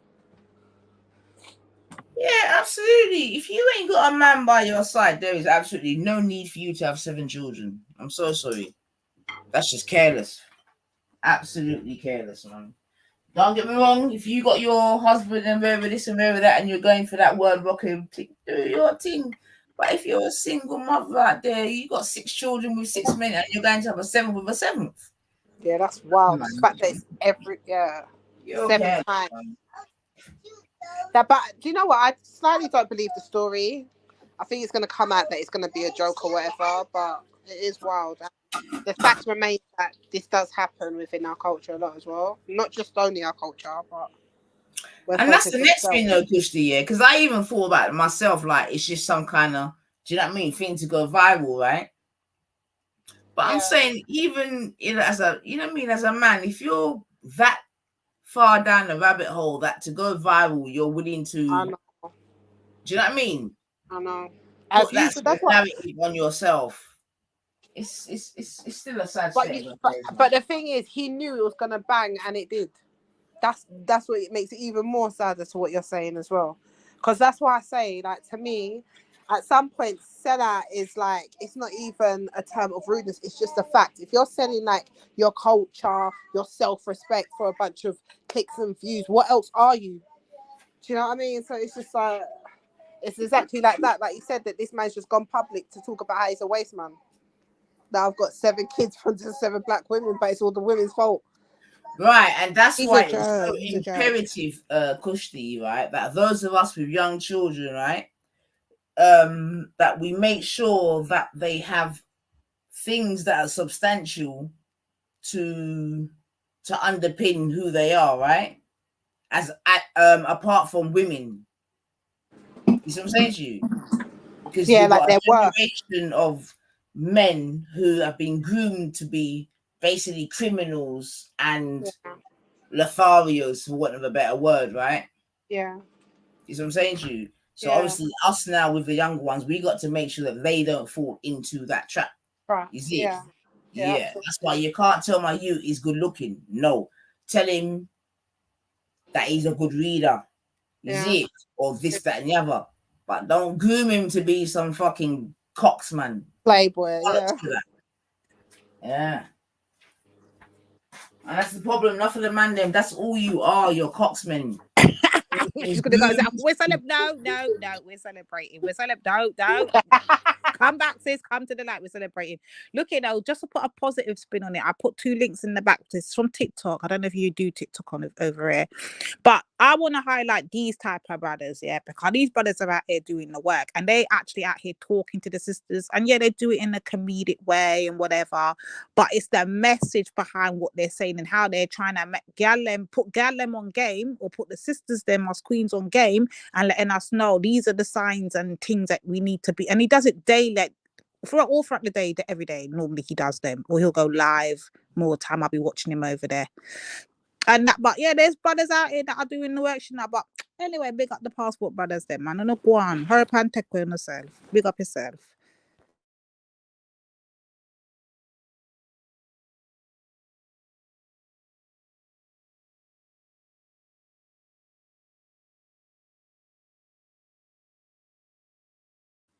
Yeah, absolutely. If you ain't got a man by your side, there is absolutely no need for you to have 7 children. I'm so sorry. That's just careless. Absolutely careless, man. Don't get me wrong. If you got your husband and wherever this and wherever that, and you're going for that word rocking, do your thing. But if you're a single mother out there, you got 6 children with 6 men, and you're going to have a 7th with a 7th. Yeah, that's wild. The fact that it's every 7 times. But do you know what? I slightly don't believe the story. I think it's going to come out that it's going to be a joke or whatever, but it is wild. The fact remains that this does happen within our culture a lot as well. Not just only our culture, but... And that's the next thing though, Kushti, yeah, because I even thought about it myself, like it's just some kind of, do you know what I mean, thing to go viral, right? But I'm saying, even as a, you know what I mean, as a man, if you're that far down the rabbit hole that to go viral, you're willing to, do you know what I mean? I know. Put that narrative on yourself. It's still a sad state. But the thing is, he knew it was gonna bang, and it did. That's what it makes it even more sadder to what you're saying as well, because that's why I say, like, to me, at some point, sellout is like, it's not even a term of rudeness. It's just a fact. If you're selling like your culture, your self-respect for a bunch of clicks and views, what else are you? Do you know what I mean? So it's just like, it's exactly like that. Like you said, that this man's just gone public to talk about how he's a waste man. Now I've got 7 kids from just 7 black women, but it's all the women's fault. Right, and that's why it's so imperative, Kushti, right, that those of us with young children, right, that we make sure that they have things that are substantial to underpin who they are, right? As apart from women, you see what I'm saying to you? Because you've got a generation of men who have been groomed to be basically criminals and Lotharios, for want of a better word, right? Yeah. You see what I'm saying to you? So Yeah. obviously us now with the younger ones, we got to make sure that they don't fall into that trap. Right. You see? Yeah. Yeah. That's why you can't tell my youth he's good looking. No. Tell him that he's a good reader. You see it? Or this, that, and the other. But don't groom him to be some fucking coxman. Playboy, yeah. Yeah. And that's the problem. Enough of the man them. That's all you are. You're coxmen. She's gonna go. We're celebrating. No. We're celebrating. We're celebrating. No. Come back, sis. Come to the light. We're celebrating. Look, just to put a positive spin on it, I put 2 links in the back. This is from TikTok. I don't know if you do TikTok on over here, but I want to highlight these type of brothers, yeah, because these brothers are out here doing the work, and they actually out here talking to the sisters, and yeah, they do it in a comedic way and whatever, but it's the message behind what they're saying and how they're trying to put gal them on game, or put the sisters them as queens on game, and letting us know these are the signs and things that we need to be. And he does it daily, all throughout the day, every day. Normally he does them, or he'll go live more time. I'll be watching him over there. And that, but yeah, there's brothers out here that are doing the work now. But anyway, big up the passport brothers, them man. And no go on, hurry up and take on yourself. Big up yourself.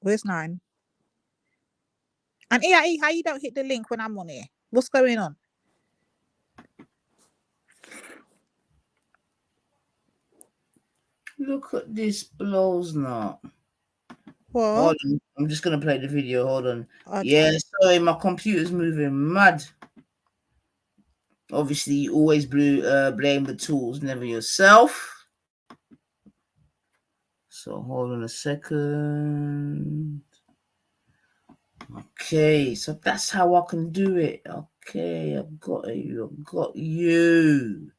Where's 9? And EIE, how you don't hit the link when I'm on here? What's going on? Look at this blows now. What? Hold on. I'm just gonna play the video. Hold on. Okay. Yeah, sorry, my computer's moving mad. Obviously, you always blame the tools, never yourself. So hold on a second. Okay, so that's how I can do it. Okay, I've got you.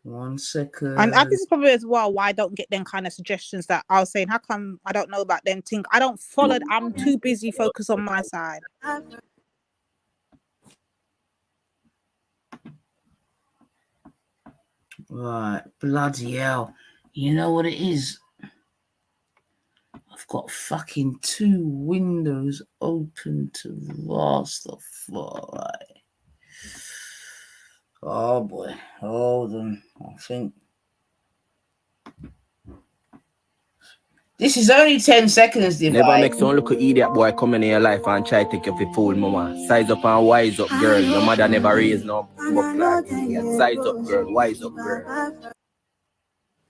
1 second. And this is probably as well why I don't get them kind of suggestions that I was saying. How come I don't know about them things? I don't follow. I'm too busy focused on my side. Right, bloody hell. You know what it is? I've got fucking 2 windows open to Rastafari. Oh boy, hold on. I think this is only 10 seconds. Never make some little idiot boy come in your life and try to take you for fool, mama. Size up and wise up, girl. Your mother never raised no buck like you. Size up, girl. Wise up, girl.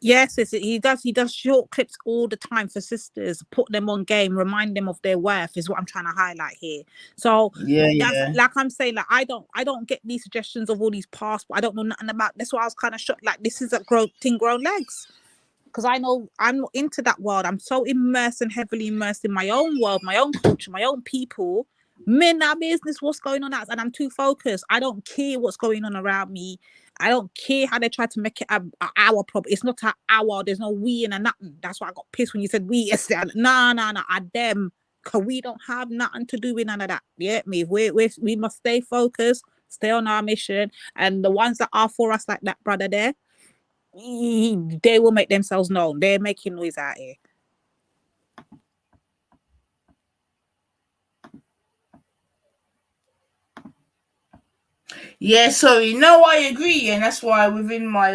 Yes, he does short clips all the time for sisters, put them on game, remind them of their worth, is what I'm trying to highlight here. So that's like I'm saying, like I don't get these suggestions of all these passports. I don't know nothing about. That's why I was kind of shocked. Like this is a grown legs, because I know I'm not into that world. I'm so immersed and heavily immersed in my own world, my own culture, my own people. Men, our business, what's going on, and I'm too focused. I don't care what's going on around me. I don't care how they try to make it our problem. It's not our. There's no we and a nothing. That's why I got pissed when you said we. Nah. I them, cause we don't have nothing to do with none of that. Yeah, me. We must stay focused, stay on our mission, and the ones that are for us, like that brother there, they will make themselves known. They're making noise out here. Yeah, so I agree, and that's why within my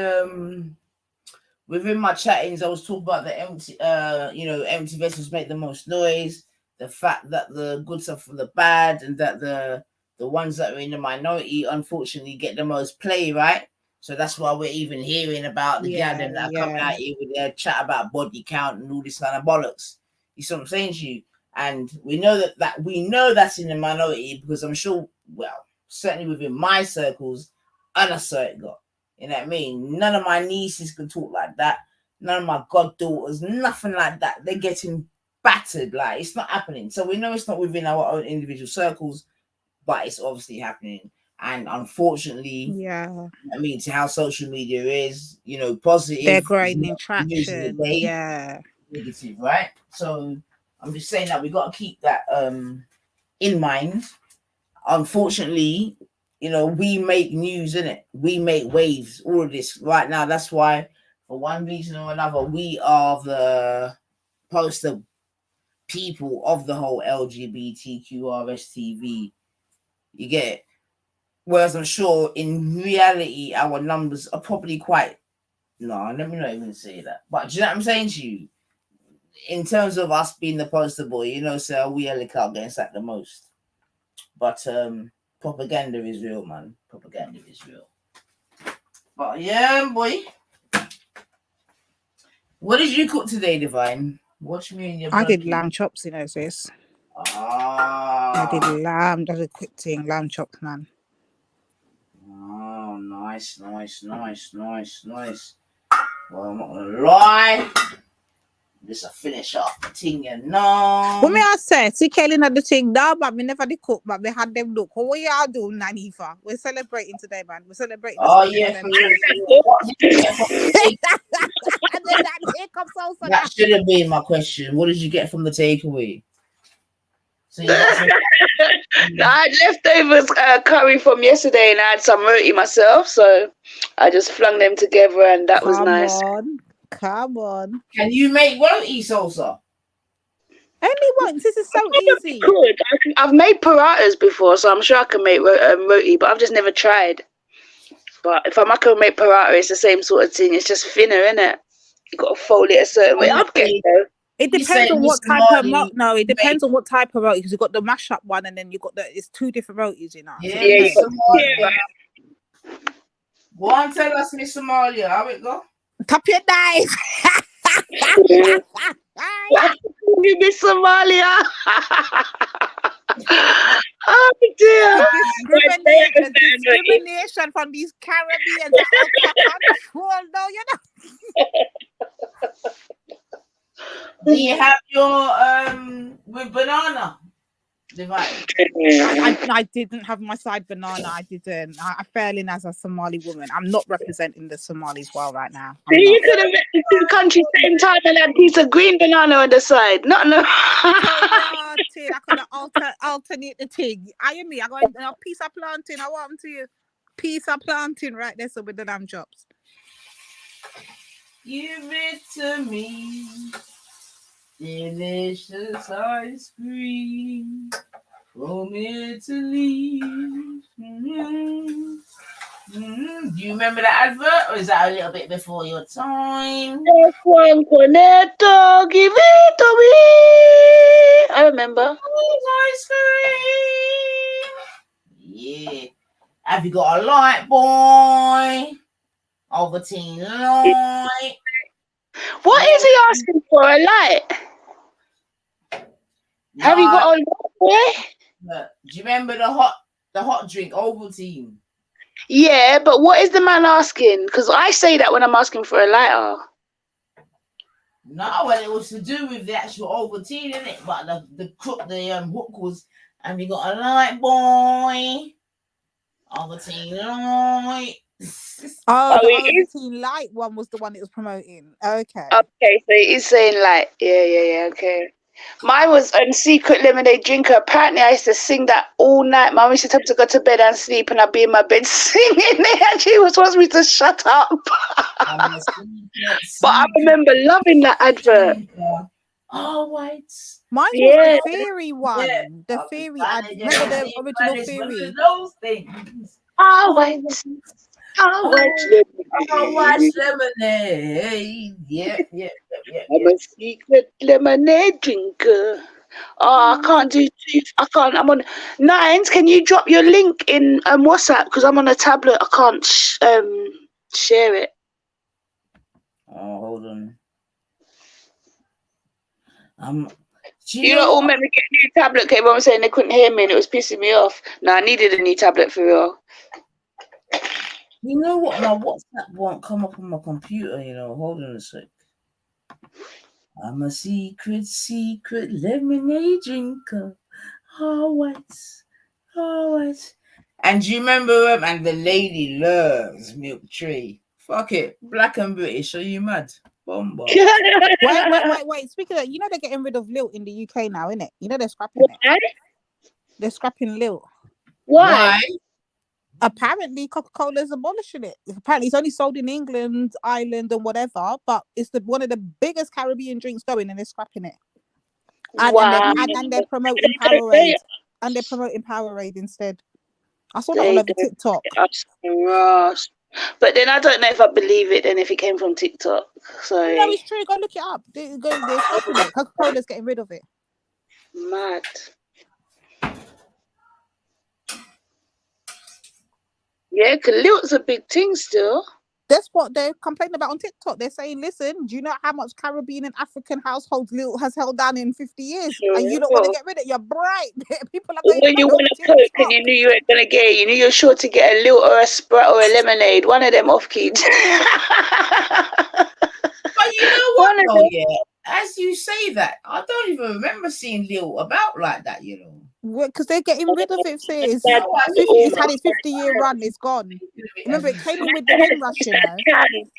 chattings I was talking about the empty vessels make the most noise, the fact that the good stuff from the bad, and that the ones that are in the minority unfortunately get the most play, right? So that's why we're even hearing about the gathering that are coming out here with their chat about body count and all this kind of bollocks. You see what I'm saying to you? And we know that's in the minority, because I'm sure, well, certainly within my circles, unasserted got. You know what I mean? None of my nieces can talk like that. None of my goddaughters, nothing like that. They're getting battered. Like, it's not happening. So we know it's not within our own individual circles, but it's obviously happening. And unfortunately, I mean, to how social media is, positive. They're growing in traction. Negative, right? So I'm just saying that we got to keep that in mind. Unfortunately, you know, we make news, innit? We make waves, all of this right now. That's why, for one reason or another, we are the poster people of the whole LGBTQRSTV. You get it? Whereas I'm sure in reality, our numbers are probably quite. No, let me not even say that. But do you know what I'm saying to you? In terms of us being the poster boy, you know, so we look out against that the most. But propaganda is real, man. Propaganda is real. But yeah, boy. What did you cook today, Divine? Watch me and your I did lamb chops, you know, sis. I did lamb. That's a quick thing, lamb chops, man. Oh, nice. Well, I'm not gonna lie. This a finish off the thing, you know. What may I say? See, Kaylin had the thing now, but we never did cook, but we had them look. What y'all do, Nanifa? We're celebrating today, man. We're celebrating. Oh, yeah. That should have been my question. What did you get from the takeaway? So you got some... I had leftovers curry from yesterday, and I had some roti myself, so I just flung them together, and that was nice. Come on. Can you make roti salsa? Anyone, this is so easy. I've made paratas before, so I'm sure I can make roti, but I've just never tried. But if I'm not going to make parata, it's the same sort of thing. It's just thinner, innit? You got to fold it a certain way. I'm getting there. It depends on what type of it depends on what type of roti, because you got the mashup one, and then you got it's two different rotis, you know. Yeah, go on, tell us, Miss Somalia, how it go? Tap your knife. You Miss Somalia. Oh dear. Discrimination from these Caribbeans. Control, no, you know. Do you have your with banana? I didn't have my side banana. I didn't. I fell in as a Somali woman. I'm not representing the Somalis well right now. You could have met the two countries same time and had a piece of green banana on the side. No. I could have alternate the thing. I hear me. I got a piece of plantain. I want to you. Piece of plantain right there, so with the lamb chops. Give it to me. Delicious ice cream from Italy. Do you remember that advert, or is that a little bit before your time? Juan Cornetto, give it to me. I remember. Ice cream. Yeah. Have you got a light, boy? Ovaltine light. What is he asking for? A light? Have you got a light, boy? Do you remember the hot drink Ovaltine? Yeah, but what is the man asking? Because I say that when I'm asking for a lighter. No, well, it was to do with the actual Ovaltine, isn't it? But the hook was, have you got a light, boy? Ovaltine light. Oh, the Ovaltine light one was the one it was promoting. Okay. Okay, so he's saying light. Yeah. Okay. Mine was Secret Lemonade Drinker. Apparently, I used to sing that all night. Mum used to tell me to go to bed and sleep, and I'd be in my bed singing it. And she was wants me to shut up. But I remember loving that advert. Oh, wait. Mine was the fairy one. Yeah. The fairy ad. Remember the original fairy? Those things. Oh, wait. Oh, white lemonade. Yeah. I'm a secret lemonade drinker. Oh, I can't do two. I can't. I'm on Nines. Can you drop your link in WhatsApp? Because I'm on a tablet. I can't share it. Oh, hold on. You know, all made me get a new tablet. Came on saying they couldn't hear me, and it was pissing me off. No, I needed a new tablet for real. You know what? My WhatsApp won't come up on my computer. You know, hold on a sec. I'm a secret lemonade drinker. Always. And do you remember? And the lady loves milk tree. Fuck it, black and British. Are you mad? Bomba. Wait. Speaking of that, you know they're getting rid of lilt in the UK now, innit? You know they're scrapping it. They're scrapping lilt. Why? Apparently, Coca-Cola's abolishing it. Apparently, it's only sold in England, Ireland, and whatever. But it's one of the biggest Caribbean drinks going, and they're scrapping it. And they're promoting Powerade. And they're promoting Powerade instead. I saw that all over TikTok. But then I don't know if I believe it then if it came from TikTok. So no, it's true. Go look it up. They're scrapping it. Coca-Cola's getting rid of it. Mad. Yeah, because lilt's a big thing still. That's what they're complaining about on TikTok. They're saying, listen, do you know how much Caribbean and African households lilt has held down in 50 years? And you don't want to get rid of it. You're bright. People are going when you want a Coke and you knew you weren't going to get it, you knew you're sure to get a lilt or a Sprite or a lemonade. One of them off-key. But you know what, though, yeah? As you say that, I don't even remember seeing lilt about like that, you know. Because they're getting rid of it, sis. It's had its 50-year run. It's gone. Remember, it came in with the Windrush, you know.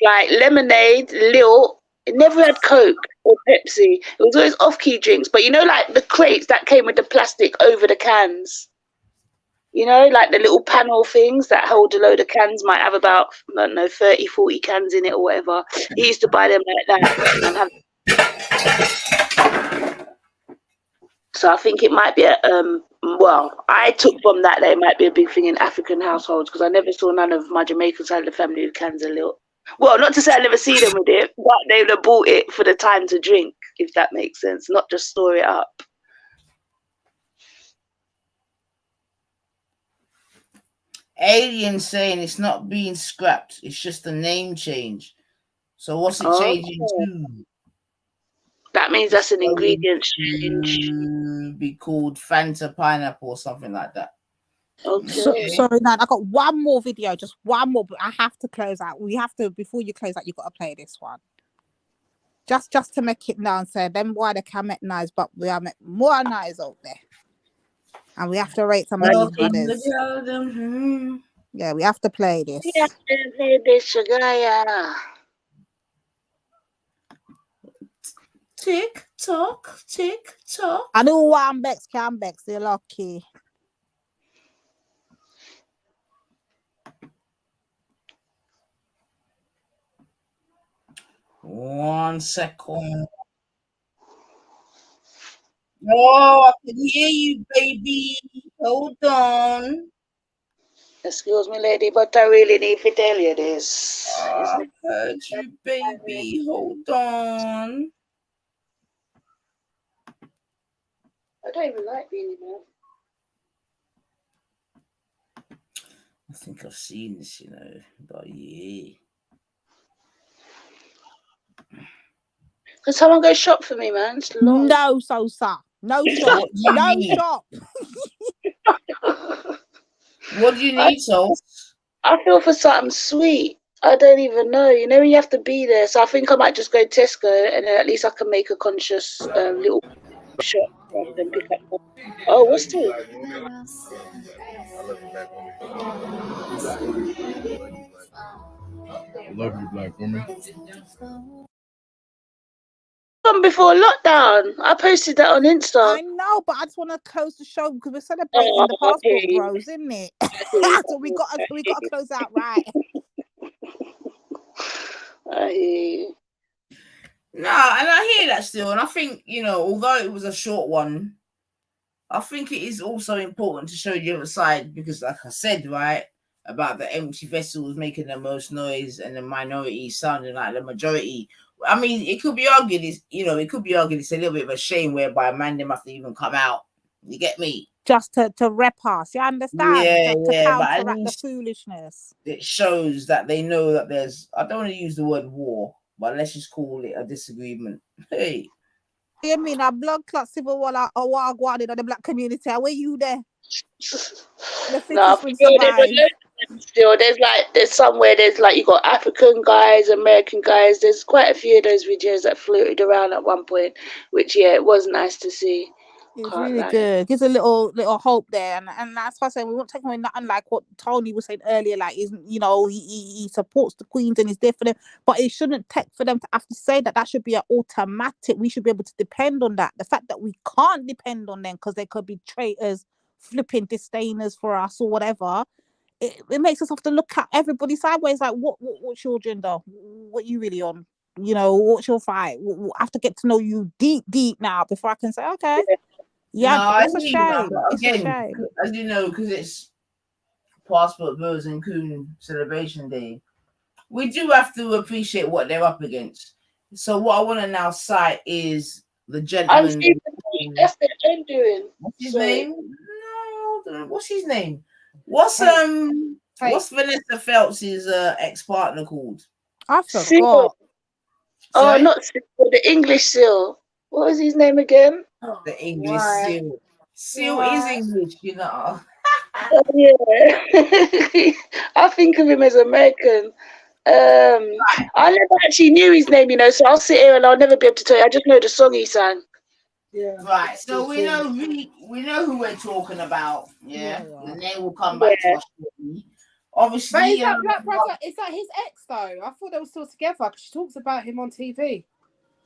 Like lemonade, lilt. It never had Coke or Pepsi. It was always off-key drinks. But you know, like the crates that came with the plastic over the cans. You know, like the little panel things that hold a load of cans, might have about, I don't know, 30, 40 cans in it or whatever. He used to buy them like that and have. So I think it might be well, I took from that it might be a big thing in African households because I never saw none of my Jamaican side of the family with cans of lilt. Well, not to say I never see them with it, but they would have bought it for the time to drink, if that makes sense, not just store it up. Alien saying it's not being scrapped, it's just a name change. So what's it changing to? That means that's an ingredient change. Be called Fanta Pineapple or something like that. Okay. Sorry, Nan, I got one more video, just one more, but I have to close out. We have to, before you close out, you've got to play this one. Just to make it known, so them why they can make noise, but we are make more noise out there. And we have to rate some of these brothers. Yeah, we have to play this. We have to play this, Shagaya. Tick tock, tick tock. I know one Bex can Bex, they're lucky. One second. Oh, I can hear you, baby. Hold on. Excuse me, lady, but I really need to tell you this. I heard you, baby. Hold on. I don't even like being man. I think I've seen this, you know, but yeah. Can someone go shop for me, man? No, Sosa. No shop. No shop. What do you need, Sos? I feel for something sweet. I don't even know. You know, you have to be there. So I think I might just go to Tesco and then at least I can make a conscious little shop rather than pick up. Oh, what's this? I love you, black woman. Before lockdown, I posted that on Insta. I know, but I just want to close the show because we're celebrating the passport bros, isn't it? So we got to close out right. I hear you. No, and I hear that still, and I think, you know, although it was a short one, I think it is also important to show the other side because, like I said, right, about the empty vessels making the most noise and the minority sounding like the majority. I mean, it could be argued, it's a little bit of a shame whereby man, they must even come out. You get me? Just to rep us, you understand? Yeah, to counteract but the foolishness. It shows that they know that there's, I don't want to use the word war, but let's just call it a disagreement. Hey. You mean a blood clot civil war or war going in the black community? Where you there? No, still there's somewhere there's like you got African guys, American guys. There's quite a few of those videos that floated around at one point, which it was nice to see. It's really good. Gives a little hope there, and that's why I say we won't take away nothing like what Tony was saying earlier. Like, isn't he supports the Queens and is there for them, but it shouldn't take for them to have to say that. That should be an automatic. We should be able to depend on that. The fact that we can't depend on them because they could be traitors, flipping disdainers for us or whatever. It makes us have to look at everybody sideways. Like, what's your agenda? What you really on? What's your fight? I have to get to know you deep now before I can say okay. Yeah, no, that's a shame. It's a shame. As you know, because it's Passport Bros and Coon Celebration Day, we do have to appreciate what they're up against. So what I want to now cite is the gentleman. That's the end doing. What's his name? No, what's his name? What's Vanessa Feltz's ex-partner called? I forgot. Oh, not Seal, the English Seal. What was his name again? The English Seal. Seal is English, you know. Oh, yeah. I think of him as American. I never actually knew his name, so I'll sit here and I'll never be able to tell you. I just know the song he sang. Yeah. Right. So we know who we're talking about. Yeah. The name will come back to us shortly. Obviously, but is that Black Brother? Is that his ex though? I thought they were still together because she talks about him on TV.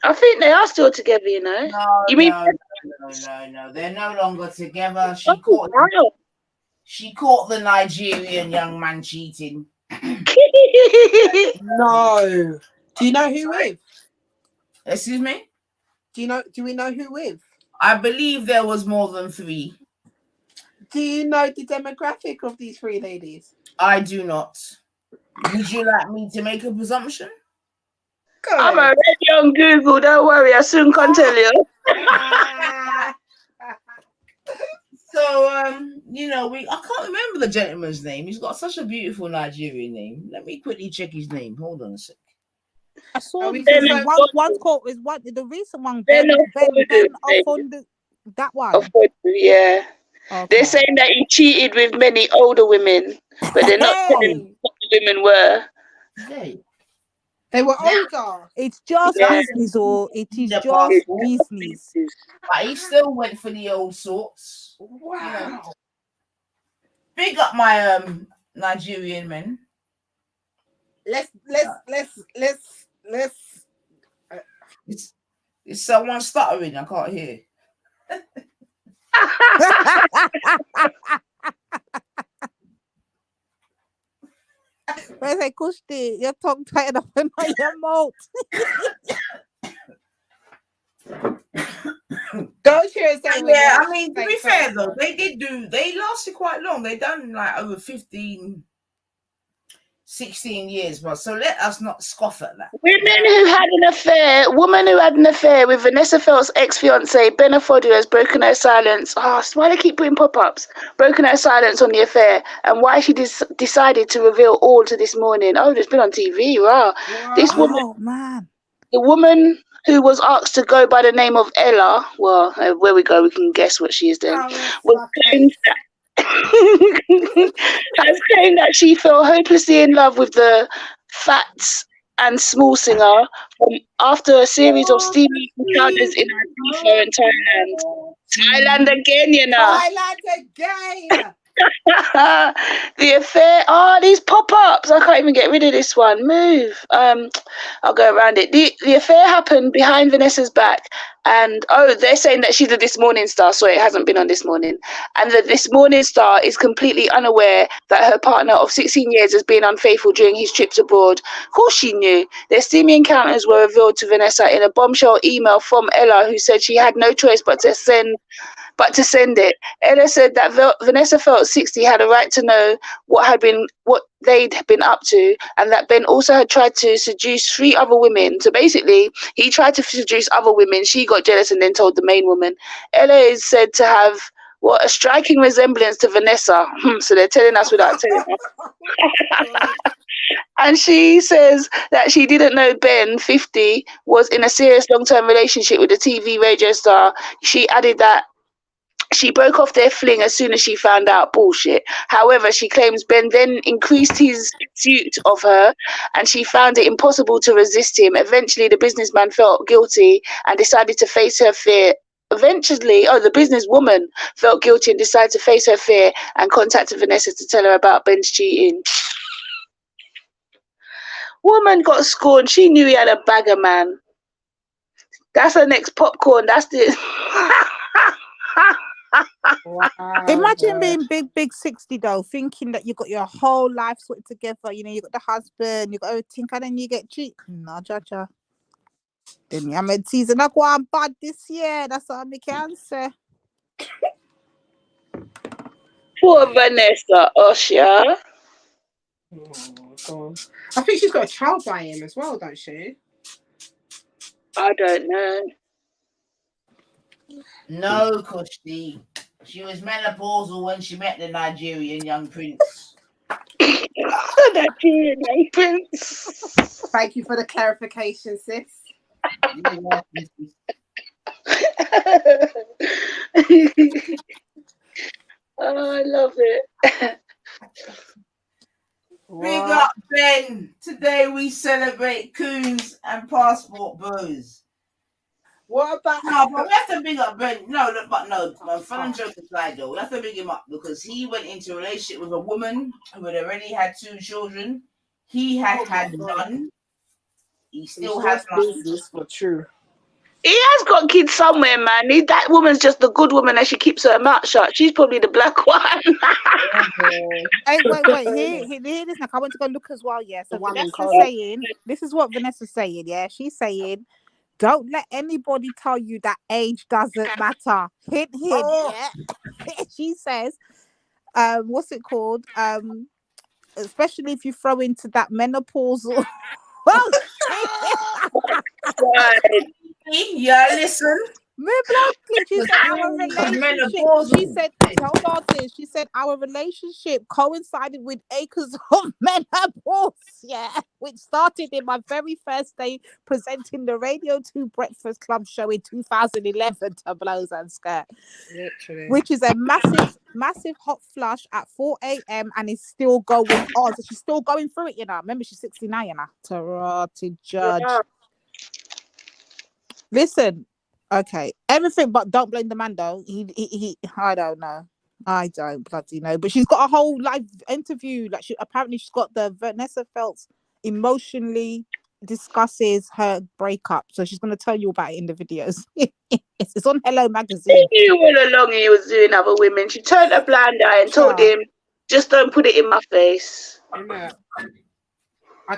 I think they are still together. No, you mean? No, they're no longer together. She caught the Nigerian young man cheating. No. Do you know who with? Excuse me? Do we know who with? I believe there was more than 3. Do you know the demographic of these 3 ladies? I do not. Would you like me to make a presumption? Good. I'm already on Google. Don't worry, I soon can tell you. So, I can't remember the gentleman's name. He's got such a beautiful Nigerian name. Let me quickly check his name. Hold on a sec. I saw one's called the recent one. Ben Ofondu, that one. Ofondu, yeah. Okay. They're saying that he cheated with many older women, but they're not telling what the women were. They were older. It's just business, or it is just business. But he still went for the old sorts. Wow. Big up my Nigerian men. Let's. Is someone stuttering? I can't hear. Where's I Kushti? Your tongue tied up in your mouth. Go here and say. Yeah, I mean, to be fair though, they lasted quite long. They done like over 15, 16 years, but so let us not scoff at that. Woman who had an affair with Vanessa Feltz's ex-fiance, Ben Ofodu, has broken her silence. Oh, why do they keep putting pop-ups? Broken her silence on the affair and why she decided to reveal all to This Morning. Oh, it's been on TV, wow. This woman, man. The woman who was asked to go by the name of Ella, well, where we go, we can guess what she is then, was claimed that has claimed that she fell hopelessly in love with the fat and small singer after a series of steamy encounters in Ibiza and Thailand. Thailand again, Thailand again. The affair. These pop-ups. I can't even get rid of this one. Move. I'll go around it. The affair happened behind Vanessa's back, and they're saying that she's a This Morning star, so it hasn't been on This Morning, and the This Morning star is completely unaware that her partner of 16 years has been unfaithful during his trips abroad. Of course she knew. Their steamy encounters were revealed to Vanessa in a bombshell email from Ella, who said she had no choice but to send it. Ella said that Vanessa felt 60 had a right to know what they'd been up to, and that Ben also had tried to seduce 3 other women. So basically, he tried to seduce other women. She got jealous and then told the main woman. Ella is said to have a striking resemblance to Vanessa. So they're telling us without telling us. And she says that she didn't know Ben, 50, was in a serious long-term relationship with a TV radio star. She added that she broke off their fling as soon as she found out. Bullshit. However, she claims Ben then increased his pursuit of her and she found it impossible to resist him. Eventually, the businessman felt guilty and decided to face her fear Eventually, the businesswoman felt guilty and decided to face her fear and contacted Vanessa to tell her about Ben's cheating. Woman got scorned. She knew he had a bagger, man. That's her next popcorn. That's the. Imagine being big 60 though, thinking that you got your whole life sorted together. You know, you got the husband, you got everything, and then you get cheated. No, Jaja. Then you made season like one bad this year. That's all I can say. Poor Vanessa, Osha. Oh, I think she's got a child by him as well, don't she? I don't know. No, because she was menopausal when she met the Nigerian young prince. Nigerian young prince. Thank you for the clarification, sis. Oh, I love it. Big up, Ben. Today we celebrate coons and passport bows. What about? No, but we have to big up Ben. No, fun and joke aside though, we have to big him up because he went into a relationship with a woman who had already had 2 children. He had none. He still has none. Business for true. He has got kids somewhere, man. That woman's just the good woman and she keeps her mouth shut. She's probably the black one. Hey, wait. Here this now. I want to go look as well, yeah. So this is what Vanessa's saying, yeah. She's saying, don't let anybody tell you that age doesn't matter. Hint, yeah. She says, what's it called? Especially if you throw into that menopausal. Yeah, listen. She said our relationship. She said, hold on, sis. She said our relationship coincided with acres of menopause. Yeah, which started in my very first day presenting the Radio 2 Breakfast Club show in 2011 to Blows and Skirt. Literally. Which is a massive hot flush at 4 a.m. and is still going on. So she's still going through it, you know. Remember, she's 69, you know. Tarati judge. Yeah. Listen, okay, everything, but don't blame the man though. He I don't know. I don't bloody know. But she's got a whole live interview. Like she's got the Vanessa Feltz emotionally discusses her breakup. So she's gonna tell you about it in the videos. It's on Hello Magazine. She knew all along he was doing other women. She turned a blind eye and told him, just don't put it in my face. I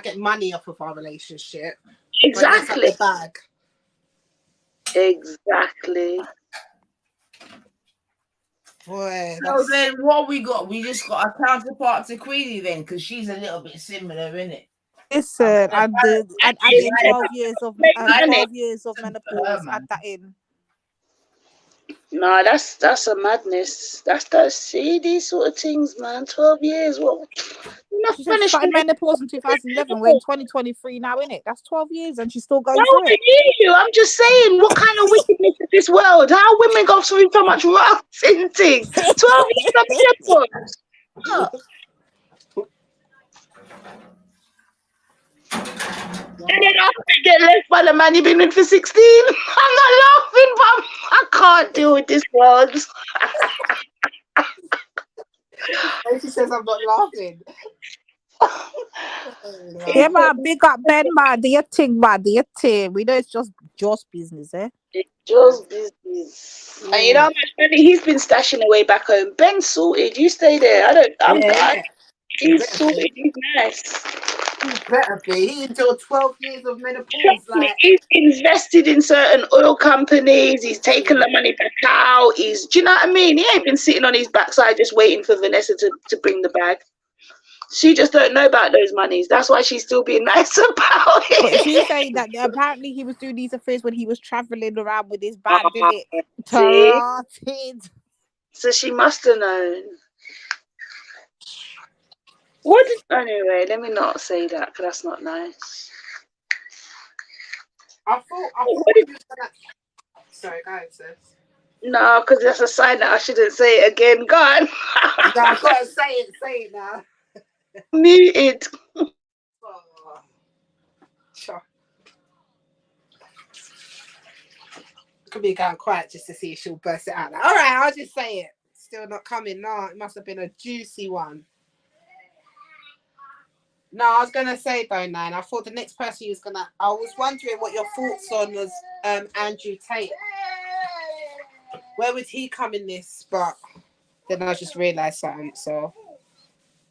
get money off of our relationship. Exactly. The bag. Exactly. Boy, so then what we got? We just got a counterpart to Queenie then, because she's a little bit similar, innit? Listen, and in 12 years of menopause, add that in. No, that's a madness. See these sort of things, man. 12 years. What? She started menopause in 2011. We're in 2023 now, innit? That's 12 years, and she's still going through it. I'm just saying, what kind of wickedness is this world? How women go through so much rough things? 12 years of menopause. And then after you get left by the man you've been with for 16, I'm not laughing, but I can't deal with this world. She says I'm not laughing. Yeah, man, big up Ben, man. Do your thing, man. Do your thing. We know it's just business, eh? It's just business. And you know how much money he's been stashing away back home. Ben's sorted. You stay there. He's sorted. He's nice. He better be. He endured 12 years of menopause. He's invested in certain oil companies. He's taken the money back out. Do you know what I mean? He ain't been sitting on his backside just waiting for Vanessa to bring the bag. She just don't know about those monies. That's why she's still being nice about it. But she's saying that apparently he was doing these affairs when he was traveling around with his bag, didn't it? So she must have known. Anyway, let me not say that because that's not nice. I thought he was gonna... Sorry, go ahead, sis. No, because that's a sign that I shouldn't say it again. Go on. No, I've got to say it now. Muted. could be going quiet just to see if she'll burst it out. Like, all right, I'll just say it. Still not coming. No, it must have been a juicy one. No, I was gonna say though, Nan. I thought the next person was gonna. I was wondering what your thoughts on was Andrew Tate. Where would he come in this? But then I just realised something, so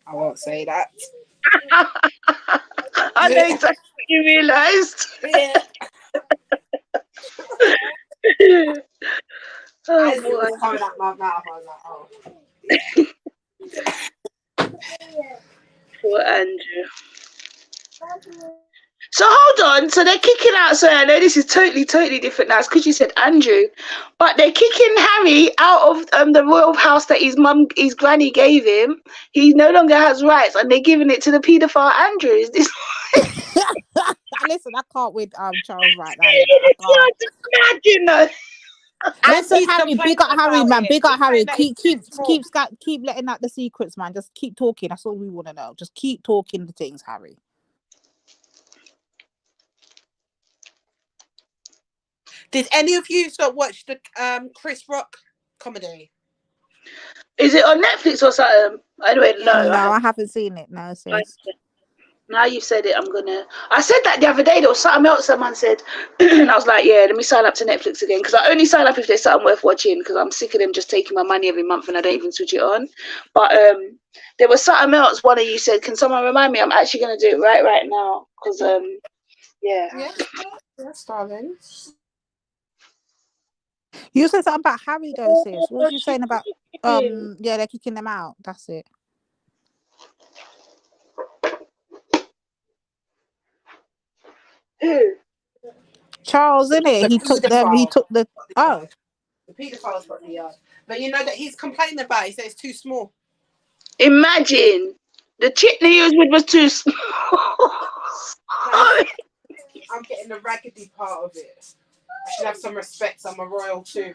I won't say that. I know exactly what you realised. Yeah. Oh, As it boy. was coming out my mouth, I was like, oh. Yeah. Poor Andrew. So hold on. So they're kicking out. So I know this is totally different now. It's because you said Andrew, but they're kicking Harry out of the royal house that his granny gave him. He no longer has rights, and they're giving it to the paedophile Andrew. Is this? Listen, I can't with Charles right now. You know, I can't. Imagine. Listen, Harry, big up Harry, man. Big up Harry. Keep letting out the secrets, man. Just keep talking. That's all we want to know. Just keep talking the things, Harry. Did any of you watch the Chris Rock comedy? Is it on Netflix or something? Anyway, no. No, I haven't seen it. No, sis. Now you've said it, I said that the other day. There was something else someone said, and I was like, yeah, let me sign up to Netflix again, because I only sign up if there's something worth watching, because I'm sick of them just taking my money every month and I don't even switch it on. But there was something else one of you said. Can someone remind me? I'm actually going to do it right now, because yeah. Yes, darling. You said something about Harry though, sis. What were you saying about yeah, they're kicking them out. That's it. Who? Charles, innit? He took the The paedophile's got the but you know that he's complaining about it. He says it's too small. Imagine the chitney he was with was too small. I'm getting the raggedy part of it. I should have some respect. I'm a royal too.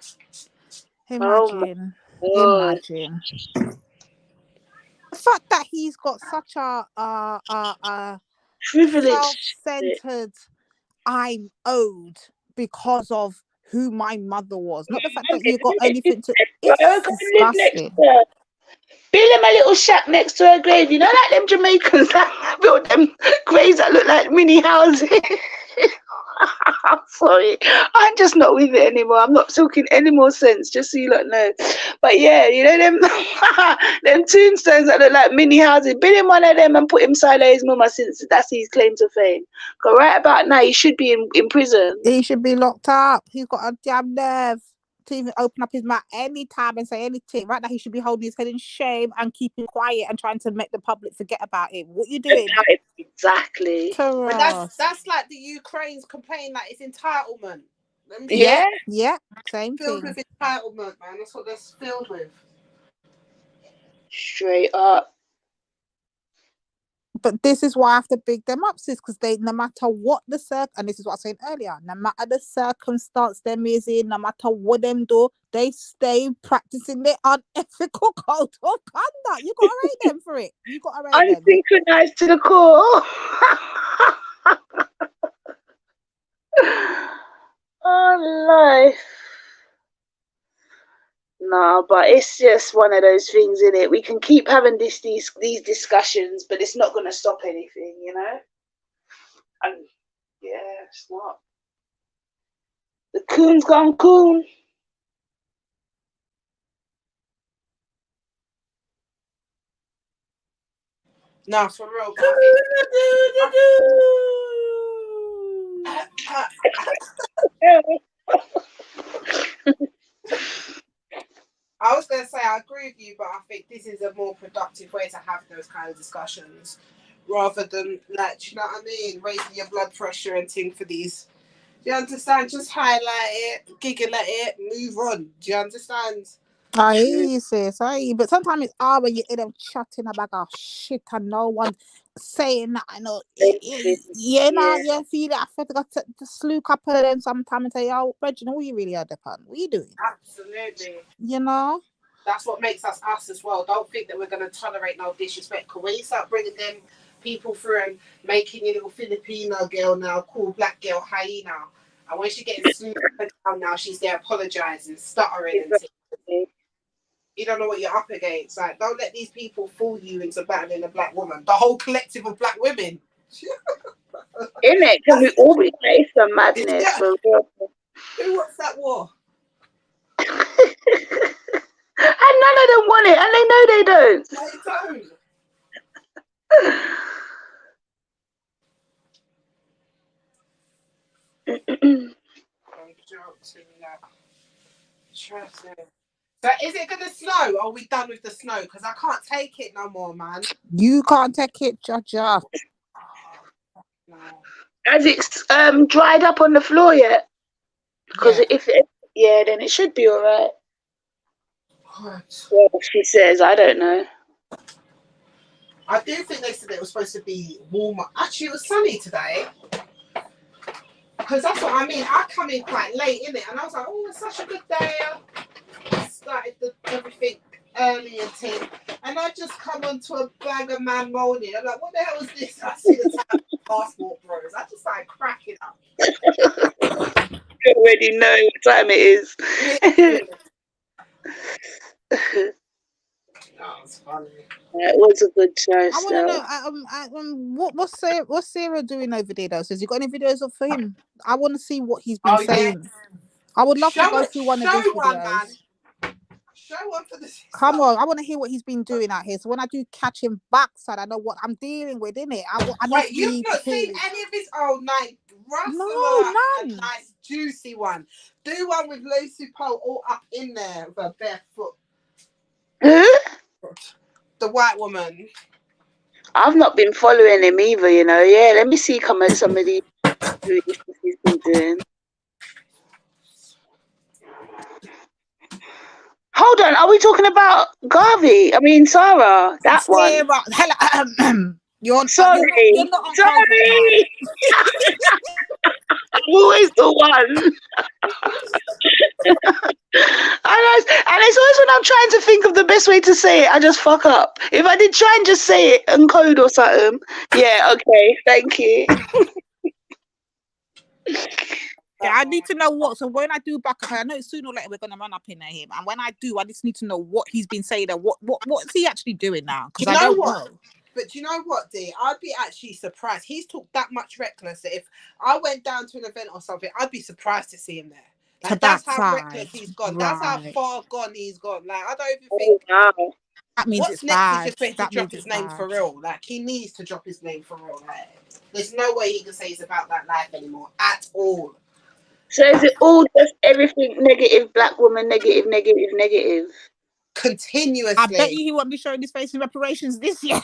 Imagine. Imagine. The fact that he's got such a self-centered I'm owed because of who my mother was. Not the fact that you got anything to. It's disgusting. Build them a little shack next to her grave. You know, like them Jamaicans that build them graves that look like mini houses. I'm sorry. I'm just not with it anymore. I'm not talking any more sense, just so you lot know. But yeah, you know them them tombstones that look like mini houses. Build him one of them and put him side of his mama, since that's his claim to fame. Because right about now, he should be in prison. He should be locked up. He's got a damn nerve to even open up his mouth anytime and say anything. Right now, he should be holding his head in shame and keeping quiet and trying to make the public forget about him. What you doing? Exactly. But that's like the Ukraine's complaint that it's entitlement. Yeah, same filled thing. with entitlement, man. That's what they're filled with. Straight up. But this is why I have to big them up, sis, because they, no matter what the and this is what I was saying earlier, no matter the circumstance them is in, no matter what them do, they stay practicing their unethical code of conduct. You gotta rate them for it. You gotta rate them. Unsynchronized to the core. Oh, life. No, but it's just one of those things, isn't it? We can keep having these discussions, but it's not going to stop anything, you know? And yeah, it's not. The coon's gone coon. No, for real. I was going to say I agree with you, but I think this is a more productive way to have those kind of discussions, rather than, like, do you know what I mean, raising your blood pressure and thing for these. Do you understand? Just highlight it, giggle at it, move on. Do you understand? I hear you, sis. I hear you. But sometimes it's hard when you hear them chatting about shit and no one saying that. I know. You know, you feel that. I got to slew a couple of them sometime and say, oh, Reginald, what you really are upon? What are you doing? Absolutely. You know? That's what makes us us as well. Don't think that we're going to tolerate no disrespect. Because when you start bringing them people through and making your little Filipino girl now call black girl hyena, And when she gets smoothed down now, she's there apologising, stuttering and things. You don't know what you're up against. Like, don't let these people fool you into battling a black woman. The whole collective of black women. In it, can we all be faced some madness? Yeah. For real? Who wants that war? And none of them want it, and they know they don't. They don't. So is it going to snow? Or are we done with the snow? Because I can't take it no more, man. You can't take it, Jaja. No. Has it dried up on the floor yet? Because if it, then it should be all right. Well, she says, I don't know. I do think they said it was supposed to be warmer. Actually, it was sunny today. Because that's what I mean. I come in quite late, innit? And I was like, oh, it's such a good day. I started everything early and 10. And I just come onto a bag of man moaning. I'm like, what the hell is this? I see the time of passport bros. I just started cracking up. You already know what time it is. That was funny. It was a good show. I want to know what's Sarah doing over there though? So has he got any videos up for him? I want to see what he's been saying. Yeah. I would love to go through one of his videos. Show one for the sister. Come on, I want to hear what he's been doing out here. So when I do catch him backside, I know what I'm dealing with, innit? Wait, you've not seen any of his old night? No, none. A nice juicy one. Do one with Lucy Poe all up in there with her bare foot. Who? The white woman. I've not been following him either, you know. Yeah, let me see some of these he's been doing. Hold on, are we talking about Garvey? I mean, Sarah, that Sarah. one. Hello. You're sorry. You're not on sorry. I'm always the one. And it's always when I'm trying to think of the best way to say it, I just fuck up. If I did try and just say it in code or something, yeah, okay, thank you. Yeah, I need to know what. So when I do back up, I know sooner or later we're gonna run up in him. And when I do, I just need to know what he's been saying and what's he actually doing now? Because I don't know. But you know what, D? I'd be actually surprised. He's talked that much reckless that if I went down to an event or something, I'd be surprised to see him there. Like, that's how reckless he's gone. Right. That's how far gone he's gone. Like, I don't even think. Wow. That means what's it's next bad. is just to drop his name for real. Like, he needs to drop his name for real. Like, there's no way he can say it's about that life anymore at all. So is it all just everything negative, black woman, negative, negative, negative? Continuously. I bet you he won't be showing his face in reparations this year.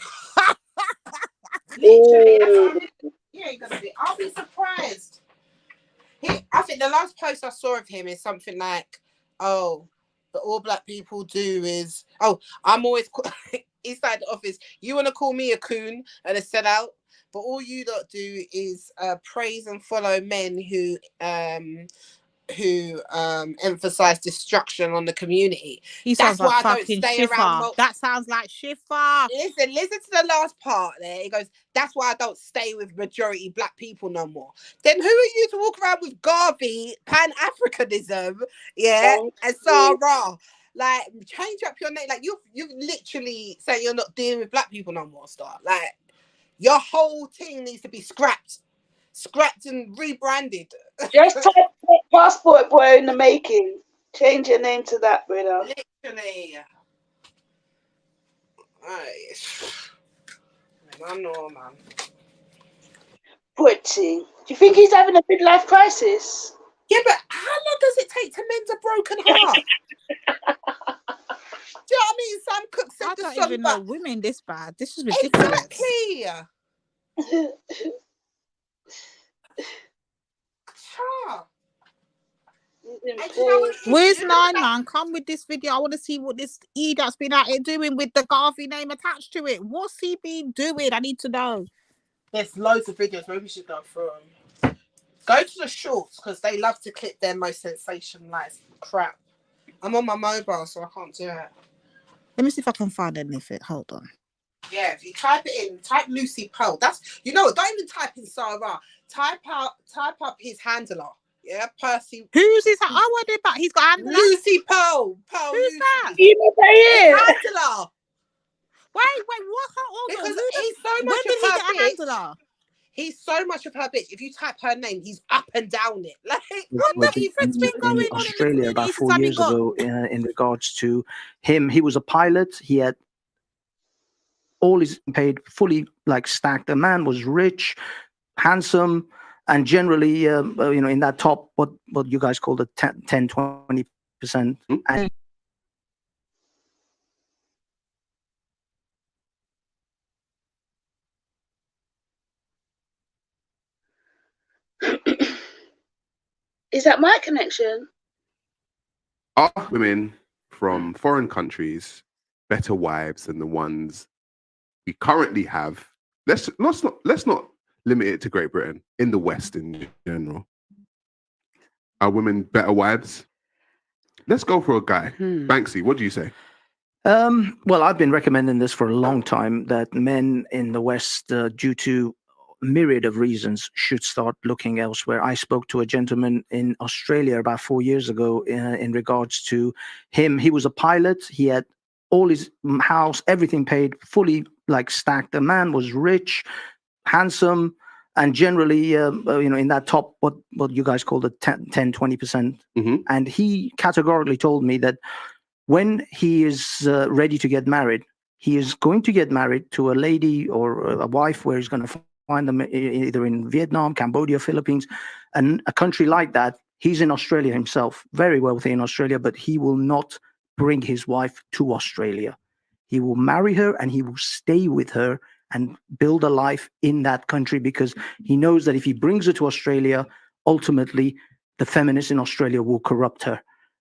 Literally, he ain't gonna be. I'll be surprised. I think the last post I saw of him is something like, "Oh, but all black people do is I'm always inside the office. You want to call me a coon and a sellout, but all you lot do is praise and follow men who emphasize destruction on the community." That's why I don't stay around. That sounds like Schiffer. Listen to the last part there. He goes, that's why I don't stay with majority black people no more. Then who are you to walk around with Garvey, Pan-Africanism, and Sarah? Like, change up your name. Like, you've literally saying you're not dealing with black people no more, Star. Like, your whole thing needs to be scrapped and rebranded. Just type passport boy in the making. Change your name to that, brother. Literally. I know, man. Poor thing. Do you think he's having a midlife crisis? Yeah, but how long does it take to mend a broken heart? Do you know what I mean? Sam Cooke said I don't even know women this bad. This is ridiculous. Exactly. Where's 9 come with this video? I want to see what this E that's been out here doing with the Garvey name attached to it. What's he been doing? I need to know. There's loads of videos. Maybe we should go through them. Go to the shorts because they love to clip their most sensationalized crap. I'm on my mobile, so I can't do it. Let me see if I can find anything. Hold on. Yeah, if you type it in, type Lucy Poe. That's, you know what, don't even type in Sarah. Type up his handler. Yeah, Percy. Who's this? I wonder about. He's got Angela. Lucy Pearl. Who's that? You know that Angela. Wait, what? Hold on. Because Who he's so when much did of he her get bitch. Angela? He's so much of her bitch. If you type her name, he's up and down it. Like, What the fuck's been going in on in the Australia about community 4 since I've been years gone? ago in regards to him. He was a pilot. He had all his paid fully, like stacked. The man was rich, handsome, and generally, in that top, what you guys call the 10-20%. And Is that my connection? Are women from foreign countries better wives than the ones we currently have? Let's not limit it to Great Britain. In the West, in general, are women better wives? Let's go for a guy. Banksy, what do you say? Well, I've been recommending this for a long time, that men in the West, due to myriad of reasons, should start looking elsewhere. I spoke to a gentleman in Australia about 4 years ago in regards to him. He was a pilot. He had all his house, everything paid, fully like stacked. The man was rich, handsome, and generally, in that top, what you guys call the 10-20%. And he categorically told me that when he is ready to get married, he is going to get married to a lady or a wife where he's going to find them either in Vietnam, Cambodia, Philippines, and a country like that. He's in Australia himself, very wealthy in Australia, but he will not bring his wife to Australia. He will marry her and he will stay with her and build a life in that country, because he knows that if he brings her to Australia, ultimately the feminists in Australia will corrupt her.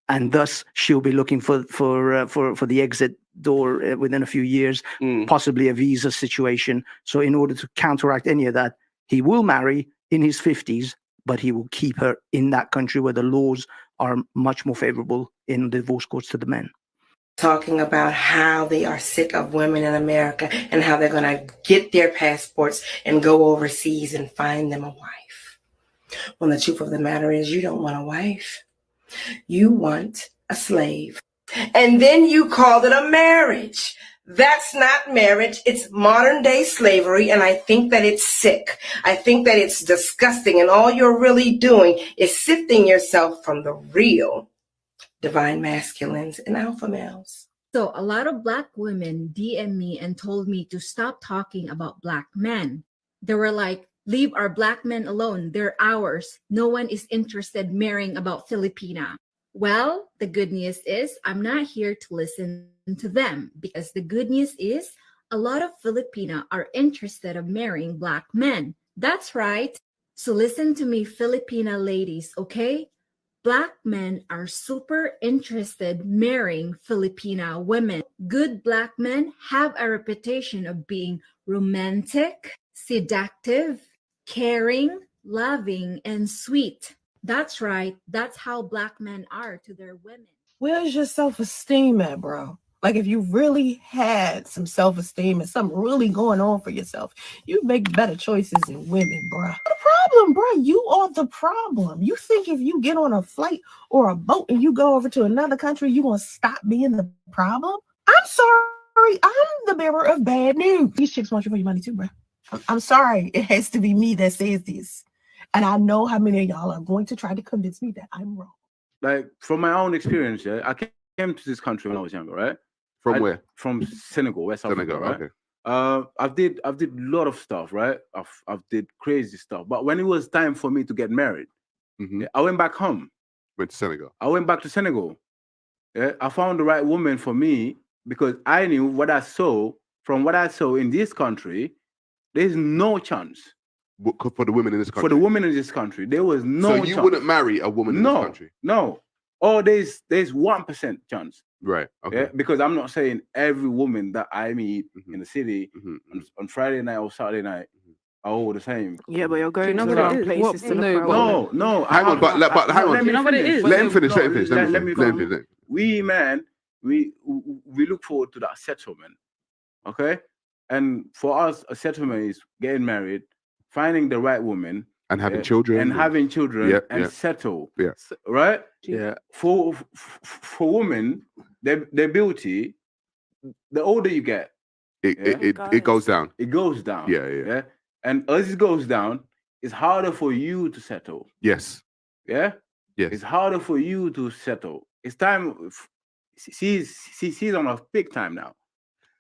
And thus she'll be looking for the exit door within a few years, possibly a visa situation. So in order to counteract any of that, he will marry in his 50s, but he will keep her in that country where the laws are much more favorable in divorce courts to the men. Talking about how they are sick of women in America and how they're going to get their passports and go overseas and find them a wife. When the truth of the matter is, you don't want a wife. You want a slave. And then you called it a marriage. That's not marriage. It's modern day slavery. And I think that it's sick. I think that it's disgusting. And all you're really doing is sifting yourself from the real divine masculines and alpha males. So a lot of Black women DM me and told me to stop talking about Black men. They were like, leave our Black men alone. They're ours. No one is interested marrying about Filipina. Well, the good news is I'm not here to listen to them, because the good news is a lot of Filipina are interested in marrying Black men. That's right. So listen to me, Filipina ladies, okay? Black men are super interested marrying Filipina women. Good Black men have a reputation of being romantic, seductive, caring, loving, and sweet. That's right. That's how Black men are to their women. Where's your self-esteem at, bro? Like, if you really had some self-esteem and something really going on for yourself, you'd make better choices in women, bro. The problem, bro, you are the problem. You think if you get on a flight or a boat and you go over to another country, you're going to stop being the problem? I'm sorry. I'm the bearer of bad news. These chicks want you for your money too, bro. I'm sorry. It has to be me that says this. And I know how many of y'all are going to try to convince me that I'm wrong. Like, from my own experience, yeah, I came to this country when I was younger, right? From where? From Senegal, West Africa, right? Okay. I did a lot of stuff, right? I've did crazy stuff. But when it was time for me to get married, I went back home. Went to Senegal. I went back to Senegal. Yeah, I found the right woman for me because I knew what I saw. From what I saw in this country, there's no chance. For the women in this country? For the women in this country, there was no chance. So you wouldn't marry a woman in this country? No. Oh, there's 1% chance. Right. Okay. Yeah, because I'm not saying every woman that I meet in the city on Friday night or Saturday night are all the same. Yeah, but you're going to the wrong places to look for a woman. No. Hang on, but hang on. You know what it is? Let him finish. Let him finish. We, man, we look forward to that settlement. Okay? And for us, a settlement is getting married, finding the right woman, And having children. And having children and settle. Yeah. Right? Yeah. For women, their beauty, the older you get, it goes down. It goes down. Yeah. And as it goes down, it's harder for you to settle. Yes. Yeah? Yes. It's harder for you to settle. It's time. She's on a peak time now.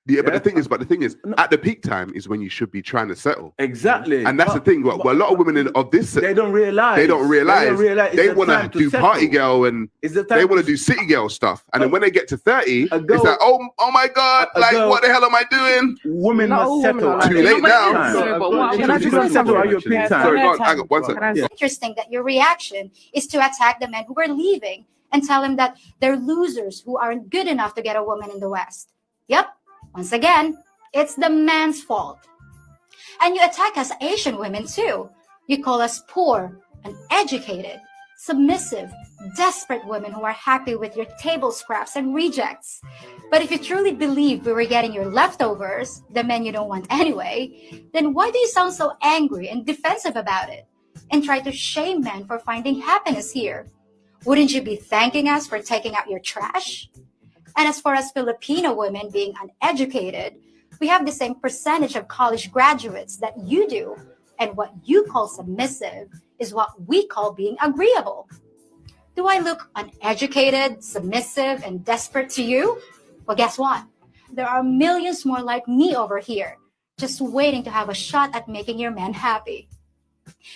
Yeah, but the thing is, at the peak time is when you should be trying to settle. Exactly. And that's the thing. Well, a lot of women they don't realize. They want to do party girl and they want to do city girl stuff. And then when they get to 30, it's like, oh my God, like what the hell am I doing? Women must settle. Too late now. It's interesting that your reaction is to attack the men who are leaving and tell them that they're losers who aren't good enough to get a woman in the West. Yep. Once again, it's the man's fault. And you attack us Asian women too. You call us poor, uneducated, submissive, desperate women who are happy with your table scraps and rejects. But if you truly believe we were getting your leftovers, the men you don't want anyway, then why do you sound so angry and defensive about it and try to shame men for finding happiness here? Wouldn't you be thanking us for taking out your trash? And as far as Filipino women being uneducated, we have the same percentage of college graduates that you do. And what you call submissive is what we call being agreeable. Do I look uneducated, submissive, and desperate to you? Well, guess what? There are millions more like me over here, just waiting to have a shot at making your men happy.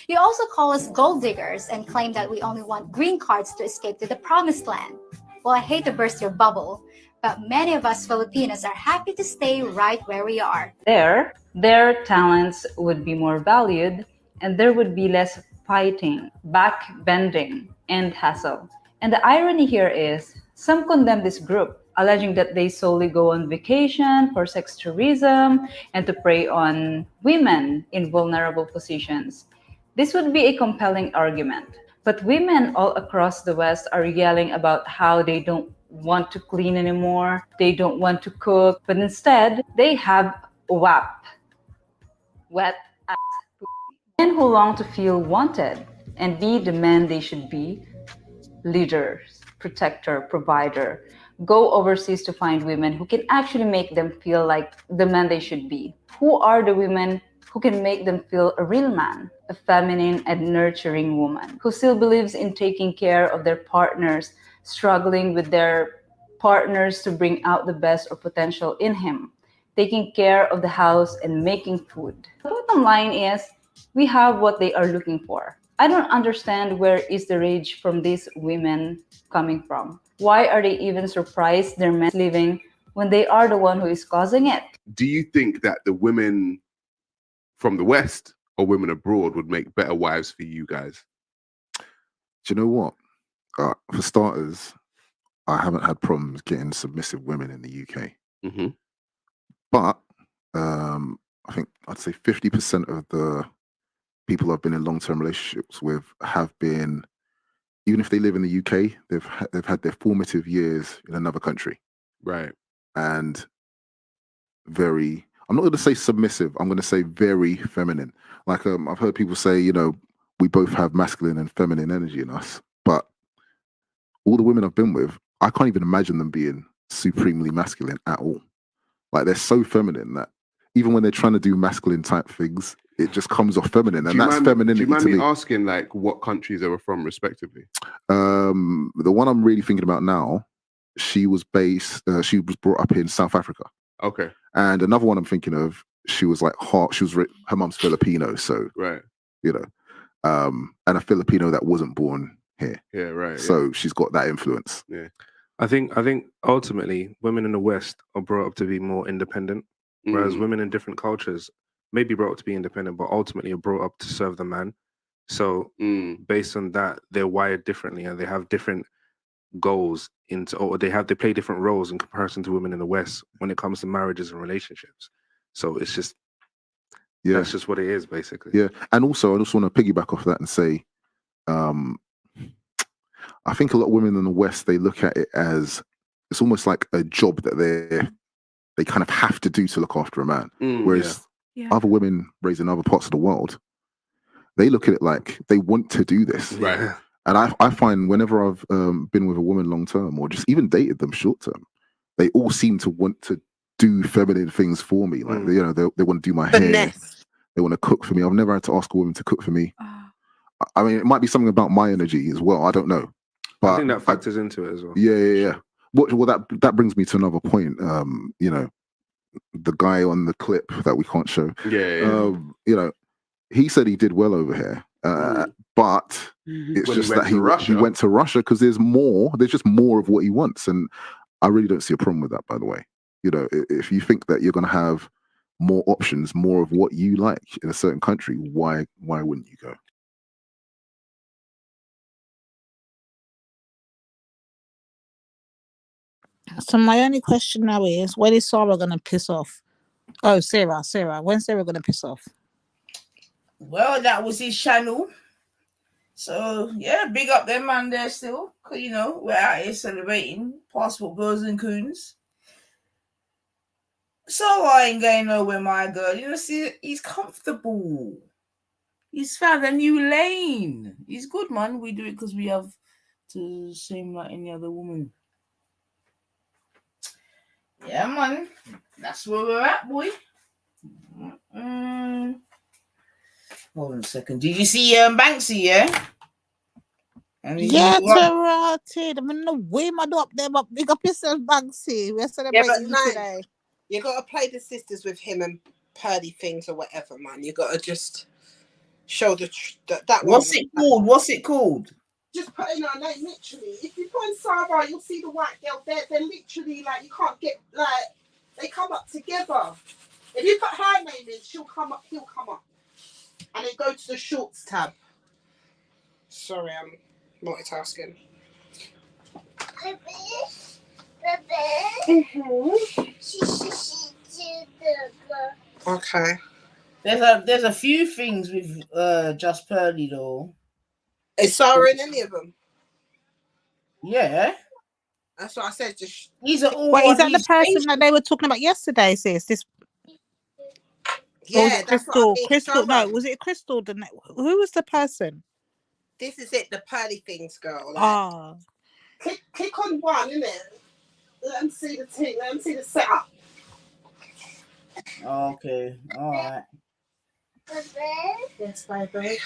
You also call us gold diggers and claim that we only want green cards to escape to the promised land. Well, I hate to burst your bubble, but many of us Filipinos are happy to stay right where we are. Their talents would be more valued, and there would be less fighting, backbending, and hassle. And the irony here is, some condemn this group, alleging that they solely go on vacation for sex tourism and to prey on women in vulnerable positions. This would be a compelling argument. But women all across the West are yelling about how they don't want to clean anymore, they don't want to cook, but instead they have WAP, wet ass pussy. Men who long to feel wanted and be the men they should be, leaders, protector, provider, go overseas to find women who can actually make them feel like the men they should be. Who are the women who can make them feel a real man, a feminine and nurturing woman, who still believes in taking care of their partners, struggling with their partners to bring out the best or potential in him, taking care of the house and making food. The bottom line is, we have what they are looking for. I don't understand where is the rage from these women coming from. Why are they even surprised their men leaving when they are the one who is causing it? Do you think that the women from the West or women abroad would make better wives for you guys? Do you know what? For starters, I haven't had problems getting submissive women in the UK. Mm-hmm. But I think I'd say 50% of the people I've been in long-term relationships with have been, even if they live in the UK, they've had their formative years in another country. Right. And very, I'm not going to say submissive, I'm going to say very feminine. Like I've heard people say, you know, we both have masculine and feminine energy in us, but all the women I've been with, I can't even imagine them being supremely masculine at all. Like they're so feminine that even when they're trying to do masculine type things, it just comes off feminine, and that's femininity. Do you mind me asking, like, what countries they were from, respectively? The one I'm really thinking about now, she was brought up in South Africa. Okay. And another one I'm thinking of, she was like her mum's Filipino, so right, you know, and a Filipino that wasn't born here. Yeah, right. So she's got that influence. Yeah. I think ultimately women in the West are brought up to be more independent, whereas women in different cultures may be brought up to be independent, but ultimately are brought up to serve the man. So based on that, they're wired differently and they have different goals they play different roles in comparison to women in the West when it comes to marriages and relationships. So it's just, that's just what it is, basically. Yeah, and also I just want to piggyback off that and say, I think a lot of women in the West, they look at it as it's almost like a job that they kind of have to do to look after a man. Whereas other women raised in other parts of the world, they look at it like they want to do this. Right. And I find whenever I've been with a woman long term or just even dated them short term, they all seem to want to do feminine things for me. Like, you know, they want to do my hair. They want to cook for me. I've never had to ask a woman to cook for me. I mean, it might be something about my energy as well. I don't know. But I think that factors into it as well. Yeah. Well, that brings me to another point. You know, the guy on the clip that we can't show. Yeah. You know, he said he did well over here, but it's When just he went that to Russia. he went to Russia because there's just more of what he wants, and I really don't see a problem with that. By the way, you know, if you think that you're going to have more options, more of what you like in a certain country, why wouldn't you go? So my only question now is, when is Sarah gonna piss off? Oh, Sarah, when's Sarah gonna piss off? Well, that was his channel. So yeah, big up them man there still. Cause you know, we're out here celebrating passport girls and coons. So I ain't going nowhere, my girl. You know, see, he's comfortable. He's found a new lane. He's good, man. We do it because we have to seem like any other woman. Yeah, man. That's where we're at, boy. Hold on a second. Did you see Banksy, yeah? Yeah, Terati. I mean, no way, my up there, but big up yourself, Banksy. We're celebrating today. You gotta play the sisters with him and Purdy things or whatever, man. You gotta just show that one. What's it called? What's it called? Just put in our name, literally. If you put in Sarah, you'll see the white girl. They're literally like, you can't get, like, they come up together. If you put her name in, she'll come up, he'll come up. And then go to the shorts tab. Sorry, I'm multitasking. Okay. There's a few things with Just Pearly though. Is Sarah in any of them? Yeah. That's what I said. Just these are all. Wait, is that the person that they were talking about yesterday, sis? This. Yeah, that's Crystal. what I mean. Crystal. No, was it Crystal? Who was the person? This is it. The Pearly things, girl. Like, click on one, innit? Let them see the thing. Let them see the setup. Okay. All right. Yes, baby.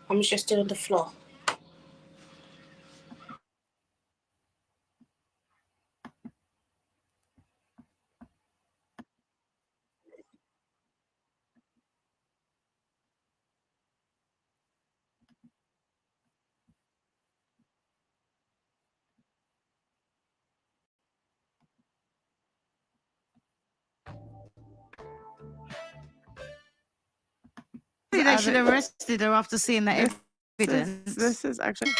I'm just doing the floor. They should have arrested her after seeing that evidence. This is actually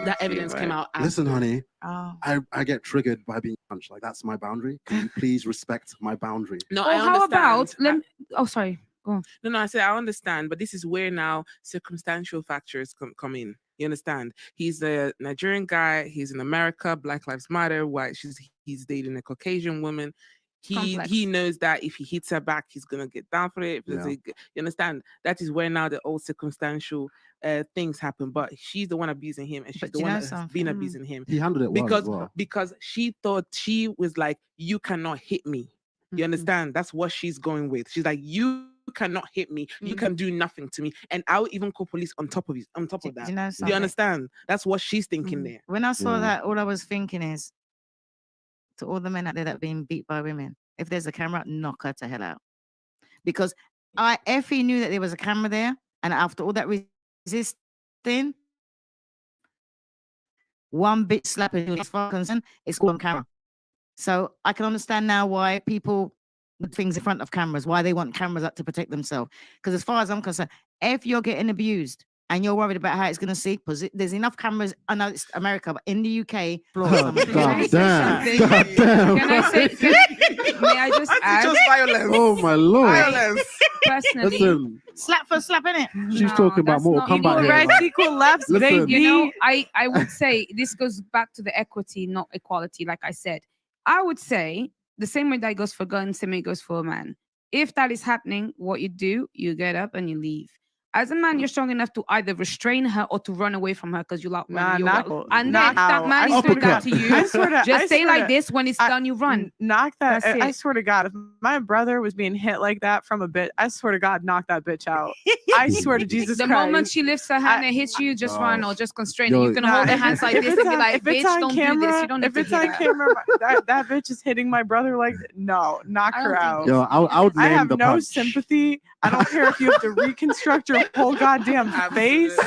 that evidence came out. Listen, honey, Oh. I get triggered by being punched. Like, that's my boundary. Can you please respect my boundary? No, Or I how understand. about sorry. Go on. No, I said I understand, but this is where now circumstantial factors come in. You understand? He's a Nigerian guy. He's in America. Black Lives Matter. White. He's dating a Caucasian woman. He knows that if he hits her back, he's gonna get down for it. You understand? That is where now the old circumstantial things happen. But she's the one abusing him, and she's the one that's been abusing him. He handled it well as well. Because she thought she was like, you cannot hit me. You understand? That's what she's going with. She's like, you cannot hit me. You can do nothing to me, and I'll even call police on top of that. You know do you understand? That's what she's thinking there. When I saw that, all I was thinking is, to all the men out there that are being beat by women, if there's a camera, knock her to hell out. Because if he knew that there was a camera there, and after all that resisting, one bitch slapping you, as far as concerned, it's on camera. So I can understand now why people with things in front of cameras, why they want cameras up to protect themselves. Because as far as I'm concerned, if you're getting abused and you're worried about how it's going to see, because there's enough cameras. I know it's America, but in the UK, God damn. Can I say? May I just add? Just violence. Oh my lord. Violence. Personally, Listen, slap for slap, innit? she's talking about Mortal Kombat here. right, equal left, Listen. you know, I would say this goes back to the equity, not equality. Like I said, I would say the same way that goes for guns, same way it goes for a man. If that is happening, what you do, you get up and you leave. As a man, you're strong enough to either restrain her or to run away from her because you like running. And then knock if that out. man I is doing swear that to to you, I swear to- I just stay swear like to- this. When it's done, you run. Knock that. That's I it. swear to God, if my brother was being hit like that from a bitch, I swear to God, knock that bitch out. I swear to Jesus The Christ. moment she lifts her hand and hits you, just run or just constrain her. Yo, You can hold her if hands it's- like if this it's and be on- like, if it's bitch, on don't do camera, this. You don't need if to it's hit on her. camera, that bitch is hitting my brother like no, knock her out. Yo, I would I name have the no punch. sympathy. I don't care if you have to reconstruct your whole goddamn face.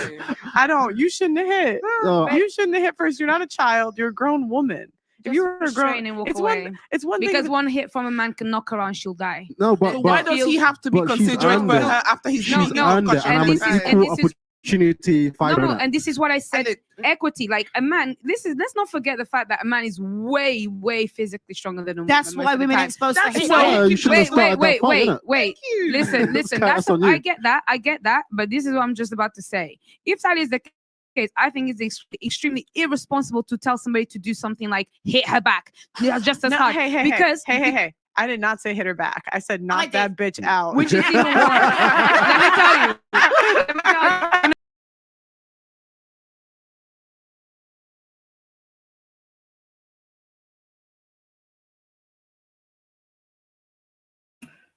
I don't. You shouldn't have hit. No. You shouldn't have hit first. You're not a child. You're a grown woman. If you were a grown, Restrain and walk it's away. one. It's one because thing. one hit from a man can knock her out and she'll die. No, but So why does he have to be but she's considerate earned for it. her after he's She's beating earned her? it, and I'm an equal opportunity fighter. No, and this is what I said. Equity, like a man. Let's not forget the fact that a man is way, way physically stronger than a woman. That's most why of the women time. ain't supposed to That's hit. why- Yeah, you shouldn't have started that fight, innit? wait. Listen. That's on you. I get that. But this is what I'm just about to say. If that is the case, I think it's extremely irresponsible to tell somebody to do something like hit her back just as No, hard. hey, because hey. I did not say hit her back. I said knock that bitch out. which is even worse. Let me tell you.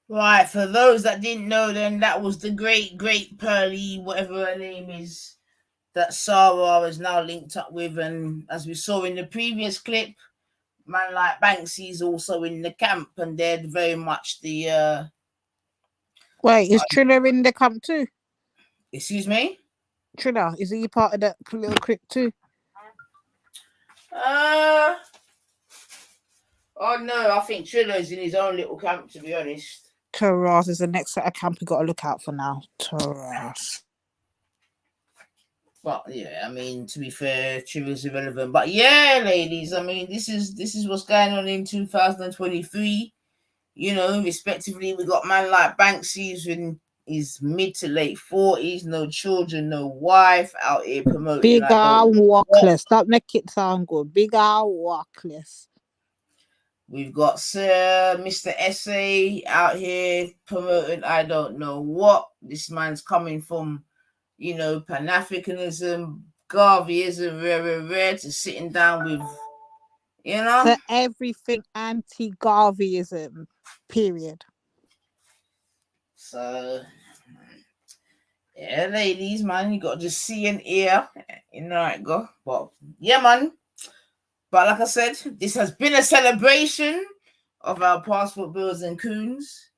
Right, for those that didn't know, then that was the great Pearly, whatever her name is, that Sarah is now linked up with. And as we saw in the previous clip, man like Banksy's also in the camp, and they're very much the Wait, is Triller in the camp too? Excuse me? Triller, is he part of that little clip too? Oh no, I think Triller's in his own little camp, to be honest. Taras is the next set of camp we got to look out for now. Taras. But yeah, I mean, to be fair, Triller's irrelevant. But yeah, ladies, I mean, this is what's going on in 2023. You know, respectively, we got man like Banksy's in his mid to late 40s, no children, no wife, out here promoting. Big walkless. Don't make it sound good. Big walkless. We've got Mr. SA out here promoting I don't know what. This man's coming from, you know, Pan-Africanism, Garveyism, rare, to sitting down with, you know. To everything anti-Garveyism, period. So, yeah, ladies, man, you got to just see and hear. You know how it go. But, yeah, man. But like I said, this has been a celebration of our passport bills and coons,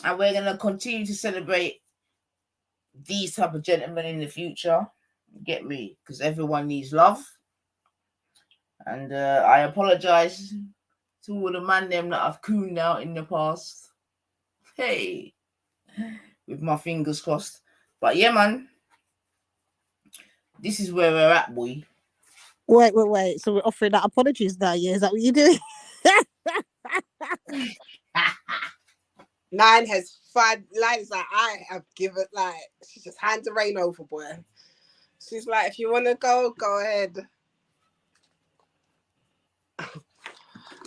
and we're going to continue to celebrate these type of gentlemen in the future. Get me? Because everyone needs love. And I apologize to all the man them that I've cooned out in the past. Hey, with my fingers crossed. But yeah, man, this is where we're at, boy. Wait. So we're offering that apologies now, yeah? Is that what you're doing? Line has five lines like I have given, like she just hands the rain over, boy. She's like, if you want to go ahead.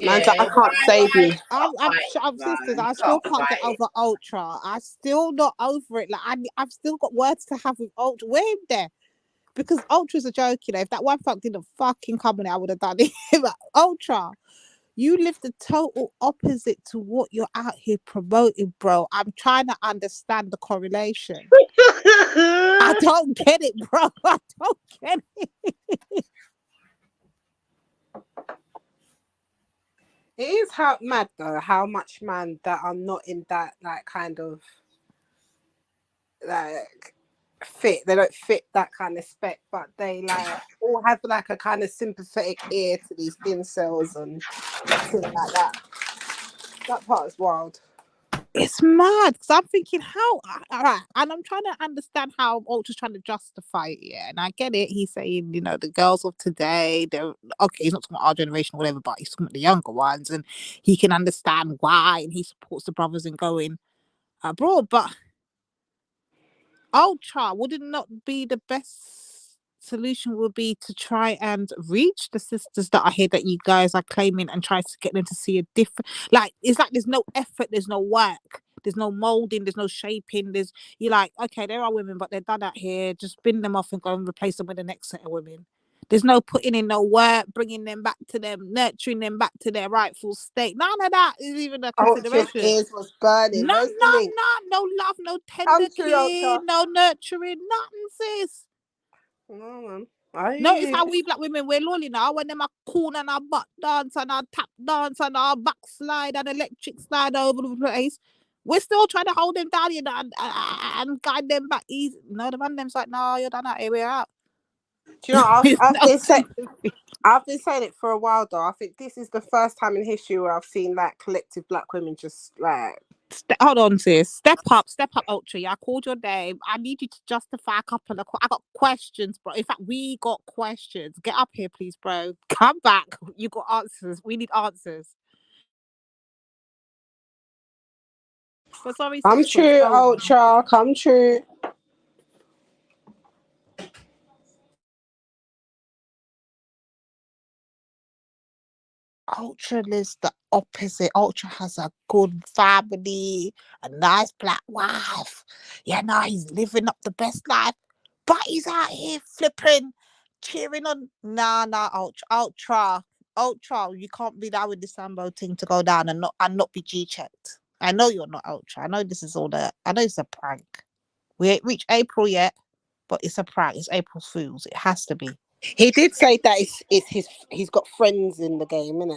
Man's like, I can't save you. I'm sisters. I still can't get over Ultra. I'm still not over it. Like I've still got words to have with Ultra. We're in there. Because Ultra's a joke, you know. If that one fuck didn't fucking come in, I would have done it. But Ultra, you live the total opposite to what you're out here promoting, bro. I'm trying to understand the correlation. I don't get it, bro. I don't get it. It is how mad though, how much man that are not in that like kind of like fit. They don't fit that kind of spec, but they like all have like a kind of sympathetic ear to these incels and things like that. That part is wild. It's mad because I'm thinking how, right, and I'm trying to understand how Ultra's trying to justify it. Yeah, and I get it. He's saying, you know, the girls of today, they're okay. He's not talking about our generation or whatever, but he's talking about the younger ones, and he can understand why, and he supports the brothers in going abroad. But Ultra, would it not be the best solution? Would be to try and reach the sisters that I hear that you guys are claiming and try to get them to see a different. Like it's like there's no effort, there's no work. There's no molding, there's no shaping. You're like, okay, there are women, but they're done out here. Just bin them off and go and replace them with the next set of women. There's no putting in no work, bringing them back to them, nurturing them back to their rightful state. None of that is even a consideration. Ears was burning. No love, no tender kid, no nurturing, nothing, sis. No, Notice how we black women, we're lolly now. When them a cool and our butt dance and our tap dance and our backslide and electric slide over the place, we're still trying to hold them down, you know, and guide them back easy. No, the man them's like, no, you're done out here, we're out. Do you know, I've been saying it for a while though. I think this is the first time in history where I've seen like collective black women just like. Hold on, sis. Step up, Ultra. Yeah, I called your name. I need you to justify a couple of. I got questions, bro. In fact, we got questions. Get up here, please, bro. Come back. You got answers. We need answers. But sorry, come sis, true, Ultra. Come true. Ultra lives the opposite. Ultra has a good family, a nice black wife. Yeah, no, he's living up the best life, but he's out here flipping, cheering on. Nah, Ultra. You can't be allowing this Sambo thing to go down and not be G-checked. I know you're not Ultra. I know this is all that. I know it's a prank. We ain't reached April yet, but it's a prank. It's April Fool's. It has to be. He did say that he's got friends in the game, innit?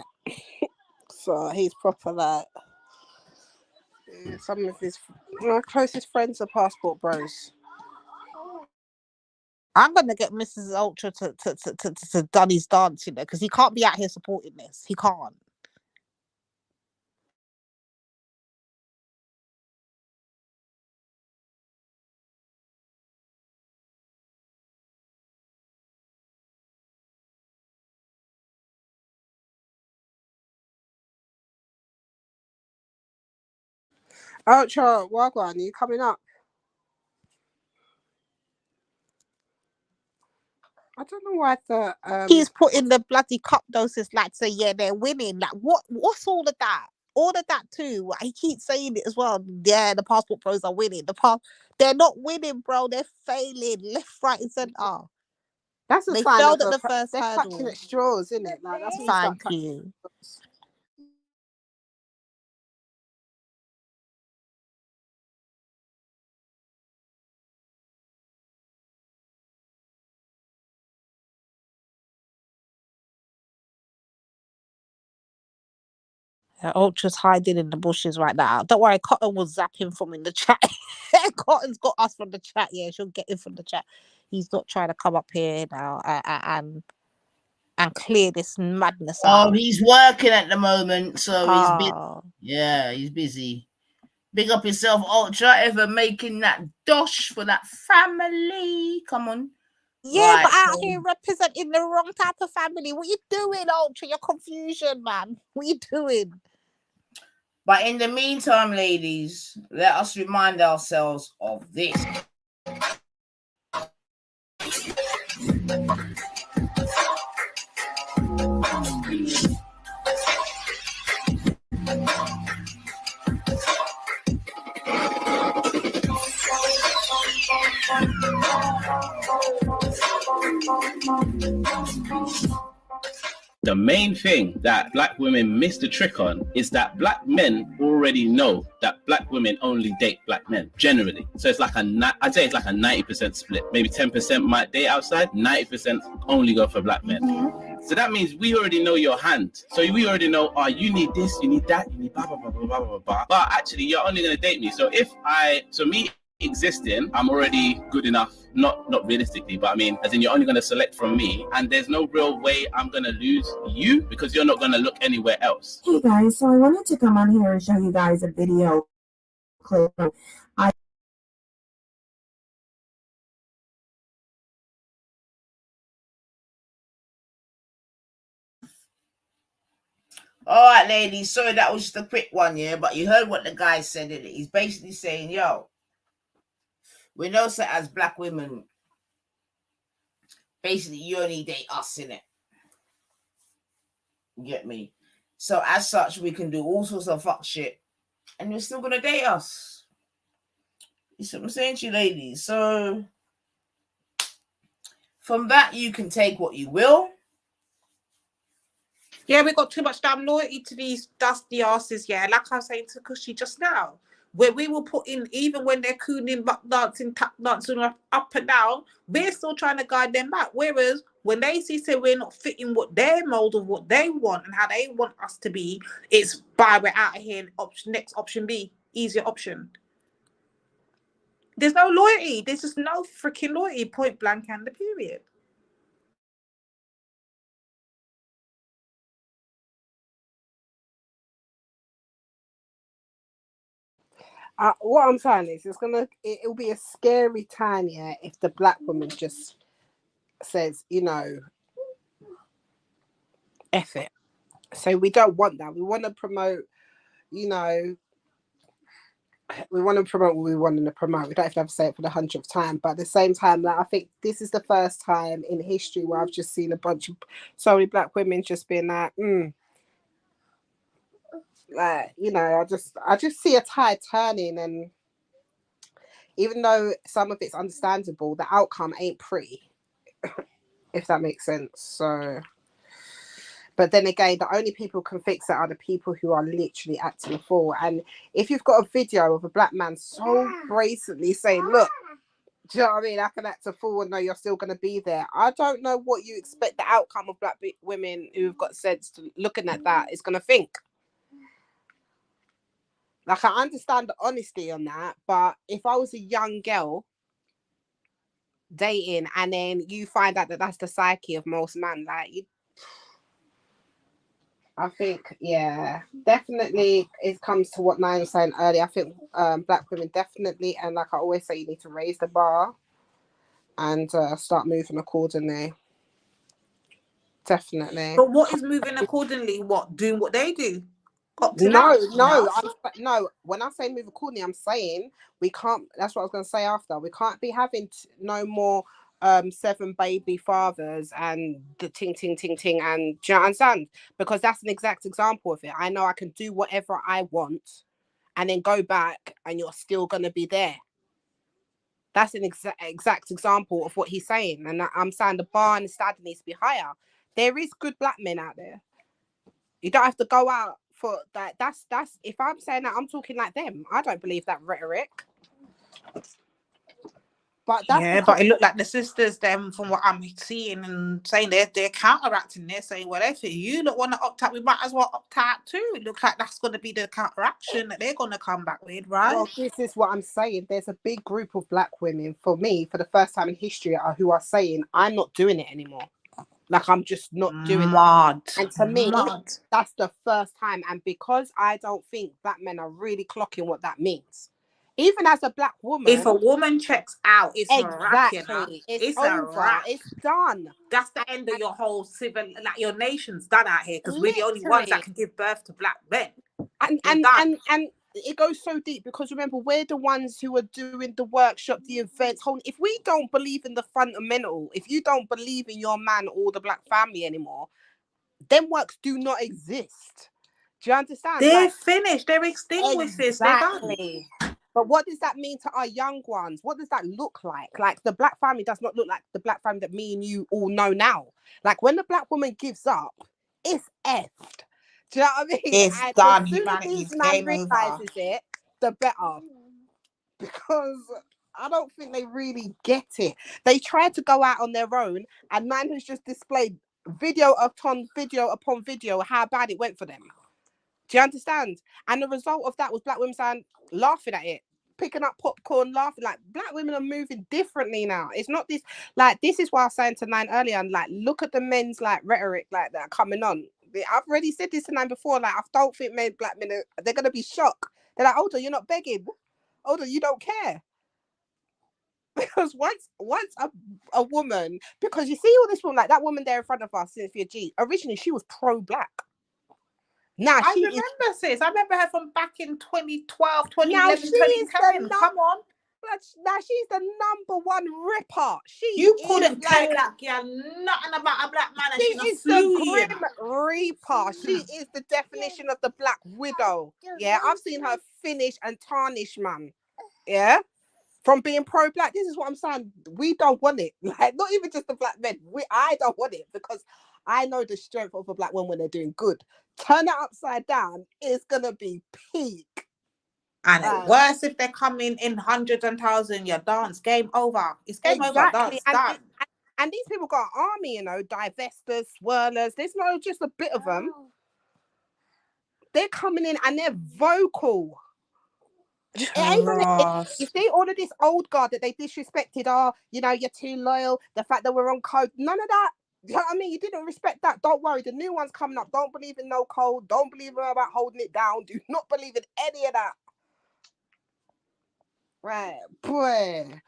So he's proper like some of his closest friends are passport bros. I'm gonna get Mrs. Ultra to done his dance, you know, because he can't be out here supporting this. He can't. Ultra, Wagwan, are you coming up? I don't know why he's putting the bloody cup doses like say, yeah, they're winning. Like what's all of that? All of that too. He keeps saying it as well. Yeah, the passport pros are winning. They're not winning, bro. They're failing left, right, and centre. That's a they sign failed of at the first they're hurdle. clutching at straws, isn't it? Like that's when Thank you. Ultra's hiding in the bushes right now. Don't worry, Cotton will zap him from in the chat. Cotton's got us from the chat. Yeah, she'll get him from the chat. He's not trying to come up here now and clear this madness out. Oh, he's working at the moment, so he's busy. Yeah, he's busy. Big up yourself, Ultra, ever making that dosh for that family. Come on. Yeah, right, but out here representing the wrong type of family. What you doing, Ultra? Your confusion, man. What you doing? But in the meantime, ladies, let us remind ourselves of this. The main thing that black women miss the trick on is that black men already know that black women only date black men generally. So it's like I'd say it's like a 90% split. Maybe 10% might date outside, 90% only go for black men. Mm-hmm. So that means we already know your hand. So we already know, you need this, you need that, you need blah, blah, blah, blah, blah, blah, blah. But actually, you're only going to date me. So me existing, I'm already good enough. Not realistically, but I mean, as in you're only going to select from me, and there's no real way I'm going to lose you because you're not going to look anywhere else. Hey guys, so I wanted to come on here and show you guys a video clip. All right, ladies. Sorry, that was just a quick one, yeah. But you heard what the guy said. He's basically saying, yo, we know that as black women, basically you only date us, innit? You get me? So as such, we can do all sorts of fuck shit and you're still gonna date us. You see what I'm saying to you, ladies? So from that, you can take what you will. Yeah, we got too much damn loyalty to these dusty asses. Yeah, like I was saying to Cushy just now, where we will put in, even when they're cooning, butt dancing, tap dancing up and down, we're still trying to guide them back. Whereas when they see say we're not fitting what their mold of what they want and how they want us to be, it's bye, we're out of here. Next option B, easier option. There's no loyalty. There's just no freaking loyalty. Point blank and the period. What I'm saying is, it'll be a scary time, yeah, if the black woman just says, you know, F it. So we don't want that. We want to promote, you know, we want to promote what we want to promote. We don't have to say it for the 100th time, but at the same time, like, I think this is the first time in history where I've just seen so many black women just being like, like, you know, I just see a tide turning, and even though some of it's understandable, the outcome ain't pretty, if that makes sense. So, but then again, the only people who can fix it are the people who are literally acting a fool. And if you've got a video of a black man so brazenly saying, look, do you know what I mean? I can act a fool and know you're still going to be there. I don't know what you expect the outcome of black women who've got sense to looking at that is going to think. Like, I understand the honesty on that, but if I was a young girl dating and then you find out that that's the psyche of most men, like, I think, yeah, definitely it comes to what Nine was saying earlier. I think black women definitely, and like I always say, you need to raise the bar and start moving accordingly. Definitely. But what is moving accordingly? What? Doing what they do? No. When I say move accordingly, I'm saying we can't. That's what I was going to say after. We can't be having no more 7 baby fathers and the ting and do you understand? Because that's an exact example of it. I know I can do whatever I want and then go back and you're still going to be there. That's an exact example of what he's saying. And I'm saying the bar and the standard needs to be higher. There is good black men out there. You don't have to go out for that. That's if I'm saying that, I'm talking like them. I don't believe that rhetoric. But that's but it looked like the sisters, them, from what I'm seeing and saying, they're counteracting. They're saying, well, if you don't want to opt out, we might as well opt out too. It looks like that's going to be the counteraction that they're going to come back with, right? Well, this is what I'm saying. There's a big group of black women, for me, for the first time in history, who are saying, I'm not doing it anymore. Like, I'm just not doing it. And to me, that's the first time. And because I don't think black men are really clocking what that means. Even as a black woman, if a woman checks out, it's exactly. It's over. It's done. That's the end of your whole civil, like your nation's done out here because we're the only ones that can give birth to black men. And it goes so deep because remember, we're the ones who are doing the workshop, the events. If we don't believe in the fundamental, if you don't believe in your man or the black family anymore, them works do not exist. Do you understand? They're finished. They're extinguished. Exactly. But what does that mean to our young ones? What does that look like? Like, the black family does not look like the black family that me and you all know now. Like, when the black woman gives up, it's effed. Do you know what I mean? It's and done. As soon as these man realizes it, the better. Because I don't think they really get it. They tried to go out on their own, and man has just displayed video upon video how bad it went for them. Do you understand? And the result of that was black women laughing at it, picking up popcorn, laughing. Like, black women are moving differently now. It's not this, like, this is why I was saying to Nine earlier, and like, look at the men's like rhetoric like that coming on. I've already said this to Nine before. Like, I don't think black men they're gonna be shocked. They're like, Older, you're not begging. Older, you don't care. Because once a woman, because you see all this woman, like that woman there in front of us, Cynthia G, originally she was pro-black. Now I remember, sis. I remember her from back in 2012, 2011, 2010. Come on. Now she's the number one ripper. You couldn't tell that girl nothing about a black man, and she is the grim Reaper. She is the definition of the Black Widow. Yeah, I've seen her finish and tarnish, man. Yeah, from being pro-black. This is what I'm saying. We don't want it. Like, not even just the black men. I don't want it because I know the strength of a black woman when they're doing good. Turn it upside down, it's gonna be peak. And it's worse if they're coming in hundreds and thousands. Your dance, game over. It's game over. Dance done. And these people got an army, you know, divestors, swirlers. There's not just a bit of them. They're coming in and they're vocal. It ain't gonna, you see, all of this old guard that they disrespected, you know, you're too loyal, the fact that we're on code, none of that. You know what I mean? You didn't respect that. Don't worry, the new one's coming up. Don't believe in no code. Don't believe about holding it down. Do not believe in any of that. Right, boy.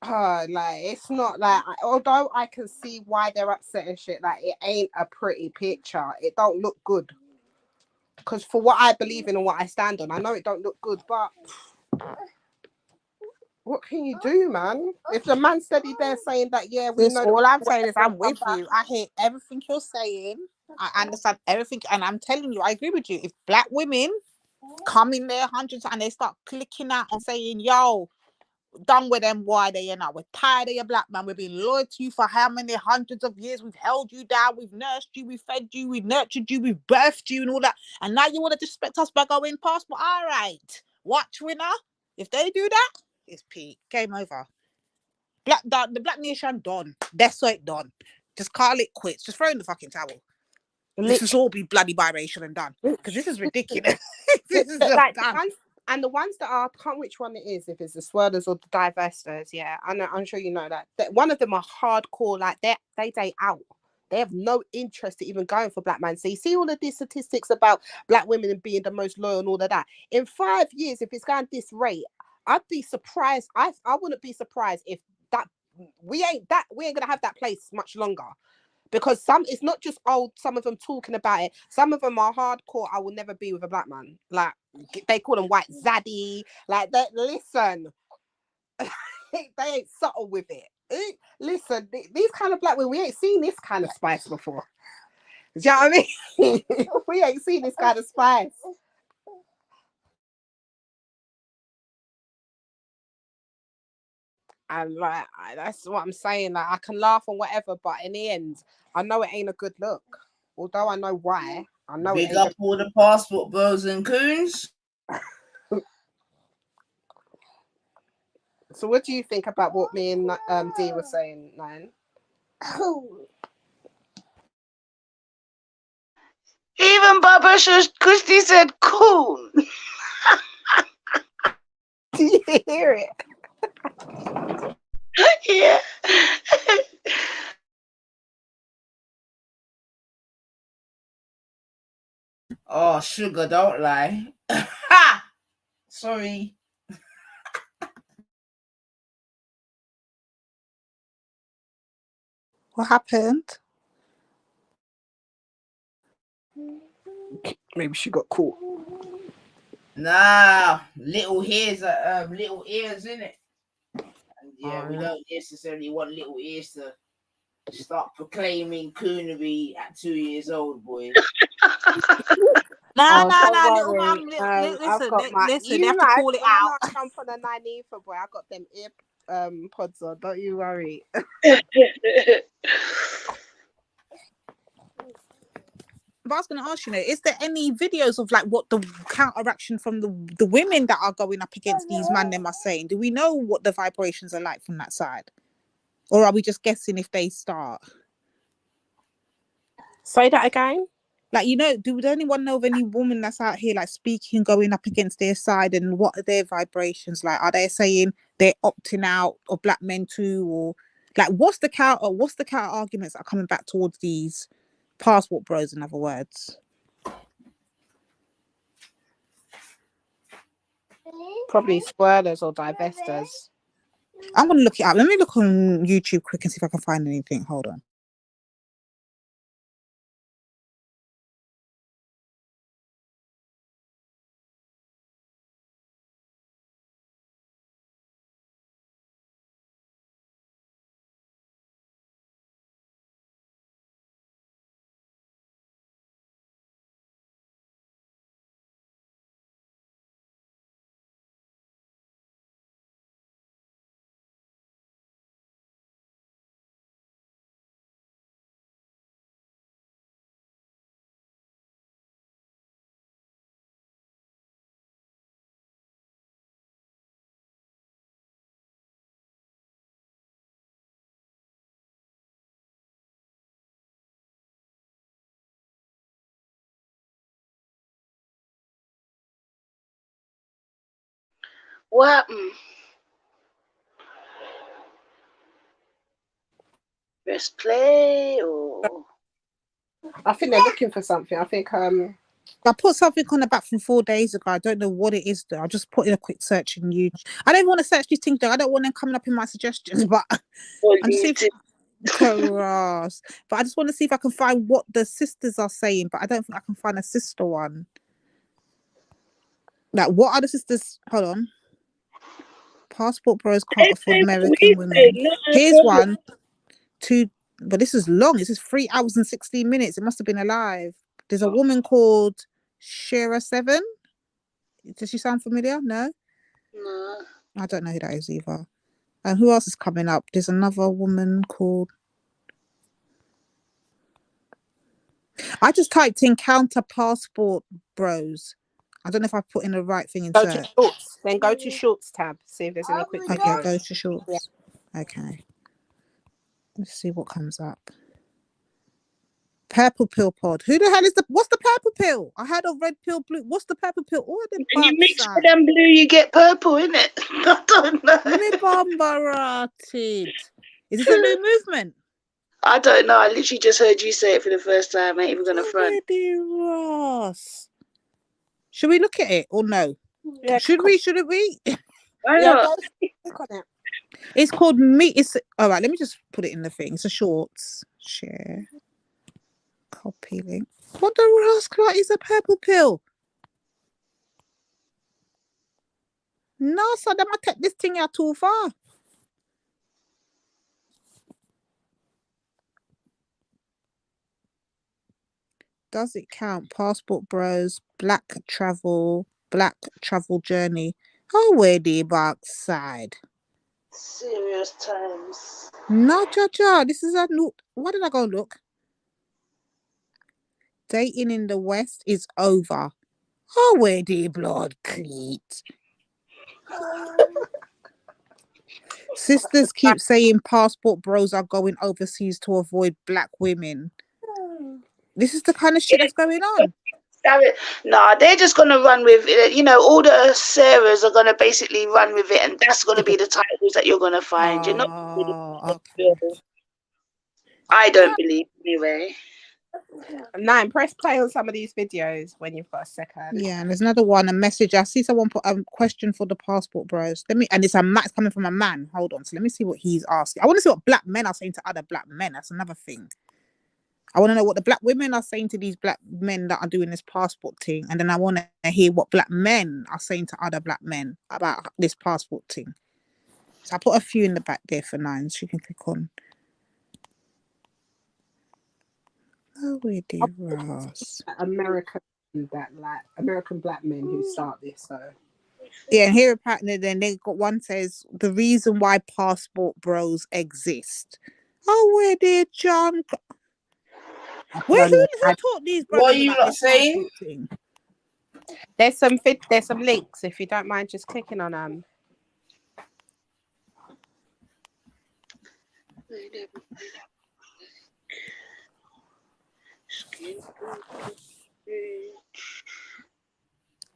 Like, it's not like, although I can see why they're upset and shit, like, it ain't a pretty picture. It don't look good. Because for what I believe in and what I stand on, I know it don't look good, but what can you do, man? If the man steady there saying that, yeah, we know. All I'm saying is I'm with you. I hear everything you're saying. I understand everything, and I'm telling you, I agree with you. If black women come in there hundreds and they start clicking out and saying, yo, done with them, why they, you know, we're tired of your black man, we've been loyal to you for how many hundreds of years, we've held you down, we've nursed you, we've fed you, we've nurtured you, we've birthed you and all that, and now you want to disrespect us by going past. Well, all right, watch, winner. If they do that, it's peak. Game over. The black nation done. That's so it done. Just call it quits. Just throw in the fucking towel. This is all be bloody biracial and done. Because this is ridiculous. This is just like done. The ones that are, I can't which one it is, if it's the swirlers or the divestors, yeah. I know, I'm sure you know that one of them are hardcore, like they date out. They have no interest in even going for black men. So you see all of these statistics about black women and being the most loyal and all of that. In 5 years, if it's going this rate, I'd be surprised. I wouldn't be surprised if that we ain't gonna have that place much longer. Because it's not just some of them talking about it. Some of them are hardcore. I will never be with a black man. Like, they call them white zaddy. Like, listen, they ain't subtle with it. Listen, these kind of black women, we ain't seen this kind of spice before. Do you know what I mean? We ain't seen this kind of spice. And like, that's what I'm saying. Like, I can laugh and whatever, but in the end, I know it ain't a good look. Although I know why. I know Big up all the passport bros and coons. So what do you think about what me and Dee were saying, Nine? Even Baba Kushti said cool. Do you hear it? Yeah. Oh, sugar, don't lie. Sorry. What happened? Maybe she got caught. Nah, little ears, in it. And yeah, we don't necessarily want little ears to start proclaiming coonery at 2 years old, boy. Nah, little mum. Listen, listen, they have to call it out. I jump on the 9 for boy. I got them ear pods on. Don't you worry. But I was going to ask you, is there any videos of like what the counteraction from the women that are going up against these men them are saying? Do we know what the vibrations are like from that side, or are we just guessing if they start? Say that again. Like, does anyone know of any woman that's out here like speaking, going up against their side, and what are their vibrations like? Are they saying they're opting out of black men too, or like what's the counter arguments that are coming back towards these passport bros, in other words? Probably swirlers or divestors. I'm gonna look it up. Let me look on YouTube quick and see if I can find anything. Hold on. What happened? Press play or? I think they're looking for something. I think I put something on the back from 4 days ago. I don't know what it is though. I'll just put in a quick search in YouTube. I don't want to search these things though. I don't want them coming up in my suggestions, but I'm just seeing Cross. But I just want to see if I can find what the sisters are saying, but I don't think I can find a sister one. Like, what are the sisters? Hold on. Passport bros can't afford American women. Here's one. But this is long. This is 3 hours and 16 minutes. It must have been alive. There's a woman called Shera7. Does she sound familiar? No? No. I don't know who that is either. And who else is coming up? There's another woman called... I just typed in counter passport bros. I don't know if I put in the right thing in Go search. to shorts. Then go to shorts tab. See if there's any quick videos. Okay, go to shorts. Yeah. Okay. Let's see what comes up. Purple pill pod. Who the hell is what's the purple pill? I heard of red pill, blue. What's the purple pill? Oh, the When you mix red and blue, you get purple, innit? I don't know. Me bombarated. Is this a new movement? I don't know. I literally just heard you say it for the first time. I ain't even gonna front. Ross. Should we look at it or no? Yeah, Shouldn't we? Yeah, click on it. It's called me. It's all right. Let me just put it in the thing. It's a shorts. Share. Copy link. What the rascal is a purple pill? No, so they might take this thing out too far. Does it count? Passport bros, black travel journey. Oh, where the backside. Serious times. No, Jaja. This is a new. What did I go look? Dating in the West is over. Oh, where the blood cleat. Sisters keep saying passport bros are going overseas to avoid black women. This is the kind of shit that's going on. Nah, they're just gonna run with it. All the Sarahs are gonna basically run with it, and that's gonna be the titles that you're gonna find. You're not. Okay. I don't believe anyway. 9. Press play on some of these videos when you've got a second. Yeah, and there's another one. A message. I see someone put a question for the passport bros. And it's coming from a man. Hold on. So let me see what he's asking. I want to see what black men are saying to other black men. That's another thing. I want to know what the black women are saying to these black men that are doing this passport thing. And then I want to hear what black men are saying to other black men about this passport thing. So I put a few in the back there for 9. So you can click on. Oh, we do, Ross. American black men who start this. So yeah, and here apparently then they got one says the reason why passport bros exist. Oh, where did John? Who taught these brothers? What are you not saying? Thing? There's some links if you don't mind just clicking on them.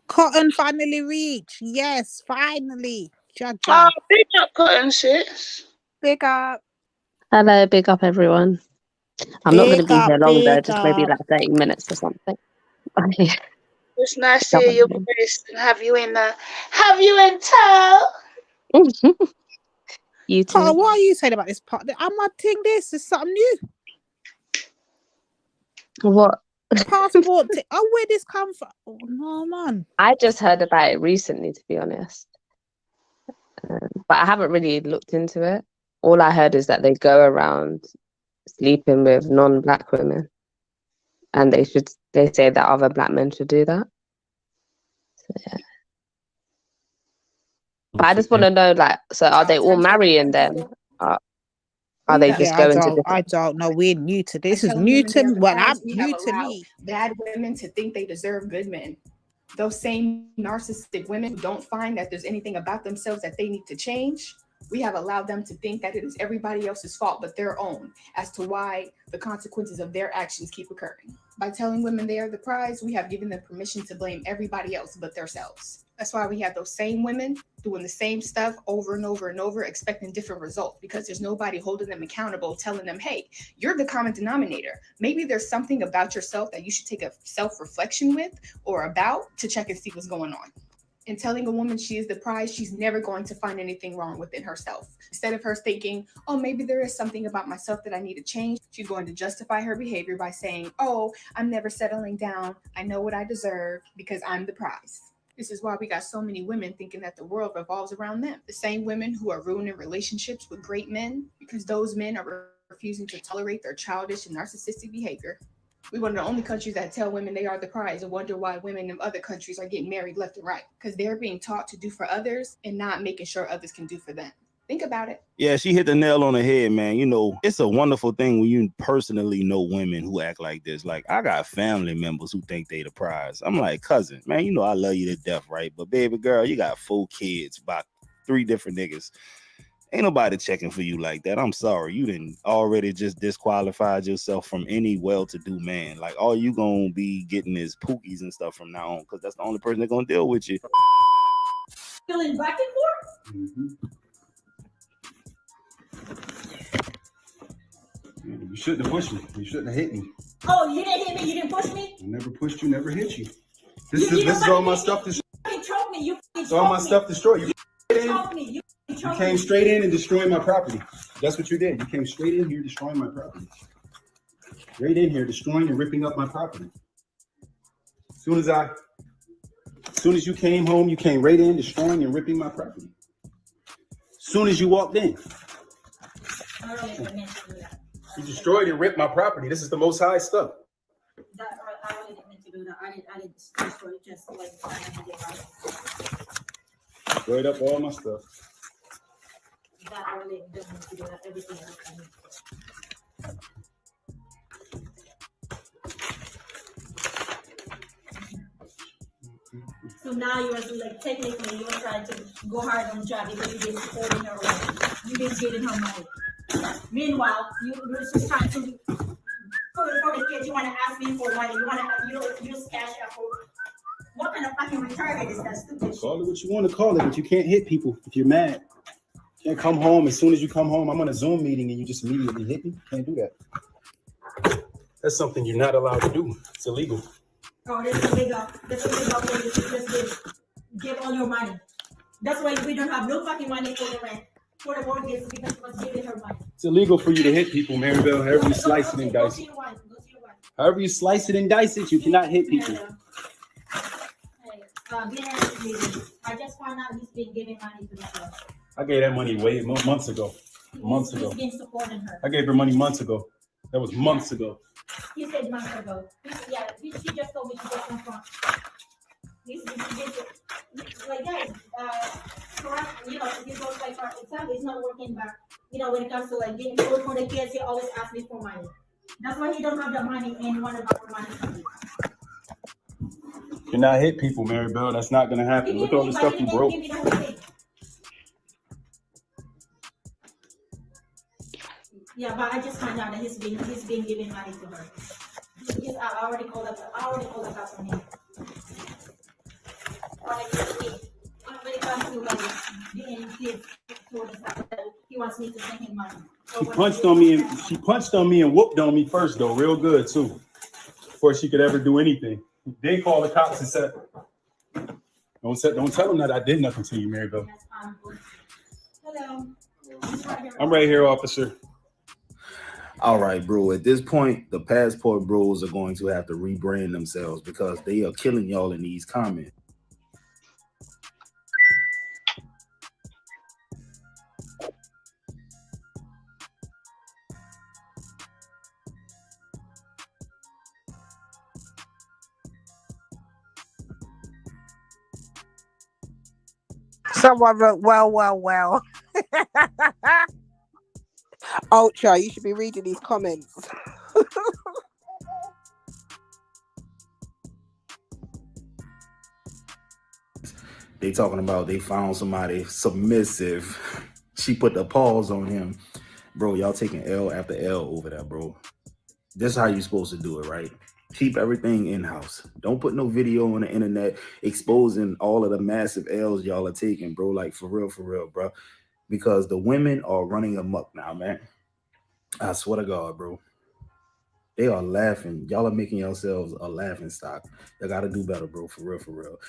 Cotton finally reached. Yes, finally. Big up, Cotton sis. Big up. Hello, big up everyone. I'm not going to be here long though, just maybe like 30 minutes or something. It's nice to hear your voice and have you in tow. You too. Cotton, what are you saying about this part? I'm not think this is something new. What? Passport. Where this come from? Oh, no, man. I just heard about it recently, to be honest. But I haven't really looked into it. All I heard is that they go around sleeping with non-black women, and they say that other black men should do that. So, yeah. But I just want to know, so are they all marrying them? Are they just going to different... I don't know. We're new to this. This is new to I'm new to me. Bad women to think they deserve good men. Those same narcissistic women who don't find that there's anything about themselves that they need to change, we have allowed them to think that it is everybody else's fault but their own as to why the consequences of their actions keep occurring. By telling women they are the prize, we have given them permission to blame everybody else but themselves. That's why we have those same women doing the same stuff over and over and over, expecting different results, because there's nobody holding them accountable, telling them, hey, you're the common denominator. Maybe there's something about yourself that you should take a self-reflection with or about to check and see what's going on. And telling a woman she is the prize, she's never going to find anything wrong within herself. Instead of her thinking, oh, maybe there is something about myself that I need to change, she's going to justify her behavior by saying, oh, I'm never settling down. I know what I deserve because I'm the prize. This is why we got so many women thinking that the world revolves around them. The same women who are ruining relationships with great men because those men are refusing to tolerate their childish and narcissistic behavior. We one of the only countries that tell women they are the prize and wonder why women in other countries are getting married left and right, because they're being taught to do for others and not making sure others can do for them. Think about it. Yeah, she hit the nail on the head, man. You know, it's a wonderful thing when you personally know women who act like this. Like, I got family members who think they the prize. I'm like, cousin, man, you know I love you to death, right? But baby girl, you got 4 kids by 3 different niggas. Ain't nobody checking for you like that. I'm sorry. You didn't already just disqualified yourself from any well-to-do man. Like, all you gonna be getting is pookies and stuff from now on, because that's the only person that's gonna deal with you. Feeling back and forth? You shouldn't have pushed me. You shouldn't have hit me. Oh, you didn't hit me? You didn't push me? I never pushed you, never hit you. This is all my stuff destroyed. You choked me. It's all my stuff destroyed. You came straight in and destroying my property. That's what you did. You came straight in here destroying my property. Straight in here destroying and ripping up my property. As soon as you came home, you came right in destroying and ripping my property. As soon as you walked in. You destroyed and ripped my property. This is the Most High stuff. I really didn't mean to do that. I didn't destroy it, just like I did right. Destroyed up all my stuff. That I really didn't mean to do that. Everything else I need to. So now you're like technically you're trying to go hard on the job because you've been supporting her already. You've been giving her money. Meanwhile, you're just trying to for the kids. You want to ask me for money. You want to use cash app for what kind of fucking retarded is that stupid shit? Call it what you want to call it, but you can't hit people if you're mad. You can't come home. As soon as you come home, I'm on a Zoom meeting and you just immediately hit me. Can't do that. That's something you're not allowed to do. It's illegal. Oh, this is illegal. This is illegal. You should just give all your money. That's why we don't have no fucking money for the rent, for the mortgage, because she was giving her money. It's illegal for you to hit people, Maribel. However you slice it and dice it. However you slice it and dice it, you cannot hit people. I just found out he's been giving money to the girl. I gave that money way months ago. Months ago. He's been supporting her. I gave her money months ago. That was months ago. He said months ago. She just told me she just went from. Like guys, he goes like for example, it's not working, but when it comes to like getting food for the kids, he always asks me for money. That's why he don't have the money and he want to borrow money from me. You're not hit people, Maribel. That's not gonna happen. Look at all the stuff you broke. Yeah, but I just found out that he's been giving money to her. I already called the cops on him. When it comes to like being kids, he wants me to send him money. She punched on me and whooped on me first though, real good too, before she could ever do anything. They called the cops and said, "Don't tell them that I did nothing to you, Maribel." Hello. I'm right here, officer. All right, bro. At this point, the passport bros are going to have to rebrand themselves because they are killing y'all in these comments. Someone wrote, well. Ultra, you should be reading these comments. They talking about they found somebody submissive. She put the pause on him. Bro, y'all taking L after L over there, bro. This is how you're supposed to do it, right? Keep everything in-house. Don't put no video on the internet exposing all of the massive L's y'all are taking, bro. Like, for real, bro. Because the women are running amok now, man. I swear to God, bro. They are laughing. Y'all are making yourselves a laughing stock. Y'all got to do better, bro. For real.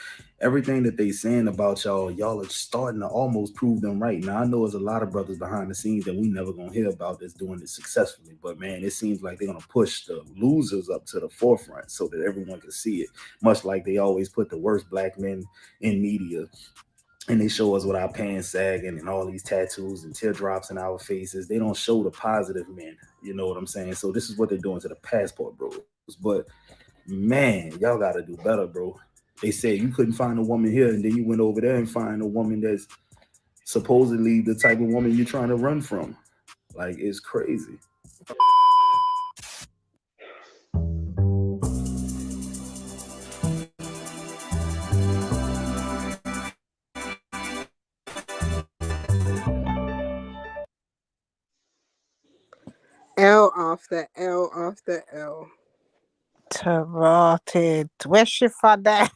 Everything that they saying about y'all are starting to almost prove them right. Now, I know there's a lot of brothers behind the scenes that we never going to hear about that's doing this successfully. But, man, it seems like they're going to push the losers up to the forefront so that everyone can see it. Much like they always put the worst black men in media. And they show us with our pants sagging and all these tattoos and teardrops in our faces. They don't show the positive men. You know what I'm saying? So this is what they're doing to the passport bros. But man, y'all got to do better, bro. They said you couldn't find a woman here, and then you went over there and find a woman that's supposedly the type of woman you're trying to run from. Like, it's crazy. L after L after L. Tarotted. Where's she for that?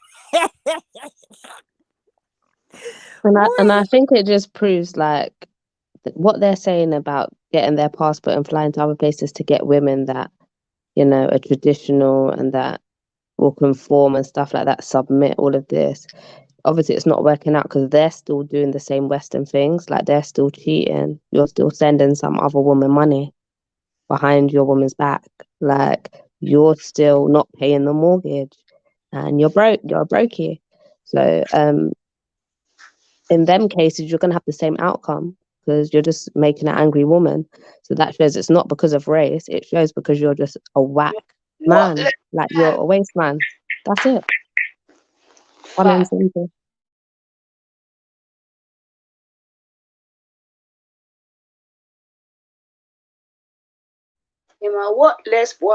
And I think it just proves like what they're saying about getting their passport and flying to other places to get women that, you know, are traditional and that will conform and stuff like that, submit all of this. Obviously, it's not working out because they're still doing the same Western things. Like, they're still cheating. You're still sending some other woman money behind your woman's back. Like, you're still not paying the mortgage and you're broke. You're a brokey. So, in them cases, you're going to have the same outcome because you're just making an angry woman. So that shows it's not because of race. It shows because you're just a whack man. Like, you're a waste man. That's it. One and simple. Him a worthless boy,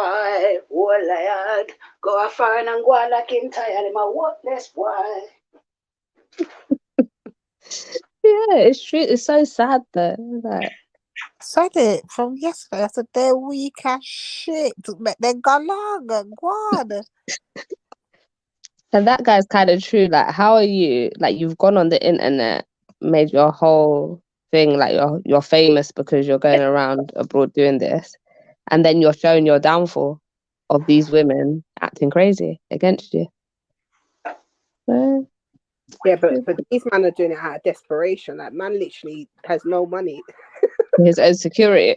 whole lad. Go a foreign and go on like him tired. Him a worthless boy. Yeah, it's true. It's so sad though. Like, Said it from yesterday. I said they're weak as shit. They're galaga, guad. and that guy's kind of true. Like, how are you? Like, you've gone on the internet, made your whole thing like you're famous because you're going around abroad doing this, and then you're showing your downfall of these women acting crazy against you. Yeah, but these men are doing it out of desperation. Like, man literally has no money. His own security.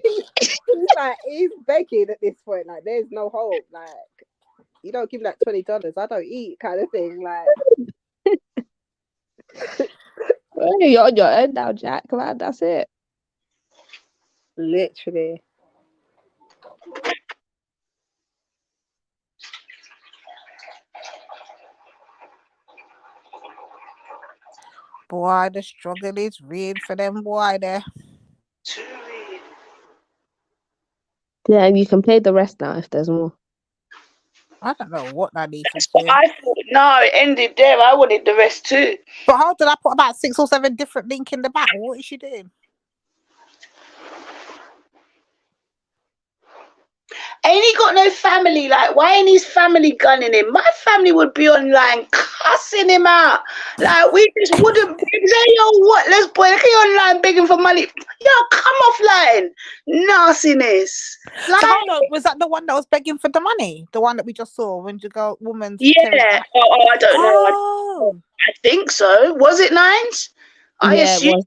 he's begging at this point. Like, there's no hope. Like, you don't give me like $20, I don't eat, kind of thing. Like, well, you're on your own now, Jack. Man, that's it. Literally. Boy, the struggle is real for them, boy, there. Yeah, and you can play the rest now if there's more. I don't know what that needs to That's what do. I thought. No, it ended there. I wanted the rest too. But how did I put about 6 or 7 different links in the back? What is she doing? Ain't he got no family? Like, why ain't his family gunning him? My family would be online cussing him out. Like, we just wouldn't say, yo, what? Let's boy, look at you online begging for money. Yo, come offline. Nastiness. Like, so hold on, was that the one that was begging for the money? The one that we just saw when the girl woman? Yeah. I don't know. I think so. Was it Nines? I assume.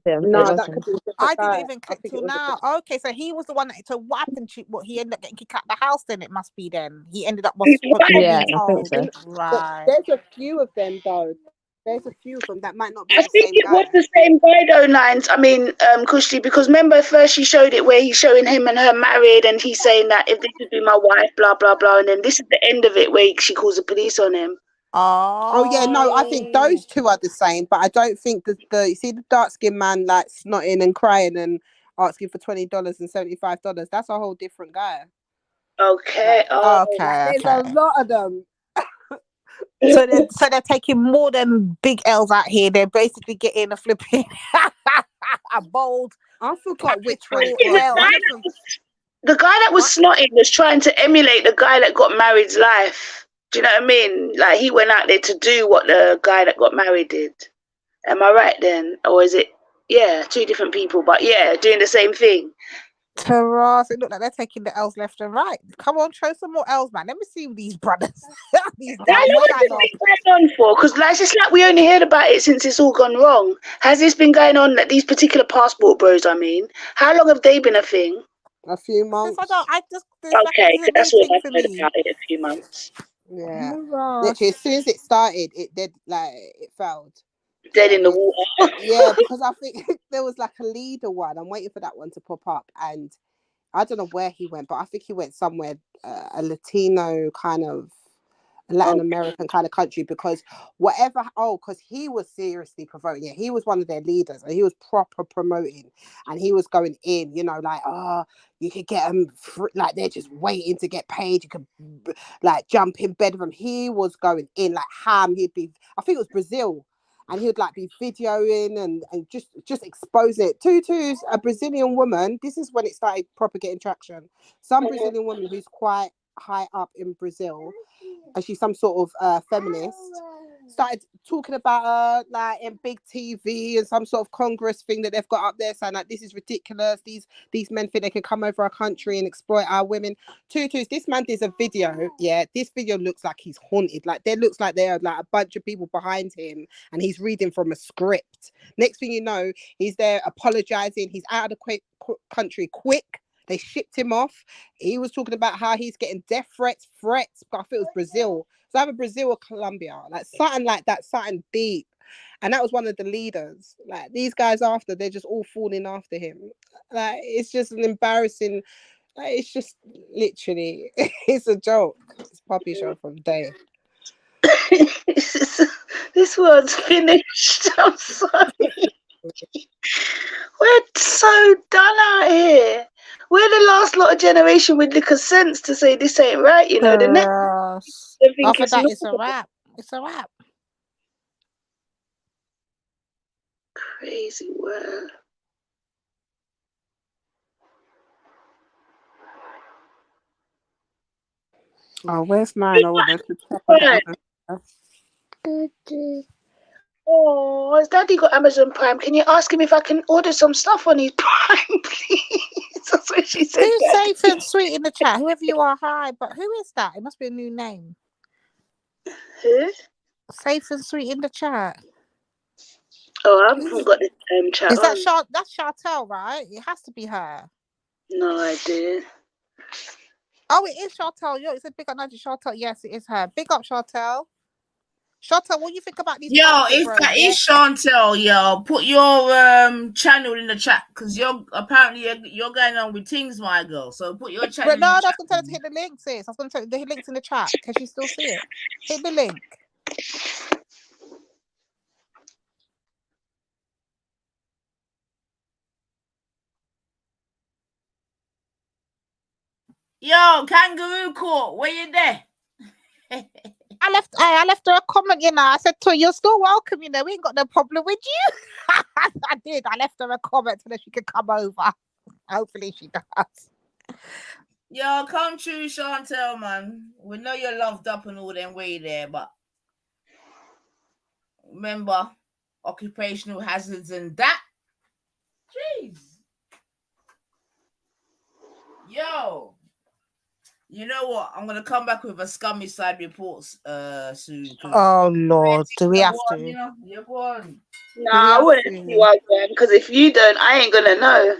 I didn't even click till now. Okay, so he was the one that. So what happened? What he ended up getting kicked out of the house? Then it must be. Then he ended up. Yeah, I think so. Right. There's a few of them though. There's a few of them that might not be I the think same it guy. was the same guy though, Nines. I mean, Kushti, because remember first she showed it where he's showing him and her married, and he's saying that if this would be my wife, blah blah blah, and then this is the end of it where she calls the police on him. Oh yeah, no, I think those two are the same, but I don't think the you see the dark skinned man like snotting and crying and asking for $20 and $75. That's a whole different guy. Okay. There's a lot of them. So they're taking more than big L's out here. They're basically getting a flipping a bold. I forgot which one it was. The guy that was snotting was trying to emulate the guy that got married's life. Do you know what I mean? Like, he went out there to do what the guy that got married did. Am I right then? Or is it, yeah, two different people, but yeah, doing the same thing. Taras, it looked like they're taking the L's left and right. Come on, show some more L's, man. Let me see these brothers. These How long has this been going on for? Because like, it's like we only heard about it since it's all gone wrong. Has this been going on, like, these particular passport bros, I mean? How long have they been a thing? A few months. Okay, so that's what I've heard about it, a few months. Yeah. Taras. Literally, as soon as it started, it did, like, it failed. Dead in the water. Yeah, because I think there was like a leader one. I'm waiting for that one to pop up, and I don't know where he went, but I think he went somewhere, a Latino kind of, Latin American kind of country, because because he was seriously promoting it. He was one of their leaders, and he was proper promoting, and he was going in, you know, like, you could get them like they're just waiting to get paid. You could like jump in bed with them. He was going in like ham. He'd be, I think it was Brazil. And he would like be videoing and just expose it. Tutu's a Brazilian woman. This is when it started proper getting traction. Some Brazilian woman who's quite high up in Brazil, and she's some sort of feminist, started talking about her like in big TV and some sort of Congress thing that they've got up there, saying like, this is ridiculous. These men think they can come over our country and exploit our women. Tutus, this man did a video. Yeah, this video looks like he's haunted. Like there looks like there are like a bunch of people behind him, and he's reading from a script. Next thing you know, he's there apologizing. He's out of the country quick. They shipped him off. He was talking about how he's getting death threats. But I think it was Brazil. So either Brazil or Colombia, like something like that, something deep. And that was one of the leaders. Like these guys after, they're just all falling after him. Like it's just an embarrassing. Like, it's just literally, it's a joke. It's a puppy show from day. This world's finished. I'm sorry. We're so done out here. We're the last lot of generation with the sense to say this ain't right, you know. The next, After that, it's a wrap. It's a wrap. Crazy world. Oh, where's mine? Oh, has Daddy got Amazon Prime? Can you ask him if I can order some stuff on his Prime, please? That's what she said. Who's safe and sweet in the chat? Whoever you are, hi. But who is that? It must be a new name. Who? Safe and sweet in the chat. Oh, I haven't got the chat. Is that that's Chantel, right? It has to be her. No idea. Oh, it is Chantel. Yo, it's a big up Nigel Chantel. Yes, it is her. Big up Chantel. Chantel, what do you think about these? Yo, if that is Chantel, yo, put your channel in the chat, because you're going on with things, my girl. So put your channel. But no, I was going to tell her to hit the link, sis. I was going to tell the links in the chat. Can she still see it? Hit the link. Yo, Kangaroo Court, where you there? I left her a comment, you know. I said to her, you're still welcome, you know. We ain't got no problem with you. I did. I left her a comment so that she could come over. Hopefully she does. Yo, come true, Chantel, man. We know you're loved up and all them way there, but remember, occupational hazards and that. Jeez. Yo. You know what? I'm gonna come back with a scummy side reports soon. Oh Lord, do we have to? You know, you're born. Nah, I wouldn't see one, because if you don't, I ain't gonna know.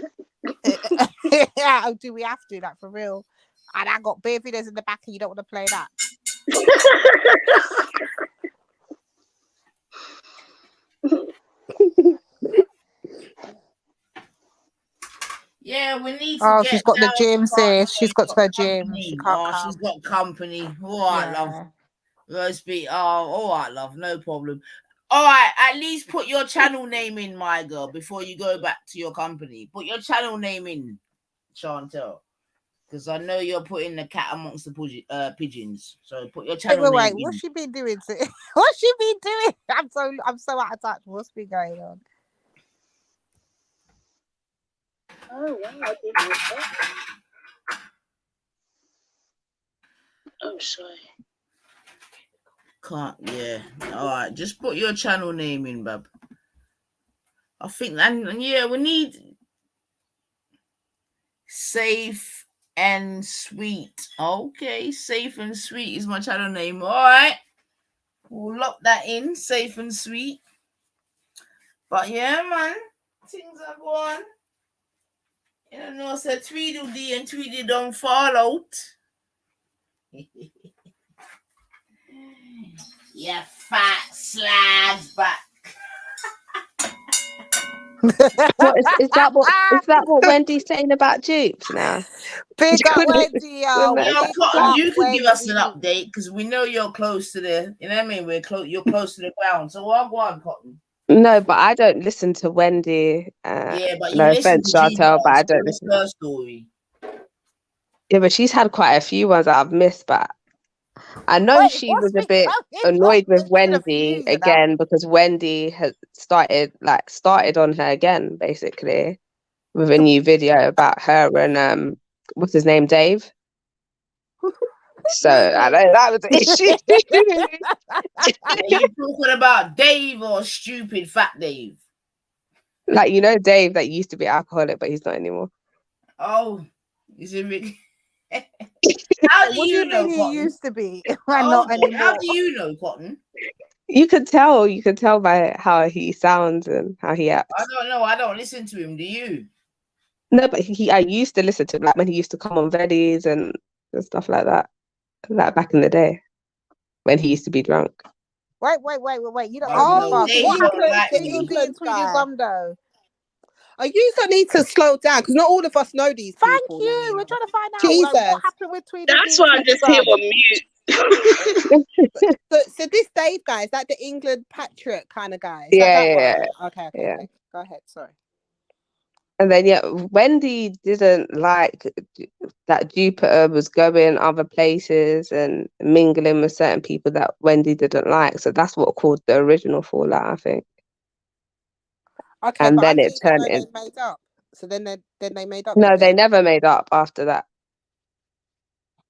Yeah, do we have to? Like for real? And I got bare videos in the back, and you don't want to play that. Yeah, we need to get. She's got the gym, sis. She's got to her gym. She can't come. She's got company. All right, love. Let's be. All right, love. No problem. All right, at least put your channel name in, my girl, before you go back to your company. Put your channel name in, Chantel, because I know you're putting the cat amongst the pigeons. So put your channel name in. What's she been doing? What's she been doing? I'm so out of touch. What's been going on? Oh wow! I didn't know that. Oh, sorry. Can't, yeah. All right, just put your channel name in, bub. I think, and yeah, we need Safe and Sweet. Okay, Safe and Sweet is my channel name. All right, we'll lock that in, Safe and Sweet. But yeah, man, things are going. You know, so Tweedledee and Tweedledee don't fall out. Yeah, fat slags back. What is that? What Wendy's saying about dupes now? Big up Wendy, yo. Cotton, you can give us an update because we know you're close to the. You know what I mean? You're close to the ground. So what, go on, Cotton. No, but I don't listen to Wendy. Yeah, but you no listen offense, to Chantel, but I don't listen. Her story. Yeah, but she's had quite a few ones that I've missed, but I know she was a bit annoyed with Wendy again because Wendy has started on her again, basically, with a new video about her and what's his name, Dave. So I know that was an issue. Are you talking about Dave or stupid fat Dave? Like, you know, Dave that used to be alcoholic, but he's not anymore. Oh, is it really? How do you know, Cotton? He used to be, not anymore. How do you know, Cotton? You could tell by how he sounds and how he acts. I don't know. I don't listen to him. Do you? No, but I used to listen to him, like when he used to come on Veddies and stuff like that. Like back in the day when he used to be drunk. Wait. You don't What happened to England guy? Though? You don't need to slow down because not all of us know these people. Thank you. We're trying to find out what happened with Tweedledee. That's why I'm just here on mute. So this Dave guy, is that the England patriot kind of guy? Yeah. Okay. Go ahead. Sorry. And then Wendy didn't like that Jupiter was going other places and mingling with certain people that Wendy didn't like. So that's what caused the original fallout, I think. Okay, and but then I it think turned they in. made up. So then they made up. No, they never made up after that.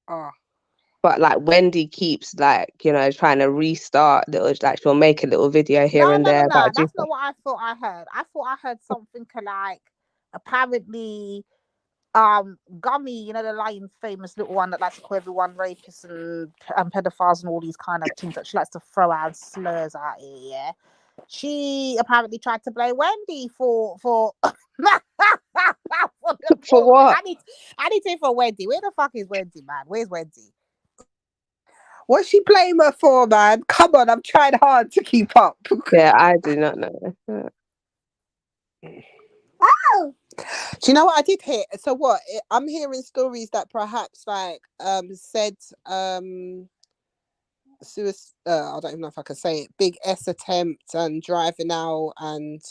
Oh. But like Wendy keeps trying to restart little, like she'll make a little video here and there about That's not what I thought I heard. I thought I heard something like apparently Gummy, the Lion's famous little one that likes to call everyone rapists and pedophiles and all these kind of things that she likes to throw out slurs out here, yeah. She apparently tried to blame Wendy for for what? I need to hear for Wendy. Where the fuck is Wendy, man? Where's Wendy? What's she blame her for, man? Come on, I'm trying hard to keep up. Yeah, I do not know. Oh! Do you know what I did hear? So what? I'm hearing stories that perhaps said suicide. I don't even know if I can say it. Big S attempt and driving out and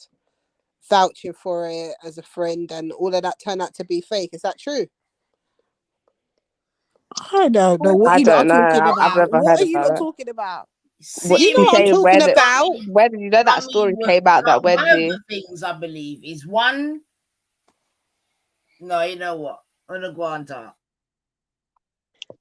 vouching for it as a friend, and all of that turned out to be fake. Is that true? I don't know what you don't are know. talking about. I've never What heard are you about not it. talking about? What you know what I'm talking about? Where did you know that story came out that One Wendy? of the things I believe is one. No, you know what? I'm gonna go on top.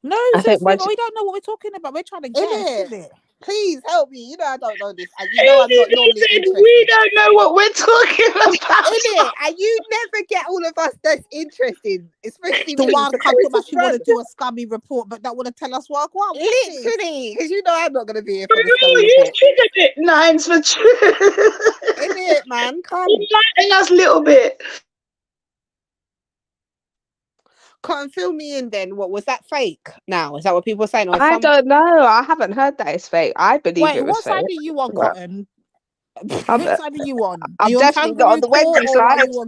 No, I think we don't know what we're talking about. We're trying to guess, isn't it? Please help me. I don't know this. And I'm not normally interested. We don't know what we're talking about. Innit? And you never get all of us that's interested, especially the me. one So come to Chris she want to do a scummy report, but don't want to tell us what. Literally, because I'm not going to be here for the No, scummy you report. triggered it, Nines, for true. Innit, man? Come. Enlighten us a little bit. Can't fill me in then. What was that fake? Now is that what people are saying? I don't know. I haven't heard that it's fake. I believe it was what fake. side are you on, Cotton? What side are you on? I'm you definitely not on the Wendy side. You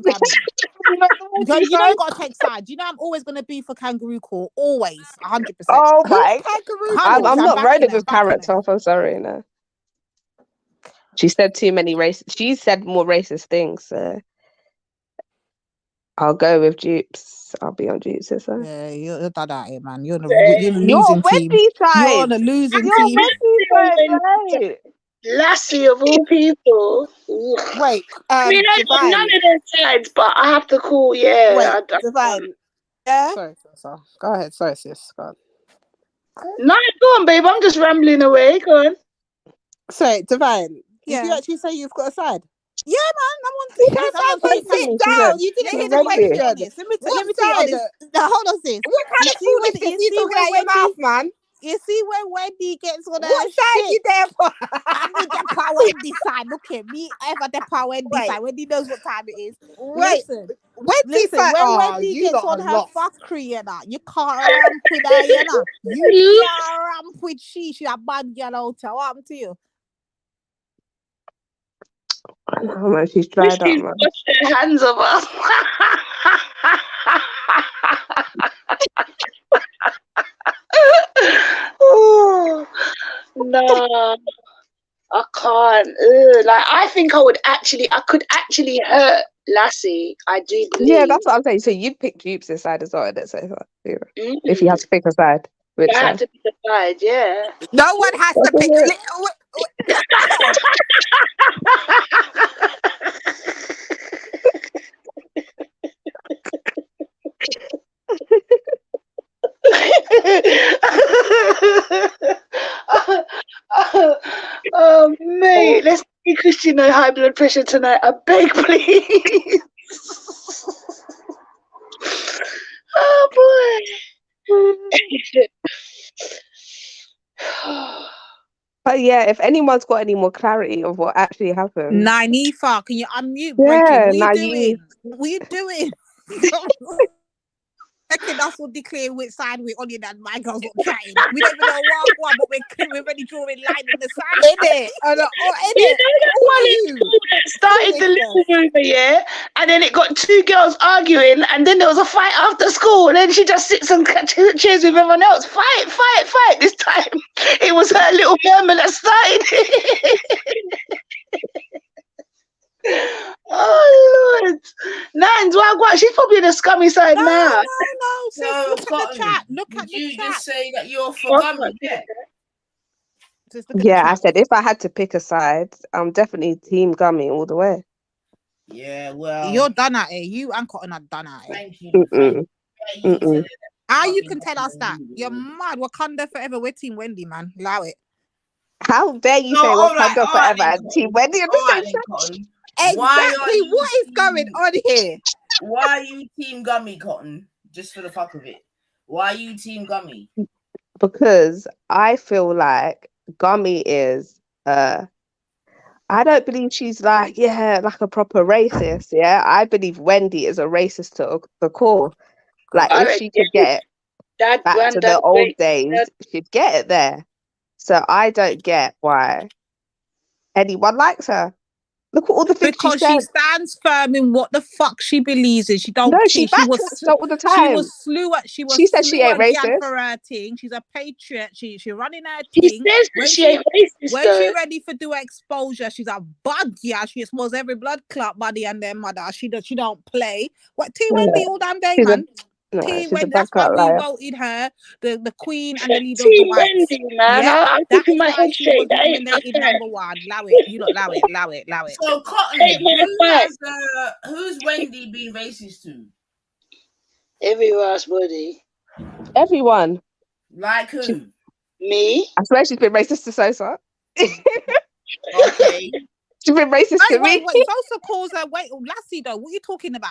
know you got to take sides. You know I'm always going to be for Kangaroo Court. Always, 100%. Oh my! Kangaroo I'm not running with Carrot Top. I'm sorry, no. She said too many She said more racist things. So I'll go with Dupes. I'll be on Dupes. So. Yeah, you're done out here, man. You're on a losing team. Side. You're on a losing You're team. Wendy side, Lassie of all people. Wait, I mean, I got none of their sides, but I have to call. Yeah, Divine. Yeah. Sorry. Go ahead. Sorry, sis. Go on. No, go on, babe. I'm just rambling away. Go on. Sorry, Divine. Yeah. Did you actually say you've got a side? Yeah, man, I'm on You thing. don't Someone mind say to sit down. You didn't hear the question. Let me tell you What honest. side? Now, hold on, sis. What kind of foolishness are you talking out your mouth, man? You see when Wendy gets on her What side shit? you there for? I'm the Depa Wendy side. Look at me. I have a Depa Wendy side. Wendy knows what time it is. Wait. Listen, side. when Oh, Wendy you gets lot on are her lost. fuckery, you know, you can't ramp with her, you know. You can't ramp with she a bad girl out there. What happened to you? How much she's dried up, man. Wash their hands of us. Oh, no, I can't. Like, I think I could actually hurt Lassie. I do believe. Yeah, that's what I'm saying. So you'd pick Dupes' side as well, let's say that. Yeah. If you had to pick a side. Which I had side? to pick a side, yeah. No one has to pick. Oh, mate, let's get Christina high blood pressure tonight. I beg, please. Oh, boy. But yeah, if anyone's got any more clarity of what actually happened. Nynifa, can you unmute, Yeah, Bridget? What are you doing? What are you doing? Second, us will declare which side we're on, and my girls not chatting. We don't even know what, but we're already drawing line in the sand. Innit? You know that one in school that started the little rumor, yeah? And then it got two girls arguing, and then there was a fight after school, and then she just sits and cheers with everyone else. Fight, fight, fight. This time, it was her little murmur that started. Oh, Lord. Nines, what? She's probably the scummy side now. No, sis, No, look Cotton, at the chat. Look did at the you chat. just say that you're for government? Yeah. Sis, look at Yeah, the I chat. said if I had to pick a side, I'm definitely Team Gummy all the way. Yeah, well, you're done at it. You and Cotton are done at it. Thank you. How you can tell us that? You're mad. Wakanda forever. We're Team Wendy, man. Allow it. How dare you say Wakanda forever and Team Wendy at the same time? Exactly. What is going on here? Why are you Team Gummy, Cotton? Just for the fuck of it. Why are you Team Gummy? Because I feel like Gummy is I don't believe she's like a proper racist. Yeah, I believe Wendy is a racist to the core. Like if she could get back to the old days, she'd get it there. So I don't get why anyone likes her. Look at all the things because she stands firm in what the fuck she believes in. She don't. No, she backtracks all the time. She was slew at. She said she ain't racist for her thing. She's a patriot. She running her thing. When she ain't racist. When she ready for do exposure, she's a bad yeah. She expose every blood clot body and their mother. She don't play. What T Wendy all damn day, man. T Wendy. That's why we voted her the queen and the leader of the whites. Wendy, man. Yeah, I'm keeping my head straight. That ain't nominated number one. Allow it. You not allow it. So Cotton, who's Wendy being racist to? Everyone's body. Everyone. Like who? Me? I swear she's been racist to Sosa. Okay. She's been racist to me. Wait. Sosa calls her Lassie though. What are you talking about?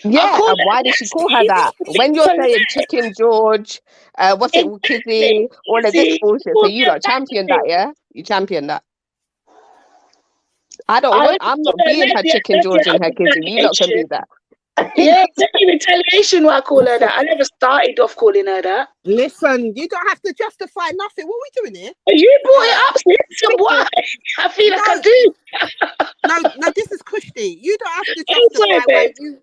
Yeah, and why did she call her that? When you're saying Chicken George, what's it, Kizzy, all of this bullshit. So you don't champion that, yeah? You champion that. I'm not being her Chicken George and her Kizzy. You lot can be that. Yeah, exactly. Retaliation why I call her that. I never started off calling her that. Listen, you don't have to justify nothing. What are we doing here? You brought it up, sis. Why? I feel like I do. No, this is Kushti. You don't have to justify when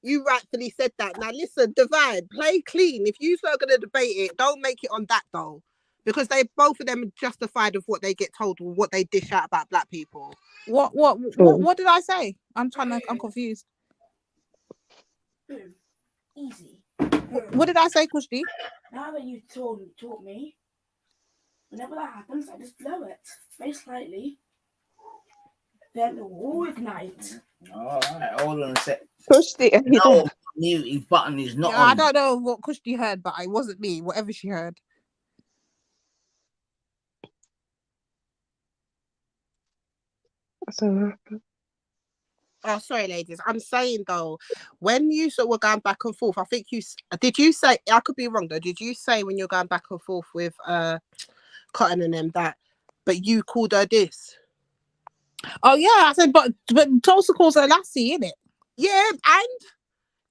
you rightfully said that. Now listen, Divide, play clean. If you're not gonna debate it, don't make it on that though. Because both of them are justified of what they get told or what they dish out about black people. What did I say? I'm confused. Easy. What did I say, Kushti? Now that you taught me, whenever that happens, I just blow it very slightly. Then it will ignite. All right, hold on a sec. Kushti, no, his button is not on. I don't know what Kushti heard, but it wasn't me. Whatever she heard. Oh, sorry, ladies. I'm saying though, when you sort of were going back and forth, I think did you say, I could be wrong though, did you say when you're going back and forth with Cotton and them but you called her this? Oh yeah, I said, but Tulsa calls her Lassie, innit? Yeah, and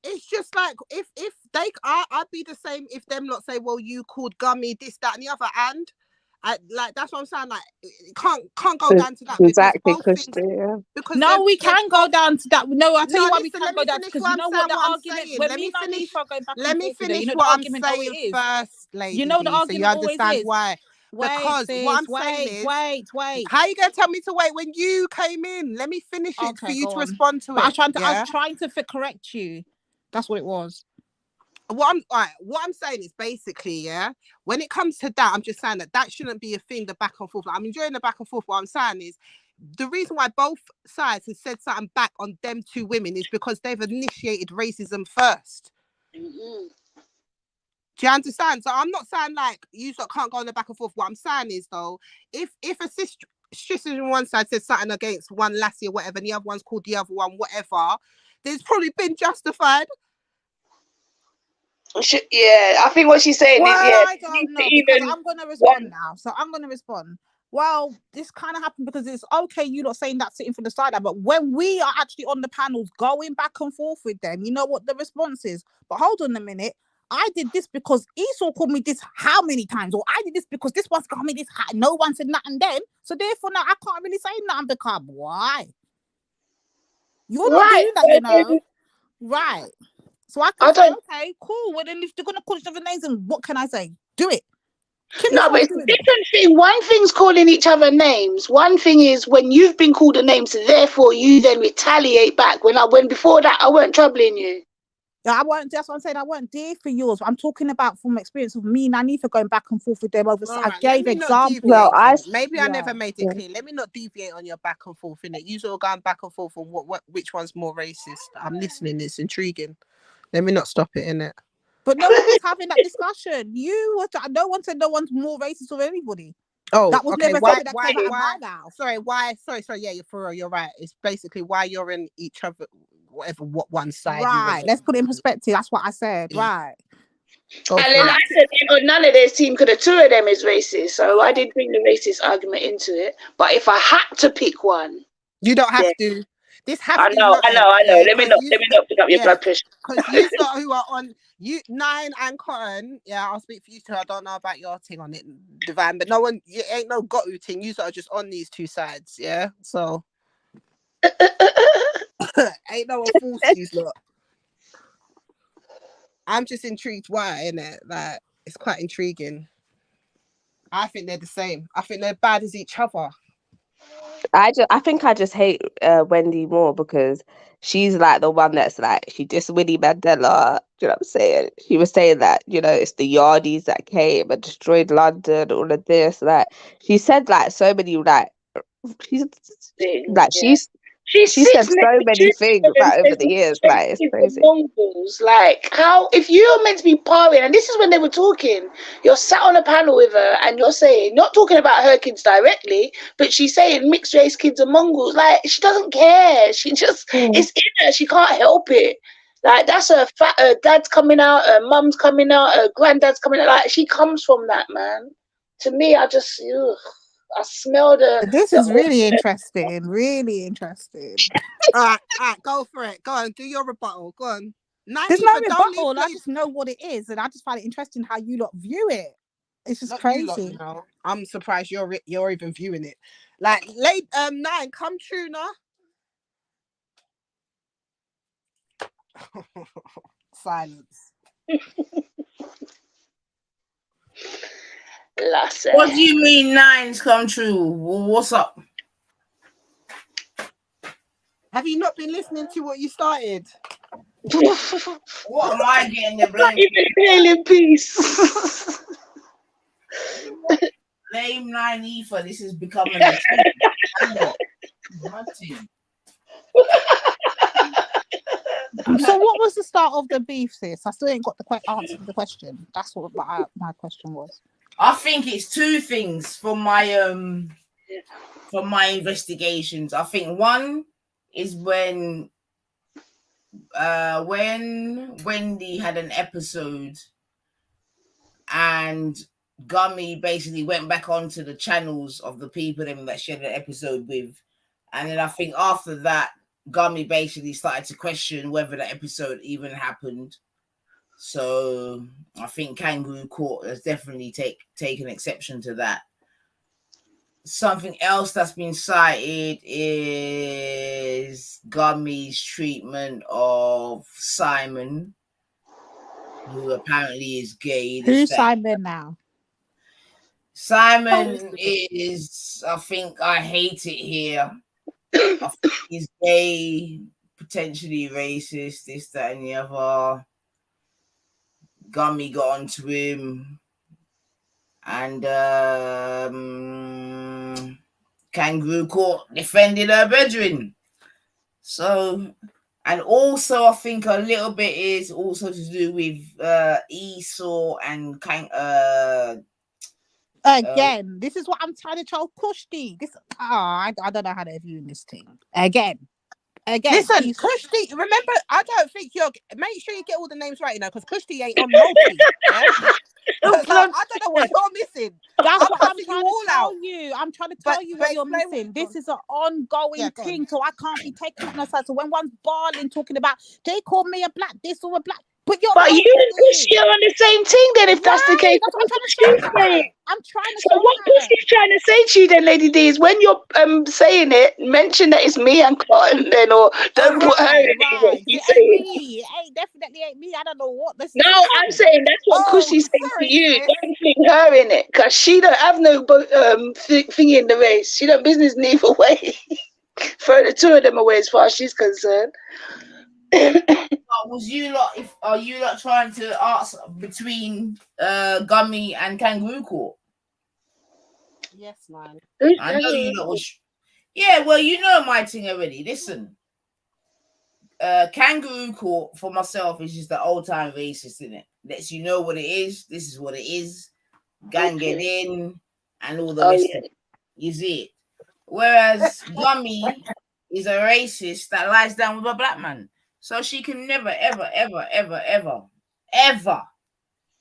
it's just like if they, I'd be the same if them lot say, well, you called Gummy this, that, and the other, and like that's what I'm saying. Like, it can't go down to that exactly, because both things. Because no, we can go down to that. No, I'll tell you why we can't go down, because you know what the argument when me and Nifa are going back and forth with her, you know the argument always is. First, lady. You know the argument so you understand always is. why. Because what I'm saying is, wait. How are you gonna tell me to wait when you came in? Let me finish it for you to respond to it. I was trying to correct you. That's what it was. What I'm saying is basically, yeah, when it comes to that, I'm just saying that shouldn't be a thing, the back and forth. Like, I'm enjoying the back and forth. What I'm saying is the reason why both sides have said something back on them two women is because they've initiated racism first. Mm-hmm. Do you understand? So I'm not saying like you can't go on the back and forth. What I'm saying is though, if a sister on one side says something against one lassie or whatever, and the other one's called the other one whatever, there's probably been justified. Yeah, I think what she's saying is, yeah. I don't know, because I'm going to respond now. So I'm going to respond. Well, this kind of happened because it's okay, you not saying that sitting from the side, but when we are actually on the panels going back and forth with them, you know what the response is. But hold on a minute. I did this because Esau called me this how many times? Or I did this because this one's called me this. No one said nothing then. So therefore now I can't really say nothing because why? You're not doing that, you know. Right. So I can say, okay, cool. Well, then if they're going to call each other names, then what can I say? Do it. No, but it's a different thing. One thing's calling each other names. One thing is when you've been called a name, so therefore you then retaliate back. When before that, I weren't troubling you. Yeah, I weren't. That's what I'm saying. I weren't there for yours. I'm talking about from experience of me and Anifa going back and forth with them over. I gave examples. Well, maybe I never made it clear. Let me not deviate on your back and forth in it. You all going back and forth on which one's more racist. I'm listening. It's intriguing. Let me not stop it in it. But no one was having that discussion. No one said no one's more racist than anybody. Oh, that was never something that came out of my mouth. Sorry, yeah, you're right. It's basically why you're in each other, what one side. Right. Let's put it in perspective. That's what I said. Yeah. Right. And then I said, none of their team could have two of them is racist. So I did bring the racist argument into it. But if I had to pick one, you don't have to. This has I know. Let me not pick up your blood pressure. Because you lot who are on Nine and Cotton, I'll speak for you two. I don't know about your thing on it, Divine, but no one, you ain't no got-u thing. You lot are just on these two sides, yeah. So ain't no one forced you lot. I'm just intrigued why, innit? Like, it's quite intriguing. I think they're the same. I think they're bad as each other. I think I just hate Wendy more because she's like the one that's like, she dissed Winnie Mandela. Do you know what I'm saying? She was saying that, you know, it's the Yardies that came and destroyed London, all of this. Like, she said like so many like, she said so many things like over the years. Like, it's crazy. Mongols, like, how, if you're meant to be partying, and this is when they were talking, you're sat on a panel with her and you're saying, not talking about her kids directly, but she's saying mixed race kids are Mongols. Like, she doesn't care. She just, it's in her. She can't help it. Like, that's her dad's coming out, her mum's coming out, her granddad's coming out. Like, she comes from that, man. To me, I just, I smell the. This is really interesting. Really interesting. All right, go for it. Go on, do your rebuttal. Go on. There's no rebuttal. I just know what it is, and I just find it interesting how you lot view it. It's just crazy. Lot, you know? I'm surprised you're even viewing it. Like, Nine, come true, nah. Silence. What do you mean Nine's come true? What's up? Have you not been listening to what you started? What am I getting the blame? In peace. Blame 9 Ether. This is becoming a thing. So what was the start of the beef, sis? I still ain't got the answer to the question. That's what my question was. I think it's two things from my from my investigations. I think one is when Wendy had an episode and Gummy basically went back onto the channels of the people that she had an episode with. And then I think after that, Gummy basically started to question whether the episode even happened. So I think Kangaroo Court has definitely taken exception to that. Something else that's been cited is Gummy's treatment of Simon, who apparently is gay. Who's Simon now? Simon is, I think, I hate it here. I think he's gay, potentially racist, this, that, and the other. Gummy got onto him. And Kangaroo Court defended her brethren. So, and also I think a little bit is also to do with Esau and again, this is what I'm trying to tell Kushti. This I don't know how they're viewing this thing. Again. Listen, Kushti, remember, I don't think make sure you get all the names right, because Kushti ain't on multi. Yeah? I don't know what you're missing. That's what I'm trying to tell you. I'm trying to tell you what you're missing. This is an ongoing thing, so I can't be taking it on the side. So when one's bawling, talking about they call me a black this or a black, but you and Kushti are on the same thing then, if that's the case. That's what I'm trying to say. I'm trying to. So what Kushti's trying to say to you then, Lady D, is when you're saying it, mention that it's me and Cotton then, or don't put her in it. It ain't me. It definitely ain't me. I don't know what this. No, I'm saying that's what Kushti's saying to you. Don't fling her in it, because she don't have no thingy in the race. She don't business neither way. Throw the two of them away as far as she's concerned. Are you lot trying to ask between Gummy and Kangaroo Court? Yes, man. I know you lot was. Yeah, well, you know my thing already. Listen, Kangaroo Court for myself is just the old time racist, isn't it? Lets you know what it is. This is what it is. Gang get in and all the rest of it. You see it. Whereas Gummy is a racist that lies down with a black man. So she can never, ever, ever, ever, ever, ever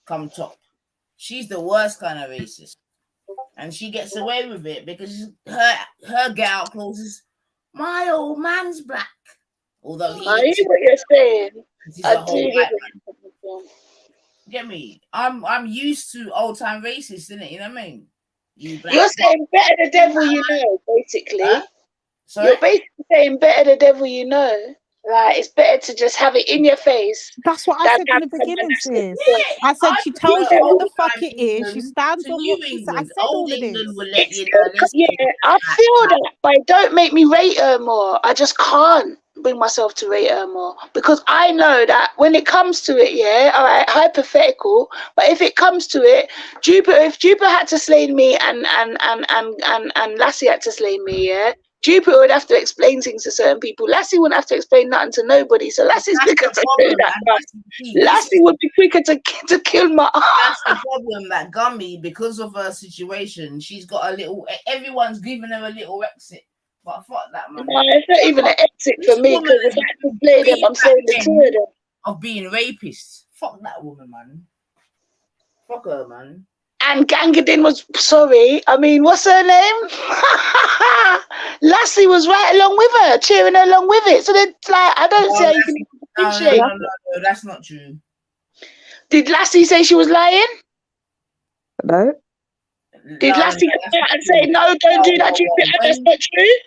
come top. She's the worst kind of racist. And she gets away with it because her get out clause is, my old man's black. Although I hear what you're saying. I do. Get me? I'm used to old time racists, isn't it? You know what I mean? You're saying better the devil you know, basically. Huh? You're basically saying better the devil you know. Like, it's better to just have it in your face. That's what I said in the beginning, sis. I said she tells you what the fuck it is. She stands on what she said. I said all of this. Yeah, I feel that, but don't make me rate her more. I just can't bring myself to rate her more, because I know that when it comes to it, yeah, all right, hypothetical, but if it comes to it, if Jupiter had to slay me and Lassie had to slay me, yeah, Jupiter would have to explain things to certain people. Lassie wouldn't have to explain nothing to nobody. So Lassie's quicker to do that. Lassie would be quicker to kill my ass. That's the problem, that Gummy, because of her situation, she's got a little. Everyone's giving her a little exit. But fuck that, man. No, it's not even an exit for me, because if I had to play them, I'm saying the two of them. Of being rapists. Fuck that woman, man. Fuck her, man. And Gangadin was sorry. I mean, what's her name? Lassie was right along with her, cheering her along with it. So then, like, I don't see how you can appreciate. No, that's not true. Did Lassie say she was lying? No. Did Lassie come out and say, no, don't do that, Jupiter? That's not true.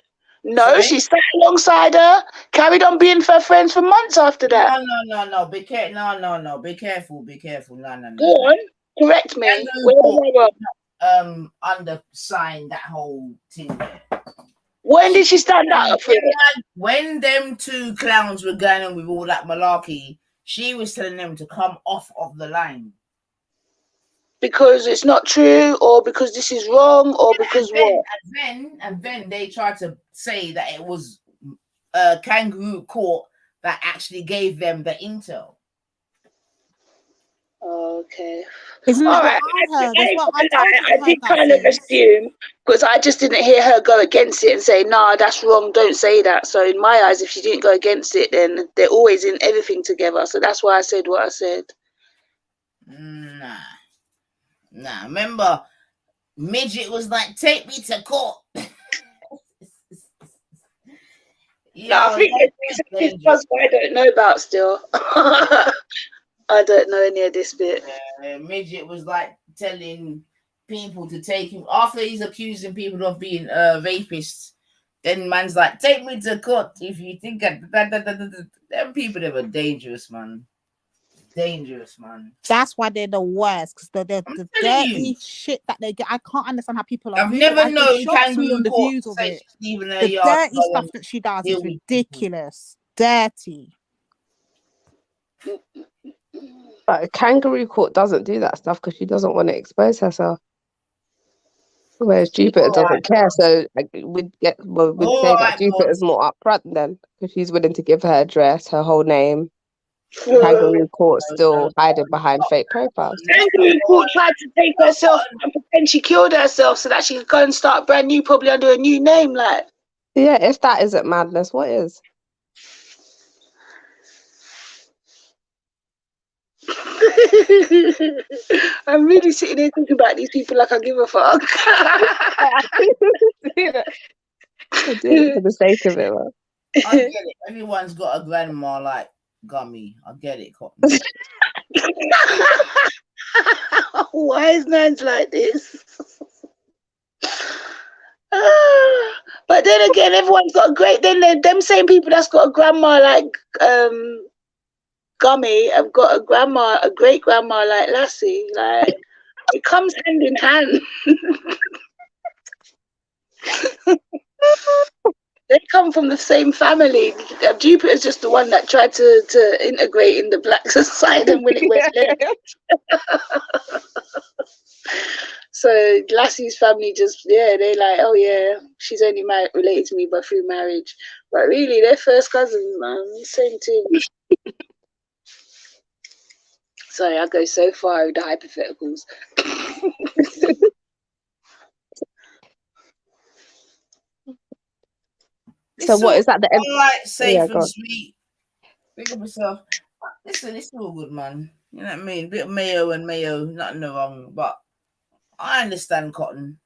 No, she sat alongside her, carried on being her friends for months after that. No. Be careful. No. Be careful. No. Go on. Correct me. Undersigned that whole thing there. When did she stand up for it? When them two clowns were going on with all that malarkey, she was telling them to come off of the line. Because it's not true, or because this is wrong, or because what? And then they tried to say that it was Kangaroo Court that actually gave them the intel. Okay. Isn't All that right. I did kind of assume Because I just didn't hear her go against it and say, nah, that's wrong, don't say that. So in my eyes, if she didn't go against it, then they're always in everything together. So that's why I said what I said. Nah. Remember, Midget was like, take me to court. No, I think it's possible I don't know about still. I don't know any of this bit. Midget was like telling people to take him after he's accusing people of being rapists. Then man's like, take me to court if you think them people, they were dangerous, man. Dangerous, man. That's why they're the worst, because the dirty shit that they get. I can't understand how people are. I've never known it shocks me Kangaroo on the Court views of it. even The dirty stuff that she does is ridiculous. Dirty. But Kangaroo Court doesn't do that stuff because she doesn't want to expose herself. Whereas Jupiter doesn't care, so we'd say that Jupiter's more upfront then, because she's willing to give her address, her whole name. Kangaroo Court's still hiding behind fake profiles. Kangaroo Court tried to take herself and pretend she killed herself so that she could go and start brand new, probably under a new name, like. Yeah, if that isn't madness, what is? I'm really sitting there thinking about these people like I give a fuck. I do it for the sake of it, man. I get it. Everyone's got a grandma like Gummy. I get it, Cotton. Wise man's like this. But then again, everyone's got a great. Then them same people that's got a grandma like Gummy have got a great grandma like Lassie. Like it comes hand in hand. They come from the same family. Jupiter's just the one that tried to integrate in the black society and when it went left. So Lassie's family just, they're like, oh yeah, she's only related to me but through marriage. But really, they're first cousins, man. Same thing. Sorry, I go so far with the hypotheticals. So what is that? The like safe and sweet. Think of myself. Listen, it's all good, man. You know what I mean? Bit of mayo, nothing wrong. But I understand, Cotton.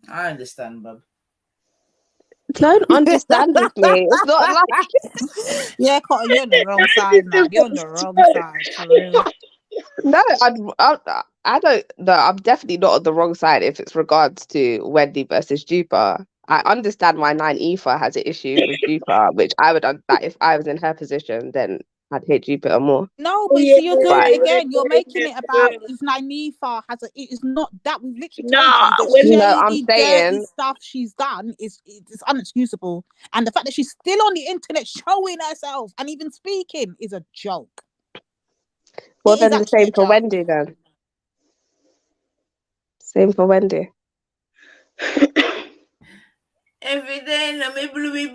I understand, bub. Don't understand with me. It's not like yeah, Cotton, you're on the wrong side, man. You're on the wrong side. For real. No, I don't. No, I'm definitely not on the wrong side if it's regards to Wendy versus Jupiter. I understand why 9ether has an issue with Jupiter, which I would that if I was in her position, then I'd hate Jupiter more. No, but see, you're doing it again. You're making it about if 9ether has a. It is not that we've literally told you the shady, dirty stuff she's done is unexcusable, and the fact that she's still on the internet showing herself and even speaking is a joke. Well, then the same for Wendy, then. Same for Wendy. Every day, I'm a bluey.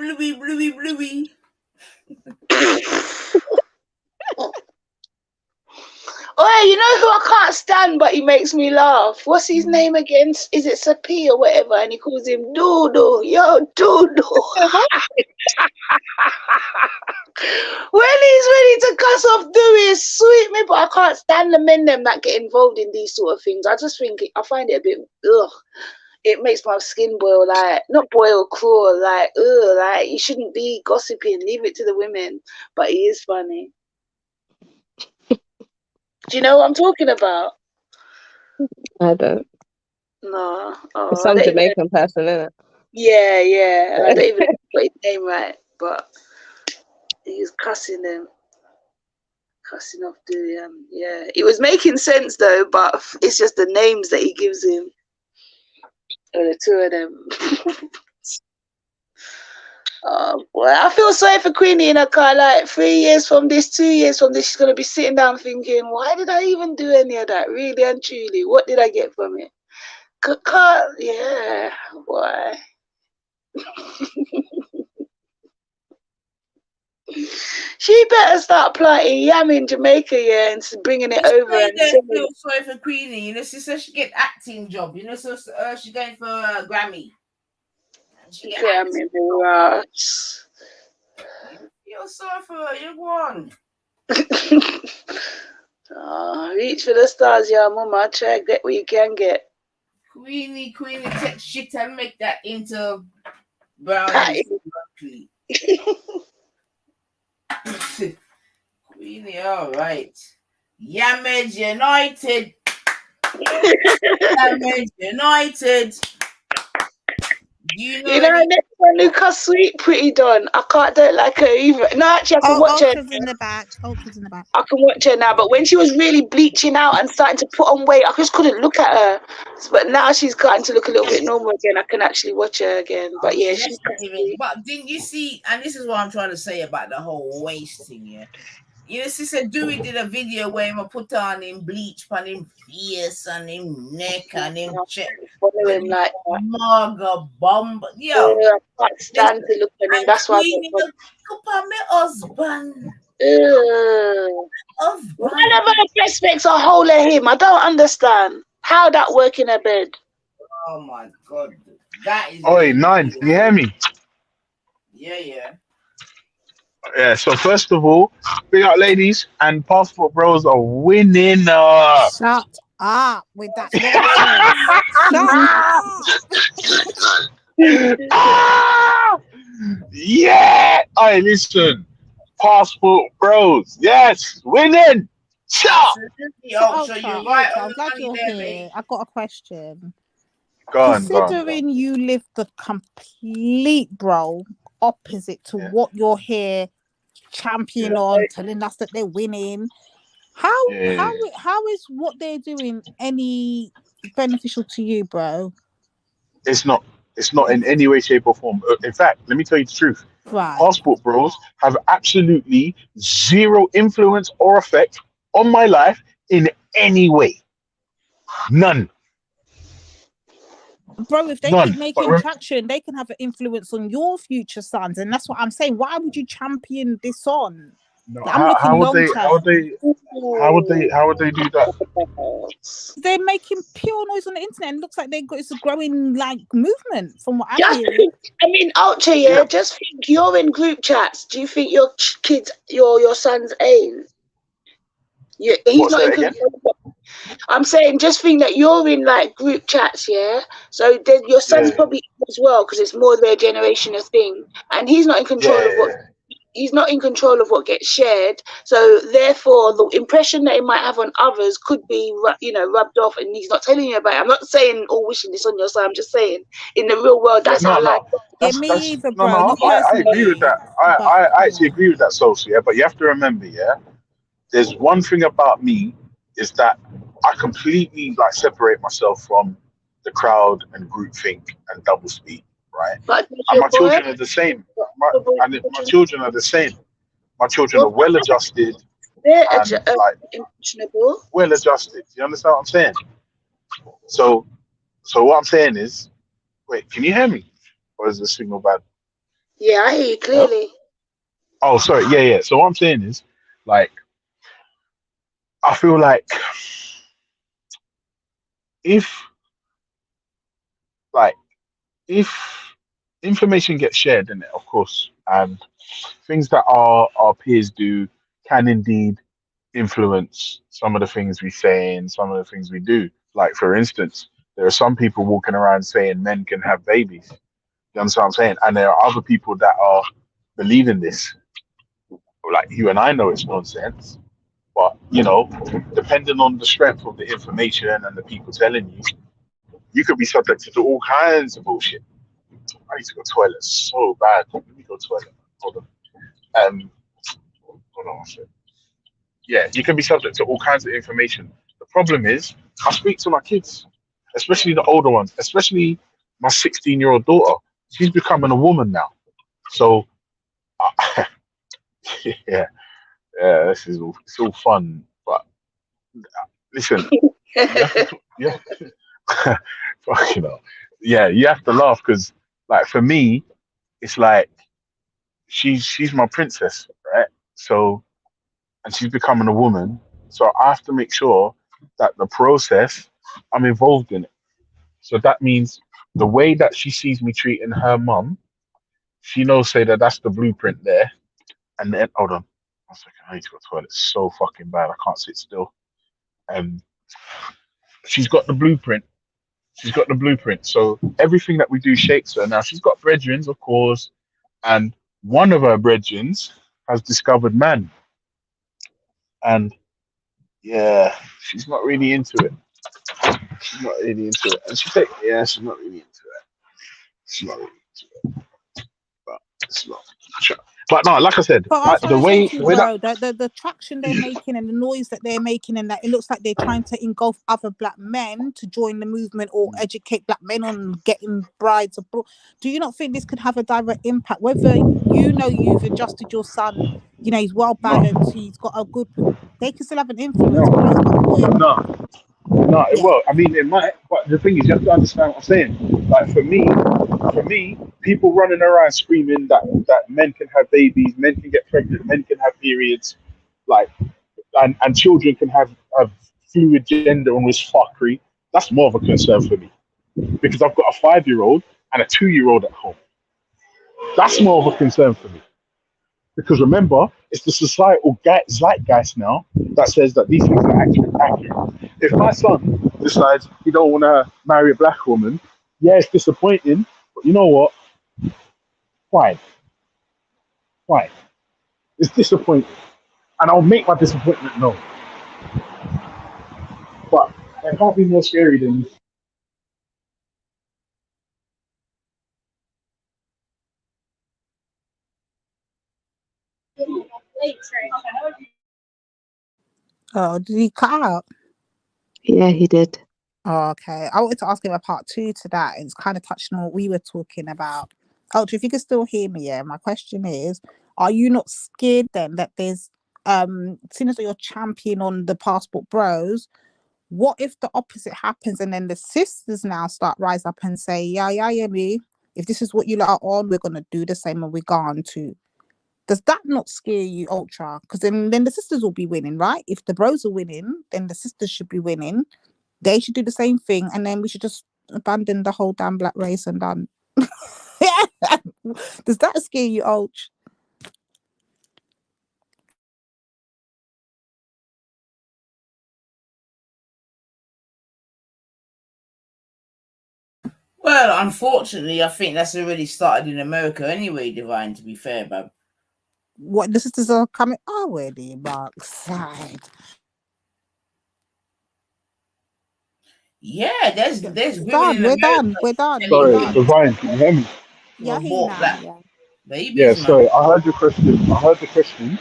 Oh, you know who I can't stand, but he makes me laugh? What's his name again? Is it Sapi or whatever? And he calls him Doodoo. Yo, Doodoo. When he's ready to cuss off Dewey, is sweet me, but I can't stand the men them that get involved in these sort of things. I just think I find it a bit it makes my skin boil, like not boil, crawl, like like you shouldn't be gossiping. Leave it to the women. But he is funny. Do you know what I'm talking about? I don't. No. It's some Jamaican person, isn't it? Yeah. And I don't even get his name right, but he's cussing them. Cussing off the yeah. It was making sense though, but it's just the names that he gives him. Or the two of them. Oh boy, I feel sorry for Queenie in her car. Like 3 years from this, 2 years from this, she's gonna be sitting down thinking, why did I even do any of that? Really and truly, what did I get from it? Yeah, boy. She better start planting yam in Jamaica, yeah, and bringing it over and feel sorry for Queenie. You know, she said she get acting job. You know, so she's going for a Grammy. And she get acting job. Feel sorry for her. You go on. Reach for the stars, yeah, mama. Try to get what you can get. Queenie, take shit and make that into brownies. Queenie, all right. Yamage United. Yamage United. You know, next one, Lucas Sweet, pretty done. I don't like her either. No, actually, I can watch her. Ultra's in the back. Ultra's in the back. I can watch her now, but when she was really bleaching out and starting to put on weight, I just couldn't look at her. But now she's starting to look a little bit normal again. I can actually watch her again. But yeah, she's. But didn't you see? And this is what I'm trying to say about the whole waist thing, yeah. You know, she said Dewey did a video where he put on him bleach on him face and him neck and him chest. Follow him like Marga bomb. Yo, I can't stand to look at him. That's why I look at my husband. Why never the breast makes a hole at him? I don't understand how that work in a bed. Oh my god, that is. Oi, Nine, can you hear me? Yeah. Yeah, so first of all, big up ladies and passport bros are winning. Shut up with that Yeah! Hey, listen. Passport bros, yes, winning! Shut Ultra, I'm glad you're here. I've got a question. Go on. Considering you live the complete opposite to what you're here championing on, telling us that they're winning. How is what they're doing any beneficial to you, bro? It's not in any way, shape, or form. In fact, let me tell you the truth. Right. Passport bros have absolutely zero influence or effect on my life in any way. None. Bro, if they keep making traction, they can have an influence on your future sons, and that's what I'm saying. Why would you champion this on? No, how would they do that? They're making pure noise on the internet, and it looks like it's a growing movement from what I'm hearing. I mean, Ultra, yeah. Just think, you're in group chats. Do you think your kids, your son's age? He's not in control. I'm saying, just think that you're in group chats, yeah. So then your son's probably as well, because it's more their generation of thing, and he's not in control of what. He's not in control of what gets shared, so therefore the impression that he might have on others could be, rubbed off, and he's not telling you about it. I'm not saying wishing this on your son. I'm just saying in the real world, that's how life. I agree with that. I actually agree with that, Sophie. Yeah, but you have to remember, there's one thing about me is that I completely separate myself from the crowd and groupthink and doublespeak. Right, and my children are the same. My children are the same. My children are well adjusted. They're impressionable. Well adjusted. You understand what I'm saying? So what I'm saying is, wait, can you hear me? Or is the signal bad? Yeah, I hear you clearly. Oh, sorry. Yeah. So what I'm saying is, I feel like if information gets shared in it, of course, and things that our peers do can indeed influence some of the things we say and some of the things we do. Like, for instance, there are some people walking around saying men can have babies. You understand what I'm saying? And there are other people that are believing this. Like, you and I know it's nonsense, but depending on the strength of the information and the people telling you, you could be subject to all kinds of bullshit. I need to go to the toilet so bad. Let me go to the toilet. Hold on. Hold on. Yeah, you can be subject to all kinds of information. The problem is, I speak to my kids, especially the older ones, especially my 16-year-old daughter. She's becoming a woman now. So, this is it's all fun. But listen, you have to laugh because, for me, it's like she's my princess, right? So, and she's becoming a woman. So I have to make sure that the process, I'm involved in it. So that means the way that she sees me treating her mum, she knows, say that that's the blueprint there. And then, hold on, 1 second, I need to go to the toilet. It's so fucking bad. I can't sit still. She's got the blueprint. She's got the blueprint. So everything that we do shapes her. Now she's got brethrens, of course, and one of her brethrens has discovered man. And yeah, she's not really into it. She's not really into it. And she's not really into it. She's not really into it. But it's not. But no, like I said, But I was trying the to say way to you, that bro, the traction they're making and the noise that they're making, and that it looks like they're trying to engulf other black men to join the movement or educate black men on getting brides abroad. Do you not think this could have a direct impact? Whether you've adjusted your son, he's well balanced, he's got a good. They can still have an influence, but he's got a point. No, Yeah. well, I mean, it might, but the thing is, you have to understand what I'm saying. Like for me, people running around screaming that men can have babies, men can get pregnant, men can have periods, like, and children can have fluid gender and this fuckery. That's more of a concern for me because I've got a 5-year-old and a 2-year-old at home. That's more of a concern for me. Because remember, it's the societal zeitgeist now that says that these things are accurate. If my son decides he don't want to marry a black woman, yeah, it's disappointing, but you know what? Fine. It's disappointing. And I'll make my disappointment known. But it can't be more scary than... Oh, did he cut out? Yeah, he did. Oh, okay. I wanted to ask him a part 2 to that. It's kind of touching on what we were talking about. Ultra, if you can still hear me, yeah. My question is, are you not scared then that there's seeing as though you're champion on the passport bros, what if the opposite happens and then the sisters now start rise up and say, yeah, me, if this is what you lot are on, we're gonna do the same and we're going to. Does that not scare you, Ultra? Because then the sisters will be winning, right? If the bros are winning, then the sisters should be winning. They should do the same thing, and then we should just abandon the whole damn black race and done. Does that scare you, Ulch? Well, unfortunately, I think that's already started in America anyway, Divine, to be fair, but what, the sisters are coming already, Mark side. Yeah, there's women Done. in We're America done. We're done. telling Sorry, women Divine, can you hear me? Yeah, to he abort now. black Yeah. Yeah, babies, man. sorry, I heard the question.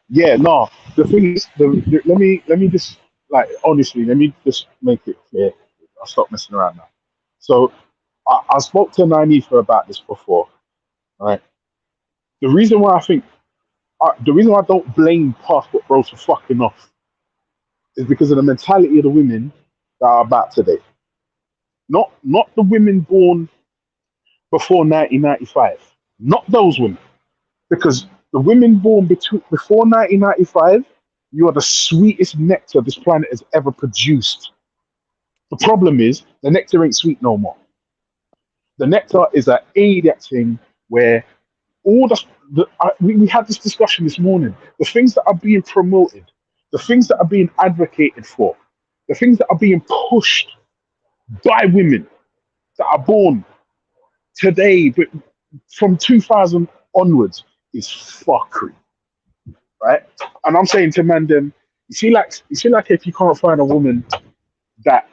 Yeah, no, the thing is, let me just, like, honestly, let me just make it clear. I'll stop messing around now. So, I spoke to Nanifa about this before, right? The reason why I don't blame passport bros for fucking off is because of the mentality of the women that are about today. Not the women born before 1995. Not those women. Because the women born before 1995, you are the sweetest nectar this planet has ever produced. The problem is, the nectar ain't sweet no more. The nectar is an idiot thing where all we had this discussion this morning. The things that are being promoted, the things that are being advocated for, the things that are being pushed by women that are born today, but from 2000 onwards, is fuckery. Right? And I'm saying to man, them, you see, like if you can't find a woman that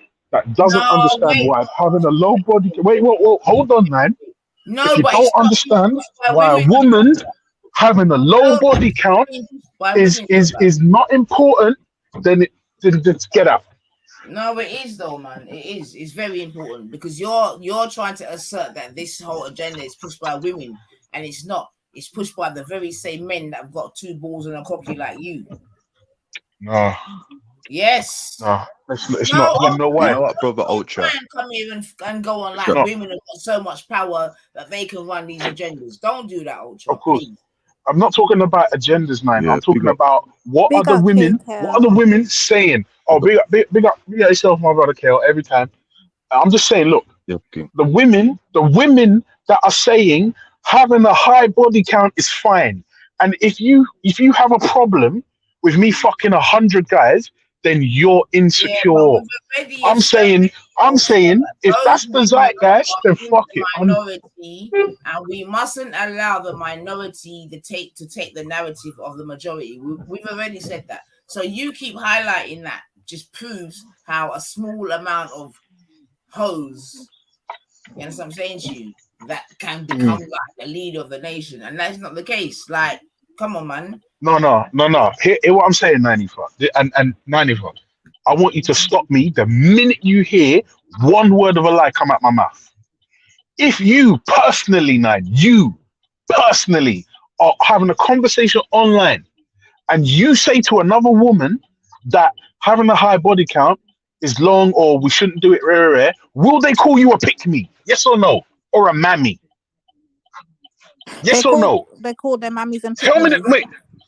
doesn't understand why having a low body. Wait, hold on, man. No, if you but don't it's not being understand pushed by why a women. woman having a low No, body it's count being pushed by is women. not important, then just get out. No, it is though, man. It is. It's very important because you're trying to assert that this whole agenda is pushed by women, and it's not. It's pushed by the very same men that have got 2 balls and a cocky like you. No. Yes. No, it's No, not. You know You why? know what, brother Ultra? and come here and go on It's like not. women have got so much power that they can run these agendas. Don't do that, Ultra, Of course. please. I'm not talking about agendas, man. Yeah, I'm talking big up. about what Big are the up, women? King What are the Kale. women saying? Oh, big up yourself, my brother Kale. Every time. I'm just saying, look, Yeah, King. the women that are saying having a high body count is fine, and if you have a problem with me fucking 100 guys, then you're Yeah, but insecure. we've already I'm saying, established also that if those that's the women zeitgeist, are then in fuck the it. minority, and we mustn't allow the minority to take the narrative of the majority. We've already said that. So you keep highlighting that just proves how a small amount of hoes, you understand what I'm saying to you, that can become like the leader of the nation, and that's not the case. Like, come on, man. No. Hear what I'm saying, 94. And 94. I want you to stop me the minute you hear one word of a lie come out my mouth. If you personally, you personally are having a conversation online and you say to another woman that having a high body count is long or we shouldn't do it, will they call you a pick me? Yes or no? Or a mammy? Yes or no? They call them mammies and Tell me that. pick-me's. Wait,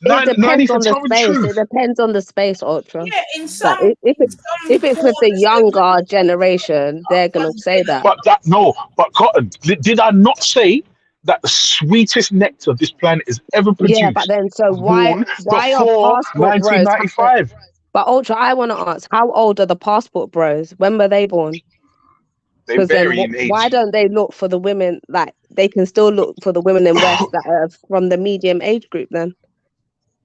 It depends on the tell me the space. truth. It depends on the space, Ultra. Yeah, in Like some if it's with the younger generation, they're gonna say that. But Cotton, did I not say that the sweetest nectar this planet has ever Yeah, but produced then so was born why are before passport bros? 1995? But Ultra, I want to ask, how old are the passport bros? When were they born? They Because then vary in why age. don't they look for the women? Like they can still look for the women in West that are from the medium age group. Then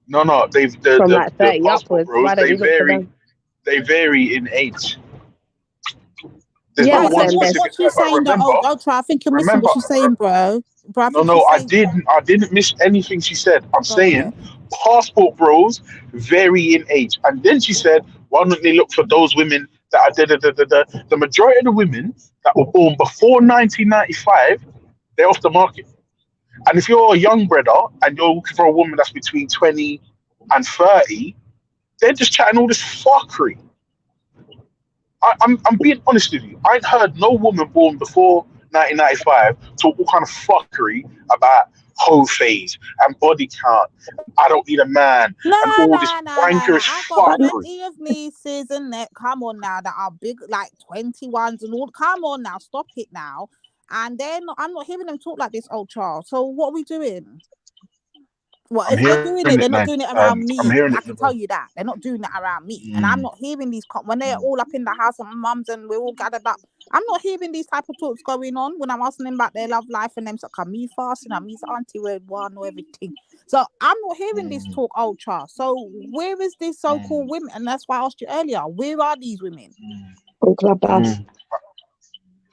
No, from like the 30 passport upwards. Why bros, don't you look for them? they vary in age. There's Yeah, not but Right, so one then there's what specific she's type, but saying that Ultra, I think you're missing what she's saying, bro. Bro, I think no, she's I saying didn't miss anything she said. I'm go on saying then. passport bros vary in age. And then she said, why don't they look for those women that are the majority of the women that were born before 1995, they're off the market. And if you're a young brother and you're looking for a woman that's between 20 and 30, they're just chatting all this fuckery. I'm being honest with you. I ain't heard no woman born before 1995 talk all kind of fuckery about whole phase and body count. I don't need a man and all this wankerish I've got fuckery. plenty of nieces and that. Come on now, that are big, like 21s and all. Come on now, stop it now. And then I'm not hearing them talk like this, Ultra. So what are we doing? Well, I'm if they're hearing doing it, it, they're not man. doing it around I'm me. hearing I it. can tell you that. They're not doing that around me. And I'm not hearing these, when they're all up in the house and my mums and we're all gathered up, I'm not hearing these type of talks going on when I'm asking them about their love life and them, so come me fasting, I'm me's auntie, with one or everything. So I'm not hearing this talk, Ultra. So where is this so-called women? And that's why I asked you earlier, where are these women? On Clubhouse.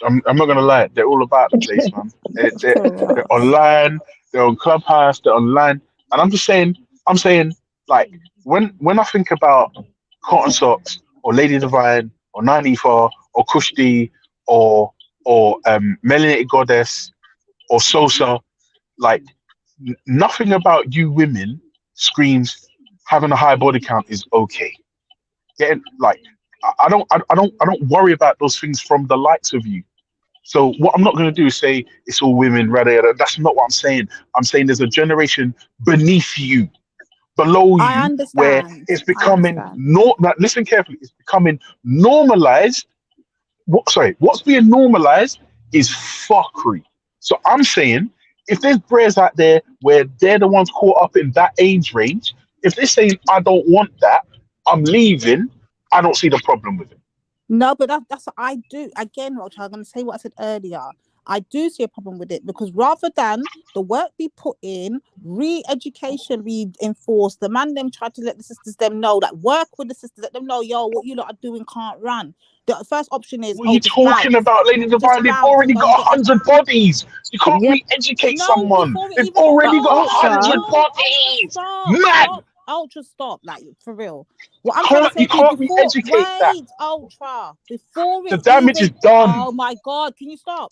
I'm not gonna lie, they're all about the place, man. They're online, they're on Clubhouse, they're online, and I'm saying, like when I think about Cotton Socks or Lady Divine or 94 or Kushti or Melanated Goddess or Sosa, like nothing about you women screams having a high body count is okay. Getting like I don't worry about those things from the likes of you. So what I'm not going to do is say it's all women, rather. That's not what I'm saying. I'm saying there's a generation beneath you, below I you, where understand. it's I becoming understand. listen carefully. It's becoming normalized. What's being normalized is fuckery. So I'm saying if there's bros out there where they're the ones caught up in that age range, if they're saying I don't want that, I'm leaving. I don't see the problem with it. No, but that's what I do. Again, Roger, I'm going to say what I said earlier. I do see a problem with it because rather than the work be put in, re-education be enforced, the man them try to let the sisters them know, that work with the sisters, let them know, yo, what you lot are doing can't run. The first option is, What are you just talking bounce. about, Lady Just Divine? They've bounce and already go and got get 100 bodies. You can't Yep. re-educate no, someone. before it They've even already got Ultra. 100 Ultra, bodies. stop, Mad. Ultra, stop, like for real. What I'm trying to say You to you can't before, re-educate that. wait, Ultra, before The it damage is even, done. oh my God, can you stop?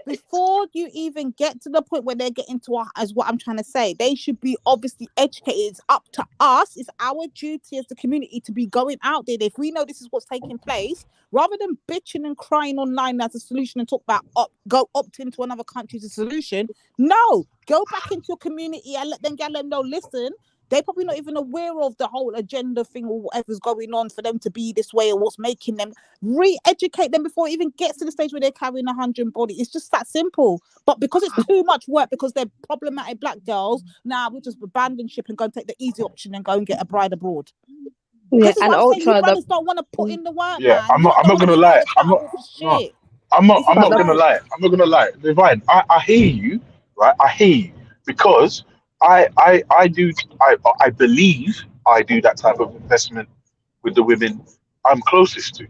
before you even get to the point where they're getting to as what I'm trying to say, they should be obviously educated. It's up to us. It's our duty as the community to be going out there. If we know this is what's taking place, rather than bitching and crying online as a solution and talk about opt into another country as a solution, no, go back into your community and let them know, listen, they're probably not even aware of the whole agenda thing or whatever's going on for them to be this way or what's making them. Re-educate them before it even gets to the stage where they're carrying 100 body. It's just that simple. But because it's too much work, because they're problematic black girls, now we'll just abandon ship and go and take the easy option and go and get a bride abroad. Yeah, and Ultra, you brothers the don't want to put in the work, Yeah, man. I'm not gonna lie. I'm not gonna lie. I'm not gonna lie. Divine, I hear you, right? I hear you because I believe I do that type of investment with the women I'm closest to.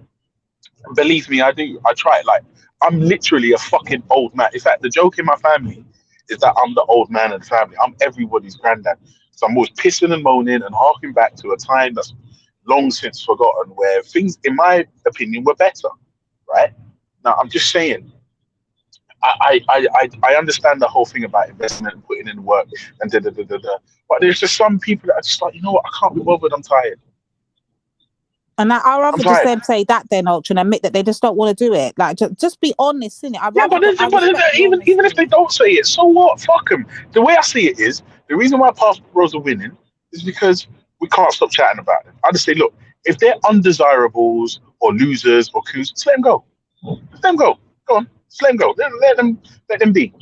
Believe me, I do. I try it. Like, I'm literally a fucking old man. In fact, the joke in my family is that I'm the old man of the family. I'm everybody's granddad. So I'm always pissing and moaning and harking back to a time that's long since forgotten where things, in my opinion, were better. Right? Now, I'm just saying, I understand the whole thing about investment and putting in work and da da da da da. But there's just some people that are just like, you know what, I can't be bothered, I'm tired. And I'd rather just them say that then, Ultra, and admit that they just don't want to do it. Like, just be honest, innit? Even if they don't say it, so what? Fuck them. The way I see it is, the reason why Passport Bros are winning is because we can't stop chatting about them. I just say, look, if they're undesirables or losers or coos, just let them go. Let them go. Go on, just let them go. Let them be.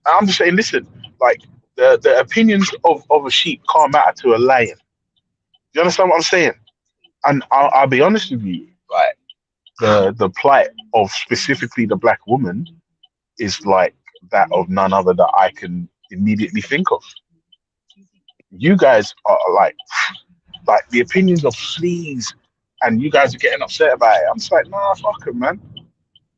And I'm just saying, listen, like the opinions of a sheep can't matter to a lion. You understand what I'm saying? And I'll be honest with you, like the plight of specifically the black woman is like that of none other that I can immediately think of. You guys are like the opinions of fleas, and you guys are getting upset about it. I'm just like, nah, fuck them, man.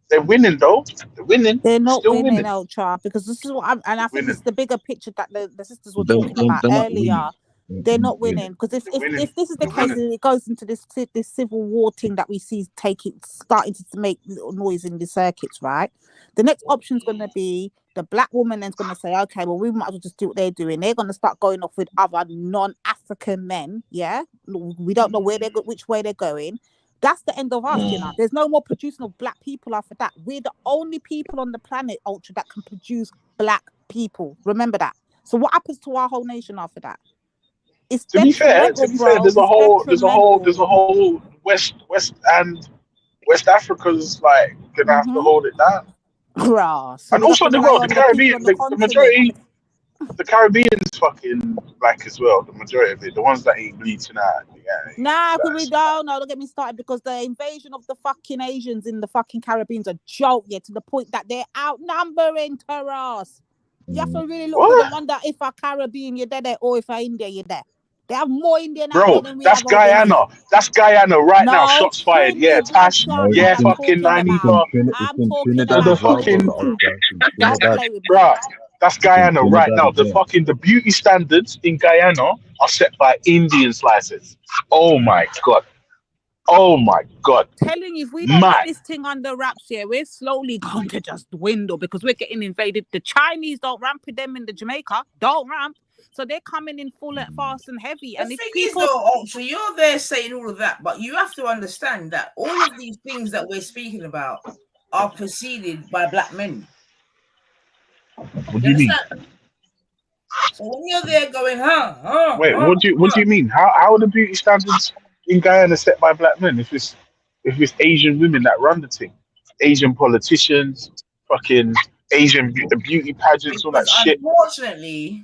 They're winning though. They're winning. They're not Still winning, winning. Ultra, because this is what I think this is the bigger picture that the sisters were They're talking about not earlier. winning. They're not winning because if this is the case, and it goes into this civil war thing that we see starting to make little noise in the circuits, right? The next option is going to be the black woman then's going to say, okay, well, we might as well just do what they're doing. They're going to start going off with other non-African men. Yeah, we don't know which way they're going. That's the end of us, you know. There's no more producing of black people after that. We're the only people on the planet, Ultra, that can produce black people. Remember that. So what happens to our whole nation after that? It's to be fair, there's a whole West and West Africa's like gonna have to hold it down. Grass. And also the Caribbean, the majority, the Caribbean's fucking black as well. The majority of it, the ones that ain't bleaching out. Nah, we don't get me started because the invasion of the fucking Asians in the fucking Caribbean's a joke, yeah, to the point that they're outnumbering us. You have to really look good and wonder if our Caribbean you're there or if our India you're there. They have more Indian out there than we have. Guyana. That's Guyana right now. Shots fired. Yeah, Tash. Yeah, fucking 94. The fucking. Bruh, that's Guyana right now. The beauty standards in Guyana are set by Indian slices. Oh my god. Oh my god. Telling you, if we don't get this thing under wraps here, we're slowly going to just dwindle because we're getting invaded. The Chinese don't ramp with them in the Jamaica. Don't ramp. So they're coming in full and fast and heavy. The thing is, though, so you're there saying all of that, but you have to understand that all of these things that we're speaking about are preceded by black men. What do you mean? So when you're there going, wait, what do you mean? How are the beauty standards in Guyana set by black men? If it's Asian women that run the thing, Asian politicians, fucking Asian beauty pageants, all that shit. Unfortunately,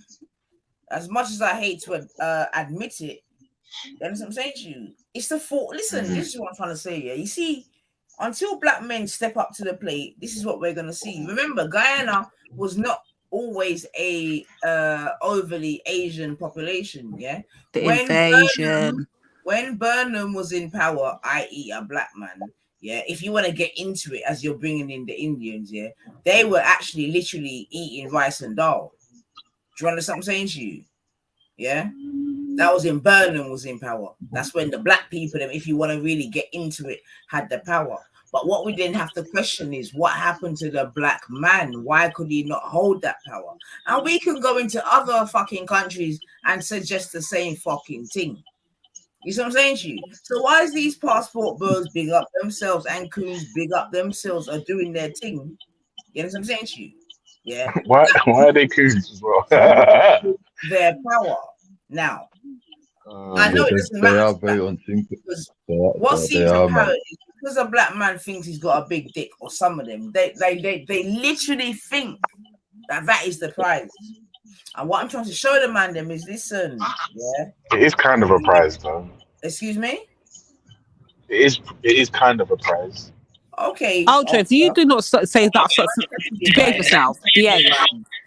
as much as I hate to admit it, you understand what I'm saying to you? It's the fault. Listen, this is what I'm trying to say. Yeah, you see, until black men step up to the plate, this is what we're gonna see. Remember, Guyana was not always a overly Asian population. Yeah, when Burnham was in power, i.e., a black man. Yeah, if you want to get into it, as you're bringing in the Indians, yeah, they were actually literally eating rice and dal. Do you understand what I'm saying to you? Yeah, that was in Burnham was in power. That's when the black people, if you want to really get into it, had the power. But what we then have to question is what happened to the black man? Why could he not hold that power? And we can go into other fucking countries and suggest the same fucking thing. You see what I'm saying to you? So why is these passport bros big up themselves and coons big up themselves are doing their thing? You know what I'm saying to you? Yeah. Why are they coons as well? Their power. Now, I know it doesn't They matter are very unthinkable. because They what are, seems man. apparent is because a black man thinks he's got a big dick, or some of them, they literally think that is the prize. And what I'm trying to show the man them is listen, yeah. It is kind of a prize, though. Excuse me? It is kind of a prize. Okay. Ultra, if you do not say that, behave yourself. Behave.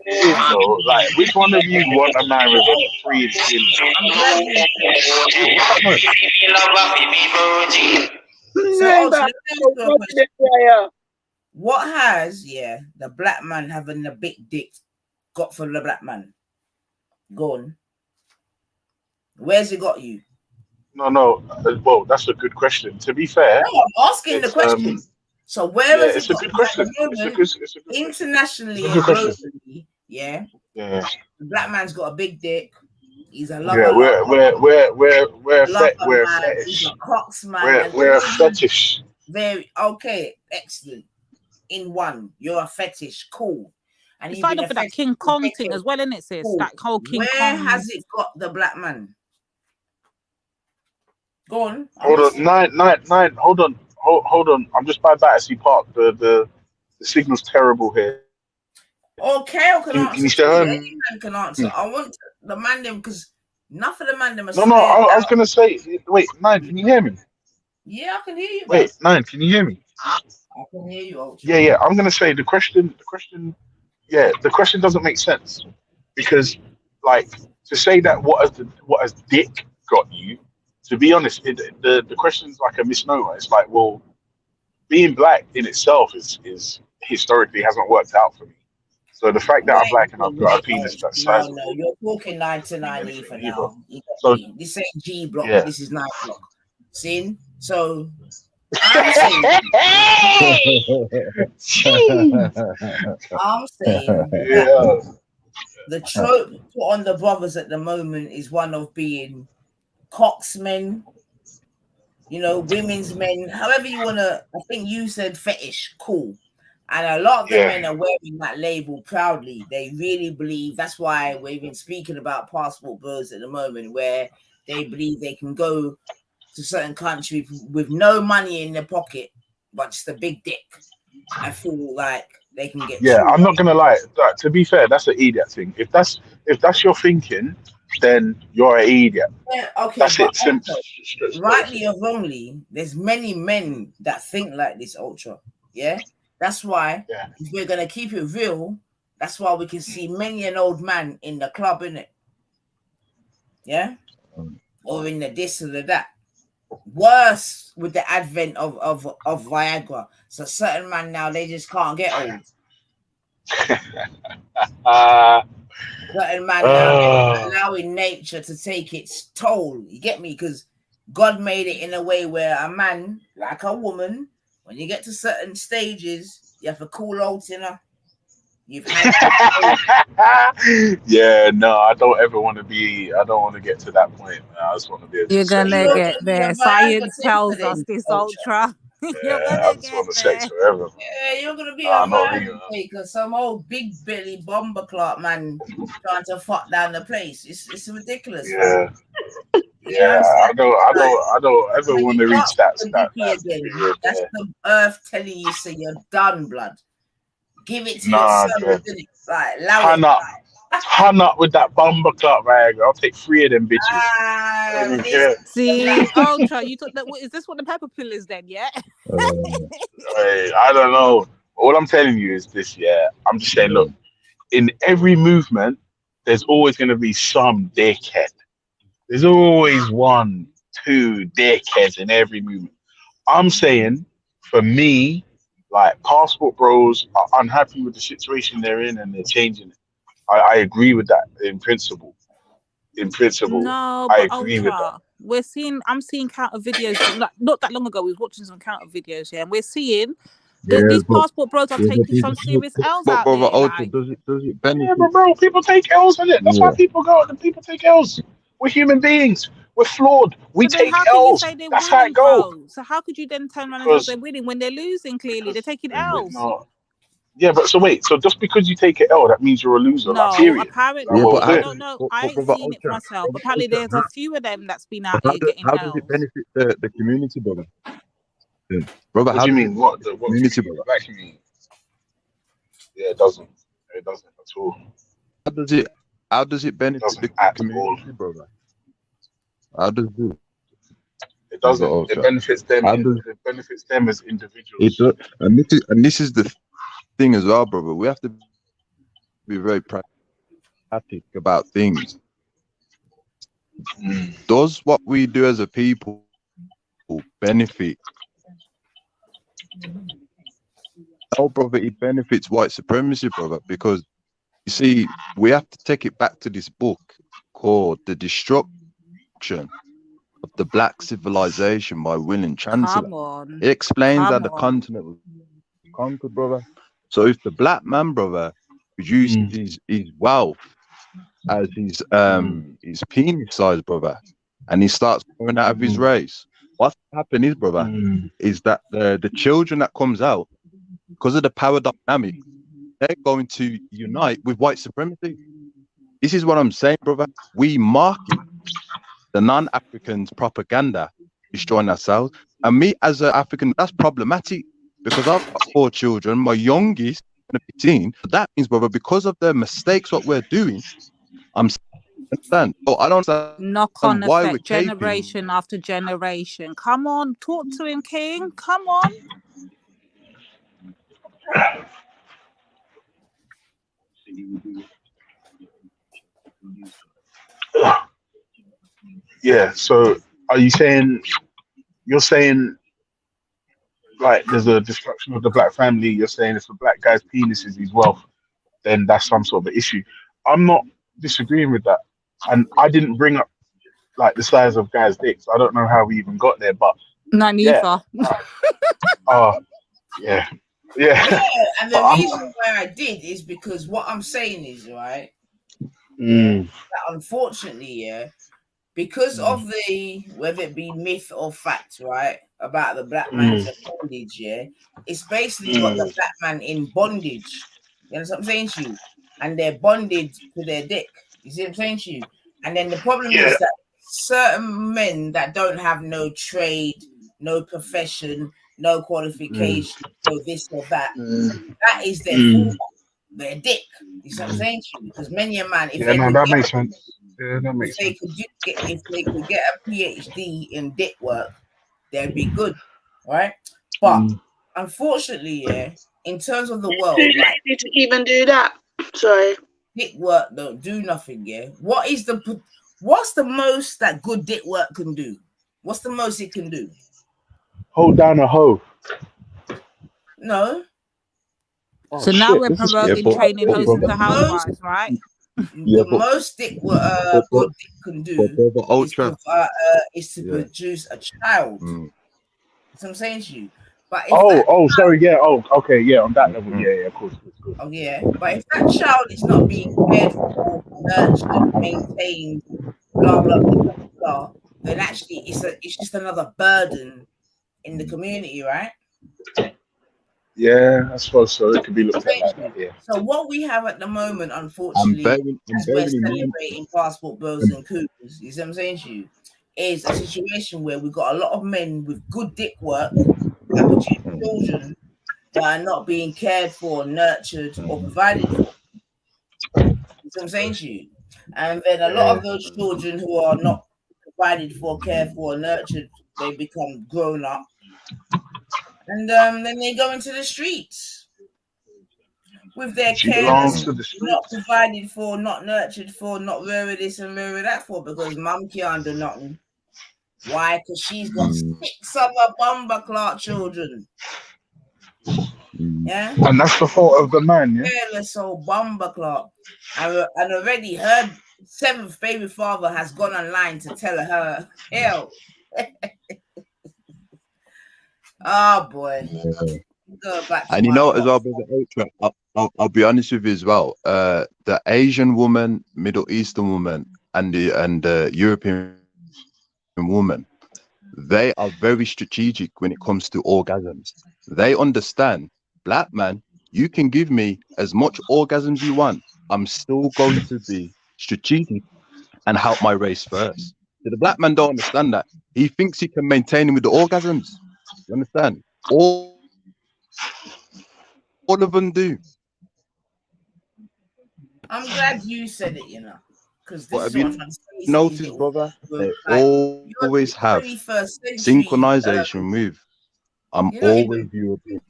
So, like, which one of you want a man with a free skin? I'm glad you. What has the black man having a big dick got for the black man? Go on. Where's it got you? No. Well, that's a good question. To be fair, no, I'm asking the question. So where is it's a good question. It's a good internationally and globally, yeah. The black man's got a big dick. He's a lover. Yeah, we're a fetish. He's a cox man. We're a fetish. Very okay, excellent. In one, you're a fetish, cool. And you find up with that King Kong thing as well, isn't it, sis? Cool. That whole King Kong. Where has it got the black man? Go on. Hold on, nine. Hold on. I'm just by Battersea Park. The signal's terrible here. Okay, I can answer. Can you still hear me? Any man can answer. I want the man them because enough of the man them are No. I was gonna say. Wait, Nine. Can you hear me? Yeah, I can hear you. Wait, Nine. Can you hear me? I can hear you. Ultra. Yeah. I'm gonna say the question. Yeah, the question doesn't make sense because, like, to say that what has dick got you? To be honest, the question's like a misnomer. It's like, well, being black in itself is historically hasn't worked out for me. So the fact that I'm black and I've got a penis that's sizable. No, you're talking 9 to 9 either now. So this ain't G block. Yeah. This is 9 block. See? So I'm saying the trope put on the brothers at the moment is one of being cocksmen, women's men, however you want to. I think you said fetish, cool. And a lot of the men are wearing that label proudly. They really believe that's why we've been speaking about passport bros at the moment, where they believe they can go to certain countries with no money in their pocket, but just a big dick. I feel like they can get. Yeah, I'm not gonna lie. To be fair, that's an idiot thing. If that's your thinking, then you're an idiot. Yeah, okay. That's it. Rightly or wrongly, there's many men that think like this, Ultra. Yeah. That's why if we're gonna keep it real, that's why we can see many an old man in the club, innit? Yeah? Or in the this or the that. Worse with the advent of Viagra. So certain man now they just can't get old. Certain man now allowing nature to take its toll. You get me? Because God made it in a way where a man, like a woman, when you get to certain stages, you have to cool out, You've had yeah, no, I don't ever want to be. I don't want to get to that point. I just want to be. You're gonna get there. Science tells us this, Ultra. You're gonna get there. Forever. Yeah, you're gonna be a man taker, some old big belly bomber clock man trying to fuck down the place. It's ridiculous. Yeah. Yeah, I don't ever want to reach that. That's the earth telling you, so you're done, blood. Give it to yourself, like Hung up with that bomber clock, right? I'll take 3 of them bitches. See, Ultra, you took that. Is this what the pepper pill is then? Yeah. I don't know. All I'm telling you is this. Yeah, I'm just saying. Look, in every movement, there's always going to be some dickhead. There's always 1, 2 dickheads in every movement. I'm saying, for me, like, passport bros are unhappy with the situation they're in and they're changing it. I agree with that in principle. No, I but agree with that. I'm seeing counter videos. Not that long ago, we was watching some counter videos, yeah, and we're seeing Yeah, these but passport bros are taking some serious L's out brother there. Ultra, Like, does it benefit? Yeah, but bro, people take L's in it. That's why people go. The people take L's. We're human beings. We're flawed. We so then take how can you L's. say they're That's how winning, it go. bro? So how could you then turn around and say Because they're winning when they're losing? Clearly, they're taking L's. no. Yeah, but so wait. So just because you take an L, that means you're a loser. Like, No, period. apparently, Like, what I was don't know. But I ain't brother seen it Ultra, myself. Apparently, there's a few of them that's been out how, here getting how does it L's. benefit the community, brother? Yeah. Brother, What how do you does it mean? What benefit the what community, community? brother? Black community? Yeah, it doesn't. It doesn't at all. How does it benefit Doesn't the at all. community, brother? How does it? It Brother doesn't. It Ultra. benefits them. How does It benefits them as it individuals. do, and this is the thing as well, brother. We have to be very pragmatic about things. Does what we do as a people benefit? Oh, brother, it benefits white supremacy, brother, because you see, we have to take it back to this book called The Destruction of the Black Civilization by William Chancellor. Come on. It explains how Come the on. continent was conquered, brother. So if the black man, brother, produces his wealth as his penis size, brother, and he starts growing out of his race, what's happening is, brother, is that the children that comes out, because of the power dynamic, they're going to unite with white supremacy. This is what I'm saying, brother. We market the non-Africans' propaganda, destroying ourselves. And me as an African, that's problematic because I've got 4 children. My youngest is 15. That means, brother, because of the mistakes what we're doing, I'm understand. Oh, I don't understand Knock-on why we're effect, caping. generation after generation. Come on, talk to him, King. Come on. Yeah. So, are you saying? You're saying like there's a destruction of the black family. You're saying if a black guy's penis is his wealth, then that's some sort of issue. I'm not disagreeing with that, and I didn't bring up like the size of guys' dicks. I don't know how we even got there, but No, neither. Yeah. Yeah, and the But reason why I did is because what I'm saying is, right, that unfortunately, because of the, whether it be myth or fact, right, about the black man's bondage, it's basically got the black man in bondage. You know what I'm saying to you? And they're bonded to their dick. You see what I'm saying to you? And then the problem is that certain men that don't have no trade, no profession, no qualification, no this or that, that is their fallback, their dick. You see what I'm saying to you? Because many a man, if yeah, they no, could that get, makes sense. Yeah, that if makes they sense. could if they could get a PhD in dick work, they'd be good, right? But unfortunately, in terms of the world, like to even do that. Sorry. Dick work don't do nothing. What's the most that good dick work can do? What's the most it can do? Hold down a hoe. No. So now we're promoting training hoes into housewives, right? The most dick what good dick can do is to produce a child. That's what I'm saying to you. But if Sorry, yeah. Oh, okay, yeah. On that level, yeah, of course. Oh yeah, but if that child is not being cared for, nurtured, maintained, blah blah blah blah, then actually it's just another burden in the community, right? Yeah, I suppose so. It could be looked at like that. Yeah. So what we have at the moment, unfortunately, as we're celebrating passport bros and cougars, you see what I'm saying to you, is a situation where we've got a lot of men with good dick work that produce children that are not being cared for, nurtured, or provided for. You see what I'm saying to you? And then a lot of those children who are not provided for, cared for, nurtured, they become grown up. And then they go into the streets with their carers not provided for, not nurtured for, not rearing this and rearing that for, because mum can't do nothing. Why? Because she's got 6 other bumper clock children. Yeah. And that's the fault of the man, yeah? Careless old bumper clock. And already her 7th baby father has gone online to tell her, hell. Oh boy. Go back to And you my know as well, pops. brother Ultra, I'll be honest with you as well. The Asian woman, Middle Eastern woman, and the European woman, they are very strategic when it comes to orgasms. They understand, black man, you can give me as much orgasms you want. I'm still going to be strategic and help my race first. So the black man don't understand that. He thinks he can maintain him with the orgasms. You understand? All of them do. I'm glad you said it, you know, because But this is have what I'm you trying to say to these noticed, little brother? They like you're always have 21st century. synchronization with. I'm You're not always even. European.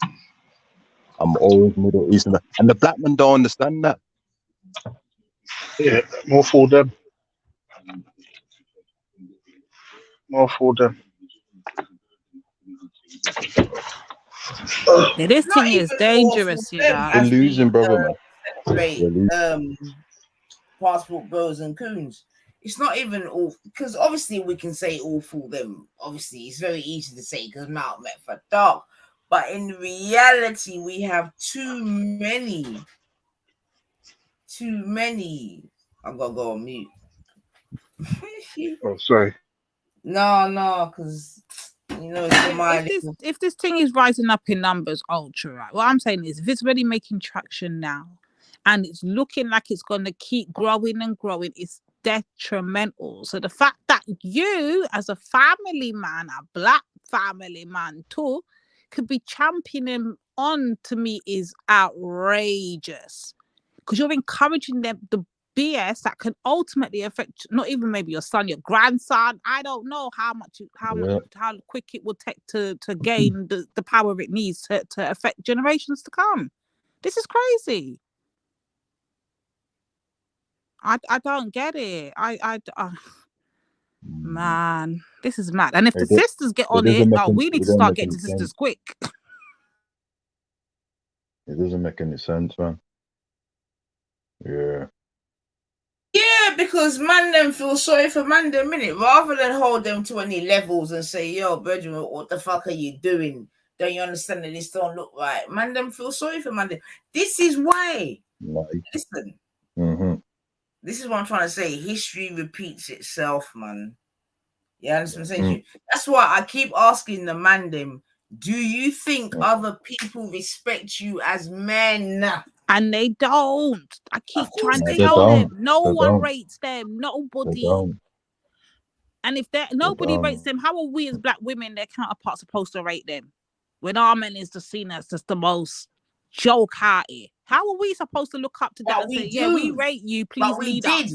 I'm always Middle Eastern. And the black man don't understand that. Yeah, more for them. More for them. Yeah, this Not thing is even awful dangerous, you them know. We're as we losing, brother, man. celebrate We're losing. passport bros and coons. It's not even all because obviously we can say all for them. Obviously, it's very easy to say because Mount met for dark, but in reality, we have too many. I'm gonna go on mute. Oh, sorry. No, because you know it's the mind. If this thing is rising up in numbers, ultra, right? What I'm saying is, if it's really making traction now, and it's looking like it's going to keep growing and growing, it's detrimental. So the fact that you, as a family man, a black family man too, could be championing on to me is outrageous, because you're encouraging them the BS that can ultimately affect not even maybe your son, your grandson. I don't know how quick it will take to gain the power it needs to affect generations to come. This is crazy. I don't get it. Man, this is mad. And if the sisters get on it, we need to start getting to sisters quick. It doesn't make any sense, man. Yeah, because man them feel sorry for man them, innit? Rather than hold them to any levels and say, yo, Benjamin, what the fuck are you doing? Don't you understand that this don't look right? Man them feel sorry for man them. This is why. Listen. This is what I'm trying to say. History repeats itself, man. Yeah, understand what I'm saying? That's why I keep asking the man them, do you think other people respect you as men? And they don't. I keep trying to tell them. No one rates them. Nobody. And if nobody rates them, how are we as black women, their counterparts, supposed to rate them? When our men is just seen as just the most joke-hearted. How are we supposed to look up to that and say, yeah, we rate you, please lead us?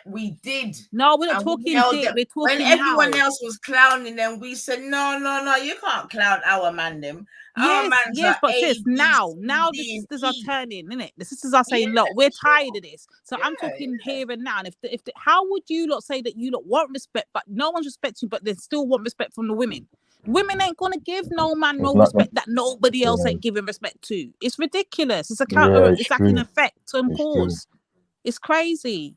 We did. No, we're not talking did. We're talking when everyone else was clowning them, we said, no, you can't clown our man them. Yes, but sis, now the sisters are turning, innit? The sisters are saying, look, we're tired of this. So I'm talking here and now. And how would you lot say that you lot want respect, but no one's respecting you, but they still want respect from the women? Women ain't gonna give no man no respect that nobody else ain't giving respect to. It's ridiculous. It's a counter. It's like an effect and cause. It's crazy.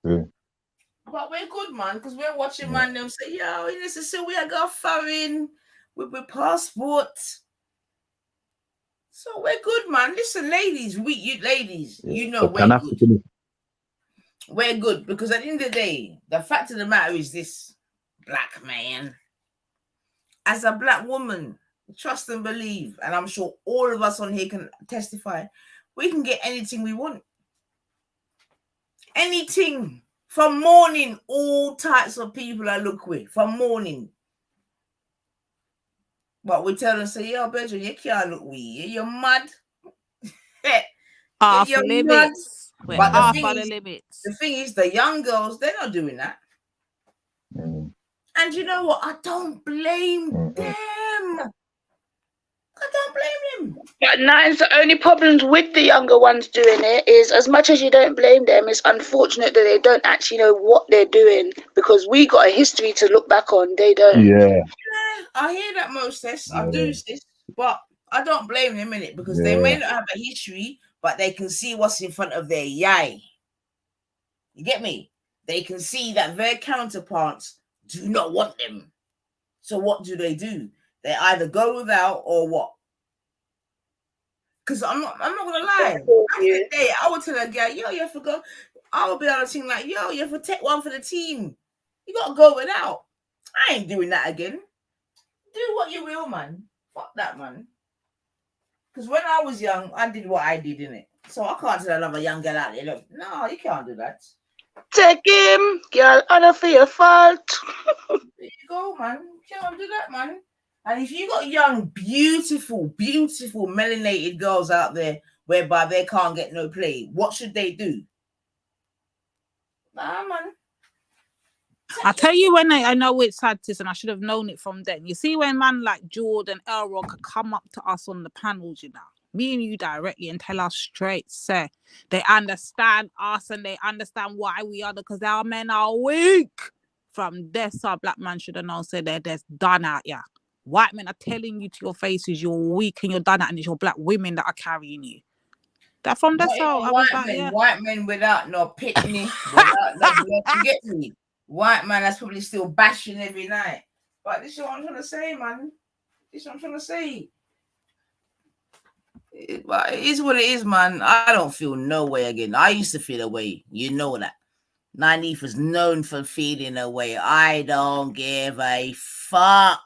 But we're good, man, because we're watching man them say, yo, listen, so we are going foreign with passport. So we're good, man. Listen, ladies, you know we're good. We're good because at the end of the day, the fact of the matter is this, black man, as a black woman, trust and believe, and I'm sure all of us on here can testify, we can get anything we want. Anything. From morning, all types of people I look with. From morning. But we tell them, say, yo, Benjamin, you can't look weird. You're mad. You're limits. Mad. But the thing is, the young girls, they're not doing that. And you know what? I don't blame them. I don't blame them. But nine, the only problems with the younger ones doing it is, as much as you don't blame them, it's unfortunate that they don't actually know what they're doing, because we got a history to look back on. They don't. Yeah. I hear that, Moses. I do, sis, but I don't blame them in it because they may not have a history, but they can see what's in front of their eye. You get me? They can see that their counterparts do not want them. So what do? They either go without or what? Because I'm not gonna lie. After the day, I would tell a guy, yo, you have to go. I would be on a team like, yo, you have to take one for the team. You gotta go without. I ain't doing that again. Do what you will, man. Fuck that, man. Because when I was young, I did what I did, in it. So I can't tell another young girl out there, look, no, you can't do that. Take him, girl, honor for your fault. There you go, man. You can't do that, man. And if you got young, beautiful, beautiful melanated girls out there whereby they can't get no play, what should they do? Nah, man. I tell you when I know it's sad, sis, and I should have known it from then. You see, when man like Jordan Elroy could come up to us on the panels, you know, me and you directly, and tell us straight, say they understand us and they understand why we are, because our men are weak. From this, our black man should have known, say there's done out, yeah. White men are telling you to your faces you're weak and you're done out, and it's your black women that are carrying you. That from the soul, I was like, yeah. White men without no pitney, without no blood, you get me? White man that's probably still bashing every night. But this is what I'm trying to say, man. This is what I'm trying to say. But it is what it is, man. I don't feel no way again. I used to feel a way. You know that. Nynaeve was known for feeling a way. I don't give a fuck.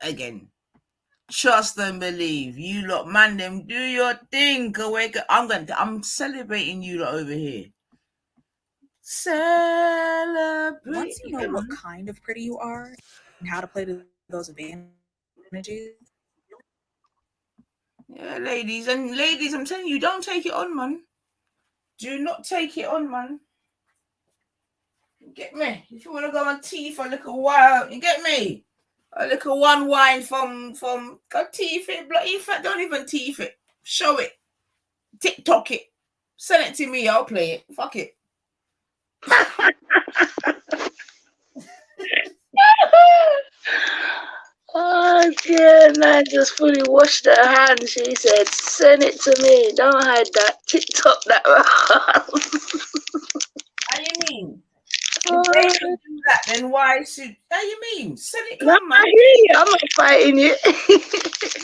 Again. Trust and believe. You lot, man, them do your thing. I'm celebrating you lot over here. Celebrate. Once you know what kind of pretty you are and how to play to those advantages. Yeah, ladies, I'm telling you, don't take it on, man. Do not take it on, man. You get me? If you want to go on tea for a little while, you get me? A little one wine from go teeth it, bloody fat, don't even teeth it. Show it. TikTok it. Send it to me, I'll play it. Fuck it. Oh dear, man just fully washed her hands. She said, send it to me. Don't hide that. TikTok that. How you mean? If they don't do that, then why should? How you mean? Send it, No, come, man. I hear you. I'm not fighting you.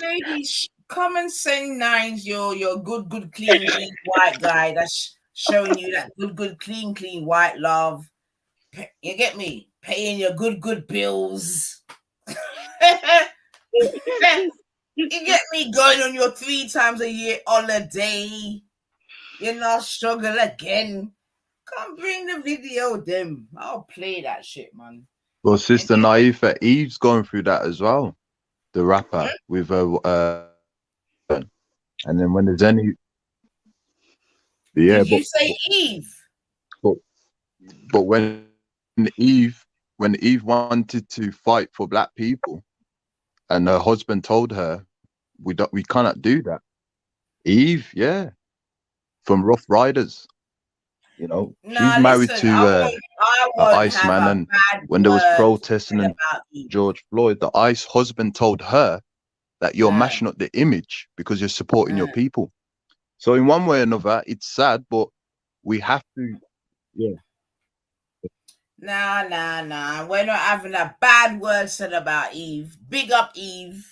Ladies, come and send Nines your good, clean white guy that's showing you that good, clean white love. You get me? Paying your good bills. You get me? Going on your 3 times a year holiday. You not struggle again. Come bring the video, them. I'll play that shit, man. Well, Sister Naifa, Eve's going through that as well. The rapper with her, and then when there's any, Did you say Eve? But when Eve wanted to fight for black people, and her husband told her, we cannot do that. Eve, yeah, from Rough Riders. You know, she's married to Iceman, and when there was protesting and George Floyd, the ICE husband told her that you're mashing up the image because you're supporting your people. So in one way or another, it's sad, but we have to, yeah. Nah. We're not having a bad word said about Eve. Big up Eve.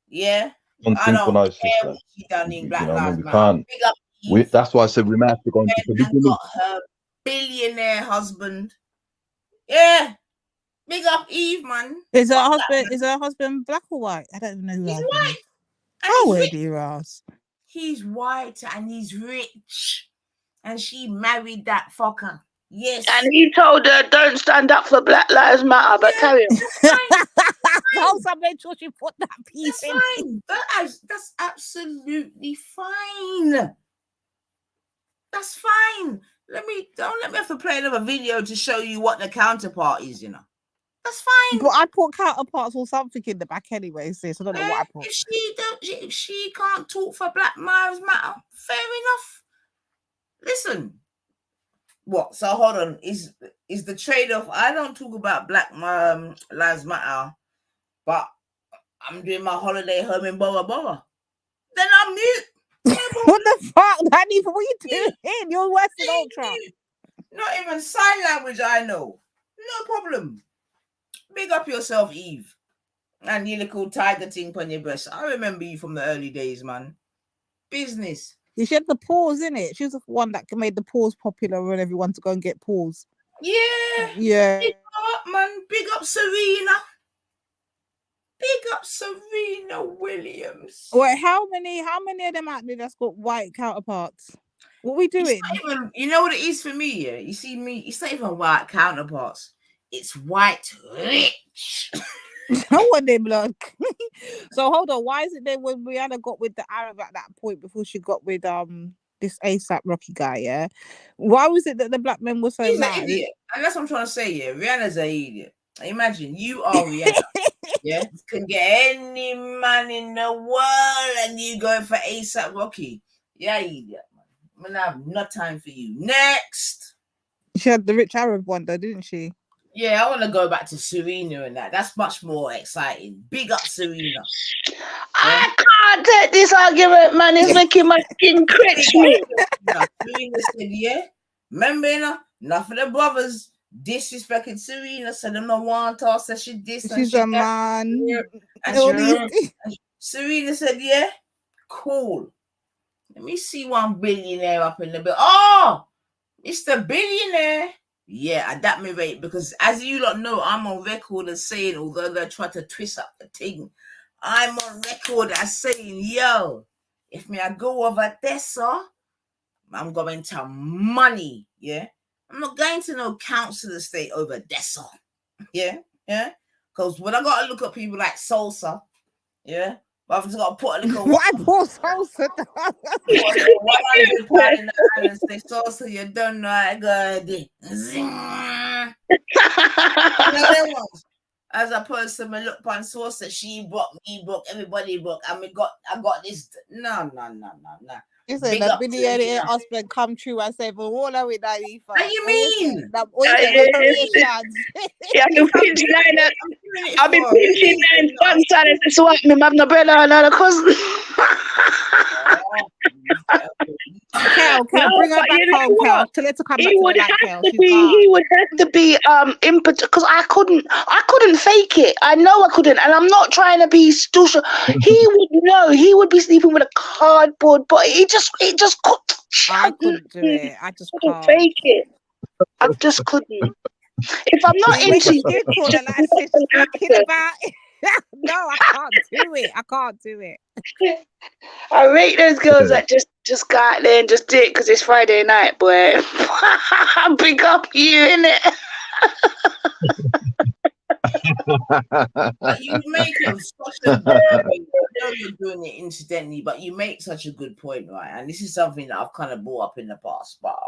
Yeah. I don't care what she done in Black Lives Matter. Big up Eve. That's why I said we might have to go into polygamy. Got her billionaire husband. Yeah. Big up Eve, man. Is her husband black or white? I don't even know who He's her white. husband is. How weird you ass. He's white and he's rich. And she married that fucker. Yes. And he told her, don't stand up for Black Lives Matter, but carry on. Also made sure she put that piece in. Fine. That's absolutely fine. That's fine. Don't let me have to play another video to show you what the counterpart is, you know. That's fine. But I put counterparts or something in the back anyway, sis. I don't know what I put. If she can't talk for Black Lives Matter, fair enough. Listen. What? So hold on. Is the trade-off? I don't talk about Black Lives Matter but I'm doing my holiday home in Bora Bora. Then I'm mute. What the fuck? That even what you doing? You're worse than Ultra. Not even sign language I know. No problem. Big up yourself, Eve. And you little tiger thing on your breast. I remember you from the early days, man. Business. She had the paws in it. She was the one that made the paws popular when everyone to go and get paws. Yeah. Yeah. Big up, man. Big up Serena. Big up Serena Williams. Wait, how many of them out there that's got white counterparts? What are we doing? Even, you know what it is for me, yeah? You see me, it's not even white counterparts. It's white rich. No one them look. So hold on, why is it then when Rihanna got with the Arab at that point before she got with this ASAP Rocky guy, yeah? Why was it that the black men were so He's mad? an idiot. And that's what I'm trying to say, yeah. Rihanna's an idiot. Imagine you are Rihanna. Yeah, can get any man in the world and you going for ASAP Rocky. Yeah, idiot, man. I have no time for you. Next. She had the rich Arab one though, didn't she? Yeah, I want to go back to Serena and that. That's much more exciting. Big up Serena. I can't take this argument, man. It's making my skin cringe me. Serena said, yeah. Remember, you know, enough of the brothers disrespecting Serena, said them no want her, said she this and she's a man. And Serena said, yeah, cool. Let me see one billionaire up in the bill. Oh, Mr. Billionaire. Yeah, adapt me rate, because as you lot know, I'm on record as saying, although they try to twist up the thing, I'm on record as saying, yo, if me I go over there, sir, I'm going to money, yeah? I'm not going to no council estate over there, sir, yeah? Yeah? Because when I got to look at people like Salsa, yeah? But I've just got to put a little... Why poor Salsa? Put a little £100 in the hand and say, Salsa, you don't know how to go there. Zing. You know them ones? As opposed to me look on Salsa, she broke, me broke, everybody broke, and I got this. No. You said the billionaire husband come true and say, but what are we that? What do you mean? Yeah, you pinch line. I'll be pinching line front side and say, what me, my brother and another cousin. Kel, bring her back home, Kel. Tell her to come back He would have to be impotent, because I couldn't fake it. I know I couldn't, and I'm not trying to be stupid. He would know. He would be sleeping with a cardboard, but it just could. I couldn't do it. I just couldn't fake it. I just couldn't. If I'm not into you, no, I can't do it. I can't do it. I rate those girls that just go out there and just do it because it's Friday night, boy. Big up you, innit? But you make such a good point. I know you're doing it incidentally, but you make such a good point, right? And this is something that I've kind of brought up in the past, but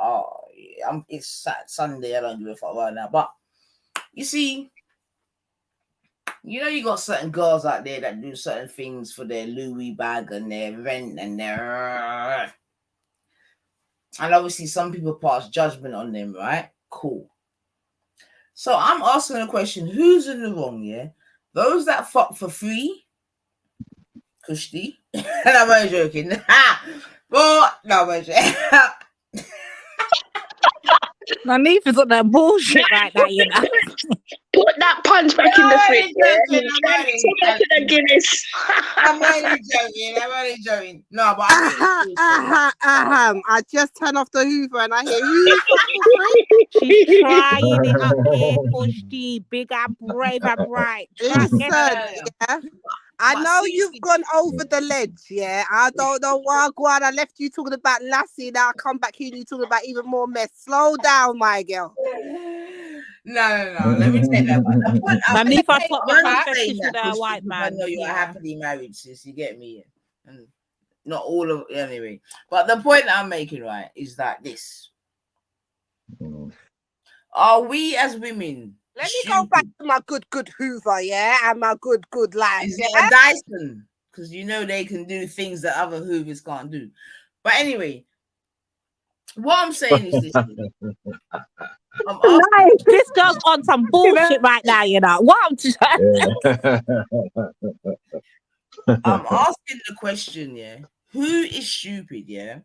it's Sunday, I don't give a fuck right now. But you see, you know, you got certain girls out there that do certain things for their Louis bag and their rent and their... And obviously some people pass judgment on them, right? Cool. So I'm asking a question, who's in the wrong, yeah? Those that fuck for free? Kushti? And I'm only joking. But, no, I'm joking. Nanif is on that bullshit right now, you know. Put that punch back in the fridge. I'm only joking. No, but I just turn off the Hoover and I hear she's trying it up here, Kushti. Big and brave and bright. Yeah. I know you've gone over the ledge, yeah. I don't know why, I left you talking about Lassie. Now I come back here and you talking about even more mess. Slow down, my girl. No. Let me take that back. If I put my confession to that white man. I know you're happily married, sis. You get me? And not all of it anyway. But the point that I'm making, right, is that this. Are we as women... Let me go back to my good Hoover, yeah, and my good life. Is it a Dyson? Because you know they can do things that other Hoovers can't do. But anyway, What I'm saying is this. This girl's on some bullshit right now, you know. What I'm I'm asking the question, yeah. Who is stupid, yeah?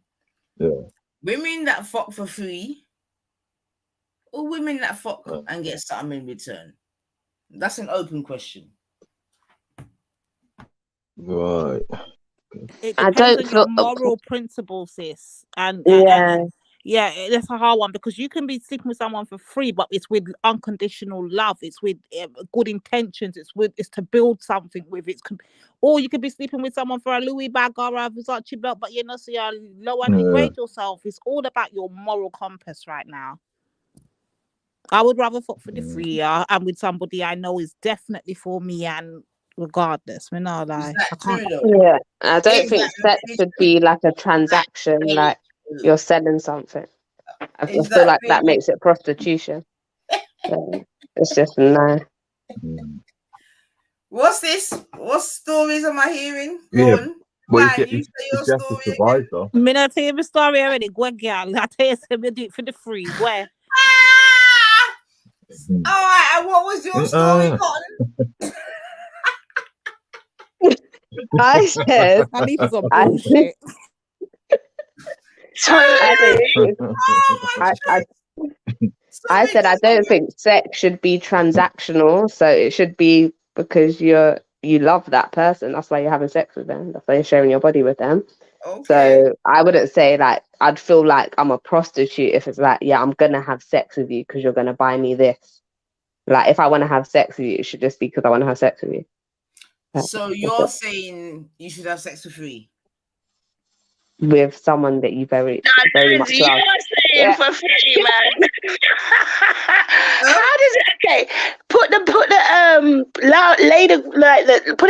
Yeah. Women that fuck for free, or women that fuck and get something in return? That's an open question. Right. It depends on your moral principles, sis. And yeah, that's a hard one because you can be sleeping with someone for free, but it's with unconditional love. It's with good intentions. It's to build something with. Or you could be sleeping with someone for a Louis bag or a Versace belt, but so you're low and degrade yourself. It's all about your moral compass right now. I would rather fuck for the free, and with somebody I know is definitely for me, and regardless, I can't. Yeah, I don't think sex should be like a transaction, like you're selling something. I feel like that makes it prostitution. So it's just no. What's this? What stories am I hearing? Yeah. Well, you say your story. Me not tell you my story already. Go girl. I tell you something, do it for the free. Where? All right, and what was your story, Cotton? I said I leave us on bullshit. I said I don't think sex should be transactional, so it should be because you love that person. That's why you're having sex with them. That's why you're sharing your body with them. Okay. So I wouldn't say like I'd feel like I'm a prostitute if it's like, yeah, I'm gonna have sex with you because you're gonna buy me this. Like if I want to have sex with you, it should just be because I want to have sex with you. So you're saying you should have sex for free with someone that you very much love. You're saying for free, man. How does it? Okay, put it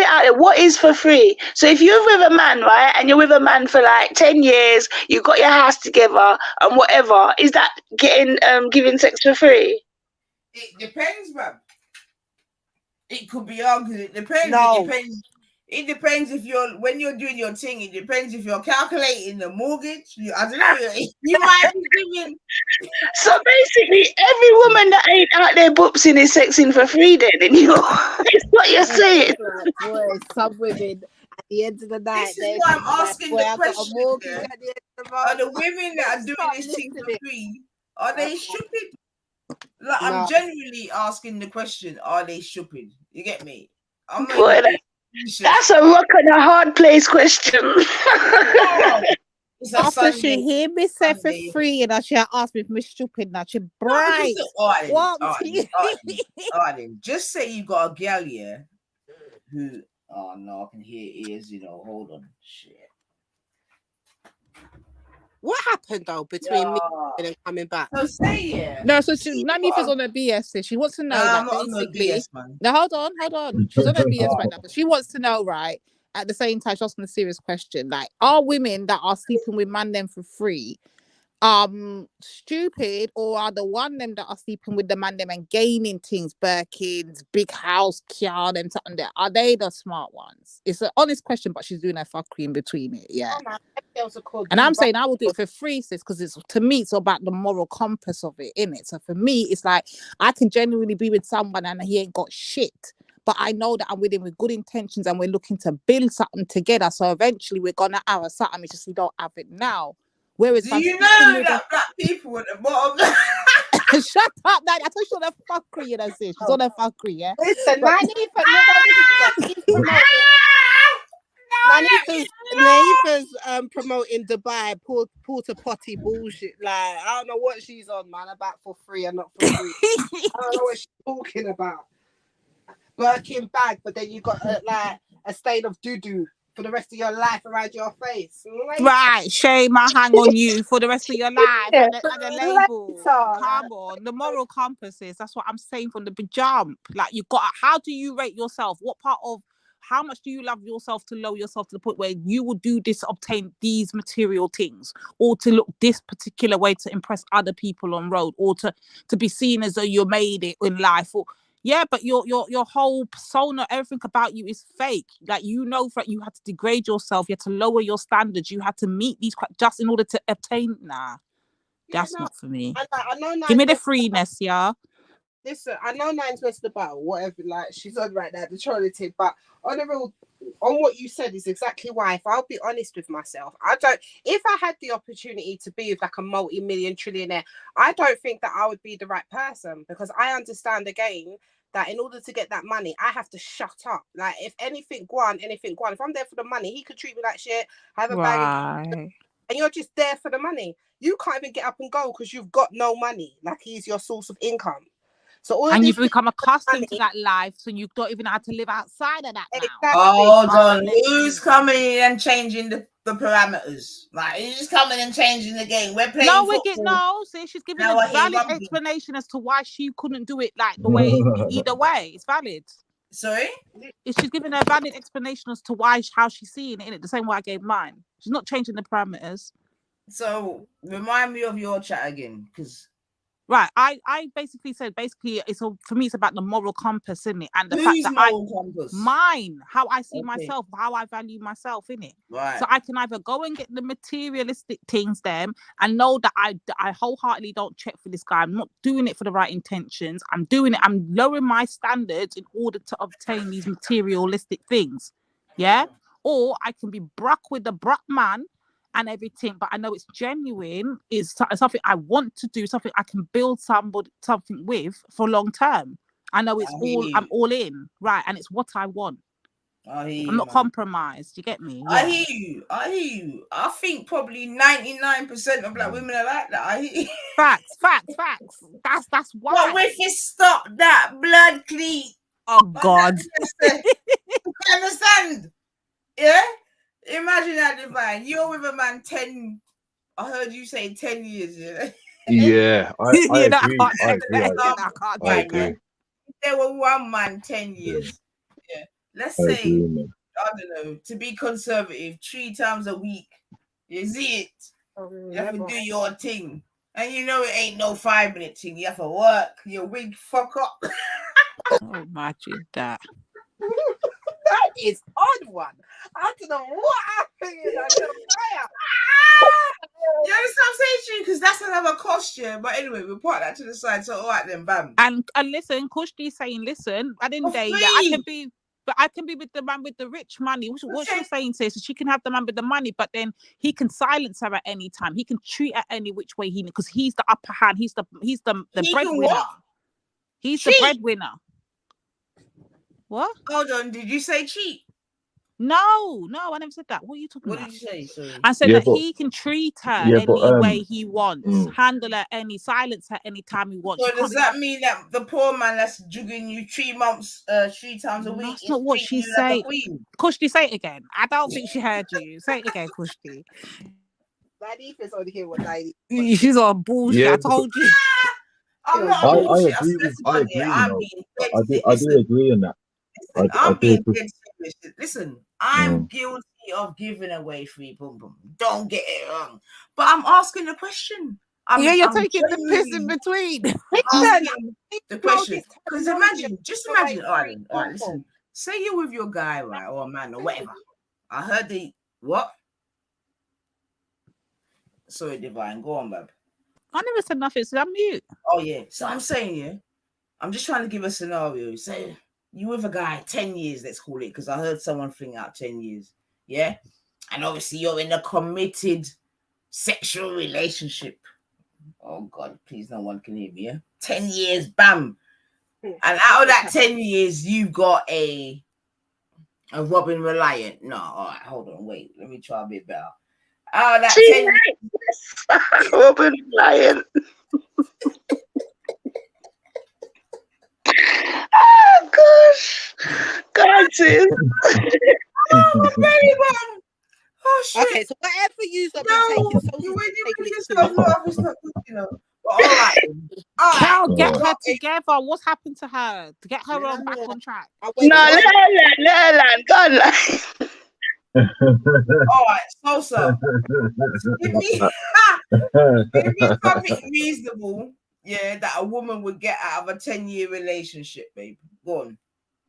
out there. What is for free? So if you're with a man, right, and you're with a man for like 10 years, you got your house together and whatever, is that giving sex for free? It depends, man. It could be argued. It depends. No. It depends if when you're doing your thing. It depends if you're calculating the mortgage. I don't know. You might be giving. So basically, every woman that ain't out there boopsing is sexing for free. Then, it's what you're saying. Boy, some women at the end of the night. This is why I'm asking the question. Are the women that are doing this thing for free? Are they stupid? Like, no. I'm genuinely asking the question: are they stupid? You get me? Boy, that's a rock and a hard place question. After she hear me say for free, and she asked me if I'm stupid, now she bright. Just say you got a gal here who. Oh no, I can hear ears. Hold on, shit. What happened though between me and coming back? So say yeah. No, so Nanifa's on her BS. She wants to know that basically. BS, now hold on. She's on her BS right now, but she wants to know, right? At the same time, she's asking a serious question. Like, are women that are sleeping with man them for free stupid, or are the one them that are sleeping with the man them and gaining things, Birkins, big house, car, and something there? Are they the smart ones? It's an honest question, but she's doing her fuckery in between it, yeah. And I'm saying I will do it for free, sis, because to me it's about the moral compass of it, innit? So for me, it's like I can genuinely be with someone and he ain't got shit, but I know that I'm with him with good intentions and we're looking to build something together. So eventually we're gonna have something. It's just we don't have it now. Whereas do you know that black people at the bottom? Shut up, Nanny. I told you on her fuckery, you know, sis. She's on her fuckery, yeah? Listen, Nanifa's promoting Dubai porta potty bullshit. Like, I don't know what she's on, man, about for free and not for free. I don't know what she's talking about. Birkin bag, but then you got like a stain of doo-doo for the rest of your life around your face. Right, shame I hang on you for the rest of your life. And the label. Come on, the moral compasses. That's what I'm saying from the jump. Like, you got, how do you rate yourself? What part of, how much do you love yourself to lower yourself to the point where you will do this, obtain these material things, or to look this particular way to impress other people on road, or to be seen as though you made it in life, or yeah, but your whole persona, everything about you is fake. Like, you know, you had to degrade yourself, you had to lower your standards, you had to meet these just in order to obtain. Nah, That's not for me. I know Give me the freeness, yeah. Listen, I know Nine's messed about, whatever, like she's on right now, the trolley tip, but on the real, on what you said is exactly why. If I'll be honest with myself, if I had the opportunity to be with like a multi-million trillionaire, I don't think that I would be the right person, because I understand again that in order to get that money, I have to shut up. Like, if anything go on. If I'm there for the money, he could treat me like shit, have a bag, and you're just there for the money. You can't even get up and go because you've got no money. Like, he's your source of income. So and you've become accustomed to that life, so you don't even know how to live outside of that now. Exactly. Hold on, who's coming in and changing the parameters? Like, who's just coming and changing the game? We're playing football. See, she's giving a valid explanation as to why she couldn't do it like the way. Either way, it's valid. Sorry? She's giving a valid explanation as to how she's seeing it, the same way I gave mine. She's not changing the parameters. So, remind me of your chat again, because... Right, I basically said for me it's about the moral compass, isn't it? And the Whose fact that compass? Mine, how I see myself, how I value myself, innit? Right. So I can either go and get the materialistic things and know that I wholeheartedly don't check for this guy. I'm not doing it for the right intentions. I'm lowering my standards in order to obtain these materialistic things. Yeah? Or I can be bruck with the bruck man and everything, but I know it's genuine, is something I want to do, something I can build something with for long term. I know I'm all in, right? And it's what I want. I'm not compromised. You get me? Yeah. I hear you. I think probably 99% of black women are like that. I hear you. Facts. That's why. But if you stop that blood clean. Oh God. You understand? Yeah? Imagine that, Divine. You're with a man 10. I heard you say 10 years. Yeah. Yeah, I agree. I agree. If there were one man 10 years, yeah. Let's say, I don't know, to be conservative, 3 times a week. You see it? You have to do your thing. And you know it ain't no 5-minute thing. You have to work. Your wig fuck up. Oh, imagine that. That is odd one. I don't know what happened. You understand what I'm saying? Because that's another cost, yeah. But anyway, we'll put that to the side. So all right then, bam. And listen, Kushti's saying, listen, I didn't say that I can be with the man with the rich money. What she's saying is she can have the man with the money, but then he can silence her at any time. He can treat her any which way because he's the upper hand. He's the breadwinner. He's the breadwinner. What? Hold on, did you say cheat? No, I never said that. What are you talking about? What did you say? Sorry. I said that he can treat her any way he wants, handle her silence her anytime he wants. So does that mean that the poor man that's jugging you 3 months, 3 times a week? That's not what she's saying. Kushti, say it again. I don't think she heard you. Say it again, Kushti. Lady is on here with lady. She's on bullshit. Yeah, I told you. I'm not bullshit. I do agree on that. I'm being dead serious. Listen, I'm guilty of giving away free boom boom. Don't get it wrong. But I'm asking the question. You're taking the piss in between. The question. Because imagine. All right, listen. Say you're with your guy, right, or a man, or whatever. I heard what? Sorry, Divine. Go on, babe. I never said nothing, so I'm mute. Oh, yeah. So I'm saying, I'm just trying to give a scenario. Say you with a guy 10 years, let's call it, because I heard someone fling out 10 years. Yeah? And obviously you're in a committed sexual relationship. Oh, God, please, no one can hear me, yeah? 10 years, bam. And out of that 10 years, you've got a Robin Reliant. No, all right, hold on, wait. Let me try a bit better. Out of that 10 years. Robin Reliant. Oh, gosh. God, sis. Oh, baby, mom. Oh, shit. Okay, so whatever you've been taking so it's not good, you know. But all right. Cal, get her together. What's happened to her? To get her back on track. No, let her land. Go on, land. All right, so give me something reasonable, that a woman would get out of a 10-year relationship, babe. Go on.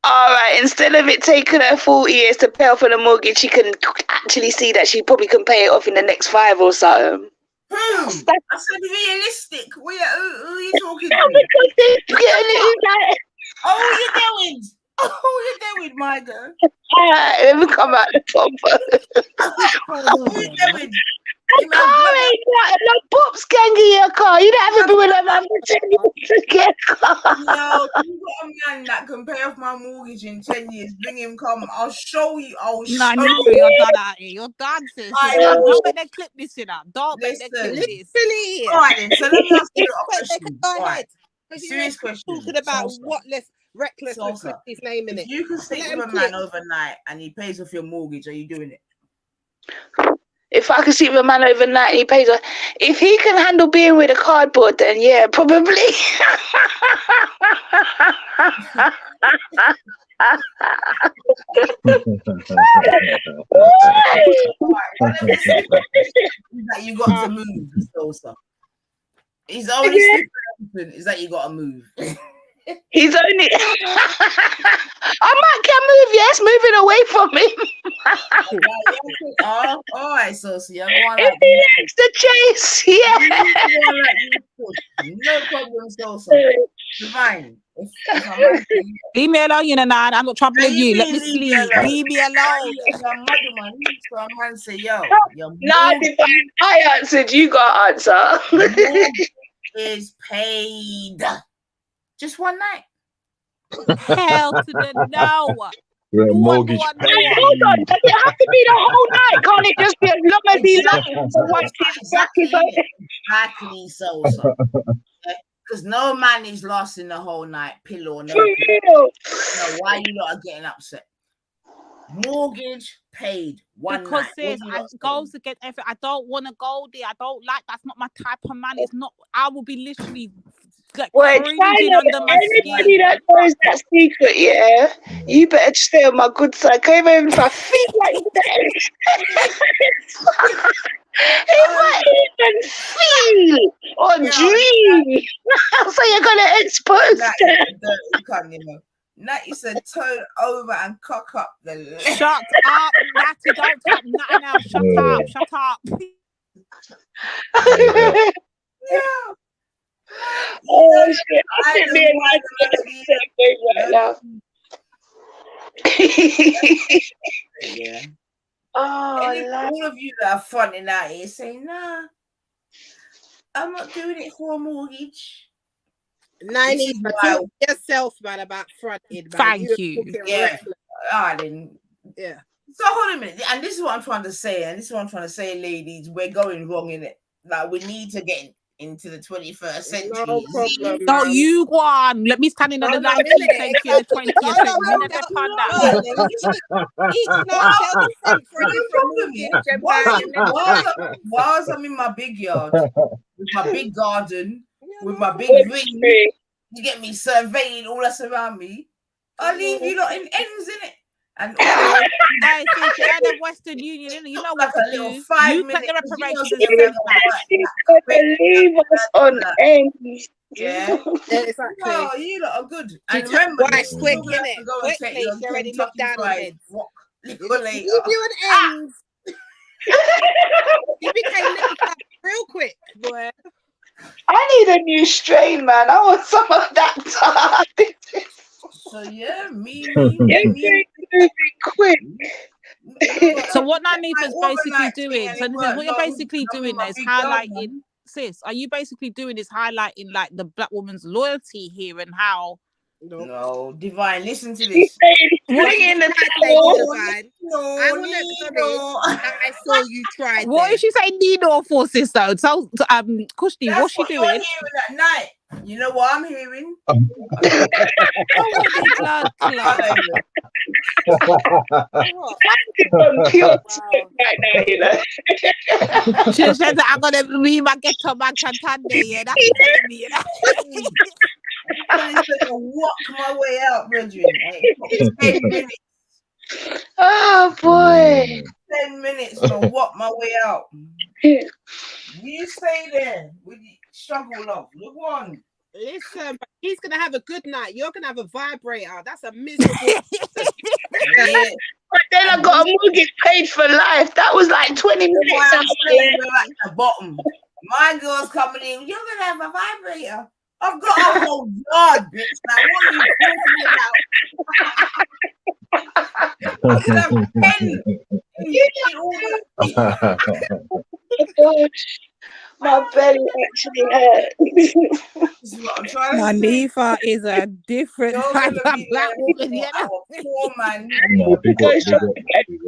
All right, instead of it taking her 40 years to pay off on a mortgage, she can actually see that she probably can pay it off in the next 5 or so. Who? I said realistic. Who are you talking to? Oh, you doing? Oh, you doing, my girl? Let me come out the top. What are you doing? A car ain't got no pops can get your car. You don't have to be with a man for 10 years to get a car. No, you got a man that can pay off my mortgage in 10 years. Bring him, come. I'll show you. I'll show you. You're done out here. You're done, sis. Don't make them clip this, Don't make them clip this. All right, then. So let me ask you a question. Go All ahead. right. Serious question. Talking about what reckless with Salsa. his name in If it. you can sleep with a man overnight and he pays off your mortgage, are you doing it? If I can sleep with a man overnight and he pays off, if he can handle being with a cardboard, then yeah, probably. That you got to move, Salsa. He's only stipulation is that you got to move. He's only. I might can move, yes, moving away from him. Oh, all right, Salsa. If he likes the chase, yeah. No problem, Salsa. Fine. Leave me alone, I'm not troubling you. Let me sleep. Leave me alone. So a man say, yo, nah, Divine, I answered, you got to answer. is paid. Just one night. Hell to the no. Yeah, mortgage Hold on, does it have to be the whole night? Can't it just be as long as he loves once his back is open? Exactly, so. Because no man is lost in the whole night, pillow, no. Why you lot are getting upset? Mortgage paid one because night. I goes against everything. I don't want to go there. I don't like. That's not my type of man. It's not. I will be literally like cringing under my anybody skin. that knows that secret, yeah, you better stay on my good side. Cause even if I feel like that, if I even feel or dream, so you're gonna expose that. Now you said turn over and cock up the leg. Shut up, Natty, don't talk nothing else. Shut up. Yeah. Oh shit! I should be right now. Yeah. Oh, all of you that are fronting out here saying, nah, I'm not doing it for a mortgage. Talk yourself, man, about fronting. Thank you. Yeah. Yeah. So hold a minute. And this is what I'm trying to say. Ladies. We're going wrong in it. Like, we need to get into the 21st century. No problem. No, you go on. Let me stand in on the 19th century and the 20th century. Whilst I'm in my big yard, with my big garden, with my big ring, you get me surveying all that's around me. I'll leave you lot in ends, innit? And hey, see, you had a Western Union, you know what to do. You take the reparations and leave us on ends. Yeah, exactly. No, you lot are good. And remember, quick, innit? Quickly, you already looked down on heads. Leave you an ends. You became little real quick, boy. I need a new strain, man. I want some of that. So yeah, me quick. So what Nanifa's basically doing, so this is what you're basically doing is highlighting, sis, are you basically doing is highlighting like the black woman's loyalty here and how No, Divine, listen to this. Divine. I saw you try. What is she saying Nino for, sister? So Kushni, what's she doing? Hearing at night. You know what I'm hearing? She says that I'm gonna be my ghetto man Chantande, yeah. That's what telling me, you know. I'm gonna walk my way out, brethren. 10 minutes. Oh boy. 10 minutes to walk my way out. You stay there with the struggle of. Look one. Listen, he's gonna have a good night. You're gonna have a vibrator. That's a miserable. Yeah. But then I got a mortgage paid for life. That was like 20 minutes. I'm at the bottom. My girl's coming in. You're gonna have a vibrator. I've got a whole yard, bitch. Like, what are you talking about? I could have 10. My belly actually hurt. This is what I'm trying to say. Manifa is a different You're type gonna of be black there woman, for you know? our poor man. No, big up, big up, big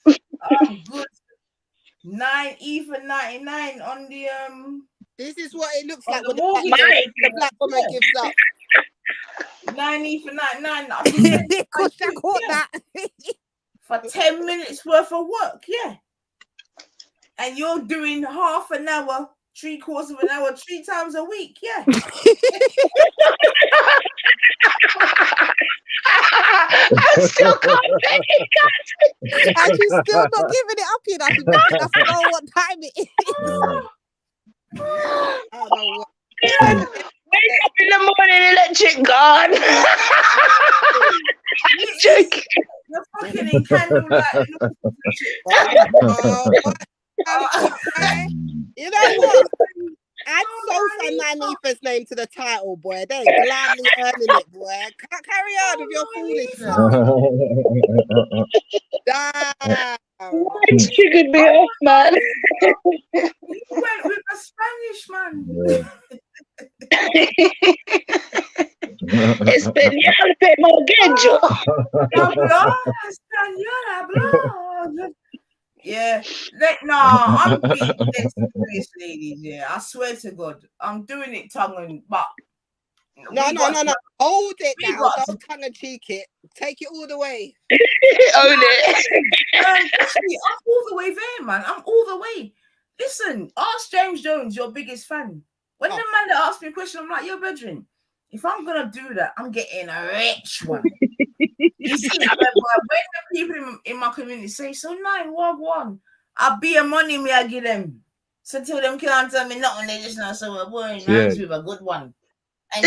up. Good. 9E for 99 on the This is what it looks on like the when mortgage. the black woman gives up. 9E for 99. I just said Because I caught that. for 10 minutes worth of work, yeah. And you're doing half an hour, 3/4 of an hour, 3 times a week, yeah. I still can't believe it. And she's still not giving it up, you know. She's making us know what time it is. I don't know what. Wake up in the morning, electric gone. I'm joking. You're fucking in candlelight. You know what? Add Sosa Manifa's name to the title, boy. They're gladly earning it, boy. Carry on with your foolishness. Damn. It triggered me off, man. You went with a Spanish man. Español pe morguejo. Yeah, I'm being dead serious, ladies. Yeah, I swear to God, I'm doing it tongue and but. No. Hold it now. Don't tongue and cheek it. Take it all the way. Own it. I'm all the way there, man. I'm all the way. Listen, ask James Jones, your biggest fan. When the man that asked me a question, I'm like, yo, brethren, if I'm gonna do that, I'm getting a rich one. You see, when the people in my community say, so 9, one, I'll be a money me I give them. So till them can't tell me nothing, they just know so we're boring nice with a good one. And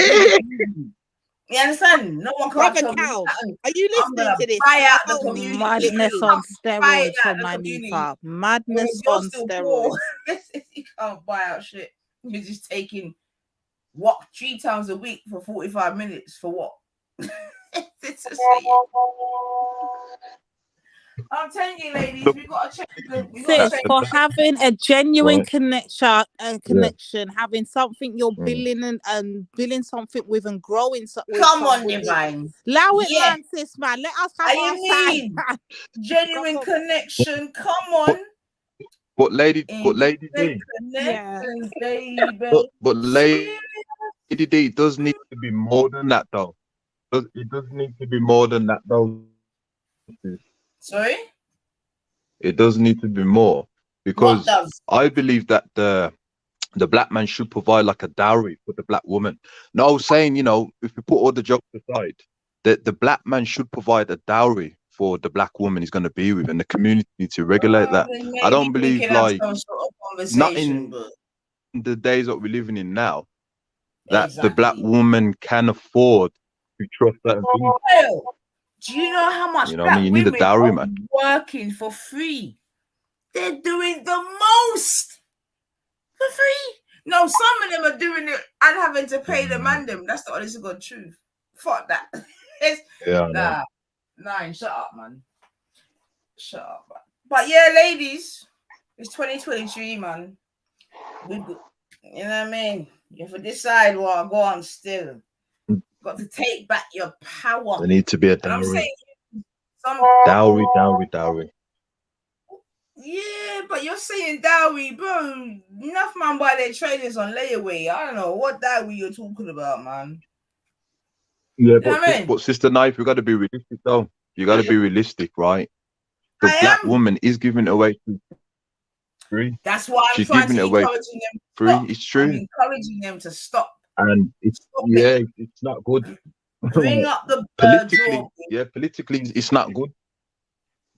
you understand? No one can't tell me nothing. Are you listening to this? Buy out the community. Madness on steroids for Manifa. Madness on steroids. You can't buy out shit. You're just taking what 3 times a week for 45 minutes for what? I'm telling you, ladies, we got to check. For having a genuine connection, having something you're building and building something with and growing with. Come on, Divine. Allow it, man, sis, man. Let us have our time. Genuine connection. Come on. But lady D. But lady D does need to be more than that, though. It does need to be more than that, though. Sorry? It does need to be more, because I believe that the black man should provide like a dowry for the black woman. No, I was saying, you know, if we put all the jokes aside, that the black man should provide a dowry for the black woman he's going to be with, and the community need to regulate that. I don't believe like not in the days that we're living in now that the black woman can afford to trust certain things. Do you know how much you need a dowry, man. Working for free? They're doing the most for free. No, some of them are doing it and having to pay the man them. That's the honest to God truth. Fuck that. Nah, shut up, man. Shut up, man. But yeah, ladies, it's 2023, man. You know what I mean? You have to decide what I go on still. Got to take back your power. There need to be a dowry. I'm saying dowry. Yeah, but you're saying dowry, bro. Enough man buy their trailers on layaway. I don't know what dowry you're talking about, man. Yeah, but Sister Knife, you got to be realistic, though. You got to be realistic, right? The black woman is giving it away for free. That's why I'm trying to encouraging them. Free, it's true. I'm encouraging them to stop. And it's not good. Bring up the politically, it's not good.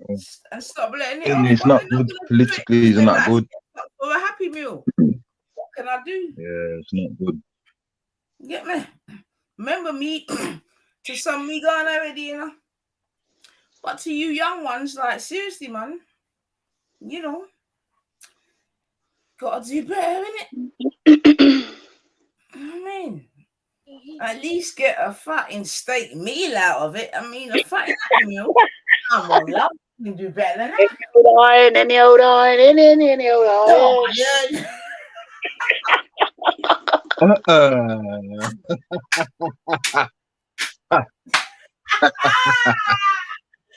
And stop letting it. It's not good. Politically, it's not good. For a happy meal, what can I do? Yeah, it's not good. Get me? Remember me to some me gone already, you know. But to you young ones, like seriously, man, you know, Gotta do better, innit? I mean, at least get a fucking steak meal out of it. I mean, a fucking Happy Meal. Come on, love. You can do better than that. Any old iron, any old iron. Oh, yeah.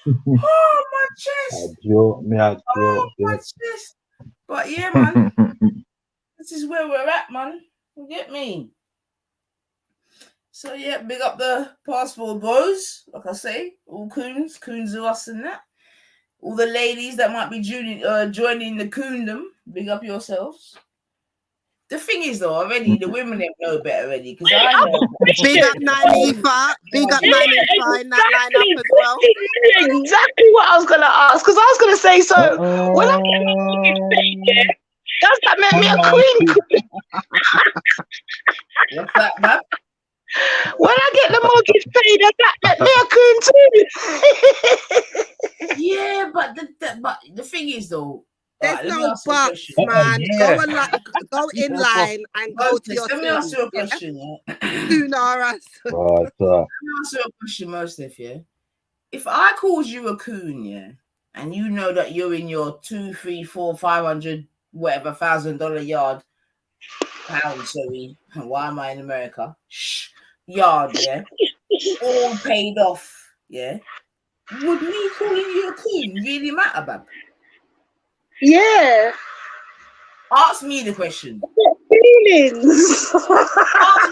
Oh, my chest. Oh, my chest. But yeah, man. This is where we're at, man. You get me? So yeah, big up the passport bros. Like I say, all coons are us and that. All the ladies that might be joining the coondom, big up yourselves. The thing is, though, already the women don't know better already because I heard. Big up Nanifa, big up Nanifa in that lineup as well. Exactly what I was gonna ask, because I was gonna say, so when I get my mortgage paid, yeah, does that make me a queen? What's that, man? When I get the mortgage paid, does that make me a coon too? Yeah, but the thing is, though. There's no buts, man. Go in line and go to your Let me ask you a question, yeah? Soon or us. Let me ask you a question, Mostef, yeah? If I called you a coon, yeah, and you know that you're in your $200, $300, $400, $500, whatever $1,000 yard, pound, sorry, why am I in America? Yard, yeah, all paid off, yeah. Would me calling you a coon really matter, bab? Yeah. Ask me the question. Feelings. Ask me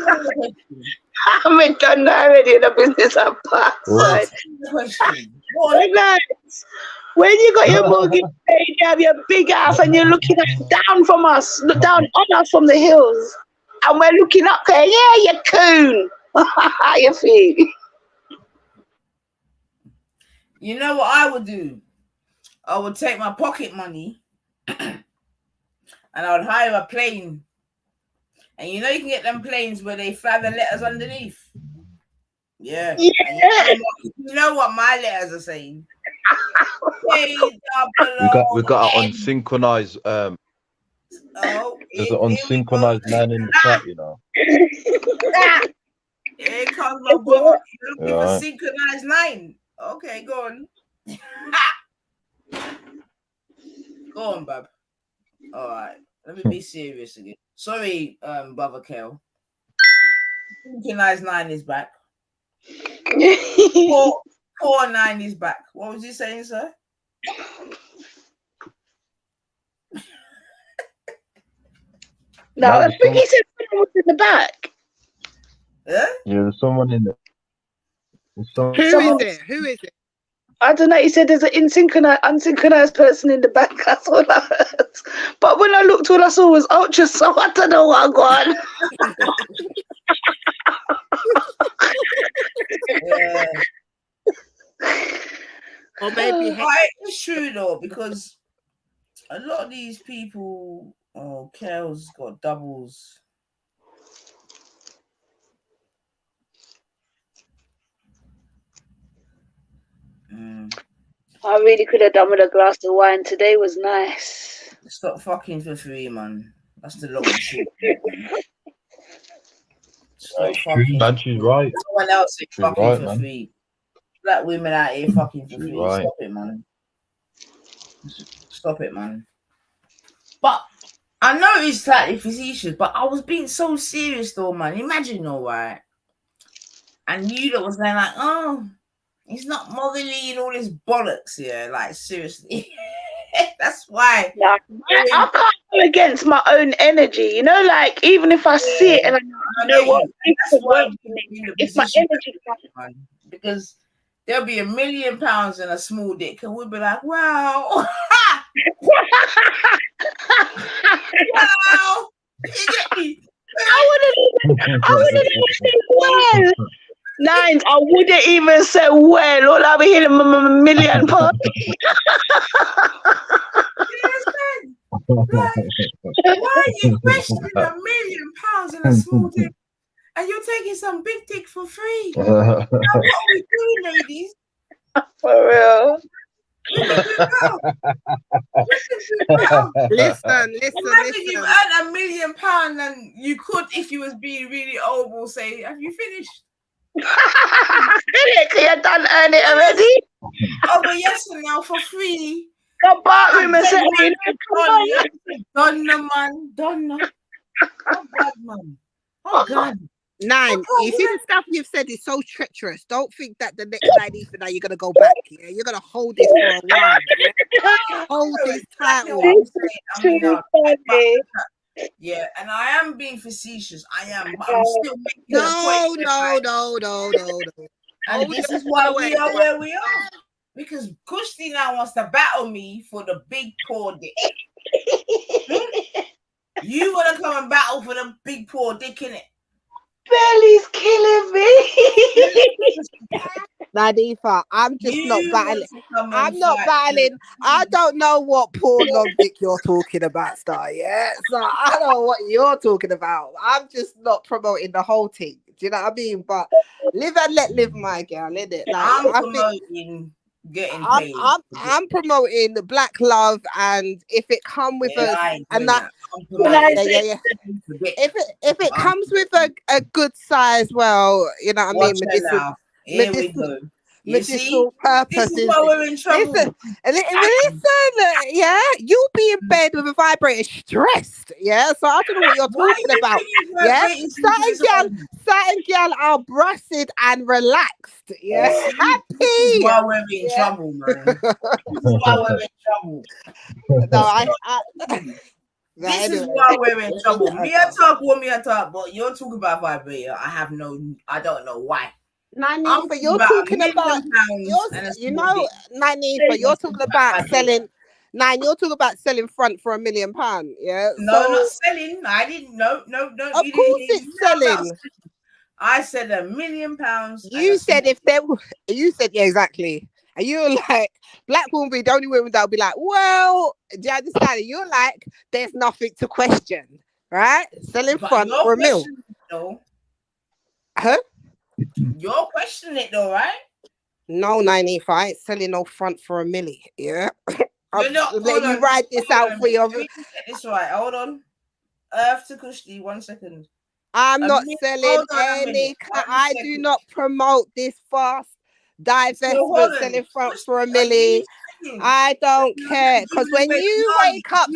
the question. I haven't done that already in the business I'm past. Ask me the question. When you got your mortgage paid, you have your big house and you're looking down from us, look down on us from the hills. And we're looking up there, yeah, you coon. How you feel? You know what I would do? I would take my pocket money and I would hire a plane. And you know you can get them planes where they fly the letters underneath. Yeah. And you know what my letters are saying? we got an unsynchronized there's an unsynchronized man in the chat, you know. Here comes my brother. You're looking for synchronized 9. Okay, go on. Go on, bab. All right. Let me be serious again. Sorry, brother Kel. Synchronized 9 is back. 4-9 is back. What was you saying, sir? No, I think he said someone was in the back. Yeah? Yeah, there's someone in there. Who is it? Who is it? I don't know. He said there's an unsynchronized person in the back. That's all I heard. But when I looked, all I saw was ultra. So I don't know what I got. Yeah. Or maybe it's true though, because a lot of these people, Kel's got doubles. I really could have done with a glass of wine. Today was nice. Stop fucking for free, man. That's the long and short. Stop fucking. Man, she's right. Someone else is fucking right, for man. free. Black women out here fucking for free. Right. Stop it, man. Stop it, man. But I know it's slightly facetious, but I was being so serious though, man. Imagine, all right. And you that was saying like, oh, it's not motherly and all this bollocks, yeah. Like seriously. That's why. I can't go against my own energy, you know, like even if I see it and I know what that's why it's my energy, man. Because there'll be £1 million in a small dick, and we'll be like, wow. Wow. You get me? I wouldn't even say well. Nines, I wouldn't even say well. All I'll be hitting £1 million. Why are you questioning £1 million in a small dick? And you're taking some big dick for free. Now, what are we doing, ladies? For real. Listen. Imagine you've earned £1 million and you could, if you was being really old, say, "Have you finished?" You done earn it already. Oh, but yes, and now for free. Come back with me, say, Donna, man, Donna. Oh God, man. Oh God. Nine, you see the stuff you've said is so treacherous. Don't think that the next 90 for that you're gonna go back. Yeah, you're gonna hold this for a while. Yeah? Hold this title. Yeah, and I am being facetious. I am, but I'm still making a point. No. And this is why we are where we are. Because Kushti now wants to battle me for the big poor dick. You want to come and battle for the big poor dick, innit? Belly's killing me. Nadifa, I'm just not battling. I'm not battling. I don't know what poor long dick you're talking about, Star. Yeah, so I don't know what you're talking about. I'm just not promoting the whole thing. Do you know what I mean? But live and let live, my girl. Isn't it? Like, I'm promoting getting paid. I'm promoting the black love, and if it come with if it comes with a good size, well, you know what I mean, medicinal purposes. This is why we're in trouble. Listen, yeah, you'll be in bed with a vibrator stressed, yeah. So I don't know what you're talking about. Yeah, certain girl are brusted and relaxed, yeah, happy. This is why we're in trouble, man. This is why we're in trouble. This is why we're in trouble. Me a talk, but you're talking about vibrator. I don't know why. Nani, but you're talking about Nani, but you're talking about selling. You're talking about selling front for £1 million, yeah. No, not selling. I didn't. No. Of course, it's selling. I said £1 million. You said you said yeah, exactly. And you're like, black women be the only women that'll be like, well, do you understand? You're like, there's nothing to question, right? Selling front for £1 million. Huh? You're questioning it though, right? No, 95. I ain't selling no front for £1 million. Yeah. I'm letting you ride this out for your. Let me get this right. Hold on. Earth to Kushti, 1 second. I'm not selling any. I do not promote this fast divestment selling front for £1 million. I don't care, because when you wake up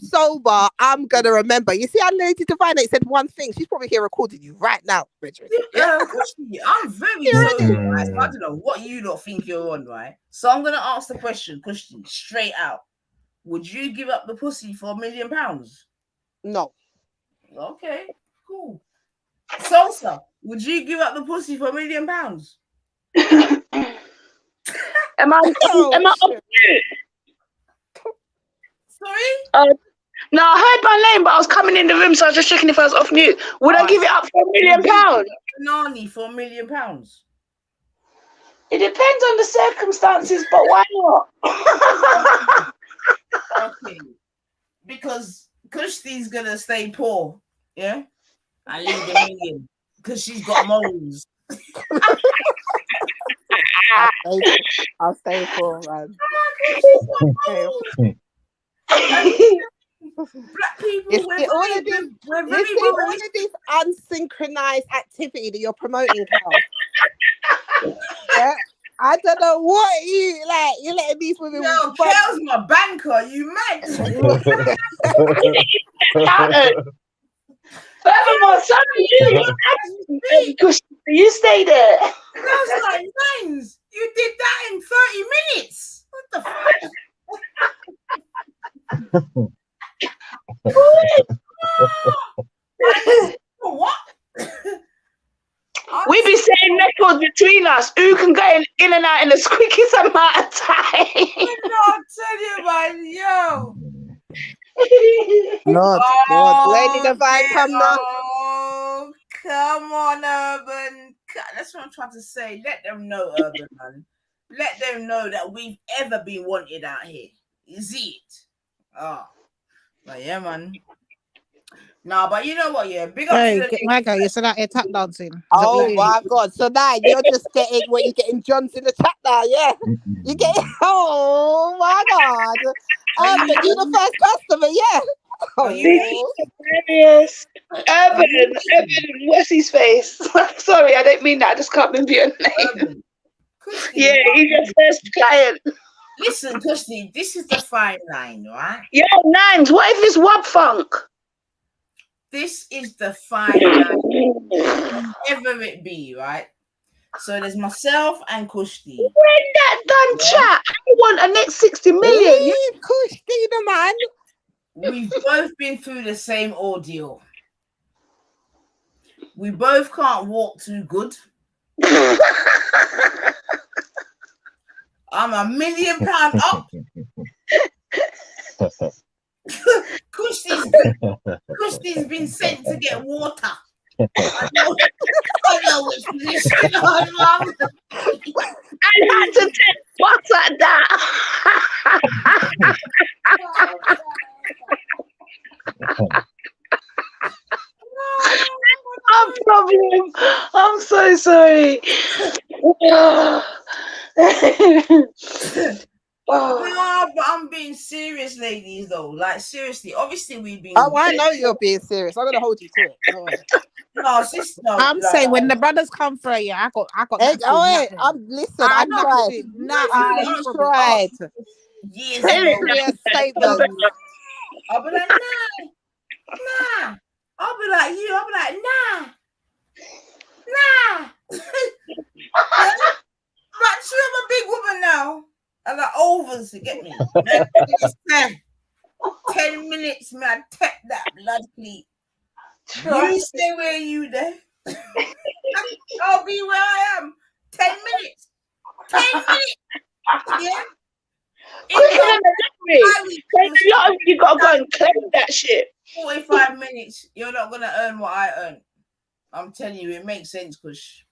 sober, I'm gonna remember. You see, our Lady Divine said one thing. She's probably here recording you right now, Bridget. I'm very sober, right? So I don't know what you lot think you're on, right? So I'm gonna ask the question, Kushti, straight out. Would you give up the pussy for £1 million? No. Okay, cool. Salsa, would you give up the pussy for £1 million? Am I off mute? Sorry? No, I heard my name, but I was coming in the room, so I was just checking if I was off mute. Would I give it up for £1 million? Nani for £1 million? It depends on the circumstances, but why not? Okay. Because Kushti's gonna stay poor, yeah? I leave the $1 million because she's got moles. I'll stay poor, man. Black people, all of this unsynchronized activity that you're promoting, Kel. Yeah, I don't know what you like. You're letting these women. No, Kel's my banker. You mad? Furthermore, you stay there. That's like names. You did that in 30 minutes. What the fuck? What? We be saying records between us. Who can go in and out in the quickest amount of time? I'll tell you, man, yo. Lord, Lady Divine, come now. Oh, come on, Urban. That's what I'm trying to say. Let them know, Urban, man. Let them know that we've ever been wanted out here. You see it? Oh, but yeah, man. No, but you know what? Yeah, big up to Hey, the get my girl. You said that you're tap dancing. Is that Oh what you're doing? my God! So now you're just getting what you're getting. John's in the chat now, yeah. You get. Oh my God! But you the first customer, yeah. This is Oh. hilarious. Urban, what's his face? Sorry, I didn't mean that. I just can't remember your name. Yeah, he's your first client. Listen, Kirsty, this is the fine line, right? Yo, Nines, what if it's Wab Funk? This is the fine line, whatever it be, right? So there's myself and Kushti. When that done chat, I want a next 60 million. You Kushti the man. We've both been through the same ordeal. We both can't walk too good. I'm £1 million up. Kushti's been sent to get water. I know which position I'm on. I had to take what's at that. No problem. I'm so sorry. No, but I'm being serious, ladies, though. Like, seriously. Obviously, we've been... Oh, I know you're being serious. I'm going to hold you to it. No, sister. No, I'm saying when the brothers come through, yeah, I got. Hey, listen, I tried. I tried. Years Serious statement. I'll be like, nah. I'll be like you. I'll be like, nah. But sure, I'm a big woman now. I got overs to get me. 10 minutes, man. Tap that blood cleat. You stay where you there. I'll be where I am. 10 minutes. 10 minutes. Yeah. You gotta go and claim that shit. 45 minutes. You're not gonna earn what I earn. I'm telling you, it makes sense, Kush.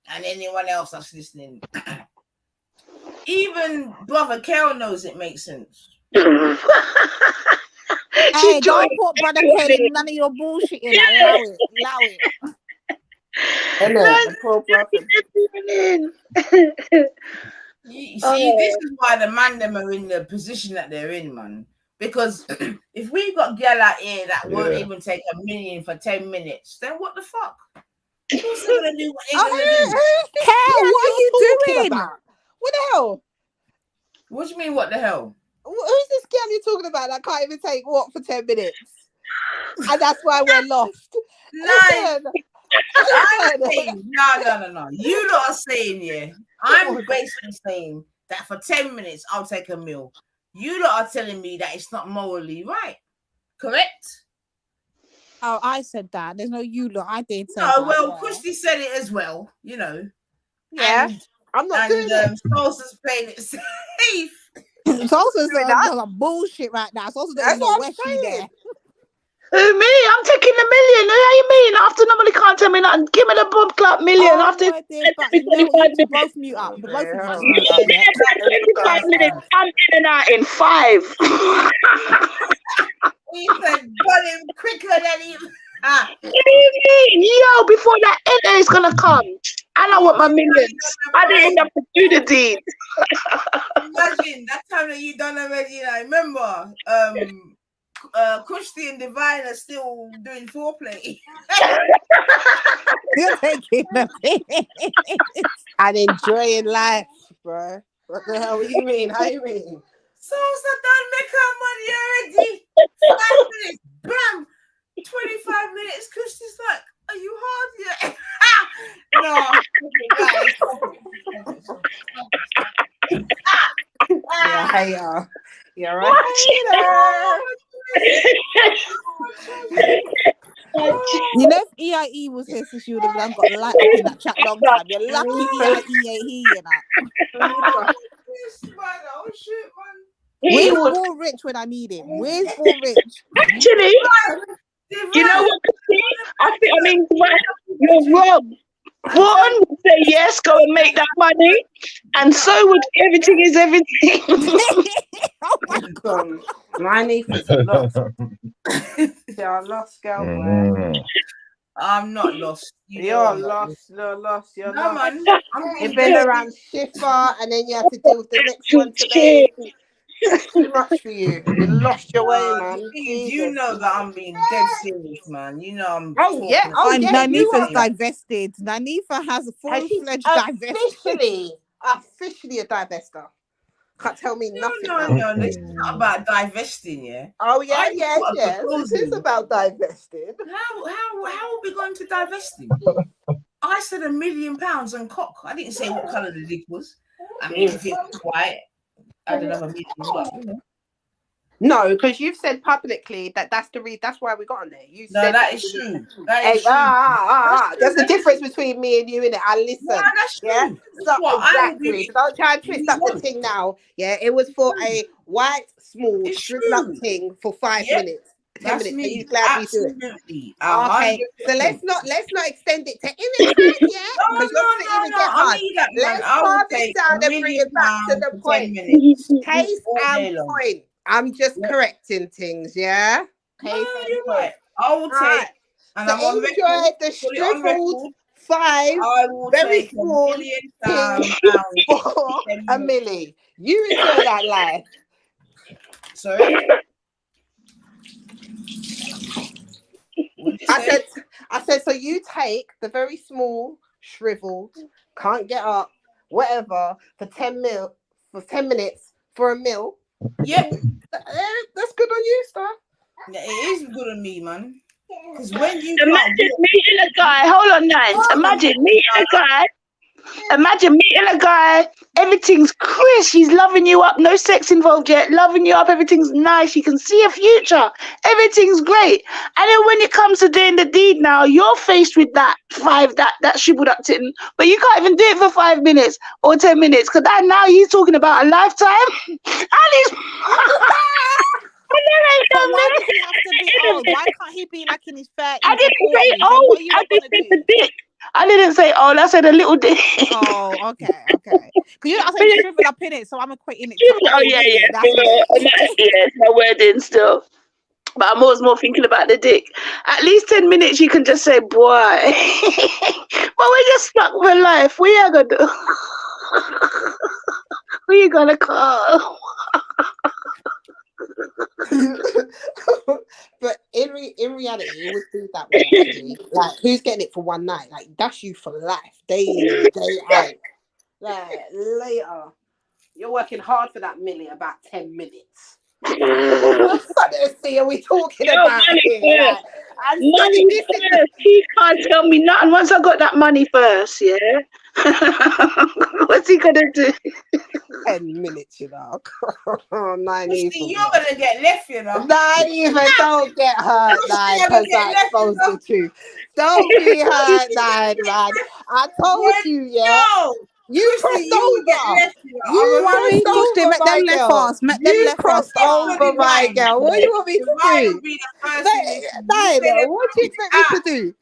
And anyone else that's listening. Even Brother Kel knows it makes sense. Hey, don't put Brother Kel in none of your bullshit in. Allow it. You see, this is why the man them are in the position that they're in, man. Because if we got girl out here that won't even take $1 million for 10 minutes, then what the fuck? Who's gonna do what they're gonna do? Kel, what are you doing? About? What the hell? What do you mean, what the hell? Who's this girl you're talking about that can't even take what for 10 minutes? And that's why we're lost. No. You lot are saying, yeah. I'm basically saying that for 10 minutes, I'll take a meal. You lot are telling me that it's not morally right. Correct? Oh, I said that. There's no you lot. I did say that. No, well, Kushti said it as well, you know. Yeah. I'm not doing it. Sosa's playing it safe. Sosa's on bullshit right now. Sosa's doing no weshy there. Who, me? I'm taking $1 million. How you mean? After nobody can't tell me nothing. Give me the bump clap million. Oh, after but you both mute up. The both of us mute up. Yeah. 25 minutes. I'm in and out in 5. He said, got him quicker than him. What do you mean? Yo, before that enter is gonna come. And I want my millions. I didn't have to do the deed. Imagine that time that you done already. I remember Kushti and Divine are still doing foreplay. You're taking the piss. And enjoying life, bro. What the hell do you mean? How you mean? Sosa done make her money already. 5 minutes, bam. 25 minutes. Kushti's like, are you hard yet? Yeah, hey, you're right. You know, if EIE was here, so she would have got light up in that chat long time. You're lucky EIE ain't here, you know. Oh shit, man. Where's Born Rich when I need him? Where's Born Rich? Actually, you know what? I mean, you're wrong. One would say yes, go and make that money, and so would everything is everything. Oh my God. My niece is lost. You're lost, girl, boy. I'm not lost. You're lost. You're lost. You're No, lost. man. You've been around Shifa, and then you have to deal with the next one today. It's too much for you. You lost your way, man. You know that I'm being dead serious, man. You know I'm. Oh yeah. Oh yeah. Nanifa's divested. Nanifa has a full-fledged divested. Officially a divester. Can't tell me nothing. No. This is not about divesting, yeah. Oh yeah, yes. This is about divesting. How are we going to divesting? I said £1 million and cock. I didn't say what colour the dick was. I mean, if it was white, I don't know $1 million. No, because you've said publicly that's why we got on there. You said that is true. There's a difference between me and you in it. I listen. Yeah, that's true. So, exactly. Don't try and twist up the thing now. Yeah, it was for a white, small, shriveled up thing for 5 minutes. 10 minutes. Are you glad we do it? Okay. So let's not extend it to image, yeah? Because you're sitting and get hard. Let's calm it down and bring it back to the point. Case and point. I'm just correcting things, yeah? Case and point. I will take. And so I'm enjoy the shriveled 5 very small things for $1 million. You enjoy that life. Sorry? I said, so you take the very small, shriveled, can't get up, whatever, for 10 minutes for $1 million. Yeah. That's good on you, star. Yeah, it is good on me, man. Because when you imagine meeting a guy, hold on, Nines. Imagine meeting a guy, everything's crisp, he's loving you up, no sex involved yet, loving you up, everything's nice, you can see a future, everything's great. And then when it comes to doing the deed now, you're faced with that shriveled up thing, but you can't even do it for 5 minutes or 10 minutes, because now he's talking about a lifetime, and he's... But why does he have to be old? Why can't he be like in his 30s? I didn't say old, I just said the dick. I didn't say old, I said a little dick. Oh, okay. Because I said shrivel up in it, so I'm equating it. Oh, yeah. It's my wording still. But I'm always more thinking about the dick. At least 10 minutes you can just say, boy. But we're just stuck with life. What are you going to do? Who you going to call? But in reality, it would be that way actually. Like, who's getting it for one night? Like, that's you for life, day in, day out. Like, later, you're working hard for that $1 million about 10 minutes. Let's see, are we talking about here? Like, money first. He can't tell me nothing once I got that money first, yeah? What's he gonna do? 10 minutes, you know. You're gonna get left, you know. Not even, don't get hurt, Nine, because I exposed the truth. Don't be hurt, Nine, man. I told you, yeah. You crossed over. You crossed over, my girl. You crossed over, my girl. What do you want me to do? Nine, what do you expect me to do?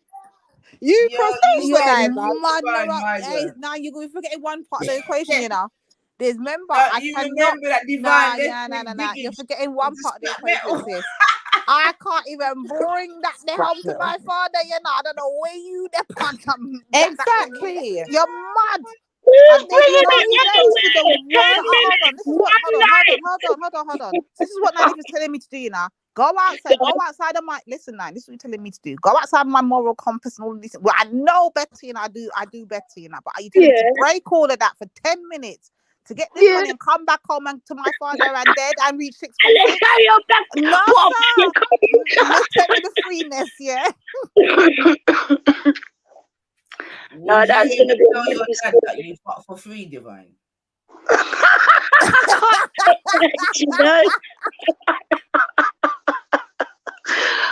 You crossed over, Nine, man. Now you're forgetting one part of the equation, you know. There's remember, remember that divine. Nah. You're forgetting one part of the equation, sis. I can't even bring that home to my father, you know. I don't know where you exactly. You're mad. Hold on. This is what Nani was telling me to do, you know. Go outside of my listen now. This is what you're telling me to do. Go outside my moral compass and all this. Well, I know better, you know. I do better, you know. But are you telling me to break all of that for 10 minutes to get this money and come back home and to my father and dead and reach 6 months? No, sir. Let's tell me the freeness, yeah. No, that's gonna be that you fought for free, Divine.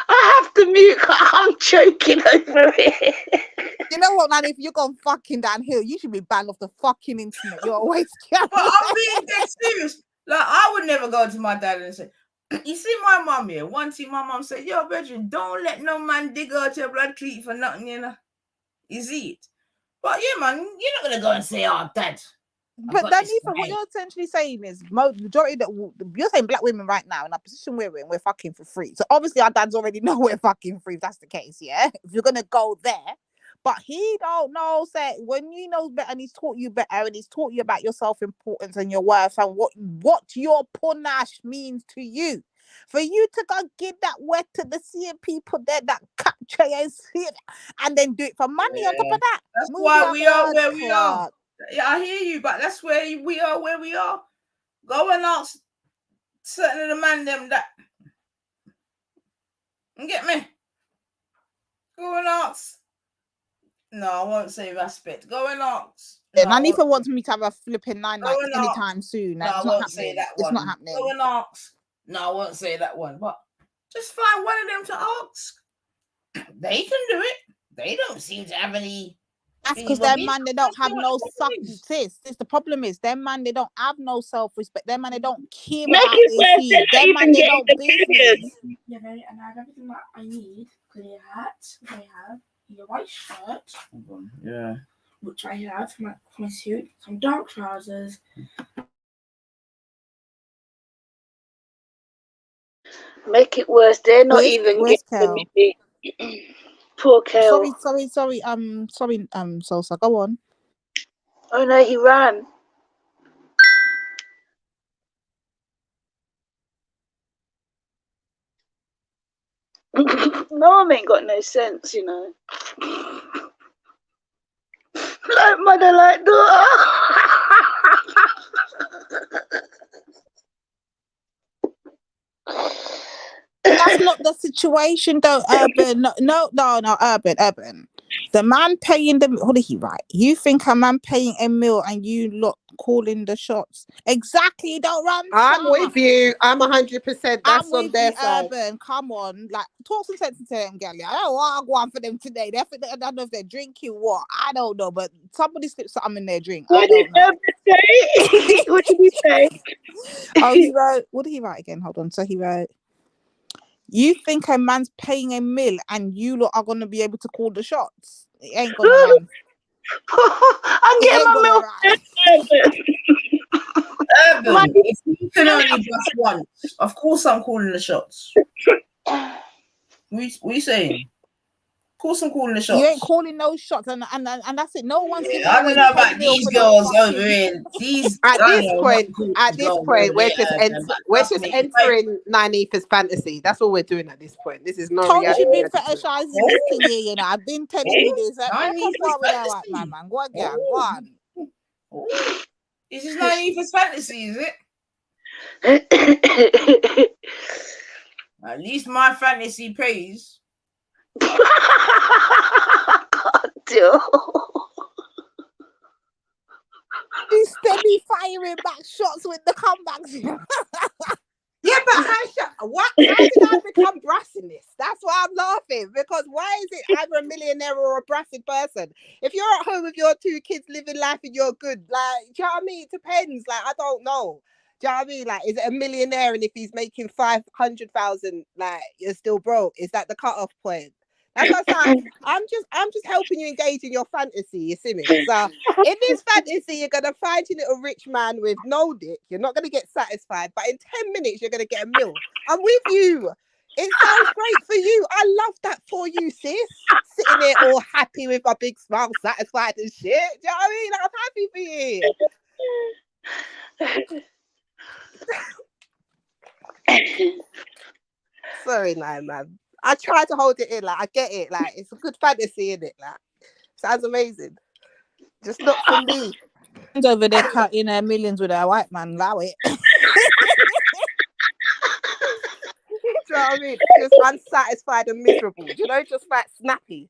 I have to mute. I'm choking over it. You know what, man? If you're going fucking downhill, you should be banned off the fucking internet. You're always scared. But I'm being dead serious. Like, I would never go to my dad and say, you see my mum here? One thing my mum said, yo, Bridget, don't let no man dig out your blood cleat for nothing, you know. You see it? But yeah, man, you're not gonna go and say, "Oh, Dad." But then, even what you're essentially saying is, majority that you're saying black women right now in our position we're in, we're fucking for free. So obviously our dads already know we're fucking free. If that's the case, yeah. If you're gonna go there, but he don't know. Say when you know better, and he's taught you better, and he's taught you about your self-importance and your worth and what your panache means to you. For you to go give that wet to the sea people there that capture and see it, and then do it for money on top of that. That's why we are where we are. Yeah, I hear you, but that's where we are where we are. Go and ask certain of the man them that. You get me? Go and ask. No, I won't say respect. Go and ask. And Anifa wants me to have a flipping 9 nights anytime soon. No, I won't say that one. It's not happening. Go and ask. No, I won't say that one. But just find one of them to ask. They can do it. They don't seem to have any. That's because their man, they don't have no sis. The problem is their man, they don't have no self-respect. Their man, they don't care about their seed. Their man, they don't business. Yeah, and I have everything that I need. Clear hat, which I have. A white shirt. Yeah. Which I have for my suit. Some dark trousers. Make it worse. They're not even getting me. Poor Kel. Sorry, Sosa, go on. Oh no, he ran. Mom ain't got no sense, you know. Like mother, like daughter. That's not the situation though, Urban. No, Urban. The man paying what did he write? You think a man paying a meal and you lot calling the shots? Exactly, don't run. I'm with you. I'm 100%. That's on their side. Urban, come on, like talk some sense to them, Gally. I don't want to go on for them today. I don't know if they're drinking what. I don't know, but somebody slipped something in their drink. What did he say? Oh, he wrote. What did he write again? Hold on. So he wrote. You think a man's paying a meal and you lot are gonna be able to call the shots? It ain't gonna run. I'm getting my milk. Urban, if you can only bust once, of course I'm calling the shots. What you saying? Of course I'm calling the shots. You ain't calling no shots, and that's it. No one's giving. I don't know about these girls over here. At this point, we're just entering Nyneefa's fantasy. That's all we're doing at this point. This is not. Told you been fetishizing this thing here, you know. I've been telling you this. Man, go on. This is Nyneefa's fantasy, is it? At least my fantasy pays. God, dear. He's steady firing back shots with the comebacks. Yeah, but how did I become brass in this? That's why I'm laughing. Because why is it either a millionaire or a brassy person? If you're at home with your 2 kids living life and you're good, like, do you know what I mean? It depends. Like, I don't know. Do you know what I mean? Like, is it a millionaire and if he's making 500,000, like, you're still broke? Is that the cutoff point? That's what I'm just helping you engage in your fantasy, you see me? So in this fantasy, you're gonna find your little rich man with no dick. You're not gonna get satisfied, but in 10 minutes you're gonna get a meal. I'm with you. It sounds great for you. I love that for you, sis. Sitting there all happy with my big smile, satisfied and shit. Do you know what I mean? Like, I'm happy for you. Sorry, man. I try to hold it in, like I get it, like it's a good fantasy, in it, like sounds amazing. Just not for me. Over there cutting millions with a white man, allow it. Do you know what I mean? Just unsatisfied and miserable. You know, just like snappy.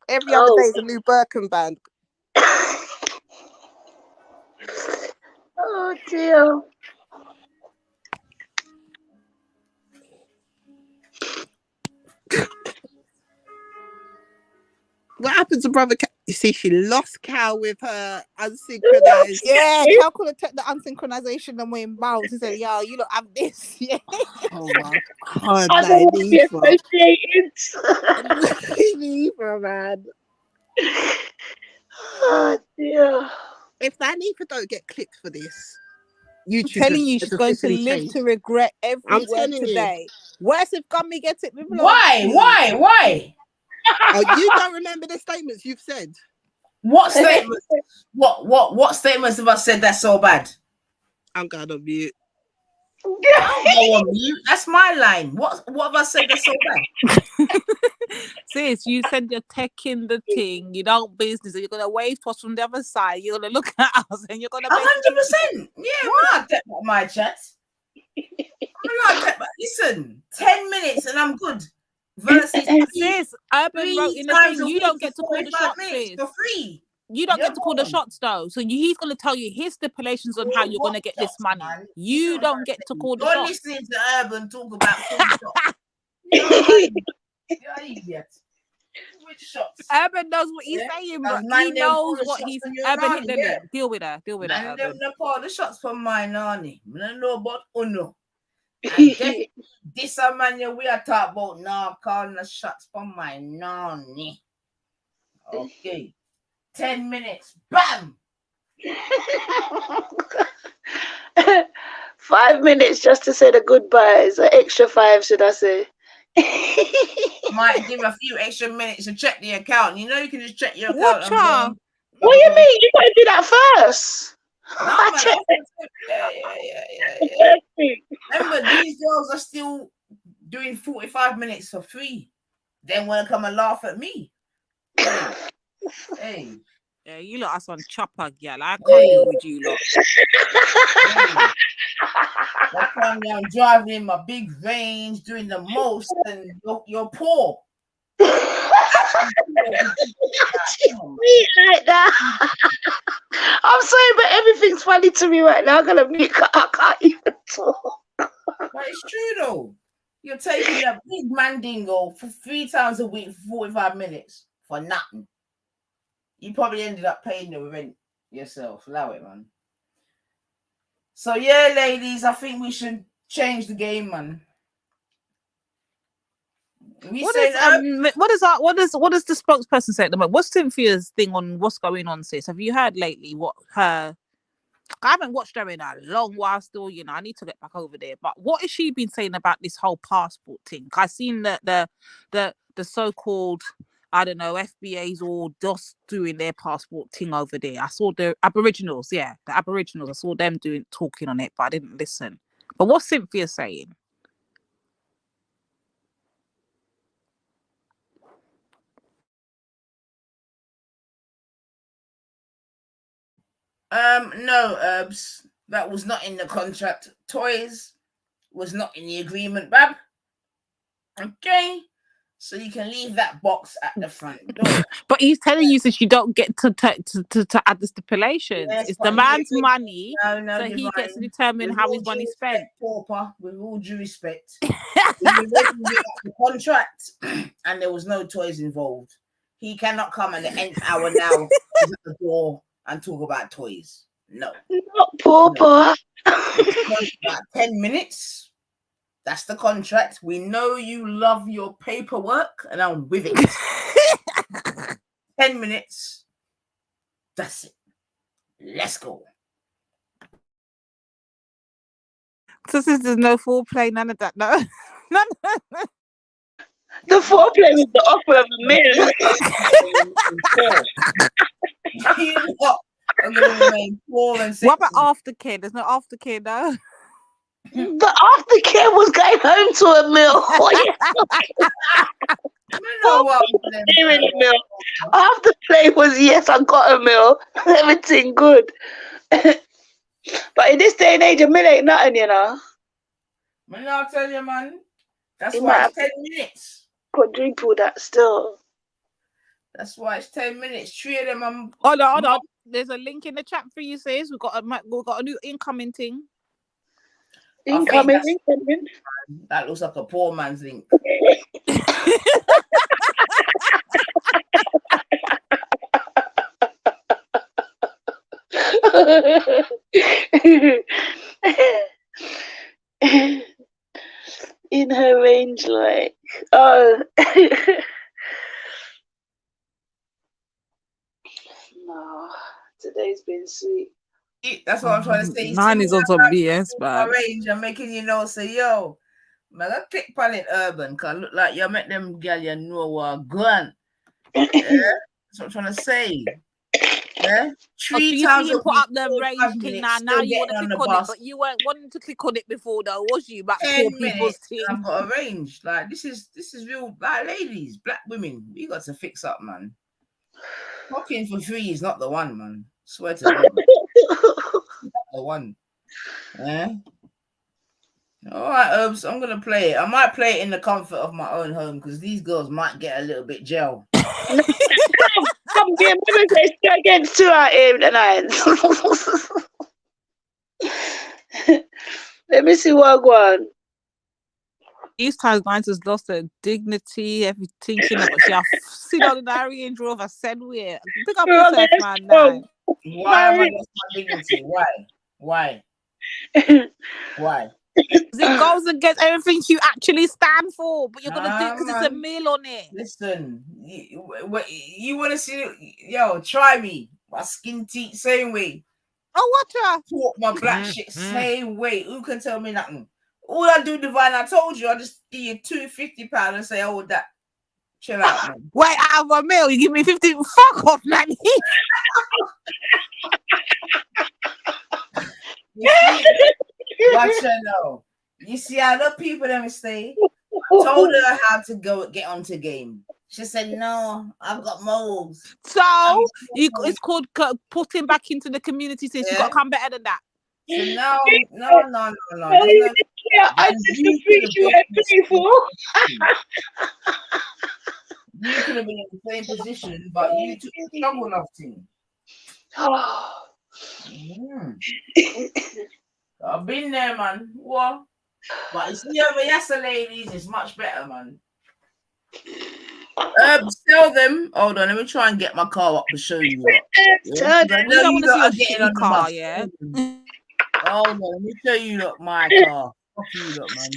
Every other day is a new Birkin band. Oh dear. What happened to brother? You see, she lost Cal with her unsynchronized. Yeah, Cal could have took the unsynchronization and went bounce. He said, "Yo, you don't have this." Yeah. Oh my God, Nyneefa, Nyneefa, man. Oh dear. If that Nifa don't get clipped for this, I'm YouTube telling you, she's going to officially live changed. to regret every I'm word telling you. today. Worse if Gummy gets it with Why? Oh, you don't remember the statements you've said? What statements? What statements have I said that's so bad? I'm going on mute. I'll go on mute. That's my line. What have I said that's so bad? Sis, you said you're taking the thing, you don't business, you're gonna wave to us from the other side, you're gonna look at us and you're gonna 100%. Yeah, I'm not dead about my chat. I'm not dead about, listen, 10 minutes and I'm good. Versus sis, Urban wrote in the thing, you don't get to call the shots, sis. For free. You don't get to call the shots though. So he's going to tell you his stipulations on how you're going to get this money. Man. You don't get to call the shots. You're listening to Urban talk about cool shots. You're an idiot. Which shots? Urban knows what he's saying, bro. He knows what he's... Urban, hit the link. Deal with her. Deal with her, Urban. Them call the shots for my nanny. I don't know about Uno. And this a man we are talking about now calling the shots for my nanny. Okay. 10 minutes. Bam! 5 minutes just to say the goodbyes. An extra 5, should I say? Might give a few extra minutes to check the account. You know you can just check your account. What do you mean? You got to do that first. No, yeah. Remember, these girls are still doing 45 minutes for free. Then want to come and laugh at me. Hey. Yeah, you lot us on chopper, girl. I can't deal with you lot. That time I'm driving in my big range, doing the most, and you're poor. Me like that. I'm sorry, but everything's funny to me right now. I'm gonna make. I can't even talk. But it's true though. You're taking a big mandingo for 3 times a week for 45 minutes for nothing. You probably ended up paying the rent yourself. Allow it, man. So yeah, ladies, I think we should change the game, man. What does the spokesperson say at the moment? What's Cynthia's thing on what's going on, sis? Have you heard lately what her? I haven't watched her in a long while still, you know. I need to get back over there. But what has she been saying about this whole passport thing? I've seen the so-called, I don't know, FBA's all just doing their passport thing over there. I saw the Aboriginals, the Aboriginals. I saw them talking on it, but I didn't listen. But what's Cynthia saying? No, Herbs. That was not in the contract. Toys was not in the agreement, Bab. Okay. So you can leave that box at the front door. But he's telling you that you don't get to add the stipulations. Yes, it's the man's money, so he gets to determine how his money's spent. Pauper, with all due respect, the contract, and there was no toys involved. He cannot come at the nth hour now at the door and talk about toys. No. Not Pauper. About 10 minutes. That's the contract. We know you love your paperwork, and I'm with it. 10 minutes. That's it. Let's go. So since there's no foreplay, none of that, no. The foreplay was the offer of a meal. I'm going to remain 4 and 6. What about aftercare? There's no aftercare, no. The aftercare was going home to a meal. Afterplay was yes, I got a meal. Everything good. But in this day and age, a meal ain't nothing, you know. Man, I'll tell you, man. That's why it's 10 minutes. Quadruple that still. That's why it's 10 minutes. 3 of them. Hold on. There's a link in the chat for you, sis. We've got a new incoming thing. Incoming. That looks like a poor man's link. In her range, like, oh. Oh, today's been sweet. That's what I'm trying to say. Mine is on some BS, man. Range, I'm making you know, say, yo, man, I click on it urban, because look like you make them girl you know what gun. Yeah? That's what I'm trying to say. Yeah? Three so times you a put week, up the range thing now you want to click on it, but you weren't wanting to click on it before though, was you? About 10 poor people's minutes, I've got a range. Like, this is real, like, ladies, black women, we got to fix up, man. Talking for free is not the one, man. Swear to God. Not the one. Yeah. All right, Herbs, I'm gonna play it. I might play it in the comfort of my own home because these girls might get a little bit gel. Come game, let me play against 2 out here tonight. Let me see what I want. These times mine has lost her dignity, everything she never she have sit on the Range Rover, said weird. Pick up yourself, man. Now. Why have I lost my dignity? Why? Why? It goes against everything you actually stand for, but you're gonna do it because there's a meal on it. Listen, you want to see? Yo, try me. My skin teeth same way. Oh, watch talk my black shit same way. Who can tell me nothing? All I do, Divine, I told you, I just give you £250 and say, oh, that. Chill out, man. Wait, out of a meal, you give me 50. Fuck off, man. Watch her know. You see how the people them stay. I told her how to go get onto game. She said, "No, I've got moles." So it's called putting back into the community. Since you got to come better than that. So no. I just appreciate you at people. You could have been in the same position, but you took the trouble of thing. I've been there, man. What? But you see over yesterday, ladies, it's much better, man. Tell them. Hold on, let me try and get my car up to show you. We don't want to see your shitty car, yeah. Hold on, let me show you look my car. Fuck you, look, man.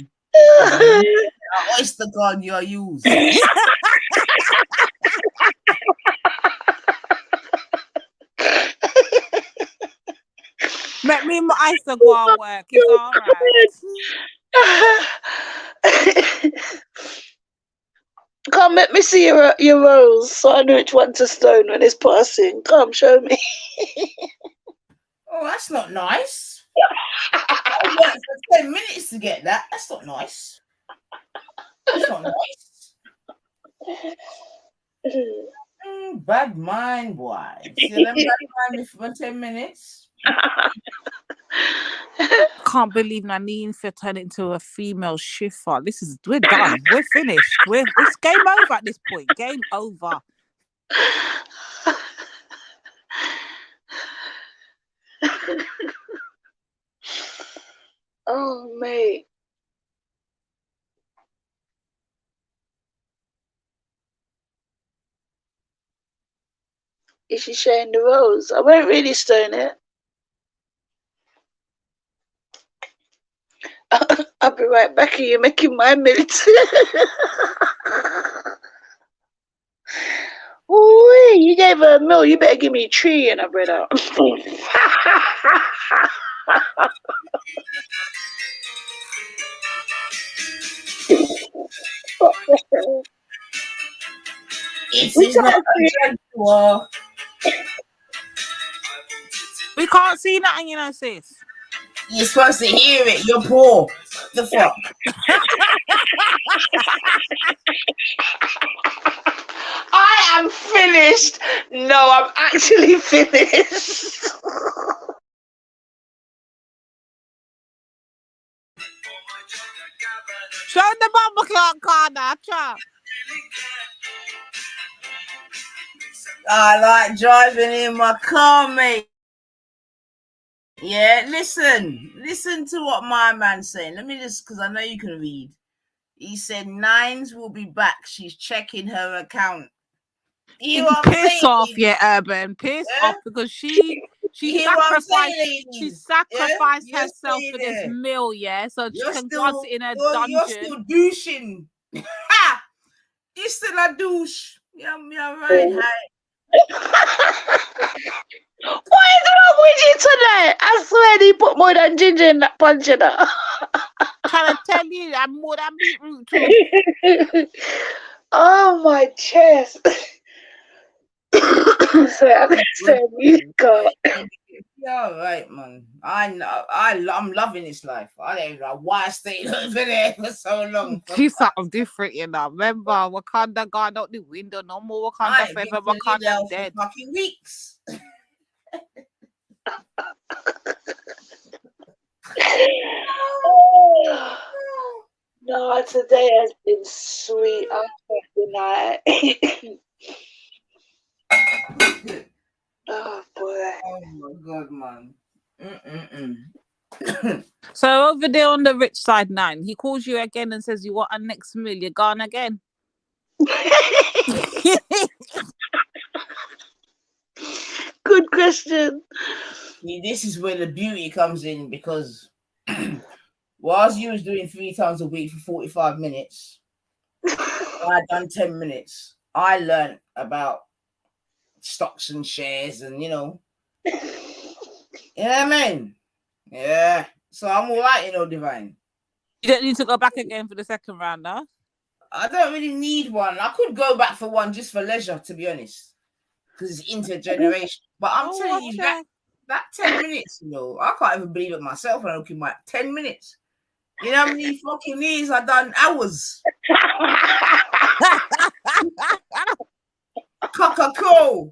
Oyster card you're using. Let me my Oyster go work. It's all right. Come, let me see your rolls so I know which one to stone when it's passing. Come, show me. Oh, that's not nice. I worked for 10 minutes to get that. That's not nice. That's not nice. Bad mind, boy. See them bad mind for 10 minutes. Can't believe Nanine for turn into a female shifter. We're done. We're finished. It's game over at this point. Game over. Oh, mate. Is she showing the rolls? I won't really stone it. I'll be right back. Are you making my milk? Ooh, you gave her a meal. You better give me a tree and a bread out. It is not a Jaguar. We can't see nothing, you know, sis. You're supposed to hear it. You're poor. The fuck? I am finished. No, I'm actually finished. Show the bumper clock corner, chop. I like driving in my car, mate. Yeah, listen to what my man's saying. Let me just, because I know you can read. He said Nines will be back. She's checking her account. Piss off, yeah, Urban. Piss off because she sacrificed herself for this meal, yeah, so she can go and sit in her dungeon. You're still douching. You're still a douche. Yeah, right. What is wrong with you tonight? I swear he put more than ginger in that punch, you know. Trying to tell you, I'm more than beetroot too. Oh my chest. Sorry, I'm gonna say God. Yeah, right, man. I'm loving this life. I don't know why I stayed over there for so long. She's something different, you know. Remember, Wakanda gone out the window. No more I Wakanda ain't forever. been to Wakanda Liddell dead. for fucking weeks. No, today has been sweet after the night. Oh boy. Oh my god, man. So over there on the rich side 9, he calls you again and says you want a next meal. You're gone again. Good question. See, this is where the beauty comes in, because whilst you was doing 3 times a week for 45 minutes, I done 10 minutes. I learned about stocks and shares and, you know what I mean? Yeah. So I'm all right, Divine. You don't need to go back again for the second round, huh? I don't really need one. I could go back for one just for leisure, to be honest, because it's intergeneration. But I'm telling you, that 10 minutes, I can't even believe it myself when I look in my 10 minutes. You know how many fucking years I've done hours? Coca-Cola.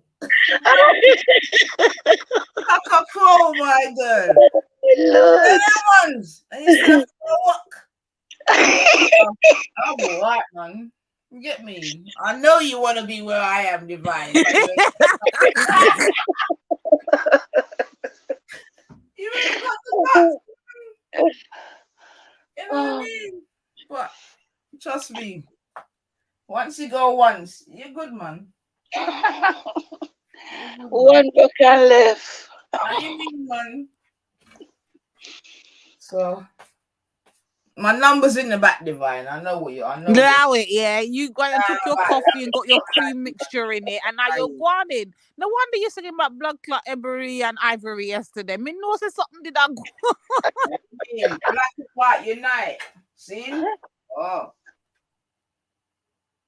Coca-Cola, my girl. Lord. Ones. And you still have to walk. I'm all right, man. You get me? I know you want to be where I am, Divine. You ain't got the guts. You know what I mean? But trust me, once you go once, you're good, man. One book and left. How you mean, man? So my number's in the back, Divine. I know what you. I know. Allow it, yeah. You went and took your coffee and got your cream mixture in it, and now you're guaning. No wonder you're singing about blood clot, Ebery and Ivory yesterday. Me know say something did I go. Black and white unite. See? Oh.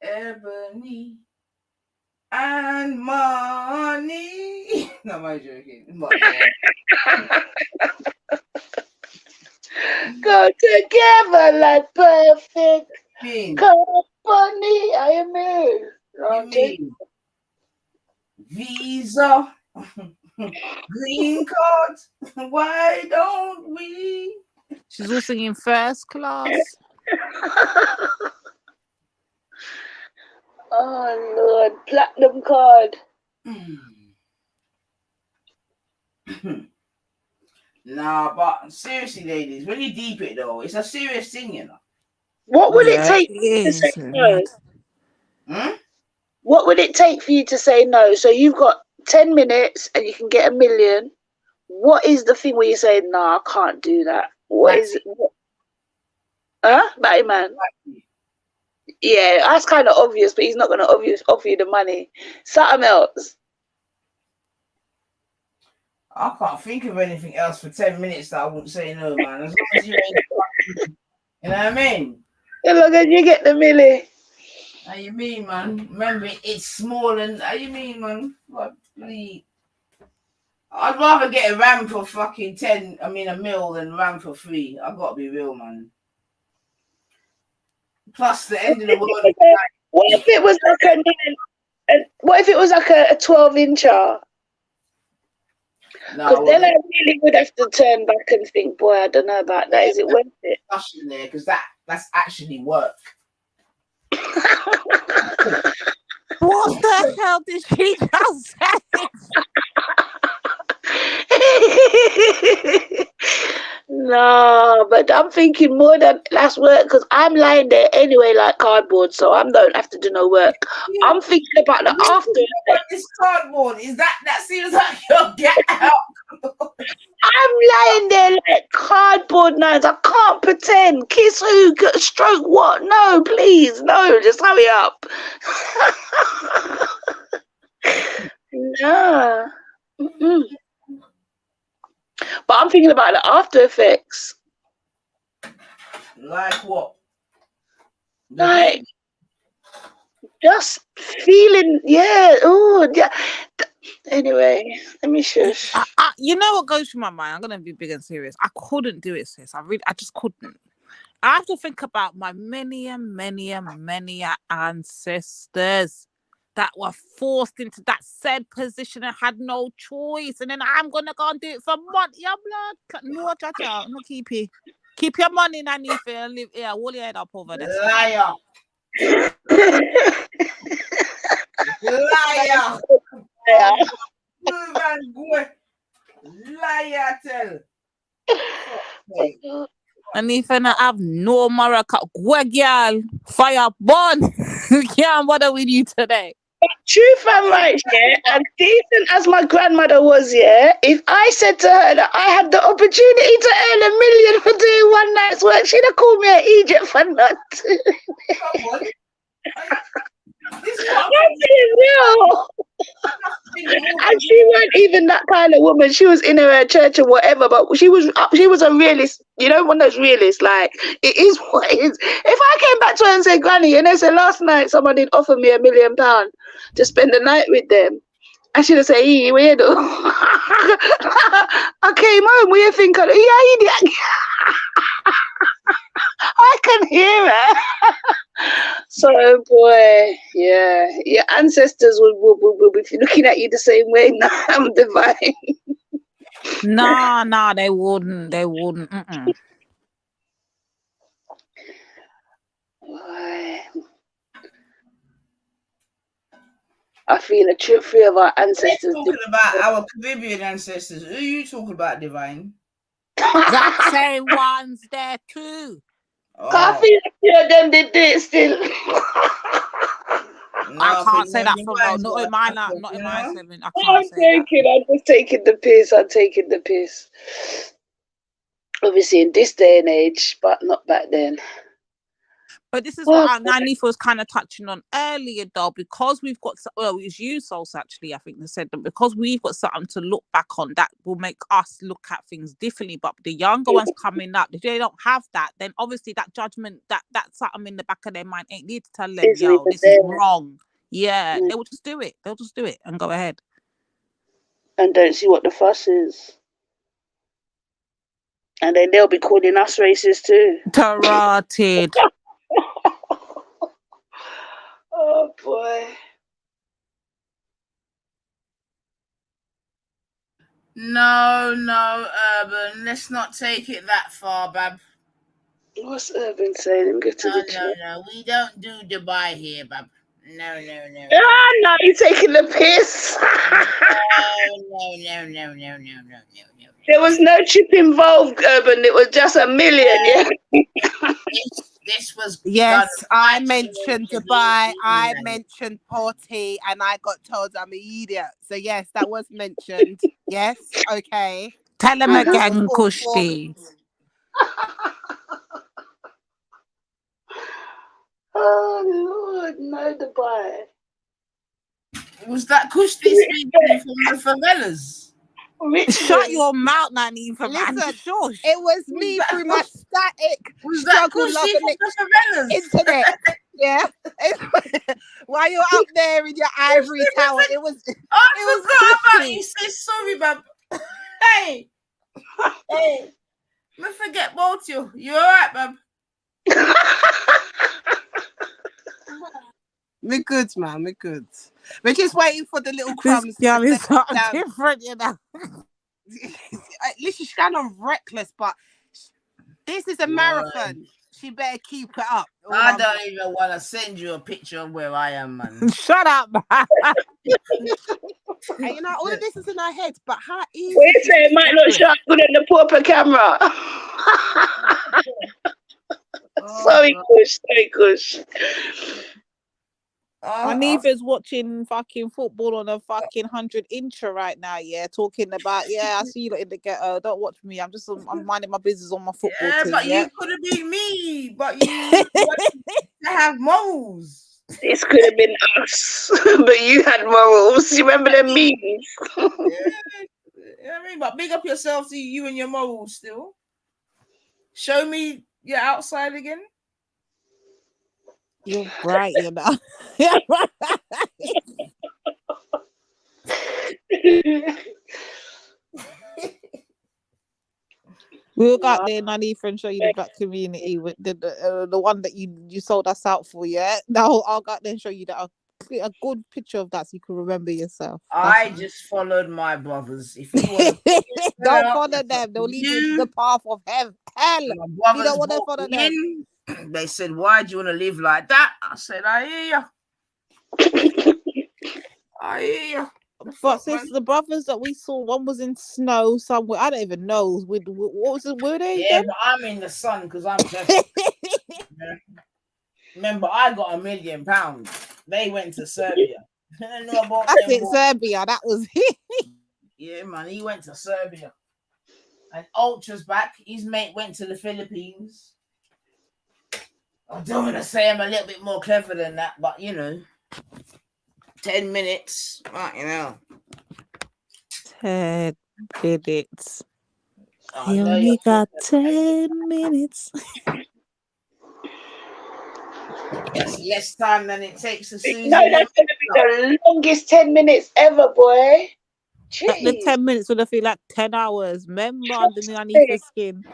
Ebony and money. No, I'm joking. But, go together like perfect company. I mean, Visa, green card. Why don't we? She's all singing First Class. Oh Lord, platinum card. Nah, but seriously, ladies, when you deep it though, it's a serious thing, you know. What would it take to say no? What would it take for you to say no? So you've got 10 minutes and you can get $1 million. What is the thing where you say, no, I can't do that? What is it? Batty man? Yeah, that's kind of obvious, but he's not going to offer you the money. Something else. I can't think of anything else for 10 minutes that I wouldn't say no, man. As long as you ain't, you know what I mean? As long as you get the milli. How you mean, man? Remember, it's small and how you mean, man? What, please? I'd rather get a ram for fucking $1 million than ram for free. I've got to be real, man. Plus, the end of the world. What if it was like what if it was like a 12-incher? Because then I really would have to turn back and think, boy, I don't know about that. Is it worth it? There, because that's actually work. What the hell did she just say? No, but I'm thinking more than that's work because I'm lying there anyway like cardboard, so I don't have to do no work. Yeah. I'm thinking about the after. This cardboard is that seems like your get out. I'm lying there like cardboard nines. I can't pretend. Kiss who? Stroke what? No, please, no. Just hurry up. No. Mm-mm. But I'm thinking about the after effects. Like what? Like just feeling, oh yeah. Anyway, let me shush. You know what goes through my mind? I'm gonna be big and serious. I couldn't do it, sis. I just couldn't. I have to think about my many ancestors that were forced into that said position and had no choice. And then I'm gonna go and do it for money. Yeah, blood. No, chacha, no keep it. Keep your money, Nanny, and live here. Hold your head up over there. Liar. Liar. Move and go. Liar, tell. And if I not have no maraca, go girl, fire burn. You can't bother with you today. Truth and right, yeah, as decent as my grandmother was, yeah, if I said to her that I had the opportunity to earn $1 million for doing one night's work, she'd have called me an Egypt for nut. And she weren't even that kind of woman. She was in her church or whatever, but she was a realist, one of those realists. Like, it is what it is. If I came back to her and said, Granny, said last night someone did offer me £1 million to spend the night with them, I should have said, hey, weirdo. I came home, what do you think? I can hear her. So, boy, yeah, your ancestors will be looking at you the same way. Now I'm divine. Nah, they wouldn't. They wouldn't. Boy. I feel a trip free of our ancestors. We're talking about our Caribbean ancestors. Who are you talking about, Divine? That same ones there too. I feel a few of them did it still. I can't say that for real. Not in my seven. I can't I'm just taking the piss. I'm taking the piss. Obviously, in this day and age, but not back then. But this is what Nanifa was kind of touching on earlier, though, because we've got, well, it's you, Souls, actually, I think they said that because we've got something to look back on that will make us look at things differently. But the younger ones coming up, if they don't have that, then obviously that judgment, that's something in the back of their mind ain't need to tell them, yo, this is wrong. Yeah, they will just do it. They'll just do it and go ahead. And don't see what the fuss is. And then they'll be calling us racist too. Tarotted. Oh boy. No, Urban. Let's not take it that far, Bab. What's Urban saying? No. We don't do Dubai here, Bab. No. No, you're taking the piss. No. There was no chip involved, Urban. It was just $1 million, yeah. This was I mentioned Dubai, I mentioned Porty, and I got told I'm an idiot. So yes, that was mentioned. Yes, okay. Tell him again, Kushti. Oh Lord, no Dubai. Was that Kushti speaking from the favelas? Shut your mouth, Nanifa. Listen, shush. It was me through my static struggle from the internet. Yeah. While you're up there in your ivory tower, it was. I forgot about you. Say sorry, Bab. Hey. Me forget about you. You alright, Bab? We're good, man. We're good. We're just waiting for the little crumbs. This girl is something different, you know. Listen, she's kind of reckless, but this is a marathon. She better keep it up. I don't even want to send you a picture of where I am, man. Shut up, man. And all of this is in her head, but how easy. Wait a second, it might not show up good on the proper camera. Sorry, Kush. Anifa's watching fucking football on a fucking 100-incher right now, yeah, talking about, I see you in the ghetto, don't watch me, I'm minding my business on my football team. But you could have been me, but you to have morals. This could have been us, but you had morals. You remember them memes? I mean, but big up yourself to you and your morals still. Show me your outside again. You're right, you know. Yeah, right. We'll go out there, Nanifa, and show you the black community with the one that you sold us out for. Yeah, now I'll go out there and show you that a good picture of that so you can remember yourself. I just followed my brothers. If you want to don't follow them, they'll lead you to the path of hell. You don't want to follow them. They said, "Why do you want to live like that?" I said, "I hear you. I hear you." But since the brothers that we saw, one was in snow somewhere. I don't even know. What was it? Were they? Yeah, but I'm in the sun because I'm just. Remember, I got £1 million. They went to Serbia. I know about That's it, Serbia. That was it. Yeah, man, he went to Serbia. And Ultra's back. His mate went to the Philippines. I don't want to say I'm a little bit more clever than that, but 10 minutes. Right, 10 minutes. I only got 10 minutes. It's less time than it takes to Susie. No, that's going to be the longest 10 minutes ever, boy. Like the 10 minutes would have feel like 10 hours. Remember underneath the skin.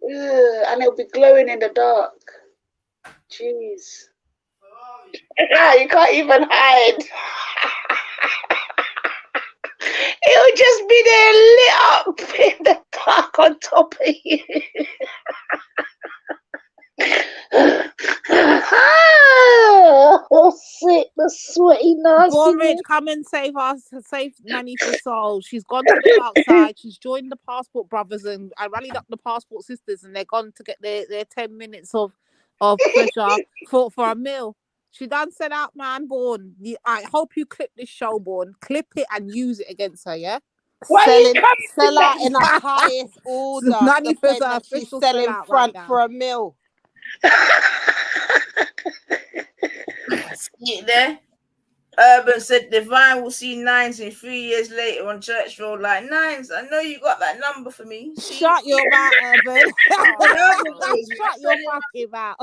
And it'll be glowing in the dark. Jeez. You can't even hide. It'll just be there lit up in the dark on top of you. Oh, sick, the sweaty nasty. Borage, come and save us, save Nanny for Soul. She's gone to the outside. She's joined the Passport Brothers, and I rallied up the Passport Sisters, and they're gone to get their 10 minutes of pleasure for a meal. She done set out, man, Born. I hope you clip this show, Born. Clip it and use it against her, yeah? Sell out in the highest order. Nanny for her she's official selling sellout front right for a meal. See it there? Urban said Divine will see Nines in 3 years later on Church Road. Like, Nines, I know you got that number for me. Shut your mouth, Urban. Shut your fucking mouth.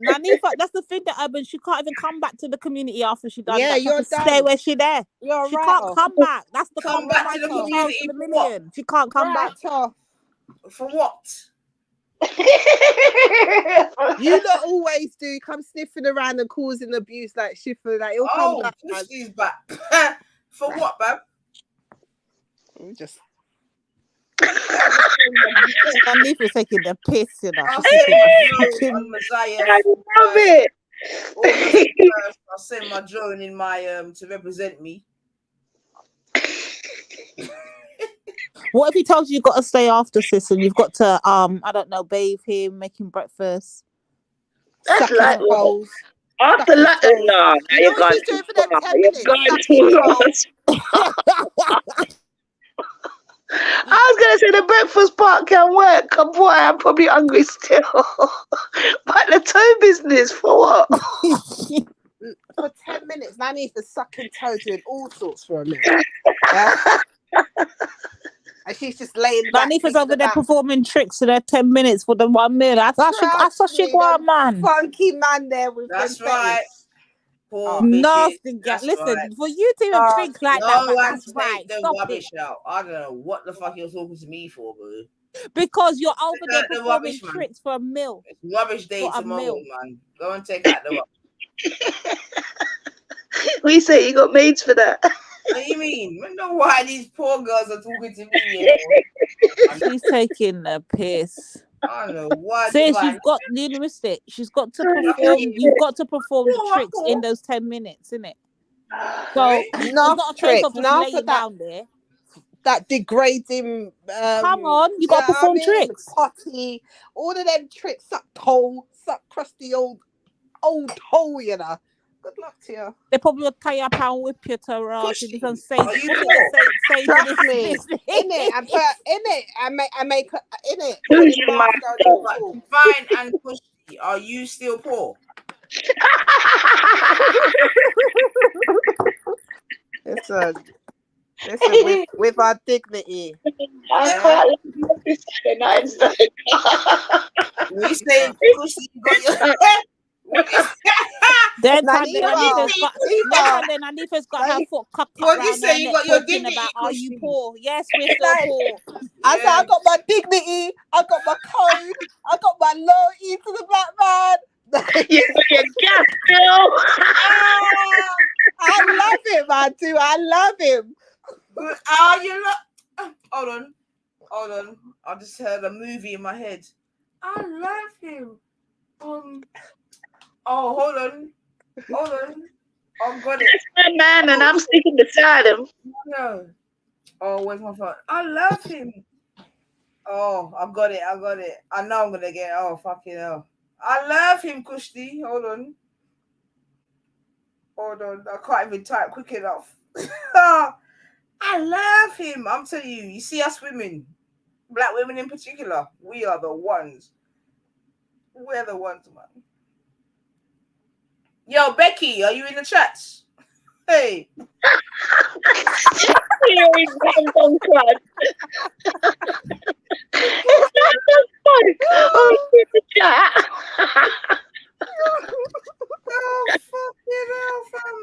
Nanifa, that's the thing that Urban, she can't even come back to the community after she done that. She has to stay where she there. She can't come back. That's the come back to the community for the million. She can't come back. For what? You lot always do come sniffing around and causing abuse like Schiffer. Like he'll come back. Push these back. For what, babe? Just Nanifa's taking the piss, you know. On Messiah. I love it. I'll send my drone in my to represent me. What if he tells you you've got to stay after, sis, and you've got to I don't know, bathe him, make him breakfast? That's like after Latin, no, you're going too far. You're going too far. I was gonna say the breakfast part can work. Boy, I'm probably hungry still. But the toe business for what? For 10 minutes, Nanny for sucking toes doing all sorts for a minute. Yeah? And she's just laying back. Nanifa's over there performing tricks in her 10 minutes for the 1 minute. I thought she got man. Funky man there with that's them right. Nasty guy. Listen, right. for you to even think like that, that's right. Stop rubbish out. I don't know what the fuck you're talking to me for, bro. Because you're over there performing tricks for a meal. It's rubbish day tomorrow, man. Go and take out the rubbish. We say you got maids for that. What do you mean? I know why these poor girls are talking to me. She's taking the piss. I don't know why. Sis, you've got linguistic. She's got to perform. You've got to perform the tricks in those 10 minutes, innit? So it's not a case of just laying down there. That degrading. Come on, you got to perform tricks. Potty, all of them tricks. Suck crusty old hole, you know. Good luck to you. They probably will tie up and whip you to ass and you say, trust me, in it, and put in it, and make in it. Fine and pushy. Becky, are you still poor? Listen, with our dignity. I can't love this nine stuff. You say, Cushy, you got your. Then Anifa's got her foot cocked up round her neck talking about, are you poor? Yes, we're still poor. I said, I got my dignity, I got my code, I got my loyalty to the black man. You got your gas bill. I love him, I do. I love him. You look. Hold on. I just heard a movie in my head. I love him. Oh, hold on. I've got it. It's my man, and I'm sticking beside him. No. Oh, where's my phone? I love him. Oh, I got it. I know I'm gonna get it. Oh, fucking hell. I love him, Kushti. Hold on. I can't even type quick enough. I love him. I'm telling you. You see us women, black women in particular, we are the ones. We're the ones, man. Yo, Becky, are you in the chats? Hey. It's not so fun. Oh, in the chat. Oh, fucking hell, fam.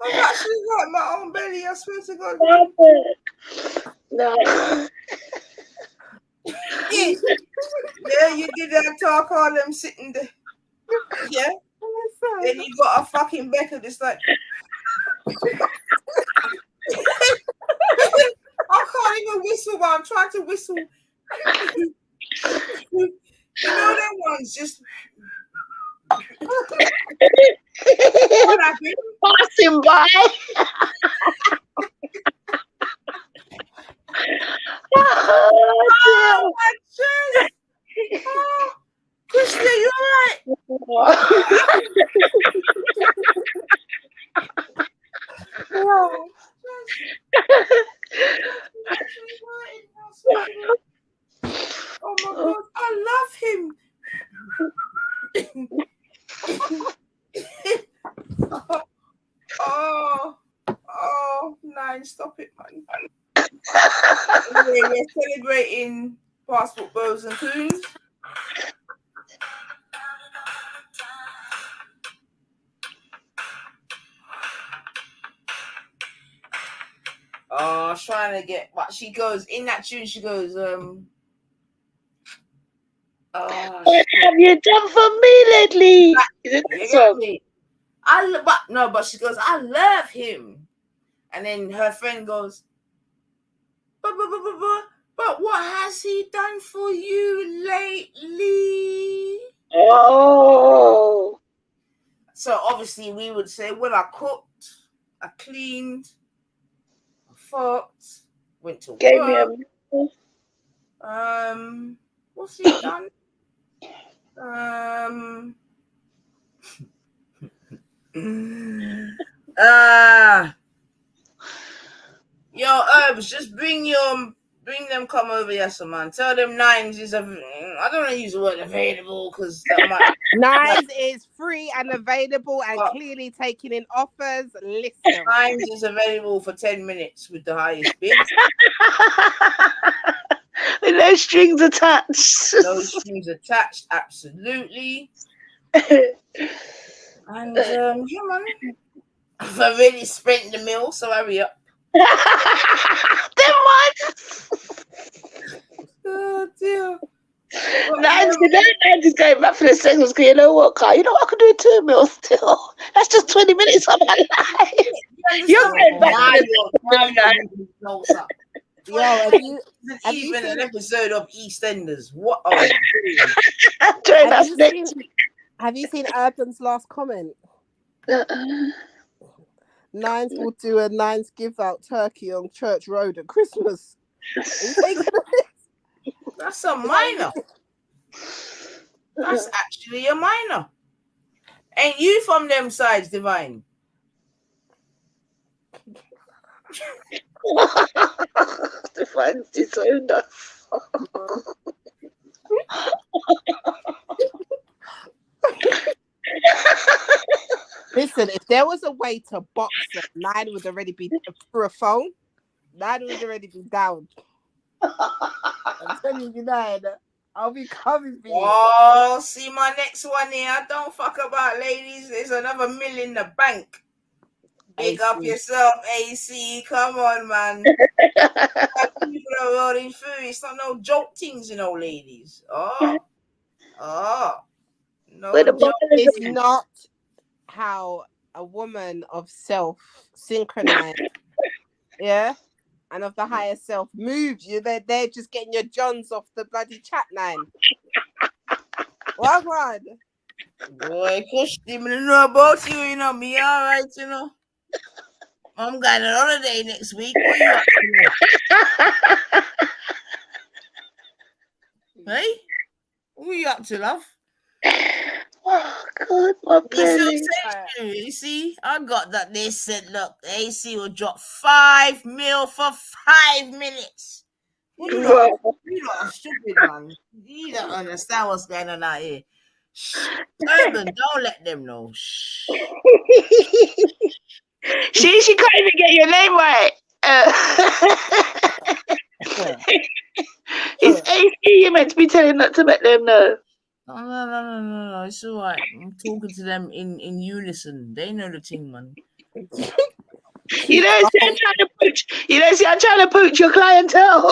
I've actually got my own belly, I swear to God. No. Yeah, you did that talk, all them sitting there. Yeah. Then you got a fucking Becca just like. I can't even whistle, but I'm trying to whistle. You know them ones just. What happened? Passing by. Oh, my chest. Oh, Christy, are you alright? Oh my God, I love him. Oh, nine, stop it, man. We're celebrating passport bows and coons. Oh, I was trying to get, but she goes in that tune. She goes, What have you done for me lately? Is it this song? But she goes, I love him, and then her friend goes, but what has he done for you lately? Oh. So obviously we would say, well, I cooked, I cleaned, I fucked, went to Gave work. me What's he done? Yo, Herbs, just bring them come over here, so man. Tell them Nines is I don't want to use the word available because Nines is free and available and clearly taking in offers. Listen, Nines is available for 10 minutes with the highest bid. With no strings attached. No strings attached, absolutely. And yeah, man. I've already spent the meal, so hurry up. Then what? Oh dear. Nines is going back for the seconds because you know what, Carl? You know what, I could do 2 meals still. That's just 20 minutes of my life. You're going back for the Yo, have you even seen an episode of EastEnders? What are you doing? Have you seen Urban's last comment? Nines will do a Nines give out turkey on Church Road at Christmas. That's a minor. That's actually a minor. Ain't you from them sides, Divine? Divine's disowned us. Listen, if there was a way to box them, Nine would already be through a phone. Nine would already be down. I'm telling you, Nine. I'll be coming for you. Oh, see my next one here. Don't fuck about, ladies. There's another $1 in the bank. Big up yourself, AC. Come on, man. People are rolling through. It's not no joke things, ladies. Oh. No joke. It's not how a woman of self synchronized, yeah, and of the higher self moves. They're just getting your Johns off the bloody chat line. What one? Boy, Kush, even know about you, me all right, I'm going on holiday next week. What you up to? Hey? What you up to, love? Oh, God, my belly. You see, I got that. They said, look, AC will drop 5 mil for 5 minutes. You lot are stupid, man. You don't understand what's going on out here. Urban, don't let them know. She can't even get your name right. It's AC you're meant to be telling not to let them know. No. It's all right. I'm talking to them in unison. They know the thing, man. You don't see I'm trying to pooch. I'm trying to pooch your clientele.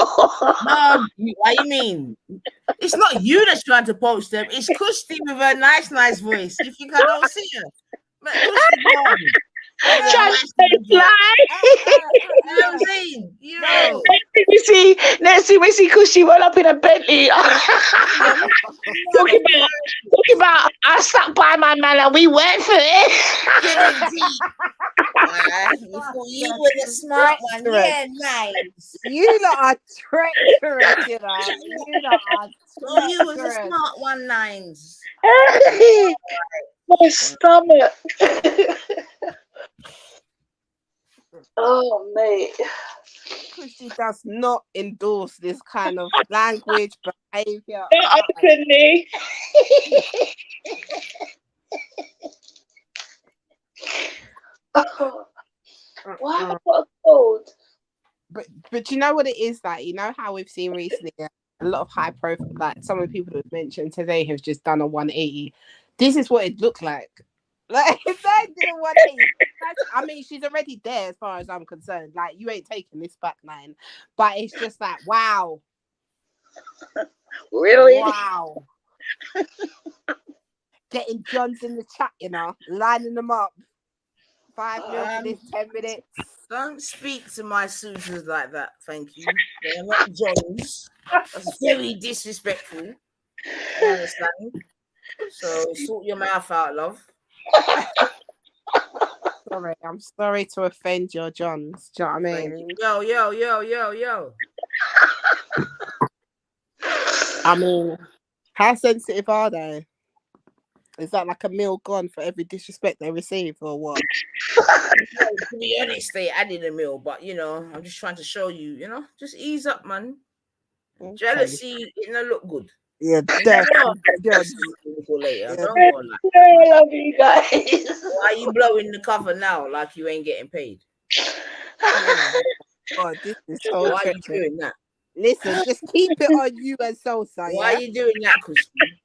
No, what you mean? It's not you that's trying to poach them. It's Kushti with her nice voice. You think I don't see her? But Kushti, trying to fly. I'm saying, Next thing we see Kushti run up in a Bentley. talking about I stuck by my man and we went for it. You were the smart one. Yeah, nice. You lot are treacherous, You lot are treacherous. You was the smart one, Nines. My stomach. Oh, mate. Kushti does not endorse this kind of language, behavior. Not openly. Why have I got a cold? But you know what it is like? You know how we've seen recently a lot of high profile, like some of the people who've mentioned today have just done a 180. This is what it looked like. Like if they did a 180, I mean, she's already there as far as I'm concerned. Like you ain't taking this back, man. But it's just like, wow. Really? Wow. Getting Johns in the chat, lining them up. 5 mil for this 10 minutes. Don't speak to my suitors like that, thank you. They're not Johns. That's very disrespectful. I understand. So sort your mouth out, love. Sorry, I'm sorry to offend your Johns. Do you know what I mean? Yo. I mean, how sensitive are they? Is that like a meal gone for every disrespect they receive, or what? To be honest, they added a meal, but I'm just trying to show you, just ease up, man. Okay. Jealousy, it don't look good. Yeah, later. Don't go like that. I love you guys. Why are you blowing the cover now like you ain't getting paid? Oh, this is so Why are you doing that? Listen, just keep it on you and Salsa. Why are you doing that, Kushti?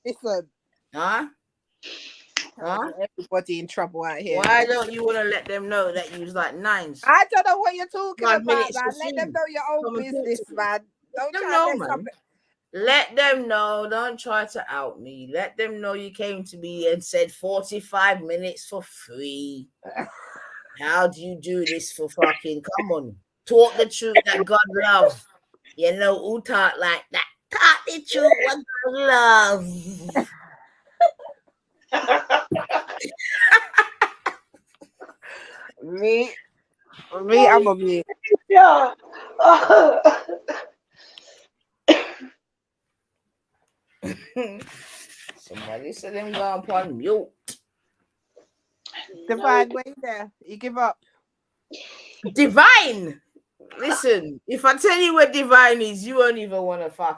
Listen. Huh? Everybody in trouble out here. Why don't you want to let them know that you was like Nines? I don't know what you're talking about, man. Let them know your own business, man. Don't try to man. Let them know. Don't try to out me. Let them know you came to me and said 45 minutes for free. How do you do this for fucking? Come on. Talk the truth that God loves. Who talk like that? Talk the truth what God loves. Me, I'm a me. Yeah. Somebody said them go upon mute. Divine, where you there? You give up. Divine. Listen, if I tell you where Divine is, you won't even want to fuck.